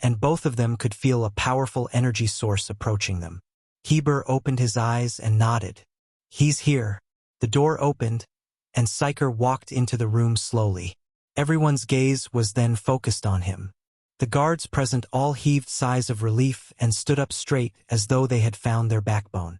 and both of them could feel a powerful energy source approaching them. Heber opened his eyes and nodded. He's here. The door opened, and Psyker walked into the room slowly. Everyone's gaze was then focused on him. The guards present all heaved sighs of relief and stood up straight as though they had found their backbone.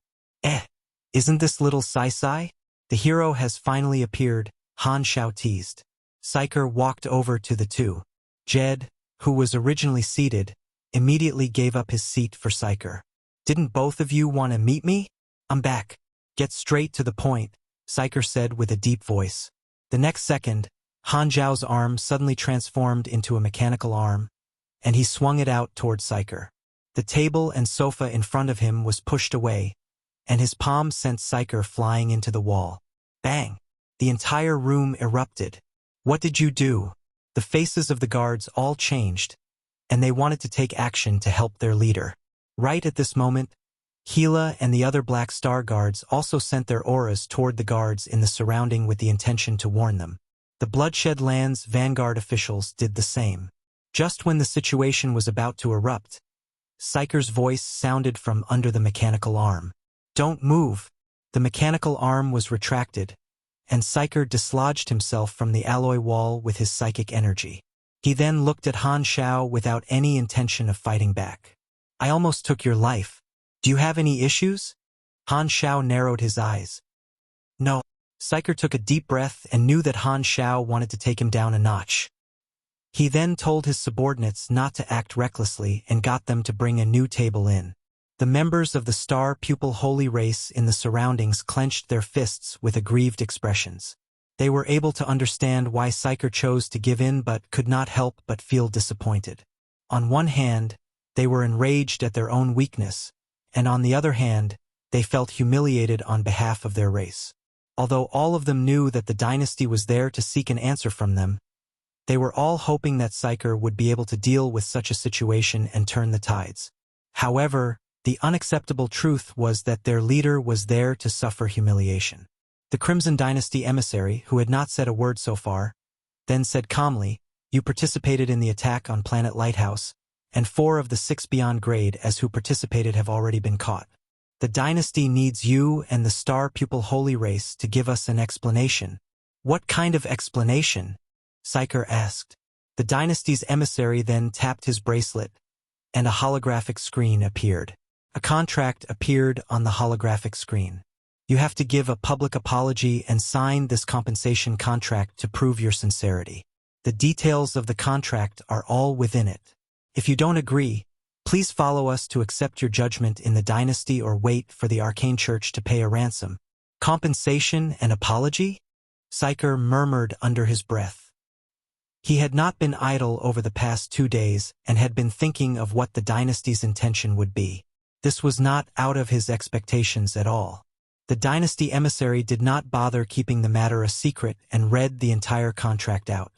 Isn't this little Sci-fi? The hero has finally appeared, Han Xiao teased. Psyker walked over to the two. Jed, who was originally seated, immediately gave up his seat for Psyker. Didn't both of you want to meet me? I'm back. Get straight to the point, Psyker said with a deep voice. The next second, Han Xiao's arm suddenly transformed into a mechanical arm, and he swung it out toward Psyker. The table and sofa in front of him was pushed away, and his palm sent Psyker flying into the wall. Bang! The entire room erupted. What did you do? The faces of the guards all changed, and they wanted to take action to help their leader. Right at this moment, Gila and the other Black Star guards also sent their auras toward the guards in the surrounding with the intention to warn them. The Bloodshed Land's vanguard officials did the same. Just when the situation was about to erupt, Psyker's voice sounded from under the mechanical arm. "Don't move." The mechanical arm was retracted, and Psyker dislodged himself from the alloy wall with his psychic energy. He then looked at Han Xiao without any intention of fighting back. "I almost took your life. Do you have any issues?" Han Xiao narrowed his eyes. "No." Psyker took a deep breath and knew that Han Xiao wanted to take him down a notch. He then told his subordinates not to act recklessly and got them to bring a new table in. The members of the Star Pupil Holy Race in the surroundings clenched their fists with aggrieved expressions. They were able to understand why Psyker chose to give in but could not help but feel disappointed. On one hand, they were enraged at their own weakness, and on the other hand, they felt humiliated on behalf of their race. Although all of them knew that the dynasty was there to seek an answer from them, they were all hoping that Psyker would be able to deal with such a situation and turn the tides. However, the unacceptable truth was that their leader was there to suffer humiliation. The Crimson Dynasty emissary, who had not said a word so far, then said calmly, "You participated in the attack on Planet Lighthouse, and 4 of the 6 beyond grade as who participated have already been caught. The dynasty needs you and the Star Pupil Holy Race to give us an explanation." "What kind of explanation?" Psyker asked. The dynasty's emissary then tapped his bracelet, and a holographic screen appeared. A contract appeared on the holographic screen. "You have to give a public apology and sign this compensation contract to prove your sincerity. The details of the contract are all within it. If you don't agree, please follow us to accept your judgment in the dynasty or wait for the Arcane Church to pay a ransom." "Compensation and apology?" Psyker murmured under his breath. He had not been idle over the past 2 days and had been thinking of what the dynasty's intention would be. This was not out of his expectations at all. The dynasty emissary did not bother keeping the matter a secret and read the entire contract out.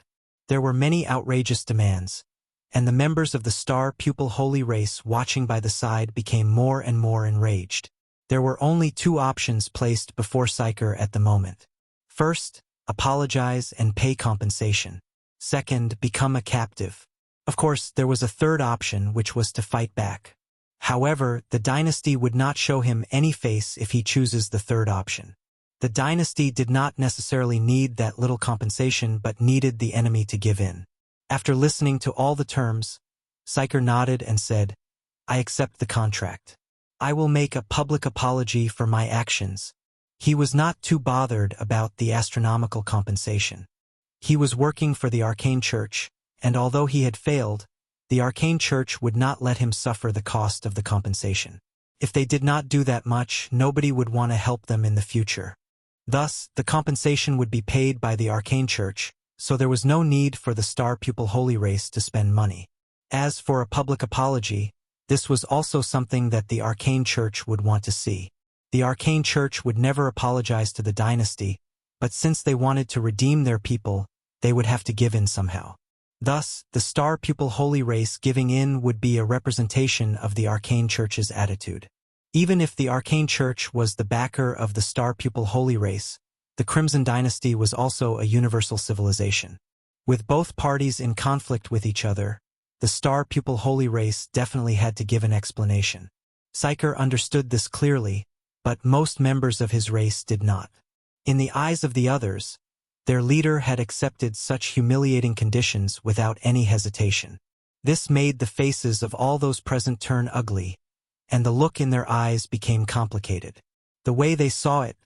There were many outrageous demands, and the members of the Star Pupil Holy Race watching by the side became more and more enraged. There were only 2 options placed before Psyker at the moment. First, apologize and pay compensation. Second, become a captive. Of course, there was a third option, which was to fight back. However, the dynasty would not show him any face if he chooses the third option. The dynasty did not necessarily need that little compensation but needed the enemy to give in. After listening to all the terms, Psyker nodded and said, "I accept the contract. I will make a public apology for my actions." He was not too bothered about the astronomical compensation. He was working for the Arcane Church, and although he had failed, the Arcane Church would not let him suffer the cost of the compensation. If they did not do that much, nobody would want to help them in the future. Thus, the compensation would be paid by the Arcane Church, so there was no need for the Star Pupil Holy Race to spend money. As for a public apology, this was also something that the Arcane Church would want to see. The Arcane Church would never apologize to the dynasty, but since they wanted to redeem their people, they would have to give in somehow. Thus, the Star Pupil Holy Race giving in would be a representation of the Arcane Church's attitude. Even if the Arcane Church was the backer of the Star Pupil Holy Race, the Crimson Dynasty was also a universal civilization. With both parties in conflict with each other, the Star Pupil Holy Race definitely had to give an explanation. Psyker understood this clearly, but most members of his race did not. In the eyes of the others, their leader had accepted such humiliating conditions without any hesitation. This made the faces of all those present turn ugly, and the look in their eyes became complicated. The way they saw it,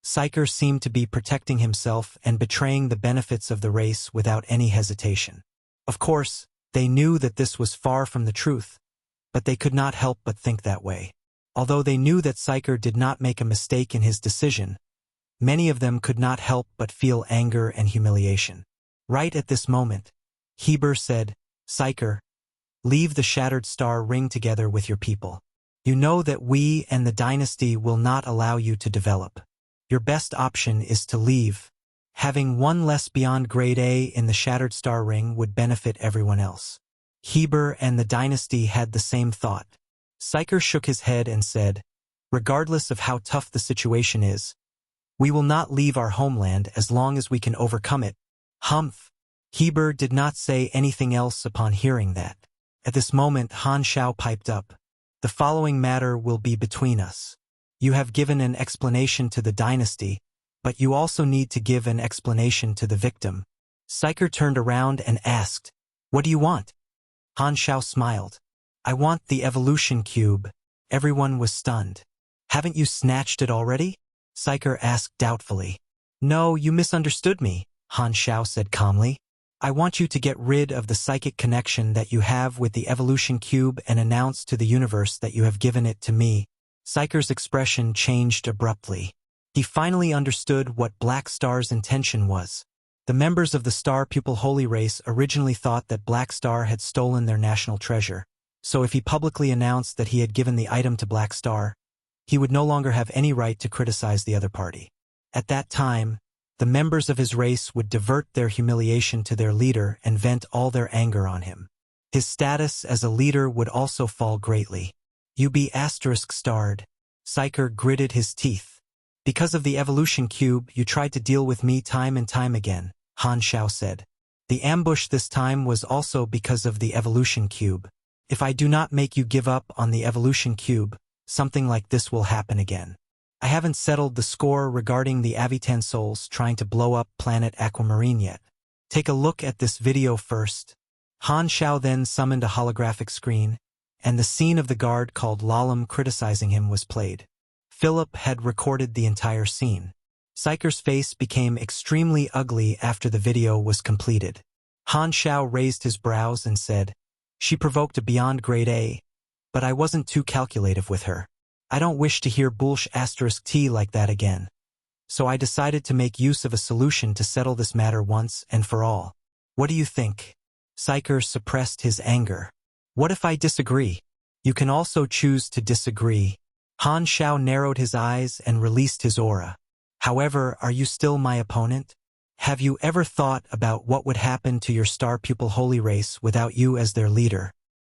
Psyker seemed to be protecting himself and betraying the benefits of the race without any hesitation. Of course, they knew that this was far from the truth, but they could not help but think that way. Although they knew that Psyker did not make a mistake in his decision, many of them could not help but feel anger and humiliation. Right at this moment, Heber said, "Psyker, leave the Shattered Star Ring together with your people. You know that we and the dynasty will not allow you to develop. Your best option is to leave. Having one less beyond grade A in the Shattered Star Ring would benefit everyone else." Heber and the dynasty had the same thought. Psyker shook his head and said, Regardless of how tough the situation is, we will not leave our homeland as long as we can overcome it. Humph. Heber did not say anything else upon hearing that. At this moment Han Xiao piped up. The following matter will be between us. You have given an explanation to the dynasty, but you also need to give an explanation to the victim. Psyker turned around and asked, "What do you want?" Han Xiao smiled. "I want the evolution cube." Everyone was stunned. "Haven't you snatched it already?" Psyker asked doubtfully. "No, you misunderstood me," Han Xiao said calmly. "I want you to get rid of the psychic connection that you have with the evolution cube and announce to the universe that you have given it to me." Psyker's expression changed abruptly. He finally understood what Black Star's intention was. The members of the Star Pupil Holy Race originally thought that Black Star had stolen their national treasure, so if he publicly announced that he had given the item to Black Star, he would no longer have any right to criticize the other party. At that time, the members of his race would divert their humiliation to their leader and vent all their anger on him. His status as a leader would also fall greatly. "You be **starred. Psyker gritted his teeth. "Because of the evolution cube, you tried to deal with me time and time again," Han Xiao said. "The ambush this time was also because of the evolution cube. If I do not make you give up on the evolution cube, something like this will happen again. I haven't settled the score regarding the Avitan souls trying to blow up planet Aquamarine yet. Take a look at this video first." Han Xiao then summoned a holographic screen, and the scene of the guard called Lalam criticizing him was played. Philip had recorded the entire scene. Psyker's face became extremely ugly after the video was completed. Han Xiao raised his brows and said, "She provoked a beyond grade A, but I wasn't too calculative with her. I don't wish to hear **T like that again. So I decided to make use of a solution to settle this matter once and for all. What do you think?" Psyker suppressed his anger. "What if I disagree?" "You can also choose to disagree." Han Xiao narrowed his eyes and released his aura. "However, are you still my opponent? Have you ever thought about what would happen to your Star Pupil Holy Race without you as their leader?"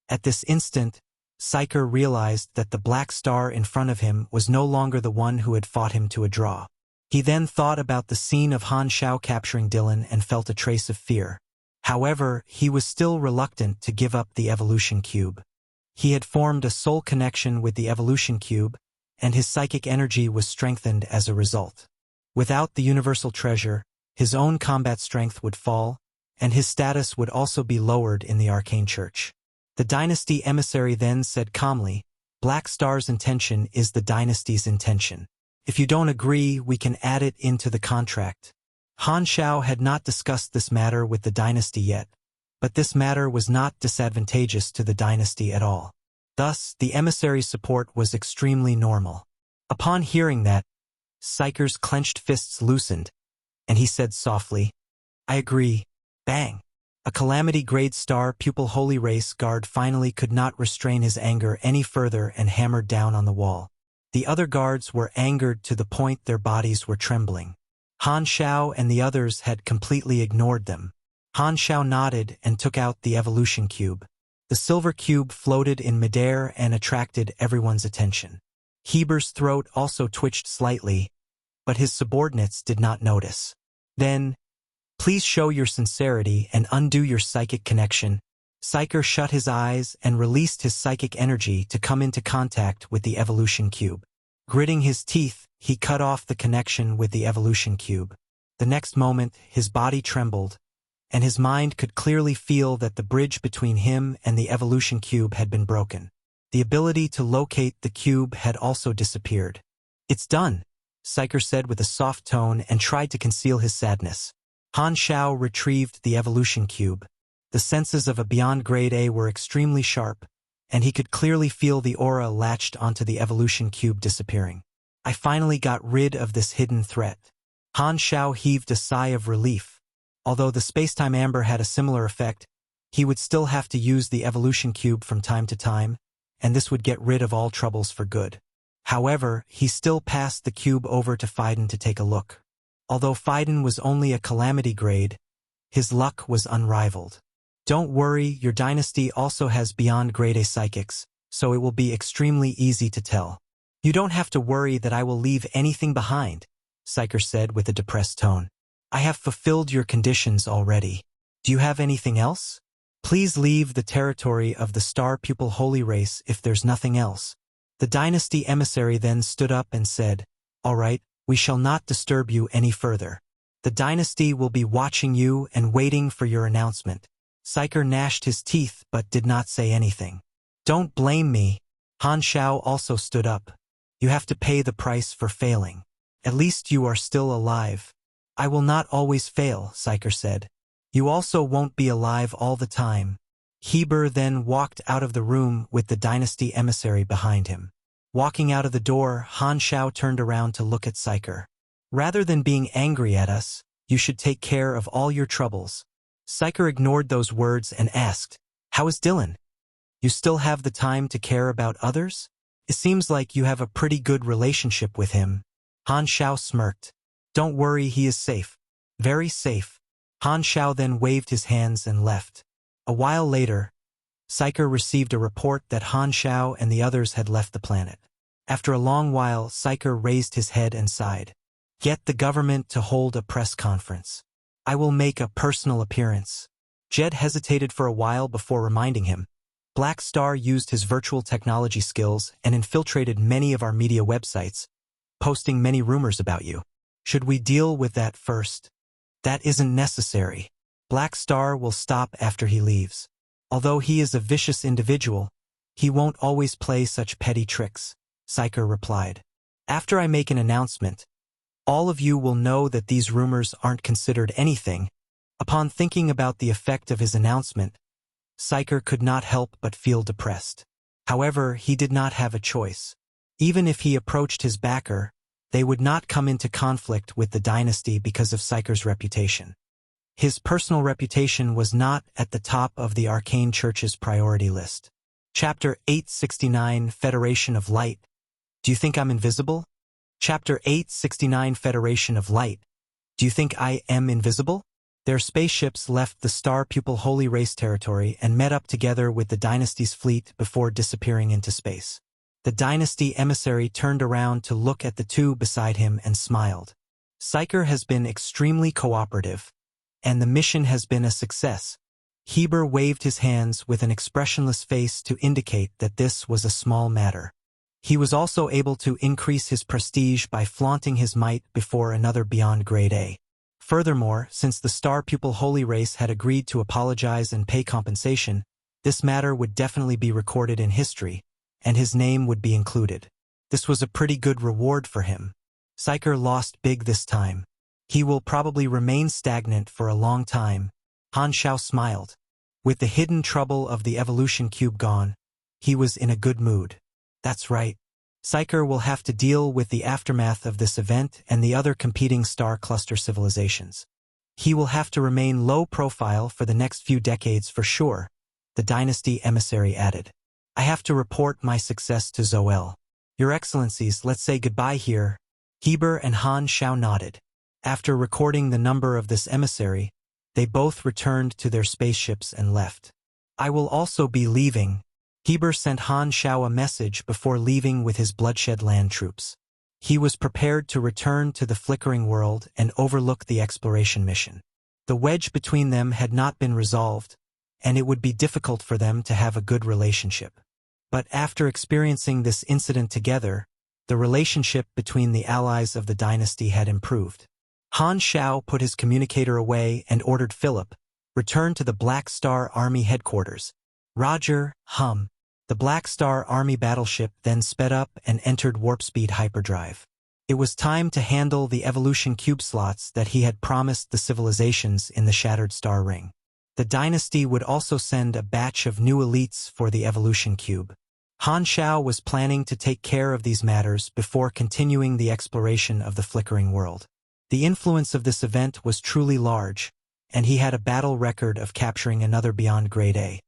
At this instant, Psyker realized that the Black Star in front of him was no longer the one who had fought him to a draw. He then thought about the scene of Han Xiao capturing Dylan and felt a trace of fear. However, he was still reluctant to give up the evolution cube. He had formed a soul connection with the evolution cube, and his psychic energy was strengthened as a result. Without the universal treasure, his own combat strength would fall, and his status would also be lowered in the Arcane Church. The dynasty emissary then said calmly, "Black Star's intention is the dynasty's intention. If you don't agree, we can add it into the contract." Han Xiao had not discussed this matter with the dynasty yet, but this matter was not disadvantageous to the dynasty at all. Thus, the emissary's support was extremely normal. Upon hearing that, Psyker's clenched fists loosened, and he said softly, "I agree." Bang! A calamity-grade Star Pupil Holy Race guard finally could not restrain his anger any further and hammered down on the wall. The other guards were angered to the point their bodies were trembling. Han Xiao and the others had completely ignored them. Han Xiao nodded and took out the evolution cube. The silver cube floated in midair and attracted everyone's attention. Heber's throat also twitched slightly, but his subordinates did not notice. Then, "Please show your sincerity and undo your psychic connection." Psyker shut his eyes and released his psychic energy to come into contact with the evolution cube. Gritting his teeth, he cut off the connection with the evolution cube. The next moment, his body trembled, and his mind could clearly feel that the bridge between him and the evolution cube had been broken. The ability to locate the cube had also disappeared. "It's done," Psyker said with a soft tone and tried to conceal his sadness. Han Xiao retrieved the evolution cube. The senses of a beyond grade A were extremely sharp, and he could clearly feel the aura latched onto the evolution cube disappearing. "I finally got rid of this hidden threat." Han Xiao heaved a sigh of relief. Although the spacetime amber had a similar effect, he would still have to use the evolution cube from time to time, and this would get rid of all troubles for good. However, he still passed the cube over to Phaidon to take a look. Although Phaidon was only a calamity grade, his luck was unrivaled. "Don't worry, your dynasty also has beyond grade A psychics, so it will be extremely easy to tell." You don't have to worry that I will leave anything behind, Psyker said with a depressed tone. I have fulfilled your conditions already. Do you have anything else? Please leave the territory of the Star Pupil Holy Race if there's nothing else. The Dynasty emissary then stood up and said, All right, we shall not disturb you any further. The Dynasty will be watching you and waiting for your announcement. Psyker gnashed his teeth but did not say anything. Don't blame me. Han Xiao also stood up. You have to pay the price for failing. At least you are still alive. I will not always fail, Psyker said. You also won't be alive all the time. Heber then walked out of the room with the Dynasty emissary behind him. Walking out of the door, Han Xiao turned around to look at Psyker. Rather than being angry at us, you should take care of all your troubles. Psyker ignored those words and asked, How is Dylan? You still have the time to care about others? It seems like you have a pretty good relationship with him. Han Xiao smirked. Don't worry, he is safe. Very safe. Han Xiao then waved his hands and left. A while later, Psyker received a report that Han Xiao and the others had left the planet. After a long while, Psyker raised his head and sighed. Get the government to hold a press conference. I will make a personal appearance. Jed hesitated for a while before reminding him. Black Star used his virtual technology skills and infiltrated many of our media websites, posting many rumors about you. Should we deal with that first? That isn't necessary. Black Star will stop after he leaves. Although he is a vicious individual, he won't always play such petty tricks, Psyker replied. After I make an announcement, all of you will know that these rumors aren't considered anything. Upon thinking about the effect of his announcement, Psyker could not help but feel depressed. However, he did not have a choice. Even if he approached his backer, they would not come into conflict with the Dynasty because of Psyker's reputation. His personal reputation was not at the top of the Arcane Church's priority list. Chapter 869 Federation of Light. Do you think I'm invisible? Chapter 869 Federation of Light. Do you think I am invisible? Their spaceships left the Star Pupil Holy Race territory and met up together with the Dynasty's fleet before disappearing into space. The Dynasty emissary turned around to look at the two beside him and smiled. Psyker has been extremely cooperative, and the mission has been a success. Heber waved his hands with an expressionless face to indicate that this was a small matter. He was also able to increase his prestige by flaunting his might before another beyond grade A. Furthermore, since the Star Pupil Holy Race had agreed to apologize and pay compensation, this matter would definitely be recorded in history, and his name would be included. This was a pretty good reward for him. Psyker lost big this time. He will probably remain stagnant for a long time. Han Xiao smiled. With the hidden trouble of the evolution cube gone, he was in a good mood. That's right. Psyker will have to deal with the aftermath of this event and the other competing star cluster civilizations. He will have to remain low profile for the next few decades for sure, the Dynasty emissary added. I have to report my success to Zoel. Your Excellencies, let's say goodbye here. Heber and Han Xiao nodded. After recording the number of this emissary, they both returned to their spaceships and left. I will also be leaving. Heber sent Han Xiao a message before leaving with his bloodshed land troops. He was prepared to return to the flickering world and overlook the exploration mission. The wedge between them had not been resolved, and it would be difficult for them to have a good relationship. But after experiencing this incident together, the relationship between the allies of the Dynasty had improved. Han Xiao put his communicator away and ordered Philip, return to the Black Star Army headquarters. Roger, hum. The Black Star Army battleship then sped up and entered warp-speed hyperdrive. It was time to handle the evolution cube slots that he had promised the civilizations in the Shattered Star Ring. The Dynasty would also send a batch of new elites for the evolution cube. Han Xiao was planning to take care of these matters before continuing the exploration of the flickering world. The influence of this event was truly large, and he had a battle record of capturing another beyond grade A.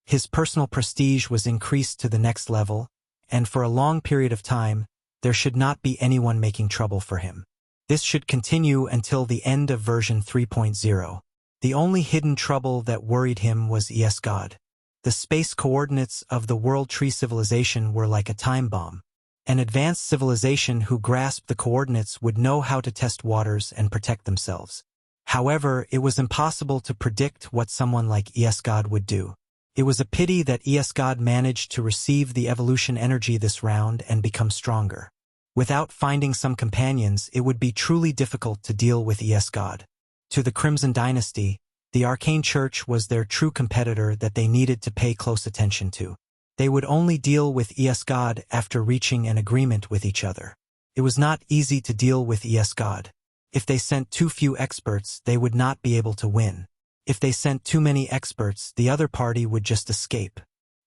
His personal prestige was increased to the next level, and for a long period of time, there should not be anyone making trouble for him. This should continue until the end of version 3.0. The only hidden trouble that worried him was ES-God. The space coordinates of the World Tree civilization were like a time bomb, An advanced civilization who grasped the coordinates would know how to test waters and protect themselves. However, it was impossible to predict what someone like Esgod would do. It was a pity that Esgod managed to receive the evolution energy this round and become stronger. Without finding some companions, it would be truly difficult to deal with Esgod. To the Crimson Dynasty, the Arcane Church was their true competitor that they needed to pay close attention to. They would only deal with Esgod after reaching an agreement with each other. It was not easy to deal with Esgod. If they sent too few experts, they would not be able to win. If they sent too many experts, the other party would just escape.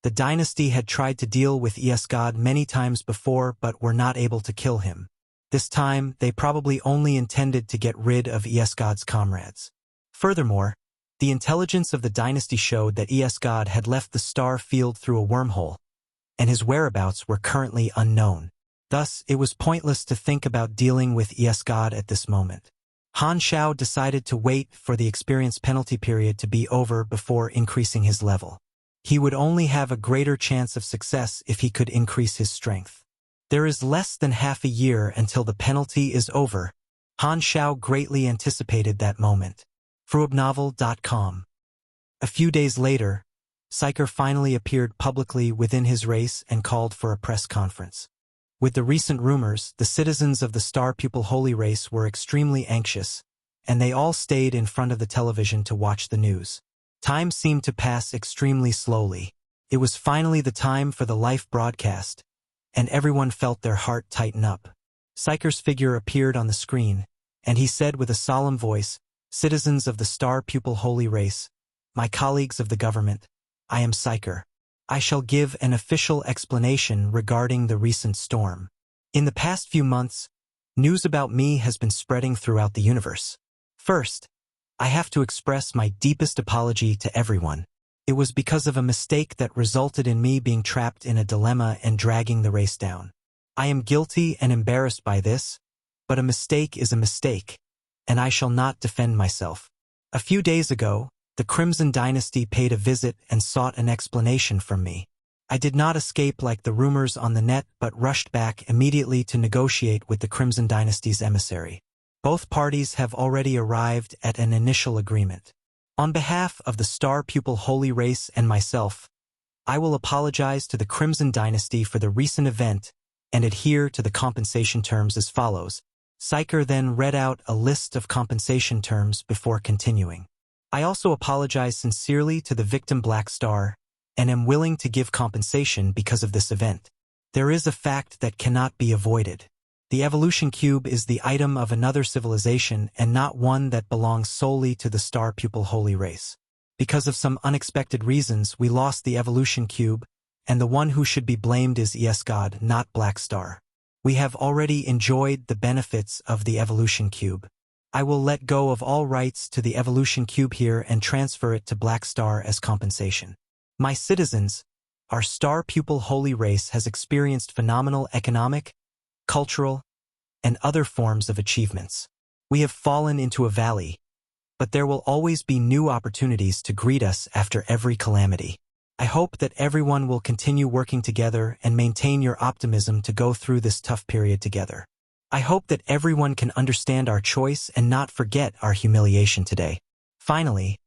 The dynasty had tried to deal with Esgod many times before but were not able to kill him. This time, they probably only intended to get rid of Esgod's comrades. Furthermore, the intelligence of the dynasty showed that Esgod had left the star field through a wormhole, and his whereabouts were currently unknown. Thus, it was pointless to think about dealing with Esgod at this moment. Han Xiao decided to wait for the experience penalty period to be over before increasing his level. He would only have a greater chance of success if he could increase his strength. There is less than half a year until the penalty is over. Han Xiao greatly anticipated that moment. Fruobnovel.com. A few days later, Psyker finally appeared publicly within his race and called for a press conference. With the recent rumors, the citizens of the Star Pupil Holy Race were extremely anxious, and they all stayed in front of the television to watch the news. Time seemed to pass extremely slowly. It was finally the time for the live broadcast, and everyone felt their heart tighten up. Psyker's figure appeared on the screen, and he said with a solemn voice, "Citizens of the Star Pupil Holy Race, my colleagues of the government, I am Psyker. I shall give an official explanation regarding the recent storm. In the past few months, news about me has been spreading throughout the universe. First, I have to express my deepest apology to everyone. It was because of a mistake that resulted in me being trapped in a dilemma and dragging the race down. I am guilty and embarrassed by this, but a mistake is a mistake, and I shall not defend myself. A few days ago, the Crimson Dynasty paid a visit and sought an explanation from me. I did not escape like the rumors on the net but rushed back immediately to negotiate with the Crimson Dynasty's emissary. Both parties have already arrived at an initial agreement. On behalf of the Star Pupil Holy Race and myself, I will apologize to the Crimson Dynasty for the recent event and adhere to the compensation terms as follows." Psyker then read out a list of compensation terms before continuing. "I also apologize sincerely to the victim Black Star, and am willing to give compensation because of this event. There is a fact that cannot be avoided. The evolution cube is the item of another civilization and not one that belongs solely to the Star Pupil Holy Race. Because of some unexpected reasons, we lost the evolution cube, and the one who should be blamed is Esgod, not Black Star. We have already enjoyed the benefits of the evolution cube. I will let go of all rights to the evolution cube here and transfer it to Black Star as compensation. My citizens, our Star Pupil Holy Race has experienced phenomenal economic, cultural, and other forms of achievements. We have fallen into a valley, but there will always be new opportunities to greet us after every calamity. I hope that everyone will continue working together and maintain your optimism to go through this tough period together. I hope that everyone can understand our choice and not forget our humiliation today. Finally,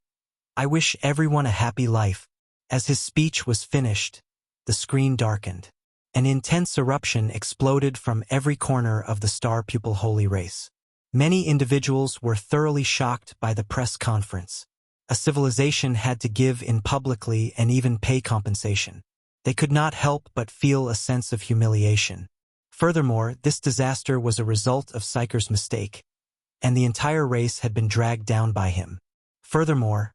I wish everyone a happy life." As his speech was finished, the screen darkened. An intense eruption exploded from every corner of the Star Pupil Holy Race. Many individuals were thoroughly shocked by the press conference. A civilization had to give in publicly and even pay compensation. They could not help but feel a sense of humiliation. Furthermore, this disaster was a result of Psyker's mistake, and the entire race had been dragged down by him. Furthermore,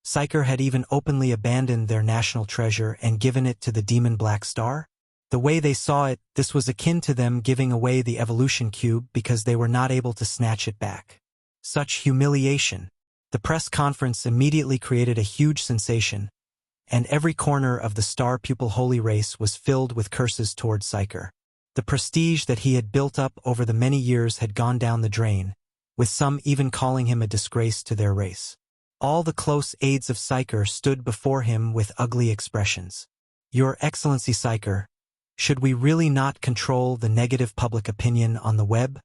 Psyker had even openly abandoned their national treasure and given it to the demon Black Star. The way they saw it, this was akin to them giving away the evolution cube because they were not able to snatch it back. Such humiliation. The press conference immediately created a huge sensation, and every corner of the Star Pupil Holy Race was filled with curses toward Psyker. The prestige that he had built up over the many years had gone down the drain, with some even calling him a disgrace to their race. All the close aides of Psyker stood before him with ugly expressions. "Your Excellency Psyker, Should we really not control the negative public opinion on the web?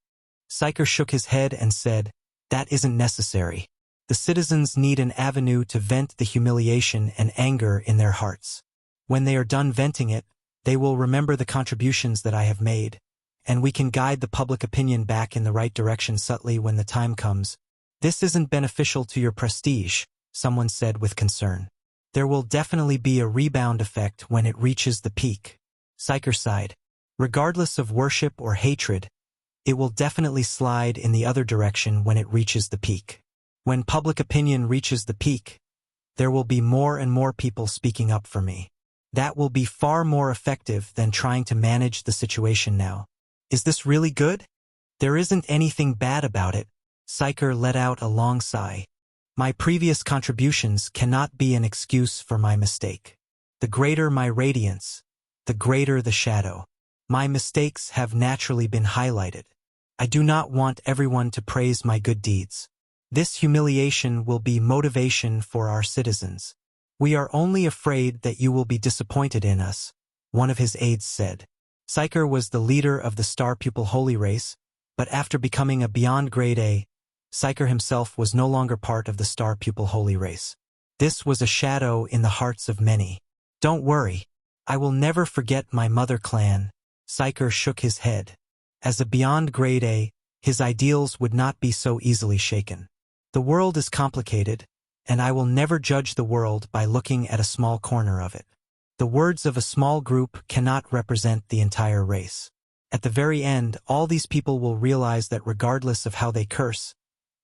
Psyker shook his head and said, that isn't necessary. The citizens need an avenue to vent the humiliation and anger in their hearts. When they are done venting it, they will remember the contributions that I have made, and we can guide the public opinion back in the right direction subtly when the time comes. This isn't beneficial to your prestige, someone said with concern. There will definitely be a rebound effect when it reaches the peak. Psyker sighed. Regardless of worship or hatred, it will definitely slide in the other direction when it reaches the peak. When public opinion reaches the peak, there will be more and more people speaking up for me. That will be far more effective than trying to manage the situation now. Is this really good? There isn't anything bad about it. Psyker let out a long sigh. My previous contributions cannot be an excuse for my mistake. The greater my radiance, the greater the shadow. My mistakes have naturally been highlighted. I do not want everyone to praise my good deeds. This humiliation will be motivation for our citizens. We are only afraid that you will be disappointed in us, one of his aides said. Psyker was the leader of the Star Pupil Holy Race, but after becoming a Beyond Grade A, Psyker himself was no longer part of the Star Pupil Holy Race. This was a shadow in the hearts of many. Don't worry, I will never forget my mother clan. Psyker shook his head. As a Beyond Grade A, his ideals would not be so easily shaken. The world is complicated, and I will never judge the world by looking at a small corner of it. The words of a small group cannot represent the entire race. At the very end, all these people will realize that regardless of how they curse,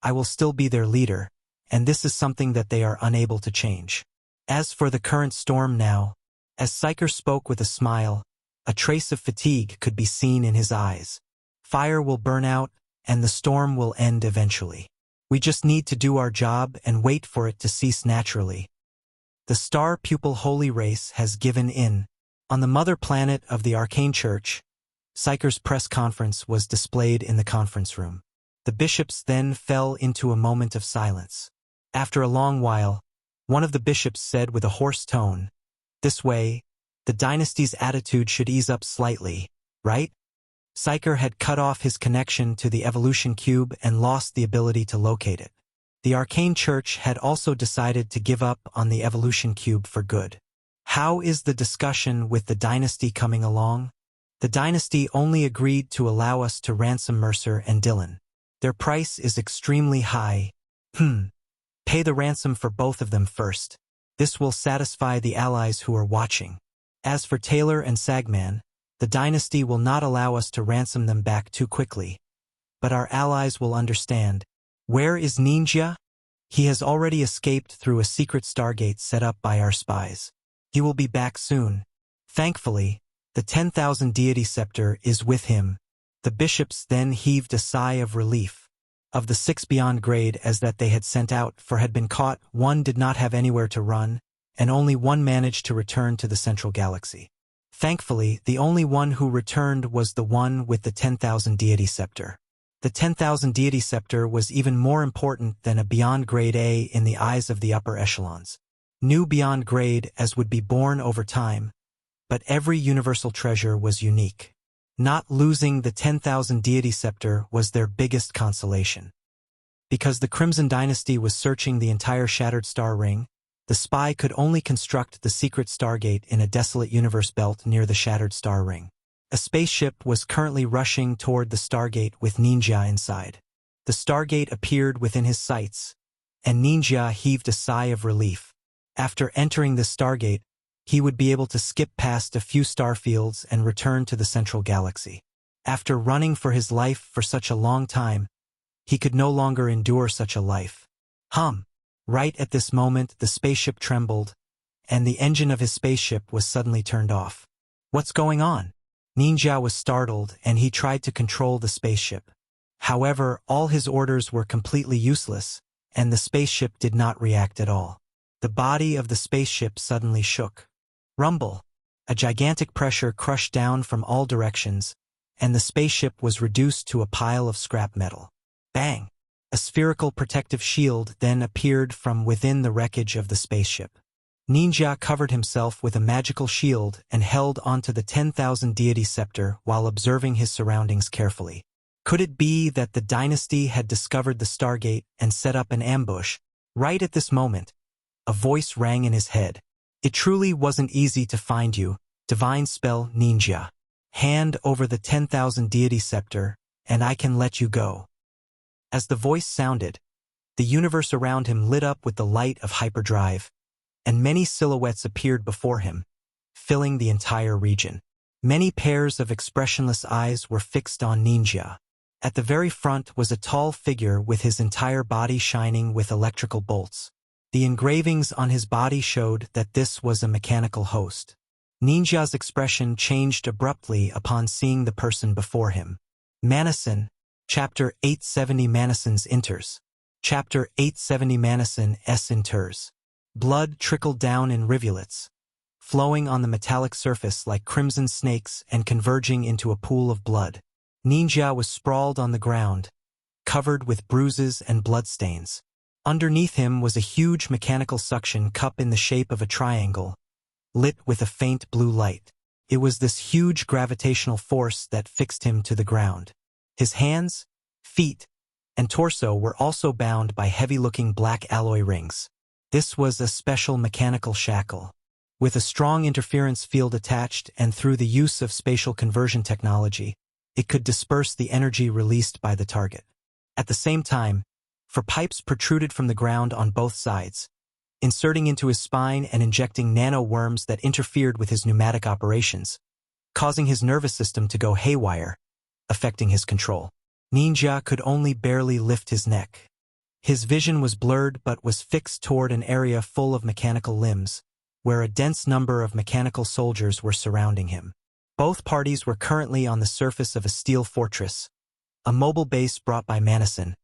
I will still be their leader, and this is something that they are unable to change. As for the current storm now, as Psyker spoke with a smile, a trace of fatigue could be seen in his eyes. Fire will burn out, and the storm will end eventually. We just need to do our job and wait for it to cease naturally. The Star Pupil Holy Race has given in. On the mother planet of the Arcane Church, Psyker's press conference was displayed in the conference room. The bishops then fell into a moment of silence. After a long while, one of the bishops said with a hoarse tone, "This way, the dynasty's attitude should ease up slightly, right?" Psyker had cut off his connection to the evolution cube and lost the ability to locate it. The Arcane Church had also decided to give up on the evolution cube for good. How is the discussion with the dynasty coming along? The dynasty only agreed to allow us to ransom Mercer and Dylan. Their price is extremely high. Pay the ransom for both of them first. This will satisfy the allies who are watching. As for Taylor and Sagman, the dynasty will not allow us to ransom them back too quickly. But our allies will understand. Where is Ninja? He has already escaped through a secret stargate set up by our spies. He will be back soon. Thankfully, the 10,000 deity scepter is with him. The bishops then heaved a sigh of relief. Of the 6 beyond grade as that they had sent out for had been caught, 1 did not have anywhere to run, and only 1 managed to return to the central galaxy. Thankfully, the only one who returned was the one with the 10,000 deity scepter. The 10,000 deity scepter was even more important than a Beyond Grade A in the eyes of the upper echelons. New Beyond Grade as would be born over time, but every universal treasure was unique. Not losing the 10,000 deity scepter was their biggest consolation. Because the Crimson Dynasty was searching the entire Shattered Star Ring, the spy could only construct the secret stargate in a desolate universe belt near the Shattered Star Ring. A spaceship was currently rushing toward the stargate with Ninja inside. The stargate appeared within his sights, and Ninja heaved a sigh of relief. After entering the stargate, he would be able to skip past a few starfields and return to the central galaxy. After running for his life for such a long time, he could no longer endure such a life. Right at this moment, the spaceship trembled, and the engine of his spaceship was suddenly turned off. What's going on? Ninja was startled, and he tried to control the spaceship. However, all his orders were completely useless, and the spaceship did not react at all. The body of the spaceship suddenly shook. Rumble! A gigantic pressure crushed down from all directions, and the spaceship was reduced to a pile of scrap metal. Bang! A spherical protective shield then appeared from within the wreckage of the spaceship. Ninja covered himself with a magical shield and held onto the 10,000 deity scepter while observing his surroundings carefully. Could it be that the dynasty had discovered the Stargate and set up an ambush? Right at this moment, a voice rang in his head. It truly wasn't easy to find you, divine spell ninja. Hand over the 10,000 deity scepter, and I can let you go. As the voice sounded, the universe around him lit up with the light of hyperdrive, and many silhouettes appeared before him, filling the entire region. Many pairs of expressionless eyes were fixed on Ninja. At the very front was a tall figure with his entire body shining with electrical bolts. The engravings on his body showed that this was a mechanical host. Ninja's expression changed abruptly upon seeing the person before him. Manason, Chapter 870 Manason's enters. Chapter 870 Manason S enters. Blood trickled down in rivulets, flowing on the metallic surface like crimson snakes and converging into a pool of blood. Ninja was sprawled on the ground, covered with bruises and bloodstains. Underneath him was a huge mechanical suction cup in the shape of a triangle, lit with a faint blue light. It was this huge gravitational force that fixed him to the ground. His hands, feet, and torso were also bound by heavy-looking black alloy rings. This was a special mechanical shackle. With a strong interference field attached and through the use of spatial conversion technology, it could disperse the energy released by the target. At the same time, four pipes protruded from the ground on both sides, inserting into his spine and injecting nano-worms that interfered with his pneumatic operations, causing his nervous system to go haywire, affecting his control. Ninja could only barely lift his neck. His vision was blurred but was fixed toward an area full of mechanical limbs, where a dense number of mechanical soldiers were surrounding him. Both parties were currently on the surface of a steel fortress, a mobile base brought by Manason,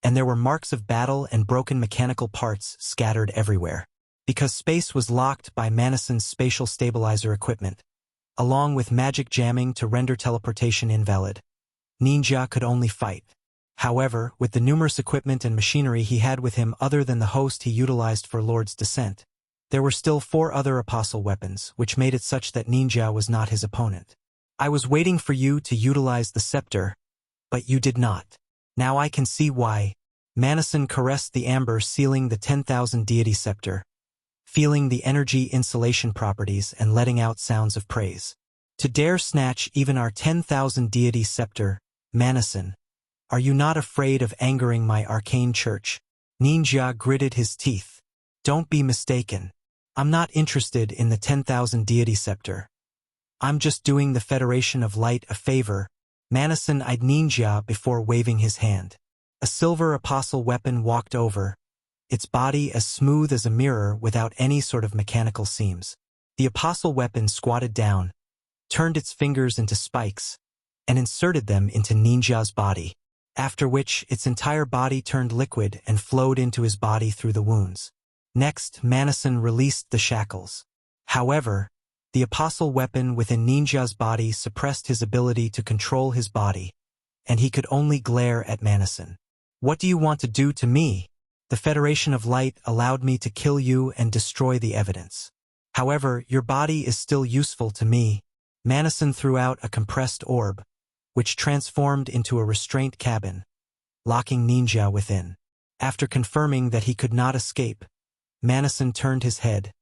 and there were marks of battle and broken mechanical parts scattered everywhere. Because space was locked by Manason's spatial stabilizer equipment, along with magic jamming to render teleportation invalid, Ninja could only fight. However, with the numerous equipment and machinery he had with him other than the host he utilized for Lord's Descent, there were still 4 other apostle weapons, which made it such that Ninja was not his opponent. I was waiting for you to utilize the scepter, but you did not. Now I can see why. Manason caressed the amber sealing the 10,000 deity scepter, feeling the energy insulation properties and letting out sounds of praise. To dare snatch even our 10,000 deity scepter, Manason, are you not afraid of angering my arcane church? Ninja gritted his teeth. Don't be mistaken. I'm not interested in the 10,000 deity scepter. I'm just doing the Federation of Light a favor. Manason eyed Ninja before waving his hand. A silver apostle weapon walked over, its body as smooth as a mirror without any sort of mechanical seams. The apostle weapon squatted down, turned its fingers into spikes, and inserted them into Ninja's body, after which its entire body turned liquid and flowed into his body through the wounds. Next, Manason released the shackles. However, the apostle weapon within Ninja's body suppressed his ability to control his body, and he could only glare at Manason. What do you want to do to me? The Federation of Light allowed me to kill you and destroy the evidence. However, your body is still useful to me. Manason threw out a compressed orb, which transformed into a restraint cabin, locking Ninja within. After confirming that he could not escape, Manason turned his head,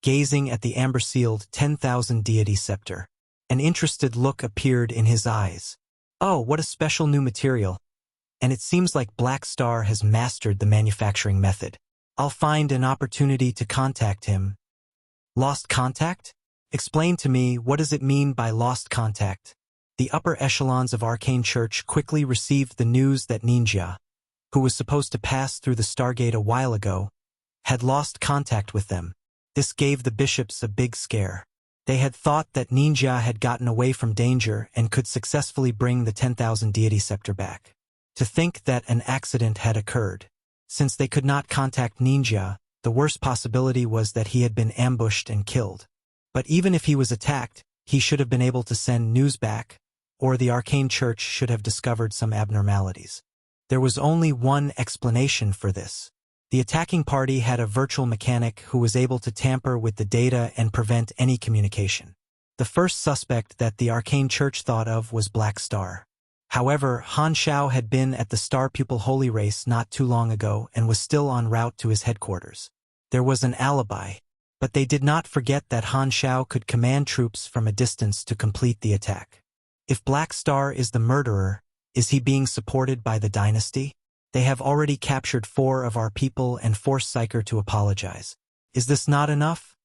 gazing at the amber-sealed 10,000 deity scepter. An interested look appeared in his eyes. Oh, what a special new material. And it seems like Black Star has mastered the manufacturing method. I'll find an opportunity to contact him. Lost contact? Explain to me, what does it mean by lost contact? The upper echelons of Arcane Church quickly received the news that Ninja, who was supposed to pass through the Stargate a while ago, had lost contact with them. This gave the bishops a big scare. They had thought that Ninja had gotten away from danger and could successfully bring the 10,000 deity scepter back. To think that an accident had occurred. Since they could not contact Ninja, the worst possibility was that he had been ambushed and killed. But even if he was attacked, he should have been able to send news back, or the Arcane Church should have discovered some abnormalities. There was only one explanation for this. The attacking party had a virtual mechanic who was able to tamper with the data and prevent any communication. The first suspect that the Arcane Church thought of was Black Star. However, Han Xiao had been at the Star Pupil Holy Race not too long ago and was still en route to his headquarters. There was an alibi, but they did not forget that Han Xiao could command troops from a distance to complete the attack. If Black Star is the murderer, is he being supported by the dynasty? They have already captured 4 of our people and forced Psyker to apologize. Is this not enough?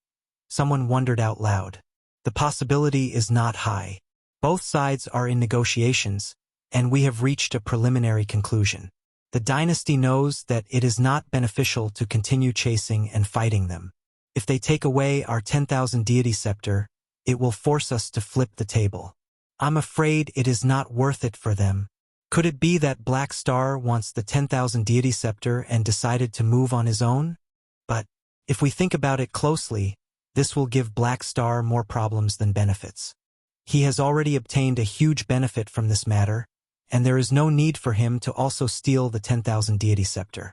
Someone wondered out loud. The possibility is not high. Both sides are in negotiations, and we have reached a preliminary conclusion. The dynasty knows that it is not beneficial to continue chasing and fighting them. If they take away our 10,000 deity scepter, it will force us to flip the table. I'm afraid it is not worth it for them. Could it be that Black Star wants the 10,000 deity scepter and decided to move on his own? But, if we think about it closely, this will give Black Star more problems than benefits. He has already obtained a huge benefit from this matter, and there is no need for him to also steal the 10,000 deity scepter.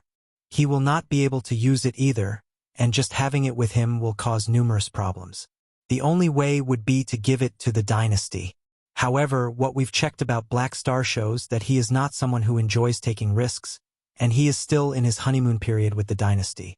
He will not be able to use it either, and just having it with him will cause numerous problems. The only way would be to give it to the dynasty. However, what we've checked about Black Star shows that he is not someone who enjoys taking risks, and he is still in his honeymoon period with the dynasty.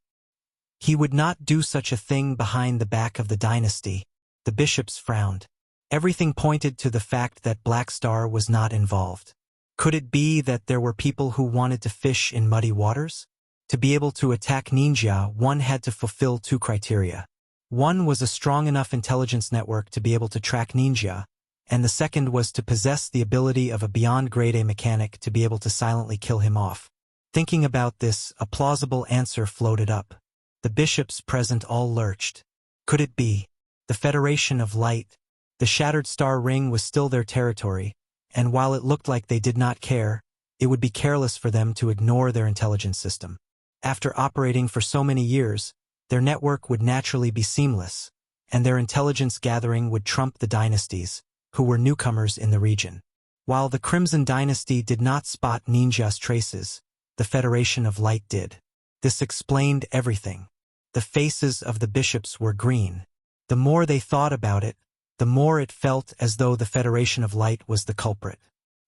He would not do such a thing behind the back of the dynasty. The bishops frowned. Everything pointed to the fact that Black Star was not involved. Could it be that there were people who wanted to fish in muddy waters? To be able to attack ninja, one had to fulfill 2 criteria. One was a strong enough intelligence network to be able to track ninja, and the second was to possess the ability of a beyond grade A mechanic to be able to silently kill him off. Thinking about this, a plausible answer floated up. The bishops present all lurched. Could it be the Federation of Light? The Shattered Star Ring was still their territory, and while it looked like they did not care, it would be careless for them to ignore their intelligence system. After operating for so many years, their network would naturally be seamless, and their intelligence gathering would trump the dynasties, who were newcomers in the region. While the Crimson Dynasty did not spot ninja's traces, the Federation of Light did. This explained everything. The faces of the bishops were green. The more they thought about it, the more it felt as though the Federation of Light was the culprit.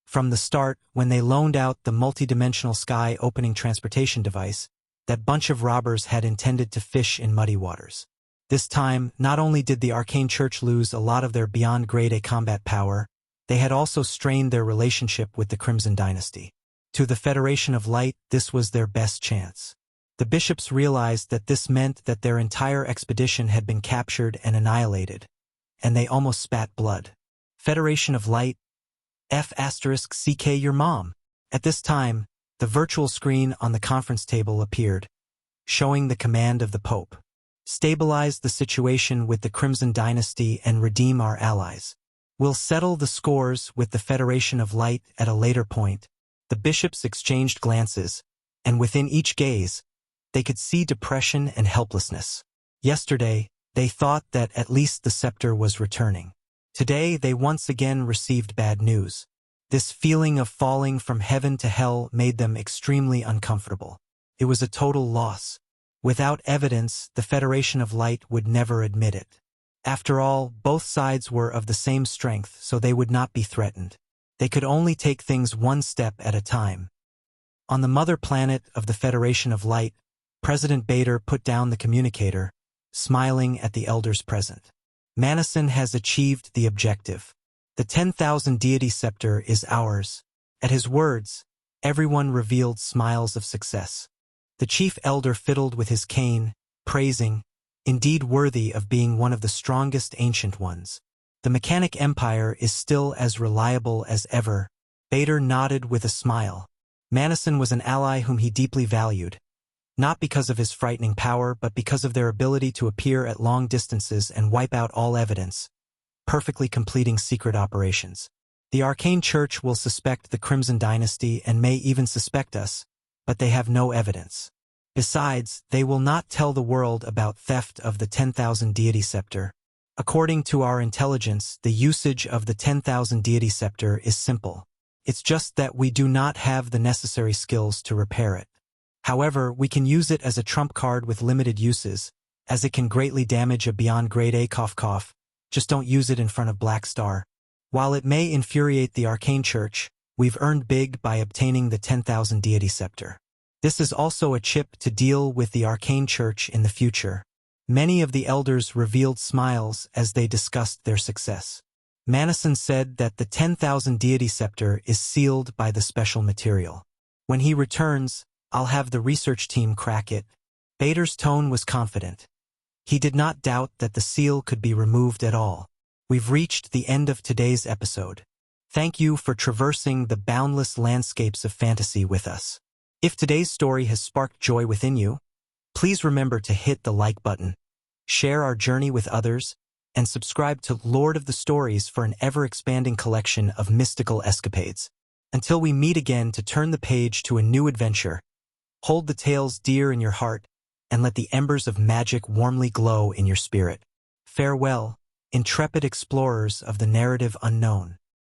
From the start, when they loaned out the multidimensional sky-opening transportation device, that bunch of robbers had intended to fish in muddy waters. This time, not only did the Arcane Church lose a lot of their beyond grade A combat power, they had also strained their relationship with the Crimson Dynasty. To the Federation of Light, this was their best chance. The bishops realized that this meant that their entire expedition had been captured and annihilated, and they almost spat blood. Federation of Light, F***CK your mom. At this time, the virtual screen on the conference table appeared, showing the command of the Pope. Stabilize the situation with the Crimson Dynasty and redeem our allies. We'll settle the scores with the Federation of Light at a later point. The bishops exchanged glances, and within each gaze, they could see depression and helplessness. Yesterday, they thought that at least the scepter was returning. Today, they once again received bad news. This feeling of falling from heaven to hell made them extremely uncomfortable. It was a total loss. Without evidence, the Federation of Light would never admit it. After all, both sides were of the same strength, so they would not be threatened. They could only take things one step at a time. On the mother planet of the Federation of Light, President Bader put down the communicator, smiling at the elders present. Manison has achieved the objective. The 10,000 deity scepter is ours. At his words, everyone revealed smiles of success. The chief elder fiddled with his cane, praising, indeed worthy of being one of the strongest ancient ones. The mechanic empire is still as reliable as ever. Bader nodded with a smile. Manison was an ally whom he deeply valued, not because of his frightening power but because of their ability to appear at long distances and wipe out all evidence, perfectly completing secret operations. The Arcane Church will suspect the Crimson Dynasty and may even suspect us, but they have no evidence. Besides, they will not tell the world about theft of the 10,000 deity scepter. According to our intelligence, the usage of the 10,000 deity scepter is simple. It's just that we do not have the necessary skills to repair it. However, we can use it as a trump card with limited uses, as it can greatly damage a beyond grade A cough cough. Just don't use it in front of Black Star. While it may infuriate the Arcane Church, we've earned big by obtaining the 10,000 Deity Scepter. This is also a chip to deal with the Arcane Church in the future. Many of the elders revealed smiles as they discussed their success. Manison said that the 10,000 Deity Scepter is sealed by the special material. When he returns, I'll have the research team crack it. Bader's tone was confident. He did not doubt that the seal could be removed at all. We've reached the end of today's episode. Thank you for traversing the boundless landscapes of fantasy with us. If today's story has sparked joy within you, please remember to hit the like button, share our journey with others, and subscribe to Lord of the Stories for an ever-expanding collection of mystical escapades. Until we meet again to turn the page to a new adventure, hold the tales dear in your heart, and let the embers of magic warmly glow in your spirit. Farewell, intrepid explorers of the narrative unknown.